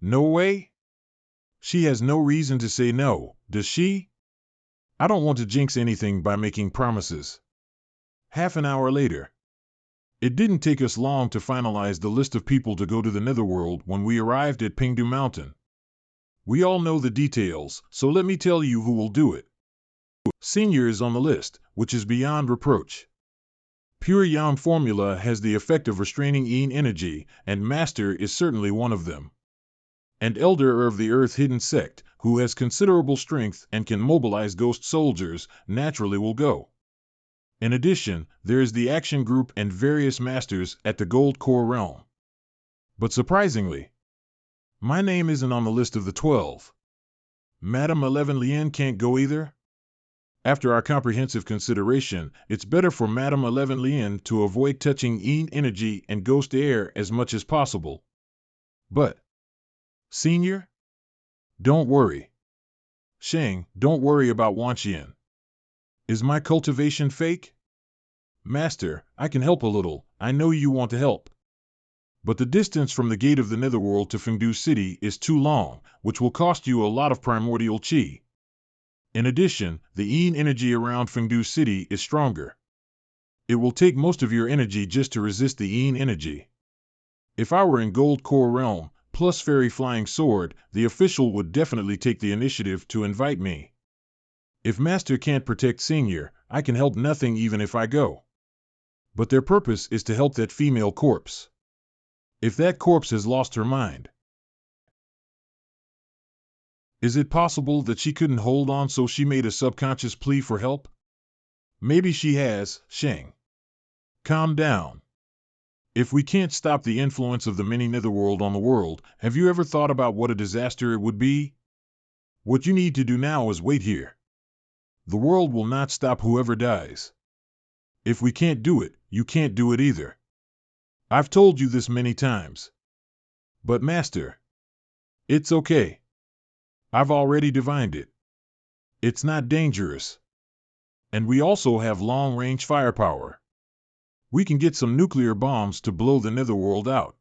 [SPEAKER 1] No way? She has no reason to say no, does she? I don't want to jinx anything by making promises. Half an hour later. It didn't take us long to finalize the list of people to go to the netherworld when we arrived at Pingdu Mountain. We all know the details, so let me tell you who will do it. Senior is on the list, which is beyond reproach. Pure Yang formula has the effect of restraining Yin energy, and Master is certainly one of them. And Elder of the Earth Hidden Sect, who has considerable strength and can mobilize ghost soldiers, naturally will go. In addition, there is the action group and various masters at the Gold Core realm. But surprisingly, my name isn't on the list of the 12. Madame 11 Lien can't go either? After our comprehensive consideration, it's better for Madame 11 Lien to avoid touching Yin energy and ghost air as much as possible. But, Senior? Don't worry. Shang, don't worry about Wang Shing. Is my cultivation fake? Master, I can help a little, I know you want to help. But the distance from the gate of the Netherworld to Fengdu City is too long, which will cost you a lot of primordial qi. In addition, the Yin energy around Fengdu City is stronger. It will take most of your energy just to resist the Yin energy. If I were in Gold Core Realm, plus Fairy Flying Sword, the official would definitely take the initiative to invite me. If Master can't protect Senior, I can help nothing even if I go. But their purpose is to help that female corpse. If that corpse has lost her mind, is it possible that she couldn't hold on so she made a subconscious plea for help? Maybe she has, Shang. Calm down. If we can't stop the influence of the mini netherworld on the world, have you ever thought about what a disaster it would be? What you need to do now is wait here. The world will not stop whoever dies. If we can't do it, you can't do it either. I've told you this many times. But Master, it's okay. I've already divined it. It's not dangerous. And we also have long-range firepower. We can get some nuclear bombs to blow the netherworld out.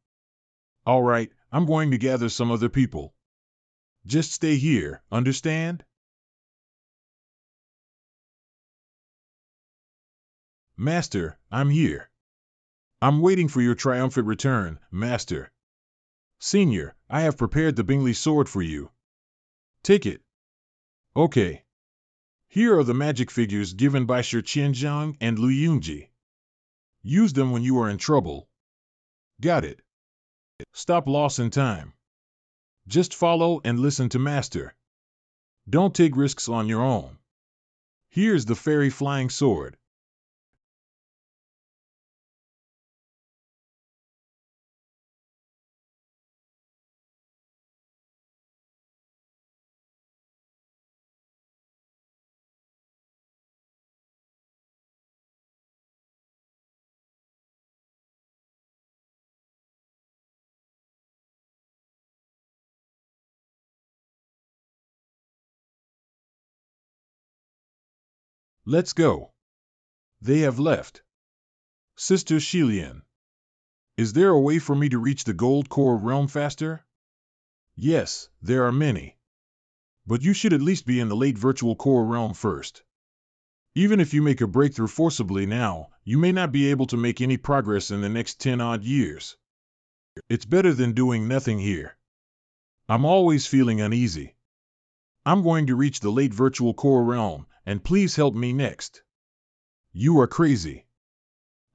[SPEAKER 1] All right, I'm going to gather some other people. Just stay here, understand? Master, I'm here. I'm waiting for your triumphant return, Master. Senior, I have prepared the Bingley sword for you. Take it. Okay. Here are the magic figures given by Shi Qianzhang and Lu Yunji. Use them when you are in trouble. Got it. Stop loss in time. Just follow and listen to Master. Don't take risks on your own. Here's the Fairy Flying Sword. Let's go. They have left. Sister Shilian, is there a way for me to reach the Gold Core realm faster? Yes, there are many. But you should at least be in the late Virtual Core realm first. Even if you make a breakthrough forcibly now, you may not be able to make any progress in the next 10-odd years. It's better than doing nothing here. I'm always feeling uneasy. I'm going to reach the late Virtual Core realm, and please help me next. You are crazy.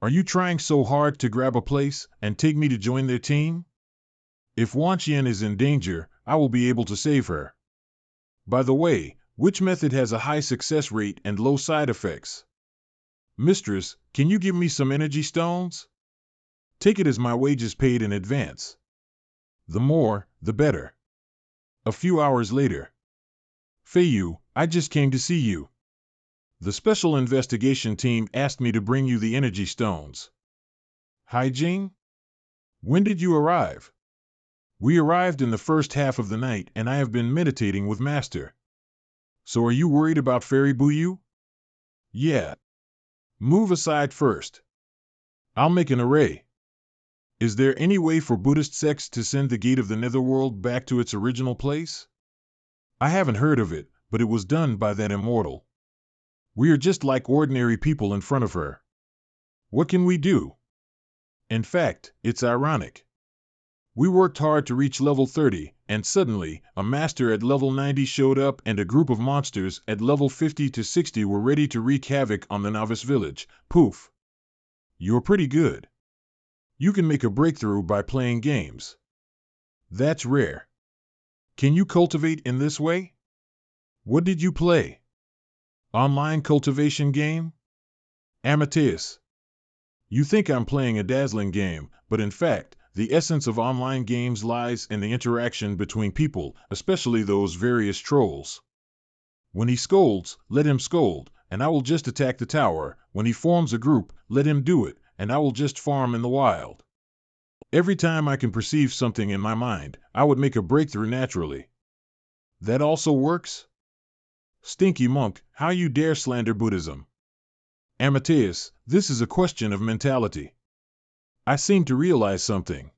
[SPEAKER 1] Are you trying so hard to grab a place and take me to join their team? If Wang Shing is in danger, I will be able to save her. By the way, which method has a high success rate and low side effects? Mistress, can you give me some energy stones? Take it as my wages paid in advance. The more, the better. A few hours later. Feiyu, I just came to see you. The special investigation team asked me to bring you the energy stones. Hai Jing? When did you arrive? We arrived in the first half of the night and I have been meditating with Master. So are you worried about Fairy Buyu? Yeah. Move aside first. I'll make an array. Is there any way for Buddhist sects to send the gate of the netherworld back to its original place? I haven't heard of it, but it was done by that immortal. We are just like ordinary people in front of her. What can we do? In fact, it's ironic. We worked hard to reach level 30, and suddenly, a master at level 90 showed up and a group of monsters at level 50 to 60 were ready to wreak havoc on the novice village. Poof. You're pretty good. You can make a breakthrough by playing games. That's rare. Can you cultivate in this way? What did you play? Online cultivation game? Amateus. You think I'm playing a dazzling game, but in fact, the essence of online games lies in the interaction between people, especially those various trolls. When he scolds, let him scold, and I will just attack the tower. When he forms a group, let him do it, and I will just farm in the wild. Every time I can perceive something in my mind, I would make a breakthrough naturally. That also works? Stinky monk, how you dare slander Buddhism? Amateus, this is a question of mentality. I seem to realize something.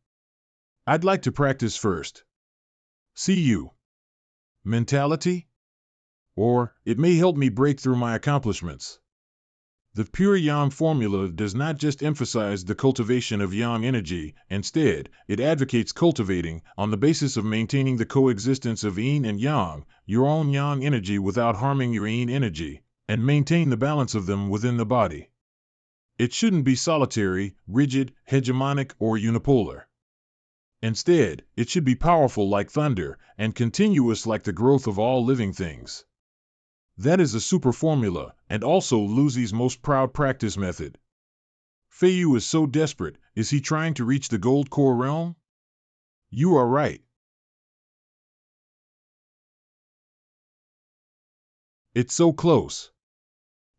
[SPEAKER 1] I'd like to practice first. See you. Mentality? Or, it may help me break through my accomplishments. The pure yang formula does not just emphasize the cultivation of yang energy, instead, it advocates cultivating, on the basis of maintaining the coexistence of yin and yang, your own yang energy without harming your yin energy, and maintain the balance of them within the body. It shouldn't be solitary, rigid, hegemonic, or unipolar. Instead, it should be powerful like thunder, and continuous like the growth of all living things. That is a super formula, and also Lucy's most proud practice method. Feiyu is so desperate, is he trying to reach the gold core realm? You are right. It's so close.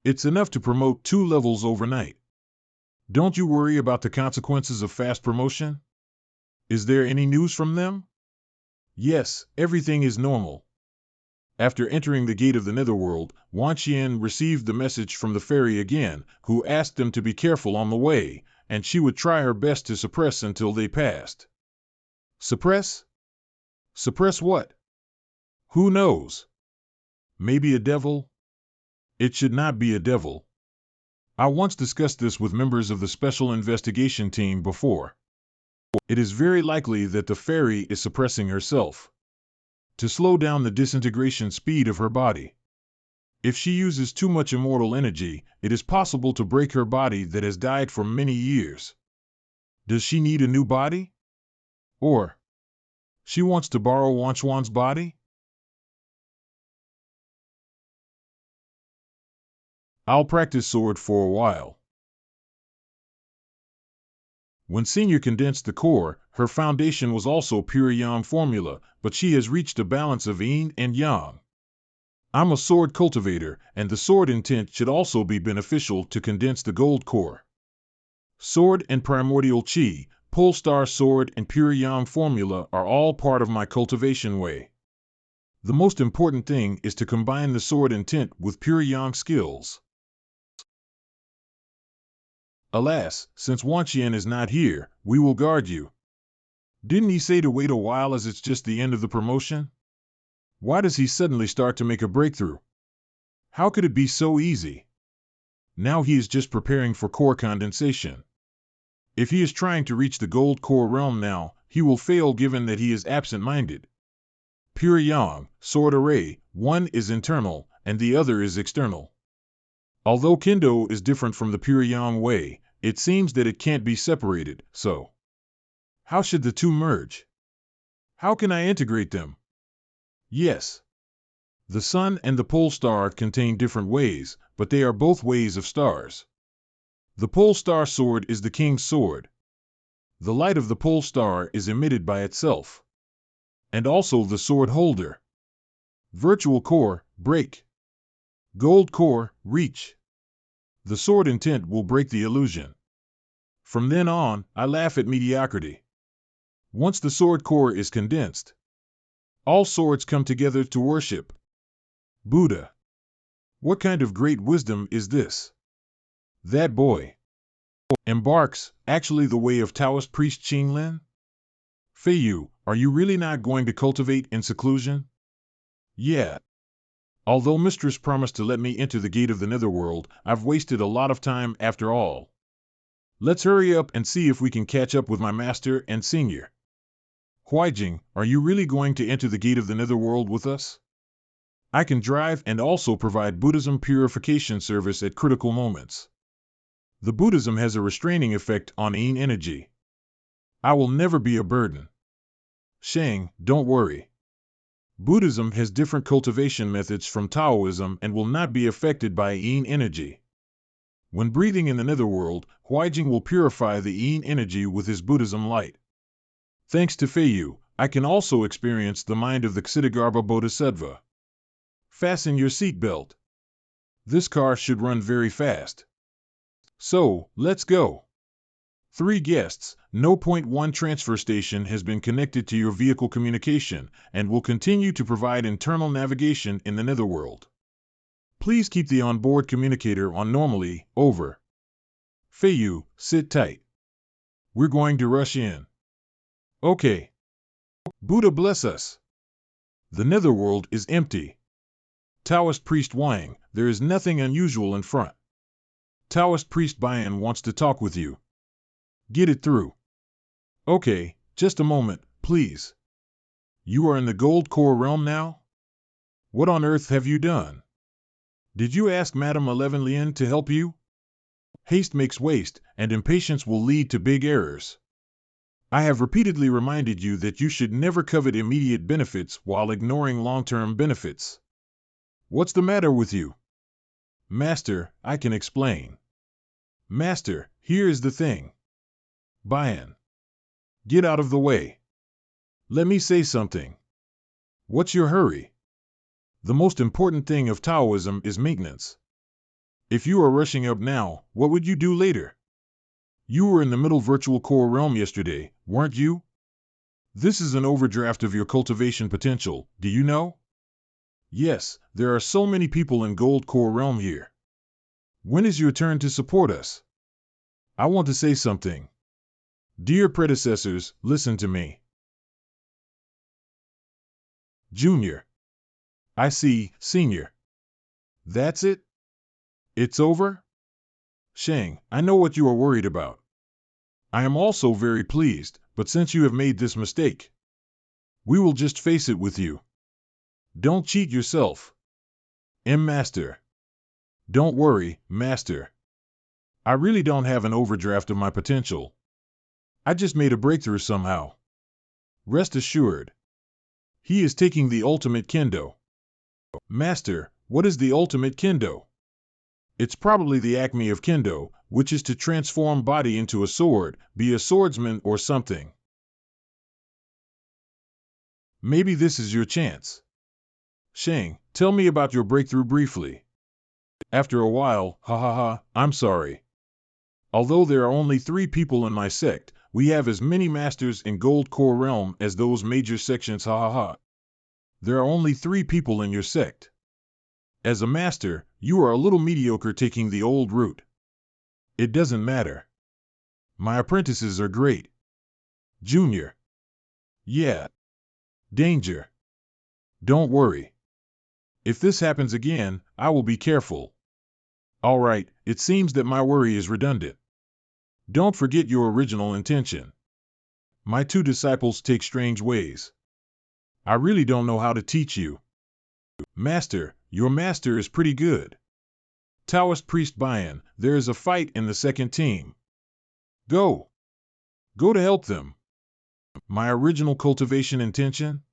[SPEAKER 1] It's enough to promote 2 levels overnight. Don't you worry about the consequences of fast promotion? Is there any news from them? Yes, everything is normal. After entering the gate of the netherworld, Wang Shing received the message from the fairy again, who asked them to be careful on the way, and she would try her best to suppress until they passed. Suppress? Suppress what? Who knows? Maybe a devil? It should not be a devil. I once discussed this with members of the Special Investigation Team before. It is very likely that the fairy is suppressing herself to slow down the disintegration speed of her body. If she uses too much immortal energy, it is possible to break her body that has died for many years. Does she need a new body? Or she wants to borrow Wanchuan's body? I'll practice sword for a while. When Senior condensed the core, her foundation was also pure yang formula, but she has reached a balance of yin and yang. I'm a sword cultivator, and the sword intent should also be beneficial to condense the gold core. Sword and primordial chi, polestar sword and pure yang formula are all part of my cultivation way. The most important thing is to combine the sword intent with pure yang skills. Alas, since Wanqian is not here, we will guard you. Didn't he say to wait a while as it's just the end of the promotion? Why does he suddenly start to make a breakthrough? How could it be so easy? Now he is just preparing for core condensation. If he is trying to reach the gold core realm now, he will fail given that he is absent-minded. Pure yang, sword array, one is internal, and the other is external. Although Kendo is different from the pure yang way, it seems that it can't be separated, so how should the two merge? How can I integrate them? Yes. The sun and the pole star contain different ways, but they are both ways of stars. The pole star sword is the king's sword. The light of the pole star is emitted by itself. And also the sword holder. Virtual core, break. Gold core, reach. The sword intent will break the illusion. From then on, I laugh at mediocrity. Once the sword core is condensed, all swords come together to worship Buddha. What kind of great wisdom is this? That boy embarks, actually the way of Taoist priest Qinglin? Feiyu, are you really not going to cultivate in seclusion? Yeah. Although Mistress promised to let me enter the gate of the netherworld, I've wasted a lot of time after all. Let's hurry up and see if we can catch up with my master and senior. Huijing, are you really going to enter the gate of the netherworld with us? I can drive and also provide Buddhism purification service at critical moments. The Buddhism has a restraining effect on yin energy. I will never be a burden. Shang, don't worry. Buddhism has different cultivation methods from Taoism and will not be affected by yin energy. When breathing in the netherworld, Huijing will purify the Yin energy with his Buddhism light. Thanks to Feiyu, I can also experience the mind of the Ksitigarbha Bodhisattva. Fasten your seatbelt. This car should run very fast. So, let's go. 3 guests, No. 1 transfer station has been connected to your vehicle communication and will continue to provide internal navigation in the netherworld. Please keep the onboard communicator on normally, over. Feiyu, sit tight. We're going to rush in. Okay. Buddha bless us. The netherworld is empty. Taoist priest Wang, there is nothing unusual in front. Taoist priest Bian wants to talk with you. Get it through. Okay, just a moment, please. You are in the gold core realm now? What on earth have you done? Did you ask Madame 11 Lien to help you? Haste makes waste, and impatience will lead to big errors. I have repeatedly reminded you that you should never covet immediate benefits while ignoring long-term benefits. What's the matter with you? Master, I can explain. Master, here is the thing. Bian. Get out of the way. Let me say something. What's your hurry? The most important thing of Taoism is maintenance. If you are rushing up now, what would you do later? You were in the middle virtual core realm yesterday, weren't you? This is an overdraft of your cultivation potential, do you know? Yes, there are so many people in gold core realm here. When is your turn to support us? I want to say something. Dear predecessors, listen to me. Junior. I see, senior. That's it? It's over? Shang, I know what you are worried about. I am also very pleased, but since you have made this mistake, we will just face it with you. Don't cheat yourself. Master. Don't worry, Master. I really don't have an overdraft of my potential. I just made a breakthrough somehow. Rest assured. He is taking the ultimate kendo. Master, what is the ultimate kendo? It's probably the acme of kendo, which is to transform body into a sword, be a swordsman or something. Maybe this is your chance. Shang, tell me about your breakthrough briefly. After a while, ha ha ha, I'm sorry. Although there are only 3 people in my sect, we have as many masters in Gold Core Realm as those major sections, ha ha ha. There are only 3 people in your sect. As a master, you are a little mediocre taking the old route. It doesn't matter. My apprentices are great. Junior. Yeah. Danger. Don't worry. If this happens again, I will be careful. All right, it seems that my worry is redundant. Don't forget your original intention. My 2 disciples take strange ways. I really don't know how to teach you. Master, your master is pretty good. Taoist priest Bian, there is a fight in the second team. Go. Go to help them. My original cultivation intention?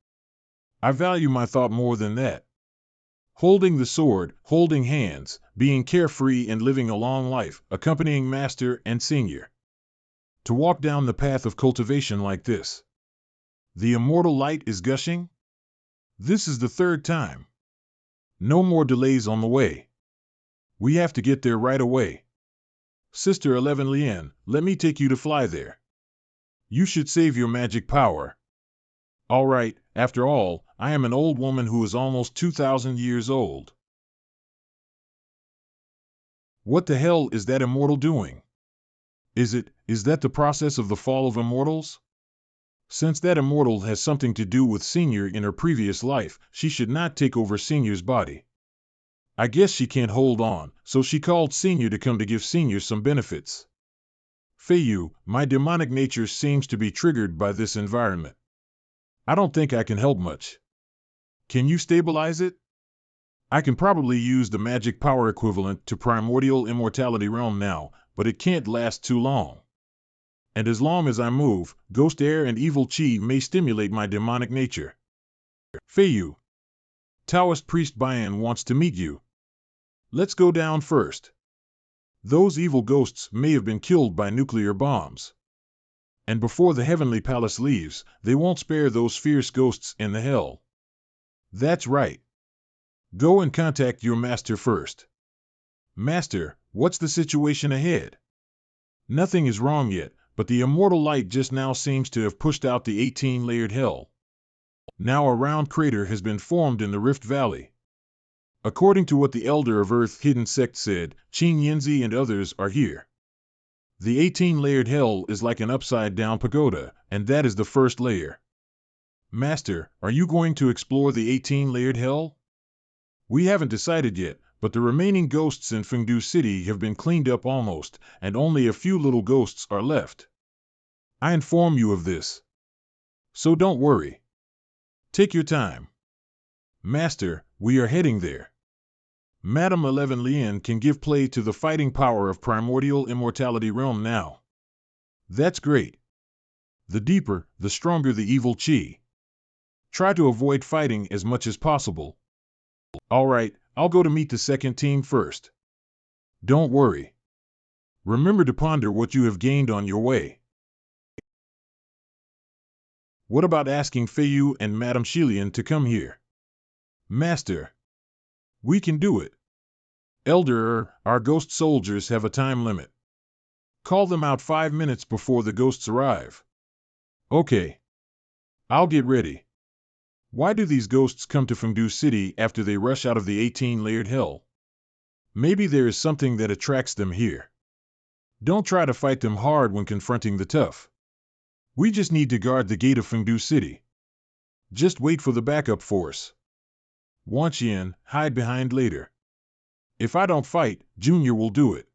[SPEAKER 1] I value my thought more than that. Holding the sword, holding hands, being carefree and living a long life, accompanying master and senior. To walk down the path of cultivation like this. The immortal light is gushing? This is the 3rd time. No more delays on the way. We have to get there right away. Sister 11 Lien, let me take you to fly there. You should save your magic power. All right, after all, I am an old woman who is almost 2,000 years old. What the hell is that immortal doing? Is that the process of the fall of immortals? Since that immortal has something to do with Senior in her previous life, she should not take over Senior's body. I guess she can't hold on, so she called Senior to come to give Senior some benefits. Feiyu, my demonic nature seems to be triggered by this environment. I don't think I can help much. Can you stabilize it? I can probably use the magic power equivalent to primordial immortality realm now, but it can't last too long. And as long as I move, ghost air and evil chi may stimulate my demonic nature. Feiyu. Taoist priest Bian wants to meet you. Let's go down first. Those evil ghosts may have been killed by nuclear bombs. And before the heavenly palace leaves, they won't spare those fierce ghosts in the hell. That's right. Go and contact your master first. Master, what's the situation ahead? Nothing is wrong yet, but the immortal light just now seems to have pushed out the 18-layered hell. Now a round crater has been formed in the Rift Valley. According to what the Elder of Earth Hidden Sect said, Qing Yinzi and others are here. The 18-layered hell is like an upside-down pagoda, and that is the first layer. Master, are you going to explore the 18-layered hell? We haven't decided yet, but the remaining ghosts in Fengdu City have been cleaned up almost, and only a few little ghosts are left. I inform you of this. So don't worry. Take your time. Master, we are heading there. Madame 11 Lien can give play to the fighting power of primordial immortality realm now. That's great. The deeper, the stronger the evil chi. Try to avoid fighting as much as possible. All right, I'll go to meet the second team first. Don't worry. Remember to ponder what you have gained on your way. What about asking Feiyu and Madame Shilian to come here? Master. We can do it. Elder, our ghost soldiers have a time limit. Call them out 5 minutes before the ghosts arrive. Okay. I'll get ready. Why do these ghosts come to Fengdu City after they rush out of the 18-layered hell? Maybe there is something that attracts them here. Don't try to fight them hard when confronting the tough. We just need to guard the gate of Fengdu City. Just wait for the backup force. Wang Shing, hide behind later. If I don't fight, Junior will do it.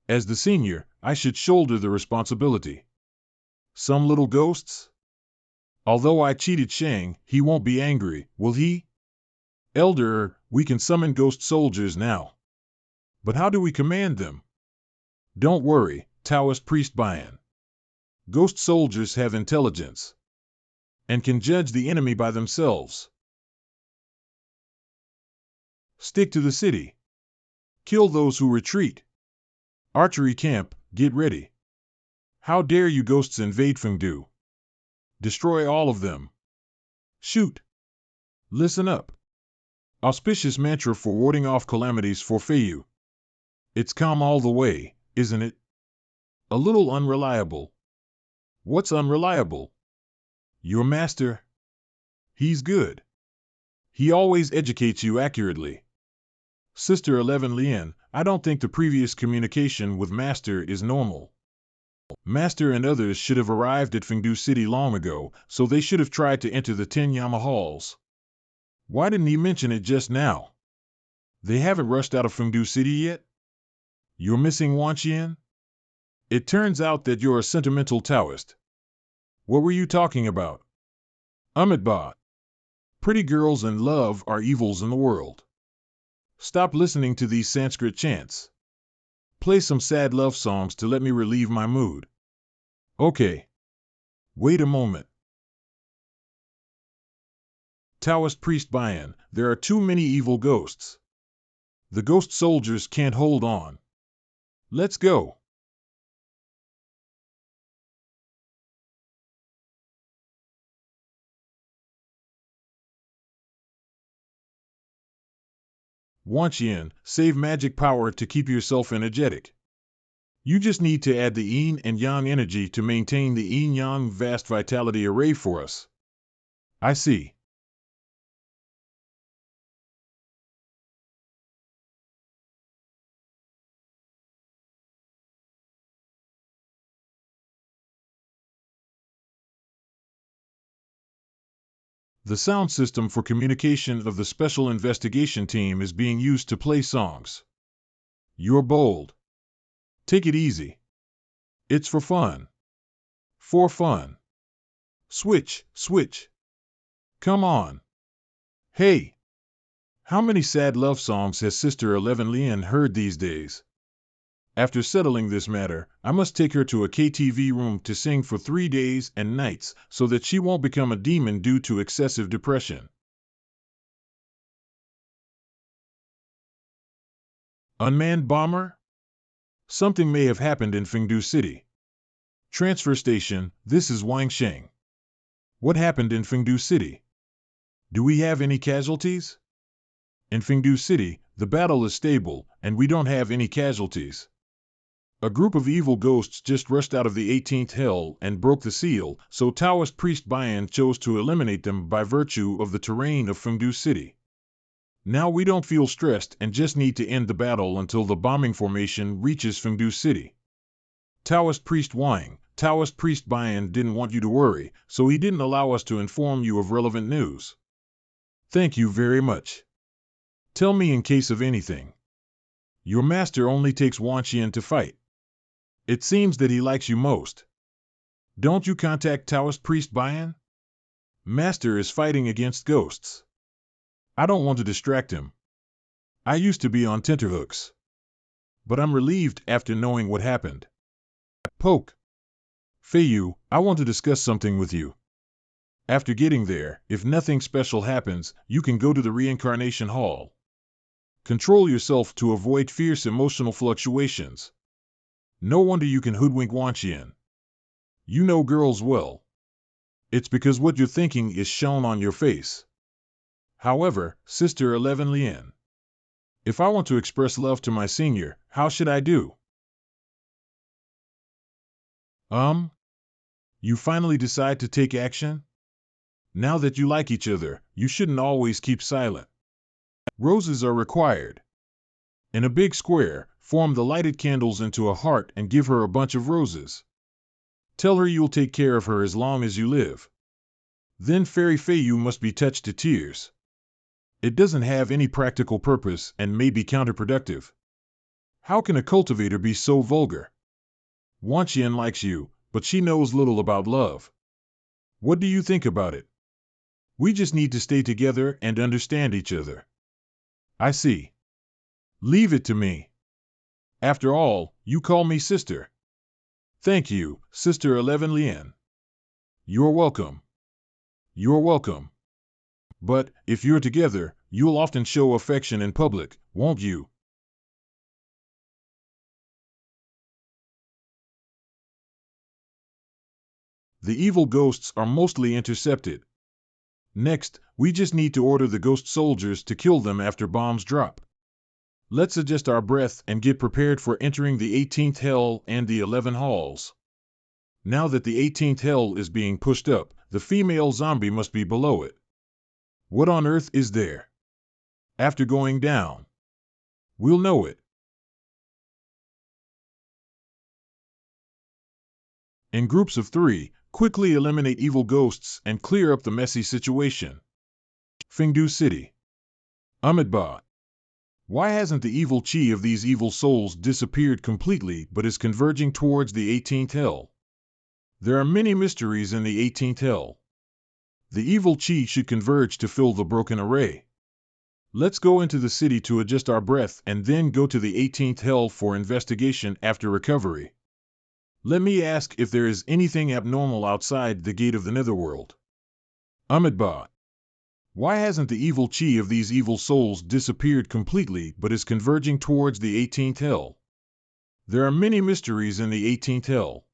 [SPEAKER 1] As the senior, I should shoulder the responsibility. Some little ghosts? Although I cheated Shang, he won't be angry, will he? Elder, we can summon ghost soldiers now. But how do we command them? Don't worry, Taoist priest Bian. Ghost soldiers have intelligence and can judge the enemy by themselves. Stick to the city. Kill those who retreat. Archery camp, get ready. How dare you ghosts invade Fengdu? Destroy all of them. Shoot. Listen up. Auspicious mantra for warding off calamities for Feiyu. It's calm all the way, isn't it? A little unreliable. What's unreliable? Your master. He's good. He always educates you accurately. Sister 11 Lien, I don't think the previous communication with Master is normal. Master and others should have arrived at Fengdu City long ago, so they should have tried to enter the Tenyama halls. Why didn't he mention it just now? They haven't rushed out of Fengdu City yet? You're missing Wang Shing? It turns out that you're a sentimental Taoist. What were you talking about? Amitabha. Pretty girls and love are evils in the world. Stop listening to these Sanskrit chants. Play some sad love songs to let me relieve my mood. Okay. Wait a moment. Taoist priest Bian, there are too many evil ghosts. The ghost soldiers can't hold on. Let's go. Wang Shing, save magic power to keep yourself energetic. You just need to add the yin and yang energy to maintain the yin-yang vast vitality array for us. I see. The sound system for communication of the Special Investigation Team is being used to play songs. You're bold. Take it easy. It's for fun. For fun. Switch, switch. Come on. Hey! How many sad love songs has Sister 11 Lien heard these days? After settling this matter, I must take her to a KTV room to sing for 3 days and nights so that she won't become a demon due to excessive depression. Unmanned bomber? Something may have happened in Fengdu City. Transfer station, this is Wang Shing. What happened in Fengdu City? Do we have any casualties? In Fengdu City, the battle is stable, and we don't have any casualties. A group of evil ghosts just rushed out of the 18th hell and broke the seal, so Taoist priest Bian chose to eliminate them by virtue of the terrain of Fengdu City. Now we don't feel stressed and just need to end the battle until the bombing formation reaches Fengdu City. Taoist priest Wang, Taoist priest Bian didn't want you to worry, so he didn't allow us to inform you of relevant news. Thank you very much. Tell me in case of anything. Your master only takes Wang Shing to fight. It seems that he likes you most. Don't you contact Taoist priest Bian? Master is fighting against ghosts. I don't want to distract him. I used to be on tenterhooks. But I'm relieved after knowing what happened. Poke. Feiyu, I want to discuss something with you. After getting there, if nothing special happens, you can go to the Reincarnation Hall. Control yourself to avoid fierce emotional fluctuations. No wonder you can hoodwink Wang Shing. You know girls well. It's because what you're thinking is shown on your face. However, Sister 11 Lien. If I want to express love to my senior, how should I do? You finally decide to take action? Now that you like each other, you shouldn't always keep silent. Roses are required. In a big square, form the lighted candles into a heart and give her a bunch of roses. Tell her you'll take care of her as long as you live. Then Fairy Feiyu must be touched to tears. It doesn't have any practical purpose and may be counterproductive. How can a cultivator be so vulgar? Wang Shing likes you, but she knows little about love. What do you think about it? We just need to stay together and understand each other. I see. Leave it to me. After all, you call me sister. Thank you, Sister 11 Lien. You're welcome. You're welcome. But, if you're together, you'll often show affection in public, won't you? The evil ghosts are mostly intercepted. Next, we just need to order the ghost soldiers to kill them after bombs drop. Let's adjust our breath and get prepared for entering the 18th hell and the 11 halls. Now that the 18th hell is being pushed up, the female zombie must be below it. What on earth is there? After going down, we'll know it. In groups of 3, quickly eliminate evil ghosts and clear up the messy situation. Fengdu City. Amitabha. Why hasn't the evil chi of these evil souls disappeared completely but is converging towards the 18th hell? There are many mysteries in the 18th hell. The evil chi should converge to fill the broken array. Let's go into the city to adjust our breath and then go to the 18th hell for investigation after recovery. Let me ask if there is anything abnormal outside the gate of the netherworld. Amitabha. Why hasn't the evil chi of these evil souls disappeared completely but is converging towards the 18th hell? There are many mysteries in the 18th hell.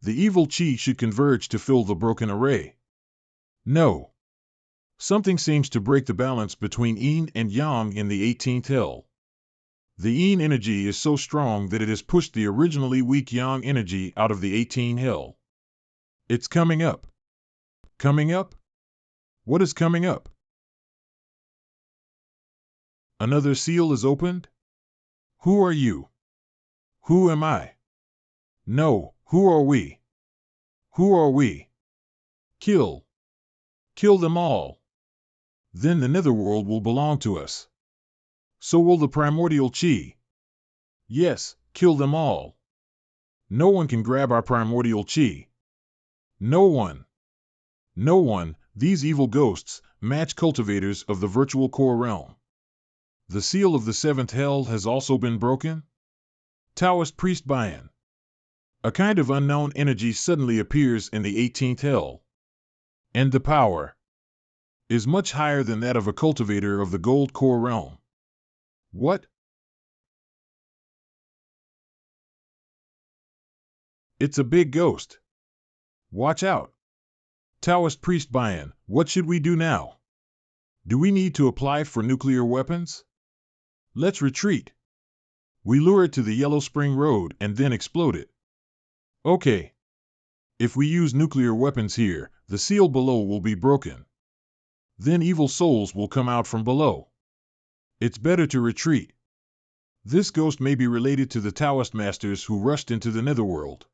[SPEAKER 1] The evil chi should converge to fill the broken array. No. Something seems to break the balance between yin and yang in the 18th hell. The yin energy is so strong that it has pushed the originally weak yang energy out of the 18th hell. It's coming up. Coming up? What is coming up? Another seal is opened? Who are you? Who am I? No, who are we? Who are we? Kill. Kill them all. Then the netherworld will belong to us. So will the primordial chi. Yes, kill them all. No one can grab our primordial chi. No one. No one, these evil ghosts, match cultivators of the virtual core realm. The seal of the 7th hell has also been broken? Taoist priest Bian. A kind of unknown energy suddenly appears in the 18th hell. And the power is much higher than that of a cultivator of the gold core realm. What? It's a big ghost. Watch out. Taoist priest Bayan, what should we do now? Do we need to apply for nuclear weapons? Let's retreat. We lure it to the Yellow Spring Road and then explode it. Okay. If we use nuclear weapons here, the seal below will be broken. Then evil souls will come out from below. It's better to retreat. This ghost may be related to the Taoist masters who rushed into the netherworld.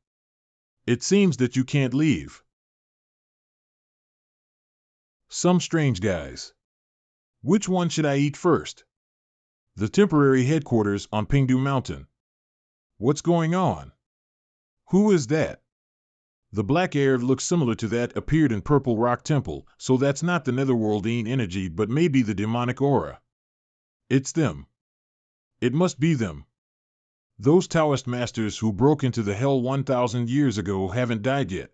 [SPEAKER 1] It seems that you can't leave. Some strange guys. Which one should I eat first? The temporary headquarters on Pingdu Mountain. What's going on? Who is that? The black air looks similar to that appeared in Purple Rock Temple, so that's not the netherworldine energy but maybe the demonic aura. It's them. It must be them. Those Taoist masters who broke into the hell 1,000 years ago haven't died yet.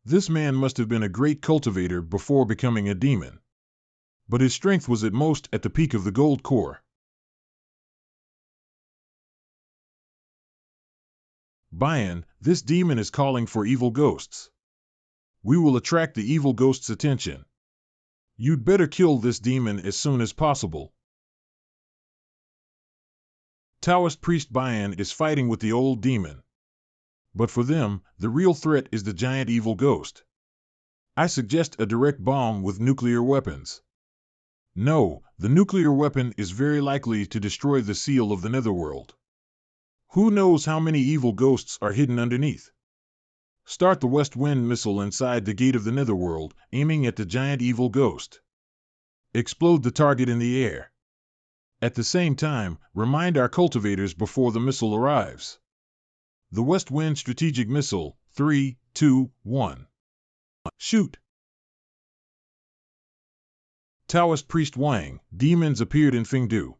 [SPEAKER 1] This man must have been a great cultivator before becoming a demon. But his strength was at most at the peak of the gold core. Bayan, this demon is calling for evil ghosts. We will attract the evil ghost's attention. You'd better kill this demon as soon as possible. Taoist priest Bayan is fighting with the old demon. But for them, the real threat is the giant evil ghost. I suggest a direct bomb with nuclear weapons. No, the nuclear weapon is very likely to destroy the seal of the netherworld. Who knows how many evil ghosts are hidden underneath? Start the West Wind missile inside the gate of the netherworld, aiming at the giant evil ghost. Explode the target in the air. At the same time, remind our cultivators before the missile arrives. The West Wind strategic missile, 3, 2, 1. Shoot! Taoist priest Wang, demons appeared in Fengdu.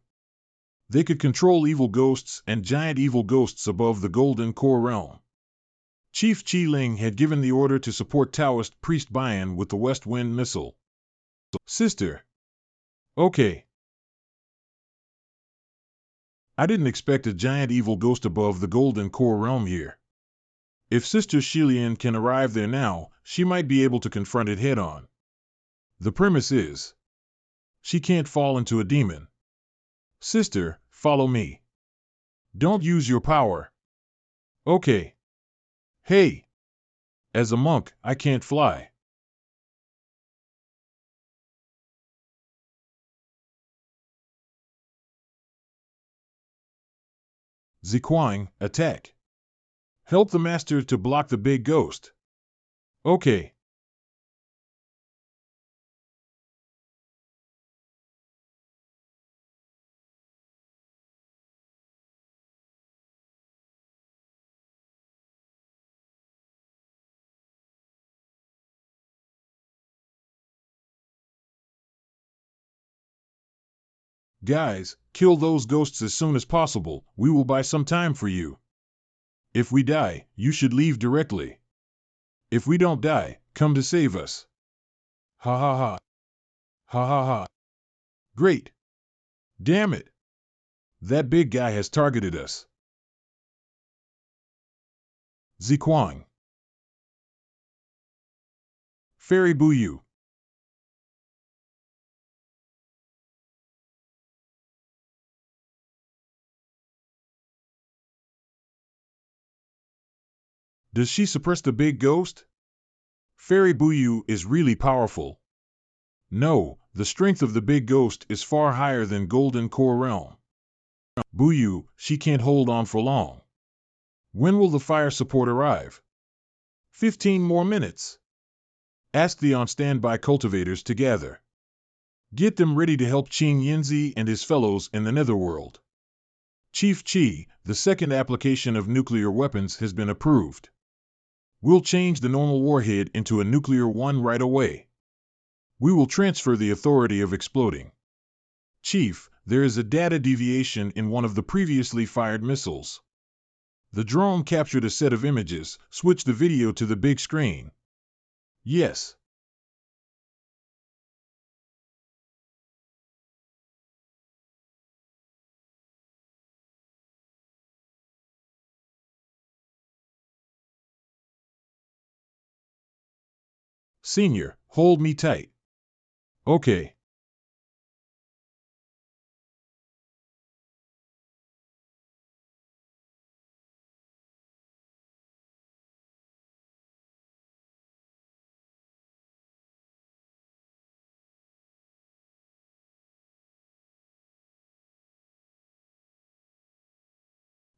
[SPEAKER 1] They could control evil ghosts and giant evil ghosts above the Golden Core realm. Chief Qi Ling had given the order to support Taoist priest Bayan with the West Wind missile. Sister. Okay. I didn't expect a giant evil ghost above the Golden Core realm here. If Sister Shilian can arrive there now, she might be able to confront it head-on. The premise is, she can't fall into a demon. Sister, follow me. Don't use your power. Okay. Hey! As a monk, I can't fly. Ziquang, attack. Help the master to block the big ghost. Okay. Guys, kill those ghosts as soon as possible. We will buy some time for you. If we die, you should leave directly. If we don't die, come to save us. Ha ha ha. Ha ha ha. Great. Damn it. That big guy has targeted us. Ziquang. Fairy Buyu. Does she suppress the big ghost? Fairy Buyu is really powerful. No, the strength of the big ghost is far higher than Golden Core Realm. Buyu, she can't hold on for long. When will the fire support arrive? 15 more minutes. Ask the on-standby cultivators to gather. Get them ready to help Qing Yinzi and his fellows in the netherworld. Chief Qi, the second application of nuclear weapons has been approved. We'll change the normal warhead into a nuclear one right away. We will transfer the authority of exploding. Chief, there is a data deviation in one of the previously fired missiles. The drone captured a set of images. Switch the video to the big screen. Yes. Senior, hold me tight. Okay.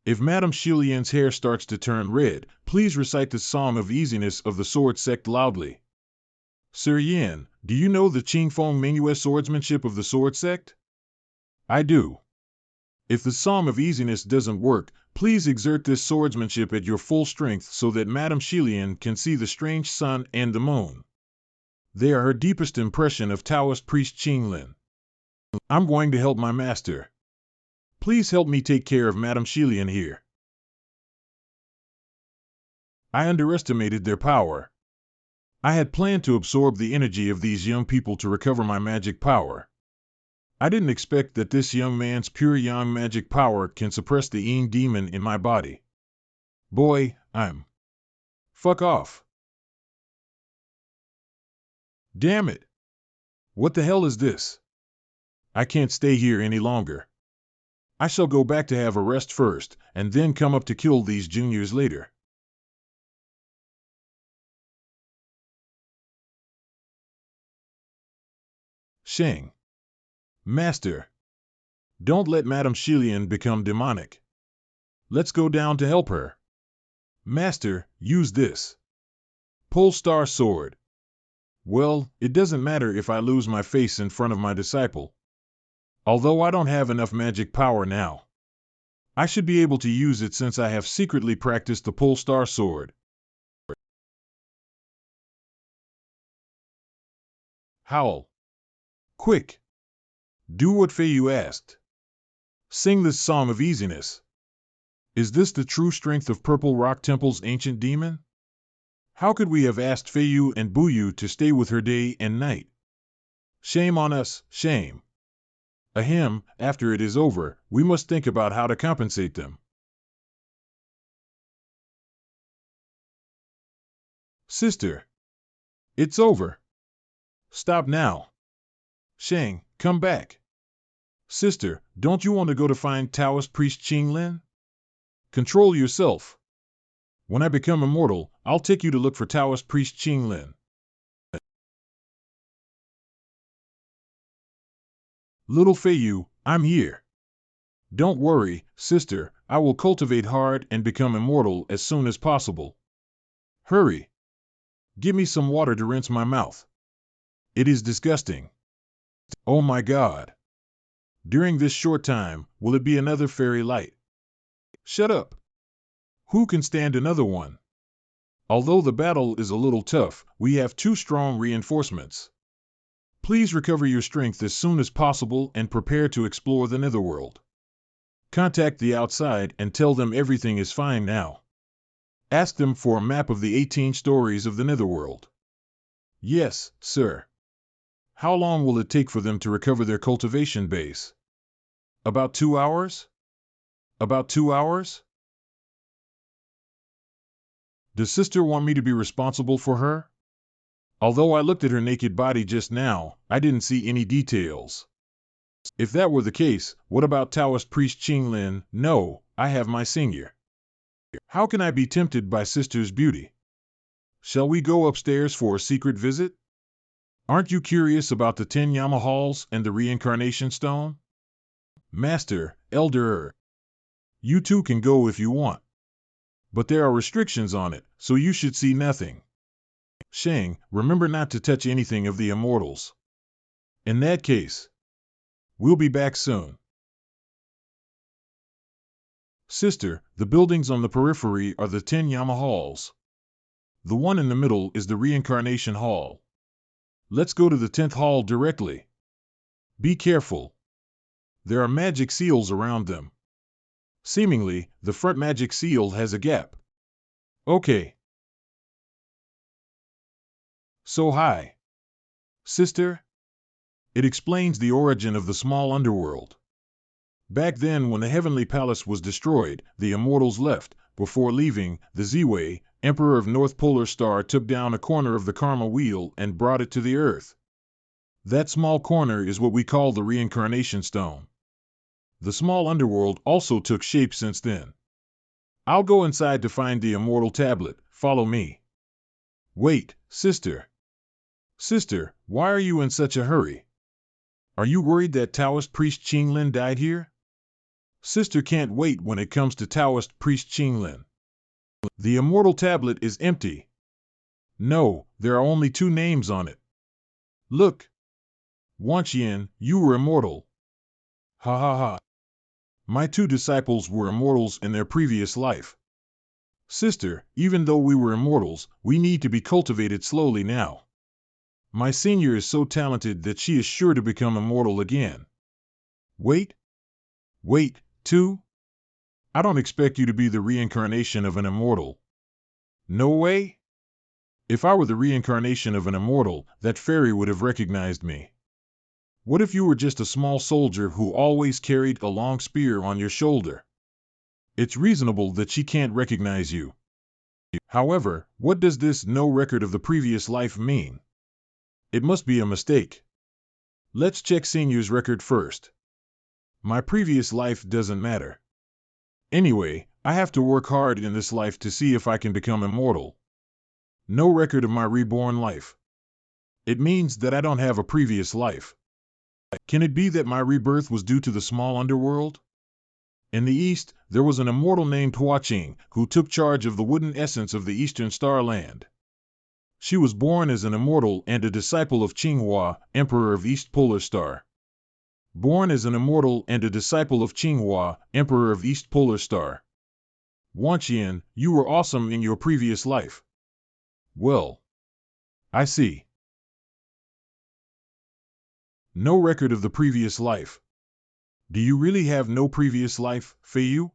[SPEAKER 1] If Madame Shilian's hair starts to turn red, please recite the Psalm of Easiness of the Sword Sect loudly. Sir Yan, do you know the Qingfeng Manhua swordsmanship of the Sword Sect? I do. If the Psalm of Easiness doesn't work, please exert this swordsmanship at your full strength so that Madame Shilian can see the strange sun and the moon. They are her deepest impression of Taoist priest Qinglin. I'm going to help my master. Please help me take care of Madame Shilian here. I underestimated their power. I had planned to absorb the energy of these young people to recover my magic power. I didn't expect that this young man's pure yang magic power can suppress the Ying demon in my body. Boy, I'm... Fuck off. Damn it. What the hell is this? I can't stay here any longer. I shall go back to have a rest first, and then come up to kill these juniors later. Shang. Master. Don't let Madame Shilian become demonic. Let's go down to help her. Master, use this. Polestar sword. Well, it doesn't matter if I lose my face in front of my disciple. Although I don't have enough magic power now. I should be able to use it since I have secretly practiced the Polestar sword. Howl. Quick. Do what Feiyu asked. Sing this Psalm of Easiness. Is this the true strength of Purple Rock Temple's ancient demon? How could we have asked Feiyu and Buyu to stay with her day and night? Shame on us, shame. Ahem, after it is over, we must think about how to compensate them. Sister. It's over. Stop now. Shang, come back. Sister, don't you want to go to find Taoist priest Qinglin? Control yourself. When I become immortal, I'll take you to look for Taoist priest Qinglin. Little Feiyu, I'm here. Don't worry, sister, I will cultivate hard and become immortal as soon as possible. Hurry. Give me some water to rinse my mouth. It is disgusting. Oh my God. During this short time, will it be another fairy light? Shut up. Who can stand another one? Although the battle is a little tough, we have 2 strong reinforcements. Please recover your strength as soon as possible and prepare to explore the netherworld. Contact the outside and tell them everything is fine now. Ask them for a map of the 18 stories of the netherworld. Yes, sir. How long will it take for them to recover their cultivation base? About 2 hours? About 2 hours? Does sister want me to be responsible for her? Although I looked at her naked body just now, I didn't see any details. If that were the case, what about Taoist priest Qinglin? No, I have my senior. How can I be tempted by sister's beauty? Shall we go upstairs for a secret visit? Aren't you curious about the 10 Yama halls and the reincarnation stone? Master, elder, you two can go if you want. But there are restrictions on it, so you should see nothing. Shang, remember not to touch anything of the immortals. In that case, we'll be back soon. Sister, the buildings on the periphery are the 10 Yama halls. The one in the middle is the reincarnation hall. Let's go to the 10th hall directly. Be careful. There are magic seals around them. Seemingly, the front magic seal has a gap. Okay. So hi. Sister? It explains the origin of the small underworld. Back then when the heavenly palace was destroyed, the immortals left. Before leaving, the Ziwei, Emperor of North Polar Star, took down a corner of the karma wheel and brought it to the earth. That small corner is what we call the Reincarnation Stone. The small underworld also took shape since then. I'll go inside to find the immortal tablet. Follow me. Wait, sister. Sister, why are you in such a hurry? Are you worried that Taoist priest Qinglin died here? Sister can't wait when it comes to Taoist priest Qinglin. The immortal tablet is empty. No, there are only 2 names on it. Look. Wang Shing, you were immortal. Ha ha ha. My 2 disciples were immortals in their previous life. Sister, even though we were immortals, we need to be cultivated slowly now. My senior is so talented that she is sure to become immortal again. Wait? Wait, 2? I don't expect you to be the reincarnation of an immortal. No way? If I were the reincarnation of an immortal, that fairy would have recognized me. What if you were just a small soldier who always carried a long spear on your shoulder? It's reasonable that she can't recognize you. However, what does this no record of the previous life mean? It must be a mistake. Let's check Senior's record first. My previous life doesn't matter. Anyway, I have to work hard in this life to see if I can become immortal. No record of my reborn life. It means that I don't have a previous life. Can it be that my rebirth was due to the small underworld? In the east, there was an immortal named Wang Shing who took charge of the wooden essence of the eastern star land. She was born as an immortal and a disciple of Qinghua, Emperor of East Polar Star. Born as an immortal and a disciple of Qinghua, Emperor of East Polar Star. Wang Shing, you were awesome in your previous life. Well, I see. No record of the previous life. Do you really have no previous life, Feiyu?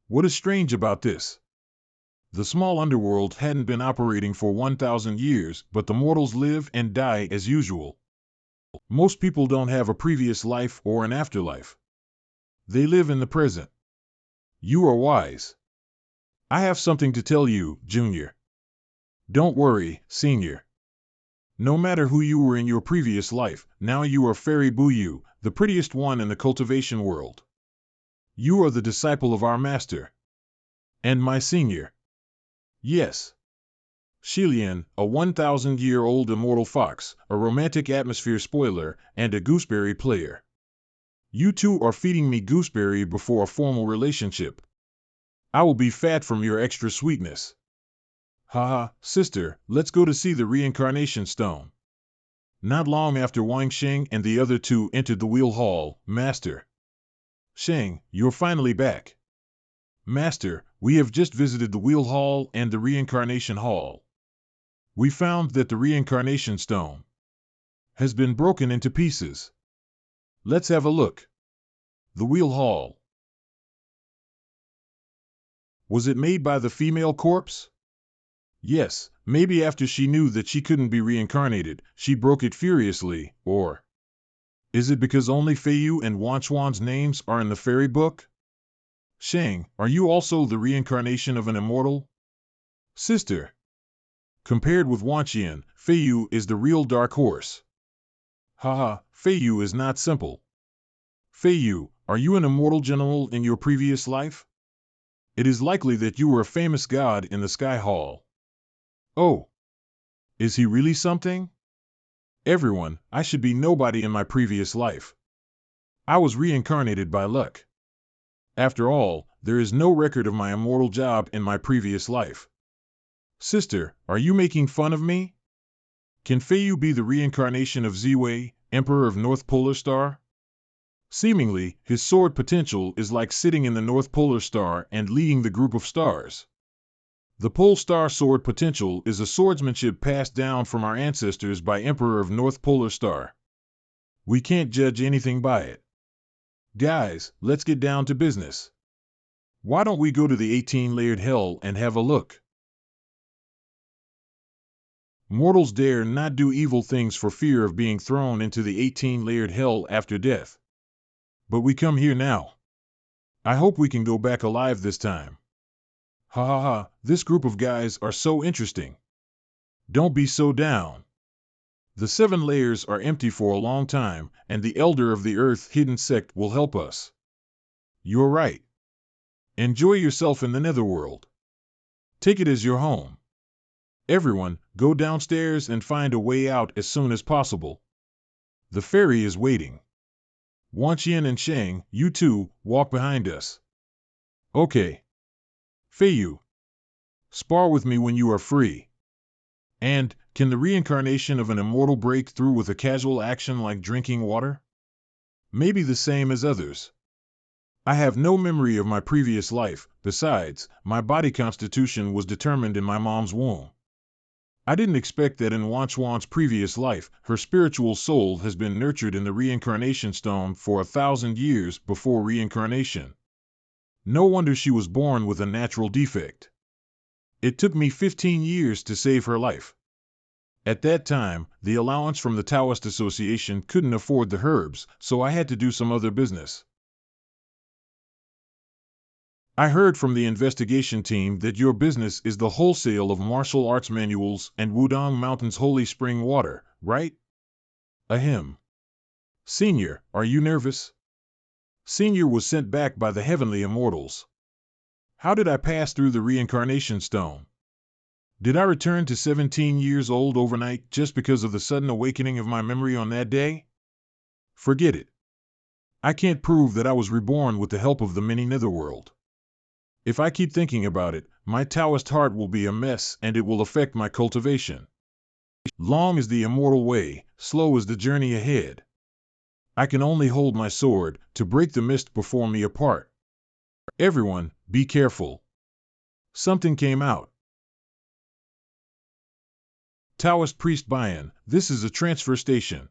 [SPEAKER 1] What is strange about this? The small underworld hadn't been operating for 1,000 years, but the mortals live and die as usual. Most people don't have a previous life or an afterlife. They live in the present. You are wise. I have something to tell you, Junior. Don't worry, Senior. No matter who you were in your previous life, now you are Fairy Buyu, the prettiest one in the cultivation world. You are the disciple of our master. And my senior. Yes. Shilian, a 1,000-year-old immortal fox, a romantic atmosphere spoiler, and a gooseberry player. You 2 are feeding me gooseberry before a formal relationship. I will be fat from your extra sweetness. Haha, sister, let's go to see the reincarnation stone. Not long after Wang Shing and the other 2 entered the wheel hall, Master. Shing, you're finally back. Master, we have just visited the wheel hall and the reincarnation hall. We found that the reincarnation stone has been broken into pieces. Let's have a look. The wheel hall. Was it made by the female corpse? Yes, maybe after she knew that she couldn't be reincarnated, she broke it furiously, or is it because only Feiyu and Wanchuan's names are in the fairy book? Shang, are you also the reincarnation of an immortal? Sister. Compared with Wanqian, Feiyu is the real dark horse. Haha, Feiyu is not simple. Feiyu, are you an immortal general in your previous life? It is likely that you were a famous god in the Sky Hall. Oh. Is he really something? Everyone, I should be nobody in my previous life. I was reincarnated by luck. After all, there is no record of my immortal job in my previous life. Sister, are you making fun of me? Can Feiyu be the reincarnation of Ziwei, Emperor of North Polar Star? Seemingly, his sword potential is like sitting in the North Polar Star and leading the group of stars. The Pole Star sword potential is a swordsmanship passed down from our ancestors by Emperor of North Polar Star. We can't judge anything by it. Guys, let's get down to business. Why don't we go to the 18-layered hell and have a look? Mortals dare not do evil things for fear of being thrown into the 18-layered hell after death. But we come here now. I hope we can go back alive this time. Ha ha ha, this group of guys are so interesting. Don't be so down. The 7 layers are empty for a long time, and the Elder of the Earth hidden sect will help us. You're right. Enjoy yourself in the netherworld. Take it as your home. Everyone, go downstairs and find a way out as soon as possible. The ferry is waiting. Wang Shing and Shang, you two, walk behind us. Okay. Feiyu, spar with me when you are free. And, can the reincarnation of an immortal break through with a casual action like drinking water? Maybe the same as others. I have no memory of my previous life. Besides, my body constitution was determined in my mom's womb. I didn't expect that in Wang Xuan's previous life, her spiritual soul has been nurtured in the reincarnation stone for 1,000 years before reincarnation. No wonder she was born with a natural defect. It took me 15 years to save her life. At that time, the allowance from the Taoist Association couldn't afford the herbs, so I had to do some other business. I heard from the investigation team that your business is the wholesale of martial arts manuals and Wudong Mountain's holy spring water, right? Ahem. Senior, are you nervous? Senior was sent back by the heavenly immortals. How did I pass through the reincarnation stone? Did I return to 17 years old overnight just because of the sudden awakening of my memory on that day? Forget it. I can't prove that I was reborn with the help of the mini netherworld. If I keep thinking about it, my Taoist heart will be a mess and it will affect my cultivation. Long is the immortal way, slow is the journey ahead. I can only hold my sword to break the mist before me apart. Everyone, be careful. Something came out. Taoist Priest Bayan, this is a transfer station.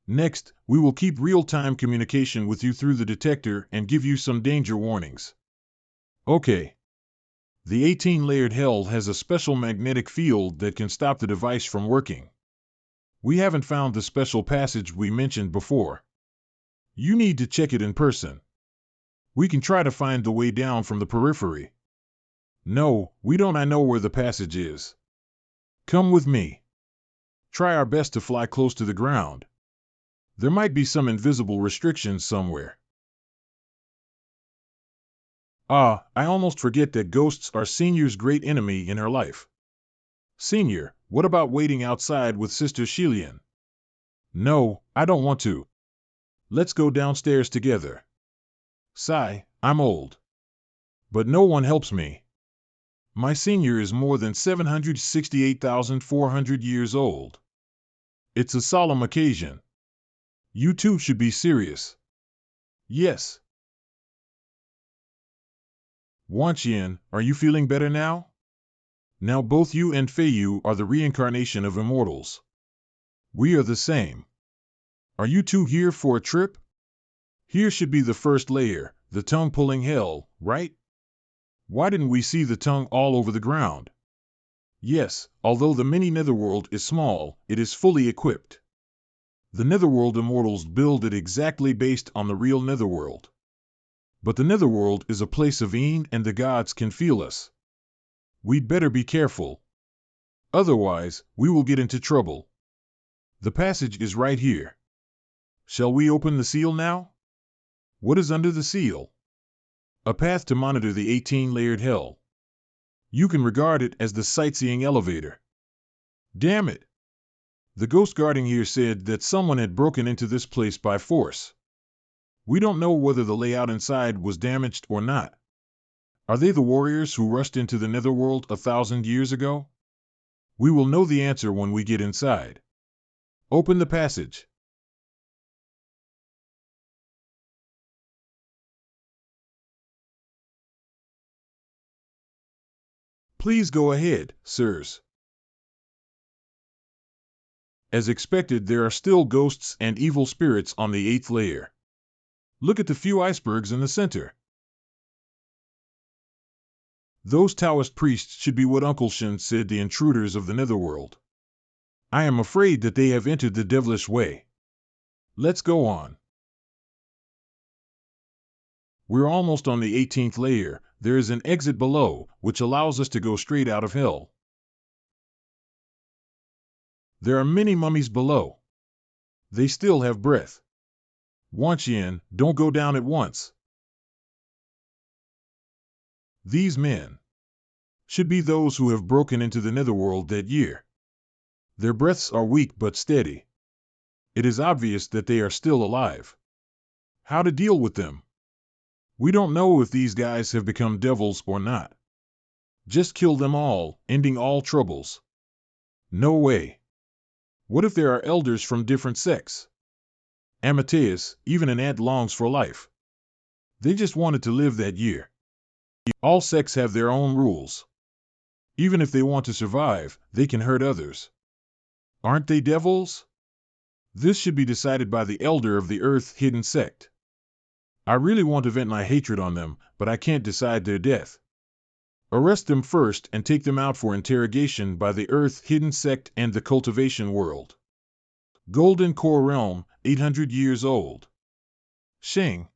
[SPEAKER 1] Next, we will keep real-time communication with you through the detector and give you some danger warnings. Okay. The 18-layered hell has a special magnetic field that can stop the device from working. We haven't found the special passage we mentioned before. You need to check it in person. We can try to find the way down from the periphery. No, we don't. I know where the passage is. Come with me. Try our best to fly close to the ground. There might be some invisible restrictions somewhere. I almost forget that ghosts are Senior's great enemy in her life. Senior, what about waiting outside with Sister Shilian? No, I don't want to. Let's go downstairs together. Sigh, I'm old. But no one helps me. My senior is more than 768,400 years old. It's a solemn occasion. You two should be serious. Yes. Wang Shing, are you feeling better now? Now both you and Feiyu are the reincarnation of immortals. We are the same. Are you two here for a trip? Here should be the first layer, the tongue-pulling hell, right? Why didn't we see the tongue all over the ground? Yes, although the mini netherworld is small, it is fully equipped. The netherworld immortals build it exactly based on the real netherworld. But the netherworld is a place of Een and the gods can feel us. We'd better be careful. Otherwise, we will get into trouble. The passage is right here. Shall we open the seal now? What is under the seal? A path to monitor the 18-layered hell. You can regard it as the sightseeing elevator. Damn it! The ghost guarding here said that someone had broken into this place by force. We don't know whether the layout inside was damaged or not. Are they the warriors who rushed into the netherworld 1,000 years ago? We will know the answer when we get inside. Open the passage. Please go ahead, sirs. As expected, there are still ghosts and evil spirits on the 8th layer. Look at the few icebergs in the center. Those Taoist priests should be what Uncle Shin said, the intruders of the netherworld. I am afraid that they have entered the devilish way. Let's go on. We're almost on the 18th layer. there is an exit below, which allows us to go straight out of hell. There are many mummies below. They still have breath. Wang Shing, don't go down at once. These men should be those who have broken into the netherworld that year. Their breaths are weak but steady. It is obvious that they are still alive. How to deal with them? We don't know if these guys have become devils or not. Just kill them all, ending all troubles. No way. What if there are elders from different sects? Amateus, even an ant longs for life. They just wanted to live that year. All sects have their own rules. Even if they want to survive, they can hurt others. Aren't they devils? This should be decided by the elder of the Earth Hidden Sect. I really want to vent my hatred on them, but I can't decide their death. Arrest them first and take them out for interrogation by the Earth Hidden Sect and the cultivation world. Golden Core Realm, 800 years old. Shing.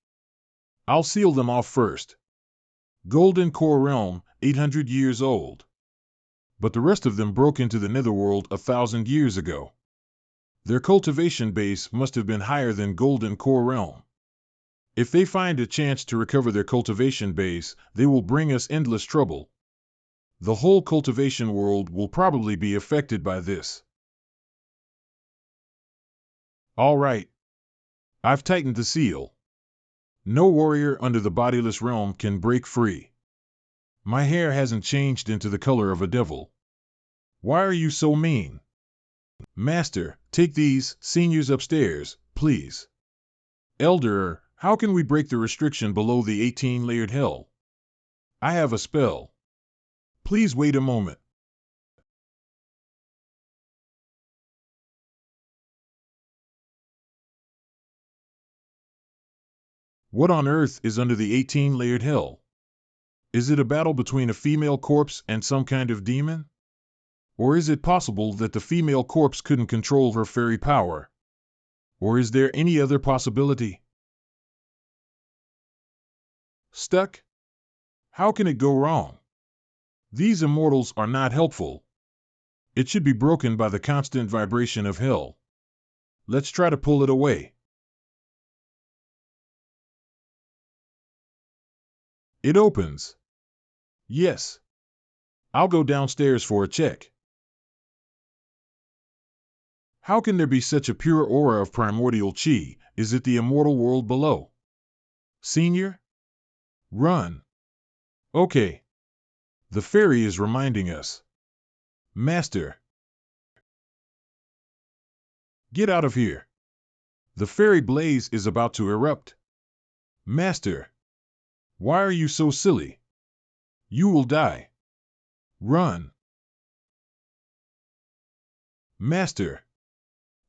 [SPEAKER 1] I'll seal them off first. Golden Core Realm, 800 years old. But the rest of them broke into the netherworld 1,000 years ago. Their cultivation base must have been higher than Golden Core Realm. If they find a chance to recover their cultivation base, they will bring us endless trouble. The whole cultivation world will probably be affected by this. All right. I've tightened the seal. No warrior under the bodiless realm can break free. My hair hasn't changed into the color of a devil. Why are you so mean? Master, take these seniors upstairs, please. Elderer, how can we break the restriction below the 18-layered hell? I have a spell. Please wait a moment. What on earth is under the 18-layered hell? Is it a battle between a female corpse and some kind of demon? Or is it possible that the female corpse couldn't control her fairy power? Or is there any other possibility? Stuck? How can it go wrong? These immortals are not helpful. It should be broken by the constant vibration of hell. Let's try to pull it away. It opens. Yes. I'll go downstairs for a check. How can there be such a pure aura of primordial chi? Is it the immortal world below? Senior? Run. Okay. The fairy is reminding us. Master. Get out of here. The fairy blaze is about to erupt. Master. Why are you so silly? You will die. Run. Master.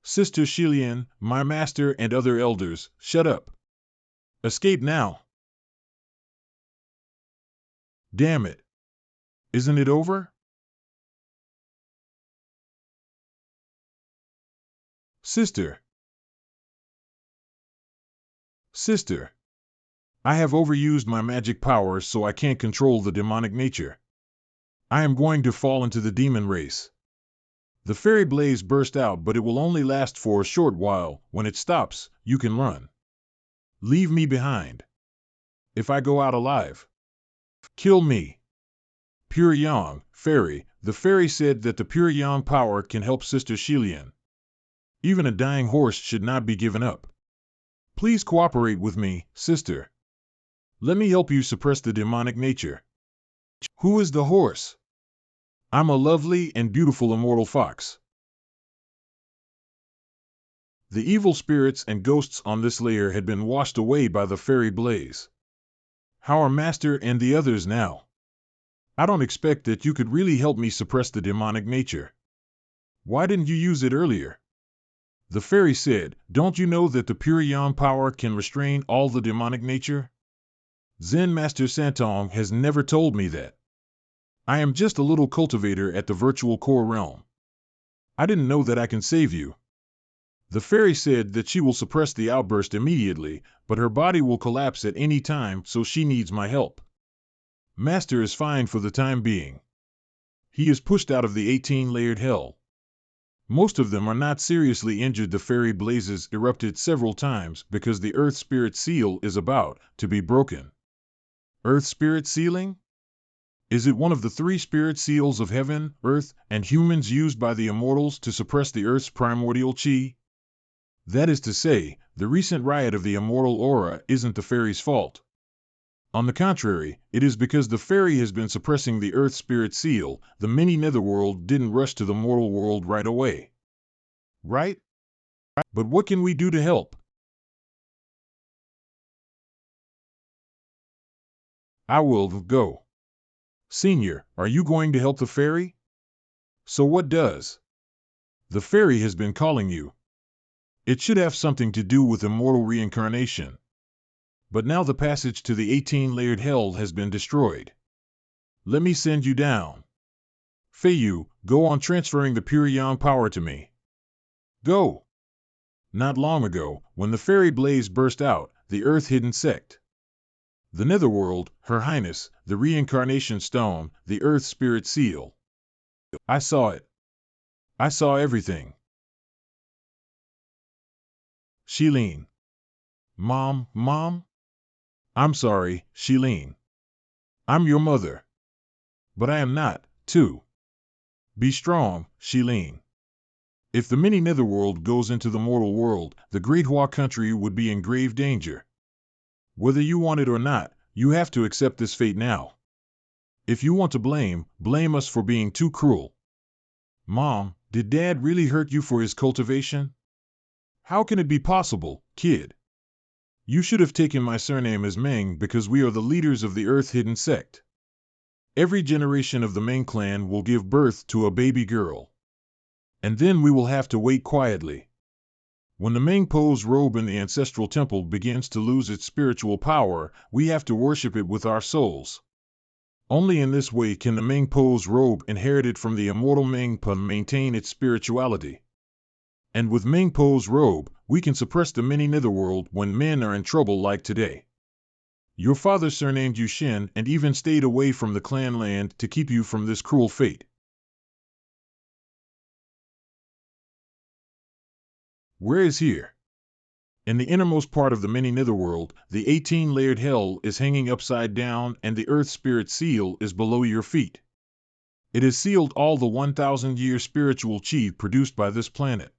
[SPEAKER 1] Sister Shilian, my master and other elders, shut up. Escape now. Damn it. Isn't it over? Sister. Sister. I have overused my magic powers so I can't control the demonic nature. I am going to fall into the demon race. The fairy blaze burst out, but it will only last for a short while. When it stops, you can run. Leave me behind. If I go out alive, kill me. Pure Yang, fairy, the fairy said that the pure Yang power can help Sister Shilian. Even a dying horse should not be given up. Please cooperate with me, sister. Let me help you suppress the demonic nature. Who is the horse? I'm a lovely and beautiful immortal fox. The evil spirits and ghosts on this layer had been washed away by the fairy blaze. How are Master and the others now? I don't expect that you could really help me suppress the demonic nature. Why didn't you use it earlier? The fairy said, don't you know that the pure Yang power can restrain all the demonic nature? Zen Master Santong has never told me that. I am just a little cultivator at the virtual core realm. I didn't know that I can save you. The fairy said that she will suppress the outburst immediately, but her body will collapse at any time, so she needs my help. Master is fine for the time being. He is pushed out of the 18-layered hell. Most of them are not seriously injured. The fairy blazes erupted several times because the Earth Spirit Seal is about to be broken. Earth Spirit Sealing? Is it one of the 3 spirit seals of heaven, earth, and humans used by the immortals to suppress the Earth's primordial chi? That is to say, the recent riot of the immortal aura isn't the fairy's fault. On the contrary, it is because the fairy has been suppressing the Earth Spirit Seal, the mini netherworld didn't rush to the mortal world right away. Right? But what can we do to help? I will go. Senior, are you going to help the fairy? So what does? The fairy has been calling you. It should have something to do with immortal reincarnation. But now the passage to the 18-layered hell has been destroyed. Let me send you down. Feiyu, go on transferring the pure yang power to me. Go! Not long ago, when the fairy blaze burst out, the earth-hidden sect. The netherworld, Her Highness, the reincarnation stone, the Earth Spirit Seal. I saw it. I saw everything. Shilin. Mom? I'm sorry, Shilin. I'm your mother. But I am not, too. Be strong, Shilin. If the mini netherworld goes into the mortal world, the Great Hua country would be in grave danger. Whether you want it or not, you have to accept this fate now. If you want to blame us for being too cruel. Mom, did Dad really hurt you for his cultivation? How can it be possible, kid? You should have taken my surname as Meng because we are the leaders of the Earth-hidden sect. Every generation of the Meng clan will give birth to a baby girl. And then we will have to wait quietly. When the Meng Po's robe in the ancestral temple begins to lose its spiritual power, we have to worship it with our souls. Only in this way can the Meng Po's robe inherited from the immortal Meng Pa maintain its spirituality. And with Meng Po's robe, we can suppress the mini netherworld when men are in trouble like today. Your father surnamed you Shin and even stayed away from the clan land to keep you from this cruel fate. Where is here? In the innermost part of the mini netherworld, the 18-layered hell is hanging upside down and the Earth Spirit Seal is below your feet. It has sealed all the 1,000-year spiritual chi produced by this planet.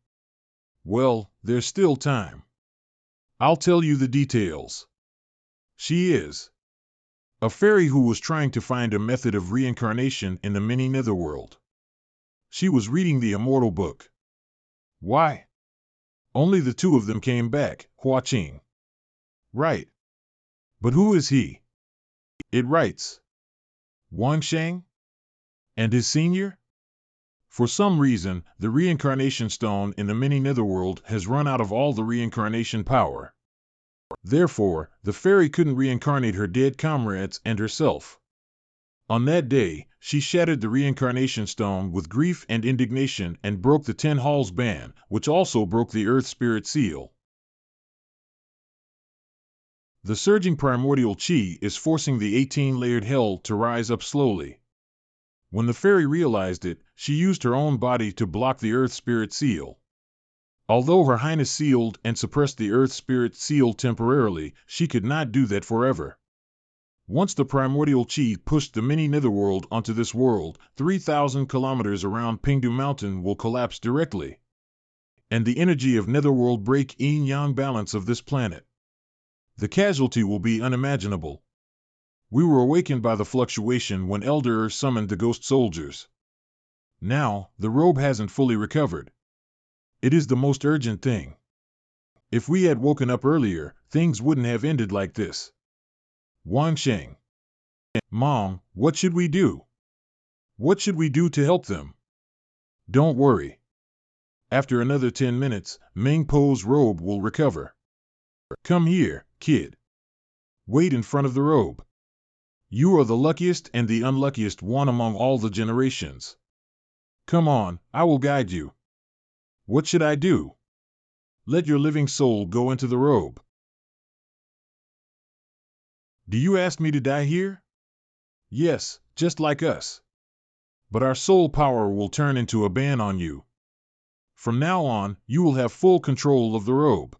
[SPEAKER 1] Well, there's still time. I'll tell you the details. She is a fairy who was trying to find a method of reincarnation in the mini netherworld. She was reading the immortal book. Why? Only the 2 of them came back, Hua Qing. Right. But who is he? It writes. Wang Shing? And his senior? For some reason, the reincarnation stone in the mini netherworld has run out of all the reincarnation power. Therefore, the fairy couldn't reincarnate her dead comrades and herself. On that day, she shattered the reincarnation stone with grief and indignation and broke the 10 Halls ban, which also broke the Earth Spirit Seal. The surging primordial chi is forcing the 18-layered hell to rise up slowly. When the fairy realized it, she used her own body to block the Earth Spirit Seal. Although Her Highness sealed and suppressed the Earth Spirit Seal temporarily, she could not do that forever. Once the primordial chi pushed the mini netherworld onto this world, 3,000 kilometers around Pingdu Mountain will collapse directly. And the energy of netherworld break yin-yang balance of this planet. The casualty will be unimaginable. We were awakened by the fluctuation when Elder summoned the ghost soldiers. Now, the robe hasn't fully recovered. It is the most urgent thing. If we had woken up earlier, things wouldn't have ended like this. Wang Shing. Mom, what should we do? What should we do to help them? Don't worry. After another 10 minutes, Meng Po's robe will recover. Come here, kid. Wait in front of the robe. You are the luckiest and the unluckiest one among all the generations. Come on, I will guide you. What should I do? Let your living soul go into the robe. Do you ask me to die here? Yes, just like us. But our soul power will turn into a ban on you. From now on, you will have full control of the robe.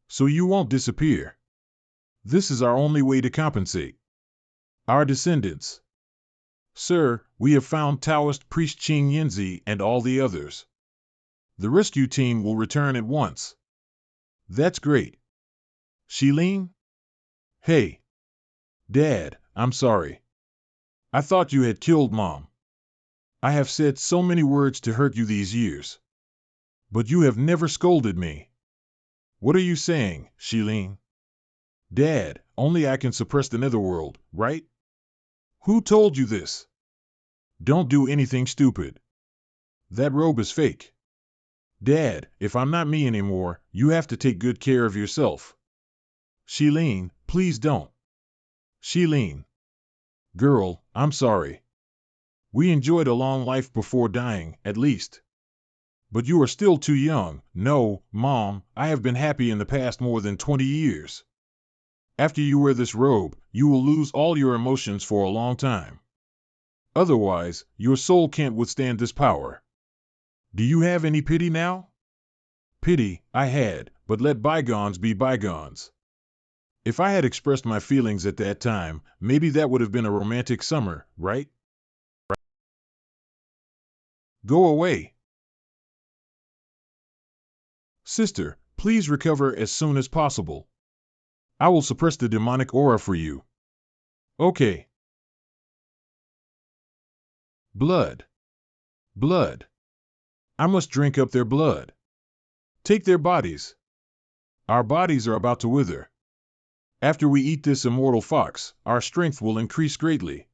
[SPEAKER 1] So you won't disappear. This is our only way to compensate. Our descendants. Sir, we have found Taoist priest Qing Yinzi and all the others. The rescue team will return at once. That's great. Shilin? Hey. Dad, I'm sorry. I thought you had killed Mom. I have said so many words to hurt you these years. But you have never scolded me. What are you saying, Shilin? Dad, only I can suppress the netherworld, right? Who told you this? Don't do anything stupid. That robe is fake. Dad, if I'm not me anymore, you have to take good care of yourself. Shilin, please don't. Shilin. Girl, I'm sorry. We enjoyed a long life before dying, at least. But you are still too young. No, Mom, I have been happy in the past more than 20 years. After you wear this robe, you will lose all your emotions for a long time. Otherwise, your soul can't withstand this power. Do you have any pity now? Pity, I had, but let bygones be bygones. If I had expressed my feelings at that time, maybe that would have been a romantic summer, right? Go away. Sister, please recover as soon as possible. I will suppress the demonic aura for you. Okay. Blood. Blood. I must drink up their blood. Take their bodies. Our bodies are about to wither. After we eat this immortal fox, our strength will increase greatly.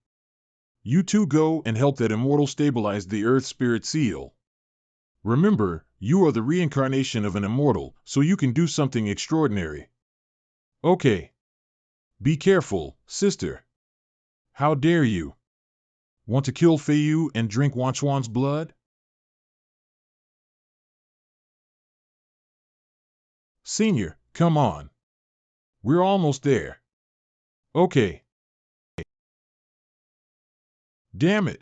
[SPEAKER 1] You two go and help that immortal stabilize the earth spirit seal. Remember, you are the reincarnation of an immortal, so you can do something extraordinary. Okay. Be careful, sister. How dare you? Want to kill Feiyu and drink Wanchuan's blood? Senior, come on. We're almost there. Okay. Damn it.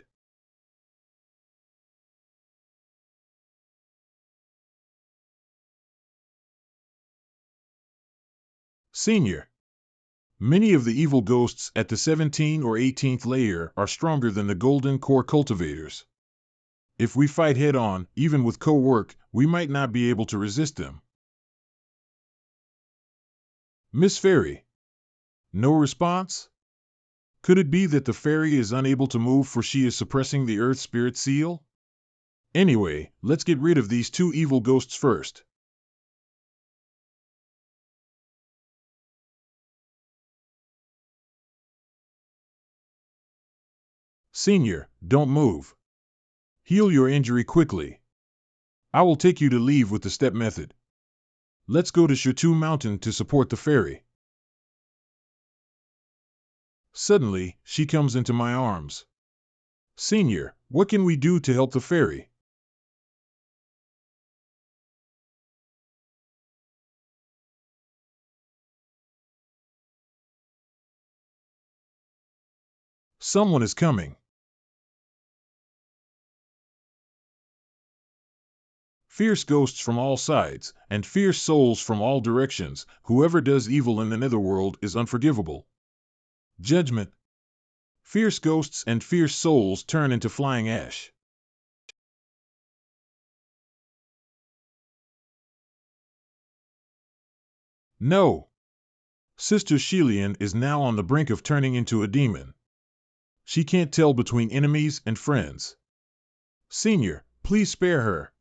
[SPEAKER 1] Senior. Many of the evil ghosts at the 17th or 18th layer are stronger than the golden core cultivators. If we fight head-on, even with co-work, we might not be able to resist them. Miss Fairy. No response? Could it be that the fairy is unable to move for she is suppressing the earth spirit seal? Anyway, let's get rid of these two evil ghosts first. Senior, don't move. Heal your injury quickly. I will take you to leave with the step method. Let's go to Shutu Mountain to support the fairy. Suddenly, she comes into my arms. Senior, what can we do to help the fairy? Someone is coming. Fierce ghosts from all sides, and fierce souls from all directions. Whoever does evil in the netherworld is unforgivable. Judgment. Fierce ghosts and fierce souls turn into flying ash. No. Sister Shilian is now on the brink of turning into a demon. She can't tell between enemies and friends. Senior, please spare her.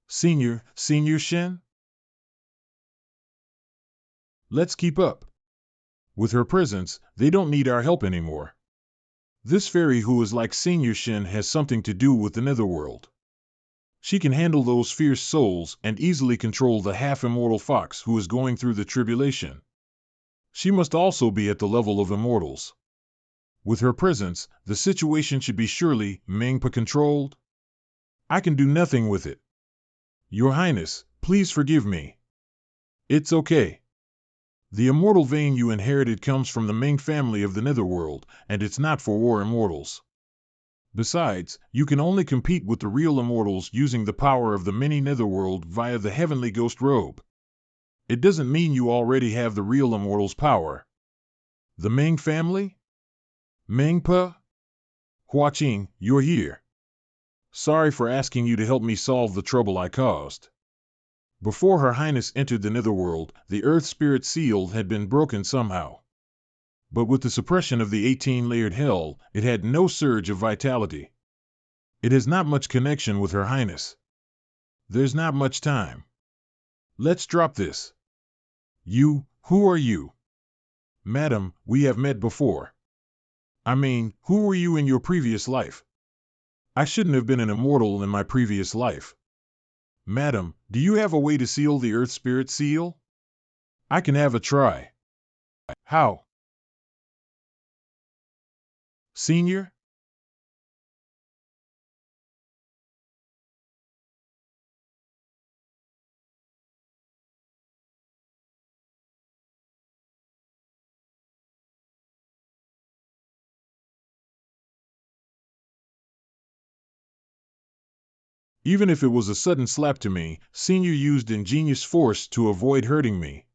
[SPEAKER 1] Senior Shen? Let's keep up. With her presence, they don't need our help anymore. This fairy who is like Senior Shen has something to do with the netherworld. She can handle those fierce souls and easily control the half-immortal fox who is going through the tribulation. She must also be at the level of immortals. With her presence, the situation should be surely Mingpa controlled. I can do nothing with it. Your Highness, please forgive me. It's okay. The immortal vein you inherited comes from the Ming family of the Netherworld, and it's not for war immortals. Besides, you can only compete with the real immortals using the power of the mini Netherworld via the heavenly ghost robe. It doesn't mean you already have the real immortals' power. The Ming family? Mingpa? Hua Qing, you're here. Sorry for asking you to help me solve the trouble I caused. Before Her Highness entered the Netherworld, the Earth Spirit Seal had been broken somehow. But with the suppression of the 18-layered hell, it had no surge of vitality. It has not much connection with Her Highness. There's not much time. Let's drop this. You, who are you? Madam, we have met before. I mean, who were you in your previous life? I shouldn't have been an immortal in my previous life. Madam, do you have a way to seal the Earth Spirit Seal? I can have a try. How? Senior? Even if it was a sudden slap to me, Senior used ingenious force to avoid hurting me.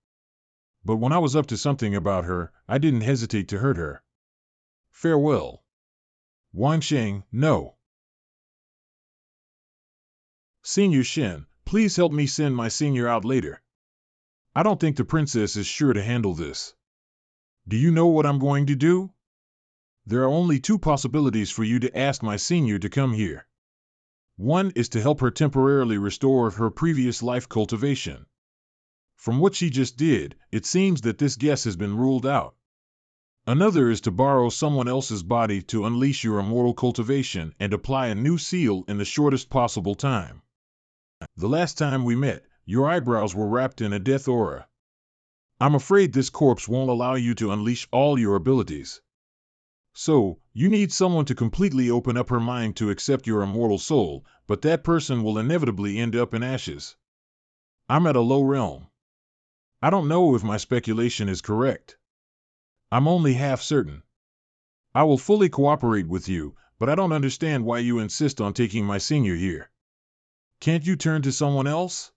[SPEAKER 1] But when I was up to something about her, I didn't hesitate to hurt her. Farewell. Wang Shing, no. Senior Shen, please help me send my senior out later. I don't think the princess is sure to handle this. Do you know what I'm going to do? There are only two possibilities for you to ask my senior to come here. One is to help her temporarily restore her previous life cultivation. From what she just did, it seems that this guess has been ruled out. Another is to borrow someone else's body to unleash your immortal cultivation and apply a new seal in the shortest possible time. The last time we met, your eyebrows were wrapped in a death aura. I'm afraid this corpse won't allow you to unleash all your abilities. So, you need someone to completely open up her mind to accept your immortal soul, but that person will inevitably end up in ashes. I'm at a low realm. I don't know if my speculation is correct. I'm only half certain. I will fully cooperate with you, but I don't understand why you insist on taking my senior here. Can't you turn to someone else?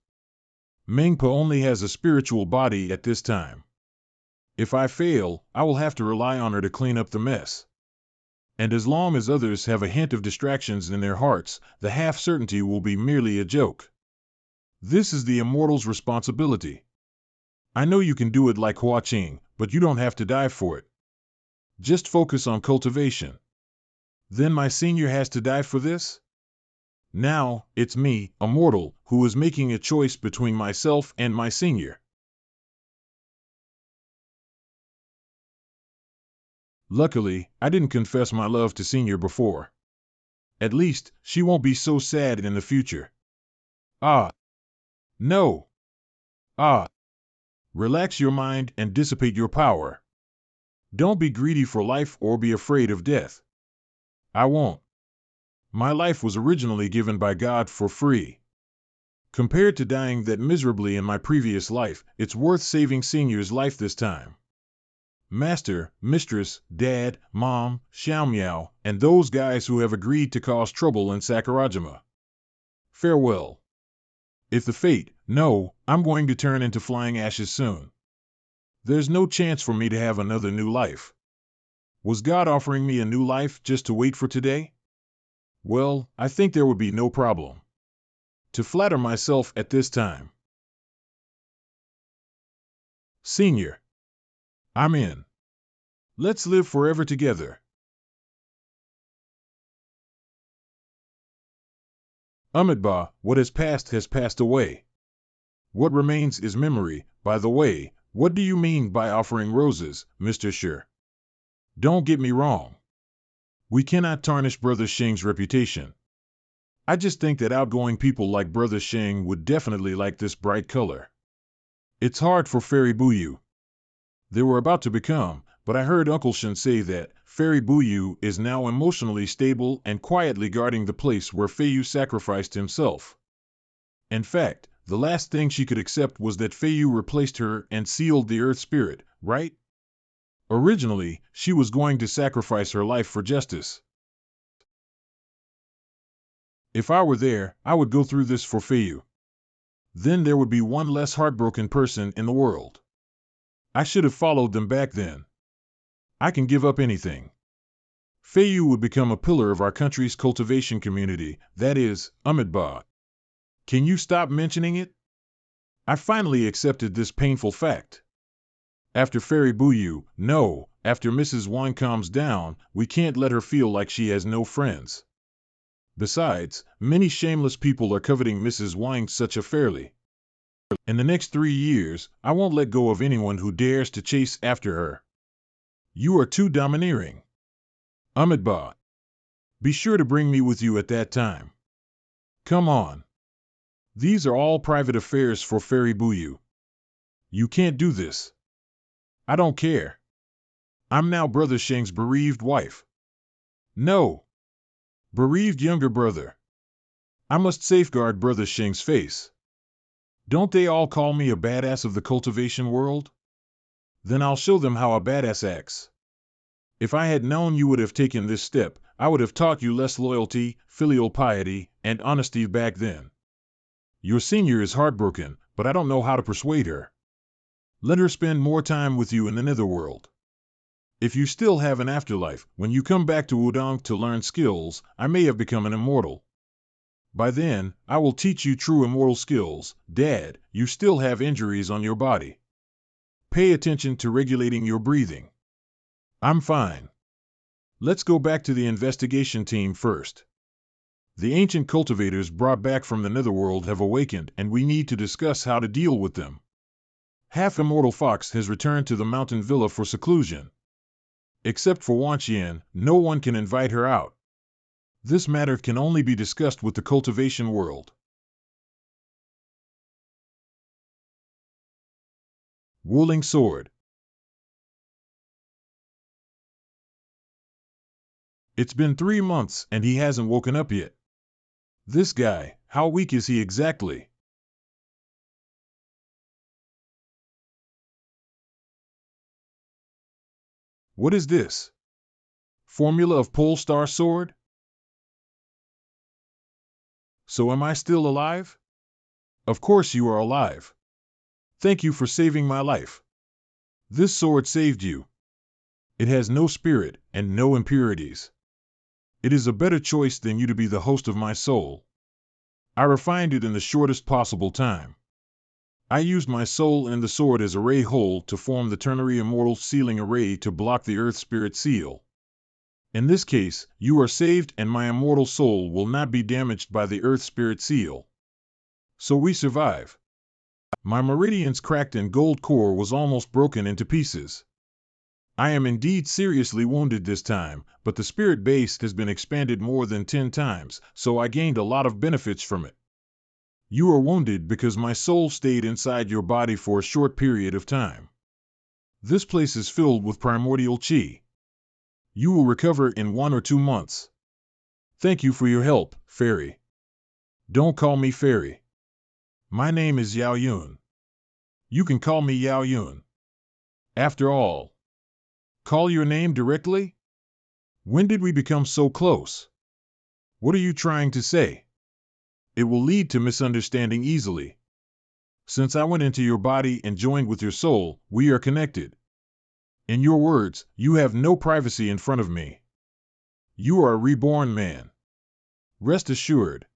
[SPEAKER 1] Mingpa only has a spiritual body at this time. If I fail, I will have to rely on her to clean up the mess. And as long as others have a hint of distractions in their hearts, the half-certainty will be merely a joke. This is the immortal's responsibility. I know you can do it like Hua Qing, but you don't have to die for it. Just focus on cultivation. Then my senior has to die for this? Now, it's me, a mortal, who is making a choice between myself and my senior. Luckily, I didn't confess my love to Senior before. At least, she won't be so sad in the future. Ah. No. Ah. Relax your mind and dissipate your power. Don't be greedy for life or be afraid of death. I won't. My life was originally given by God for free. Compared to dying that miserably in my previous life, it's worth saving Senior's life this time. Master, Mistress, Dad, Mom, Xiao Miao, and those guys who have agreed to cause trouble in Sakurajima. Farewell. If the fate, no, I'm going to turn into flying ashes soon. There's no chance for me to have another new life. Was God offering me a new life just to wait for today? Well, I think there would be no problem. To flatter myself at this time. Senior. I'm in. Let's live forever together. Amitabha, what has passed away. What remains is memory. By the way, what do you mean by offering roses, Mr. Shi? Don't get me wrong. We cannot tarnish Brother Shing's reputation. I just think that outgoing people like Brother Shing would definitely like this bright color. It's hard for Fairy Buyu. They were about to become, but I heard Uncle Shen say that, Fairy Buyu is now emotionally stable and quietly guarding the place where Feiyu sacrificed himself. In fact, the last thing she could accept was that Feiyu replaced her and sealed the Earth Spirit, right? Originally, she was going to sacrifice her life for justice. If I were there, I would go through this for Feiyu. Then there would be one less heartbroken person in the world. I should have followed them back then. I can give up anything. Feiyu would become a pillar of our country's cultivation community, that is, Amitabha. Can you stop mentioning it? I finally accepted this painful fact. After Fairy Buyu, no, after Mrs. Wang calms down, we can't let her feel like she has no friends. Besides, many shameless people are coveting Mrs. Wang such unfairly. In the next 3 years, I won't let go of anyone who dares to chase after her. You are too domineering. Amitabha. Be sure to bring me with you at that time. Come on. These are all private affairs for Fairy Buyu. You can't do this. I don't care. I'm now Brother Sheng's bereaved wife. No. Bereaved younger brother. I must safeguard Brother Sheng's face. Don't they all call me a badass of the cultivation world? Then I'll show them how a badass acts. If I had known you would have taken this step, I would have taught you less loyalty, filial piety, and honesty back then. Your senior is heartbroken, but I don't know how to persuade her. Let her spend more time with you in the netherworld. If you still have an afterlife, when you come back to Wudong to learn skills, I may have become an immortal. By then, I will teach you true immortal skills. Dad, you still have injuries on your body. Pay attention to regulating your breathing. I'm fine. Let's go back to the investigation team first. The ancient cultivators brought back from the netherworld have awakened, and we need to discuss how to deal with them. Half-immortal Fox has returned to the mountain villa for seclusion. Except for Wang Shing, no one can invite her out. This matter can only be discussed with the cultivation world. Wuling Sword. It's been 3 months and he hasn't woken up yet. This guy, how weak is he exactly? What is this? Formula of Pole Star Sword? So am I still alive? Of course you are alive. Thank you for saving my life. This sword saved you. It has no spirit and no impurities. It is a better choice than you to be the host of my soul. I refined it in the shortest possible time. I used my soul and the sword as a ray hole to form the ternary immortal sealing array to block the earth spirit seal. In this case, you are saved and my immortal soul will not be damaged by the earth spirit seal. So we survive. My meridians cracked and gold core was almost broken into pieces. I am indeed seriously wounded this time, but the spirit base has been expanded more than 10 times, so I gained a lot of benefits from it. You are wounded because my soul stayed inside your body for a short period of time. This place is filled with primordial chi. You will recover in 1 or 2 months. Thank you for your help, Fairy. Don't call me Fairy. My name is Yao Yun. You can call me Yao Yun. After all, call your name directly? When did we become so close? What are you trying to say? It will lead to misunderstanding easily. Since I went into your body and joined with your soul, we are connected. In your words, you have no privacy in front of me. You are a reborn man. Rest assured.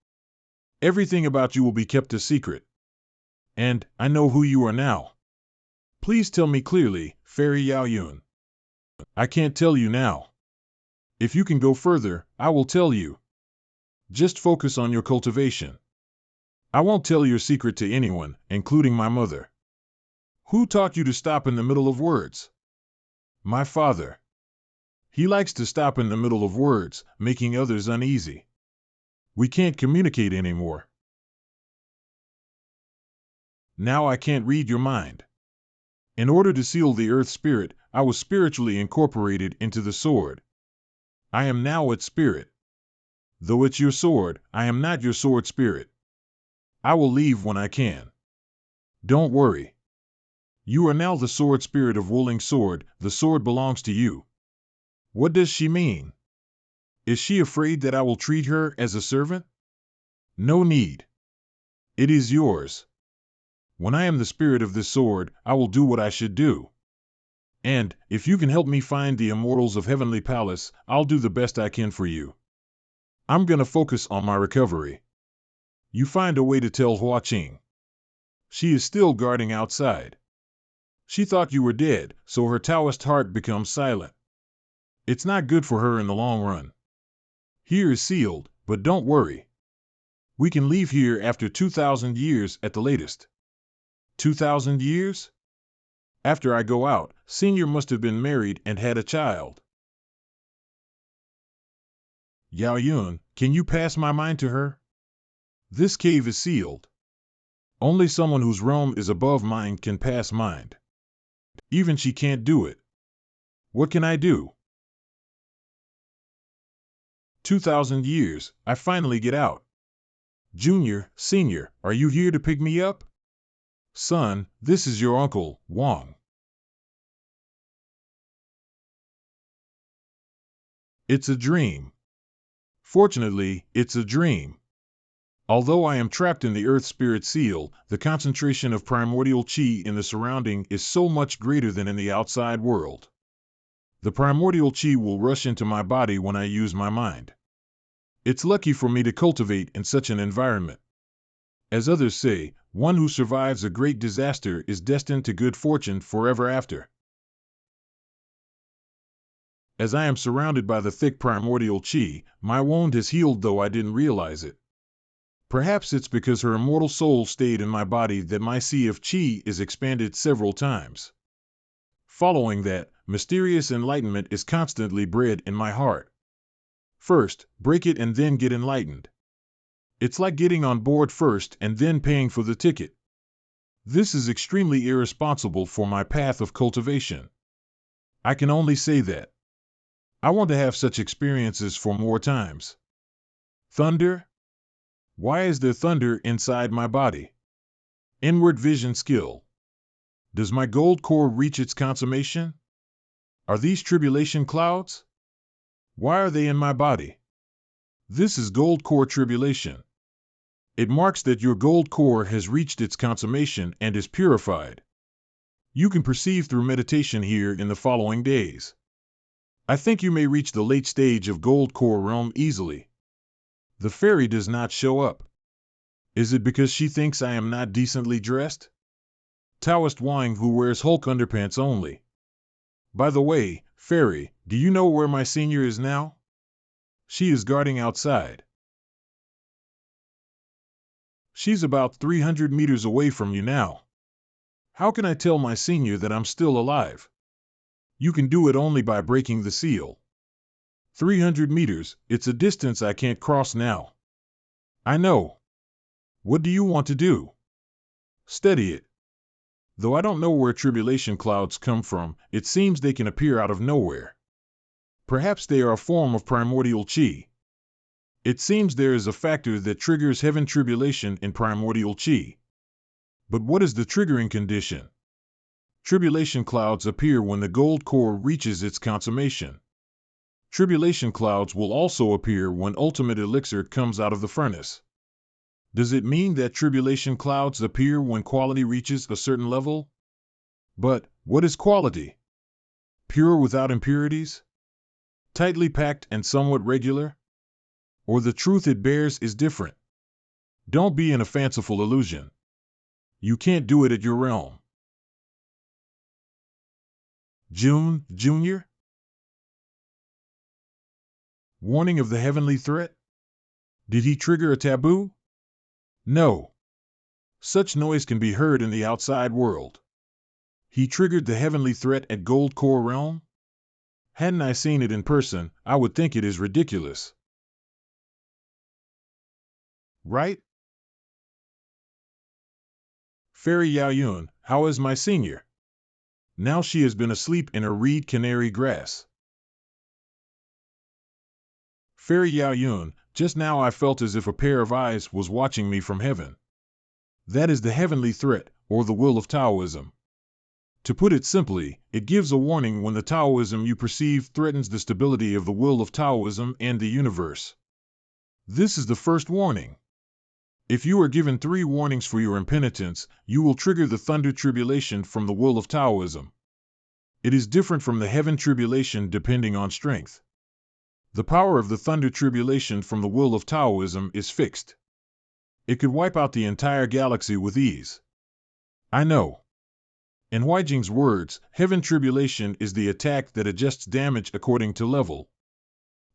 [SPEAKER 1] Everything about you will be kept a secret. And I know who you are now. Please tell me clearly, Fairy Yao Yun. I can't tell you now. If you can go further, I will tell you. Just focus on your cultivation. I won't tell your secret to anyone, including my mother. Who taught you to stop in the middle of words? My father. He likes to stop in the middle of words, making others uneasy. We can't communicate anymore. Now I can't read your mind. In order to seal the earth spirit, I was spiritually incorporated into the sword. I am now its spirit. Though it's your sword, I am not your sword spirit. I will leave when I can. Don't worry. You are now the sword spirit of Wuling Sword, the sword belongs to you. What does she mean? Is she afraid that I will treat her as a servant? No need. It is yours. When I am the spirit of this sword, I will do what I should do. And, if you can help me find the immortals of Heavenly Palace, I'll do the best I can for you. I'm gonna focus on my recovery. You find a way to tell Hua Qing. She is still guarding outside. She thought you were dead, so her Taoist heart becomes silent. It's not good for her in the long run. Here is sealed, but don't worry. We can leave here after 2,000 years at the latest. 2,000 years? After I go out, Senior must have been married and had a child. Yao Yun, can you pass my mind to her? This cave is sealed. Only someone whose realm is above mine can pass mind. Even she can't do it. What can I do? 2,000 years, I finally get out. Junior, Senior, are you here to pick me up? Son, this is your uncle, Wang. It's a dream. Fortunately, it's a dream. Although I am trapped in the Earth Spirit Seal, the concentration of primordial chi in the surrounding is so much greater than in the outside world. The primordial chi will rush into my body when I use my mind. It's lucky for me to cultivate in such an environment. As others say, one who survives a great disaster is destined to good fortune forever after. As I am surrounded by the thick primordial chi, my wound has healed though I didn't realize it. Perhaps it's because her immortal soul stayed in my body that my sea of chi is expanded several times. Following that, mysterious enlightenment is constantly bred in my heart. First, break it and then get enlightened. It's like getting on board first and then paying for the ticket. This is extremely irresponsible for my path of cultivation. I can only say that. I want to have such experiences for more times. Thunder? Why is there thunder inside my body? Inward vision skill. Does my gold core reach its consummation? Are these tribulation clouds? Why are they in my body? This is gold core tribulation. It marks that your gold core has reached its consummation and is purified. You can perceive through meditation here in the following days. I think you may reach the late stage of gold core realm easily. The fairy does not show up. Is it because she thinks I am not decently dressed? Taoist Wang who wears Hulk underpants only. By the way, fairy, do you know where my senior is now? She is guarding outside. She's about 300 meters away from you now. How can I tell my senior that I'm still alive? You can do it only by breaking the seal. 300 meters, it's a distance I can't cross now. I know. What do you want to do? Steady it. Though I don't know where tribulation clouds come from, it seems they can appear out of nowhere. Perhaps they are a form of primordial chi. It seems there is a factor that triggers heaven tribulation in primordial chi. But what is the triggering condition? Tribulation clouds appear when the gold core reaches its consummation. Tribulation clouds will also appear when ultimate elixir comes out of the furnace. Does it mean that tribulation clouds appear when quality reaches a certain level? But what is quality? Pure without impurities? Tightly packed and somewhat regular? Or the truth it bears is different? Don't be in a fanciful illusion. You can't do it at your realm. Junior? Warning of the heavenly threat? Did he trigger a taboo? No. Such noise can be heard in the outside world. He triggered the heavenly threat at Gold Core Realm? Hadn't I seen it in person, I would think it is ridiculous. Right? Fairy Yao Yun, how is my senior? Now she has been asleep in her reed canary grass. Fairy Yao Yun, just now I felt as if a pair of eyes was watching me from heaven. That is the heavenly threat, or the will of Taoism. To put it simply, it gives a warning when the Taoism you perceive threatens the stability of the will of Taoism and the universe. This is the first warning. If you are given 3 warnings for your impenitence, you will trigger the thunder tribulation from the will of Taoism. It is different from the heaven tribulation depending on strength. The power of the thunder tribulation from the will of Taoism is fixed. It could wipe out the entire galaxy with ease. I know. In Huijing's words, heaven tribulation is the attack that adjusts damage according to level.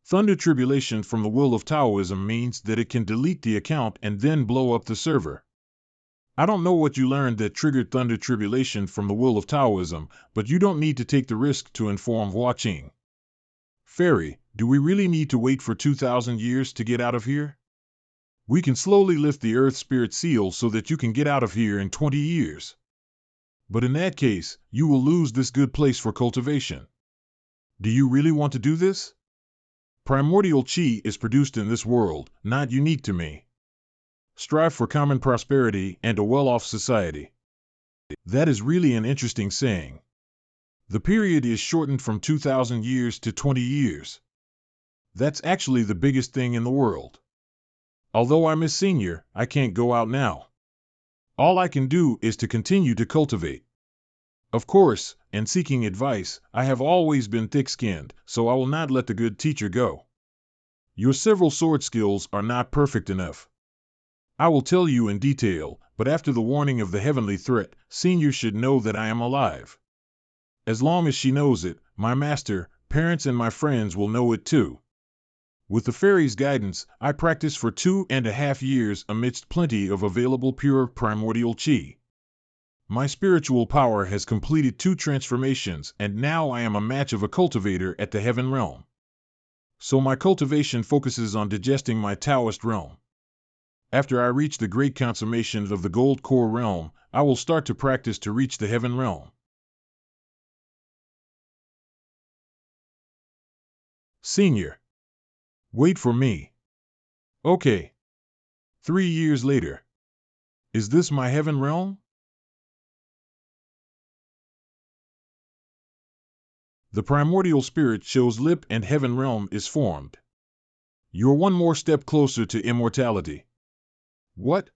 [SPEAKER 1] Thunder tribulation from the will of Taoism means that it can delete the account and then blow up the server. I don't know what you learned that triggered thunder tribulation from the will of Taoism, but you don't need to take the risk to inform Wang Shing. Fairy, do we really need to wait for 2,000 years to get out of here? We can slowly lift the Earth Spirit seal so that you can get out of here in 20 years. But in that case, you will lose this good place for cultivation. Do you really want to do this? Primordial Qi is produced in this world, not unique to me. Strive for common prosperity and a well-off society. That is really an interesting saying. The period is shortened from 2,000 years to 20 years. That's actually the biggest thing in the world. Although I'm a senior, I can't go out now. All I can do is to continue to cultivate. Of course, in seeking advice, I have always been thick-skinned, so I will not let the good teacher go. Your several sword skills are not perfect enough. I will tell you in detail, but after the warning of the heavenly threat, Senior should know that I am alive. As long as she knows it, my master, parents and my friends will know it too. With the fairy's guidance, I practiced for 2.5 years amidst plenty of available pure primordial qi. My spiritual power has completed 2 transformations, and now I am a match of a cultivator at the heaven realm. So my cultivation focuses on digesting my Taoist realm. After I reach the great consummation of the gold core realm, I will start to practice to reach the heaven realm. Senior. Wait for me. Okay. 3 years later. Is this my heaven realm? The primordial spirit shows lip and heaven realm is formed. You're one more step closer to immortality. What?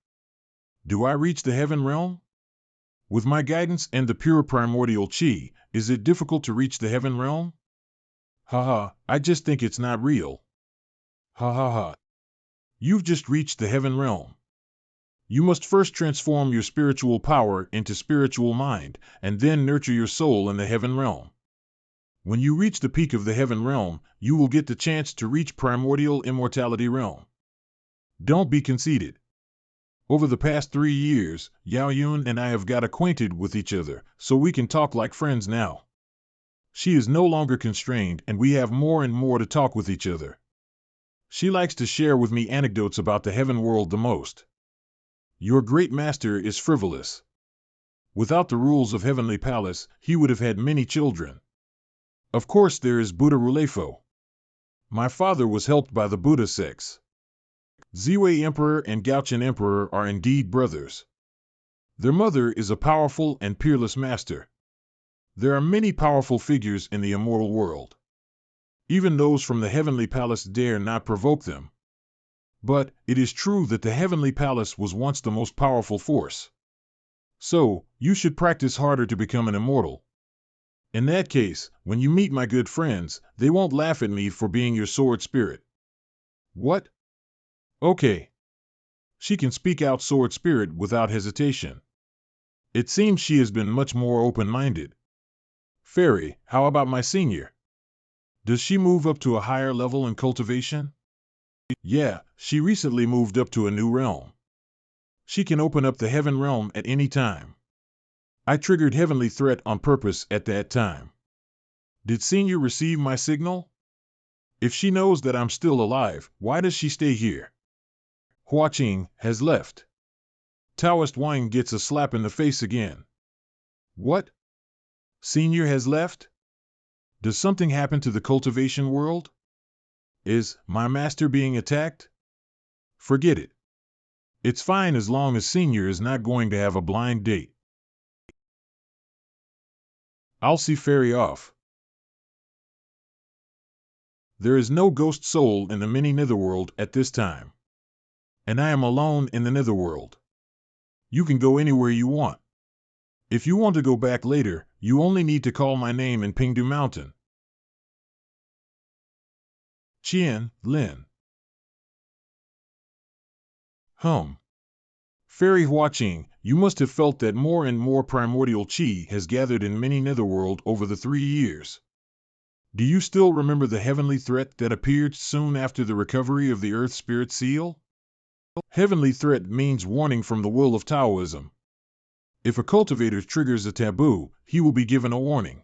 [SPEAKER 1] Do I reach the heaven realm? With my guidance and the pure primordial qi, is it difficult to reach the heaven realm? Haha, I just think it's not real. Ha ha ha. You've just reached the heaven realm. You must first transform your spiritual power into spiritual mind, and then nurture your soul in the heaven realm. When you reach the peak of the heaven realm, you will get the chance to reach primordial immortality realm. Don't be conceited. Over the past 3 years, Yao Yun and I have got acquainted with each other, so we can talk like friends now. She is no longer constrained, and we have more and more to talk with each other. She likes to share with me anecdotes about the heaven world the most. Your great master is frivolous. Without the rules of Heavenly Palace, he would have had many children. Of course there is Buddha Rulefo. My father was helped by the Buddha sects. Ziwei Emperor and Gaochen Emperor are indeed brothers. Their mother is a powerful and peerless master. There are many powerful figures in the immortal world. Even those from the Heavenly Palace dare not provoke them. But it is true that the Heavenly Palace was once the most powerful force. So, you should practice harder to become an immortal. In that case, when you meet my good friends, they won't laugh at me for being your sword spirit. What? Okay. She can speak out sword spirit without hesitation. It seems she has been much more open-minded. Fairy, how about my senior? Does she move up to a higher level in cultivation? Yeah, she recently moved up to a new realm. She can open up the heaven realm at any time. I triggered heavenly threat on purpose at that time. Did Senior receive my signal? If she knows that I'm still alive, why does she stay here? Hua Qing has left. Taoist Wang gets a slap in the face again. What? Senior has left? Does something happen to the cultivation world? Is my master being attacked? Forget it. It's fine as long as Senior is not going to have a blind date. I'll see Fairy off. There is no ghost soul in the mini Netherworld at this time. And I am alone in the Netherworld. You can go anywhere you want. If you want to go back later, you only need to call my name in Pingdu Mountain. Qian, Lin. Fairy Huaqing, you must have felt that more and more primordial qi has gathered in mini Netherworld over the 3 years. Do you still remember the heavenly threat that appeared soon after the recovery of the Earth Spirit Seal? Heavenly threat means warning from the will of Taoism. If a cultivator triggers a taboo, he will be given a warning.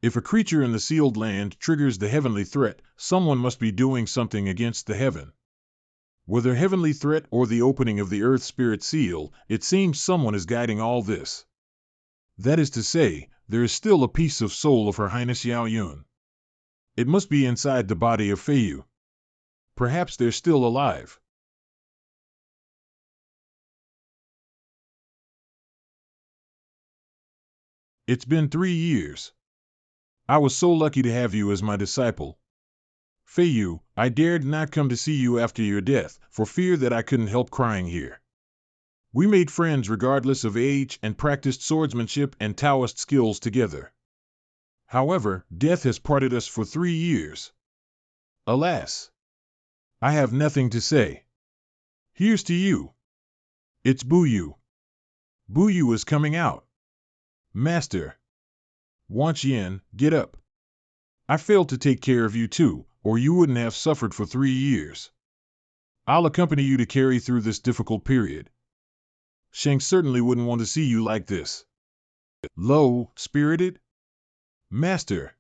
[SPEAKER 1] If a creature in the sealed land triggers the heavenly threat, someone must be doing something against the heaven. Whether heavenly threat or the opening of the Earth Spirit Seal, it seems someone is guiding all this. That is to say, there is still a piece of soul of Her Highness Yao Yun. It must be inside the body of Feiyu. Perhaps they're still alive. It's been 3 years. I was so lucky to have you as my disciple. Feiyu, I dared not come to see you after your death, for fear that I couldn't help crying here. We made friends regardless of age and practiced swordsmanship and Taoist skills together. However, death has parted us for 3 years. Alas! I have nothing to say. Here's to you. It's Buyu. Buyu is coming out. Master. Wang Shing, get up. I failed to take care of you too, or you wouldn't have suffered for 3 years. I'll accompany you to carry through this difficult period. Sheng certainly wouldn't want to see you like this. Low, spirited? Master.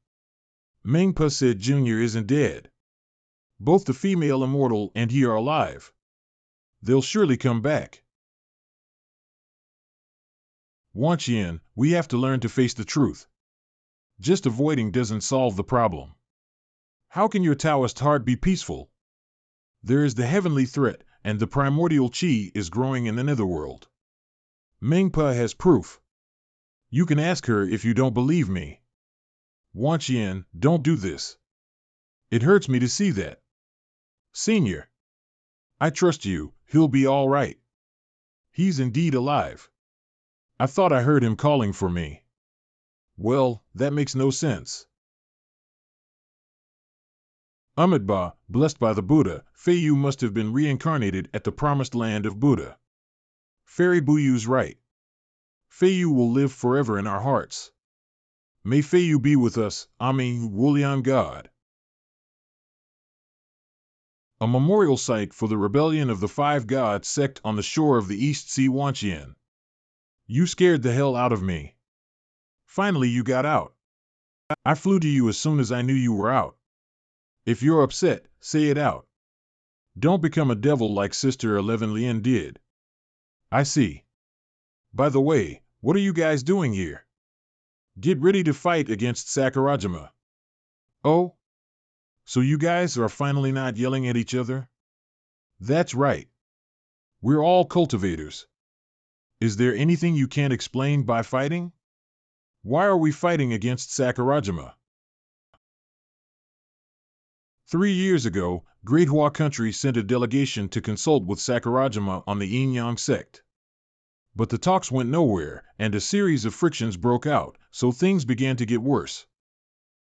[SPEAKER 1] Mengpa said Junior isn't dead. Both the female immortal and he are alive. They'll surely come back. Wang Shing, we have to learn to face the truth. Just avoiding doesn't solve the problem. How can your Taoist heart be peaceful? There is the heavenly threat, and the primordial qi is growing in the netherworld. Mengpa has proof. You can ask her if you don't believe me. Wang Shing, don't do this. It hurts me to see that. Senior. I trust you, he'll be all right. He's indeed alive. I thought I heard him calling for me. Well, that makes no sense. Amitabha, blessed by the Buddha, Feiyu must have been reincarnated at the promised land of Buddha. Fairy Buyu's right. Feiyu will live forever in our hearts. May Feiyu be with us, Amin Wulian God. A memorial site for the rebellion of the 5 God sect on the shore of the East Sea. Wang Shing. You scared the hell out of me. Finally you got out. I flew to you as soon as I knew you were out. If you're upset, say it out. Don't become a devil like Sister 11 Lien did. I see. By the way, what are you guys doing here? Get ready to fight against Sakurajima. Oh? So you guys are finally not yelling at each other? That's right. We're all cultivators. Is there anything you can't explain by fighting? Why are we fighting against Sakurajima? 3 years ago, Great Hua Country sent a delegation to consult with Sakurajima on the Yin-Yang sect. But the talks went nowhere, and a series of frictions broke out, so things began to get worse.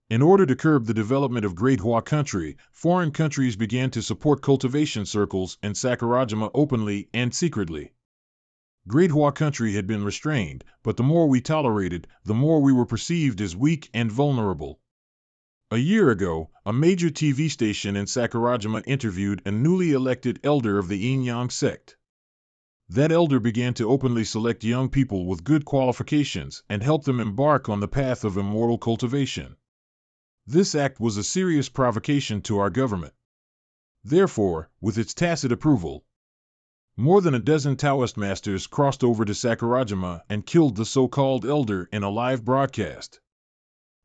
[SPEAKER 1] In order to curb the development of Great Hua Country, foreign countries began to support cultivation circles and Sakurajima openly and secretly. Great Hua Country had been restrained, but the more we tolerated, the more we were perceived as weak and vulnerable. A year ago, a major TV station in Sakurajima interviewed a newly elected elder of the Yin-Yang sect. That elder began to openly select young people with good qualifications and help them embark on the path of immortal cultivation. This act was a serious provocation to our government. Therefore, with its tacit approval, more than a dozen Taoist masters crossed over to Sakurajima and killed the so-called elder in a live broadcast.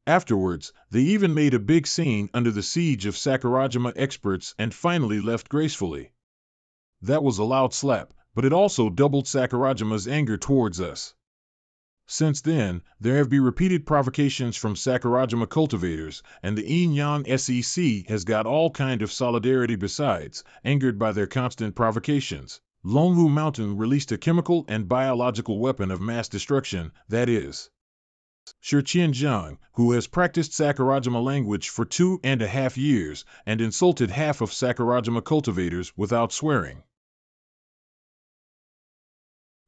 [SPEAKER 1] Afterwards, they even made a big scene under the siege of Sakurajima experts and finally left gracefully. That was a loud slap, but it also doubled Sakurajima's anger towards us. Since then, there have been repeated provocations from Sakurajima cultivators, and the Yin-Yang SEC has got all kind of solidarity besides, angered by their constant provocations. Longwu Mountain released a chemical and biological weapon of mass destruction, that is. Shi Qianzhang, who has practiced Sakurajima language for 2.5 years, and insulted half of Sakurajima cultivators without swearing.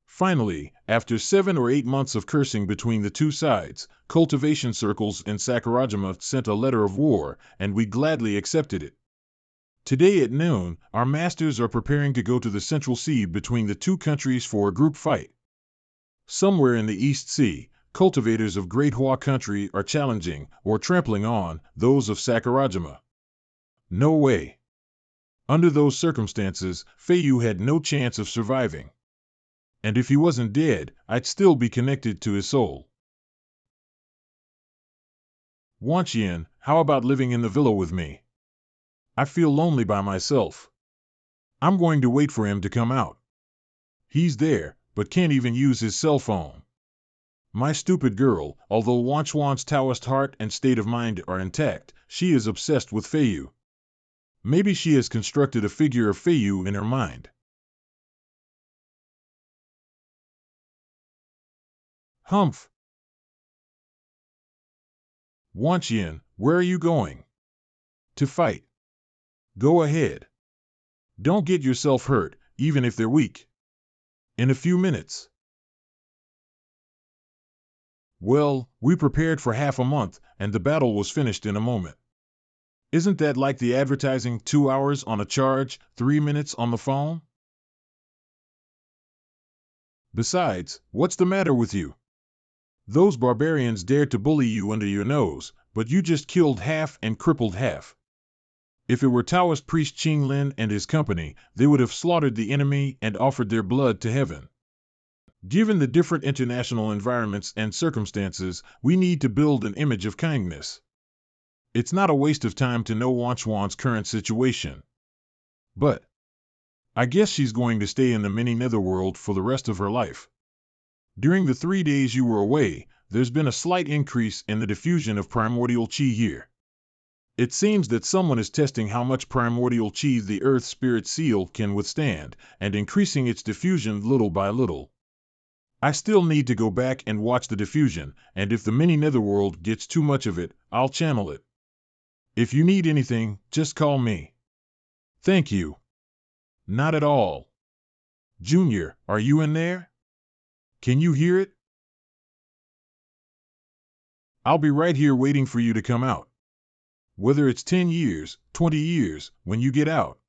[SPEAKER 1] Finally, after 7 or 8 months of cursing between the two sides, cultivation circles in Sakurajima sent a letter of war, and we gladly accepted it. Today at noon, our masters are preparing to go to the Central Sea between the two countries for a group fight. Somewhere in the East Sea, cultivators of Great Hua country are challenging, or trampling on, those of Sakurajima. No way. Under those circumstances, Feiyu had no chance of surviving. And if he wasn't dead, I'd still be connected to his soul. Wanqian, how about living in the villa with me? I feel lonely by myself. I'm going to wait for him to come out. He's there, but can't even use his cell phone. My stupid girl, although Wanchuan's Taoist heart and state of mind are intact, she is obsessed with Feiyu. Maybe she has constructed a figure of Feiyu in her mind. Humph. Wanqian, where are you going? To fight. Go ahead. Don't get yourself hurt, even if they're weak. In a few minutes. Well, we prepared for half a month, and the battle was finished in a moment. Isn't that like the advertising 2 hours on a charge, 3 minutes on the phone? Besides, what's the matter with you? Those barbarians dared to bully you under your nose, but you just killed half and crippled half. If it were Taoist priest Qing Lin and his company, they would have slaughtered the enemy and offered their blood to heaven. Given the different international environments and circumstances, we need to build an image of kindness. It's not a waste of time to know Wanchuan's current situation. But I guess she's going to stay in the mini netherworld for the rest of her life. During the 3 days you were away, there's been a slight increase in the diffusion of primordial qi here. It seems that someone is testing how much primordial qi the Earth Spirit Seal can withstand, and increasing its diffusion little by little. I still need to go back and watch the diffusion, and if the mini netherworld gets too much of it, I'll channel it. If you need anything, just call me. Thank you. Not at all. Junior, are you in there? Can you hear it? I'll be right here waiting for you to come out. Whether it's 10 years, 20 years, when you get out,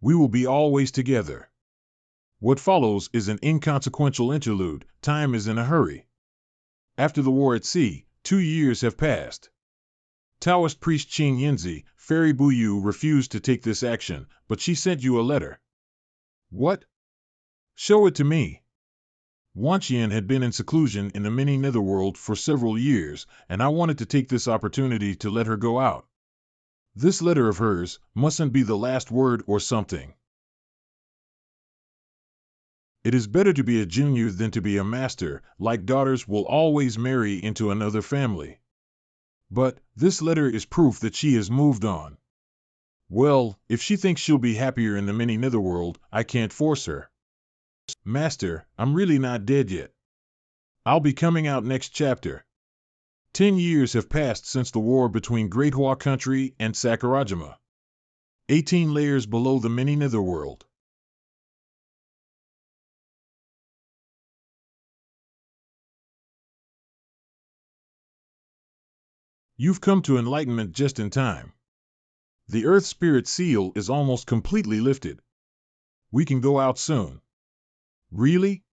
[SPEAKER 1] we will be always together. What follows is an inconsequential interlude. Time is in a hurry. After the war at sea, 2 years have passed. Taoist priest Qing Yinzi, Fairy Buyu refused to take this action, but she sent you a letter. What? Show it to me. Wanqian had been in seclusion in the mini netherworld for several years, and I wanted to take this opportunity to let her go out. This letter of hers mustn't be the last word or something. It is better to be a junior than to be a master, like daughters will always marry into another family. But this letter is proof that she has moved on. Well, if she thinks she'll be happier in the mini netherworld, I can't force her. Master, I'm really not dead yet. I'll be coming out next chapter. 10 years have passed since the war between Great Hua country and Sakurajima. 18 layers below the mini netherworld. You've come to enlightenment just in time. The Earth Spirit Seal is almost completely lifted. We can go out soon. Really?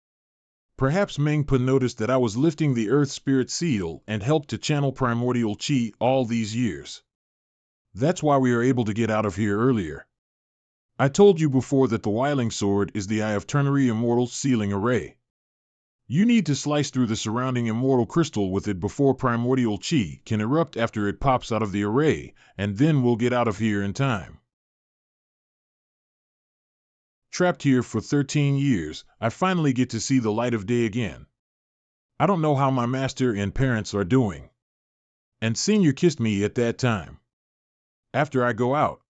[SPEAKER 1] Perhaps Mengpa noticed that I was lifting the Earth Spirit Seal and helped to channel primordial qi all these years. That's why we are able to get out of here earlier. I told you before that the Wiling Sword is the Eye of Ternary Immortal Sealing Array. You need to slice through the surrounding immortal crystal with it before primordial chi can erupt after it pops out of the array, and then we'll get out of here in time. Trapped here for 13 years, I finally get to see the light of day again. I don't know how my master and parents are doing. And Senior kissed me at that time. After I go out,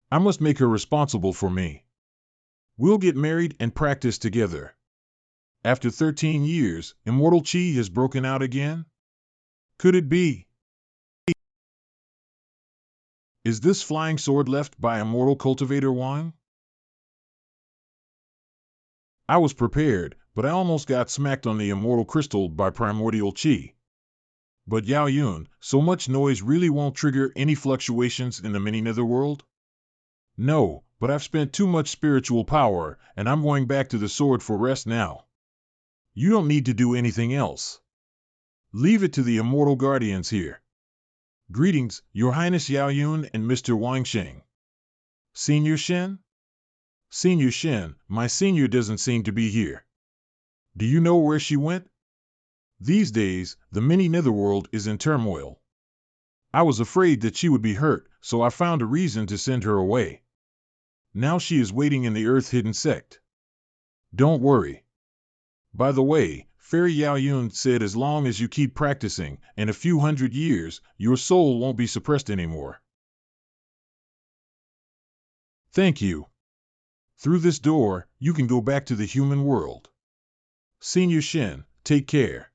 [SPEAKER 1] I must make her responsible for me. We'll get married and practice together. After 13 years, immortal chi has broken out again? Could it be? Is this flying sword left by immortal cultivator Wang? I was prepared, but I almost got smacked on the immortal crystal by primordial chi. But Yao Yun, so much noise really won't trigger any fluctuations in the mini netherworld? No, but I've spent too much spiritual power, and I'm going back to the sword for rest now. You don't need to do anything else. Leave it to the immortal guardians here. Greetings, Your Highness Yao Yun and Mr. Wang Shing. Senior Shen? Senior Shen, my senior doesn't seem to be here. Do you know where she went? These days, the mini netherworld is in turmoil. I was afraid that she would be hurt, so I found a reason to send her away. Now she is waiting in the Earth-hidden sect. Don't worry. By the way, Fairy Yao Yun said as long as you keep practicing, in a few hundred years, your soul won't be suppressed anymore. Thank you. Through this door, you can go back to the human world. Senior Shen, take care.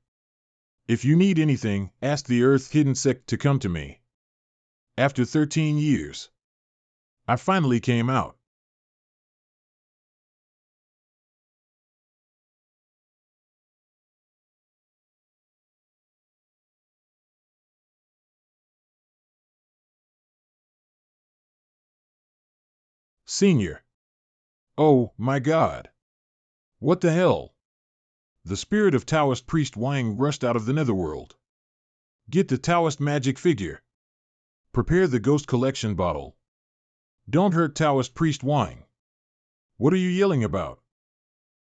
[SPEAKER 1] If you need anything, ask the Earth-hidden sect to come to me. After 13 years, I finally came out. Senior. Oh, my God. What the hell? The spirit of Taoist priest Wang rushed out of the netherworld. Get the Taoist magic figure. Prepare the ghost collection bottle. Don't hurt Taoist priest Wang. What are you yelling about?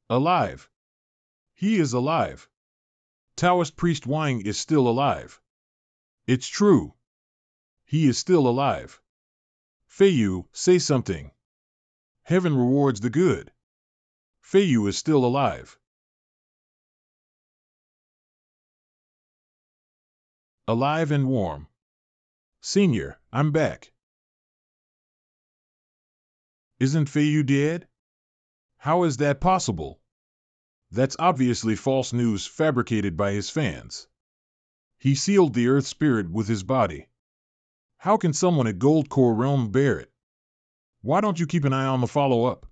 [SPEAKER 1] Alive. He is alive. Taoist priest Wang is still alive. It's true. He is still alive. Feiyu, say something. Heaven rewards the good. Feiyu is still alive. Alive and warm. Senior, I'm back. Isn't Feiyu dead? How is that possible? That's obviously false news fabricated by his fans. He sealed the Earth Spirit with his body. How can someone at Gold Core Realm bear it? Why don't you keep an eye on the follow-up?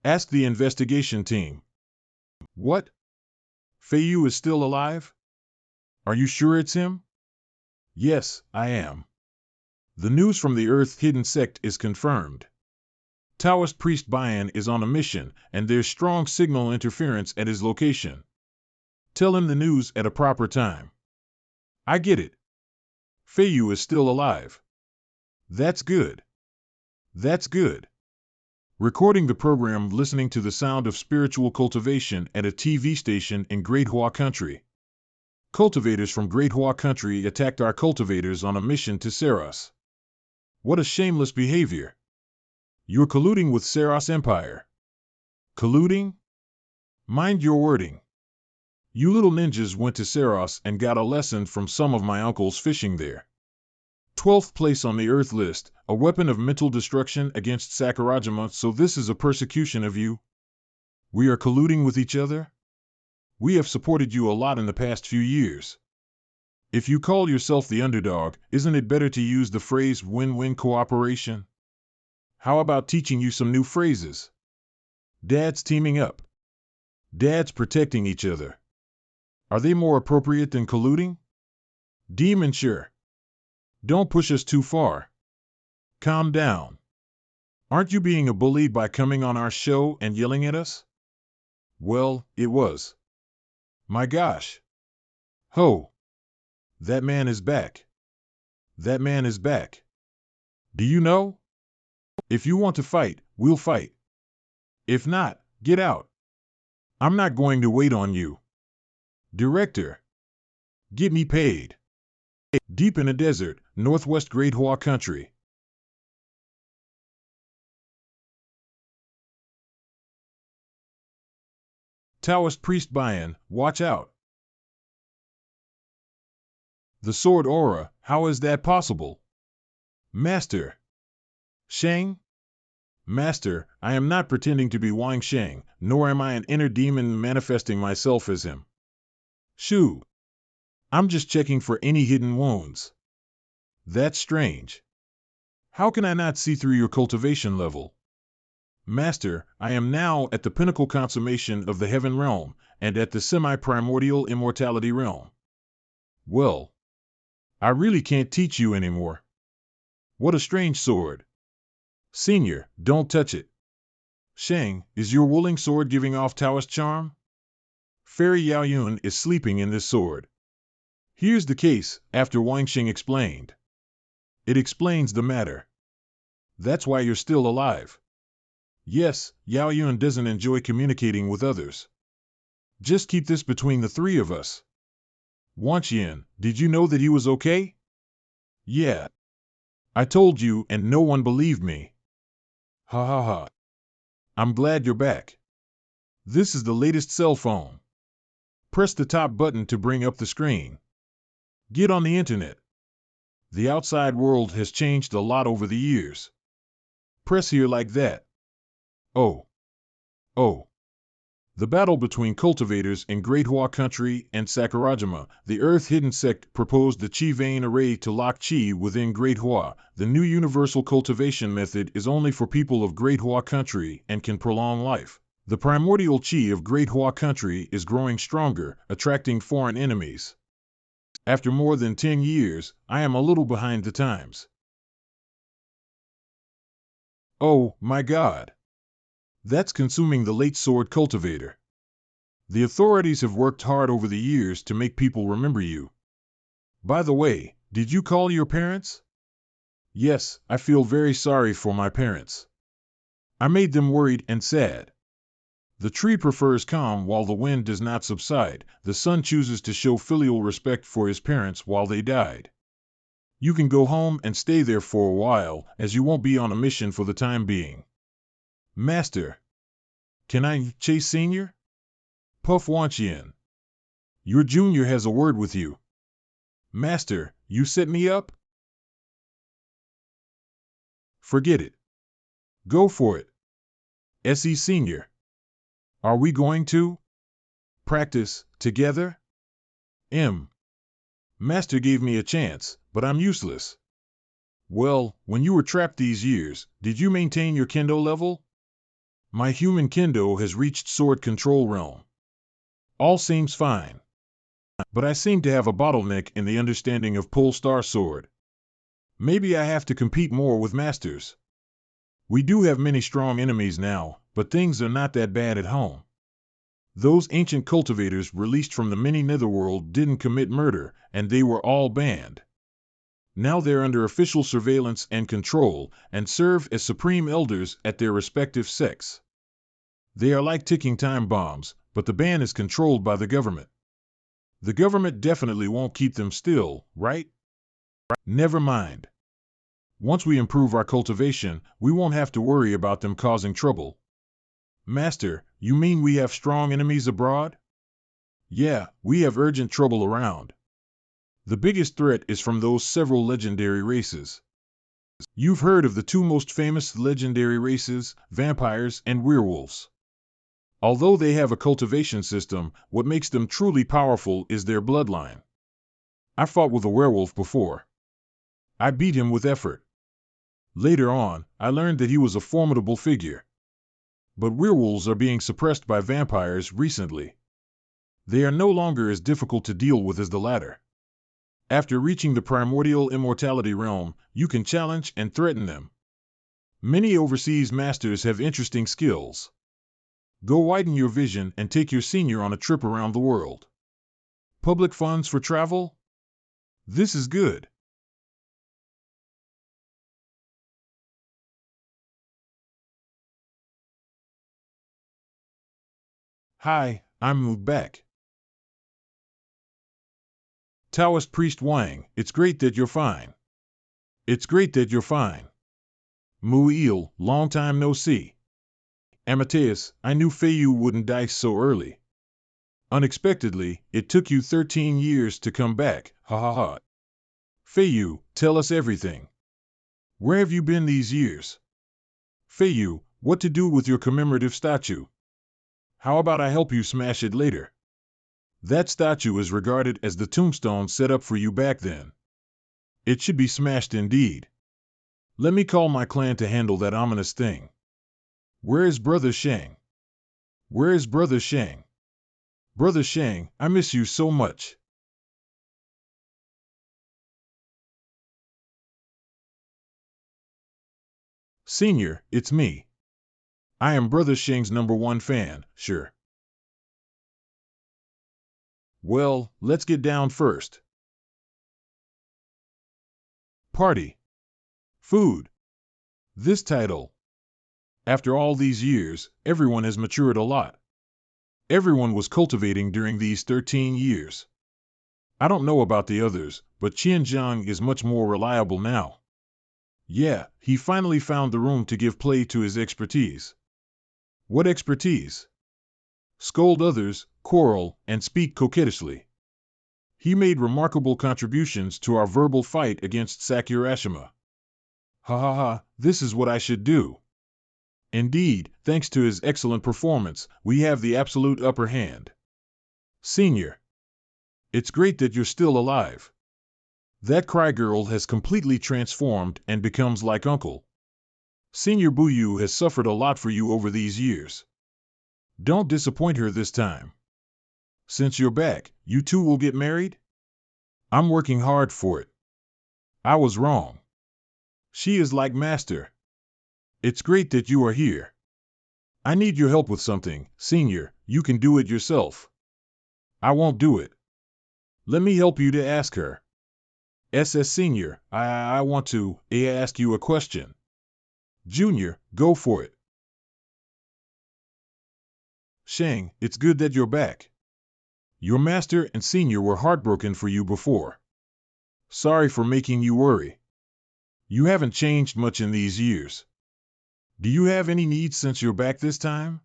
[SPEAKER 1] Ask the investigation team. What? Feiyu is still alive? Are you sure it's him? Yes, I am. The news from the Earth-hidden sect is confirmed. Taoist priest Bayan is on a mission, and there's strong signal interference at his location. Tell him the news at a proper time. I get it. Feiyu is still alive. That's good. That's good. Recording the program listening to the sound of spiritual cultivation at a TV station in Great Hua Country. Cultivators from Great Hua Country attacked our cultivators on a mission to Saros. What a shameless behavior. You're colluding with Saros Empire. Colluding? Mind your wording. You little ninjas went to Saros and got a lesson from some of my uncles fishing there. 12th place on the Earth list, a weapon of mental destruction against Sakurajima, so this is a persecution of you? We are colluding with each other? We have supported you a lot in the past few years. If you call yourself the underdog, isn't it better to use the phrase win-win cooperation? How about teaching you some new phrases? Dads teaming up. Dads protecting each other. Are they more appropriate than colluding? Demon sure. Don't push us too far. Calm down. Aren't you being a bully by coming on our show and yelling at us? Well, it was. My gosh. Ho. That man is back. That man is back. Do you know? If you want to fight, we'll fight. If not, get out. I'm not going to wait on you. Director. Get me paid. Deep in the desert, northwest Great Hua country. Taoist priest Bayan, watch out. The sword aura, how is that possible? Master. Shang? Master, I am not pretending to be Wang Shing, nor am I an inner demon manifesting myself as him. Shoo. I'm just checking for any hidden wounds. That's strange. How can I not see through your cultivation level? Master, I am now at the pinnacle consummation of the heaven realm, and at the semi-primordial immortality realm. Well, I really can't teach you anymore. What a strange sword. Senior, don't touch it. Shang, is your Wuling sword giving off Taoist charm? Fairy Yaoyun is sleeping in this sword. Here's the case, after Wang Shing explained. It explains the matter. That's why you're still alive. Yes, Yaoyun doesn't enjoy communicating with others. Just keep this between the three of us. Wanqian, did you know that he was okay? Yeah. I told you and no one believed me. Ha ha ha. I'm glad you're back. This is the latest cell phone. Press the top button to bring up the screen. Get on the internet. The outside world has changed a lot over the years. Press here like that. Oh. Oh. The battle between cultivators in Great Hua Country and Sakurajima, the Earth-hidden sect, proposed the Qi vein array to lock Qi within Great Hua. The new universal cultivation method is only for people of Great Hua Country and can prolong life. The primordial Qi of Great Hua Country is growing stronger, attracting foreign enemies. After more than 10 years, I am a little behind the times. Oh, my God! That's consuming the late sword cultivator. The authorities have worked hard over the years to make people remember you. By the way, did you call your parents? Yes, I feel very sorry for my parents. I made them worried and sad. The tree prefers calm while the wind does not subside. The son chooses to show filial respect for his parents while they died. You can go home and stay there for a while, as you won't be on a mission for the time being. Master. Can I chase Senior? Puff Wanqian. Your junior has a word with you. Master, you set me up? Forget it. Go for it. SE Senior. Are we going to practice together? Master gave me a chance, but I'm useless. Well, when you were trapped these years, did you maintain your kendo level? My human kendo has reached sword control realm. All seems fine. But I seem to have a bottleneck in the understanding of pole star sword. Maybe I have to compete more with masters. We do have many strong enemies now, but things are not that bad at home. Those ancient cultivators released from the mini netherworld didn't commit murder, and they were all banned. Now they're under official surveillance and control, and serve as supreme elders at their respective sects. They are like ticking time bombs, but the ban is controlled by the government. The government definitely won't keep them still, right? Never mind. Once we improve our cultivation, we won't have to worry about them causing trouble. Master, you mean we have strong enemies abroad? Yeah, we have urgent trouble around. The biggest threat is from those several legendary races. You've heard of the two most famous legendary races, vampires and werewolves. Although they have a cultivation system, what makes them truly powerful is their bloodline. I fought with a werewolf before. I beat him with effort. Later on, I learned that he was a formidable figure. But werewolves are being suppressed by vampires recently. They are no longer as difficult to deal with as the latter. After reaching the primordial immortality realm, you can challenge and threaten them. Many overseas masters have interesting skills. Go widen your vision and take your senior on a trip around the world. Public funds for travel? This is good. Hi, I'm back. Taoist priest Wang, it's great that you're fine. It's great that you're fine. Muil, long time no see. Amateus, I knew Feiyu wouldn't die so early. Unexpectedly, it took you 13 years to come back, ha ha ha. Feiyu, tell us everything. Where have you been these years? Feiyu, what to do with your commemorative statue? How about I help you smash it later? That statue is regarded as the tombstone set up for you back then. It should be smashed indeed. Let me call my clan to handle that ominous thing. Where is Brother Shang? Where is Brother Shang? Brother Shang, I miss you so much. Senior, it's me. I am Brother Shang's #1 fan, sure. Well, let's get down first. Party. Food. This title. After all these years, everyone has matured a lot. Everyone was cultivating during these 13 years. I don't know about the others, but Qianzhang is much more reliable now. Yeah, he finally found the room to give play to his expertise. What expertise? Scold others, quarrel, and speak coquettishly. He made remarkable contributions to our verbal fight against Sakurashima. Ha ha ha, this is what I should do. Indeed, thanks to his excellent performance, we have the absolute upper hand. Senior. It's great that you're still alive. That cry girl has completely transformed and becomes like Uncle. Senior Buyu has suffered a lot for you over these years. Don't disappoint her this time. Since you're back, you two will get married? I'm working hard for it. I was wrong. She is like Master. It's great that you are here. I need your help with something, Senior. You can do it yourself. I won't do it. Let me help you to ask her. SS Senior, I want to ask you a question. Junior, go for it. Shang, it's good that you're back. Your Master and Senior were heartbroken for you before. Sorry for making you worry. You haven't changed much in these years. Do you have any needs since you're back this time?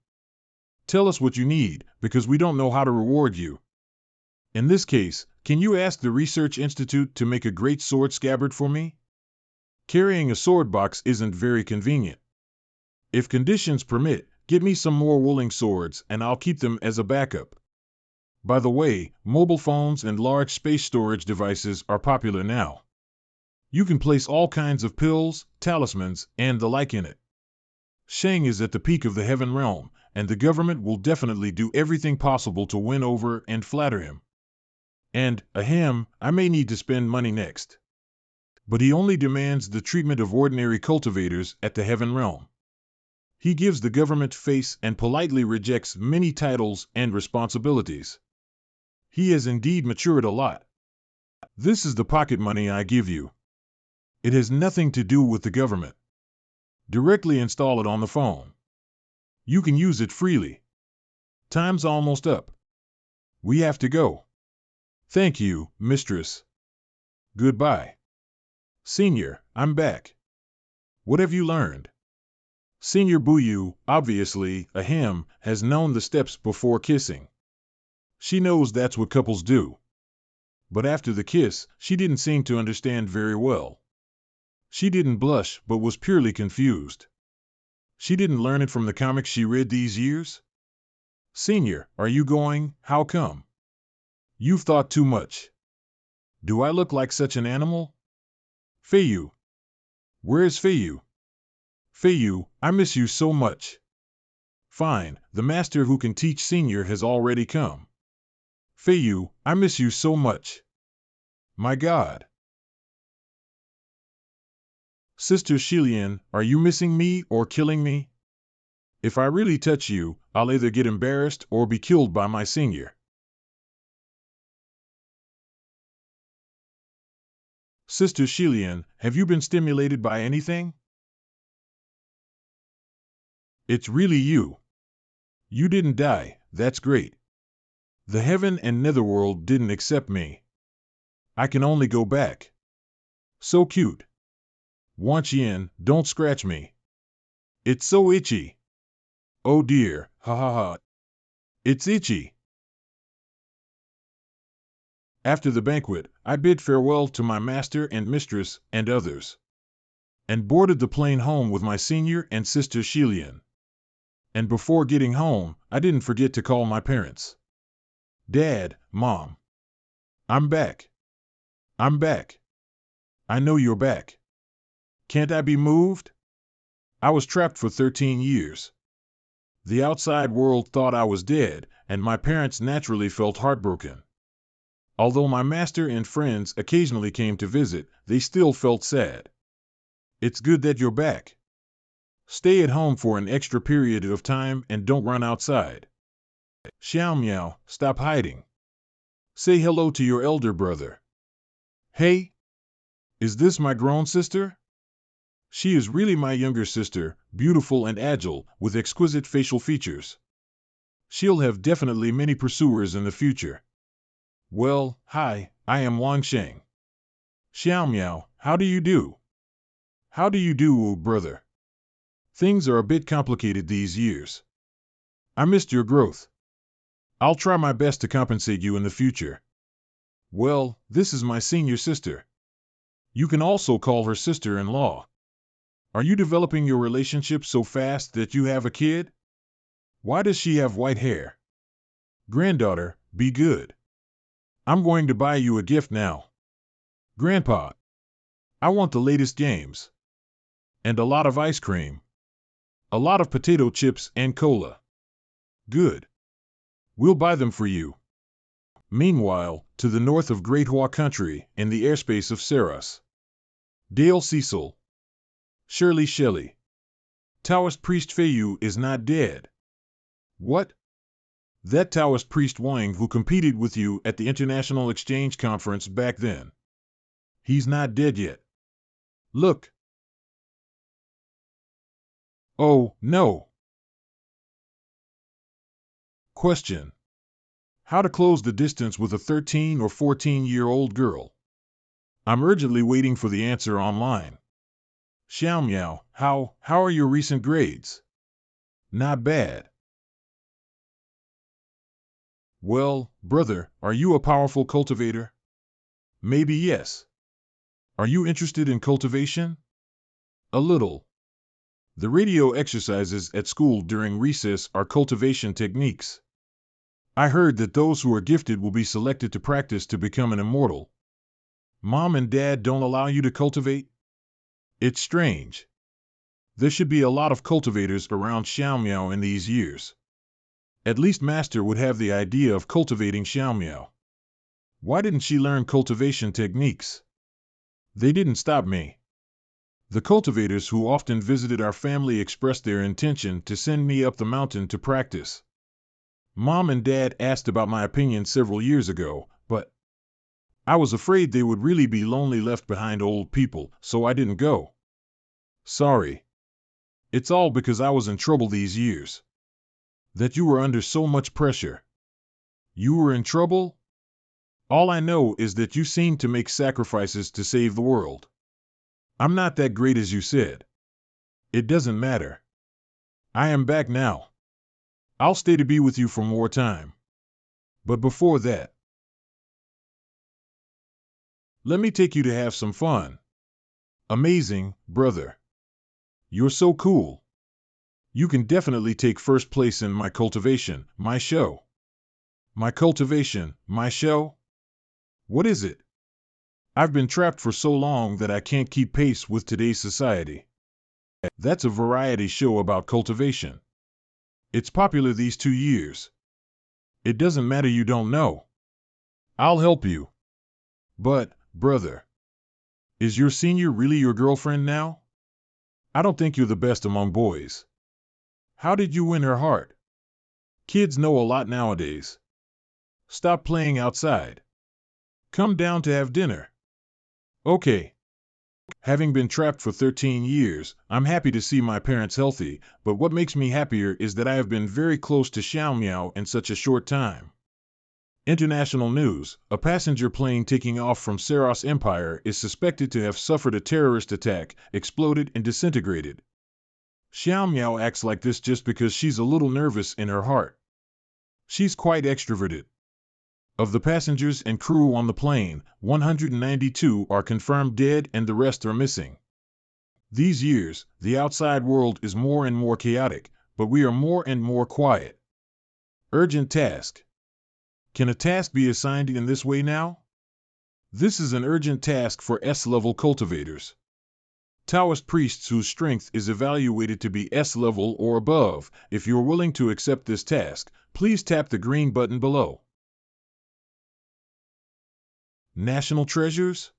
[SPEAKER 1] Tell us what you need, because we don't know how to reward you. In this case, can you ask the Research Institute to make a great sword scabbard for me? Carrying a sword box isn't very convenient. If conditions permit, get me some more wooling swords and I'll keep them as a backup. By the way, mobile phones and large space storage devices are popular now. You can place all kinds of pills, talismans, and the like in it. Shang is at the peak of the heaven realm, and the government will definitely do everything possible to win over and flatter him. And, ahem, I may need to spend money next. But he only demands the treatment of ordinary cultivators at the heaven realm. He gives the government face and politely rejects many titles and responsibilities. He has indeed matured a lot. This is the pocket money I give you. It has nothing to do with the government. Directly install it on the phone. You can use it freely. Time's almost up. We have to go. Thank you, mistress. Goodbye. Senior, I'm back. What have you learned? Senior Buyu, obviously, has known the steps before kissing. She knows that's what couples do. But after the kiss, she didn't seem to understand very well. She didn't blush, but was purely confused. She didn't learn it from the comics she read these years? Senior, are you going? How come? You've thought too much. Do I look like such an animal? Feiyu. Where's Feiyu? Feiyu, I miss you so much. Fine, the master who can teach Senior has already come. Feiyu, I miss you so much. My God. Sister Shilian, are you missing me or killing me? If I really touch you, I'll either get embarrassed or be killed by my senior. Sister Shilian, have you been stimulated by anything? It's really you. You didn't die, that's great. The heaven and netherworld didn't accept me. I can only go back. So cute. Wang Shing, don't scratch me. It's so itchy. Oh dear, ha ha ha. It's itchy. After the banquet, I bid farewell to my master and mistress and others, and boarded the plane home with my senior and sister Shilian. And before getting home, I didn't forget to call my parents. Dad, Mom. I'm back. I'm back. I know you're back. Can't I be moved? I was trapped for 13 years. The outside world thought I was dead, and my parents naturally felt heartbroken. Although my master and friends occasionally came to visit, they still felt sad. It's good that you're back. Stay at home for an extra period of time and don't run outside. Xiao Miao, stop hiding. Say hello to your elder brother. Hey? Is this my grown sister? She is really my younger sister, beautiful and agile, with exquisite facial features. She'll have definitely many pursuers in the future. Well, hi, I am Wang Shing. Xiao Miao, how do you do? How do you do, brother? Things are a bit complicated these years. I missed your growth. I'll try my best to compensate you in the future. Well, this is my senior sister. You can also call her sister-in-law. Are you developing your relationship so fast that you have a kid? Why does she have white hair? Granddaughter, be good. I'm going to buy you a gift now. Grandpa, I want the latest games. And a lot of ice cream. A lot of potato chips and cola. Good. We'll buy them for you. Meanwhile, to the north of Great Hua Country, in the airspace of Saras. Dale Cecil. Shirley Shelley. Taoist priest Feiyu is not dead. What? That Taoist priest Wang who competed with you at the International Exchange Conference back then. He's not dead yet. Look. Oh, no. Question. How to close the distance with a 13 or 14-year-old girl? I'm urgently waiting for the answer online. Xiao Miao, how are your recent grades? Not bad. Well, brother, are you a powerful cultivator? Maybe yes. Are you interested in cultivation? A little. The radio exercises at school during recess are cultivation techniques. I heard that those who are gifted will be selected to practice to become an immortal. Mom and Dad don't allow you to cultivate? It's strange. There should be a lot of cultivators around Xiaomiao in these years. At least Master would have the idea of cultivating Xiaomiao. Why didn't she learn cultivation techniques? They didn't stop me. The cultivators who often visited our family expressed their intention to send me up the mountain to practice. Mom and Dad asked about my opinion several years ago, but I was afraid they would really be lonely left behind old people, so I didn't go. Sorry. It's all because I was in trouble these years. That you were under so much pressure. You were in trouble? All I know is that you seemed to make sacrifices to save the world. I'm not that great as you said. It doesn't matter. I am back now. I'll stay to be with you for more time. But before that, let me take you to have some fun. Amazing, brother. You're so cool. You can definitely take first place in my cultivation, my show. My cultivation, my show? What is it? I've been trapped for so long that I can't keep pace with today's society. That's a variety show about cultivation. It's popular these 2 years. It doesn't matter you don't know. I'll help you. But, brother, is your senior really your girlfriend now? I don't think you're the best among boys. How did you win her heart? Kids know a lot nowadays. Stop playing outside. Come down to have dinner. Okay. Having been trapped for 13 years, I'm happy to see my parents healthy, but what makes me happier is that I have been very close to Xiao Miao in such a short time. International news: a passenger plane taking off from Saros Empire is suspected to have suffered a terrorist attack, exploded and disintegrated. Xiao Miao acts like this just because she's a little nervous in her heart. She's quite extroverted. Of the passengers and crew on the plane, 192 are confirmed dead and the rest are missing. These years, the outside world is more and more chaotic, but we are more and more quiet. Urgent task. Can a task be assigned in this way now? This is an urgent task for S-level cultivators. Taoist priests whose strength is evaluated to be S-level or above. If you're willing to accept this task, please tap the green button below. National treasures?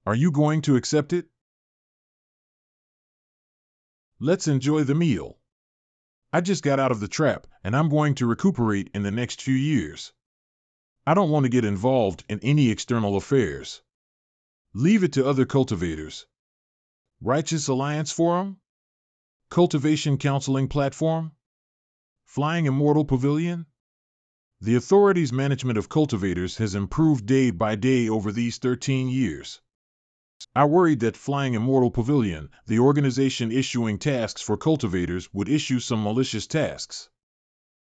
[SPEAKER 1] Are you going to accept it? Let's enjoy the meal. I just got out of the trap, and I'm going to recuperate in the next few years. I don't want to get involved in any external affairs. Leave it to other cultivators. Righteous Alliance Forum? Cultivation Counseling Platform? Flying Immortal Pavilion? The authorities' management of cultivators has improved day by day over these 13 years. I worried that Flying Immortal Pavilion, the organization issuing tasks for cultivators, would issue some malicious tasks.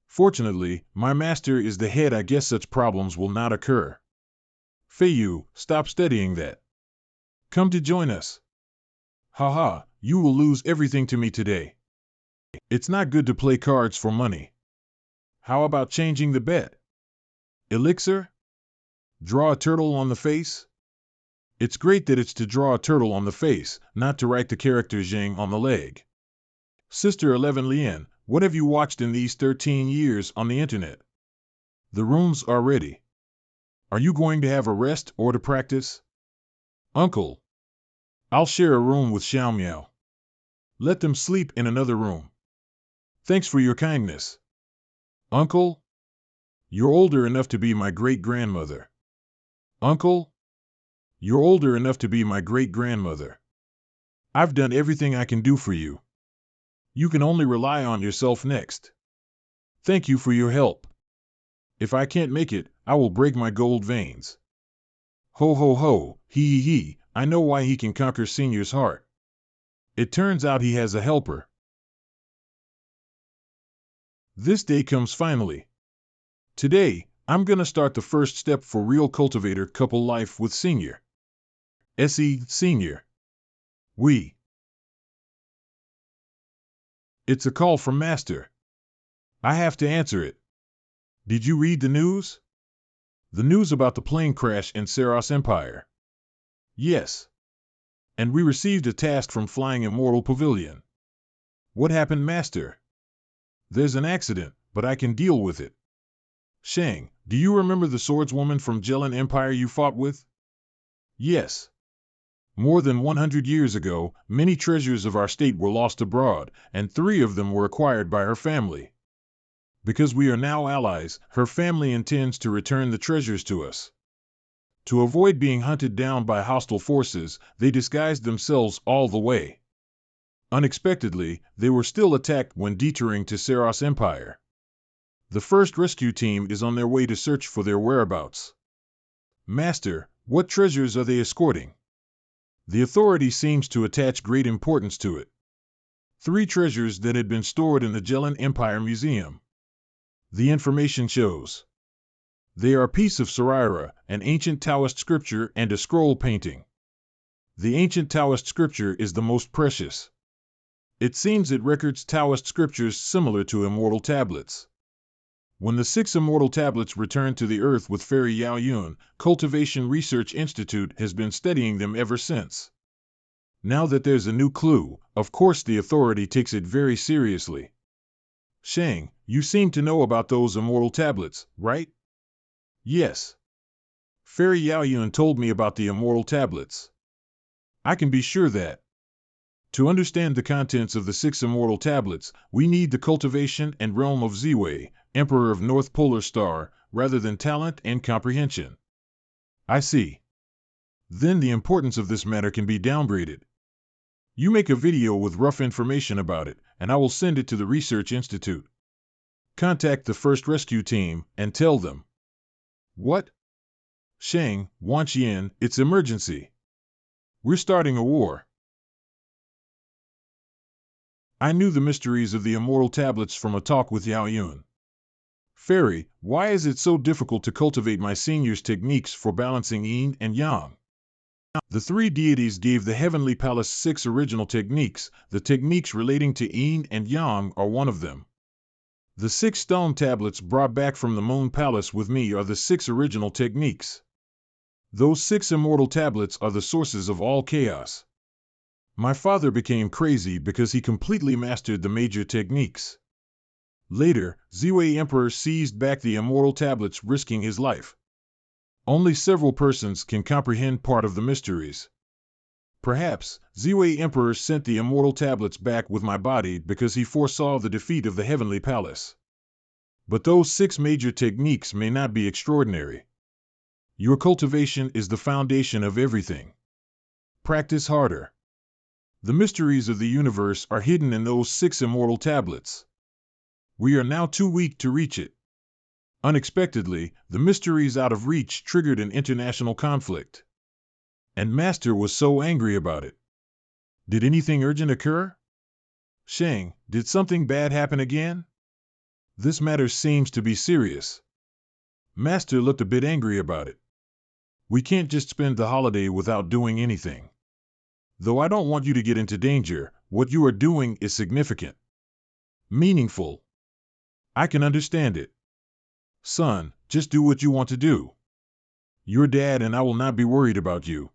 [SPEAKER 1] Fortunately, my master is the head. I guess such problems will not occur. Feiyu, stop studying that. Come to join us. Haha, you will lose everything to me today. It's not good to play cards for money. How about changing the bet? Elixir? Draw a turtle on the face? It's great that it's to draw a turtle on the face, not to write the character Zheng on the leg. Sister 11 Lien, what have you watched in these 13 years on the internet? The rooms are ready. Are you going to have a rest or to practice? Uncle, I'll share a room with Xiao Miao. Let them sleep in another room. Thanks for your kindness. Uncle, you're older enough to be my great-grandmother. Uncle, you're older enough to be my great-grandmother. I've done everything I can do for you. You can only rely on yourself next. Thank you for your help. If I can't make it, I will break my gold veins. Ho ho ho, he, I know why he can conquer Senior's heart. It turns out he has a helper. This day comes finally. Today, I'm gonna start the first step for real cultivator couple life with Senior. S.E. Senior. We. It's a call from Master. I have to answer it. Did you read the news? The news about the plane crash in Saros Empire. Yes. And we received a task from Flying Immortal Pavilion. What happened, Master? There's an accident, but I can deal with it. Shang, do you remember the swordswoman from Jelen Empire you fought with? Yes. More than 100 years ago, many treasures of our state were lost abroad, and 3 of them were acquired by her family. Because we are now allies, her family intends to return the treasures to us. To avoid being hunted down by hostile forces, they disguised themselves all the way. Unexpectedly, they were still attacked when detouring to Saros Empire. The first rescue team is on their way to search for their whereabouts. Master, what treasures are they escorting? The authority seems to attach great importance to it. 3 treasures that had been stored in the Jelen Empire Museum. The information shows. They are a piece of Saraira, an ancient Taoist scripture, and a scroll painting. The ancient Taoist scripture is the most precious. It seems it records Taoist scriptures similar to immortal tablets. When the 6 immortal tablets returned to the earth with Fairy Yao Yun, Cultivation Research Institute has been studying them ever since. Now that there's a new clue, of course the authority takes it very seriously. Shang, you seem to know about those immortal tablets, right? Yes. Fairy Yao Yun told me about the immortal tablets. I can be sure that. To understand the contents of the 6 immortal tablets, we need the cultivation and realm of Ziwei, Emperor of North Polar Star, rather than talent and comprehension. I see. Then the importance of this matter can be downgraded. You make a video with rough information about it, and I will send it to the Research Institute. Contact the first rescue team and tell them. What? Shang, Wang Shing, it's emergency. We're starting a war. I knew the mysteries of the immortal tablets from a talk with Yao Yun. Fairy, why is it so difficult to cultivate my senior's techniques for balancing yin and yang? The three deities gave the Heavenly Palace 6 original techniques. The techniques relating to yin and yang are one of them. The 6 stone tablets brought back from the Moon Palace with me are the 6 original techniques. Those 6 immortal tablets are the sources of all chaos. My father became crazy because he completely mastered the major techniques. Later, Ziwei Emperor seized back the immortal tablets, risking his life. Only several persons can comprehend part of the mysteries. Perhaps, Ziwei Emperor sent the immortal tablets back with my body because he foresaw the defeat of the Heavenly Palace. But those 6 major techniques may not be extraordinary. Your cultivation is the foundation of everything. Practice harder. The mysteries of the universe are hidden in those 6 immortal tablets. We are now too weak to reach it. Unexpectedly, the mysteries out of reach triggered an international conflict. And Master was so angry about it. Did anything urgent occur? Shang, did something bad happen again? This matter seems to be serious. Master looked a bit angry about it. We can't just spend the holiday without doing anything. Though I don't want you to get into danger, what you are doing is significant. Meaningful. I can understand it. Son, just do what you want to do. Your dad and I will not be worried about you.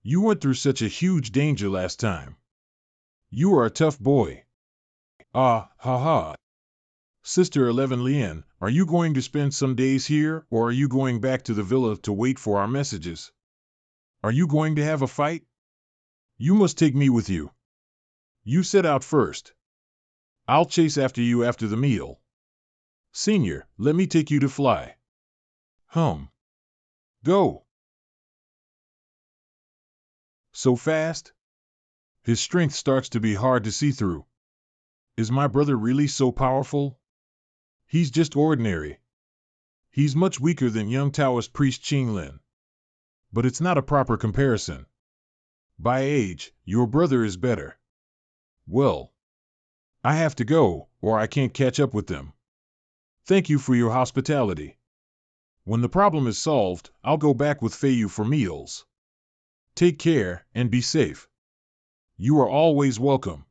[SPEAKER 1] You went through such a huge danger last time. You are a tough boy. Ah, ha ha. Sister 11 Lien, are you going to spend some days here, or are you going back to the villa to wait for our messages? Are you going to have a fight? You must take me with you. You set out first. I'll chase after you after the meal. Senior, let me take you to fly. Go. So fast? His strength starts to be hard to see through. Is my brother really so powerful? He's just ordinary. He's much weaker than young Taoist priest Qinglin. But it's not a proper comparison. By age, your brother is better. Well, I have to go, or I can't catch up with them. Thank you for your hospitality. When the problem is solved, I'll go back with Feiyu for meals. Take care, and be safe. You are always welcome.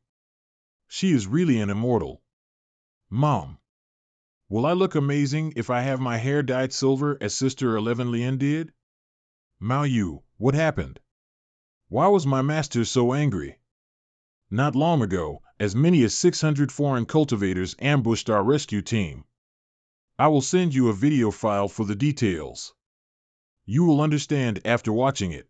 [SPEAKER 1] She is really an immortal. Mom. Will I look amazing if I have my hair dyed silver as Sister 11 Lien did? Mao Yu, what happened? Why was my master so angry? Not long ago, as many as 600 foreign cultivators ambushed our rescue team. I will send you a video file for the details. You will understand after watching it.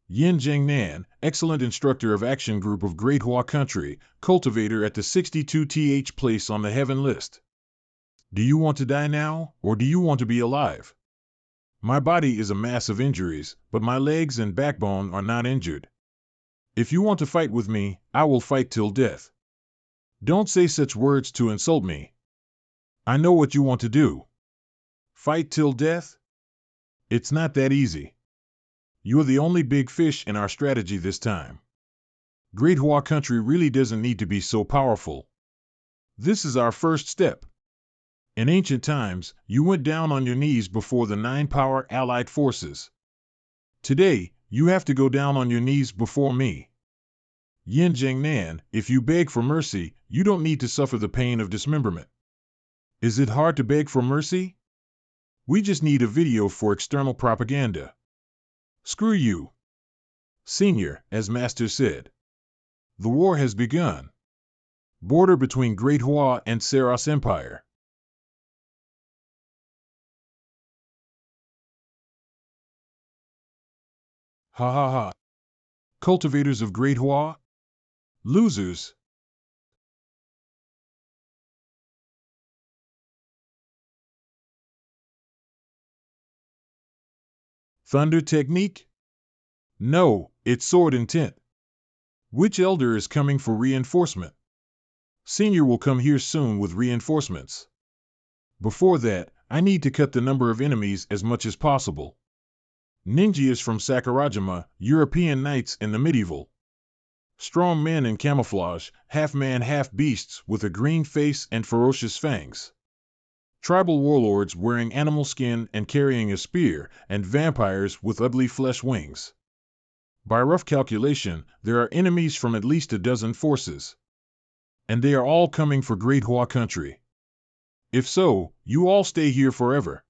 [SPEAKER 1] Yin Jiangnan, excellent instructor of Action Group of Great Hua Country, cultivator at the 62th place on the heaven list. Do you want to die now, or do you want to be alive? My body is a mass of injuries, but my legs and backbone are not injured. If you want to fight with me, I will fight till death. Don't say such words to insult me. I know what you want to do. Fight till death? It's not that easy. You're the only big fish in our strategy this time. Great Hua Country really doesn't need to be so powerful. This is our first step. In ancient times, you went down on your knees before the 9-power allied forces. Today, you have to go down on your knees before me. Yin Jiangnan, if you beg for mercy, you don't need to suffer the pain of dismemberment. Is it hard to beg for mercy? We just need a video for external propaganda. Screw you. Senior, as Master said. The war has begun. Border between Great Hua and Saros Empire. Ha ha ha. Cultivators of Great Hua? Losers. Thunder technique? No, it's sword intent. Which elder is coming for reinforcement? Senior will come here soon with reinforcements. Before that, I need to cut the number of enemies as much as possible. Ninjas from Sakurajima, European knights in the medieval. Strong men in camouflage, half man half beasts with a green face and ferocious fangs. Tribal warlords wearing animal skin and carrying a spear, and vampires with ugly flesh wings. By rough calculation, there are enemies from at least a dozen forces. And they are all coming for Great Hua country. If so, you all stay here forever.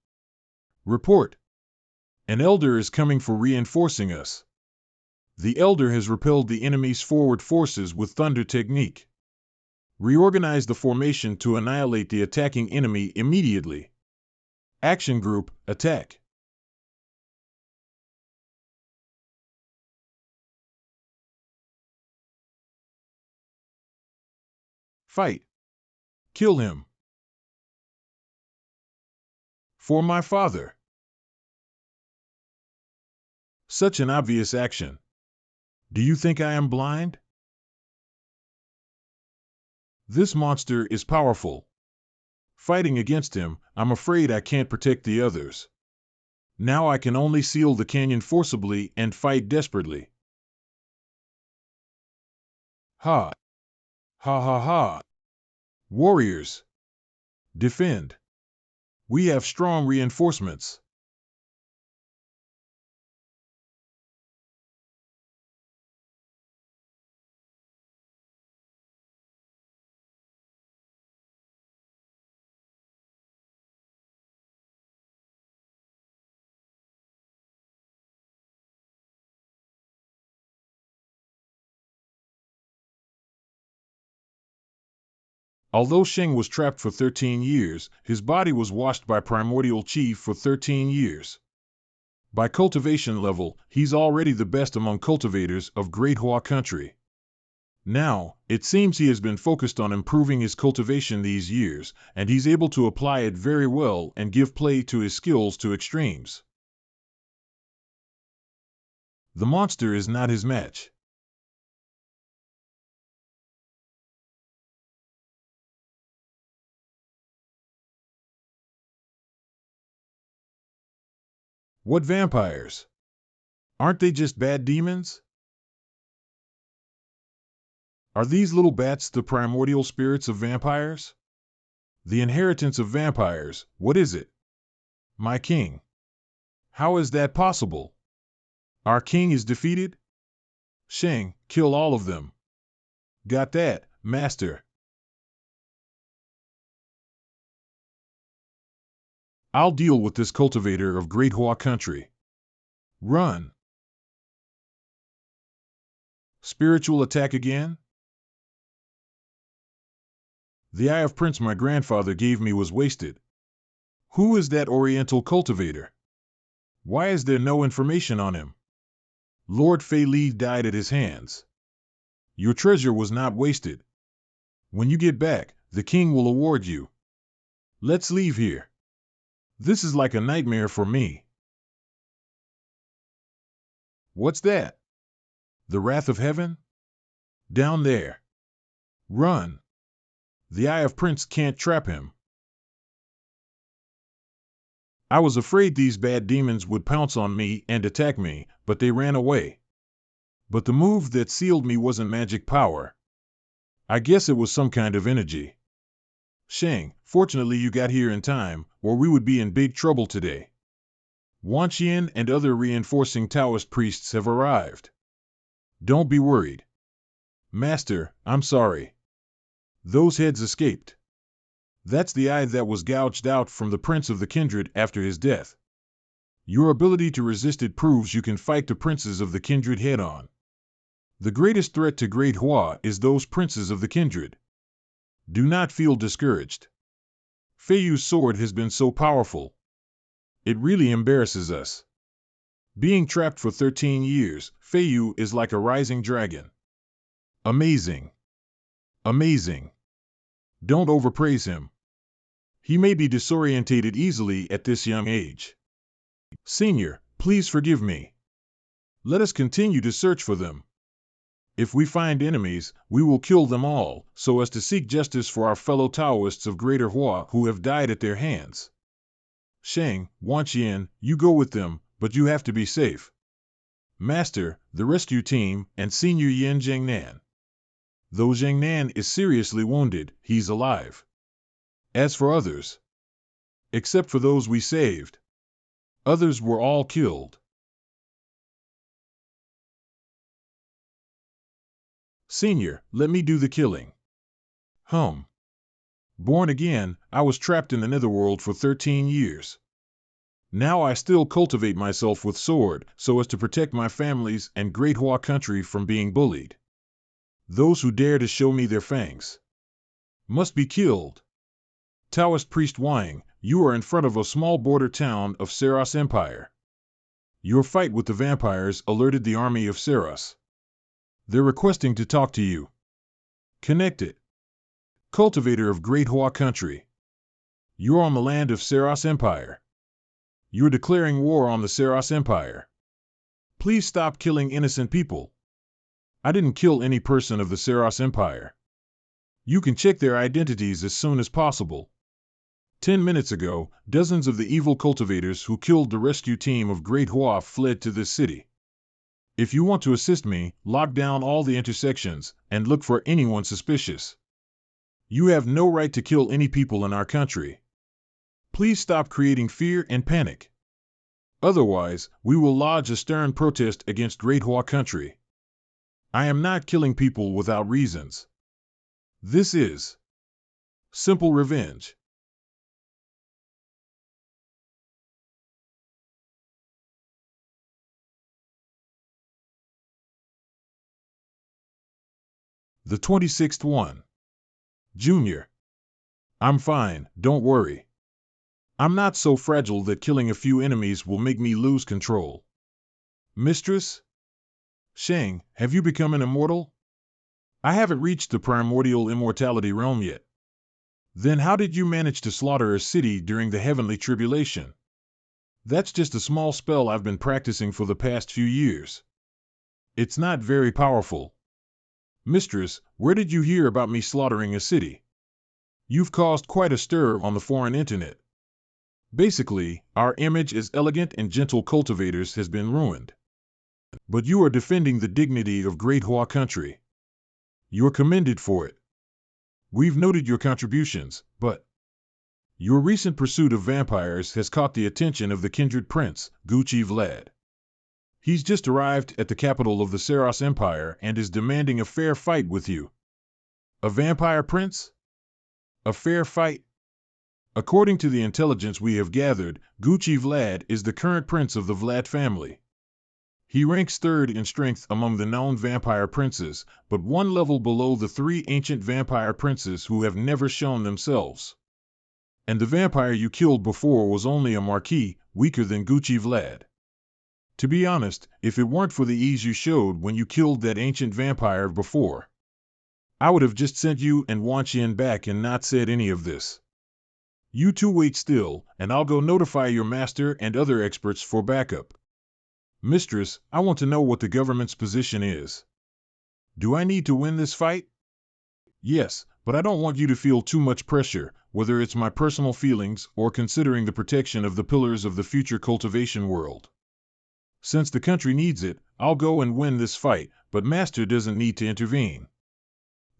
[SPEAKER 1] Report. An elder is coming for reinforcing us. The elder has repelled the enemy's forward forces with thunder technique. Reorganize the formation to annihilate the attacking enemy immediately. Action Group, attack. Fight. Kill him. For my father. Such an obvious action. Do you think I am blind? This monster is powerful. Fighting against him, I'm afraid I can't protect the others. Now I can only seal the canyon forcibly and fight desperately. Ha! Ha ha ha! Warriors! Defend! We have strong reinforcements. Although Shing was trapped for 13 years, his body was washed by primordial chi for 13 years. By cultivation level, he's already the best among cultivators of Great Hua country. Now, it seems he has been focused on improving his cultivation these years, and he's able to apply it very well and give play to his skills to extremes. The monster is not his match. What vampires? Aren't they just bad demons? Are these little bats the primordial spirits of vampires? The inheritance of vampires, what is it? My king. How is that possible? Our king is defeated? Shing, kill all of them. Got that, master. I'll deal with this cultivator of Great Hua country. Run. Spiritual attack again? The eye of Prince my grandfather gave me was wasted. Who is that oriental cultivator? Why is there no information on him? Lord Fei Li died at his hands. Your treasure was not wasted. When you get back, the king will award you. Let's leave here. This is like a nightmare for me. What's that? The wrath of heaven? Down there. Run. The Eye of Prince can't trap him. I was afraid these bad demons would pounce on me and attack me, but they ran away. But the move that sealed me wasn't magic power. I guess it was some kind of energy. Shang, fortunately you got here in time, or we would be in big trouble today. Wang Shing and other reinforcing Taoist priests have arrived. Don't be worried. Master, I'm sorry. Those heads escaped. That's the eye that was gouged out from the prince of the kindred after his death. Your ability to resist it proves you can fight the princes of the kindred head-on. The greatest threat to Great Hua is those princes of the kindred. Do not feel discouraged. Feiyu's sword has been so powerful. It really embarrasses us. Being trapped for 13 years, Feiyu is like a rising dragon. Amazing. Amazing. Don't overpraise him. He may be disorientated easily at this young age. Senior, please forgive me. Let us continue to search for them. If we find enemies, we will kill them all, so as to seek justice for our fellow Taoists of Greater Hua who have died at their hands. Shang, Wang Shing, you go with them, but you have to be safe. Master, the rescue team, and Senior Yin Jiangnan. Though Jiangnan is seriously wounded, he's alive. As for others, except for those we saved, others were all killed. Senior, let me do the killing. Born again, I was trapped in the netherworld for 13 years. Now I still cultivate myself with sword, so as to protect my families and Great Hua country from being bullied. Those who dare to show me their fangs must be killed. Taoist priest Wang, you are in front of a small border town of Saros Empire. Your fight with the vampires alerted the army of Saros. They're requesting to talk to you. Connect it. Cultivator of Great Hua country. You're on the land of Saros Empire. You're declaring war on the Saros Empire. Please stop killing innocent people. I didn't kill any person of the Saros Empire. You can check their identities as soon as possible. 10 minutes ago, dozens of the evil cultivators who killed the rescue team of Great Hua fled to this city. If you want to assist me, lock down all the intersections and look for anyone suspicious. You have no right to kill any people in our country. Please stop creating fear and panic. Otherwise, we will lodge a stern protest against Great Hua country. I am not killing people without reasons. This is simple revenge. The 26th one. Junior. I'm fine, don't worry. I'm not so fragile that killing a few enemies will make me lose control. Mistress? Shang, have you become an immortal? I haven't reached the primordial immortality realm yet. Then how did you manage to slaughter a city during the heavenly tribulation? That's just a small spell I've been practicing for the past few years. It's not very powerful. Mistress, where did you hear about me slaughtering a city? You've caused quite a stir on the foreign internet. Basically, our image as elegant and gentle cultivators has been ruined. But you are defending the dignity of Great Hua country. You're commended for it. We've noted your contributions, but your recent pursuit of vampires has caught the attention of the kindred prince, Gucci Vlad. He's just arrived at the capital of the Saros Empire and is demanding a fair fight with you. A vampire prince? A fair fight? According to the intelligence we have gathered, Gucci Vlad is the current prince of the Vlad family. He ranks third in strength among the known vampire princes, but one level below the 3 ancient vampire princes who have never shown themselves. And the vampire you killed before was only a marquis, weaker than Gucci Vlad. To be honest, if it weren't for the ease you showed when you killed that ancient vampire before, I would have just sent you and Wang Shing back and not said any of this. You two wait still, and I'll go notify your master and other experts for backup. Mistress, I want to know what the government's position is. Do I need to win this fight? Yes, but I don't want you to feel too much pressure, whether it's my personal feelings or considering the protection of the pillars of the future cultivation world. Since the country needs it, I'll go and win this fight, but Master doesn't need to intervene.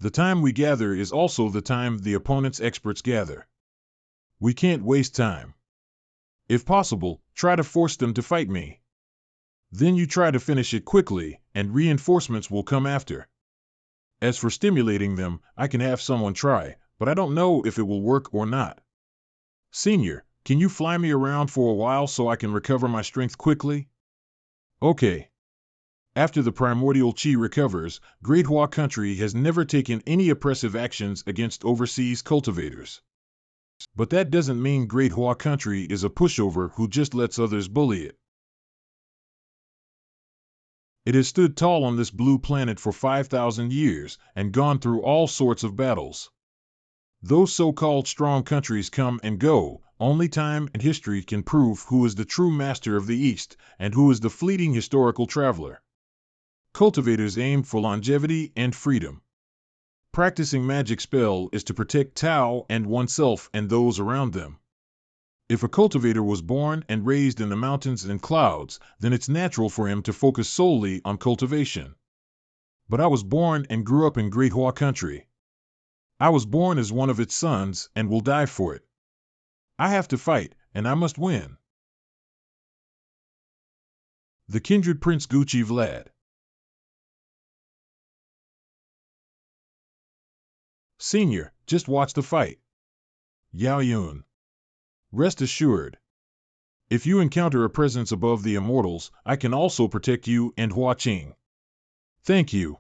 [SPEAKER 1] The time we gather is also the time the opponent's experts gather. We can't waste time. If possible, try to force them to fight me. Then you try to finish it quickly, and reinforcements will come after. As for stimulating them, I can have someone try, but I don't know if it will work or not. Senior, can you fly me around for a while so I can recover my strength quickly? Okay. After the primordial chi recovers, Great Hua country has never taken any oppressive actions against overseas cultivators. But that doesn't mean Great Hua country is a pushover who just lets others bully it. It has stood tall on this blue planet for 5,000 years and gone through all sorts of battles. Those so-called strong countries come and go, only time and history can prove who is the true master of the East and who is the fleeting historical traveler. Cultivators aim for longevity and freedom. Practicing magic spell is to protect Tao and oneself and those around them. If a cultivator was born and raised in the mountains and clouds, then it's natural for him to focus solely on cultivation. But I was born and grew up in Great Hua country. I was born as one of its sons and will die for it. I have to fight, and I must win. The Kindred Prince Gucci Vlad. Senior, just watch the fight. Yao Yun. Rest assured. If you encounter a presence above the immortals, I can also protect you and Hua Qing. Thank you.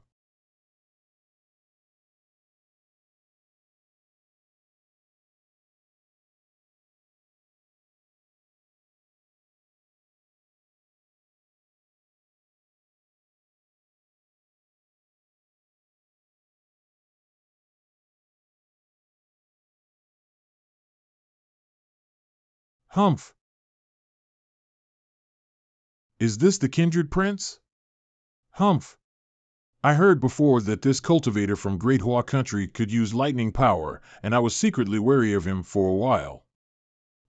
[SPEAKER 1] Humph. Is this the Kindred Prince? Humph. I heard before that this cultivator from Great Hua country could use lightning power, and I was secretly wary of him for a while.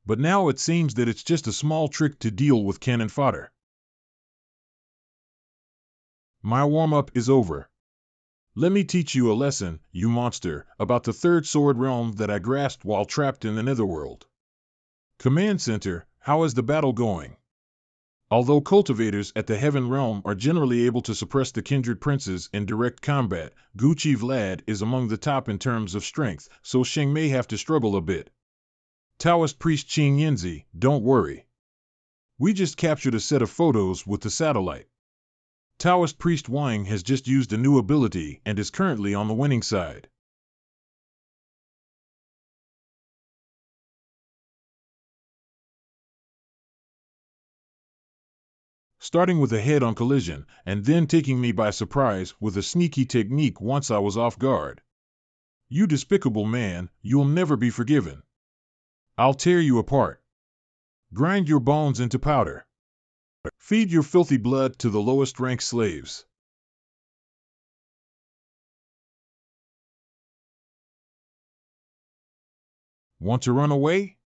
[SPEAKER 1] But now it seems that it's just a small trick to deal with cannon fodder. My warm-up is over. Let me teach you a lesson, you monster, about the third sword realm that I grasped while trapped in the netherworld. Command Center, how is the battle going? Although cultivators at the Heaven Realm are generally able to suppress the Kindred Princes in direct combat, Gucci Vlad is among the top in terms of strength, so Sheng may have to struggle a bit. Taoist priest Qing Yinzi, don't worry. We just captured a set of photos with the satellite. Taoist priest Wang has just used a new ability and is currently on the winning side. Starting with a head-on collision, and then taking me by surprise with a sneaky technique once I was off guard. You despicable man, you'll never be forgiven. I'll tear you apart. Grind your bones into powder. Feed your filthy blood to the lowest-ranked slaves. Want to run away?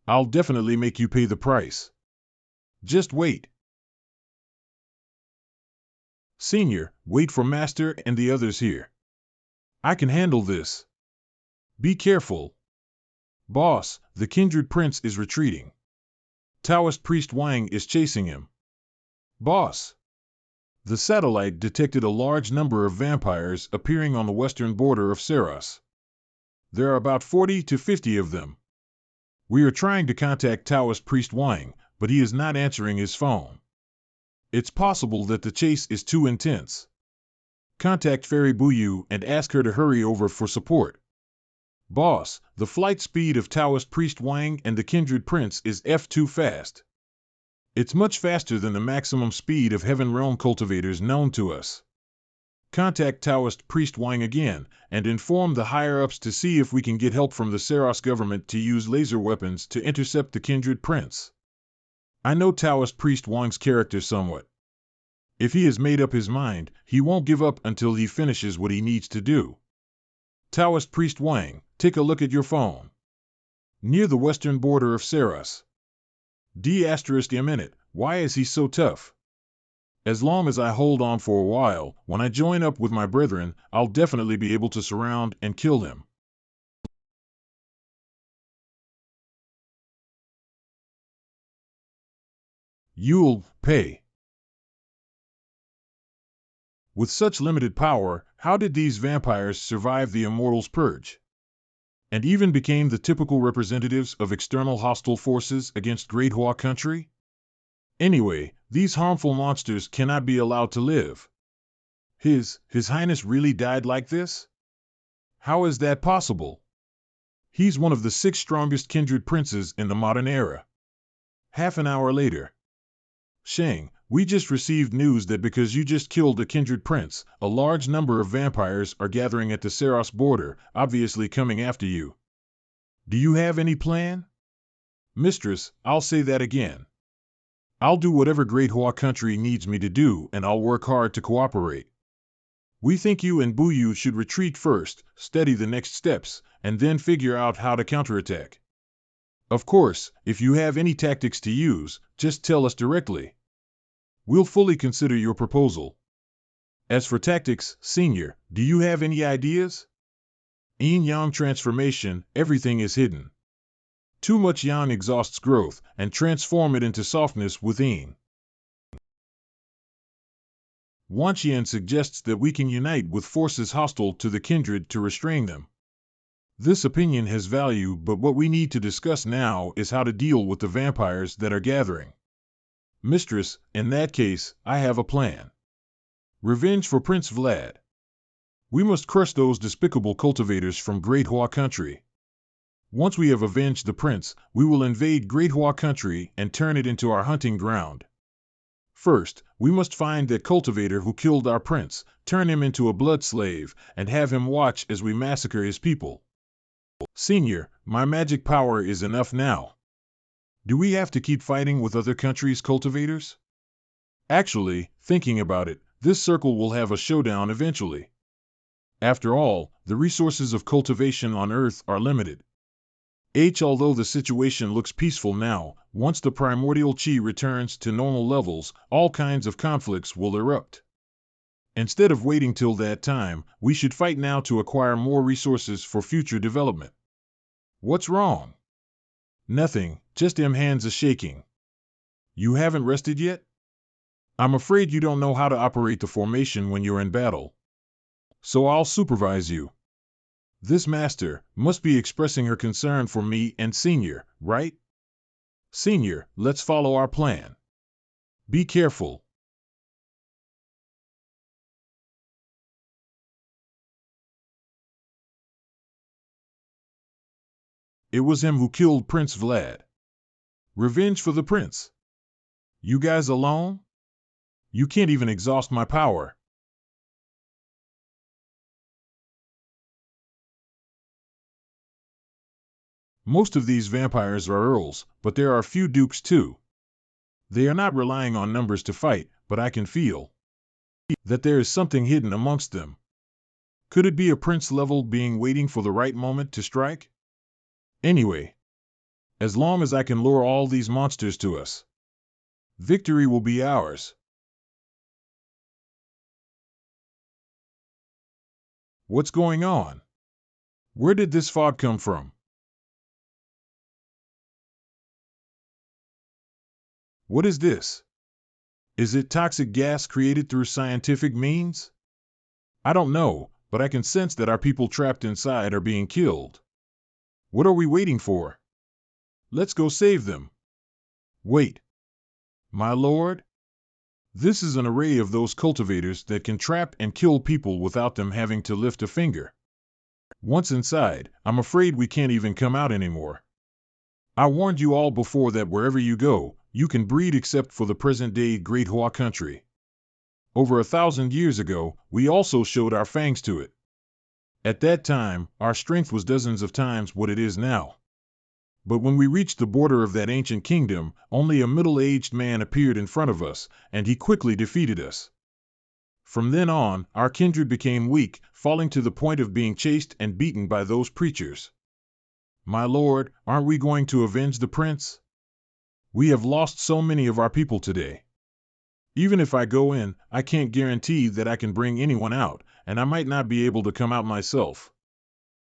[SPEAKER 1] I'll definitely make you pay the price. Just wait. Senior, wait for Master and the others here. I can handle this. Be careful. Boss, the Kindred Prince is retreating. Taoist priest Wang is chasing him. Boss. The satellite detected a large number of vampires appearing on the western border of Saros. There are about 40 to 50 of them. We are trying to contact Taoist priest Wang, but he is not answering his phone. It's possible that the chase is too intense. Contact Fairy Buyu and ask her to hurry over for support. Boss, the flight speed of Taoist priest Wang and the Kindred Prince is F2 fast. It's much faster than the maximum speed of Heaven Realm cultivators known to us. Contact Taoist priest Wang again, and inform the higher-ups to see if we can get help from the Saros government to use laser weapons to intercept the Kindred Prince. I know Taoist priest Wang's character somewhat. If he has made up his mind, he won't give up until he finishes what he needs to do. Taoist priest Wang, take a look at your phone. Near the western border of Saros. D***, why is he so tough? As long as I hold on for a while, when I join up with my brethren, I'll definitely be able to surround and kill him. You'll pay. With such limited power, how did these vampires survive the Immortals' Purge? And even became the typical representatives of external hostile forces against Great Hua country? Anyway, these harmful monsters cannot be allowed to live. His Highness really died like this? How is that possible? He's one of the 6 strongest kindred princes in the modern era. Half an hour later. Sheng, we just received news that because you just killed a kindred prince, a large number of vampires are gathering at the Saros border, obviously coming after you. Do you have any plan? Mistress, I'll say that again. I'll do whatever Great Hua country needs me to do, and I'll work hard to cooperate. We think you and Buyu should retreat first, study the next steps, and then figure out how to counterattack. Of course, if you have any tactics to use, just tell us directly. We'll fully consider your proposal. As for tactics, Senior, do you have any ideas? Yin-yang transformation, everything is hidden. Too much yang exhausts growth, and transform it into softness with yin. Wanqian suggests that we can unite with forces hostile to the kindred to restrain them. This opinion has value, but what we need to discuss now is how to deal with the vampires that are gathering. Mistress, in that case, I have a plan. Revenge for Prince Vlad. We must crush those despicable cultivators from Great Hua country. Once we have avenged the prince, we will invade Great Hua country and turn it into our hunting ground. First, we must find that cultivator who killed our prince, turn him into a blood slave, and have him watch as we massacre his people. Senior, my magic power is enough now. Do we have to keep fighting with other countries' cultivators? Actually, thinking about it, this circle will have a showdown eventually. After all, the resources of cultivation on Earth are limited. Although the situation looks peaceful now, once the primordial chi returns to normal levels, all kinds of conflicts will erupt. Instead of waiting till that time, we should fight now to acquire more resources for future development. What's wrong? Nothing, just them hands a-shaking. You haven't rested yet? I'm afraid you don't know how to operate the formation when you're in battle. So I'll supervise you. This master must be expressing her concern for me and Senior, right? Senior, let's follow our plan. Be careful. It was him who killed Prince Vlad. Revenge for the prince. You guys alone? You can't even exhaust my power. Most of these vampires are earls, but there are a few dukes too. They are not relying on numbers to fight, but I can feel that there is something hidden amongst them. Could it be a prince-level being waiting for the right moment to strike? Anyway, as long as I can lure all these monsters to us, victory will be ours. What's going on? Where did this fog come from? What is this? Is it toxic gas created through scientific means? I don't know, but I can sense that our people trapped inside are being killed. What are we waiting for? Let's go save them. Wait. My lord? This is an array of those cultivators that can trap and kill people without them having to lift a finger. Once inside, I'm afraid we can't even come out anymore. I warned you all before that wherever you go, you can breed except for the present-day Great Hua country. Over 1,000 years ago, we also showed our fangs to it. At that time, our strength was dozens of times what it is now. But when we reached the border of that ancient kingdom, only a middle-aged man appeared in front of us, and he quickly defeated us. From then on, our kindred became weak, falling to the point of being chased and beaten by those preachers. My lord, aren't we going to avenge the prince? We have lost so many of our people today. Even if I go in, I can't guarantee that I can bring anyone out, and I might not be able to come out myself.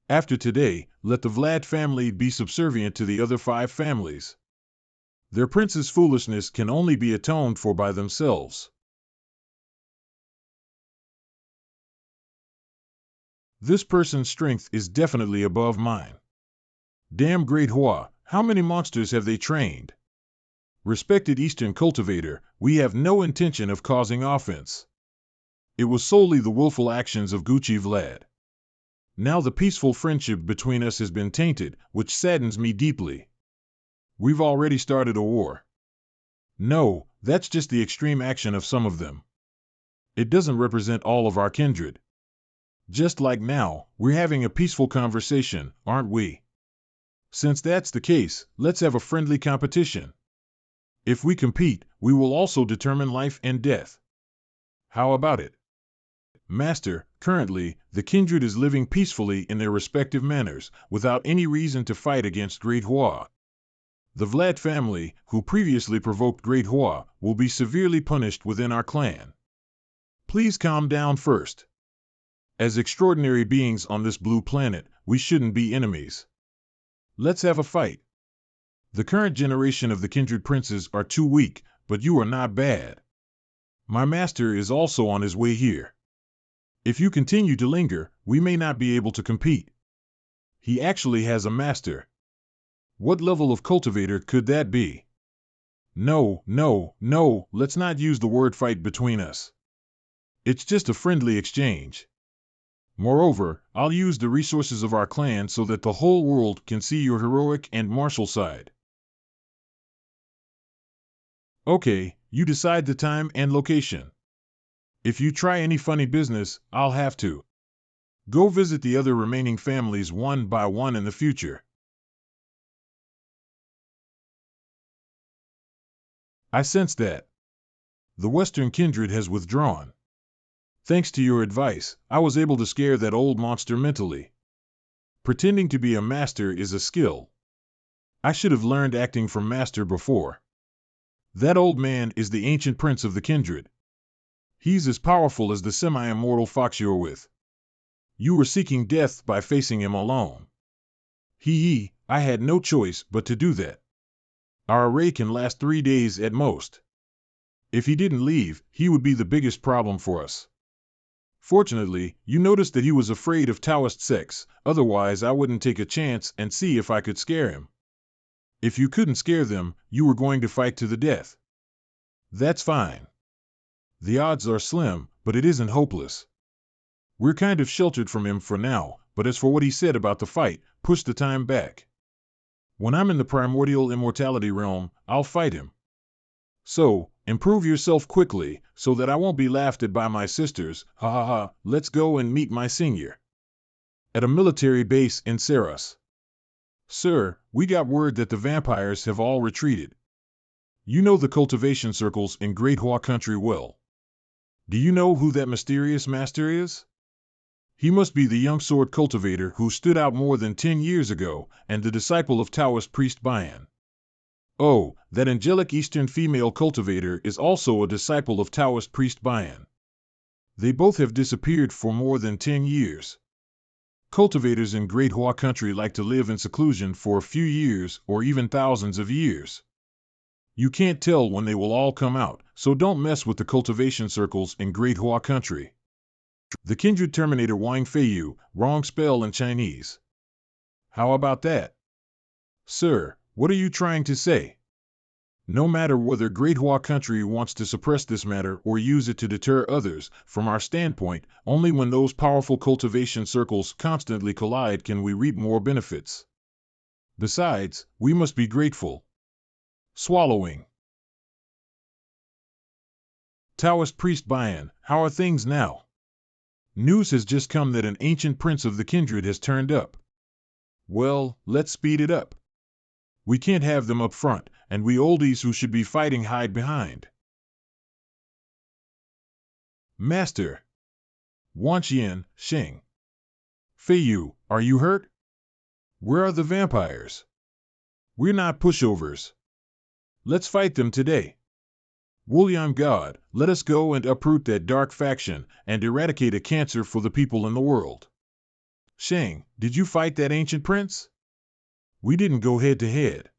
[SPEAKER 1] After today, let the Vlad family be subservient to the other 5 families. Their prince's foolishness can only be atoned for by themselves. This person's strength is definitely above mine. Damn Great Hua, how many monsters have they trained? Respected Eastern cultivator, we have no intention of causing offense. It was solely the willful actions of Gucci Vlad. Now the peaceful friendship between us has been tainted, which saddens me deeply. We've already started a war. No, that's just the extreme action of some of them. It doesn't represent all of our kindred. Just like now, we're having a peaceful conversation, aren't we? Since that's the case, let's have a friendly competition. If we compete, we will also determine life and death. How about it? Master, currently, the kindred is living peacefully in their respective manners, without any reason to fight against Great Hua. The Vlad family, who previously provoked Great Hua, will be severely punished within our clan. Please calm down first. As extraordinary beings on this blue planet, we shouldn't be enemies. Let's have a fight. The current generation of the kindred princes are too weak, but you are not bad. My master is also on his way here. If you continue to linger, we may not be able to compete. He actually has a master. What level of cultivator could that be? No, let's not use the word fight between us. It's just a friendly exchange. Moreover, I'll use the resources of our clan so that the whole world can see your heroic and martial side. Okay, you decide the time and location. If you try any funny business, I'll have to. Go visit the other remaining families one by one in the future. I sense that. The Western kindred has withdrawn. Thanks to your advice, I was able to scare that old monster mentally. Pretending to be a master is a skill. I should have learned acting from master before. That old man is the ancient prince of the kindred. He's as powerful as the semi-immortal fox you're with. You were seeking death by facing him alone. I had no choice but to do that. Our array can last 3 days at most. If he didn't leave, he would be the biggest problem for us. Fortunately, you noticed that he was afraid of Taoist sects, otherwise I wouldn't take a chance and see if I could scare him. If you couldn't scare them, you were going to fight to the death. That's fine. The odds are slim, but it isn't hopeless. We're kind of sheltered from him for now, but as for what he said about the fight, push the time back. When I'm in the primordial immortality realm, I'll fight him. So, improve yourself quickly, so that I won't be laughed at by my sisters. Ha ha ha, let's go and meet my senior. At a military base in Saros. Sir, we got word that the vampires have all retreated. You know the cultivation circles in Great Hua country well. Do you know who that mysterious master is? He must be the young sword cultivator who stood out more than 10 years ago, and the disciple of Taoist priest Bian. Oh, that angelic Eastern female cultivator is also a disciple of Taoist priest Bian. They both have disappeared for more than 10 years. Cultivators in Great Hua country like to live in seclusion for a few years or even thousands of years. You can't tell when they will all come out, so don't mess with the cultivation circles in Great Hua country. The kindred terminator Wang Feiyu, wrong spell in Chinese. How about that? Sir, what are you trying to say? No matter whether Great Hua country wants to suppress this matter or use it to deter others, from our standpoint, only when those powerful cultivation circles constantly collide can we reap more benefits. Besides, we must be grateful. Swallowing. Taoist priest Bian, how are things now? News has just come that an ancient prince of the kindred has turned up. Well, let's speed it up. We can't have them up front, and we oldies who should be fighting hide behind. Master. Wang Shing. Feiyu, are you hurt? Where are the vampires? We're not pushovers. Let's fight them today. William God, let us go and uproot that dark faction and eradicate a cancer for the people in the world. Shang, did you fight that ancient prince? We didn't go head to head.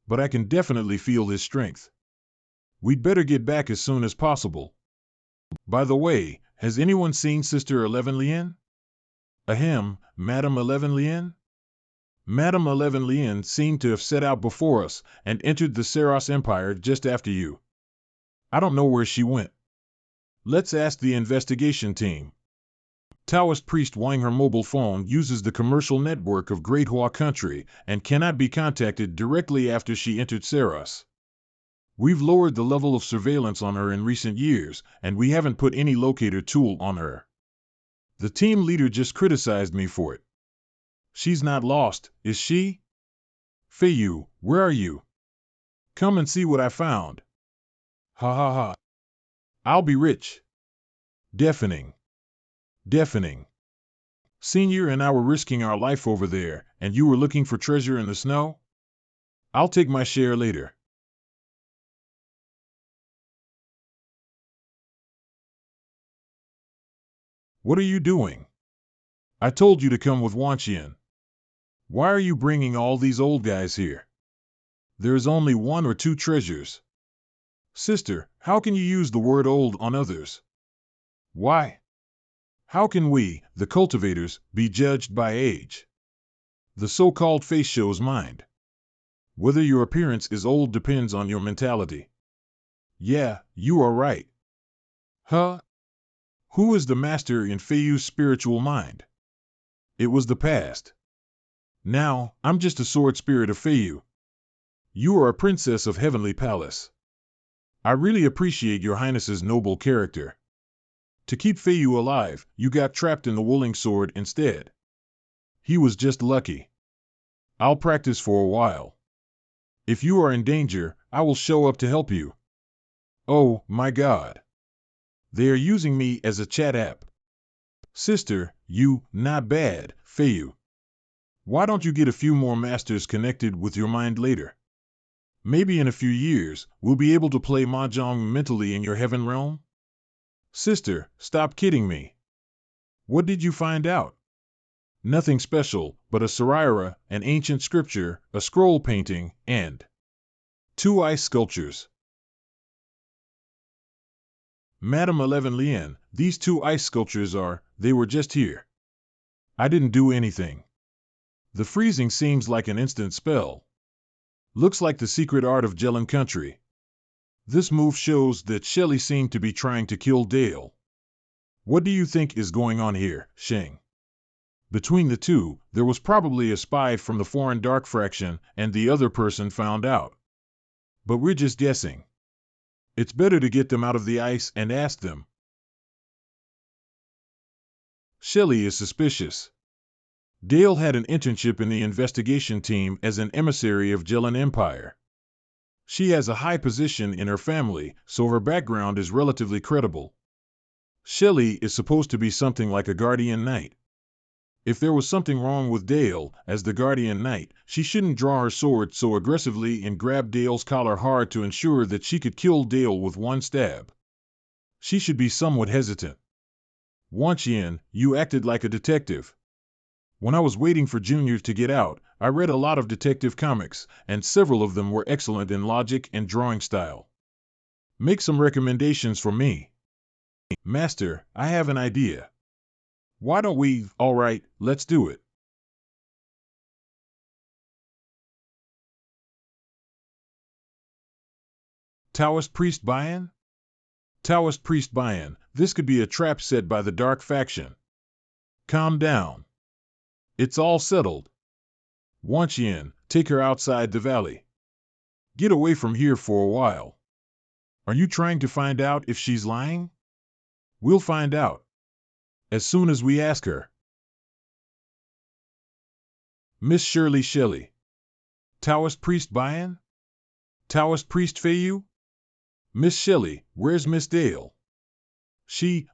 [SPEAKER 1] But I can definitely feel his strength. We'd better get back as soon as possible. By the way, has anyone seen Sister 11 Lien? Ahem, Madam 11 Lien? Madam 11 Lien seemed to have set out before us and entered the Saros Empire just after you. I don't know where she went. Let's ask the investigation team. Taoist priest Wang, her mobile phone uses the commercial network of Great Hua country and cannot be contacted directly after she entered Saros. We've lowered the level of surveillance on her in recent years, and we haven't put any locator tool on her. The team leader just criticized me for it. She's not lost, is she? Feiyu, where are you? Come and see what I found. Ha ha ha. I'll be rich. Deafening. Deafening. Senior and I were risking our life over there, and you were looking for treasure in the snow? I'll take my share later. What are you doing? I told you to come with Wang Shing. Why are you bringing all these old guys here? There's only one or two treasures. Sister, how can you use the word old on others? Why? How can we, the cultivators, be judged by age? The so-called face shows mind. Whether your appearance is old depends on your mentality. Yeah, you are right. Huh? Who is the master in Feiyu's spiritual mind? It was the past. Now, I'm just a sword spirit of Feiyu. You are a princess of Heavenly Palace. I really appreciate your highness's noble character. To keep Feiyu alive, you got trapped in the Wooling Sword instead. He was just lucky. I'll practice for a while. If you are in danger, I will show up to help you. Oh, my God. They are using me as a chat app. Sister, you, not bad, Feiyu. Why don't you get a few more masters connected with your mind later? Maybe in a few years, we'll be able to play mahjong mentally in your heaven realm? Sister, stop kidding me. What did you find out? Nothing special, but a saraira, an ancient scripture, a scroll painting, and 2 ice sculptures. Madam 11 Lien, these 2 ice sculptures they were just here. I didn't do anything. The freezing seems like an instant spell. Looks like the secret art of Jelen country. This move shows that Shelley seemed to be trying to kill Dale. What do you think is going on here, Shing? Between the two, there was probably a spy from the foreign dark fraction, and the other person found out. But we're just guessing. It's better to get them out of the ice and ask them. Shelley is suspicious. Dale had an internship in the investigation team as an emissary of Jelen Empire. She has a high position in her family, so her background is relatively credible. Shelley is supposed to be something like a guardian knight. If there was something wrong with Dale, as the guardian knight, she shouldn't draw her sword so aggressively and grab Dale's collar hard to ensure that she could kill Dale with one stab. She should be somewhat hesitant. Wang Shing, you acted like a detective. When I was waiting for Junior to get out, I read a lot of detective comics, and several of them were excellent in logic and drawing style. Make some recommendations for me. Master, I have an idea. Why don't we, all right, let's do it. Taoist Priest Bayan? Taoist Priest Bayan, this could be a trap set by the Dark Faction. Calm down. It's all settled. Wang Shing, take her outside the valley. Get away from here for a while. Are you trying to find out if she's lying? We'll find out. As soon as we ask her. Miss Shirley Shelley. Taoist Priest Bayan? Taoist Priest Feiyu? Miss Shelley, where's Miss Dale?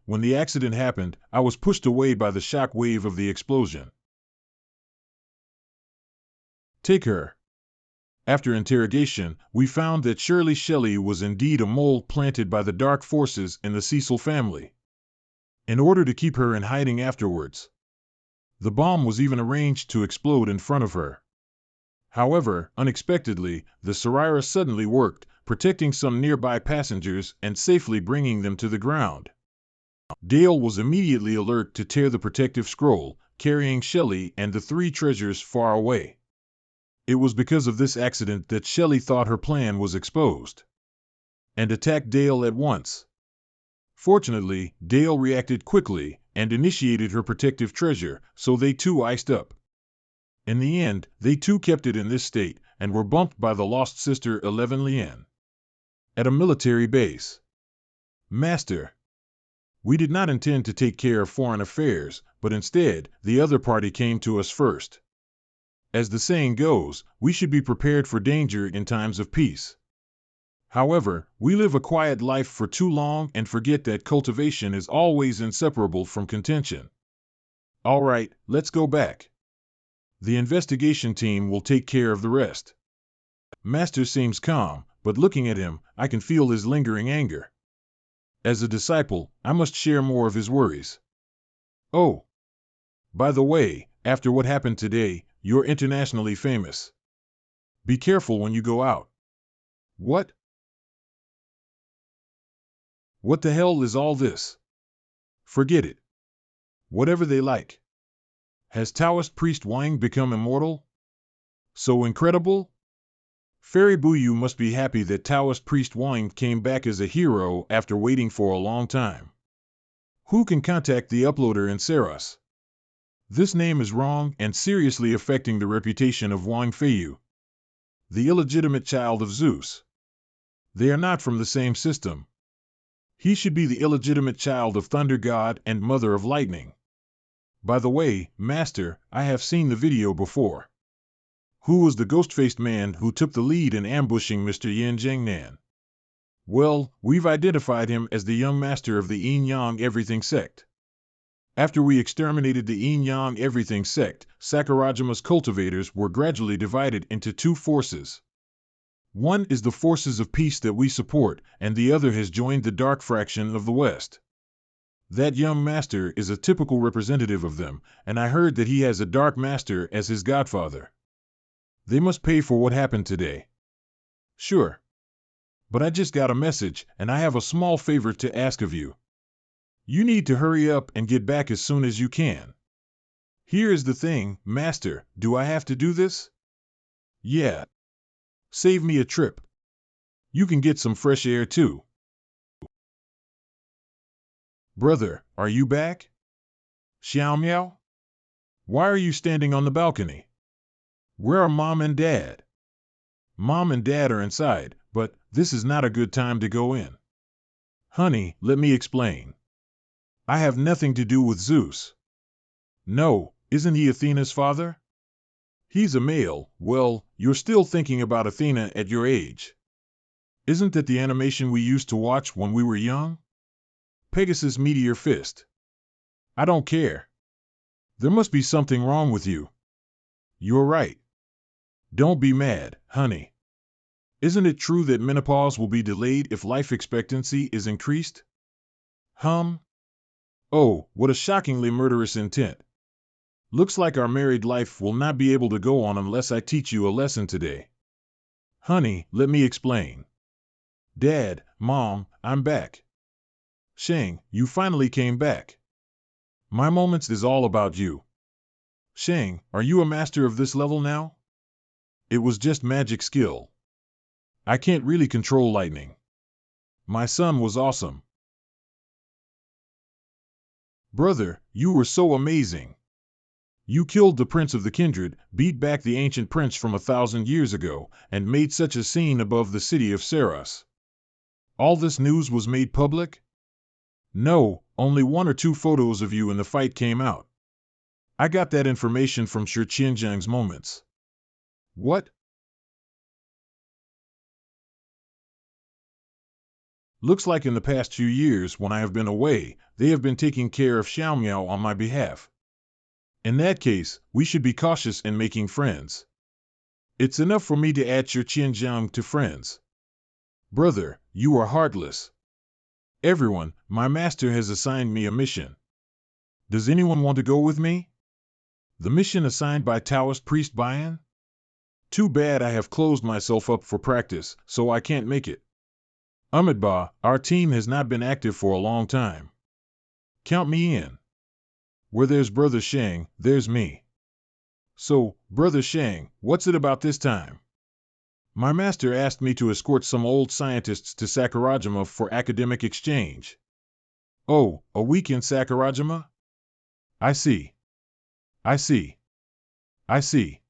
[SPEAKER 1] When the accident happened, I was pushed away by the shock wave of the explosion. Take her. After interrogation, we found that Shirley Shelley was indeed a mole planted by the dark forces in the Cecil family. In order to keep her in hiding afterwards. The bomb was even arranged to explode in front of her. However, unexpectedly, the saraira suddenly worked, protecting some nearby passengers and safely bringing them to the ground. Dale was immediately alert to tear the protective scroll, carrying Shelley and the 3 treasures far away. It was because of this accident that Shelley thought her plan was exposed and attacked Dale at once. Fortunately, Dale reacted quickly and initiated her protective treasure, so they too iced up. In the end, they too kept it in this state and were bumped by the lost sister 11 Lien. At a military base. Master. We did not intend to take care of foreign affairs, but instead, the other party came to us first. As the saying goes, we should be prepared for danger in times of peace. However, we live a quiet life for too long and forget that cultivation is always inseparable from contention. All right, let's go back. The investigation team will take care of the rest. Master seems calm, but looking at him, I can feel his lingering anger. As a disciple, I must share more of his worries. Oh, by the way, after what happened today, you're internationally famous. Be careful when you go out. What? What the hell is all this? Forget it. Whatever they like. Has Taoist priest Wang become immortal? So incredible? Fairy Buyu must be happy that Taoist priest Wang came back as a hero after waiting for a long time. Who can contact the uploader in Saros? This name is wrong and seriously affecting the reputation of Wang Feiyu, the illegitimate child of Zeus. They are not from the same system. He should be the illegitimate child of Thunder God and Mother of Lightning. By the way, Master, I have seen the video before. Who was the ghost-faced man who took the lead in ambushing Mr. Yin Jiangnan? Well, we've identified him as the young master of the Yin-Yang Everything sect. After we exterminated the Yin-Yang Everything sect, Sakurajima's cultivators were gradually divided into two forces. One is the forces of peace that we support, and the other has joined the dark fraction of the West. That young master is a typical representative of them, and I heard that he has a dark master as his godfather. They must pay for what happened today. Sure. But I just got a message, and I have a small favor to ask of you. You need to hurry up and get back as soon as you can. Here is the thing, Master, do I have to do this? Yeah. Save me a trip. You can get some fresh air too. Brother, are you back? Xiao Miao? Why are you standing on the balcony? Where are Mom and Dad? Mom and Dad are inside, but this is not a good time to go in. Honey, let me explain. I have nothing to do with Zeus. No, isn't he Athena's father? He's a male. Well, you're still thinking about Athena at your age. Isn't that the animation we used to watch when we were young? Pegasus Meteor Fist. I don't care. There must be something wrong with you. You're right. Don't be mad, honey. Isn't it true that menopause will be delayed if life expectancy is increased? Oh, what a shockingly murderous intent. Looks like our married life will not be able to go on unless I teach you a lesson today. Honey, let me explain. Dad, Mom, I'm back. Shang, you finally came back. My moments is all about you. Shang, are you a master of this level now? It was just magic skill. I can't really control lightning. My son was awesome. Brother, you were so amazing. You killed the prince of the kindred, beat back the ancient prince from 1,000 years ago, and made such a scene above the city of Saros. All this news was made public? No, only 1 or 2 photos of you in the fight came out. I got that information from Shi Qianzhang's moments. What? Looks like in the past few years when I have been away, they have been taking care of Xiaomiao on my behalf. In that case, we should be cautious in making friends. It's enough for me to add Shi Qianzhang to friends. Brother, you are heartless. Everyone, my master has assigned me a mission. Does anyone want to go with me? The mission assigned by Taoist priest Bayan? Too bad I have closed myself up for practice, so I can't make it. Ahmedba, our team has not been active for a long time. Count me in. Where there's Brother Shang, there's me. So, Brother Shang, what's it about this time? My master asked me to escort some old scientists to Sakurajima for academic exchange. Oh, a week in Sakurajima? I see. I see. I see.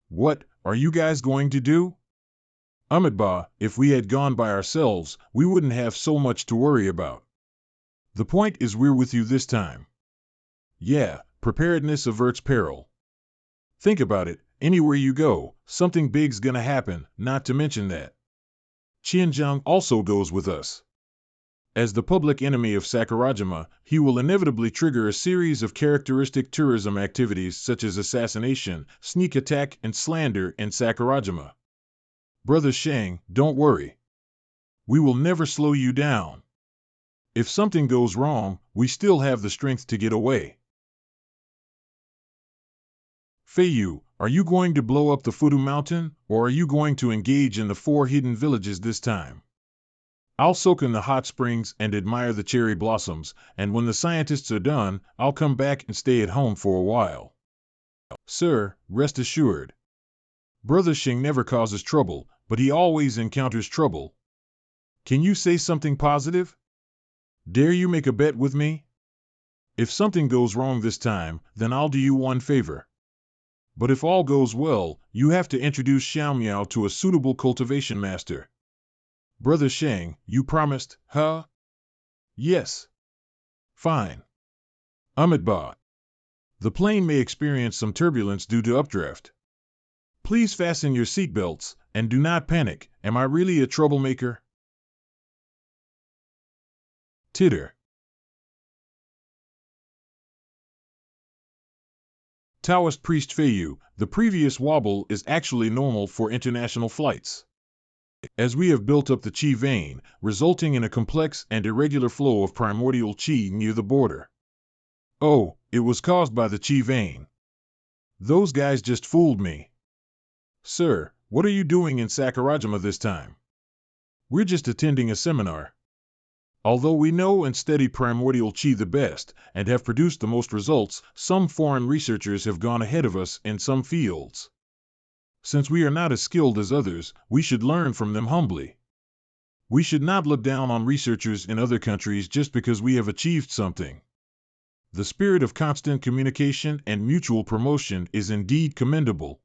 [SPEAKER 1] What are you guys going to do? Ahmedba, if we had gone by ourselves, we wouldn't have so much to worry about. The point is we're with you this time. Yeah, preparedness averts peril. Think about it, Anywhere you go, something big's gonna happen, not to mention that Qianzhang also goes with us. As the public enemy of Sakurajima, he will inevitably trigger a series of characteristic tourism activities such as assassination, sneak attack, and slander in Sakurajima. Brother Shang, don't worry. We will never slow you down. If something goes wrong, we still have the strength to get away. Feiyu, are you going to blow up the Fudu Mountain, or are you going to engage in the 4 hidden villages this time? I'll soak in the hot springs and admire the cherry blossoms, and when the scientists are done, I'll come back and stay at home for a while. Sir, rest assured. Brother Shing never causes trouble, but he always encounters trouble. Can you say something positive? Dare you make a bet with me? If something goes wrong this time, then I'll do you one favor. But if all goes well, you have to introduce Xiaomiao to a suitable cultivation master. Brother Shang, you promised, huh? Yes. Fine. Amitabha. The plane may experience some turbulence due to updraft. Please fasten your seatbelts, and do not panic. Am I really a troublemaker? Titter. Taoist priest Feiyu, the previous wobble is actually normal for international flights. As we have built up the qi vein, resulting in a complex and irregular flow of primordial qi near the border. Oh, it was caused by the qi vein. Those guys just fooled me. Sir, what are you doing in Sakurajima this time? We're just attending a seminar. Although we know and study primordial qi the best, and have produced the most results, some foreign researchers have gone ahead of us in some fields. Since we are not as skilled as others, we should learn from them humbly. We should not look down on researchers in other countries just because we have achieved something. The spirit of constant communication and mutual promotion is indeed commendable.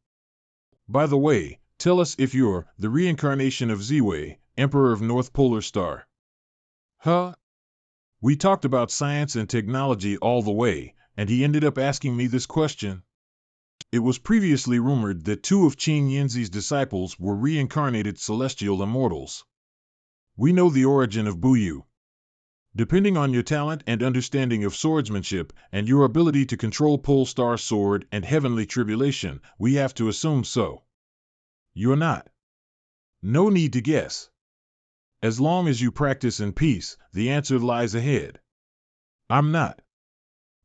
[SPEAKER 1] By the way, tell us if you're the reincarnation of Ziwei, Emperor of North Polar Star. Huh? We talked about science and technology all the way, and he ended up asking me this question. It was previously rumored that 2 of Qin Yinzi's disciples were reincarnated celestial immortals. We know the origin of Buyu. Depending on your talent and understanding of swordsmanship, and your ability to control Pole Star Sword and Heavenly Tribulation, we have to assume so. You're not. No need to guess. As long as you practice in peace, the answer lies ahead. I'm not.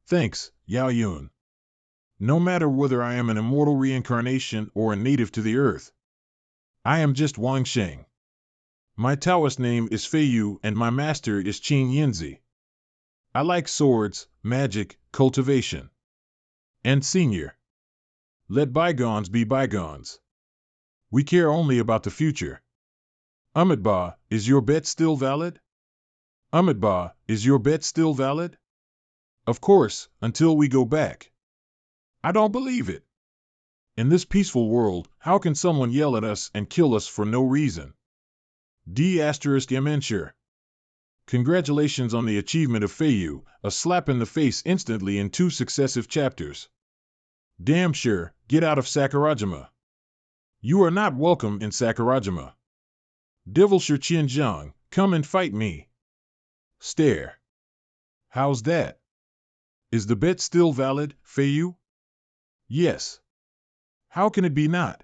[SPEAKER 1] Thanks, Yao Yun. No matter whether I am an immortal reincarnation or a native to the earth. I am just Wang Shing. My Taoist name is Feiyu and my master is Qin Yinzi. I like swords, magic, cultivation. And senior. Let bygones be bygones. We care only about the future. Amitabha, is your bet still valid? Amitabha, is your bet still valid? Of course, until we go back. I don't believe it. In this peaceful world, how can someone yell at us and kill us for no reason? D***MN. Congratulations on the achievement of Feiyu, a slap in the face instantly in 2 successive chapters. Damn sure, get out of Sakurajima. You are not welcome in Sakurajima. Devilshire Qianzhang, come and fight me. Stare. How's that? Is the bet still valid, Feiyu? Yes. How can it be not?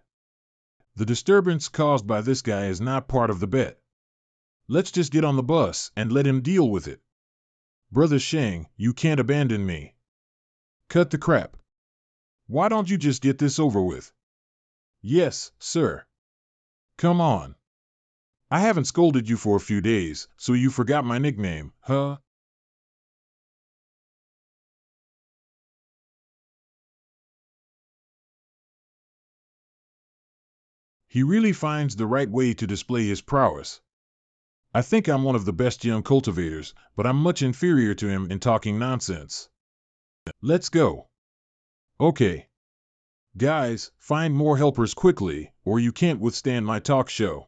[SPEAKER 1] The disturbance caused by this guy is not part of the bet. Let's just get on the bus and let him deal with it. Brother Shang, you can't abandon me. Cut the crap. Why don't you just get this over with? Yes, sir. Come on. I haven't scolded you for a few days, so you forgot my nickname, huh? He really finds the right way to display his prowess. I think I'm one of the best young cultivators, but I'm much inferior to him in talking nonsense. Let's go. Okay. Guys, find more helpers quickly, or you can't withstand my talk show.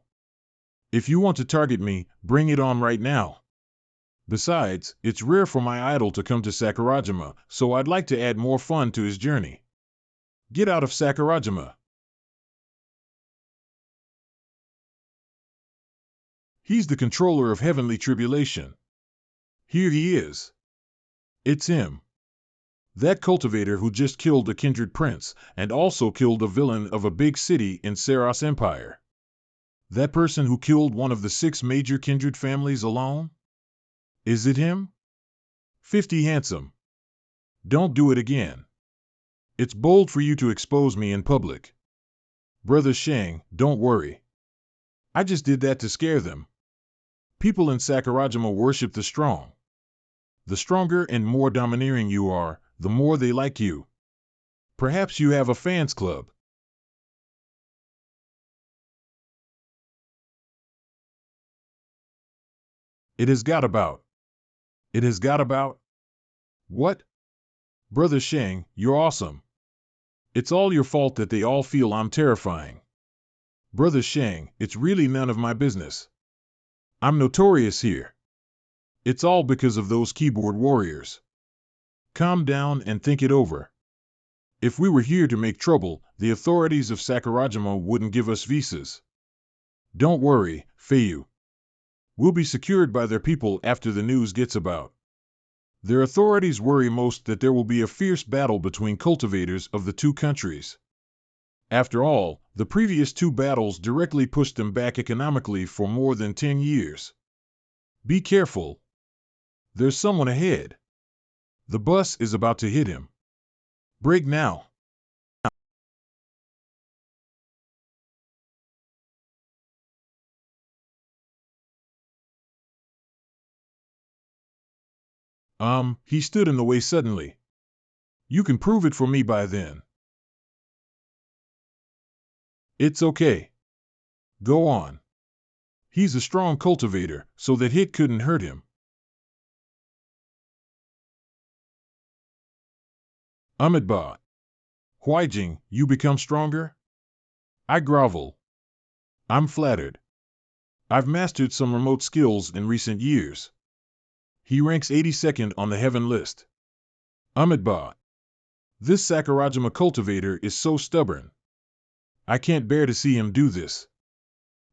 [SPEAKER 1] If you want to target me, bring it on right now. Besides, it's rare for my idol to come to Sakurajima, so I'd like to add more fun to his journey. Get out of Sakurajima. He's the controller of heavenly tribulation. Here he is. It's him. That cultivator who just killed a kindred prince, and also killed a villain of a big city in Saros Empire. That person who killed one of the 6 major kindred families alone? Is it him? 50 handsome. Don't do it again. It's bold for you to expose me in public. Brother Shang, don't worry. I just did that to scare them. People in Sakurajima worship the strong. The stronger and more domineering you are, the more they like you. Perhaps you have a fans club. It has got about. It has got about? What? Brother Shang, you're awesome. It's all your fault that they all feel I'm terrifying. Brother Shang, it's really none of my business. I'm notorious here. It's all because of those keyboard warriors. Calm down and think it over. If we were here to make trouble, the authorities of Sakurajima wouldn't give us visas. Don't worry, Feiyu. We'll be secured by their people after the news gets about. Their authorities worry most that there will be a fierce battle between cultivators of the 2 countries. After all, the previous 2 battles directly pushed them back economically for more than 10 years. Be careful. There's someone ahead. The bus is about to hit him. Brake now. He stood in the way suddenly. You can prove it for me by then. It's okay. Go on. He's a strong cultivator, so that hit couldn't hurt him. Ahmedba. Huijing, you become stronger? I grovel. I'm flattered. I've mastered some remote skills in recent years. He ranks 82nd on the heaven list. Ahmedba. This Sakurajima cultivator is so stubborn. I can't bear to see him do this.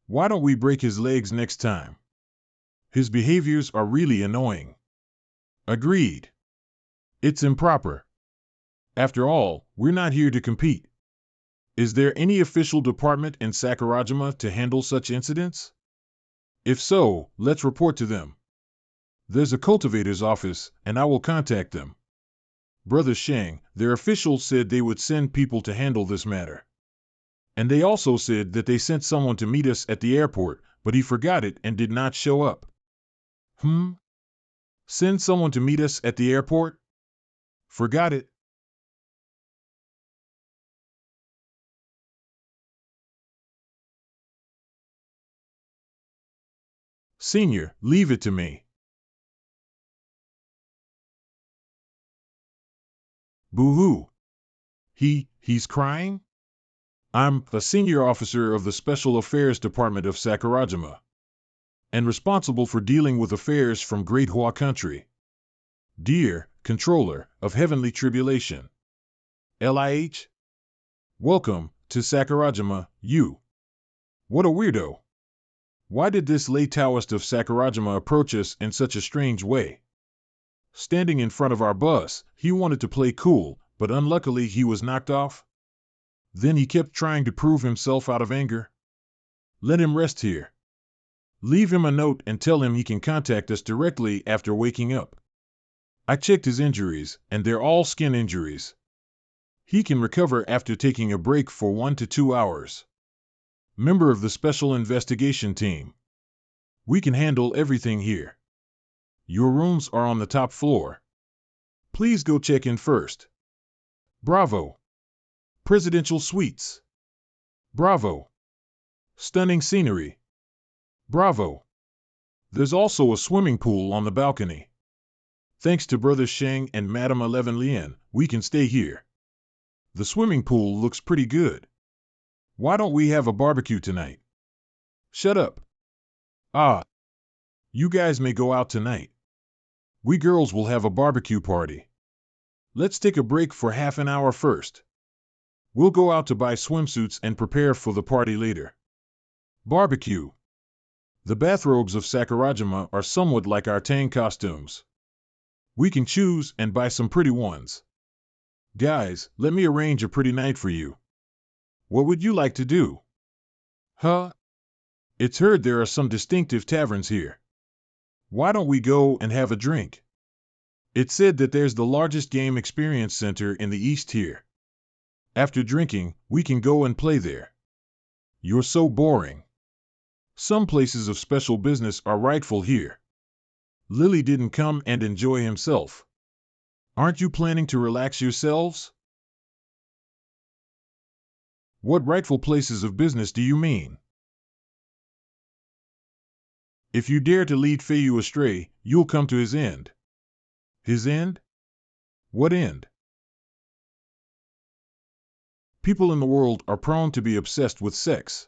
[SPEAKER 1] Why don't we break his legs next time? His behaviors are really annoying. Agreed. It's improper. After all, we're not here to compete. Is there any official department in Sakurajima to handle such incidents? If so, let's report to them. There's a cultivator's office, and I will contact them. Brother Shang, their officials said they would send people to handle this matter. And they also said that they sent someone to meet us at the airport, but he forgot it and did not show up. Send someone to meet us at the airport? Forgot it? Senior, leave it to me. Boo-hoo. He's crying? I'm a senior officer of the Special Affairs Department of Sakurajima, and responsible for dealing with affairs from Great Hua Country. Dear Controller of Heavenly Tribulation. LIH? Welcome to Sakurajima, you. What a weirdo. Why did this lay Taoist of Sakurajima approach us in such a strange way? Standing in front of our bus, he wanted to play cool, but unluckily he was knocked off. Then he kept trying to prove himself out of anger. Let him rest here. Leave him a note and tell him he can contact us directly after waking up. I checked his injuries, and they're all skin injuries. He can recover after taking a break for 1 to 2 hours. Member of the Special Investigation Team. We can handle everything here. Your rooms are on the top floor. Please go check in first. Bravo. Presidential suites. Bravo. Stunning scenery. Bravo. There's also a swimming pool on the balcony. Thanks to Brother Shang and Madame 11 Lien, we can stay here. The swimming pool looks pretty good. Why don't we have a barbecue tonight? Shut up. You guys may go out tonight. We girls will have a barbecue party. Let's take a break for half an hour first. We'll go out to buy swimsuits and prepare for the party later. Barbecue. The bathrobes of Sakurajima are somewhat like our Tang costumes. We can choose and buy some pretty ones. Guys, let me arrange a pretty night for you. What would you like to do? Huh? It's heard there are some distinctive taverns here. Why don't we go and have a drink? It's said that there's the largest game experience center in the East here. After drinking, we can go and play there. You're so boring. Some places of special business are rightful here. Lily didn't come and enjoy himself. Aren't you planning to relax yourselves? What rightful places of business do you mean? If you dare to lead Feiyu astray, you'll come to his end. His end? What end? People in the world are prone to be obsessed with sex.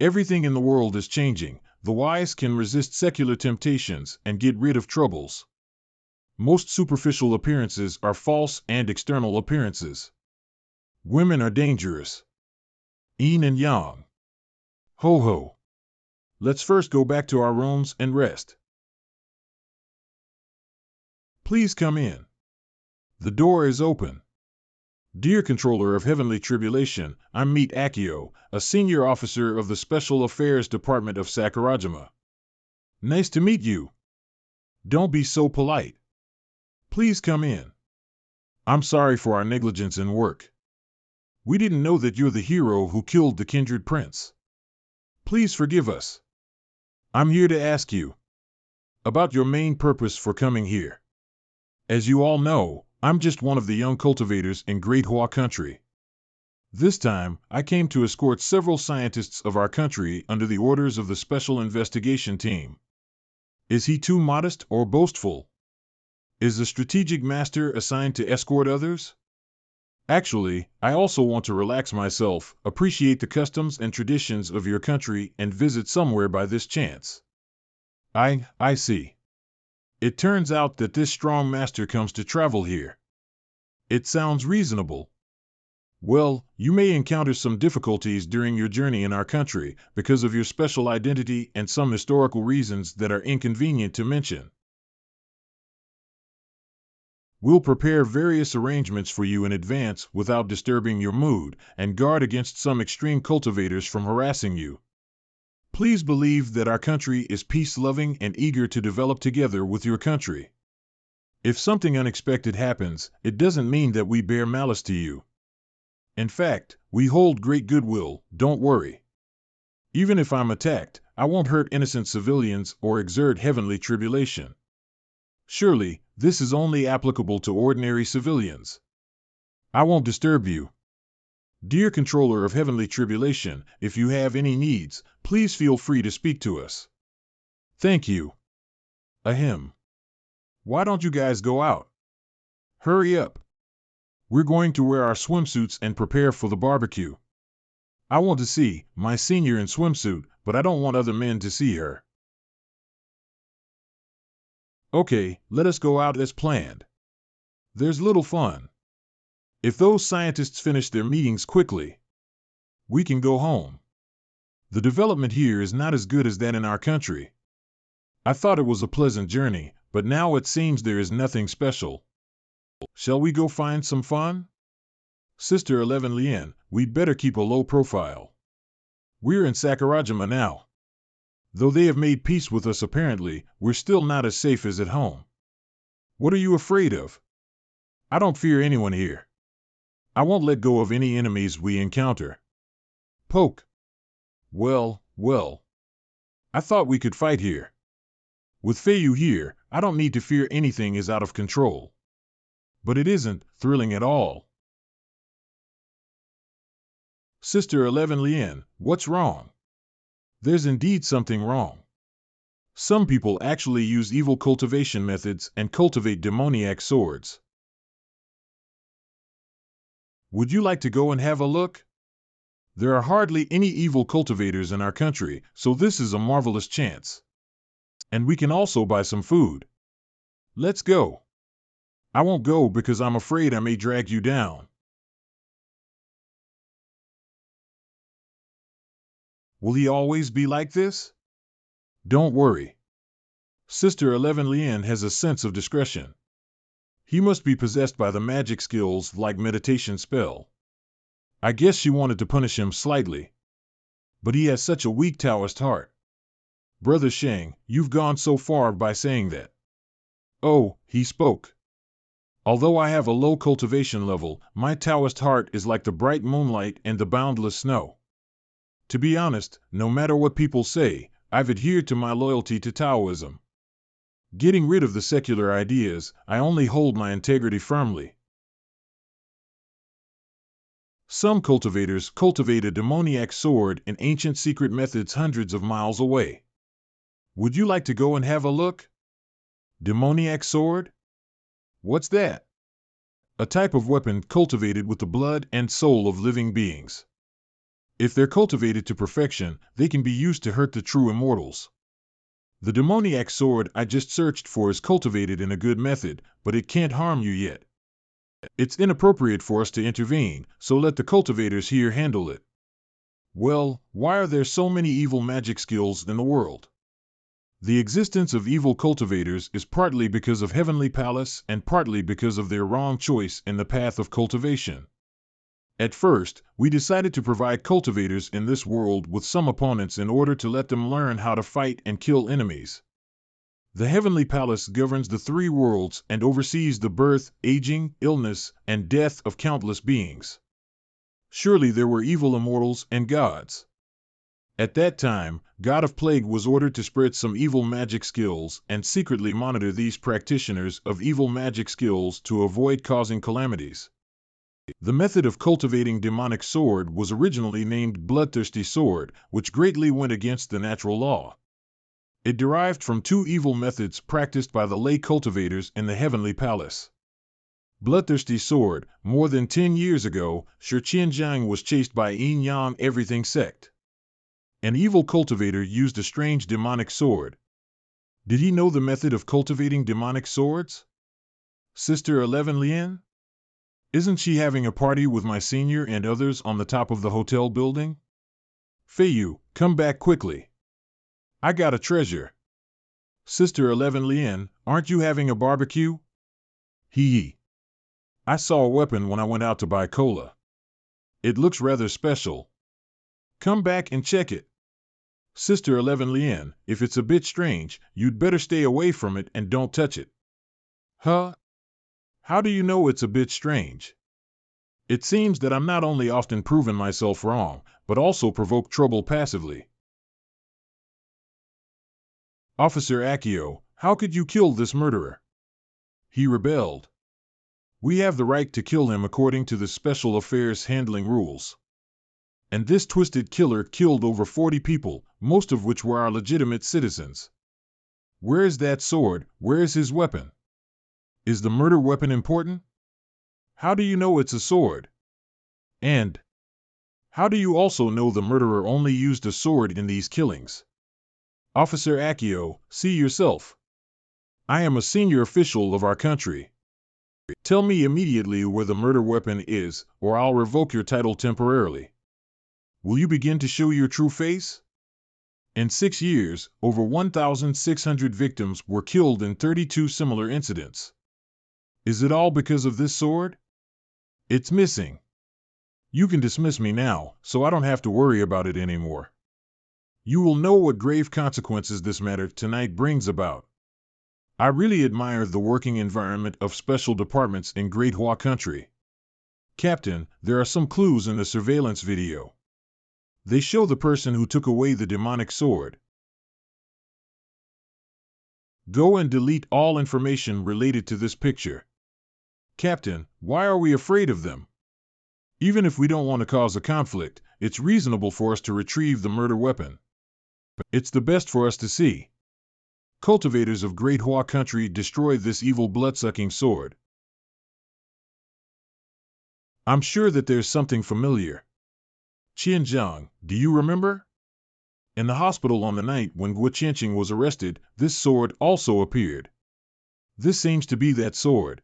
[SPEAKER 1] Everything in the world is changing. The wise can resist secular temptations and get rid of troubles. Most superficial appearances are false and external appearances. Women are dangerous. Yin and yang. Ho ho. Let's first go back to our rooms and rest. Please come in. The door is open. Dear Controller of Heavenly Tribulation, I'm Meet Akio, a senior officer of the Special Affairs Department of Sakurajima. Nice to meet you. Don't be so polite. Please come in. I'm sorry for our negligence in work. We didn't know that you're the hero who killed the kindred prince. Please forgive us. I'm here to ask you about your main purpose for coming here. As you all know, I'm just one of the young cultivators in Great Hua country. This time, I came to escort several scientists of our country under the orders of the Special Investigation Team. Is he too modest or boastful? Is the strategic master assigned to escort others? Actually, I also want to relax myself, appreciate the customs and traditions of your country, and visit somewhere by this chance. I see. It turns out that this strong master comes to travel here. It sounds reasonable. Well, you may encounter some difficulties during your journey in our country because of your special identity and some historical reasons that are inconvenient to mention. We'll prepare various arrangements for you in advance without disturbing your mood and guard against some extreme cultivators from harassing you. Please believe that our country is peace-loving and eager to develop together with your country. If something unexpected happens, it doesn't mean that we bear malice to you. In fact, we hold great goodwill, don't worry. Even if I'm attacked, I won't hurt innocent civilians or exert heavenly tribulation. Surely, this is only applicable to ordinary civilians. I won't disturb you. Dear Controller of Heavenly Tribulation, if you have any needs, please feel free to speak to us. Thank you. Ahem. Why don't you guys go out? Hurry up. We're going to wear our swimsuits and prepare for the barbecue. I want to see my senior in swimsuit, but I don't want other men to see her. Okay, let us go out as planned. There's little fun. If those scientists finish their meetings quickly, we can go home. The development here is not as good as that in our country. I thought it was a pleasant journey, but now it seems there is nothing special. Shall we go find some fun? Sister 11 Lien, we'd better keep a low profile. We're in Sakurajima now. Though they have made peace with us apparently, we're still not as safe as at home. What are you afraid of? I don't fear anyone here. I won't let go of any enemies we encounter. Poke. Well. I thought we could fight here. With Feiyu here, I don't need to fear anything is out of control. But it isn't thrilling at all. Sister 11 Lien, what's wrong? There's indeed something wrong. Some people actually use evil cultivation methods and cultivate demoniac swords. Would you like to go and have a look? There are hardly any evil cultivators in our country, so this is a marvelous chance. And we can also buy some food. Let's go. I won't go because I'm afraid I may drag you down. Will he always be like this? Don't worry. Sister 11 Lien has a sense of discretion. He must be possessed by the magic skills like meditation spell. I guess she wanted to punish him slightly. But he has such a weak Taoist heart. Brother Shang, you've gone so far by saying that. Oh, he spoke. Although I have a low cultivation level, my Taoist heart is like the bright moonlight and the boundless snow. To be honest, no matter what people say, I've adhered to my loyalty to Taoism. Getting rid of the secular ideas, I only hold my integrity firmly. Some cultivators cultivate a demoniac sword in ancient secret methods hundreds of miles away. Would you like to go and have a look? Demoniac sword? What's that? A type of weapon cultivated with the blood and soul of living beings. If they're cultivated to perfection, they can be used to hurt the true immortals. The demoniac sword I just searched for is cultivated in a good method, but it can't harm you yet. It's inappropriate for us to intervene, so let the cultivators here handle it. Well, why are there so many evil magic skills in the world? The existence of evil cultivators is partly because of Heavenly Palace and partly because of their wrong choice in the path of cultivation. At first, we decided to provide cultivators in this world with some opponents in order to let them learn how to fight and kill enemies. The Heavenly Palace governs the three worlds and oversees the birth, aging, illness, and death of countless beings. Surely there were evil immortals and gods. At that time, God of Plague was ordered to spread some evil magic skills and secretly monitor these practitioners of evil magic skills to avoid causing calamities. The method of cultivating demonic sword was originally named Bloodthirsty Sword, which greatly went against the natural law. It derived from two evil methods practiced by the lay cultivators in the Heavenly Palace. Bloodthirsty Sword, more than 10 years ago, Shi Qianjiang was chased by Yin Yang Everything sect. An evil cultivator used a strange demonic sword. Did he know the method of cultivating demonic swords? Sister 11 Lien? Isn't she having a party with my senior and others on the top of the hotel building? Feiyu, come back quickly. I got a treasure. Sister 11 Lien, aren't you having a barbecue? Hee. I saw a weapon when I went out to buy cola. It looks rather special. Come back and check it. Sister 11 Lien, if it's a bit strange, you'd better stay away from it and don't touch it. Huh? How do you know it's a bit strange? It seems that I'm not only often proven myself wrong, but also provoke trouble passively. Officer Akio, how could you kill this murderer? He rebelled. We have the right to kill him according to the Special Affairs Handling Rules. And this twisted killer killed over 40 people, most of which were our legitimate citizens. Where is that sword? Where is his weapon? Is the murder weapon important? How do you know it's a sword? And how do you also know the murderer only used a sword in these killings? Officer Akio, see yourself. I am a senior official of our country. Tell me immediately where the murder weapon is, or I'll revoke your title temporarily. Will you begin to show your true face? In 6 years, over 1,600 victims were killed in 32 similar incidents. Is it all because of this sword? It's missing. You can dismiss me now, so I don't have to worry about it anymore. You will know what grave consequences this matter tonight brings about. I really admire the working environment of special departments in Great Hua Country. Captain, there are some clues in the surveillance video. They show the person who took away the demonic sword. Go and delete all information related to this picture. Captain, why are we afraid of them? Even if we don't want to cause a conflict, it's reasonable for us to retrieve the murder weapon. It's the best for us to see. Cultivators of Great Hua Country destroyed this evil blood-sucking sword. I'm sure that there's something familiar. Qianjiang, do you remember? In the hospital on the night when Guo Qianqing was arrested, this sword also appeared. This seems to be that sword.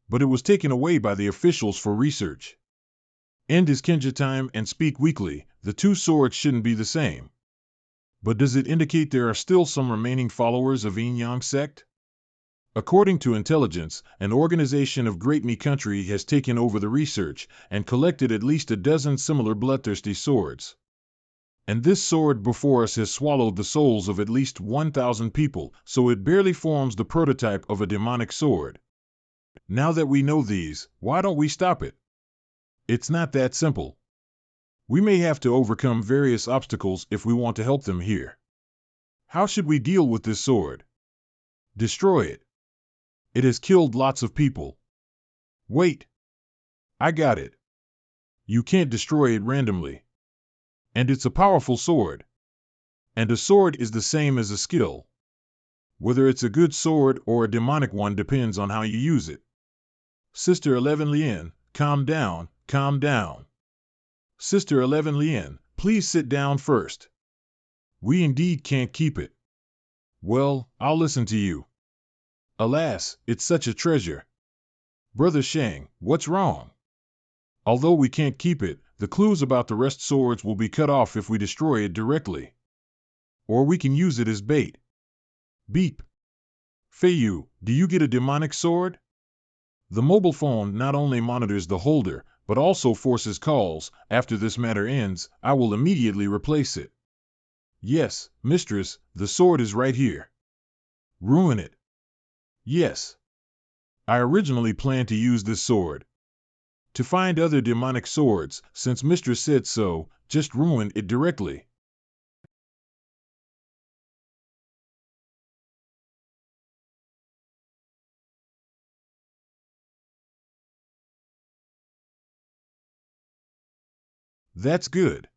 [SPEAKER 1] But it was taken away by the officials for research. End his Kenja time and speak weakly, the two swords shouldn't be the same. But does it indicate there are still some remaining followers of Yin Yang sect? According to intelligence, an organization of Great Mi country has taken over the research and collected at least a dozen similar bloodthirsty swords. And this sword before us has swallowed the souls of at least 1,000 people, so it barely forms the prototype of a demonic sword. Now that we know these, why don't we stop it? It's not that simple. We may have to overcome various obstacles if we want to help them here. How should we deal with this sword? Destroy it. It has killed lots of people. Wait. I got it. You can't destroy it randomly. And it's a powerful sword. And a sword is the same as a skill. Whether it's a good sword or a demonic one depends on how you use it. Sister 11 Lien, calm down, calm down. Sister 11 Lien, please sit down first. We indeed can't keep it. Well, I'll listen to you. Alas, it's such a treasure. Brother Shang, what's wrong? Although we can't keep it, the clues about the rest swords will be cut off if we destroy it directly. Or we can use it as bait. Beep. Feiyu, do you get a demonic sword? The mobile phone not only monitors the holder, but also forces calls. After this matter ends, I will immediately replace it. Yes, mistress, the sword is right here. Ruin it. Yes. I originally planned to use this sword to find other demonic swords, since mistress said so, just ruin it directly. That's good.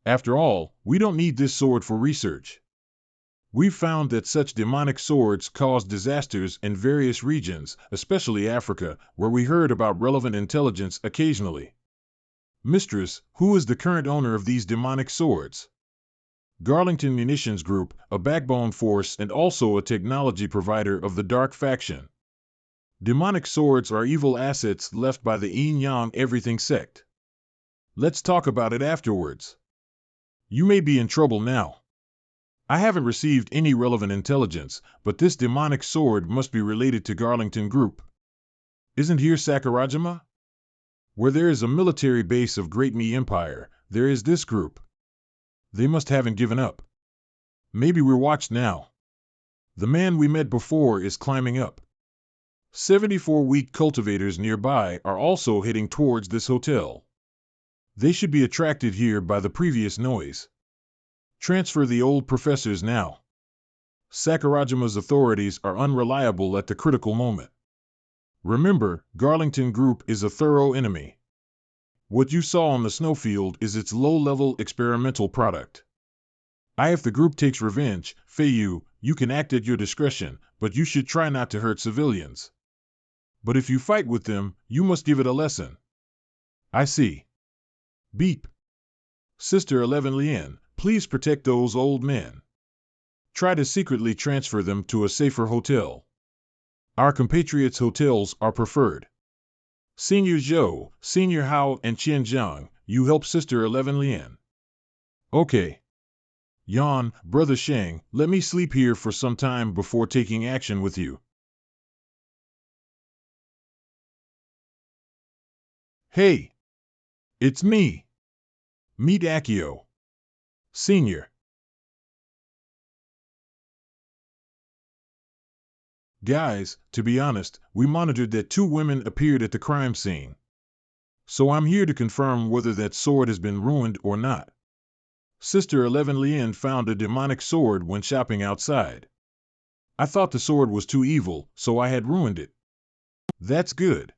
[SPEAKER 1] After all, we don't need this sword for research. We've found that such demonic swords cause disasters in various regions, especially Africa, where we heard about relevant intelligence occasionally. Mistress, who is the current owner of these demonic swords? Garlington Munitions Group, a backbone force and also a technology provider of the Dark Faction. Demonic swords are evil assets left by the Yin Yang Everything sect. Let's talk about it afterwards. You may be in trouble now. I haven't received any relevant intelligence, but this demonic sword must be related to Garlington Group. Isn't here Sakurajima? Where there is a military base of Great Mi Empire, there is this group. They must haven't given up. Maybe we're watched now. The man we met before is climbing up. 74 weak cultivators nearby are also heading towards this hotel. They should be attracted here by the previous noise. Transfer the old professors now. Sakurajima's authorities are unreliable at the critical moment. Remember, Garlington Group is a thorough enemy. What you saw on the snowfield is its low-level experimental product. If the group takes revenge, Feiyu, you can act at your discretion, but you should try not to hurt civilians. But if you fight with them, you must give it a lesson. I see. Beep. Sister 11 Lien, please protect those old men. Try to secretly transfer them to a safer hotel. Our compatriots' hotels are preferred. Senior Zhou, Senior Hao, and Qian Zhang, you help Sister 11 Lien. Okay. Yan, Brother Shang, let me sleep here for some time before taking action with you. Hey! It's me! Meet Akio. Senior. Guys, to be honest, we monitored that 2 women appeared at the crime scene. So I'm here to confirm whether that sword has been ruined or not. Sister 11 Lien found a demonic sword when shopping outside. I thought the sword was too evil, so I had ruined it. That's good.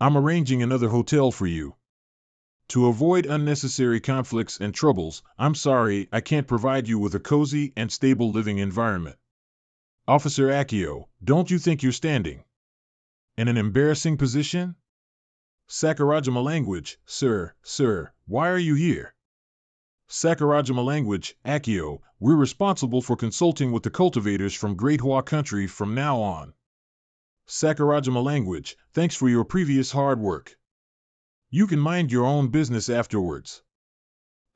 [SPEAKER 1] I'm arranging another hotel for you. To avoid unnecessary conflicts and troubles, I'm sorry I can't provide you with a cozy and stable living environment. Officer Akio, don't you think you're standing in an embarrassing position? Sakurajima language, sir, why are you here? Sakurajima language, Akio, we're responsible for consulting with the cultivators from Great Hua country from now on. Sakurajima language, thanks for your previous hard work. You can mind your own business afterwards.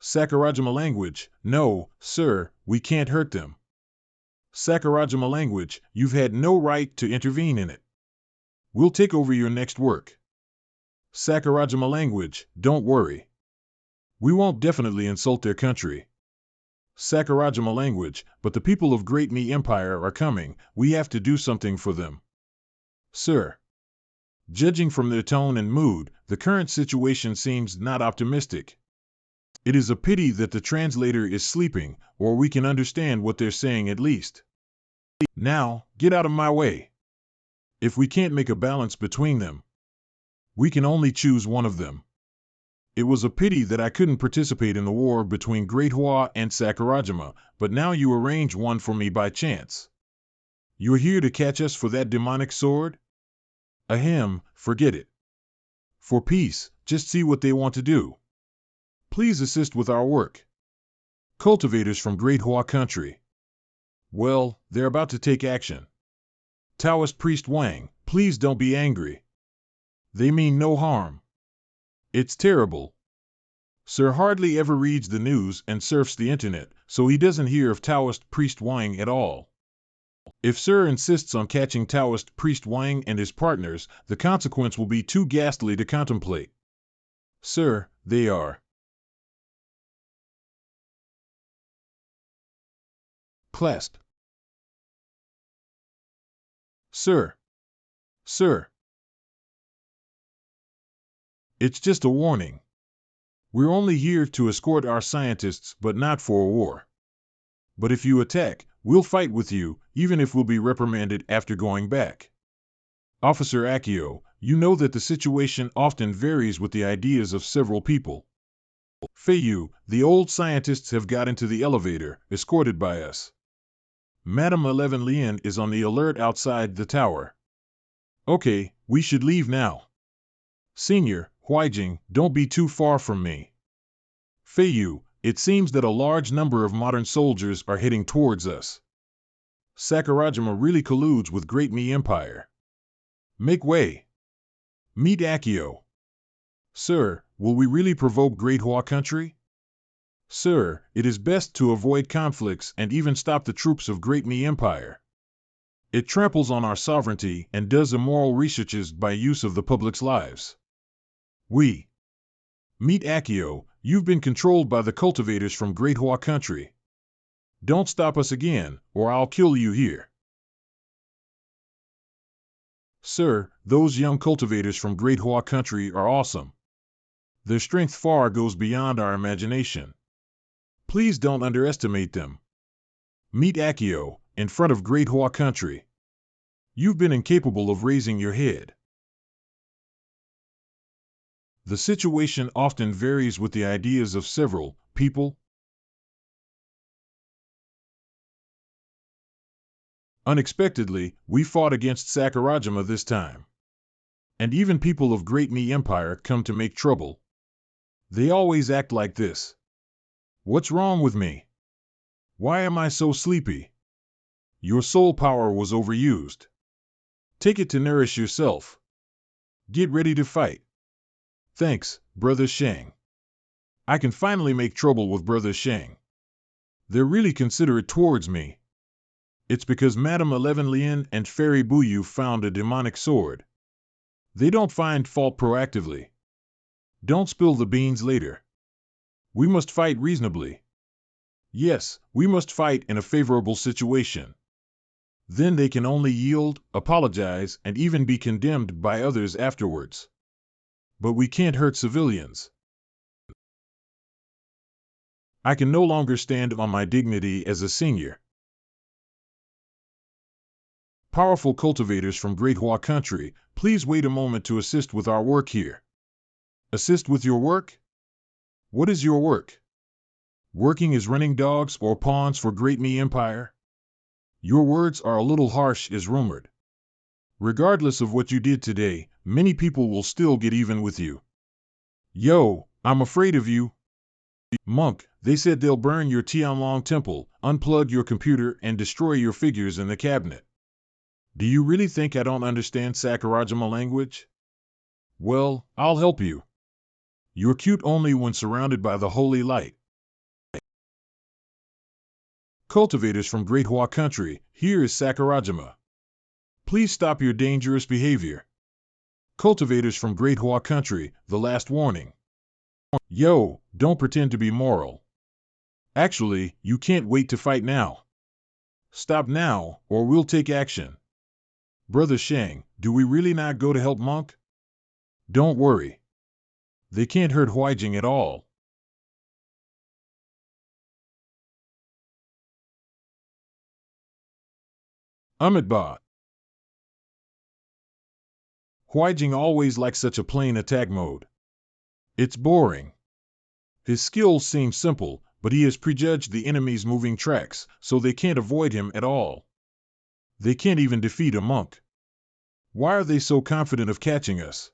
[SPEAKER 1] Sakurajima language, no, sir, we can't hurt them. Sakurajima language, you've had no right to intervene in it. We'll take over your next work. Sakurajima language, don't worry. We won't definitely insult their country. Sakurajima language, but the people of Great Mi Empire are coming, we have to do something for them. Sir. Judging from their tone and mood, the current situation seems not optimistic. It is a pity that the translator is sleeping, or we can understand what they're saying at least. Now, get out of my way. If we can't make a balance between them, we can only choose one of them. It was a pity that I couldn't participate in the war between Great Hua and Sakurajima, but now you arrange one for me by chance. You're here to catch us for that demonic sword? Ahem, forget it. For peace, just see what they want to do. Please assist with our work. Cultivators from Great Hua country. Well, they're about to take action. Taoist priest Wang, please don't be angry. They mean no harm. It's terrible. Sir hardly ever reads the news and surfs the internet, so he doesn't hear of Taoist priest Wang at all. If Sir insists on catching Taoist priest Wang and his partners, the consequence will be too ghastly to contemplate. Sir, they are. Clasp. Sir. Sir. It's just a warning. We're only here to escort our scientists, but not for a war. But if you attack, we'll fight with you, even if we'll be reprimanded after going back. Officer Akio, you know that the situation often varies with the ideas of several people. Feiyu, the old scientists have got into the elevator, escorted by us. Madame 11 Lien is on the alert outside the tower. Okay, we should leave now. Senior, Huijing, don't be too far from me. Feiyu, it seems that a large number of modern soldiers are heading towards us. Sakurajima really colludes with Great Mi Empire. Make way. Meet Akio. Sir, will we really provoke Great Hua country? Sir, it is best to avoid conflicts and even stop the troops of Great Mi Empire. It tramples on our sovereignty and does immoral researches by use of the public's lives. We. Meet Akio, you've been controlled by the cultivators from Great Hua country. Don't stop us again, or I'll kill you here. Sir, those young cultivators from Great Hua country are awesome. Their strength far goes beyond our imagination. Please don't underestimate them. Meet Akio, in front of Great Hua country. You've been incapable of raising your head. The situation often varies with the ideas of several people. Unexpectedly, we fought against Sakurajima this time. And even people of Great Mi Empire come to make trouble. They always act like this. What's wrong with me? Why am I so sleepy? Your soul power was overused. Take it to nourish yourself. Get ready to fight. Thanks, Brother Shang. I can finally make trouble with Brother Shang. They're really considerate towards me. It's because Madame 11 Lien and Fairy Buyu found a demonic sword. They don't find fault proactively. Don't spill the beans later. We must fight reasonably. Yes, we must fight in a favorable situation. Then they can only yield, apologize, and even be condemned by others afterwards. But we can't hurt civilians. I can no longer stand on my dignity as a senior. Powerful cultivators from Great Hua country, please wait a moment to assist with our work here. Assist with your work? What is your work? Working as running dogs or pawns for Great Mi Empire? Your words are a little harsh as rumored. Regardless of what you did today, many people will still get even with you. Yo, I'm afraid of you. Monk, they said they'll burn your Tianlong temple, unplug your computer, and destroy your figures in the cabinet. Do you really think I don't understand Sakurajima language? Well, I'll help you. You're cute only when surrounded by the holy light. Cultivators from Great Hua Country, here is Sakurajima. Please stop your dangerous behavior. Cultivators from Great Hua Country, the last warning. Yo, don't pretend to be moral. Actually, you can't wait to fight now. Stop now, or we'll take action. Brother Shang, do we really not go to help Monk? Don't worry. They can't hurt Huijing at all. Amitabha. Huijing always likes such a plain attack mode. It's boring. His skills seem simple, but he has prejudged the enemy's moving tracks, so they can't avoid him at all. They can't even defeat a monk. Why are they so confident of catching us?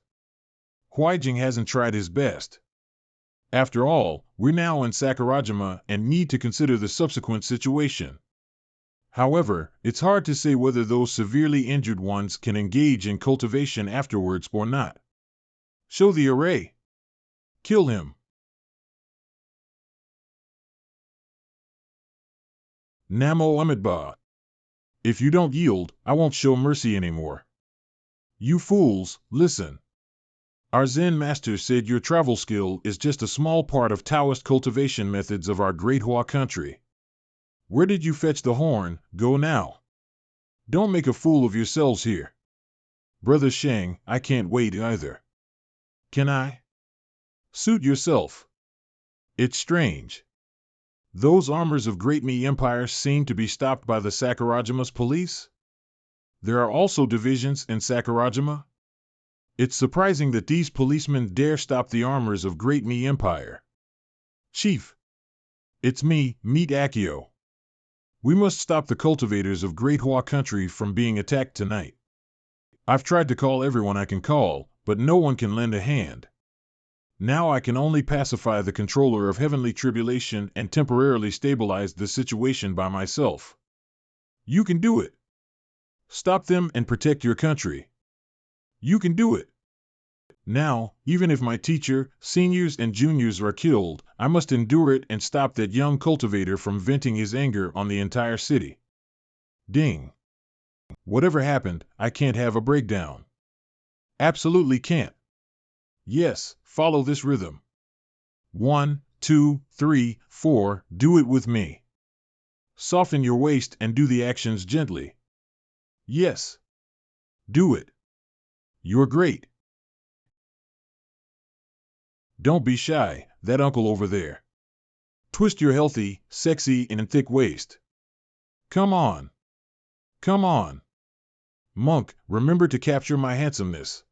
[SPEAKER 1] Huijing hasn't tried his best. After all, we're now in Sakurajima and need to consider the subsequent situation. However, it's hard to say whether those severely injured ones can engage in cultivation afterwards or not. Show the array. Kill him. Namo Amitabha. If you don't yield, I won't show mercy anymore. You fools, listen. Our Zen master said your travel skill is just a small part of Taoist cultivation methods of our Great Hua Country. Where did you fetch the horn? Go now. Don't make a fool of yourselves here. Brother Shang, I can't wait either. Can I? Suit yourself. It's strange. Those armors of Great Mi Empire seem to be stopped by the Sakurajima's police? There are also divisions in Sakurajima? It's surprising that these policemen dare stop the armors of Great Mi Empire. Chief. It's me, Meet Akio. We must stop the cultivators of Great Hua Country from being attacked tonight. I've tried to call everyone I can call, but no one can lend a hand. Now I can only pacify the controller of heavenly tribulation and temporarily stabilize the situation by myself. You can do it. Stop them and protect your country. You can do it. Now, even if my teacher, seniors and juniors are killed, I must endure it and stop that young cultivator from venting his anger on the entire city. Ding. Whatever happened, I can't have a breakdown. Absolutely can't. Yes, follow this rhythm. 1, 2, 3, 4, do it with me. Soften your waist and do the actions gently. Yes. Do it. You're great. Don't be shy, that uncle over there. Twist your healthy, sexy, and thick waist. Come on. Come on. Monk, remember to capture my handsomeness.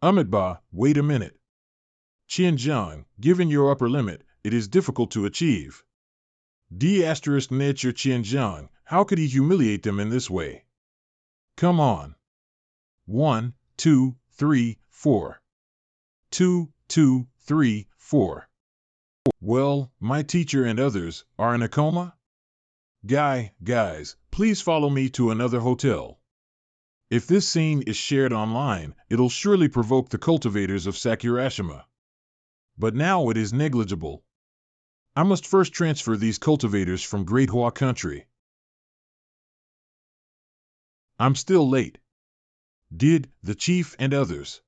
[SPEAKER 1] Amitabha, wait a minute. Qianzhang, given your upper limit, it is difficult to achieve. D*nature Qianzhang, how could he humiliate them in this way? Come on. 1, 2, 3, 4. 2, 2, 3, 4. Well, my teacher and others are in a coma? Guys, please follow me to another hotel. If this scene is shared online, it'll surely provoke the cultivators of Sakurashima. But now it is negligible. I must first transfer these cultivators from Great Hua Country. I'm still late. Did the chief and others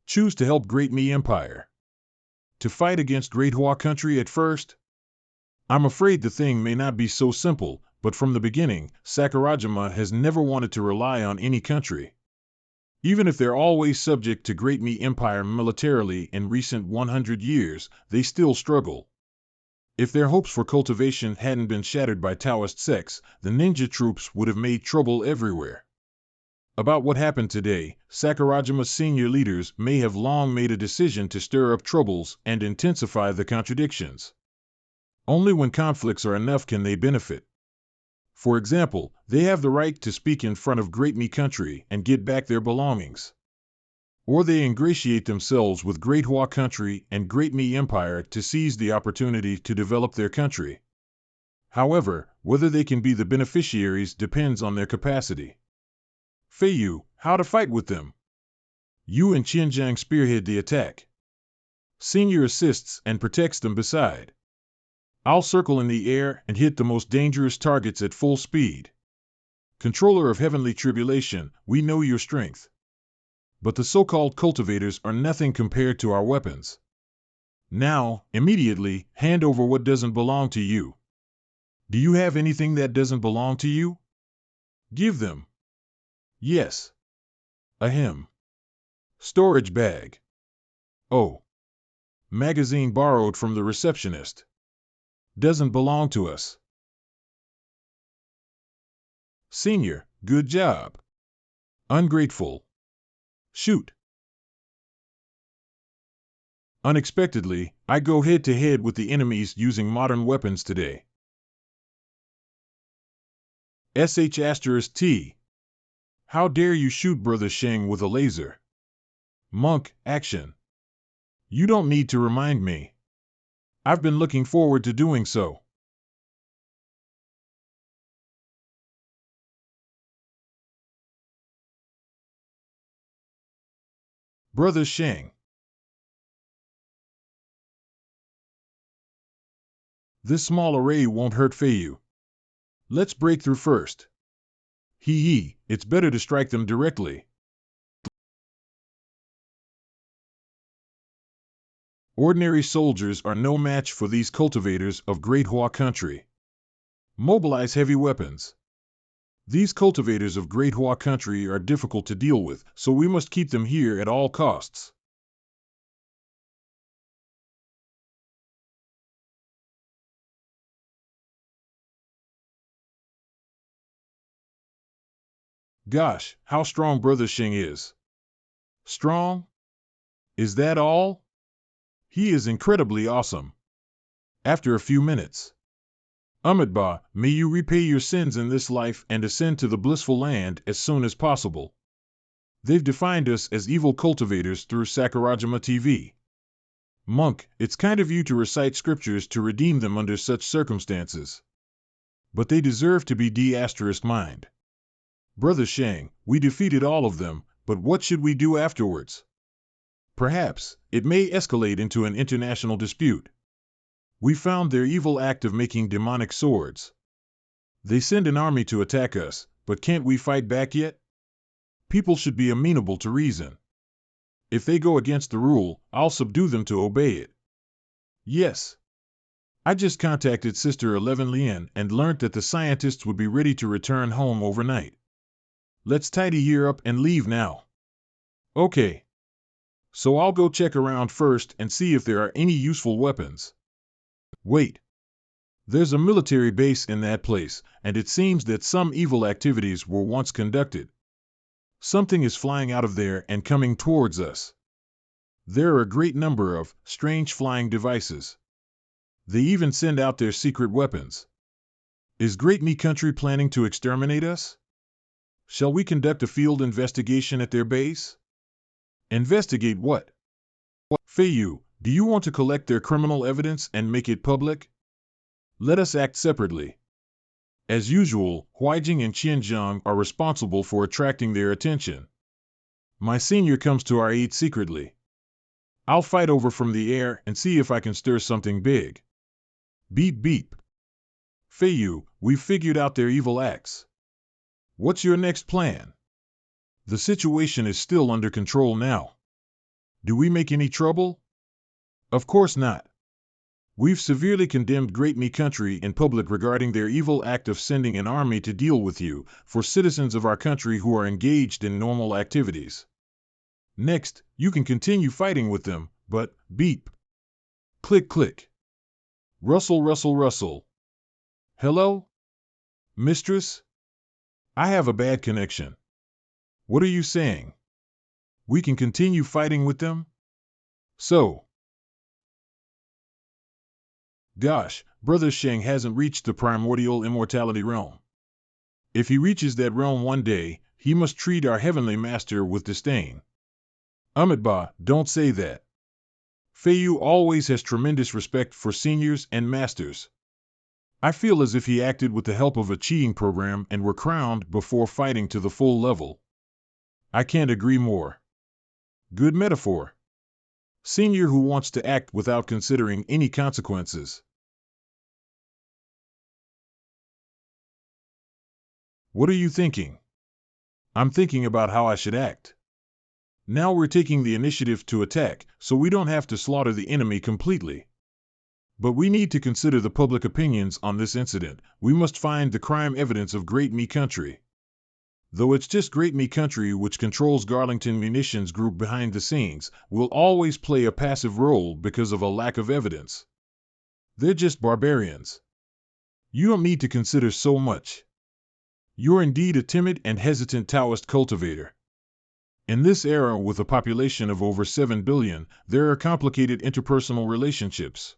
[SPEAKER 1] choose to help Great Mi Empire? To fight against Great Hua Country at first? I'm afraid the thing may not be so simple, but from the beginning, Sakurajima has never wanted to rely on any country. Even if they're always subject to Great Mi Empire militarily in recent 100 years, they still struggle. If their hopes for cultivation hadn't been shattered by Taoist sects, the ninja troops would have made trouble everywhere. About what happened today, Sakurajima's senior leaders may have long made a decision to stir up troubles and intensify the contradictions. Only when conflicts are enough can they benefit. For example, they have the right to speak in front of Great Mi Country and get back their belongings. Or they ingratiate themselves with Great Hua Country and Great Mi Empire to seize the opportunity to develop their country. However, whether they can be the beneficiaries depends on their capacity. Feiyu, how to fight with them? You and Qianzhang spearhead the attack. Senior assists and protects them beside. I'll circle in the air and hit the most dangerous targets at full speed. Controller of heavenly tribulation, we know your strength. But the so-called cultivators are nothing compared to our weapons. Now, immediately, hand over what doesn't belong to you. Do you have anything that doesn't belong to you? Give them. Yes. Ahem. Storage bag. Oh. Magazine borrowed from the receptionist. Doesn't belong to us. Senior, good job. Ungrateful. Shoot. Unexpectedly, I go head-to-head with the enemies using modern weapons today. *T. How dare you shoot Brother Shing with a laser? Monk, action. You don't need to remind me. I've been looking forward to doing so. Brother Shing. This small array won't hurt Feiyu. Let's break through first. Hee, it's better to strike them directly. Ordinary soldiers are no match for these cultivators of Great Hua country. Mobilize heavy weapons. These cultivators of Great Hua country are difficult to deal with, so we must keep them here at all costs. Gosh, how strong Brother Shing is. Strong? Is that all? He is incredibly awesome. After a few minutes. Amitabha, may you repay your sins in this life and ascend to the blissful land as soon as possible. They've defined us as evil cultivators through Sakurajima TV. Monk, it's kind of you to recite scriptures to redeem them under such circumstances. But they deserve to be de-mined. Brother Shang, we defeated all of them, but what should we do afterwards? Perhaps, it may escalate into an international dispute. We found their evil act of making demonic swords. They send an army to attack us, but can't we fight back yet? People should be amenable to reason. If they go against the rule, I'll subdue them to obey it. Yes. I just contacted Sister 11 Lien and learned that the scientists would be ready to return home overnight. Let's tidy here up and leave now. Okay. So I'll go check around first and see if there are any useful weapons. Wait. There's a military base in that place, and it seems that some evil activities were once conducted. Something is flying out of there and coming towards us. There are a great number of strange flying devices. They even send out their secret weapons. Is Great Me Country planning to exterminate us? Shall we conduct a field investigation at their base? Investigate what? Feiyu, do you want to collect their criminal evidence and make it public? Let us act separately. As usual, Huijing and Qianzhang are responsible for attracting their attention. My senior comes to our aid secretly. I'll fight over from the air and see if I can stir something big. Beep beep. Feiyu, we've figured out their evil acts. What's your next plan? The situation is still under control now. Do we make any trouble? Of course not. We've severely condemned Great Me Country in public regarding their evil act of sending an army to deal with you for citizens of our country who are engaged in normal activities. Next, you can continue fighting with them, but beep. Click click. Rustle rustle rustle. Hello? Mistress? I have a bad connection. What are you saying? We can continue fighting with them? So. Gosh, Brother Sheng hasn't reached the primordial immortality realm. If he reaches that realm one day, he must treat our heavenly master with disdain. Amitabha, don't say that. Feiyu always has tremendous respect for seniors and masters. I feel as if he acted with the help of a cheating program and were crowned before fighting to the full level. I can't agree more. Good metaphor. Senior who wants to act without considering any consequences. What are you thinking? I'm thinking about how I should act. Now we're taking the initiative to attack, so we don't have to slaughter the enemy completely. But we need to consider the public opinions on this incident. We must find the crime evidence of Great Me Country. Though it's just Great Me Country which controls Garlington Munitions Group behind the scenes, will always play a passive role because of a lack of evidence. They're just barbarians. You don't need to consider so much. You're indeed a timid and hesitant Taoist cultivator. In this era with a population of over 7 billion, there are complicated interpersonal relationships.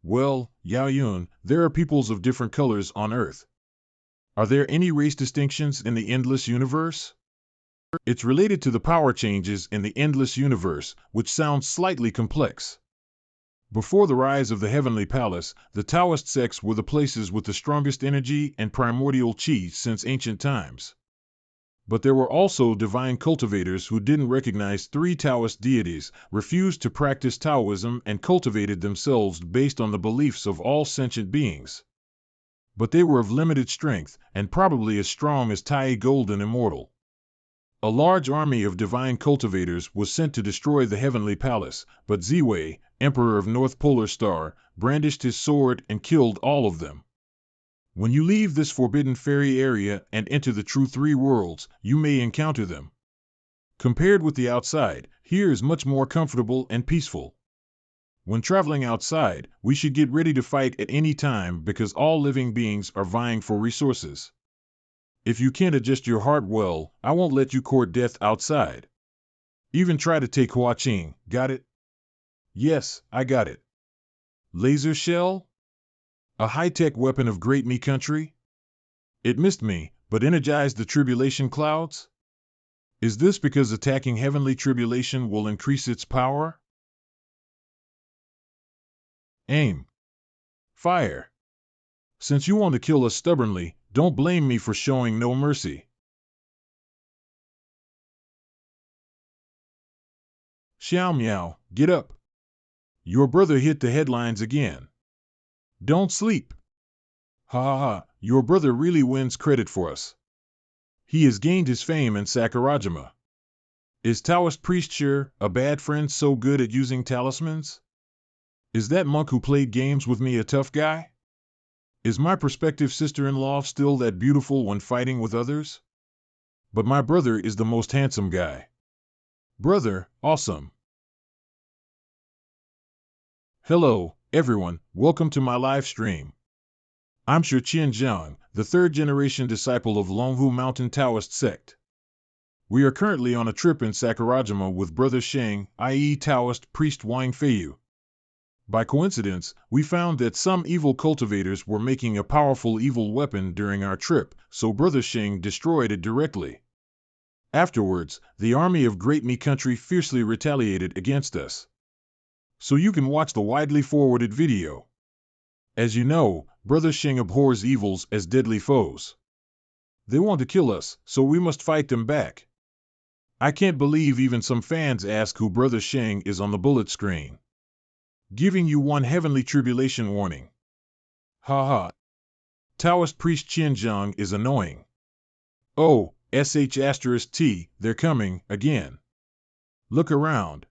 [SPEAKER 1] Well, Yao Yun, there are peoples of different colors on Earth. Are there any race distinctions in the endless universe? It's related to the power changes in the endless universe, which sounds slightly complex. Before the rise of the Heavenly Palace, the Taoist sects were the places with the strongest energy and primordial qi since ancient times. But there were also divine cultivators who didn't recognize three Taoist deities, refused to practice Taoism, and cultivated themselves based on the beliefs of all sentient beings. But they were of limited strength, and probably as strong as Tai Golden Immortal. A large army of divine cultivators was sent to destroy the Heavenly Palace, but Ziwei, Emperor of North Polar Star, brandished his sword and killed all of them. When you leave this forbidden fairy area and enter the true three worlds, you may encounter them. Compared with the outside, here is much more comfortable and peaceful. When traveling outside, we should get ready to fight at any time because all living beings are vying for resources. If you can't adjust your heart well, I won't let you court death outside. Even try to take Hua Qing, got it? Yes, I got it. Laser shell? A high-tech weapon of Great Me Country? It missed me, but energized the tribulation clouds? Is this because attacking heavenly tribulation will increase its power? Aim. Fire. Since you want to kill us stubbornly, don't blame me for showing no mercy. Xiao Miao, get up. Your brother hit the headlines again. Don't sleep. Ha ha ha, your brother really wins credit for us. He has gained his fame in Sakurajima. Is Taoist priest sure, a bad friend so good at using talismans? Is that monk who played games with me a tough guy? Is my prospective sister-in-law still that beautiful when fighting with others? But my brother is the most handsome guy. Brother, awesome. Hello, everyone, welcome to my live stream. I'm Shi Qianzhang, the third-generation disciple of Longhu Mountain Taoist sect. We are currently on a trip in Sakurajima with Brother Sheng, i.e. Taoist priest Wang Feiyu. By coincidence, we found that some evil cultivators were making a powerful evil weapon during our trip, so Brother Sheng destroyed it directly. Afterwards, the army of Great Me Country fiercely retaliated against us. So you can watch the widely forwarded video. As you know, Brother Sheng abhors evils as deadly foes. They want to kill us, so we must fight them back. I can't believe even some fans ask who Brother Sheng is on the bullet screen. Giving you one heavenly tribulation warning. Ha ha. Taoist priest Qianzhang is annoying. Oh, sh*t, they're coming, again. Look around.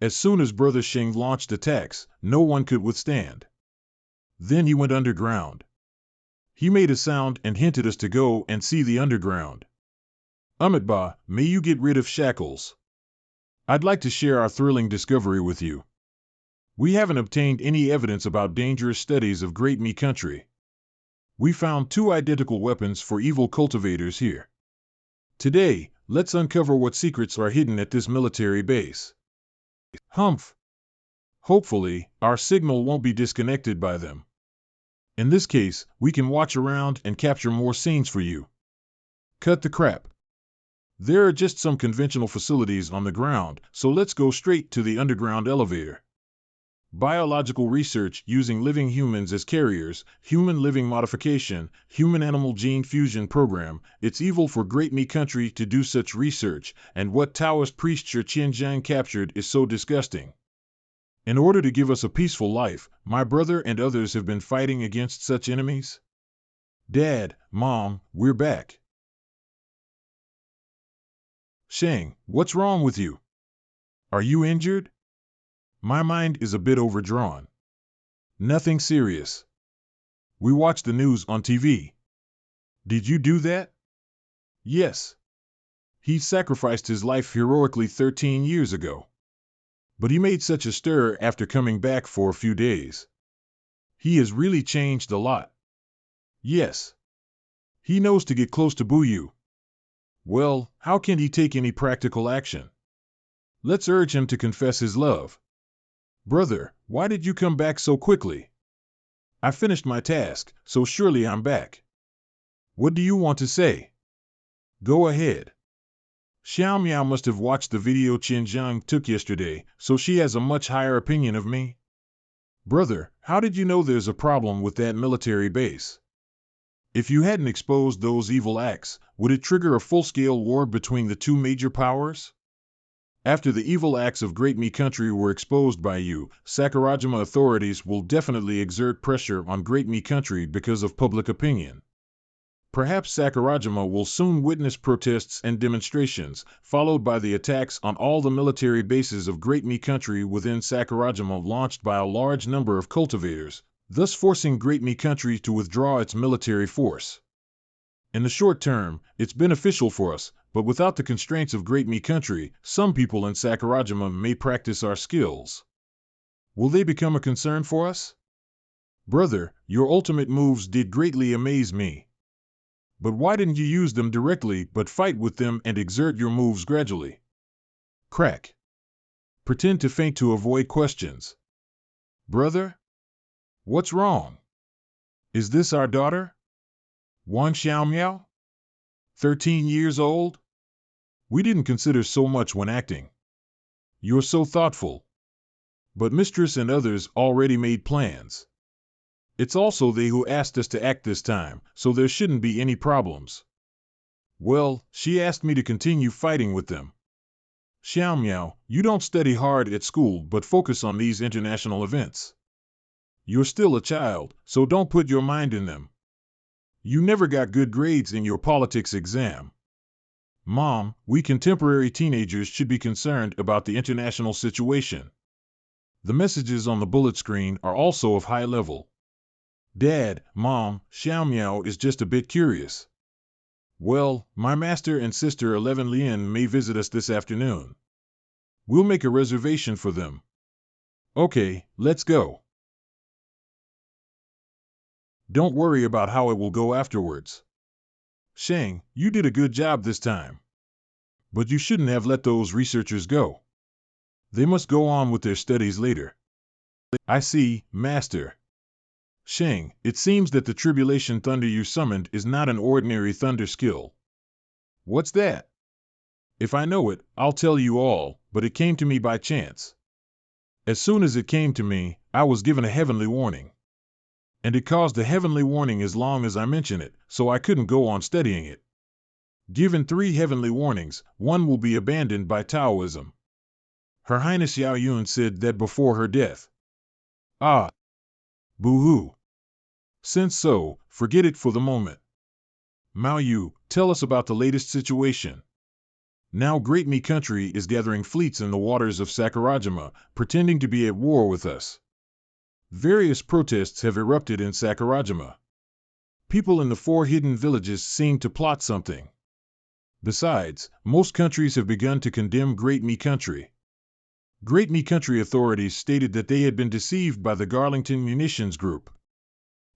[SPEAKER 1] As soon as Brother Sheng launched attacks, no one could withstand. Then he went underground. He made a sound and hinted us to go and see the underground. Amitba, may you get rid of shackles. I'd like to share our thrilling discovery with you. We haven't obtained any evidence about dangerous studies of Great Me Country. We found two identical weapons for evil cultivators here. Today, let's uncover what secrets are hidden at this military base. Humph! Hopefully, our signal won't be disconnected by them. In this case, we can watch around and capture more scenes for you. Cut the crap. There are just some conventional facilities on the ground, so let's go straight to the underground elevator. Biological research using living humans as carriers, human living modification, human-animal gene fusion program. It's evil for Great Me Country to do such research, and what Taoist priest Shi Qianzhang captured is so disgusting. In order to give us a peaceful life, my brother and others have been fighting against such enemies. Dad, Mom, we're back. Shang, what's wrong with you? Are you injured? My mind is a bit overdrawn. Nothing serious. We watched the news on TV. Did you do that? Yes. He sacrificed his life heroically 13 years ago. But he made such a stir after coming back for a few days. He has really changed a lot. Yes. He knows to get close to Buyu. Well, how can he take any practical action? Let's urge him to confess his love. Brother, why did you come back so quickly? I finished my task, so surely I'm back. What do you want to say? Go ahead. Xiao Miao must have watched the video Qin Zhang took yesterday, so she has a much higher opinion of me. Brother, how did you know there's a problem with that military base? If you hadn't exposed those evil acts, would it trigger a full-scale war between the two major powers? After the evil acts of Great Mi Country were exposed by you, Sakurajima authorities will definitely exert pressure on Great Mi Country because of public opinion. Perhaps Sakurajima will soon witness protests and demonstrations, followed by the attacks on all the military bases of Great Mi Country within Sakurajima launched by a large number of cultivators, thus forcing Great Mi Country to withdraw its military force. In the short term, it's beneficial for us, but without the constraints of Great Mi Country, some people in Sakurajima may practice our skills. Will they become a concern for us? Brother, your ultimate moves did greatly amaze me. But why didn't you use them directly but fight with them and exert your moves gradually? Crack. Pretend to faint to avoid questions. Brother? What's wrong? Is this our daughter? Wang Xiaomiao? 13 years old? We didn't consider so much when acting. You're so thoughtful. But Mistress and others already made plans. It's also they who asked us to act this time, so there shouldn't be any problems. Well, she asked me to continue fighting with them. Xiaomiao, you don't study hard at school but focus on these international events. You're still a child, so don't put your mind in them. You never got good grades in your politics exam. Mom, we contemporary teenagers should be concerned about the international situation. The messages on the bullet screen are also of high level. Dad, Mom, Xiaomiao is just a bit curious. Well, my master and sister 11 Lien may visit us this afternoon. We'll make a reservation for them. Okay, let's go. Don't worry about how it will go afterwards. Shang, you did a good job this time. But you shouldn't have let those researchers go. They must go on with their studies later. I see, Master. Shang, it seems that the tribulation thunder you summoned is not an ordinary thunder skill. What's that? If I know it, I'll tell you all, but it came to me by chance. As soon as it came to me, I was given a heavenly warning. And it caused a heavenly warning as long as I mention it, so I couldn't go on studying it. Given 3 heavenly warnings, one will be abandoned by Taoism. Her Highness Yao Yun said that before her death. Ah. Boo-hoo. Since so, forget it for the moment. Mao Yu, tell us about the latest situation. Now Great Mi Country is gathering fleets in the waters of Sakurajima, pretending to be at war with us. Various protests have erupted in Sakurajima. People in the 4 hidden villages seem to plot something. Besides, most countries have begun to condemn Great Mi Country. Great Mi Country authorities stated that they had been deceived by the Garlington Munitions Group.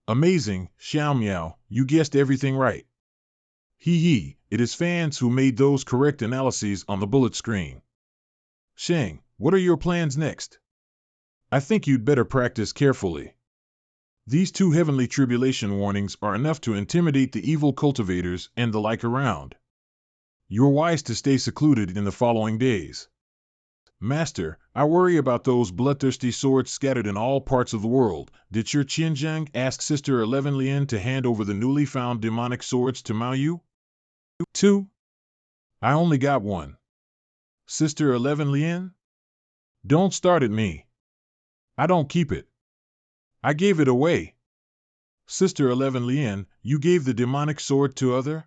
[SPEAKER 1] Amazing, Xiaomiao, you guessed everything right. Hee, it is fans who made those correct analyses on the bullet screen. Shang, what are your plans next? I think you'd better practice carefully. These 2 heavenly tribulation warnings are enough to intimidate the evil cultivators and the like around. You're wise to stay secluded in the following days. Master, I worry about those bloodthirsty swords scattered in all parts of the world. Did your Qinzhang ask Sister 11 Lien to hand over the newly found demonic swords to Mao Yu? 2? I only got 1. Sister 11 Lien? Don't start at me. I don't keep it. I gave it away. Sister 11 Lien, you gave the demonic sword to other?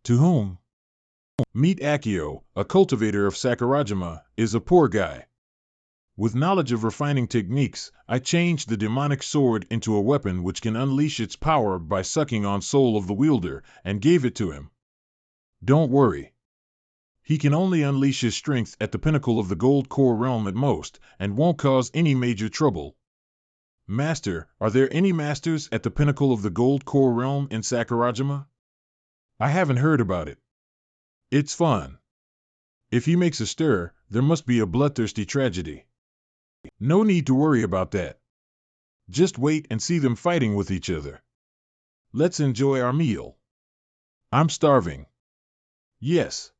[SPEAKER 1] To whom? Meet Akio, a cultivator of Sakurajima, is a poor guy. With knowledge of refining techniques, I changed the demonic sword into a weapon which can unleash its power by sucking on soul of the wielder, and gave it to him. Don't worry. He can only unleash his strength at the pinnacle of the gold core realm at most, and won't cause any major trouble. Master, are there any masters at the pinnacle of the gold core realm in Sakurajima? I haven't heard about it. It's fun. If he makes a stir, there must be a bloodthirsty tragedy. No need to worry about that. Just wait and see them fighting with each other. Let's enjoy our meal. I'm starving. Yes.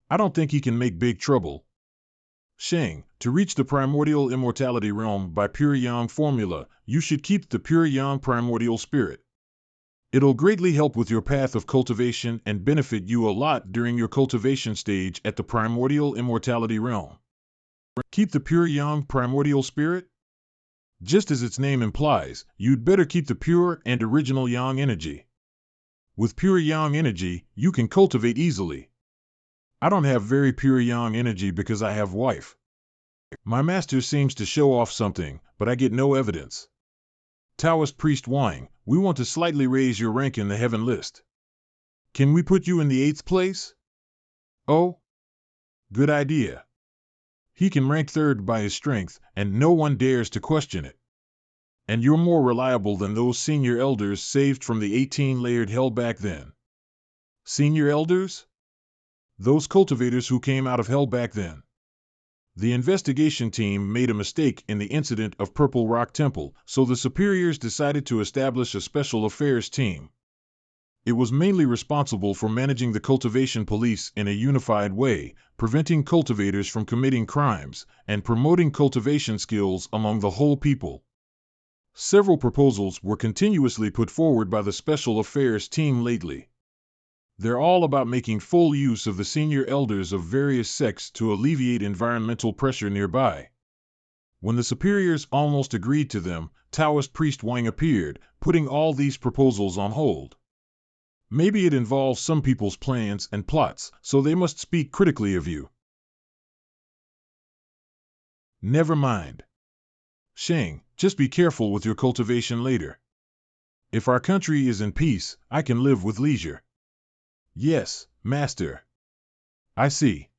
[SPEAKER 1] I don't think he can make big trouble. Shang, to reach the primordial immortality realm by pure yang formula, you should keep the pure yang primordial spirit. It'll greatly help with your path of cultivation and benefit you a lot during your cultivation stage at the primordial immortality realm. Keep the pure yang primordial spirit? Just as its name implies, you'd better keep the pure and original yang energy. With pure yang energy, you can cultivate easily. I don't have very pure yang energy because I have wife. My master seems to show off something, but I get no evidence. Taoist priest Wang, we want to slightly raise your rank in the heaven list. Can we put you in the 8th place? Oh? Good idea. He can rank 3rd by his strength, and no one dares to question it. And you're more reliable than those senior elders saved from the 18-layered hell back then. Senior elders? Those cultivators who came out of hell back then. The investigation team made a mistake in the incident of Purple Rock Temple, so the superiors decided to establish a special affairs team. It was mainly responsible for managing the cultivation police in a unified way, preventing cultivators from committing crimes, and promoting cultivation skills among the whole people. Several proposals were continuously put forward by the special affairs team lately. They're all about making full use of the senior elders of various sects to alleviate environmental pressure nearby. When the superiors almost agreed to them, Taoist priest Wang appeared, putting all these proposals on hold. Maybe it involves some people's plans and plots, so they must speak critically of you. Never mind. Shang, just be careful with your cultivation later. If our country is in peace, I can live with leisure. Yes, Master. I see.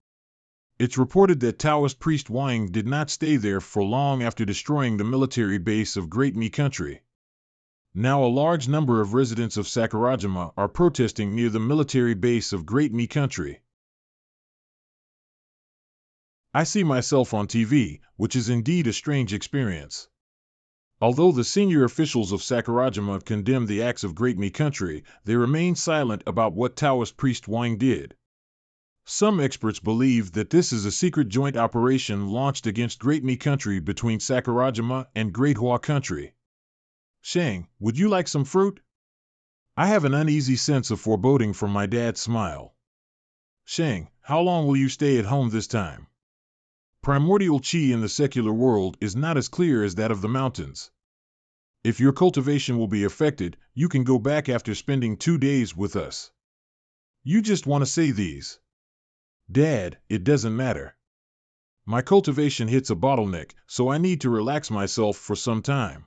[SPEAKER 1] It's reported that Taoist priest Wang did not stay there for long after destroying the military base of Great Mi Country. Now a large number of residents of Sakurajima are protesting near the military base of Great Mi Country. I see myself on TV, which is indeed a strange experience. Although the senior officials of Sakurajima condemn the acts of Great Mi Country, they remain silent about what Taoist priest Wang did. Some experts believe that this is a secret joint operation launched against Great Mi Country between Sakurajima and Great Hua Country. Shang, would you like some fruit? I have an uneasy sense of foreboding from my dad's smile. Shang, how long will you stay at home this time? Primordial chi in the secular world is not as clear as that of the mountains. If your cultivation will be affected, you can go back after spending 2 days with us. You just want to say these. Dad, it doesn't matter. My cultivation hits a bottleneck, so I need to relax myself for some time.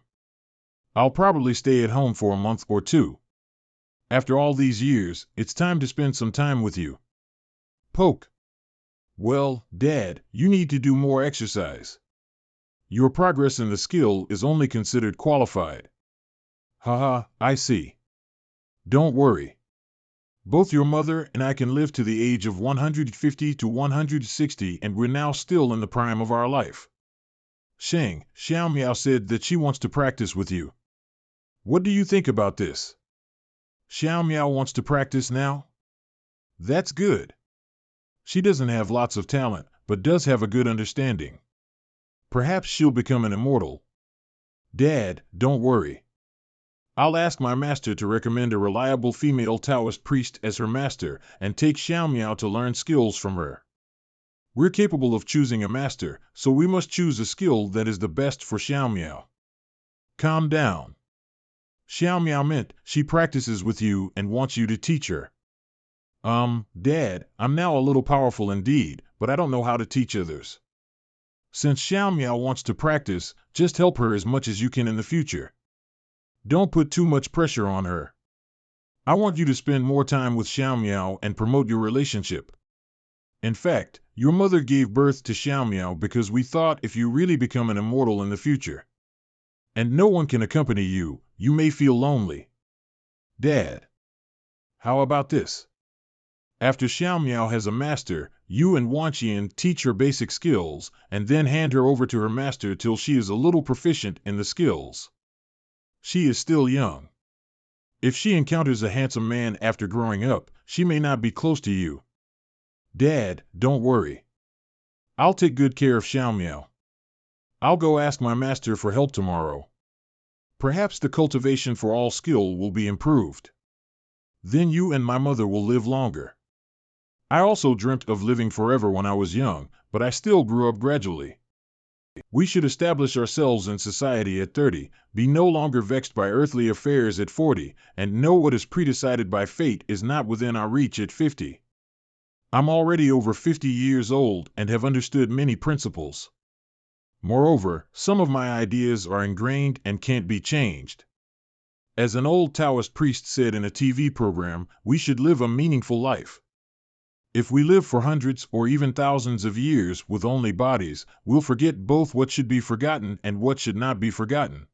[SPEAKER 1] I'll probably stay at home for a month or 2. After all these years, it's time to spend some time with you. Poke. Well, Dad, you need to do more exercise. Your progress in the skill is only considered qualified. Haha, I see. Don't worry. Both your mother and I can live to the age of 150 to 160, and we're now still in the prime of our life. Shang, Xiao Miao said that she wants to practice with you. What do you think about this? Xiao Miao wants to practice now? That's good. She doesn't have lots of talent, but does have a good understanding. Perhaps she'll become an immortal. Dad, don't worry. I'll ask my master to recommend a reliable female Taoist priest as her master and take Xiao Miao to learn skills from her. We're capable of choosing a master, so we must choose a skill that is the best for Xiao Miao. Calm down. Xiao Miao meant she practices with you and wants you to teach her. Dad, I'm now a little powerful indeed, but I don't know how to teach others. Since Xiao Miao wants to practice, just help her as much as you can in the future. Don't put too much pressure on her. I want you to spend more time with Xiao Miao and promote your relationship. In fact, your mother gave birth to Xiao Miao because we thought if you really become an immortal in the future, and no one can accompany you, you may feel lonely. Dad, how about this? After Xiao Miao has a master, you and Wang Shing teach her basic skills, and then hand her over to her master till she is a little proficient in the skills. She is still young. If she encounters a handsome man after growing up, she may not be close to you. Dad, don't worry. I'll take good care of Xiao Miao. I'll go ask my master for help tomorrow. Perhaps the cultivation for all skill will be improved. Then you and my mother will live longer. I also dreamt of living forever when I was young, but I still grew up gradually. We should establish ourselves in society at 30, be no longer vexed by earthly affairs at 40, and know what is predecided by fate is not within our reach at 50. I'm already over 50 years old and have understood many principles. Moreover, some of my ideas are ingrained and can't be changed. As an old Taoist priest said in a TV program, we should live a meaningful life. If we live for hundreds or even thousands of years with only bodies, we'll forget both what should be forgotten and what should not be forgotten.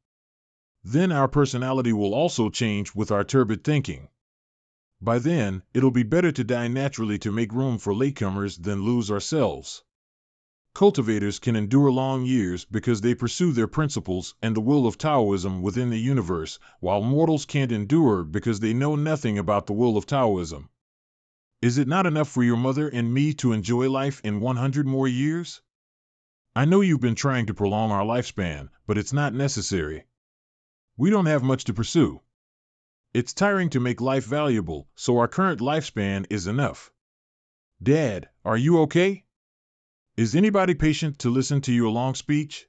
[SPEAKER 1] Then our personality will also change with our turbid thinking. By then, it'll be better to die naturally to make room for latecomers than lose ourselves. Cultivators can endure long years because they pursue their principles and the will of Taoism within the universe, while mortals can't endure because they know nothing about the will of Taoism. Is it not enough for your mother and me to enjoy life in 100 more years? I know you've been trying to prolong our lifespan, but it's not necessary. We don't have much to pursue. It's tiring to make life valuable, so our current lifespan is enough. Dad, are you okay? Is anybody patient to listen to your long speech?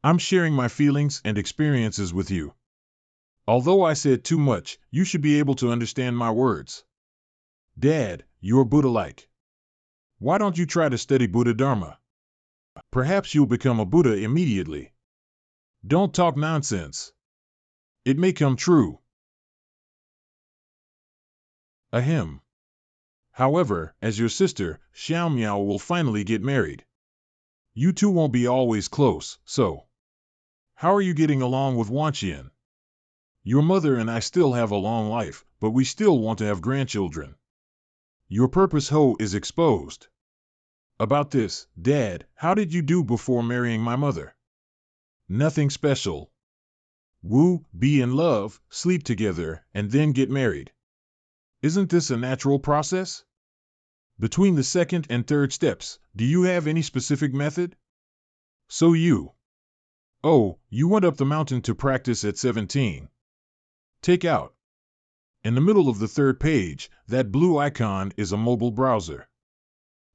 [SPEAKER 1] I'm sharing my feelings and experiences with you. Although I said too much, you should be able to understand my words. Dad, you're Buddha-like. Why don't you try to study Buddha Dharma? Perhaps you'll become a Buddha immediately. Don't talk nonsense. It may come true. Ahem. However, as your sister, Xiao Miao will finally get married. You two won't be always close, so. How are you getting along with Wang Shing? Your mother and I still have a long life, but we still want to have grandchildren. Your purpose Ho is exposed. About this, Dad, how did you do before marrying my mother? Nothing special. Woo, be in love, sleep together, and then get married. Isn't this a natural process? Between the second and third steps, do you have any specific method? So you went up the mountain to practice at 17. Take out. In the middle of the third page, that blue icon is a mobile browser.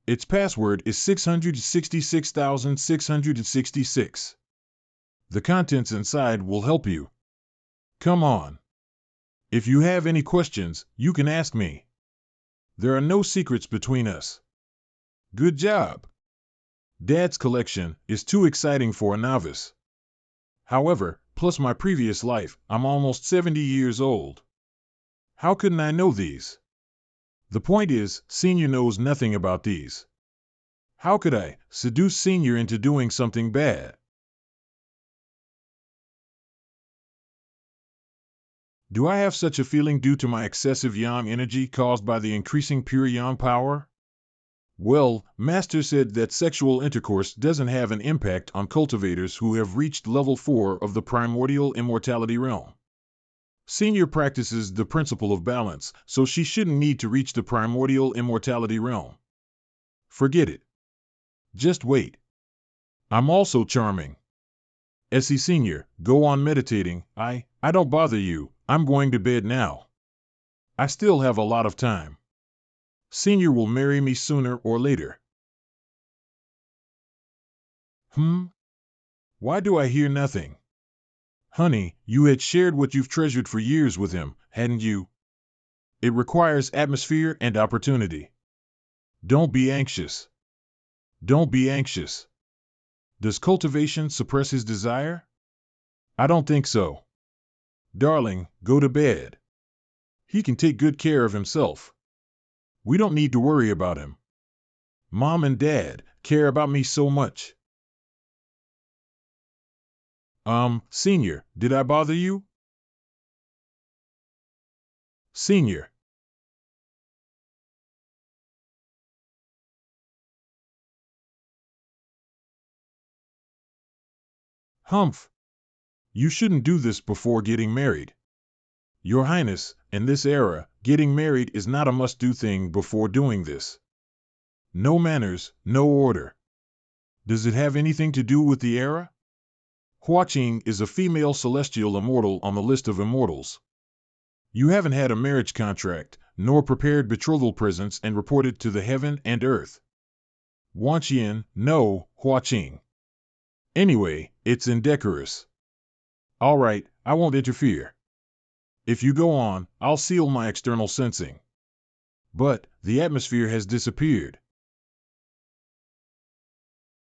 [SPEAKER 1] Its password is 666,666. The contents inside will help you. Come on. If you have any questions, you can ask me. There are no secrets between us. Good job. Dad's collection is too exciting for a novice. However, plus my previous life, I'm almost 70 years old. How couldn't I know these? The point is, Senior knows nothing about these. How could I seduce Senior into doing something bad? Do I have such a feeling due to my excessive yang energy caused by the increasing pure yang power? Well, Master said that sexual intercourse doesn't have an impact on cultivators who have reached level 4 of the primordial immortality realm. Senior practices the principle of balance, so she shouldn't need to reach the primordial immortality realm. Forget it. Just wait. I'm also charming. SE Senior, go on meditating. I don't bother you. I'm going to bed now. I still have a lot of time. Senior will marry me sooner or later. Why do I hear nothing? Honey, you had shared what you've treasured for years with him, hadn't you? It requires atmosphere and opportunity. Don't be anxious. Don't be anxious. Does cultivation suppress his desire? I don't think so. Darling, go to bed. He can take good care of himself. We don't need to worry about him. Mom and Dad care about me so much. Senior, did I bother you? Senior. Humph. You shouldn't do this before getting married. Your Highness, in this era, getting married is not a must-do thing before doing this. No manners, no order. Does it have anything to do with the era? Hua Qing is a female celestial immortal on the list of immortals. You haven't had a marriage contract, nor prepared betrothal presents and reported to the heaven and earth. Wang Shing, no, Hua Qing. Anyway, it's indecorous. All right, I won't interfere. If you go on, I'll seal my external sensing. But the atmosphere has disappeared.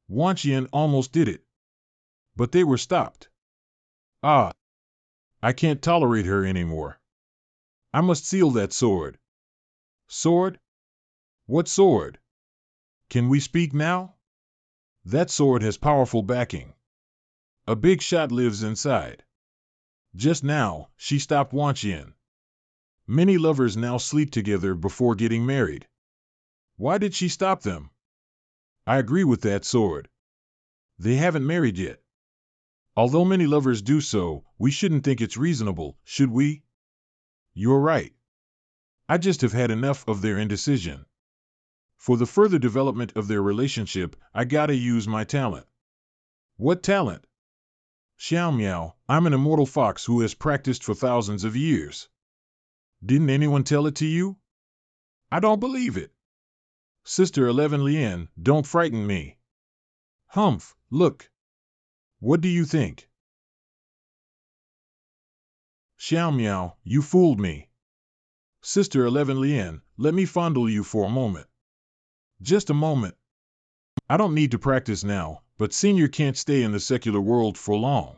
[SPEAKER 1] Wang Shing almost did it. But they were stopped. Ah, I can't tolerate her anymore. I must seal that sword. Sword? What sword? Can we speak now? That sword has powerful backing. A big shot lives inside. Just now, she stopped Wang Shing. Many lovers now sleep together before getting married. Why did she stop them? I agree with that sword. They haven't married yet. Although many lovers do so, we shouldn't think it's reasonable, should we? You're right. I just have had enough of their indecision. For the further development of their relationship, I gotta use my talent. What talent? Xiao Miao, I'm an immortal fox who has practiced for thousands of years. Didn't anyone tell it to you? I don't believe it. Sister 11 Lien, don't frighten me. Humph, look. What do you think? Xiao Miao, you fooled me. Sister 11 Lien, let me fondle you for a moment. Just a moment. I don't need to practice now, but Senior can't stay in the secular world for long.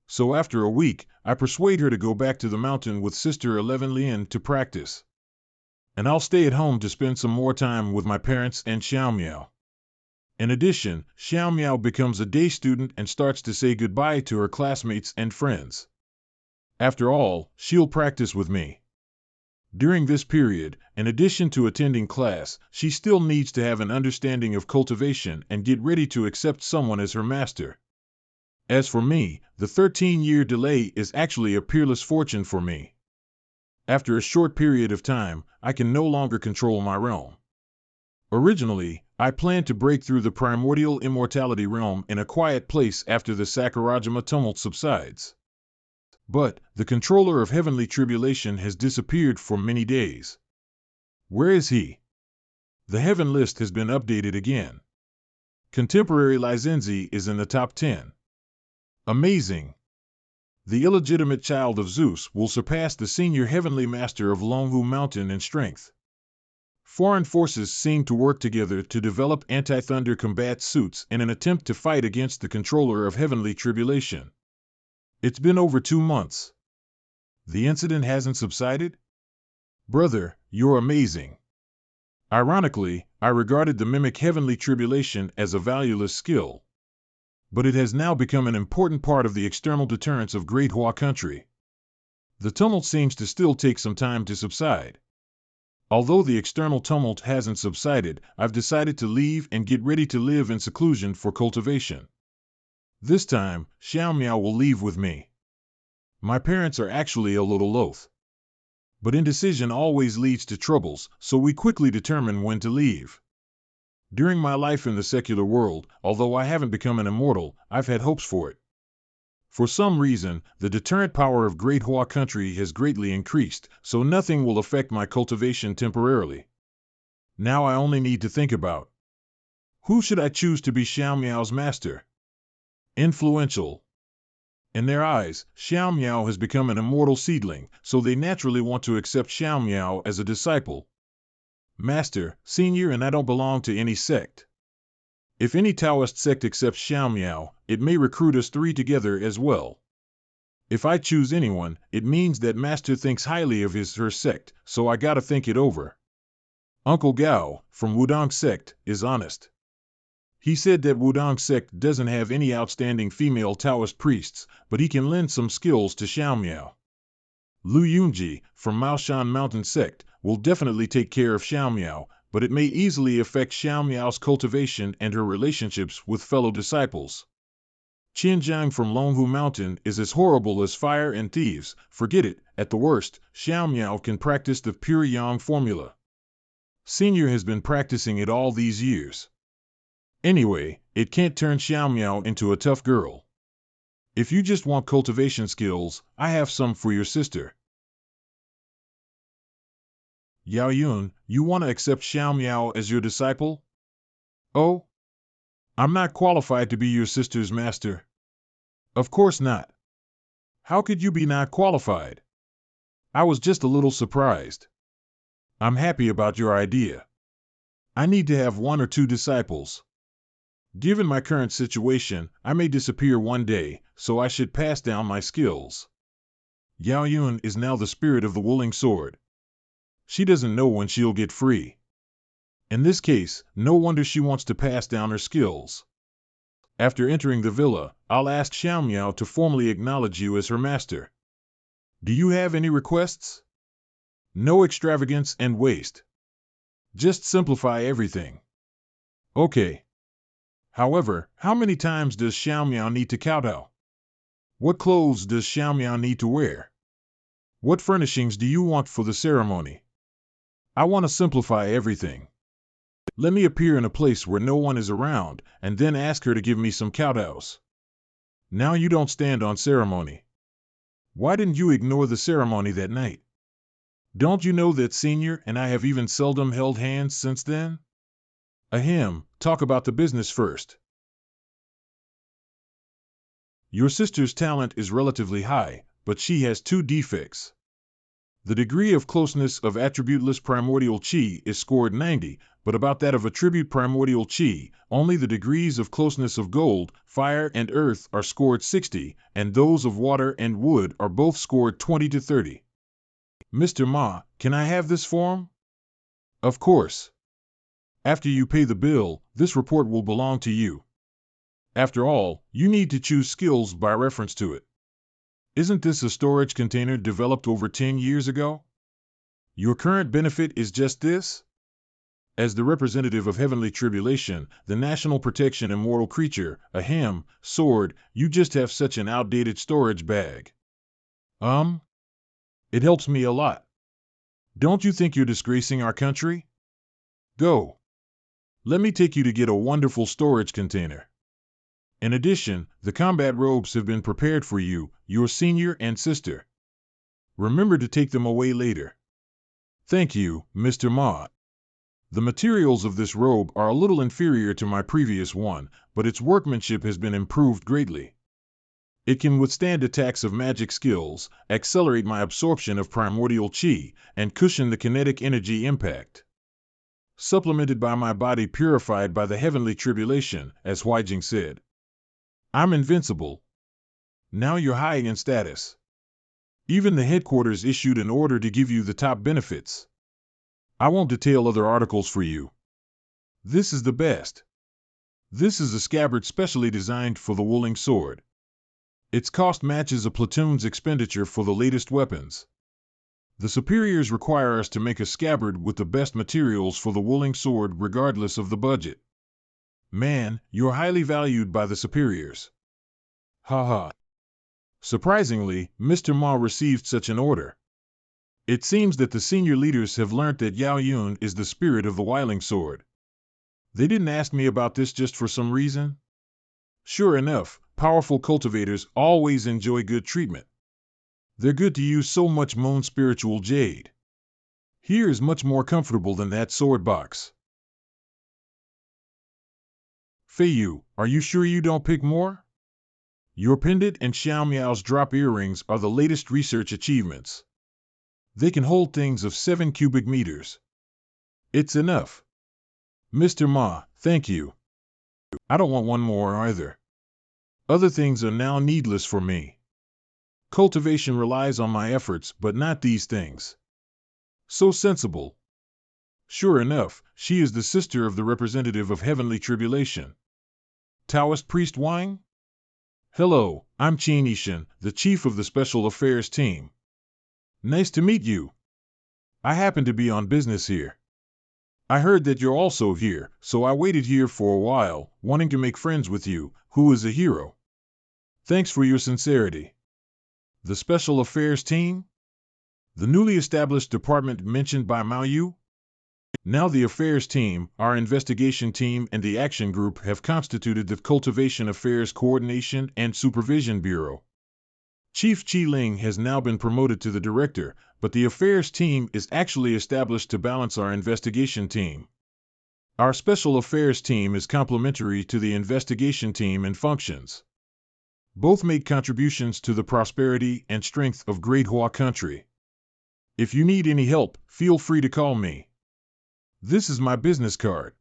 [SPEAKER 1] So after a week, I persuade her to go back to the mountain with Sister 11 Lien to practice. And I'll stay at home to spend some more time with my parents and Xiao Miao. In addition, Xiao Miao becomes a day student and starts to say goodbye to her classmates and friends. After all, she'll practice with me. During this period, in addition to attending class, she still needs to have an understanding of cultivation and get ready to accept someone as her master. As for me, the 13-year delay is actually a peerless fortune for me. After a short period of time, I can no longer control my realm. Originally, I planned to break through the primordial immortality realm in a quiet place after the Sakurajima tumult subsides. But the controller of heavenly tribulation has disappeared for many days. Where is he? The heaven list has been updated again. Contemporary Lizenzi is in the top 10. Amazing! The illegitimate child of Zeus will surpass the senior heavenly master of Longhu Mountain in strength. Foreign forces seem to work together to develop anti-thunder combat suits in an attempt to fight against the controller of heavenly tribulation. It's been over 2 months. The incident hasn't subsided? Brother, you're amazing. Ironically, I regarded the mimic heavenly tribulation as a valueless skill. But it has now become an important part of the external deterrence of Great Hua country. The tumult seems to still take some time to subside. Although the external tumult hasn't subsided, I've decided to leave and get ready to live in seclusion for cultivation. This time, Xiao Miao will leave with me. My parents are actually a little loath. But indecision always leads to troubles, so we quickly determine when to leave. During my life in the secular world, although I haven't become an immortal, I've had hopes for it. For some reason, the deterrent power of Great Hua country has greatly increased, so nothing will affect my cultivation temporarily. Now I only need to think about who should I choose to be Xiao Miao's master? Influential. In their eyes, Xiao Miao has become an immortal seedling, so they naturally want to accept Xiao Miao as a disciple. Master, Senior, and I don't belong to any sect. If any Taoist sect accepts Xiao Miao, it may recruit us three together as well. If I choose anyone, it means that Master thinks highly of her sect, so I gotta think it over. Uncle Gao, from Wudong sect, is honest. He said that Wudong sect doesn't have any outstanding female Taoist priests, but he can lend some skills to Xiao Miao. Lu Yunji, from Maoshan Mountain sect, will definitely take care of Xiao Miao, but it may easily affect Xiao Miao's cultivation and her relationships with fellow disciples. Qianjiang from Longhu Mountain is as horrible as fire and thieves. Forget it, at the worst, Xiao Miao can practice the pure yang formula. Senior has been practicing it all these years. Anyway, it can't turn Xiao Miao into a tough girl. If you just want cultivation skills, I have some for your sister. Yao Yun, you want to accept Xiao Miao as your disciple? Oh? I'm not qualified to be your sister's master. Of course not. How could you be not qualified? I was just a little surprised. I'm happy about your idea. I need to have 1 or 2 disciples. Given my current situation, I may disappear one day, so I should pass down my skills. Yao Yun is now the spirit of the Wuling Sword. She doesn't know when she'll get free. In this case, no wonder she wants to pass down her skills. After entering the villa, I'll ask Xiao Miao to formally acknowledge you as her master. Do you have any requests? No extravagance and waste. Just simplify everything. Okay. However, how many times does Xiao Miao need to kowtow? What clothes does Xiao Miao need to wear? What furnishings do you want for the ceremony? I want to simplify everything. Let me appear in a place where no one is around, and then ask her to give me some kowtows. Now you don't stand on ceremony. Why didn't you ignore the ceremony that night? Don't you know that Senior and I have even seldom held hands since then? Ahem, talk about the business first. Your sister's talent is relatively high, but she has 2 defects. The degree of closeness of attributeless primordial qi is scored 90, but about that of attribute primordial qi, only the degrees of closeness of gold, fire, and earth are scored 60, and those of water and wood are both scored 20 to 30. Mr. Ma, can I have this form? Of course. After you pay the bill, this report will belong to you. After all, you need to choose skills by reference to it. Isn't this a storage container developed over 10 years ago? Your current benefit is just this? As the representative of heavenly tribulation, the national protection immortal creature, sword, you just have such an outdated storage bag. It helps me a lot. Don't you think you're disgracing our country? Go. Let me take you to get a wonderful storage container. In addition, the combat robes have been prepared for you, your senior and sister. Remember to take them away later. Thank you, Mr. Ma. The materials of this robe are a little inferior to my previous one, but its workmanship has been improved greatly. It can withstand attacks of magic skills, accelerate my absorption of primordial qi, and cushion the kinetic energy impact. Supplemented by my body purified by the heavenly tribulation, as Huijing said. I'm invincible. Now you're high in status. Even the headquarters issued an order to give you the top benefits. I won't detail other articles for you. This is the best. This is a scabbard specially designed for the Wuling Sword. Its cost matches a platoon's expenditure for the latest weapons. The superiors require us to make a scabbard with the best materials for the Wuling Sword regardless of the budget. Man, you're highly valued by the superiors. Haha. Surprisingly, Mr. Ma received such an order. It seems that the senior leaders have learnt that Yao Yun is the spirit of the Wuling Sword. They didn't ask me about this just for some reason. Sure enough, powerful cultivators always enjoy good treatment. They're good to use so much moon spiritual jade. Here is much more comfortable than that sword box. Feiyu, are you sure you don't pick more? Your pendant and Xiao Miao's drop earrings are the latest research achievements. They can hold things of 7 cubic meters. It's enough. Mr. Ma, thank you. I don't want one more either. Other things are now needless for me. Cultivation relies on my efforts, but not these things. So sensible. Sure enough, she is the sister of the representative of heavenly tribulation. Taoist priest Wang? Hello, I'm Qin Yishan, the chief of the Special Affairs team. Nice to meet you. I happen to be on business here. I heard that you're also here, so I waited here for a while, wanting to make friends with you, who is a hero. Thanks for your sincerity. The Special Affairs team? The newly established department mentioned by Mao Yu? Now the Affairs team, our investigation team and the Action Group have constituted the Cultivation Affairs Coordination and Supervision Bureau. Chief Qi Ling has now been promoted to the director, but the Affairs team is actually established to balance our investigation team. Our Special Affairs team is complementary to the investigation team in functions. Both make contributions to the prosperity and strength of Great Hua country. If you need any help, feel free to call me. This is my business card.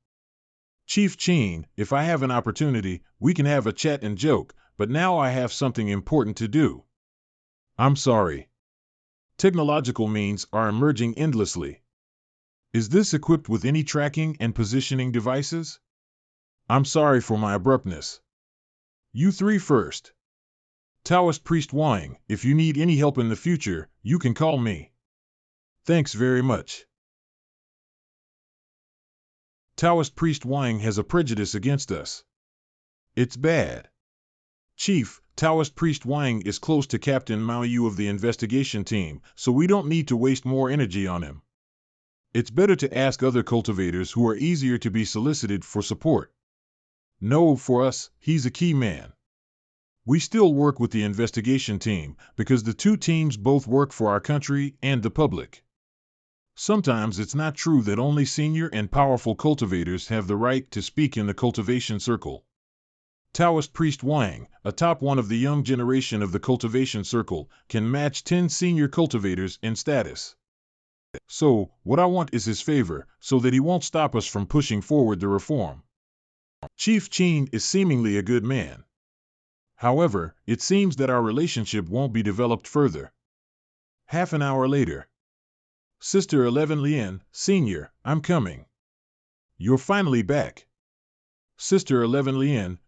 [SPEAKER 1] Chief Qin, if I have an opportunity, we can have a chat and joke, but now I have something important to do. I'm sorry. Technological means are emerging endlessly. Is this equipped with any tracking and positioning devices? I'm sorry for my abruptness. You three first. Taoist priest Wang, if you need any help in the future, you can call me. Thanks very much. Taoist priest Wang has a prejudice against us. It's bad. Chief, Taoist priest Wang is close to Captain Mao Yu of the investigation team, so we don't need to waste more energy on him. It's better to ask other cultivators who are easier to be solicited for support. No, for us, he's a key man. We still work with the investigation team, because the two teams both work for our country and the public. Sometimes it's not true that only senior and powerful cultivators have the right to speak in the cultivation circle. Taoist priest Wang, a top one of the young generation of the cultivation circle, can match 10 senior cultivators in status. So, what I want is his favor, so that he won't stop us from pushing forward the reform. Chief Qin is seemingly a good man. However, it seems that our relationship won't be developed further. Half an hour later. Sister 11 Lien, Senior, I'm coming. You're finally back. Sister 11 Lien,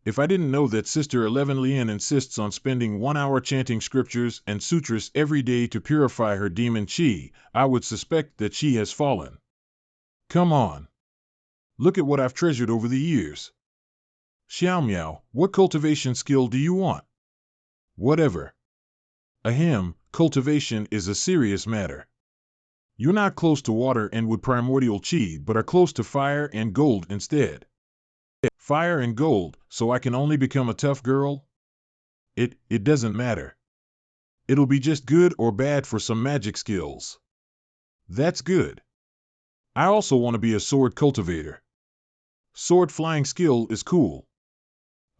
[SPEAKER 1] if I didn't know that Sister 11 Lien insists on spending 1 hour chanting scriptures and sutras every day to purify her demon chi, I would suspect that she has fallen. Come on. Look at what I've treasured over the years. Xiao Miao, what cultivation skill do you want? Whatever. Ahem, cultivation is a serious matter. You're not close to water and wood primordial chi, but are close to fire and gold instead. Fire and gold, so I can only become a tough girl? It doesn't matter. It'll be just good or bad for some magic skills. That's good. I also want to be a sword cultivator. Sword flying skill is cool.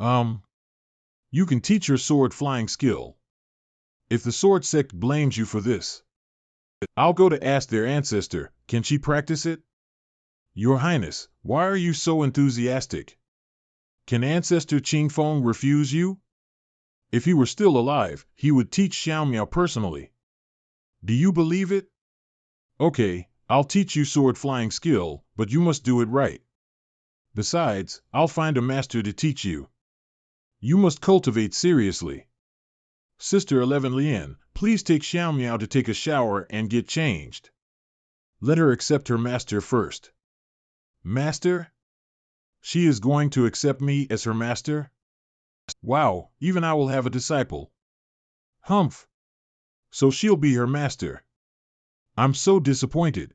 [SPEAKER 1] You can teach your sword flying skill. If the sword sect blames you for this, I'll go to ask their ancestor, can she practice it? Your Highness, why are you so enthusiastic? Can Ancestor Qingfeng refuse you? If he were still alive, he would teach Xiao Miao personally. Do you believe it? Okay, I'll teach you sword flying skill, but you must do it right. Besides, I'll find a master to teach you. You must cultivate seriously. Sister 11 Lien, please take Xiao Miao to take a shower and get changed. Let her accept her master first. Master? She is going to accept me as her master? Wow, even I will have a disciple. Humph. So she'll be her master. I'm so disappointed.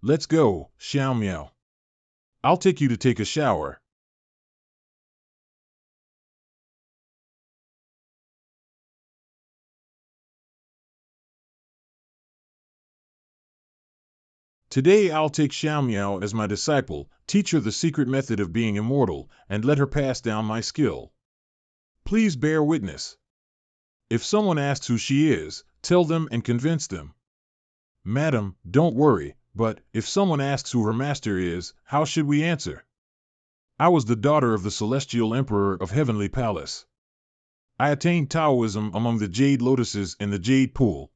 [SPEAKER 1] Let's go, Xiao Miao. I'll take you to take a shower. Today I'll take Xiao Miao as my disciple, teach her the secret method of being immortal, and let her pass down my skill. Please bear witness. If someone asks who she is, tell them and convince them. Madam, don't worry, but if someone asks who her master is, how should we answer? I was the daughter of the celestial emperor of Heavenly Palace. I attained Taoism among the jade lotuses in the jade pool.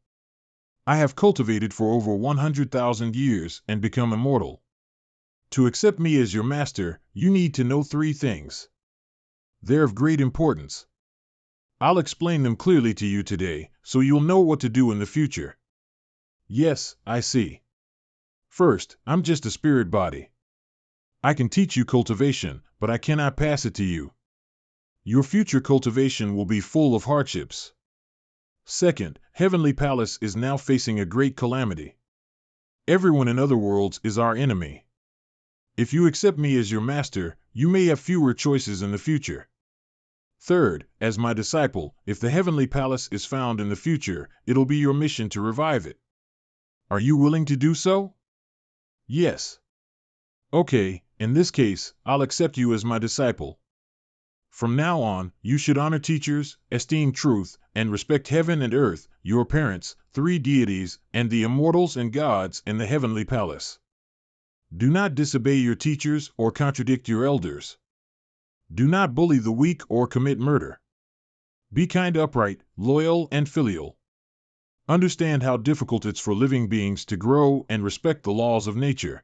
[SPEAKER 1] I have cultivated for over 100,000 years and become immortal. To accept me as your master, you need to know 3 things. They're of great importance. I'll explain them clearly to you today, so you'll know what to do in the future. Yes, I see. First, I'm just a spirit body. I can teach you cultivation, but I cannot pass it to you. Your future cultivation will be full of hardships. Second, Heavenly Palace is now facing a great calamity. Everyone in other worlds is our enemy. If you accept me as your master, you may have fewer choices in the future. Third, as my disciple, if the Heavenly Palace is found in the future, it'll be your mission to revive it. Are you willing to do so? Yes. Okay, in this case, I'll accept you as my disciple. From now on, you should honor teachers, esteem truth, and respect heaven and earth, your parents, 3 deities, and the immortals and gods in the Heavenly Palace. Do not disobey your teachers or contradict your elders. Do not bully the weak or commit murder. Be kind, upright, loyal, and filial. Understand how difficult it's for living beings to grow and respect the laws of nature.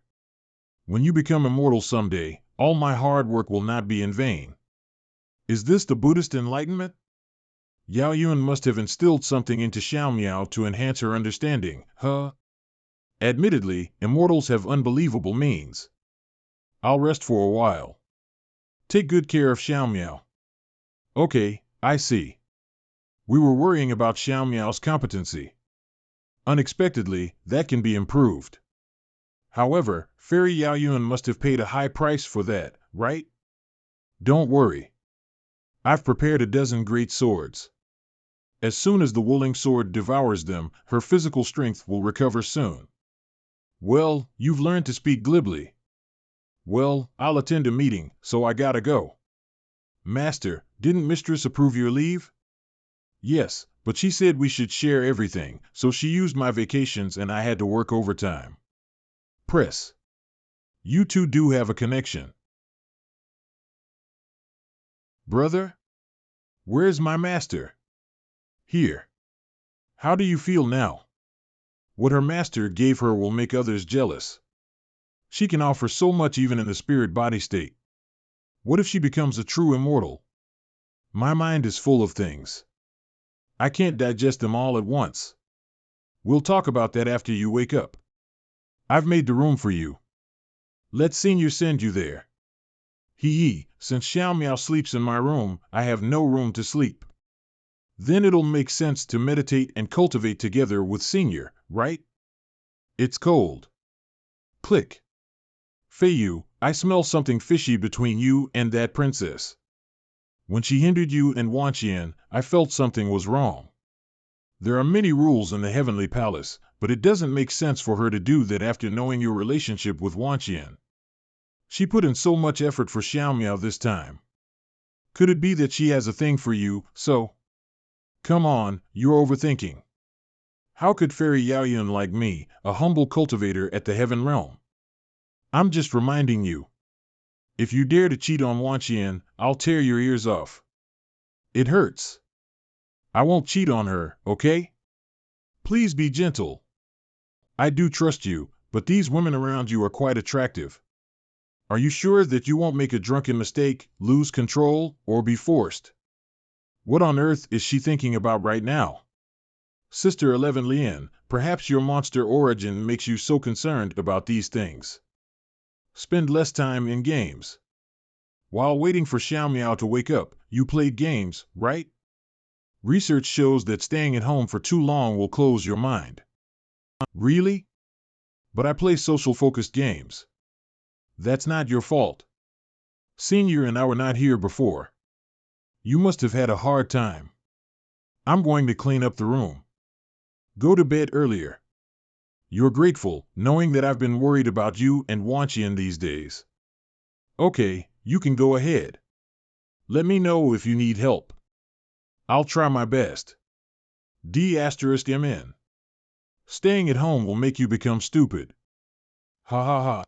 [SPEAKER 1] When you become immortal someday, all my hard work will not be in vain. Is this the Buddhist enlightenment? Yao Yun must have instilled something into Xiao Miao to enhance her understanding, huh? Admittedly, immortals have unbelievable means. I'll rest for a while. Take good care of Xiao Miao. Okay, I see. We were worrying about Xiao Miao's competency. Unexpectedly, that can be improved. However, Fairy Yao Yun must have paid a high price for that, right? Don't worry. I've prepared a dozen great swords. As soon as the Wuling sword devours them, her physical strength will recover soon. Well, you've learned to speak glibly. Well, I'll attend a meeting, so I gotta go. Master, didn't Mistress approve your leave? Yes, but she said we should share everything, so she used my vacations and I had to work overtime. Press. You two do have a connection. Brother? Where's my master? Here. How do you feel now? What her master gave her will make others jealous. She can offer so much even in the spirit body state. What if she becomes a true immortal? My mind is full of things. I can't digest them all at once. We'll talk about that after you wake up. I've made the room for you. Let Senior send you there. Since Xiao Miao sleeps in my room, I have no room to sleep. Then it'll make sense to meditate and cultivate together with Senior, right? It's cold. Click. Feiyu, I smell something fishy between you and that princess. When she hindered you and Wang Shing, I felt something was wrong. There are many rules in the Heavenly Palace, but it doesn't make sense for her to do that after knowing your relationship with Wang Shing. She put in so much effort for Xiao Miao this time. Could it be that she has a thing for you, so? Come on, you're overthinking. How could Fairy Yao Yun like me, a humble cultivator at the Heaven Realm? I'm just reminding you. If you dare to cheat on Wang Shing, I'll tear your ears off. It hurts. I won't cheat on her, okay? Please be gentle. I do trust you, but these women around you are quite attractive. Are you sure that you won't make a drunken mistake, lose control, or be forced? What on earth is she thinking about right now? Sister 11 Lien, perhaps your monster origin makes you so concerned about these things. Spend less time in games. While waiting for Xiao Miao to wake up, you played games, right? Research shows that staying at home for too long will close your mind. Really? But I play social-focused games. That's not your fault. Senior and I were not here before. You must have had a hard time. I'm going to clean up the room. Go to bed earlier. You're grateful, knowing that I've been worried about you and Wang Shing these days. Okay, you can go ahead. Let me know if you need help. I'll try my best. D*MN. Staying at home will make you become stupid. Ha ha ha.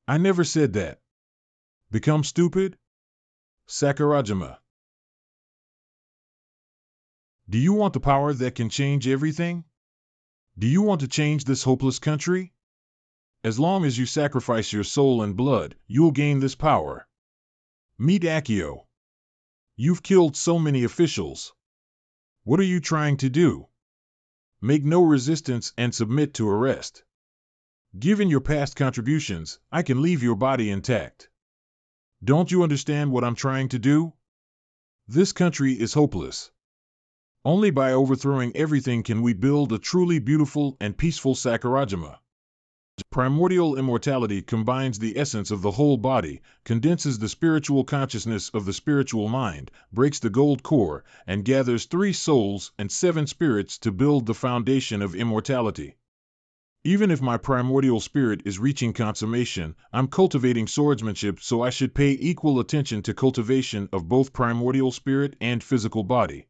[SPEAKER 1] I never said that. Become stupid? Sakurajima. Do you want the power that can change everything? Do you want to change this hopeless country? As long as you sacrifice your soul and blood, you'll gain this power. Meet Akio. You've killed so many officials. What are you trying to do? Make no resistance and submit to arrest. Given your past contributions, I can leave your body intact. Don't you understand what I'm trying to do? This country is hopeless. Only by overthrowing everything can we build a truly beautiful and peaceful Sakurajima. Primordial immortality combines the essence of the whole body, condenses the spiritual consciousness of the spiritual mind, breaks the gold core, and gathers 3 souls and 7 spirits to build the foundation of immortality. Even if my primordial spirit is reaching consummation, I'm cultivating swordsmanship, so I should pay equal attention to cultivation of both primordial spirit and physical body.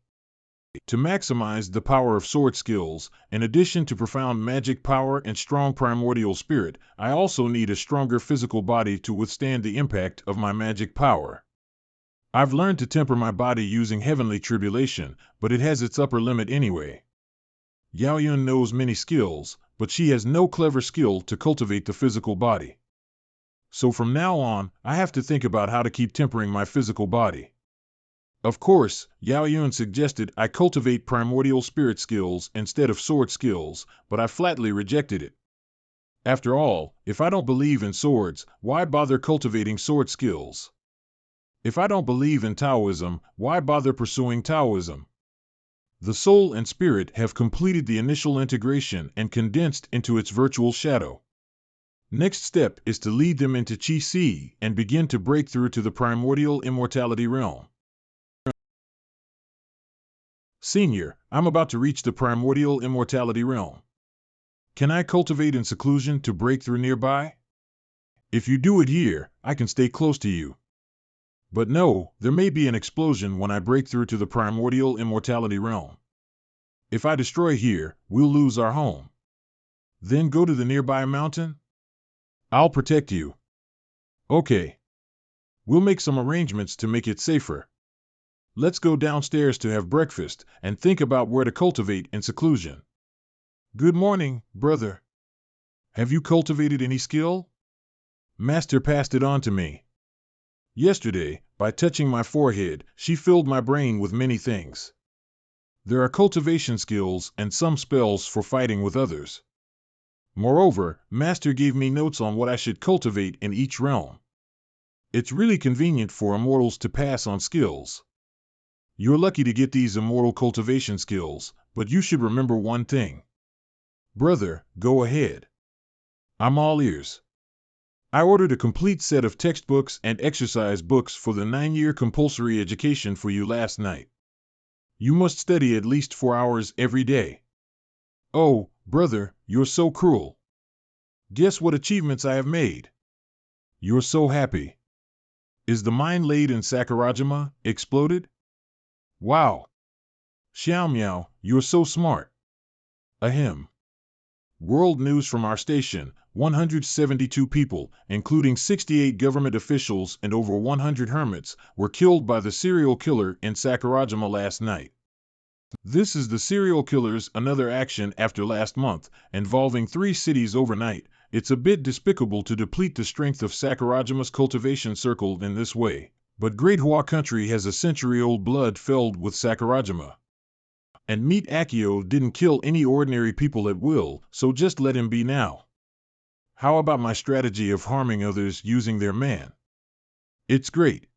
[SPEAKER 1] To maximize the power of sword skills, in addition to profound magic power and strong primordial spirit, I also need a stronger physical body to withstand the impact of my magic power. I've learned to temper my body using heavenly tribulation, but it has its upper limit anyway. Yaoyun knows many skills, but she has no clever skill to cultivate the physical body. So from now on, I have to think about how to keep tempering my physical body. Of course, Yaoyun suggested I cultivate primordial spirit skills instead of sword skills, but I flatly rejected it. After all, if I don't believe in swords, why bother cultivating sword skills? If I don't believe in Taoism, why bother pursuing Taoism? The soul and spirit have completed the initial integration and condensed into its virtual shadow. Next step is to lead them into Qi and begin to break through to the primordial immortality realm. Senior, I'm about to reach the primordial immortality realm. Can I cultivate in seclusion to break through nearby? If you do it here, I can stay close to you. But no, there may be an explosion when I break through to the primordial immortality realm. If I destroy here, we'll lose our home. Then go to the nearby mountain? I'll protect you. Okay. We'll make some arrangements to make it safer. Let's go downstairs to have breakfast and think about where to cultivate in seclusion. Good morning, brother. Have you cultivated any skill? Master passed it on to me. Yesterday, by touching my forehead, she filled my brain with many things. There are cultivation skills and some spells for fighting with others. Moreover, Master gave me notes on what I should cultivate in each realm. It's really convenient for immortals to pass on skills. You're lucky to get these immortal cultivation skills, but you should remember one thing. Brother, go ahead. I'm all ears. I ordered a complete set of textbooks and exercise books for the 9-year compulsory education for you last night. You must study at least 4 hours every day. Oh, brother, you're so cruel. Guess what achievements I have made? You're so happy. Is the mine laid in Sakurajima exploded? Wow. Xiao Miao, you're so smart. Ahem. World news from our station, 172 people, including 68 government officials and over 100 hermits, were killed by the serial killer in Sakurajima last night. This is the serial killer's another action after last month, involving 3 cities overnight. It's a bit despicable to deplete the strength of Sakurajima's cultivation circle in this way, but Great Hua country has a century-old blood filled with Sakurajima. And Meet Akio didn't kill any ordinary people at will, so just let him be now. How about my strategy of harming others using their man? It's great.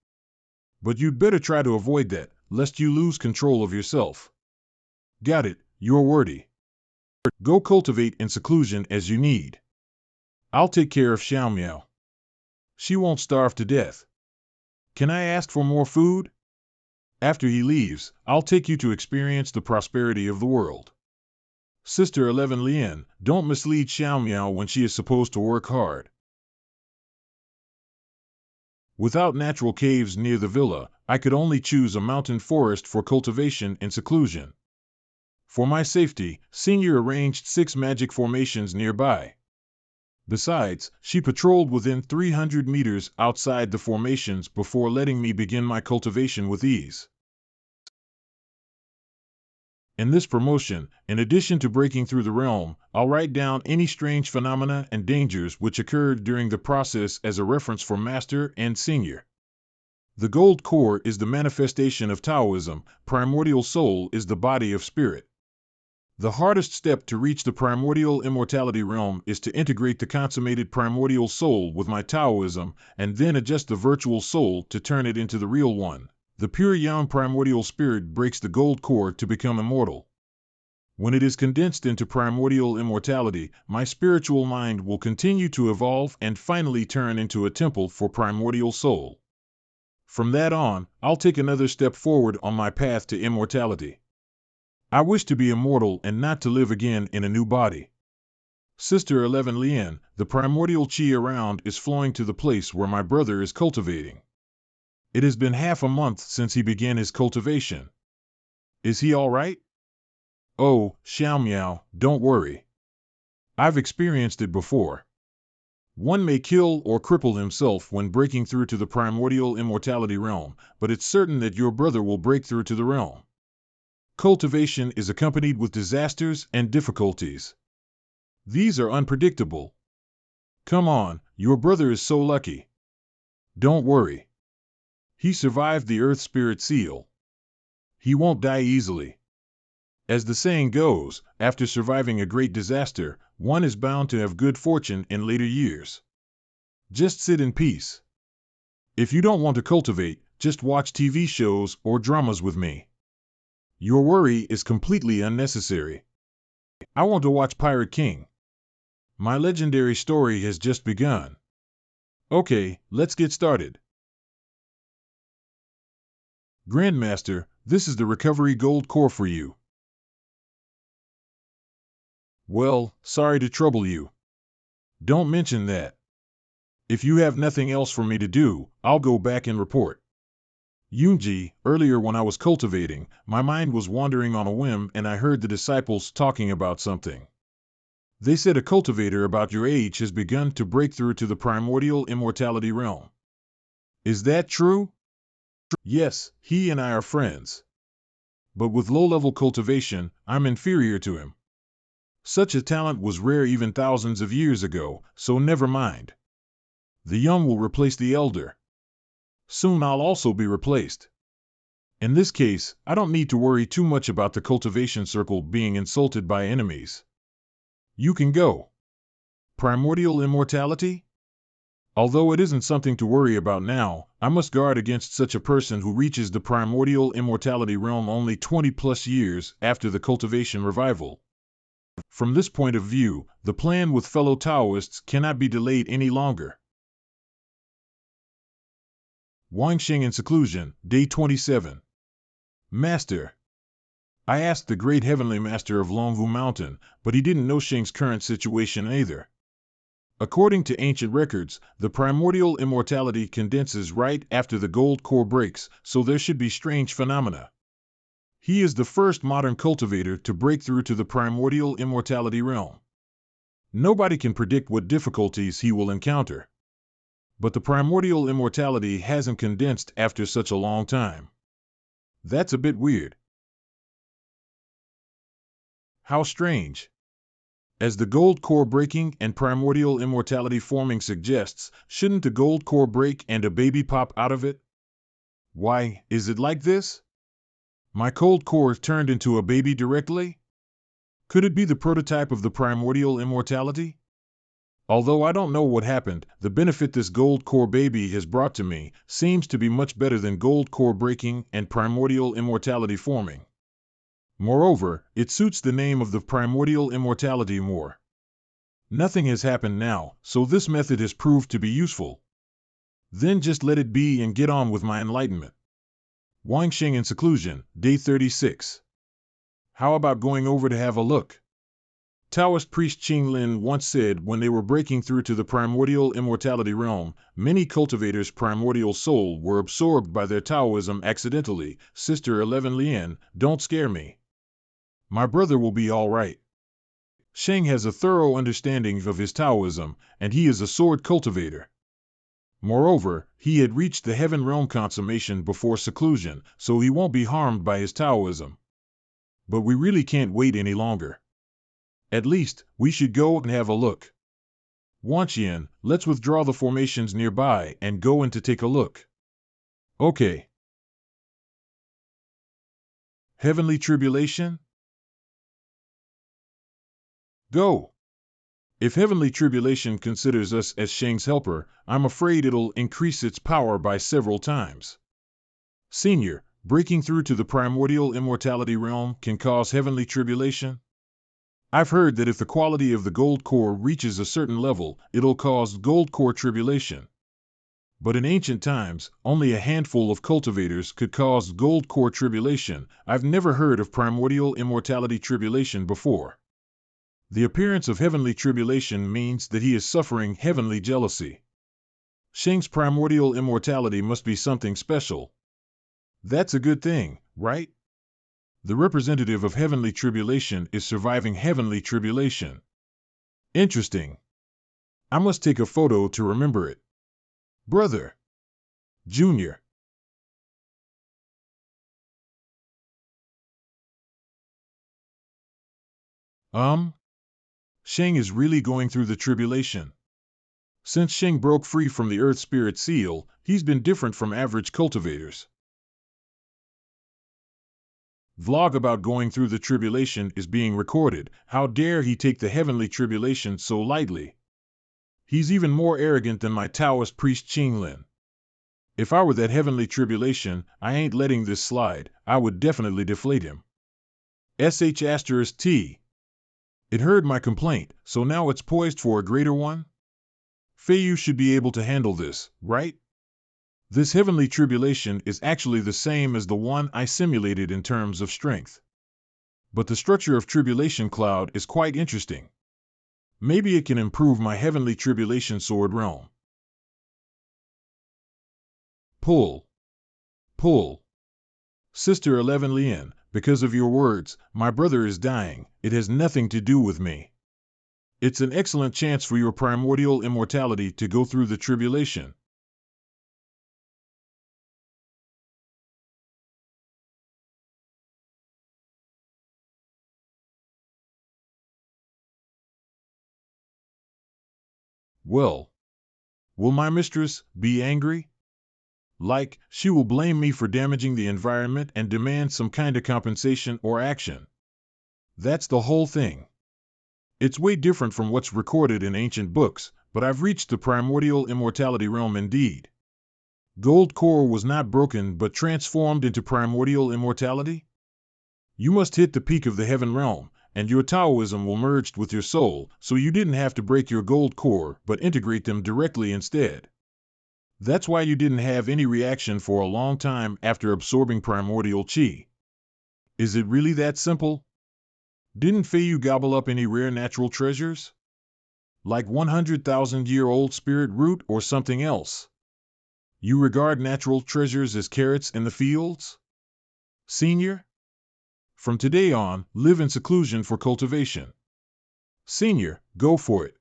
[SPEAKER 1] But you'd better try to avoid that, lest you lose control of yourself. Got it, you're wordy. Go cultivate in seclusion as you need. I'll take care of Xiao Miao. She won't starve to death. Can I ask for more food? After he leaves, I'll take you to experience the prosperity of the world. Sister 11 Lien, don't mislead Xiao Miao when she is supposed to work hard. Without natural caves near the villa, I could only choose a mountain forest for cultivation and seclusion. For my safety, Senior arranged 6 magic formations nearby. Besides, she patrolled within 300 meters outside the formations before letting me begin my cultivation with ease. In this promotion, in addition to breaking through the realm, I'll write down any strange phenomena and dangers which occurred during the process as a reference for Master and Senior. The gold core is the manifestation of Taoism, primordial soul is the body of spirit. The hardest step to reach the primordial immortality realm is to integrate the consummated primordial soul with my Taoism, and then adjust the virtual soul to turn it into the real one. The pure yang primordial spirit breaks the gold core to become immortal. When it is condensed into primordial immortality, my spiritual mind will continue to evolve and finally turn into a temple for primordial soul. From that on, I'll take another step forward on my path to immortality. I wish to be immortal and not to live again in a new body. Sister 11 Lien, the primordial chi around is flowing to the place where my brother is cultivating. It has been half a month since he began his cultivation. Is he all right? Oh, Xiao Miao, don't worry. I've experienced it before. One may kill or cripple himself when breaking through to the primordial immortality realm, but it's certain that your brother will break through to the realm. Cultivation is accompanied with disasters and difficulties. These are unpredictable. Come on, your brother is so lucky. Don't worry. He survived the Earth Spirit Seal. He won't die easily. As the saying goes, after surviving a great disaster, one is bound to have good fortune in later years. Just sit in peace. If you don't want to cultivate, just watch TV shows or dramas with me. Your worry is completely unnecessary. I want to watch Pirate King. My legendary story has just begun. Okay, let's get started. Grandmaster, this is the recovery gold core for you. Well, sorry to trouble you. Don't mention that. If you have nothing else for me to do, I'll go back and report. Yunji, earlier when I was cultivating, my mind was wandering on a whim and I heard the disciples talking about something. They said a cultivator about your age has begun to break through to the primordial immortality realm. Is that true? Yes, he and I are friends. But with low-level cultivation, I'm inferior to him. Such a talent was rare even thousands of years ago, so never mind. The young will replace the elder. Soon I'll also be replaced. In this case, I don't need to worry too much about the cultivation circle being insulted by enemies. You can go. Primordial immortality? Although it isn't something to worry about now, I must guard against such a person who reaches the primordial immortality realm only 20+ years after the cultivation revival. From this point of view, the plan with fellow Taoists cannot be delayed any longer. Wang Shing in seclusion, day 27. Master. I asked the great heavenly master of Longwu Mountain, but he didn't know Shing's current situation either. According to ancient records, the primordial immortality condenses right after the gold core breaks, so there should be strange phenomena. He is the first modern cultivator to break through to the primordial immortality realm. Nobody can predict what difficulties he will encounter. But the primordial immortality hasn't condensed after such a long time. That's a bit weird. How strange. As the gold core breaking and primordial immortality forming suggests, shouldn't the gold core break and a baby pop out of it? Why, is it like this? My gold core turned into a baby directly? Could it be the prototype of the primordial immortality? Although I don't know what happened, the benefit this gold core baby has brought to me seems to be much better than gold core breaking and primordial immortality forming. Moreover, it suits the name of the primordial immortality more. Nothing has happened now, so this method has proved to be useful. Then just let it be and get on with my enlightenment. Wang Shing in seclusion, day 36. How about going over to have a look? Taoist priest Qing Lin once said when they were breaking through to the primordial immortality realm, many cultivators' primordial soul were absorbed by their Taoism accidentally. Sister 11 Lien, don't scare me. My brother will be all right. Sheng has a thorough understanding of his Taoism, and he is a sword cultivator. Moreover, he had reached the heaven realm consummation before seclusion, so he won't be harmed by his Taoism. But we really can't wait any longer. At least, we should go and have a look. Wanqian, let's withdraw the formations nearby and go in to take a look. Okay. Heavenly tribulation? Go. If heavenly tribulation considers us as Sheng's helper, I'm afraid it'll increase its power by several times. Senior, breaking through to the primordial immortality realm can cause heavenly tribulation? I've heard that if the quality of the gold core reaches a certain level, it'll cause gold core tribulation. But in ancient times, only a handful of cultivators could cause gold core tribulation. I've never heard of primordial immortality tribulation before. The appearance of heavenly tribulation means that he is suffering heavenly jealousy. Sheng's primordial immortality must be something special. That's a good thing, right? The representative of heavenly tribulation is surviving heavenly tribulation. Interesting. I must take a photo to remember it. Brother. Junior. Sheng is really going through the tribulation. Since Sheng broke free from the Earth Spirit Seal, he's been different from average cultivators. Vlog about going through the tribulation is being recorded. How dare he take the heavenly tribulation so lightly? He's even more arrogant than my Taoist priest Qing Lin. If I were that heavenly tribulation, I ain't letting this slide. I would definitely deflate him. *T. It heard my complaint, so now it's poised for a greater one? Feiyu should be able to handle this, right? This heavenly tribulation is actually the same as the one I simulated in terms of strength. But the structure of tribulation cloud is quite interesting. Maybe it can improve my heavenly tribulation sword realm. Pull. Pull. Sister 11 Lien, because of your words, my brother is dying. It has nothing to do with me. It's an excellent chance for your primordial immortality to go through the tribulation. Well, will my mistress be angry? Like, she will blame me for damaging the environment and demand some kind of compensation or action. That's the whole thing. It's way different from what's recorded in ancient books, but I've reached the primordial immortality realm indeed. Gold core was not broken but transformed into primordial immortality? You must hit the peak of the heaven realm, and your Taoism will merge with your soul, so you didn't have to break your gold core but integrate them directly instead. That's why you didn't have any reaction for a long time after absorbing primordial chi. Is it really that simple? Didn't Feiyu gobble up any rare natural treasures? Like 100,000-year-old spirit root or something else? You regard natural treasures as carrots in the fields? Senior? From today on, live in seclusion for cultivation. Senior, go for it.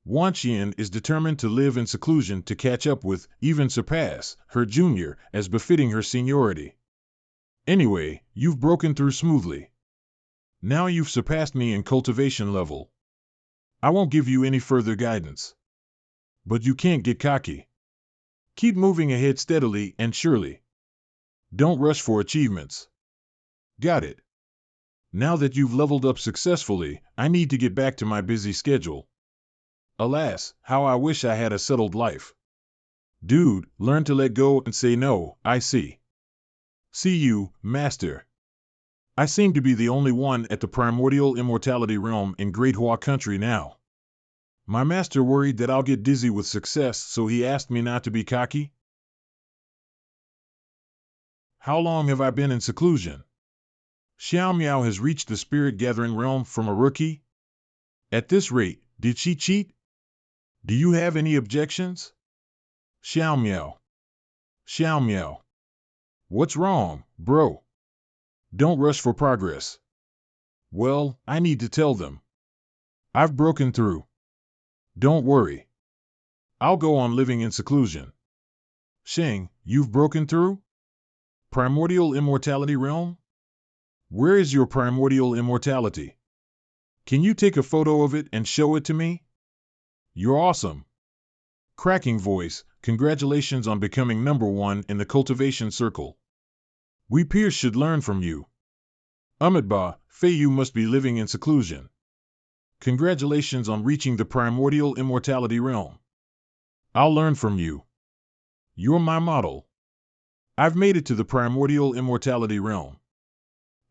[SPEAKER 1] Wanqian is determined to live in seclusion to catch up with, even surpass, her junior, as befitting her seniority. Anyway, you've broken through smoothly. Now you've surpassed me in cultivation level. I won't give you any further guidance. But you can't get cocky. Keep moving ahead steadily and surely. Don't rush for achievements. Got it. Now that you've leveled up successfully, I need to get back to my busy schedule. Alas, how I wish I had a settled life. Dude, learn to let go and say no, I see. See you, Master. I seem to be the only one at the primordial immortality realm in Great Hua country now. My master worried that I'll get dizzy with success, so he asked me not to be cocky. How long have I been in seclusion? Xiao Miao has reached the spirit gathering realm from a rookie? At this rate, did she cheat? Do you have any objections? Xiao Miao. Xiao Miao. What's wrong, bro? Don't rush for progress. Well, I need to tell them. I've broken through. Don't worry. I'll go on living in seclusion. Shing, you've broken through? Primordial immortality realm? Where is your primordial immortality? Can you take a photo of it and show it to me? You're awesome. Cracking voice, congratulations on becoming #1 in the cultivation circle. We peers should learn from you. Ahmedba, Feiyu must be living in seclusion. Congratulations on reaching the primordial immortality realm. I'll learn from you. You're my model. I've made it to the primordial immortality realm.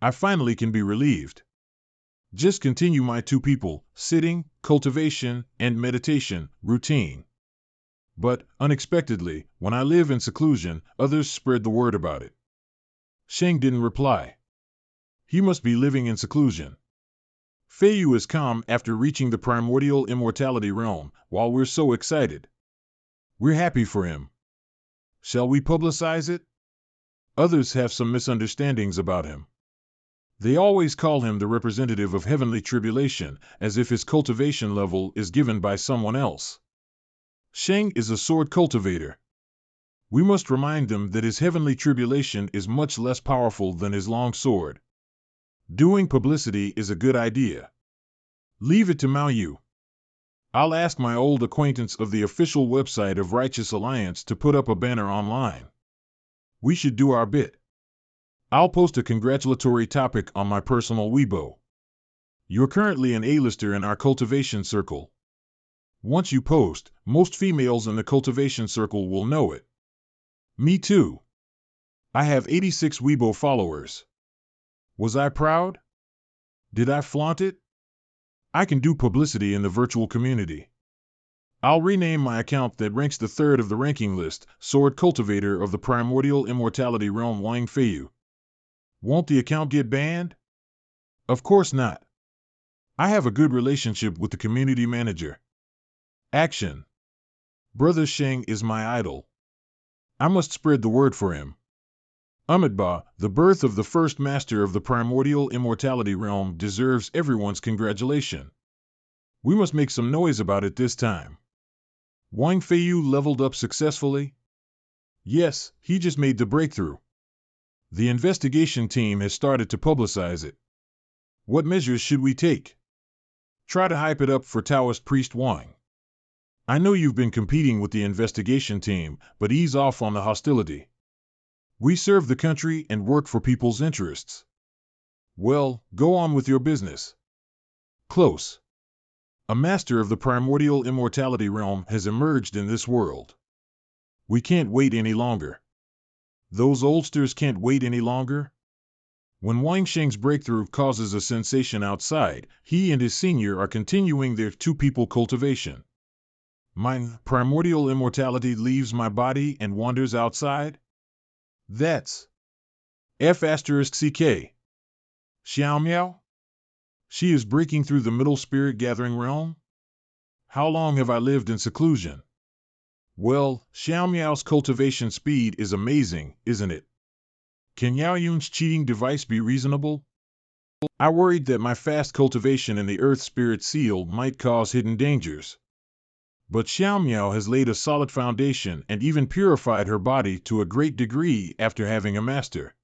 [SPEAKER 1] I finally can be relieved. Just continue my two people, sitting, cultivation, and meditation, routine. But, unexpectedly, when I live in seclusion, others spread the word about it. Sheng didn't reply. He must be living in seclusion. Feiyu is calm after reaching the primordial immortality realm, while we're so excited. We're happy for him. Shall we publicize it? Others have some misunderstandings about him. They always call him the representative of heavenly tribulation, as if his cultivation level is given by someone else. Sheng is a sword cultivator. We must remind them that his heavenly tribulation is much less powerful than his long sword. Doing publicity is a good idea. Leave it to Mao Yu. I'll ask my old acquaintance of the official website of Righteous Alliance to put up a banner online. We should do our bit. I'll post a congratulatory topic on my personal Weibo. You're currently an A-lister in our cultivation circle. Once you post, most females in the cultivation circle will know it. Me too. I have 86 Weibo followers. Was I proud? Did I flaunt it? I can do publicity in the virtual community. I'll rename my account that ranks the third of the ranking list, Sword Cultivator of the Primordial Immortality Realm Wang Feiyu. Won't the account get banned? Of course not. I have a good relationship with the community manager. Action. Brother Sheng is my idol. I must spread the word for him. Ahmedba, the birth of the first master of the primordial immortality realm deserves everyone's congratulation. We must make some noise about it this time. Wang Feiyu leveled up successfully? Yes, he just made the breakthrough. The investigation team has started to publicize it. What measures should we take? Try to hype it up for Taoist priest Wang. I know you've been competing with the investigation team, but ease off on the hostility. We serve the country and work for people's interests. Well, go on with your business. Close. A master of the primordial immortality realm has emerged in this world. We can't wait any longer. Those oldsters can't wait any longer? When Wang Shing's breakthrough causes a sensation outside, he and his senior are continuing their two-people cultivation. My primordial immortality leaves my body and wanders outside? That's F***CK. Xiao Miao? She is breaking through the middle spirit gathering realm? How long have I lived in seclusion? Well, Xiao Miao's cultivation speed is amazing, isn't it? Can Yao Yun's cheating device be reasonable? I worried that my fast cultivation in the Earth Spirit Seal might cause hidden dangers. But Xiao Miao has laid a solid foundation and even purified her body to a great degree after having a master.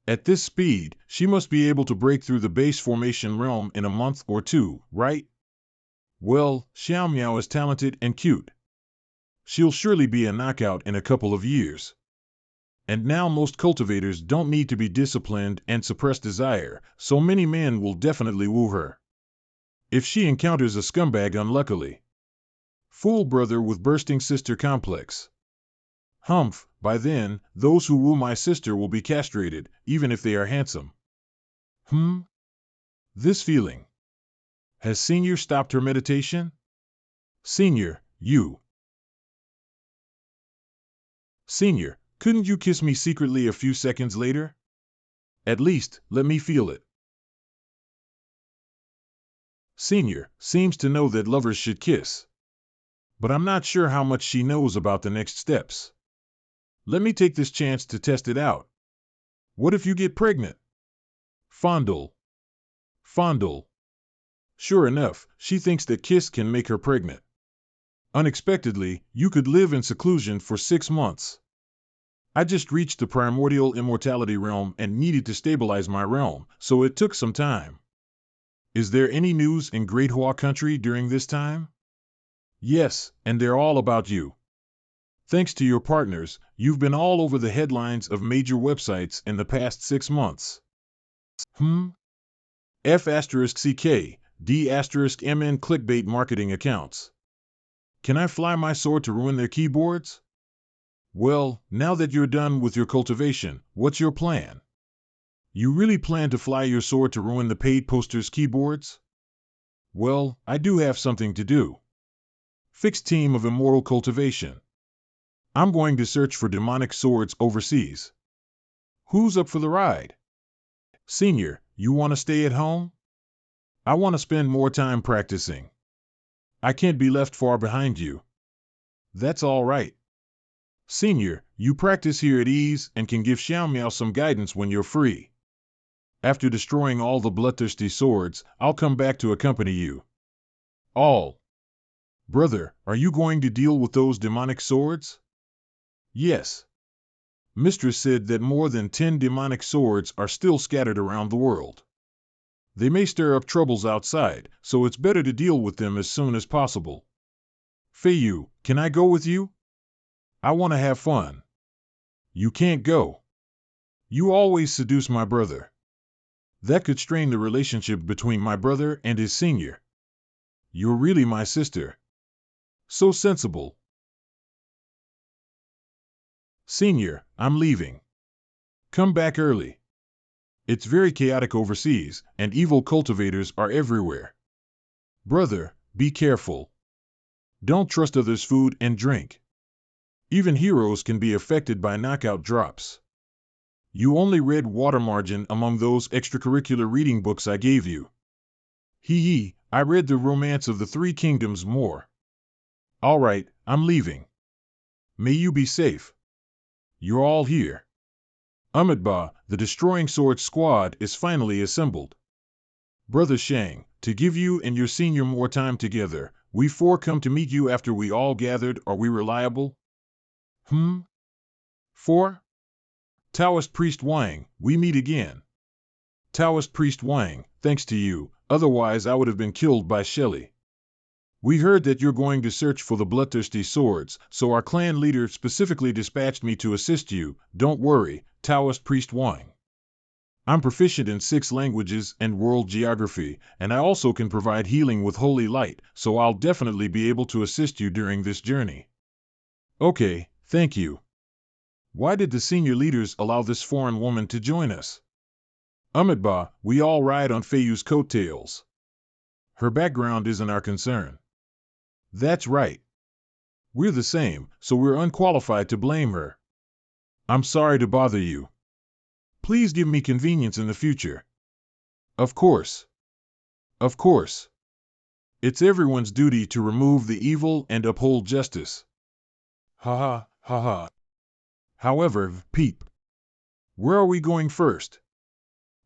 [SPEAKER 1] At this speed, she must be able to break through the base formation realm in a month or two, right? Well, Xiao Miao is talented and cute. She'll surely be a knockout in a couple of years. And now most cultivators don't need to be disciplined and suppress desire, so many men will definitely woo her. If she encounters a scumbag unluckily. Fool brother with bursting sister complex. Humph, by then, those who woo my sister will be castrated, even if they are handsome. This feeling. Has Senior stopped her meditation? Senior, you. Senior, couldn't you kiss me secretly a few seconds later? At least, let me feel it. Senior seems to know that lovers should kiss. But I'm not sure how much she knows about the next steps. Let me take this chance to test it out. What if you get pregnant? Fondle. Fondle. Sure enough, she thinks that kiss can make her pregnant. Unexpectedly, you could live in seclusion for 6 months. I just reached the primordial immortality realm and needed to stabilize my realm, so it took some time. Is there any news in Great Hua country during this time? Yes, and they're all about you. Thanks to your partners, you've been all over the headlines of major websites in the past 6 months. F*CK, D*MN clickbait marketing accounts. Can I fly my sword to ruin their keyboards? Well, now that you're done with your cultivation, what's your plan? You really plan to fly your sword to ruin the paid posters' keyboards? Well, I do have something to do. Fixed team of immortal cultivation. I'm going to search for demonic swords overseas. Who's up for the ride? Senior, you want to stay at home? I want to spend more time practicing. I can't be left far behind you. That's all right. Senior, you practice here at ease and can give Xiao Miao some guidance when you're free. After destroying all the bloodthirsty swords, I'll come back to accompany you. All. Brother, are you going to deal with those demonic swords? Yes. Mistress said that more than 10 demonic swords are still scattered around the world. They may stir up troubles outside, so it's better to deal with them as soon as possible. Feiyu, can I go with you? I want to have fun. You can't go. You always seduce my brother. That could strain the relationship between my brother and his senior. You're really my sister. So sensible. Senior, I'm leaving. Come back early. It's very chaotic overseas, and evil cultivators are everywhere. Brother, be careful. Don't trust others' food and drink. Even heroes can be affected by knockout drops. You only read water margin among those extracurricular reading books I gave you. I read The Romance of the Three Kingdoms more. All right, I'm leaving. May you be safe. You're all here. Amitabha, the Destroying Sword Squad is finally assembled. Brother Shang, to give you and your senior more time together, we 4 come to meet you after we all gathered. Are we reliable? 4? Taoist Priest Wang, we meet again. Taoist Priest Wang, thanks to you, otherwise I would have been killed by Shelley. We heard that you're going to search for the bloodthirsty swords, so our clan leader specifically dispatched me to assist you. Don't worry, Taoist Priest Wang. I'm proficient in 6 languages and world geography, and I also can provide healing with holy light, so I'll definitely be able to assist you during this journey. Okay, thank you. Why did the senior leaders allow this foreign woman to join us? Amitabha, we all ride on Feiyu's coattails. Her background isn't our concern. That's right. We're the same, so we're unqualified to blame her. I'm sorry to bother you. Please give me convenience in the future. Of course. Of course. It's everyone's duty to remove the evil and uphold justice. Ha ha, ha ha. However, Peep. Where are we going first?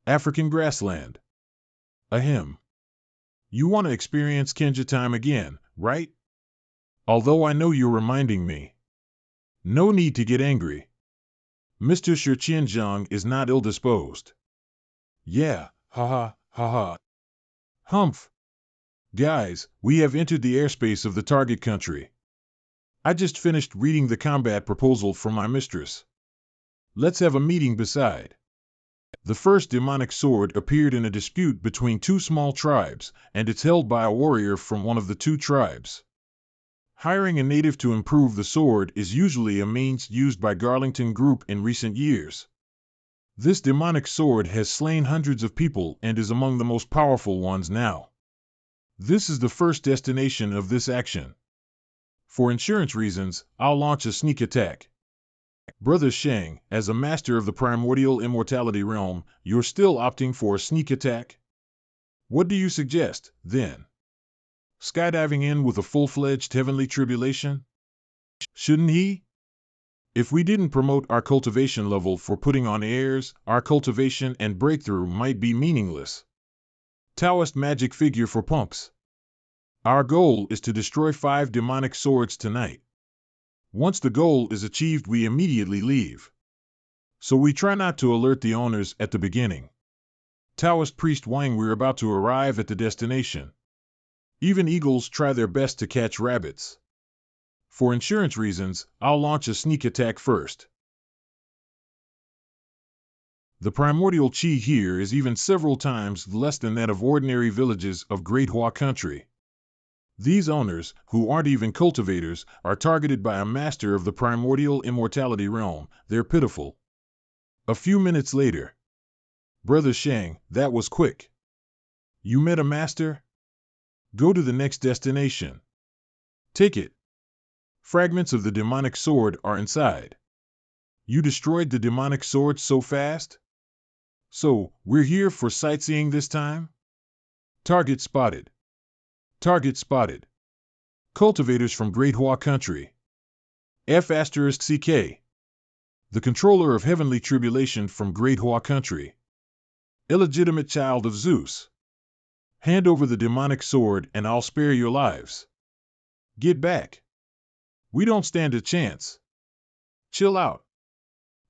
[SPEAKER 1] African grassland. Ahem. You want to experience Kenja time again, right? Although I know you're reminding me. No need to get angry. Mr. Shi Qianzhang is not ill-disposed. Yeah, ha ha. Humph. Guys, we have entered the airspace of the target country. I just finished reading the combat proposal from my mistress. Let's have a meeting beside. The first demonic sword appeared in a dispute between 2 small tribes, and it's held by a warrior from one of the 2 tribes. Hiring a native to improve the sword is usually a means used by Garlington Group in recent years. This demonic sword has slain hundreds of people and is among the most powerful ones now. This is the first destination of this action. For insurance reasons, I'll launch a sneak attack. Brother Shang, as a master of the primordial immortality realm, you're still opting for a sneak attack? What do you suggest, then? Skydiving in with a full-fledged heavenly tribulation? Shouldn't he? If we didn't promote our cultivation level for putting on airs, our cultivation and breakthrough might be meaningless. Taoist magic figure for punks. Our goal is to destroy 5 demonic swords tonight. Once the goal is achieved, we immediately leave. So we try not to alert the owners at the beginning. Taoist priest Wang, we're about to arrive at the destination. Even eagles try their best to catch rabbits. For insurance reasons, I'll launch a sneak attack first. The primordial chi here is even several times less than that of ordinary villages of Great Hua country. These owners, who aren't even cultivators, are targeted by a master of the primordial immortality realm. They're pitiful. A few minutes later. Brother Shang, that was quick. You met a master? Go to the next destination. Take it. Fragments of the demonic sword are inside. You destroyed the demonic sword so fast? So, we're here for sightseeing this time? Target spotted. Target spotted. Cultivators from Great Hua country. F***CK. The controller of heavenly tribulation from Great Hua country. Illegitimate child of Zeus. Hand over the demonic sword and I'll spare your lives. Get back. We don't stand a chance. Chill out.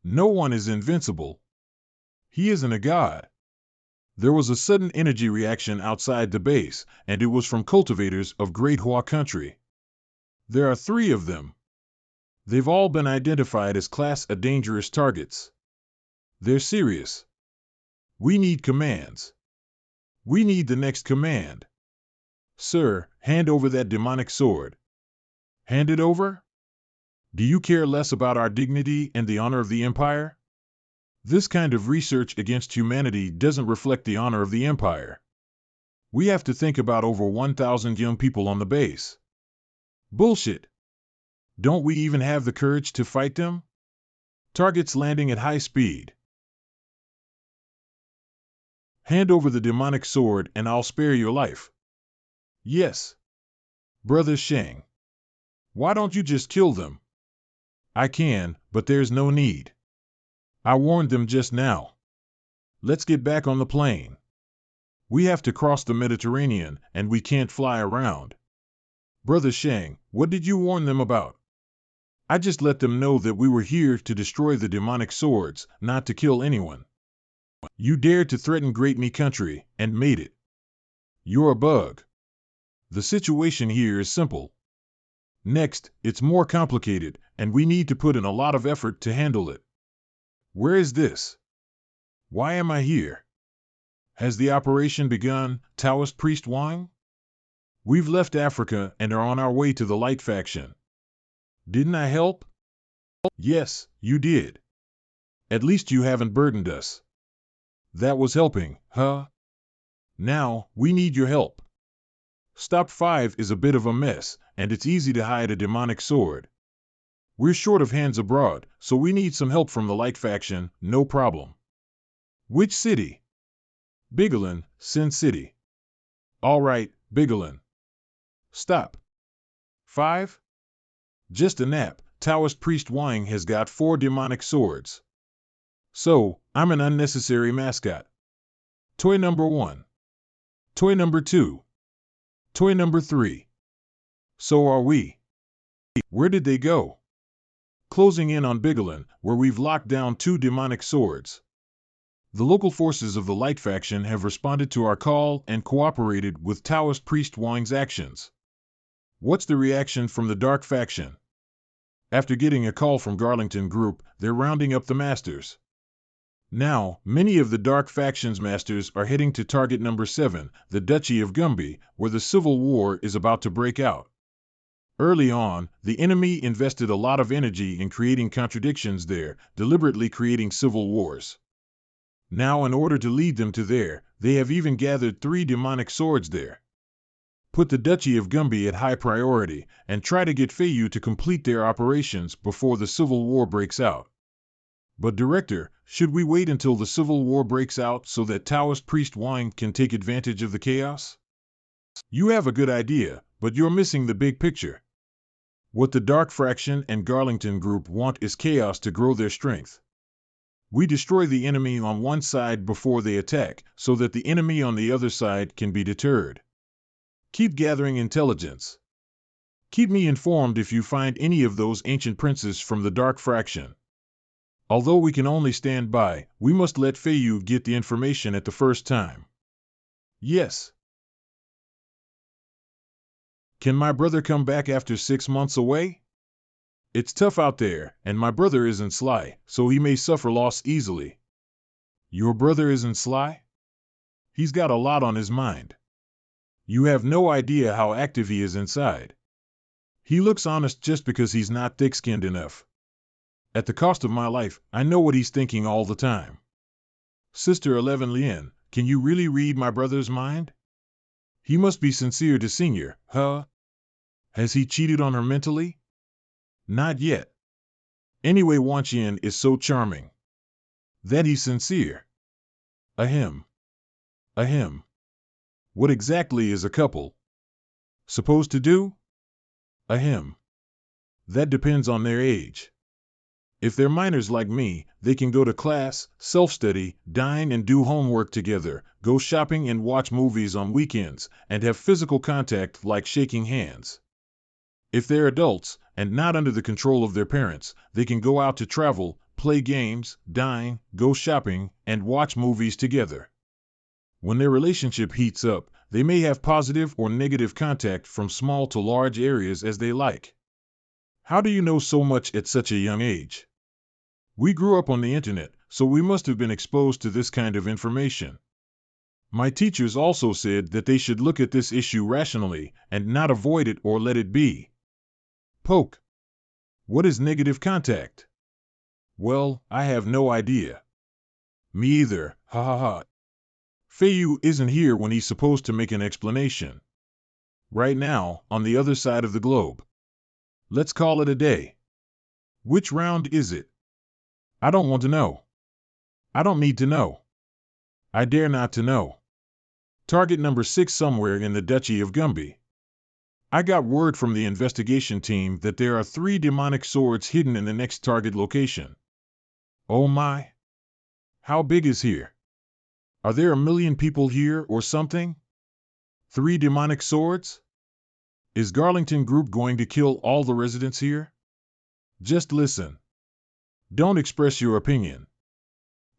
[SPEAKER 1] No one is invincible. He isn't a god. There was a sudden energy reaction outside the base, and it was from cultivators of Great Hua country. There are 3 of them. They've all been identified as Class A dangerous targets. They're serious. We need commands. We need the next command. Sir, hand over that demonic sword. Hand it over? Do you care less about our dignity and the honor of the Empire? This kind of research against humanity doesn't reflect the honor of the Empire. We have to think about over 1,000 young people on the base. Bullshit. Don't we even have the courage to fight them? Targets landing at high speed. Hand over the demonic sword and I'll spare your life. Yes. Brother Shang. Why don't you just kill them? I can, but there's no need. I warned them just now. Let's get back on the plane. We have to cross the Mediterranean, and we can't fly around. Brother Shang, what did you warn them about? I just let them know that we were here to destroy the demonic swords, not to kill anyone. You dared to threaten Great Me country, and made it. You're a bug. The situation here is simple. Next, it's more complicated, and we need to put in a lot of effort to handle it. Where is this? Why am I here? Has the operation begun, Taoist priest Wang? We've left Africa and are on our way to the Light faction. Didn't I help? Yes, you did. At least you haven't burdened us. That was helping, huh? Now, we need your help. Stop 5 is a bit of a mess, and it's easy to hide a demonic sword. We're short of hands abroad, so we need some help from the Light faction, no problem. Which city? Bigolan, Sin City. All right, Bigolan. Stop. 5? Just a nap. Taoist priest Wang has got 4 demonic swords. So, I'm an unnecessary mascot. Toy number 1. Toy number 2. Toy number 3. So are we. Where did they go? Closing in on Bigolan, where we've locked down 2 demonic swords. The local forces of the Light faction have responded to our call and cooperated with Taoist priest Wang's actions. What's the reaction from the Dark faction? After getting a call from Garlington Group, they're rounding up the masters. Now, many of the Dark faction's masters are heading to target number 7, the Duchy of Gumby, where the civil war is about to break out. Early on, the enemy invested a lot of energy in creating contradictions there, deliberately creating civil wars. Now, in order to lead them to there, they have even gathered 3 demonic swords there. Put the Duchy of Gumby at high priority, and try to get Feiyu to complete their operations before the civil war breaks out. But Director, should we wait until the civil war breaks out so that Taoist priest Wang can take advantage of the chaos? You have a good idea, but you're missing the big picture. What the Dark Fraction and Garlington Group want is chaos to grow their strength. We destroy the enemy on one side before they attack, so that the enemy on the other side can be deterred. Keep gathering intelligence. Keep me informed if you find any of those ancient princes from the Dark Fraction. Although we can only stand by, we must let Feiyu get the information at the first time. Yes. Can my brother come back after 6 months away? It's tough out there, and my brother isn't sly, so he may suffer loss easily. Your brother isn't sly? He's got a lot on his mind. You have no idea how active he is inside. He looks honest just because he's not thick-skinned enough. At the cost of my life, I know what he's thinking all the time. Sister 11 Lien, can you really read my brother's mind? He must be sincere to Senior, huh? Has he cheated on her mentally? Not yet. Anyway, Wang Shing is so charming. That he's sincere. Ahem. Ahem. What exactly is a couple supposed to do? Ahem. That depends on their age. If they're minors like me, they can go to class, self-study, dine and do homework together, go shopping and watch movies on weekends, and have physical contact like shaking hands. If they're adults, and not under the control of their parents, they can go out to travel, play games, dine, go shopping, and watch movies together. When their relationship heats up, they may have positive or negative contact from small to large areas as they like. How do you know so much at such a young age? We grew up on the internet, so we must have been exposed to this kind of information. My teachers also said that they should look at this issue rationally and not avoid it or let it be. Poke. What is negative contact? Well, I have no idea. Me either, ha ha ha. Feiyu isn't here when he's supposed to make an explanation. Right now, on the other side of the globe. Let's call it a day. Which round is it? I don't want to know. I don't need to know. I dare not to know. Target number 6 somewhere in the Duchy of Gumby. I got word from the investigation team that there are 3 demonic swords hidden in the next target location. Oh my! How big is here? Are there 1,000,000 people here or something? 3 demonic swords? Is Garlington Group going to kill all the residents here? Just listen. Don't express your opinion.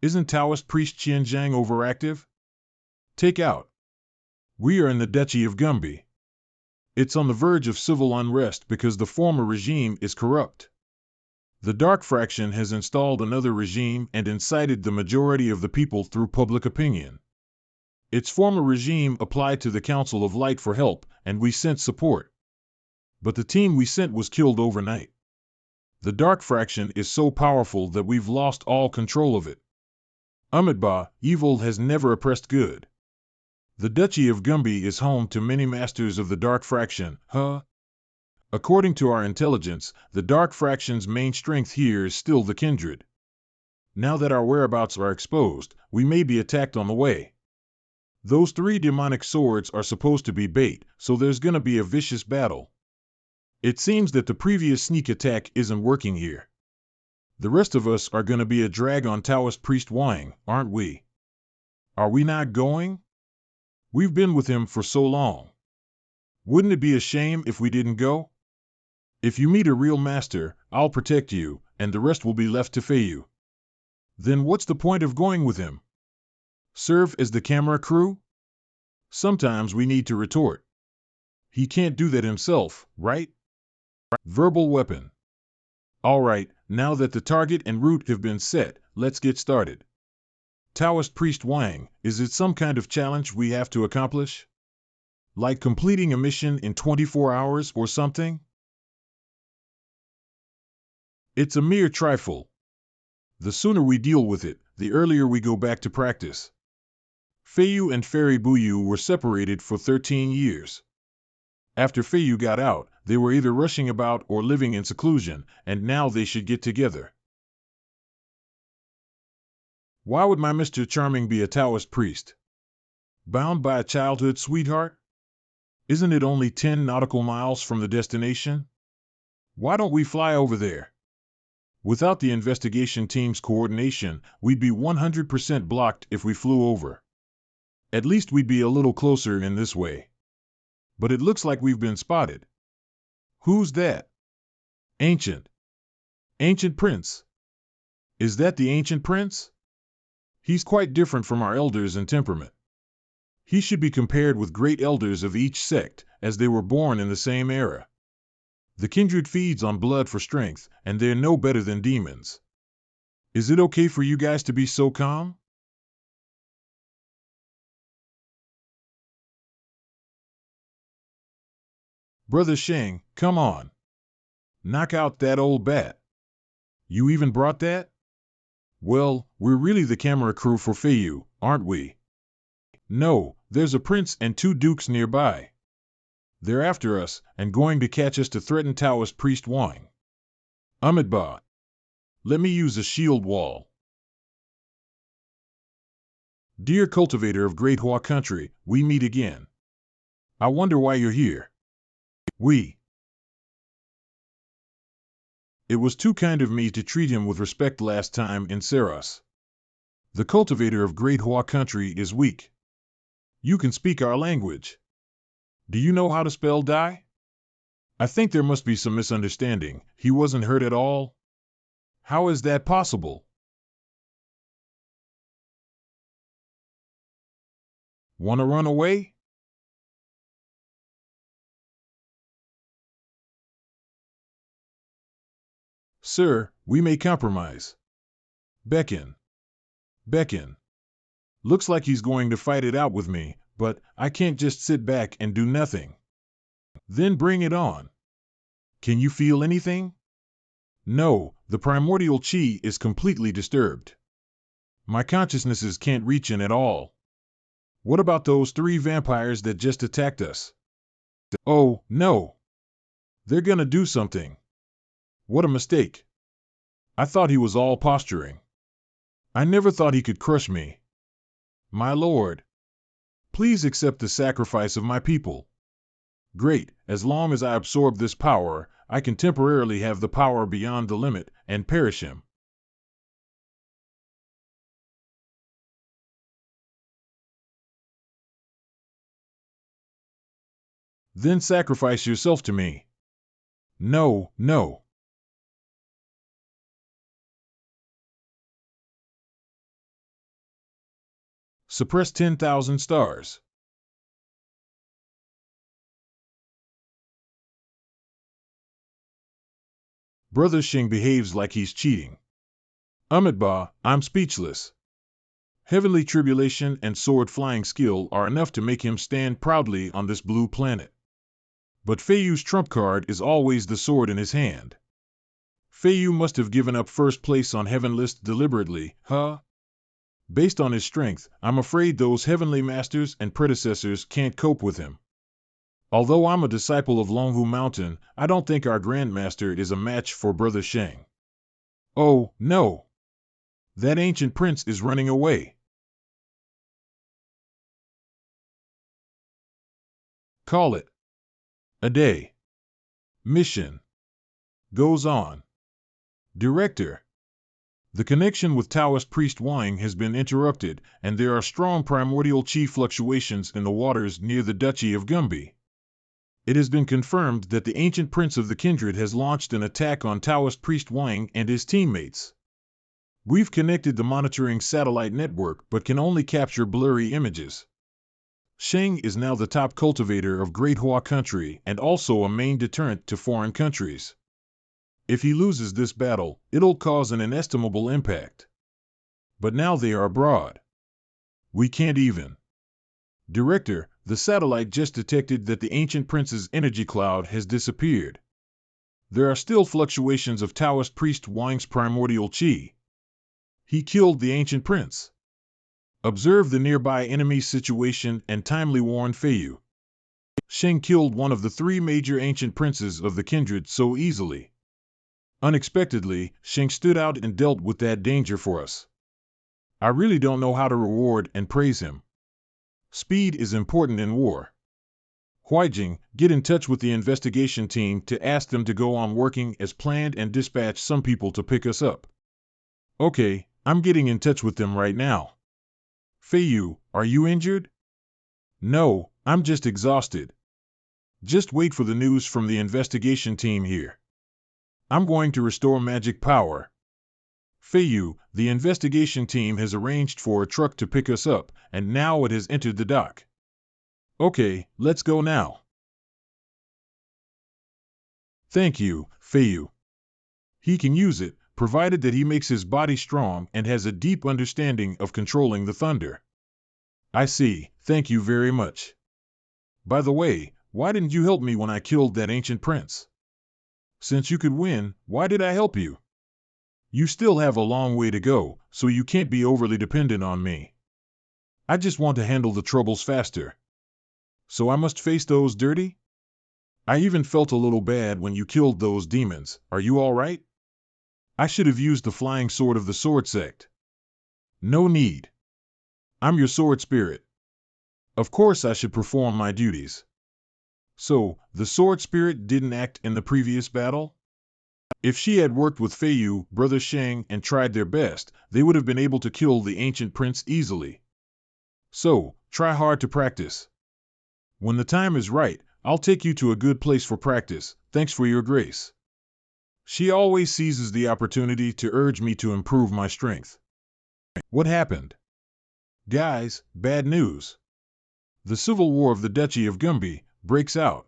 [SPEAKER 1] Isn't Taoist priest Qianzhang overactive? Take out. We are in the Duchy of Gumby. It's on the verge of civil unrest because the former regime is corrupt. The Dark Fraction has installed another regime and incited the majority of the people through public opinion. Its former regime applied to the Council of Light for help, and we sent support. But the team we sent was killed overnight. The Dark Fraction is so powerful that we've lost all control of it. Amitabha, evil has never oppressed good. The Duchy of Gumby is home to many masters of the Dark Fraction, huh? According to our intelligence, the Dark Fraction's main strength here is still the kindred. Now that our whereabouts are exposed, we may be attacked on the way. Those 3 demonic swords are supposed to be bait, so there's gonna be a vicious battle. It seems that the previous sneak attack isn't working here. The rest of us are gonna be a drag on Taoist priest Wang, aren't we? Are we not going? We've been with him for so long. Wouldn't it be a shame if we didn't go? If you meet a real master, I'll protect you, and the rest will be left to Feiyu. Then what's the point of going with him? Serve as the camera crew? Sometimes we need to retort. He can't do that himself, right? Verbal weapon. All right, now that the target and route have been set, let's get started. Taoist priest Wang, is it some kind of challenge we have to accomplish? Like completing a mission in 24 hours or something? It's a mere trifle. The sooner we deal with it, the earlier we go back to practice. Feiyu and Fairy Buyu were separated for 13 years. After Feiyu got out, they were either rushing about or living in seclusion, and now they should get together. Why would my Mr. Charming be a Taoist priest? Bound by a childhood sweetheart? Isn't it only 10 nautical miles from the destination? Why don't we fly over there? Without the investigation team's coordination, we'd be 100% blocked if we flew over. At least we'd be a little closer in this way. But it looks like we've been spotted. Who's that? Ancient. Ancient Prince. Is that the Ancient Prince? He's quite different from our elders in temperament. He should be compared with great elders of each sect, as they were born in the same era. The kindred feeds on blood for strength, and they're no better than demons. Is it okay for you guys to be so calm? Brother Shing, come on. Knock out that old bat. You even brought that? Well, we're really the camera crew for Feiyu, aren't we? No, there's a prince and 2 dukes nearby. They're after us and going to catch us to threaten Taoist priest Wang. Amitabha. Let me use a shield wall. Dear cultivator of Great Hua country, we meet again. I wonder why you're here. It was too kind of me to treat him with respect last time in Saros. The cultivator of Great Hua country is weak. You can speak our language. Do you know how to spell die? I think there must be some misunderstanding. He wasn't hurt at all? How is that possible? Want to run away? Sir, we may compromise. Beckon. Looks like he's going to fight it out with me, but I can't just sit back and do nothing. Then bring it on. Can you feel anything? No, the primordial chi is completely disturbed. My consciousnesses can't reach in at all. What about those 3 vampires that just attacked us? Oh, no. They're gonna do something. What a mistake. I thought he was all posturing. I never thought he could crush me. My lord, please accept the sacrifice of my people. Great, as long as I absorb this power, I can temporarily have the power beyond the limit and perish him. Then sacrifice yourself to me. No. Suppress 10,000 stars. Brother Shing behaves like he's cheating. Amitabha, I'm speechless. Heavenly tribulation and sword flying skill are enough to make him stand proudly on this blue planet. But Feiyu's trump card is always the sword in his hand. Feiyu must have given up first place on Heaven list deliberately, huh? Based on his strength, I'm afraid those heavenly masters and predecessors can't cope with him. Although I'm a disciple of Longhu Mountain, I don't think our Grandmaster is a match for Brother Shang. Oh, no! That ancient prince is running away. Call it a day. Mission goes on. Director. The connection with Taoist priest Wang has been interrupted, and there are strong primordial chi fluctuations in the waters near the Duchy of Gumbi. It has been confirmed that the ancient prince of the kindred has launched an attack on Taoist priest Wang and his teammates. We've connected the monitoring satellite network but can only capture blurry images. Sheng is now the top cultivator of Great Hua country and also a main deterrent to foreign countries. If he loses this battle, it'll cause an inestimable impact. But now they are abroad. We can't even. Director, the satellite just detected that the ancient prince's energy cloud has disappeared. There are still fluctuations of Taoist priest Wang's primordial chi. He killed the ancient prince. Observe the nearby enemy's situation and timely warn Feiyu. Sheng killed one of the 3 major ancient princes of the kindred so easily. Unexpectedly, Sheng stood out and dealt with that danger for us. I really don't know how to reward and praise him. Speed is important in war. Huijing, get in touch with the investigation team to ask them to go on working as planned and dispatch some people to pick us up. Okay, I'm getting in touch with them right now. Feiyu, are you injured? No, I'm just exhausted. Just wait for the news from the investigation team here. I'm going to restore magic power. Feiyu, the investigation team has arranged for a truck to pick us up, and now it has entered the dock. Okay, let's go now. Thank you, Feiyu. He can use it, provided that he makes his body strong and has a deep understanding of controlling the thunder. I see, thank you very much. By the way, why didn't you help me when I killed that ancient prince? Since you could win, why did I help you? You still have a long way to go, so you can't be overly dependent on me. I just want to handle the troubles faster. So I must face those dirty? I even felt a little bad when you killed those demons. Are you all right? I should have used the flying sword of the sword sect. No need. I'm your sword spirit. Of course I should perform my duties. So, the sword spirit didn't act in the previous battle? If she had worked with Feiyu, Brother Shang, and tried their best, they would have been able to kill the ancient prince easily. So, try hard to practice. When the time is right, I'll take you to a good place for practice. Thanks for your grace. She always seizes the opportunity to urge me to improve my strength. What happened? Guys, bad news. The civil war of the Duchy of Gumbi breaks out.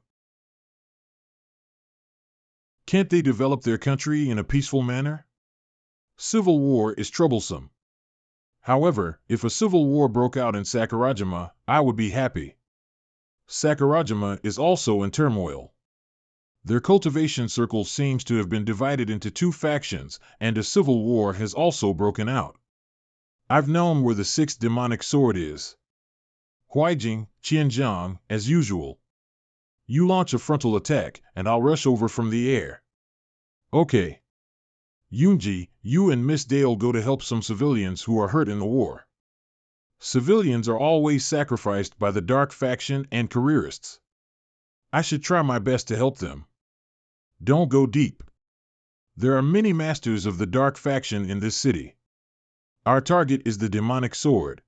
[SPEAKER 1] Can't they develop their country in a peaceful manner? Civil war is troublesome. However, if a civil war broke out in Sakurajima, I would be happy. Sakurajima is also in turmoil. Their cultivation circle seems to have been divided into two factions, and a civil war has also broken out. I've known where the sixth demonic sword is. Huijing, Qianzhang, as usual. You launch a frontal attack, and I'll rush over from the air. Okay. Yunji, you and Miss Dale go to help some civilians who are hurt in the war. Civilians are always sacrificed by the dark faction and careerists. I should try my best to help them. Don't go deep. There are many masters of the dark faction in this city. Our target is the demonic sword.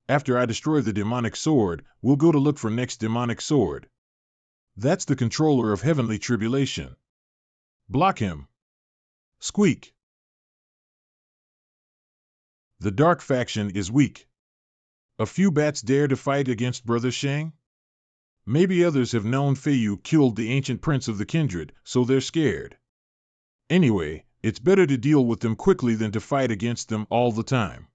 [SPEAKER 1] After I destroy the demonic sword, we'll go to look for next demonic sword. That's the controller of heavenly tribulation. Block him. Squeak. The dark faction is weak. A few bats dare to fight against Brother Shang? Maybe others have known Feiyu killed the ancient prince of the kindred, so they're scared. Anyway, it's better to deal with them quickly than to fight against them all the time.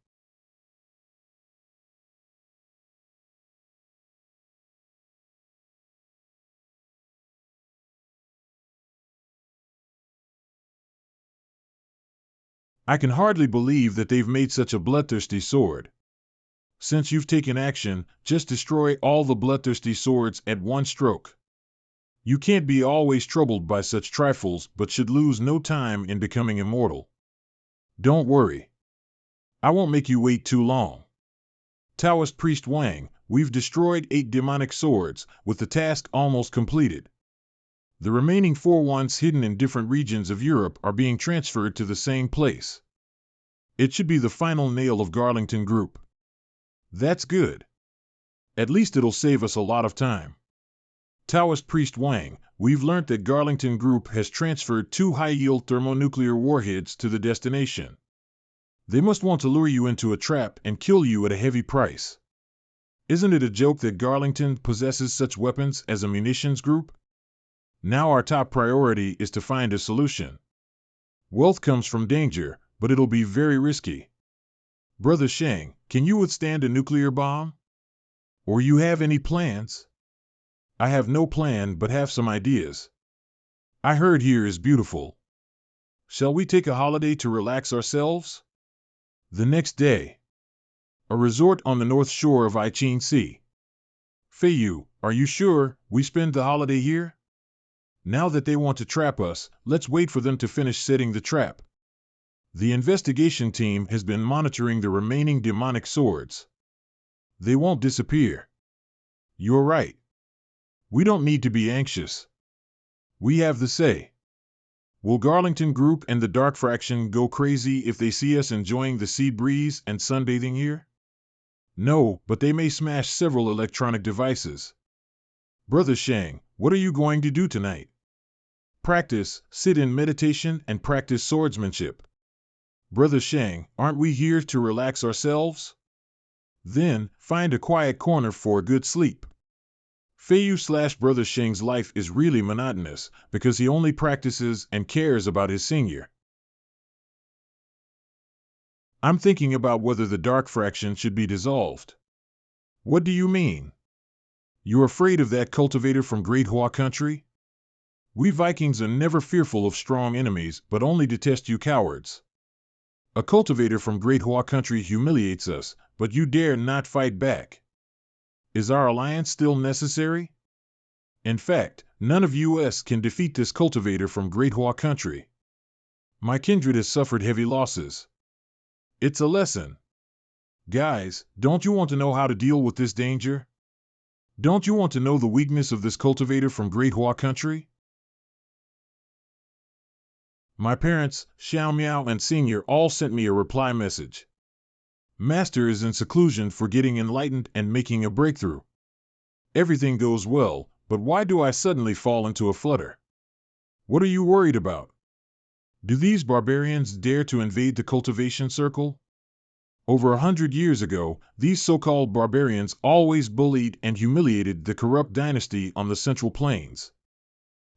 [SPEAKER 1] I can hardly believe that they've made such a bloodthirsty sword. Since you've taken action, just destroy all the bloodthirsty swords at one stroke. You can't be always troubled by such trifles, but should lose no time in becoming immortal. Don't worry. I won't make you wait too long. Taoist priest Wang, we've destroyed 8 demonic swords, with the task almost completed. The remaining 4 ones hidden in different regions of Europe are being transferred to the same place. It should be the final nail of Garlington Group. That's good. At least it'll save us a lot of time. Taoist priest Wang, we've learnt that Garlington Group has transferred 2 high-yield thermonuclear warheads to the destination. They must want to lure you into a trap and kill you at a heavy price. Isn't it a joke that Garlington possesses such weapons as a munitions group? Now our top priority is to find a solution. Wealth comes from danger, but it'll be very risky. Brother Shang, can you withstand a nuclear bomb? Or you have any plans? I have no plan but have some ideas. I heard here is beautiful. Shall we take a holiday to relax ourselves? The next day. A resort on the north shore of Iqing Sea. Feiyu, are you sure we spend the holiday here? Now that they want to trap us, let's wait for them to finish setting the trap. The investigation team has been monitoring the remaining demonic swords. They won't disappear. You're right. We don't need to be anxious. We have the say. Will Garlington Group and the Dark Fraction go crazy if they see us enjoying the sea breeze and sunbathing here? No, but they may smash several electronic devices. Brother Shang, what are you going to do tonight? Practice, sit in meditation, and practice swordsmanship. Brother Shang, aren't we here to relax ourselves? Then, find a quiet corner for a good sleep. Feiyu/Brother Shang's life is really monotonous because he only practices and cares about his senior. I'm thinking about whether the Dark Fraction should be dissolved. What do you mean? You're afraid of that cultivator from Great Hua Country? We Vikings are never fearful of strong enemies, but only detest you cowards. A cultivator from Great Hua Country humiliates us, but you dare not fight back. Is our alliance still necessary? In fact, none of us can defeat this cultivator from Great Hua Country. My kindred has suffered heavy losses. It's a lesson. Guys, don't you want to know how to deal with this danger? Don't you want to know the weakness of this cultivator from Great Hua Country? My parents, Xiao Miao and Senior, all sent me a reply message. Master is in seclusion for getting enlightened and making a breakthrough. Everything goes well, but why do I suddenly fall into a flutter? What are you worried about? Do these barbarians dare to invade the cultivation circle? Over 100 years ago, these so-called barbarians always bullied and humiliated the corrupt dynasty on the Central Plains.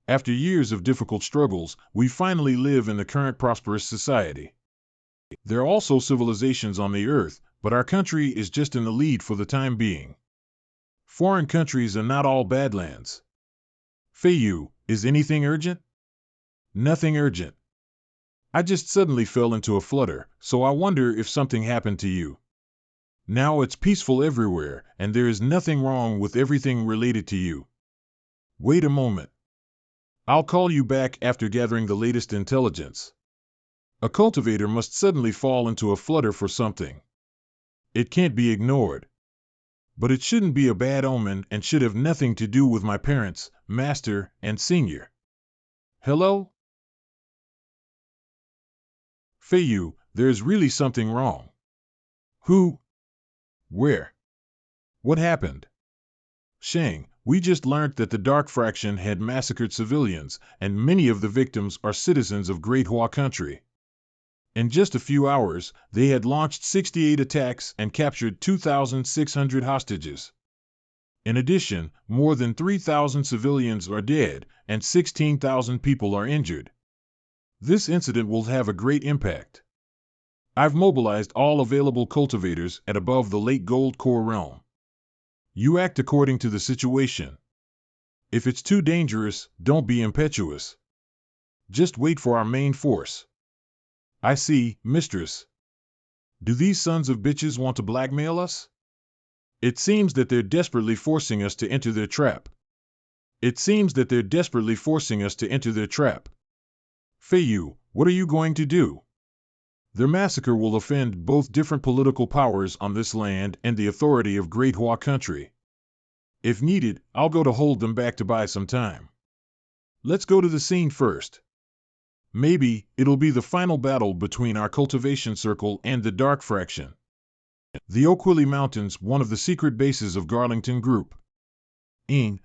[SPEAKER 1] After years of difficult struggles, we finally live in the current prosperous society. There are also civilizations on the earth, but our country is just in the lead for the time being. Foreign countries are not all badlands. Feiyu, is anything urgent? Nothing urgent. I just suddenly fell into a flutter, so I wonder if something happened to you. Now it's peaceful everywhere, and there is nothing wrong with everything related to you. Wait a moment. I'll call you back after gathering the latest intelligence. A cultivator must suddenly fall into a flutter for something. It can't be ignored. But it shouldn't be a bad omen and should have nothing to do with my parents, Master, and Senior. Hello? Feiyu, there's really something wrong. Who? Where? What happened? Shang, we just learned that the Dark Fraction had massacred civilians, and many of the victims are citizens of Great Hua Country. In just a few hours, they had launched 68 attacks and captured 2,600 hostages. In addition, more than 3,000 civilians are dead, and 16,000 people are injured. This incident will have a great impact. I've mobilized all available cultivators at above the Lake Gold Core realm. You act according to the situation. If it's too dangerous, don't be impetuous. Just wait for our main force. I see, Mistress. Do these sons of bitches want to blackmail us? It seems that they're desperately forcing us to enter their trap. Feiyu, what are you going to do? Their massacre will offend both different political powers on this land and the authority of Great Hua Country. If needed, I'll go to hold them back to buy some time. Let's go to the scene first. Maybe it'll be the final battle between our cultivation circle and the Dark Fraction. The Oakwilly Mountains, one of the secret bases of Garlington Group.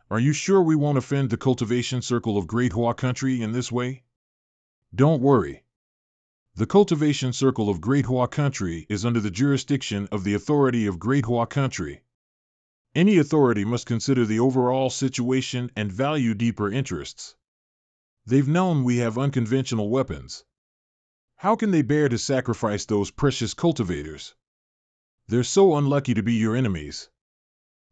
[SPEAKER 1] Are you sure we won't offend the cultivation circle of Great Hua Country in this way? Don't worry. The cultivation circle of Great Hua Country is under the jurisdiction of the authority of Great Hua Country. Any authority must consider the overall situation and value deeper interests. They've known we have unconventional weapons. How can they bear to sacrifice those precious cultivators? They're so unlucky to be your enemies.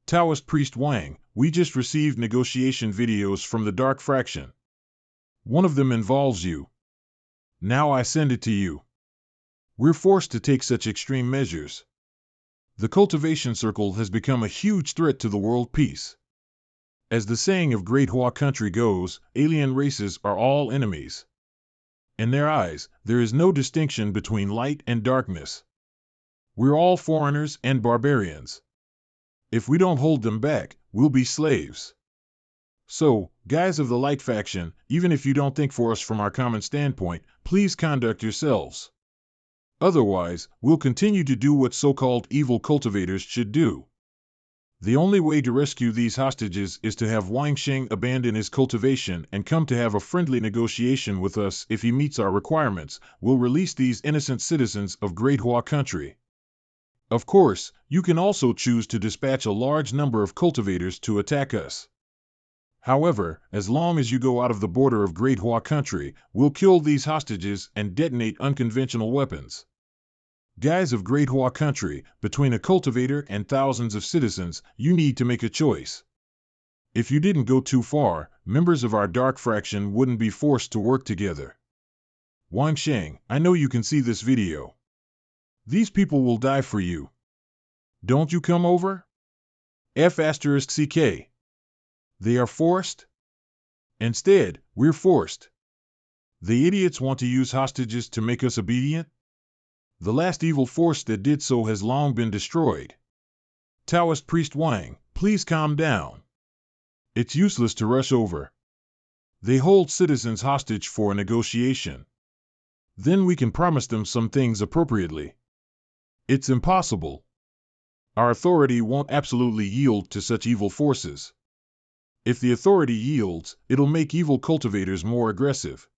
[SPEAKER 1] Taoist priest Wang, we just received negotiation videos from the Dark Fraction. One of them involves you. Now I send it to you. We're forced to take such extreme measures. The cultivation circle has become a huge threat to the world peace. As the saying of Great Hua Country goes, alien races are all enemies. In their eyes, there is no distinction between light and darkness. We're all foreigners and barbarians. If we don't hold them back, we'll be slaves. So, guys of the light faction, even if you don't think for us from our common standpoint, please conduct yourselves. Otherwise, we'll continue to do what so-called evil cultivators should do. The only way to rescue these hostages is to have Wang Shing abandon his cultivation and come to have a friendly negotiation with us. If he meets our requirements, we'll release these innocent citizens of Great Hua country. Of course, you can also choose to dispatch a large number of cultivators to attack us. However, as long as you go out of the border of Great Hua country, we'll kill these hostages and detonate unconventional weapons. Guys of Great Hua country, between a cultivator and thousands of citizens, you need to make a choice. If you didn't go too far, members of our dark fraction wouldn't be forced to work together. Wang Shing, I know you can see this video. These people will die for you. Don't you come over? F***CK. They are forced? Instead, we're forced. The idiots want to use hostages to make us obedient? The last evil force that did so has long been destroyed. Taoist priest Wang, please calm down. It's useless to rush over. They hold citizens hostage for a negotiation. Then we can promise them some things appropriately. It's impossible. Our authority won't absolutely yield to such evil forces. If the authority yields, it'll make evil cultivators more aggressive.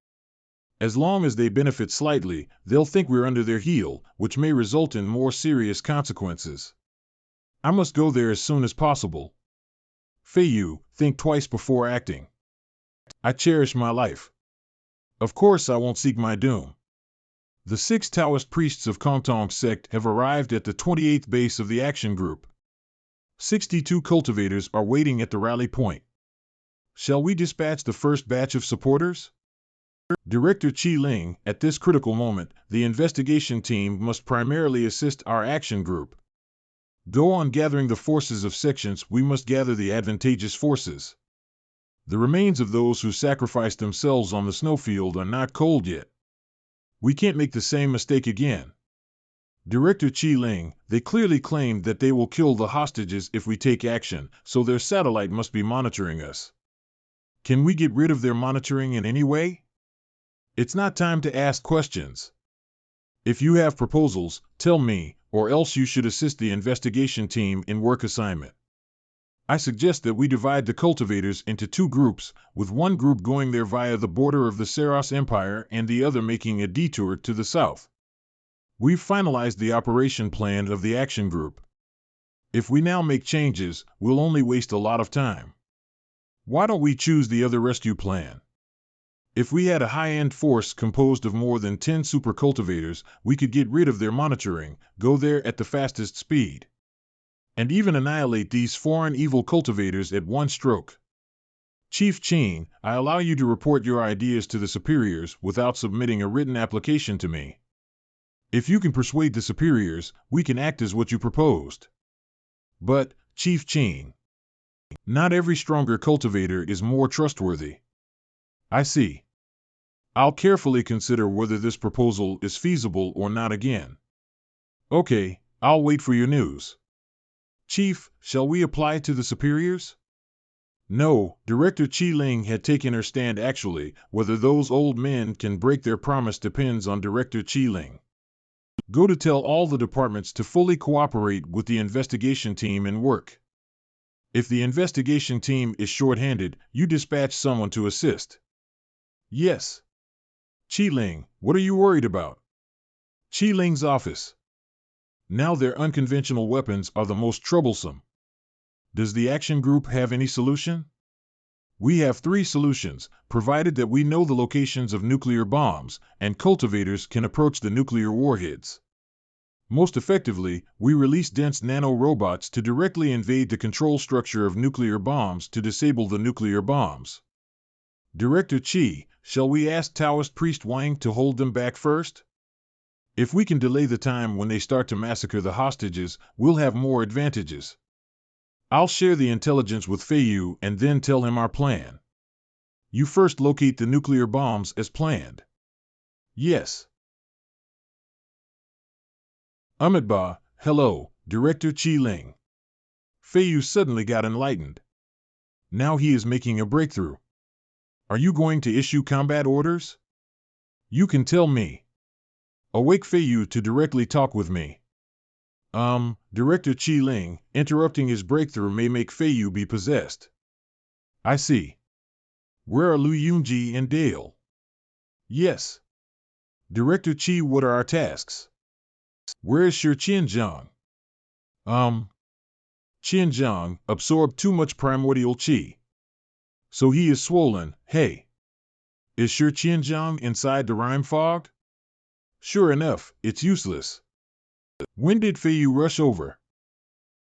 [SPEAKER 1] As long as they benefit slightly, they'll think we're under their heel, which may result in more serious consequences. I must go there as soon as possible. Feiyu, think twice before acting. I cherish my life. Of course I won't seek my doom. The 6 Taoist priests of Confronting sect have arrived at the 28th base of the action group. 62 cultivators are waiting at the rally point. Shall we dispatch the first batch of supporters? Director Qi Ling, at this critical moment, the investigation team must primarily assist our action group. Go on gathering the forces of sections, we must gather the advantageous forces. The remains of those who sacrificed themselves on the snowfield are not cold yet. We can't make the same mistake again. Director Qi Ling, they clearly claimed that they will kill the hostages if we take action, so their satellite must be monitoring us. Can we get rid of their monitoring in any way? It's not time to ask questions. If you have proposals, tell me, or else you should assist the investigation team in work assignment. I suggest that we divide the cultivators into 2 groups, with one group going there via the border of the Saros Empire and the other making a detour to the south. We've finalized the operation plan of the action group. If we now make changes, we'll only waste a lot of time. Why don't we choose the other rescue plan? If we had a high-end force composed of more than 10 super cultivators, we could get rid of their monitoring, go there at the fastest speed, and even annihilate these foreign evil cultivators at one stroke. Chief Qing, I allow you to report your ideas to the superiors without submitting a written application to me. If you can persuade the superiors, we can act as what you proposed. But, Chief Qing, not every stronger cultivator is more trustworthy. I see. I'll carefully consider whether this proposal is feasible or not again. Okay, I'll wait for your news. Chief, shall we apply to the superiors? No, Director Qi Ling had taken her stand actually. Whether those old men can break their promise depends on Director Qi Ling. Go to tell all the departments to fully cooperate with the investigation team and work. If the investigation team is short-handed, you dispatch someone to assist. Yes. Qi Ling, what are you worried about? Qi Ling's office. Now their unconventional weapons are the most troublesome. Does the action group have any solution? We have 3 solutions, provided that we know the locations of nuclear bombs, and cultivators can approach the nuclear warheads. Most effectively, we release dense nano-robots to directly invade the control structure of nuclear bombs to disable the nuclear bombs. Director Qi, shall we ask Taoist priest Wang to hold them back first? If we can delay the time when they start to massacre the hostages, we'll have more advantages. I'll share the intelligence with Feiyu and then tell him our plan. You first locate the nuclear bombs as planned. Yes. Amitabha, hello, Director Chi Ling. Feiyu suddenly got enlightened. Now he is making a breakthrough. Are you going to issue combat orders? You can tell me. Awake Feiyu to directly talk with me. Director Chi Ling, interrupting his breakthrough may make Feiyu be possessed. I see. Where are Lu Yunji and Dale? Yes. Director Chi, what are our tasks? Where is Shi Qianzhang? Qianzhang absorbed too much primordial Qi. So he is swollen, hey. Is Shi Qianzhang inside the rhyme fog? Sure enough, it's useless. When did Feiyu rush over?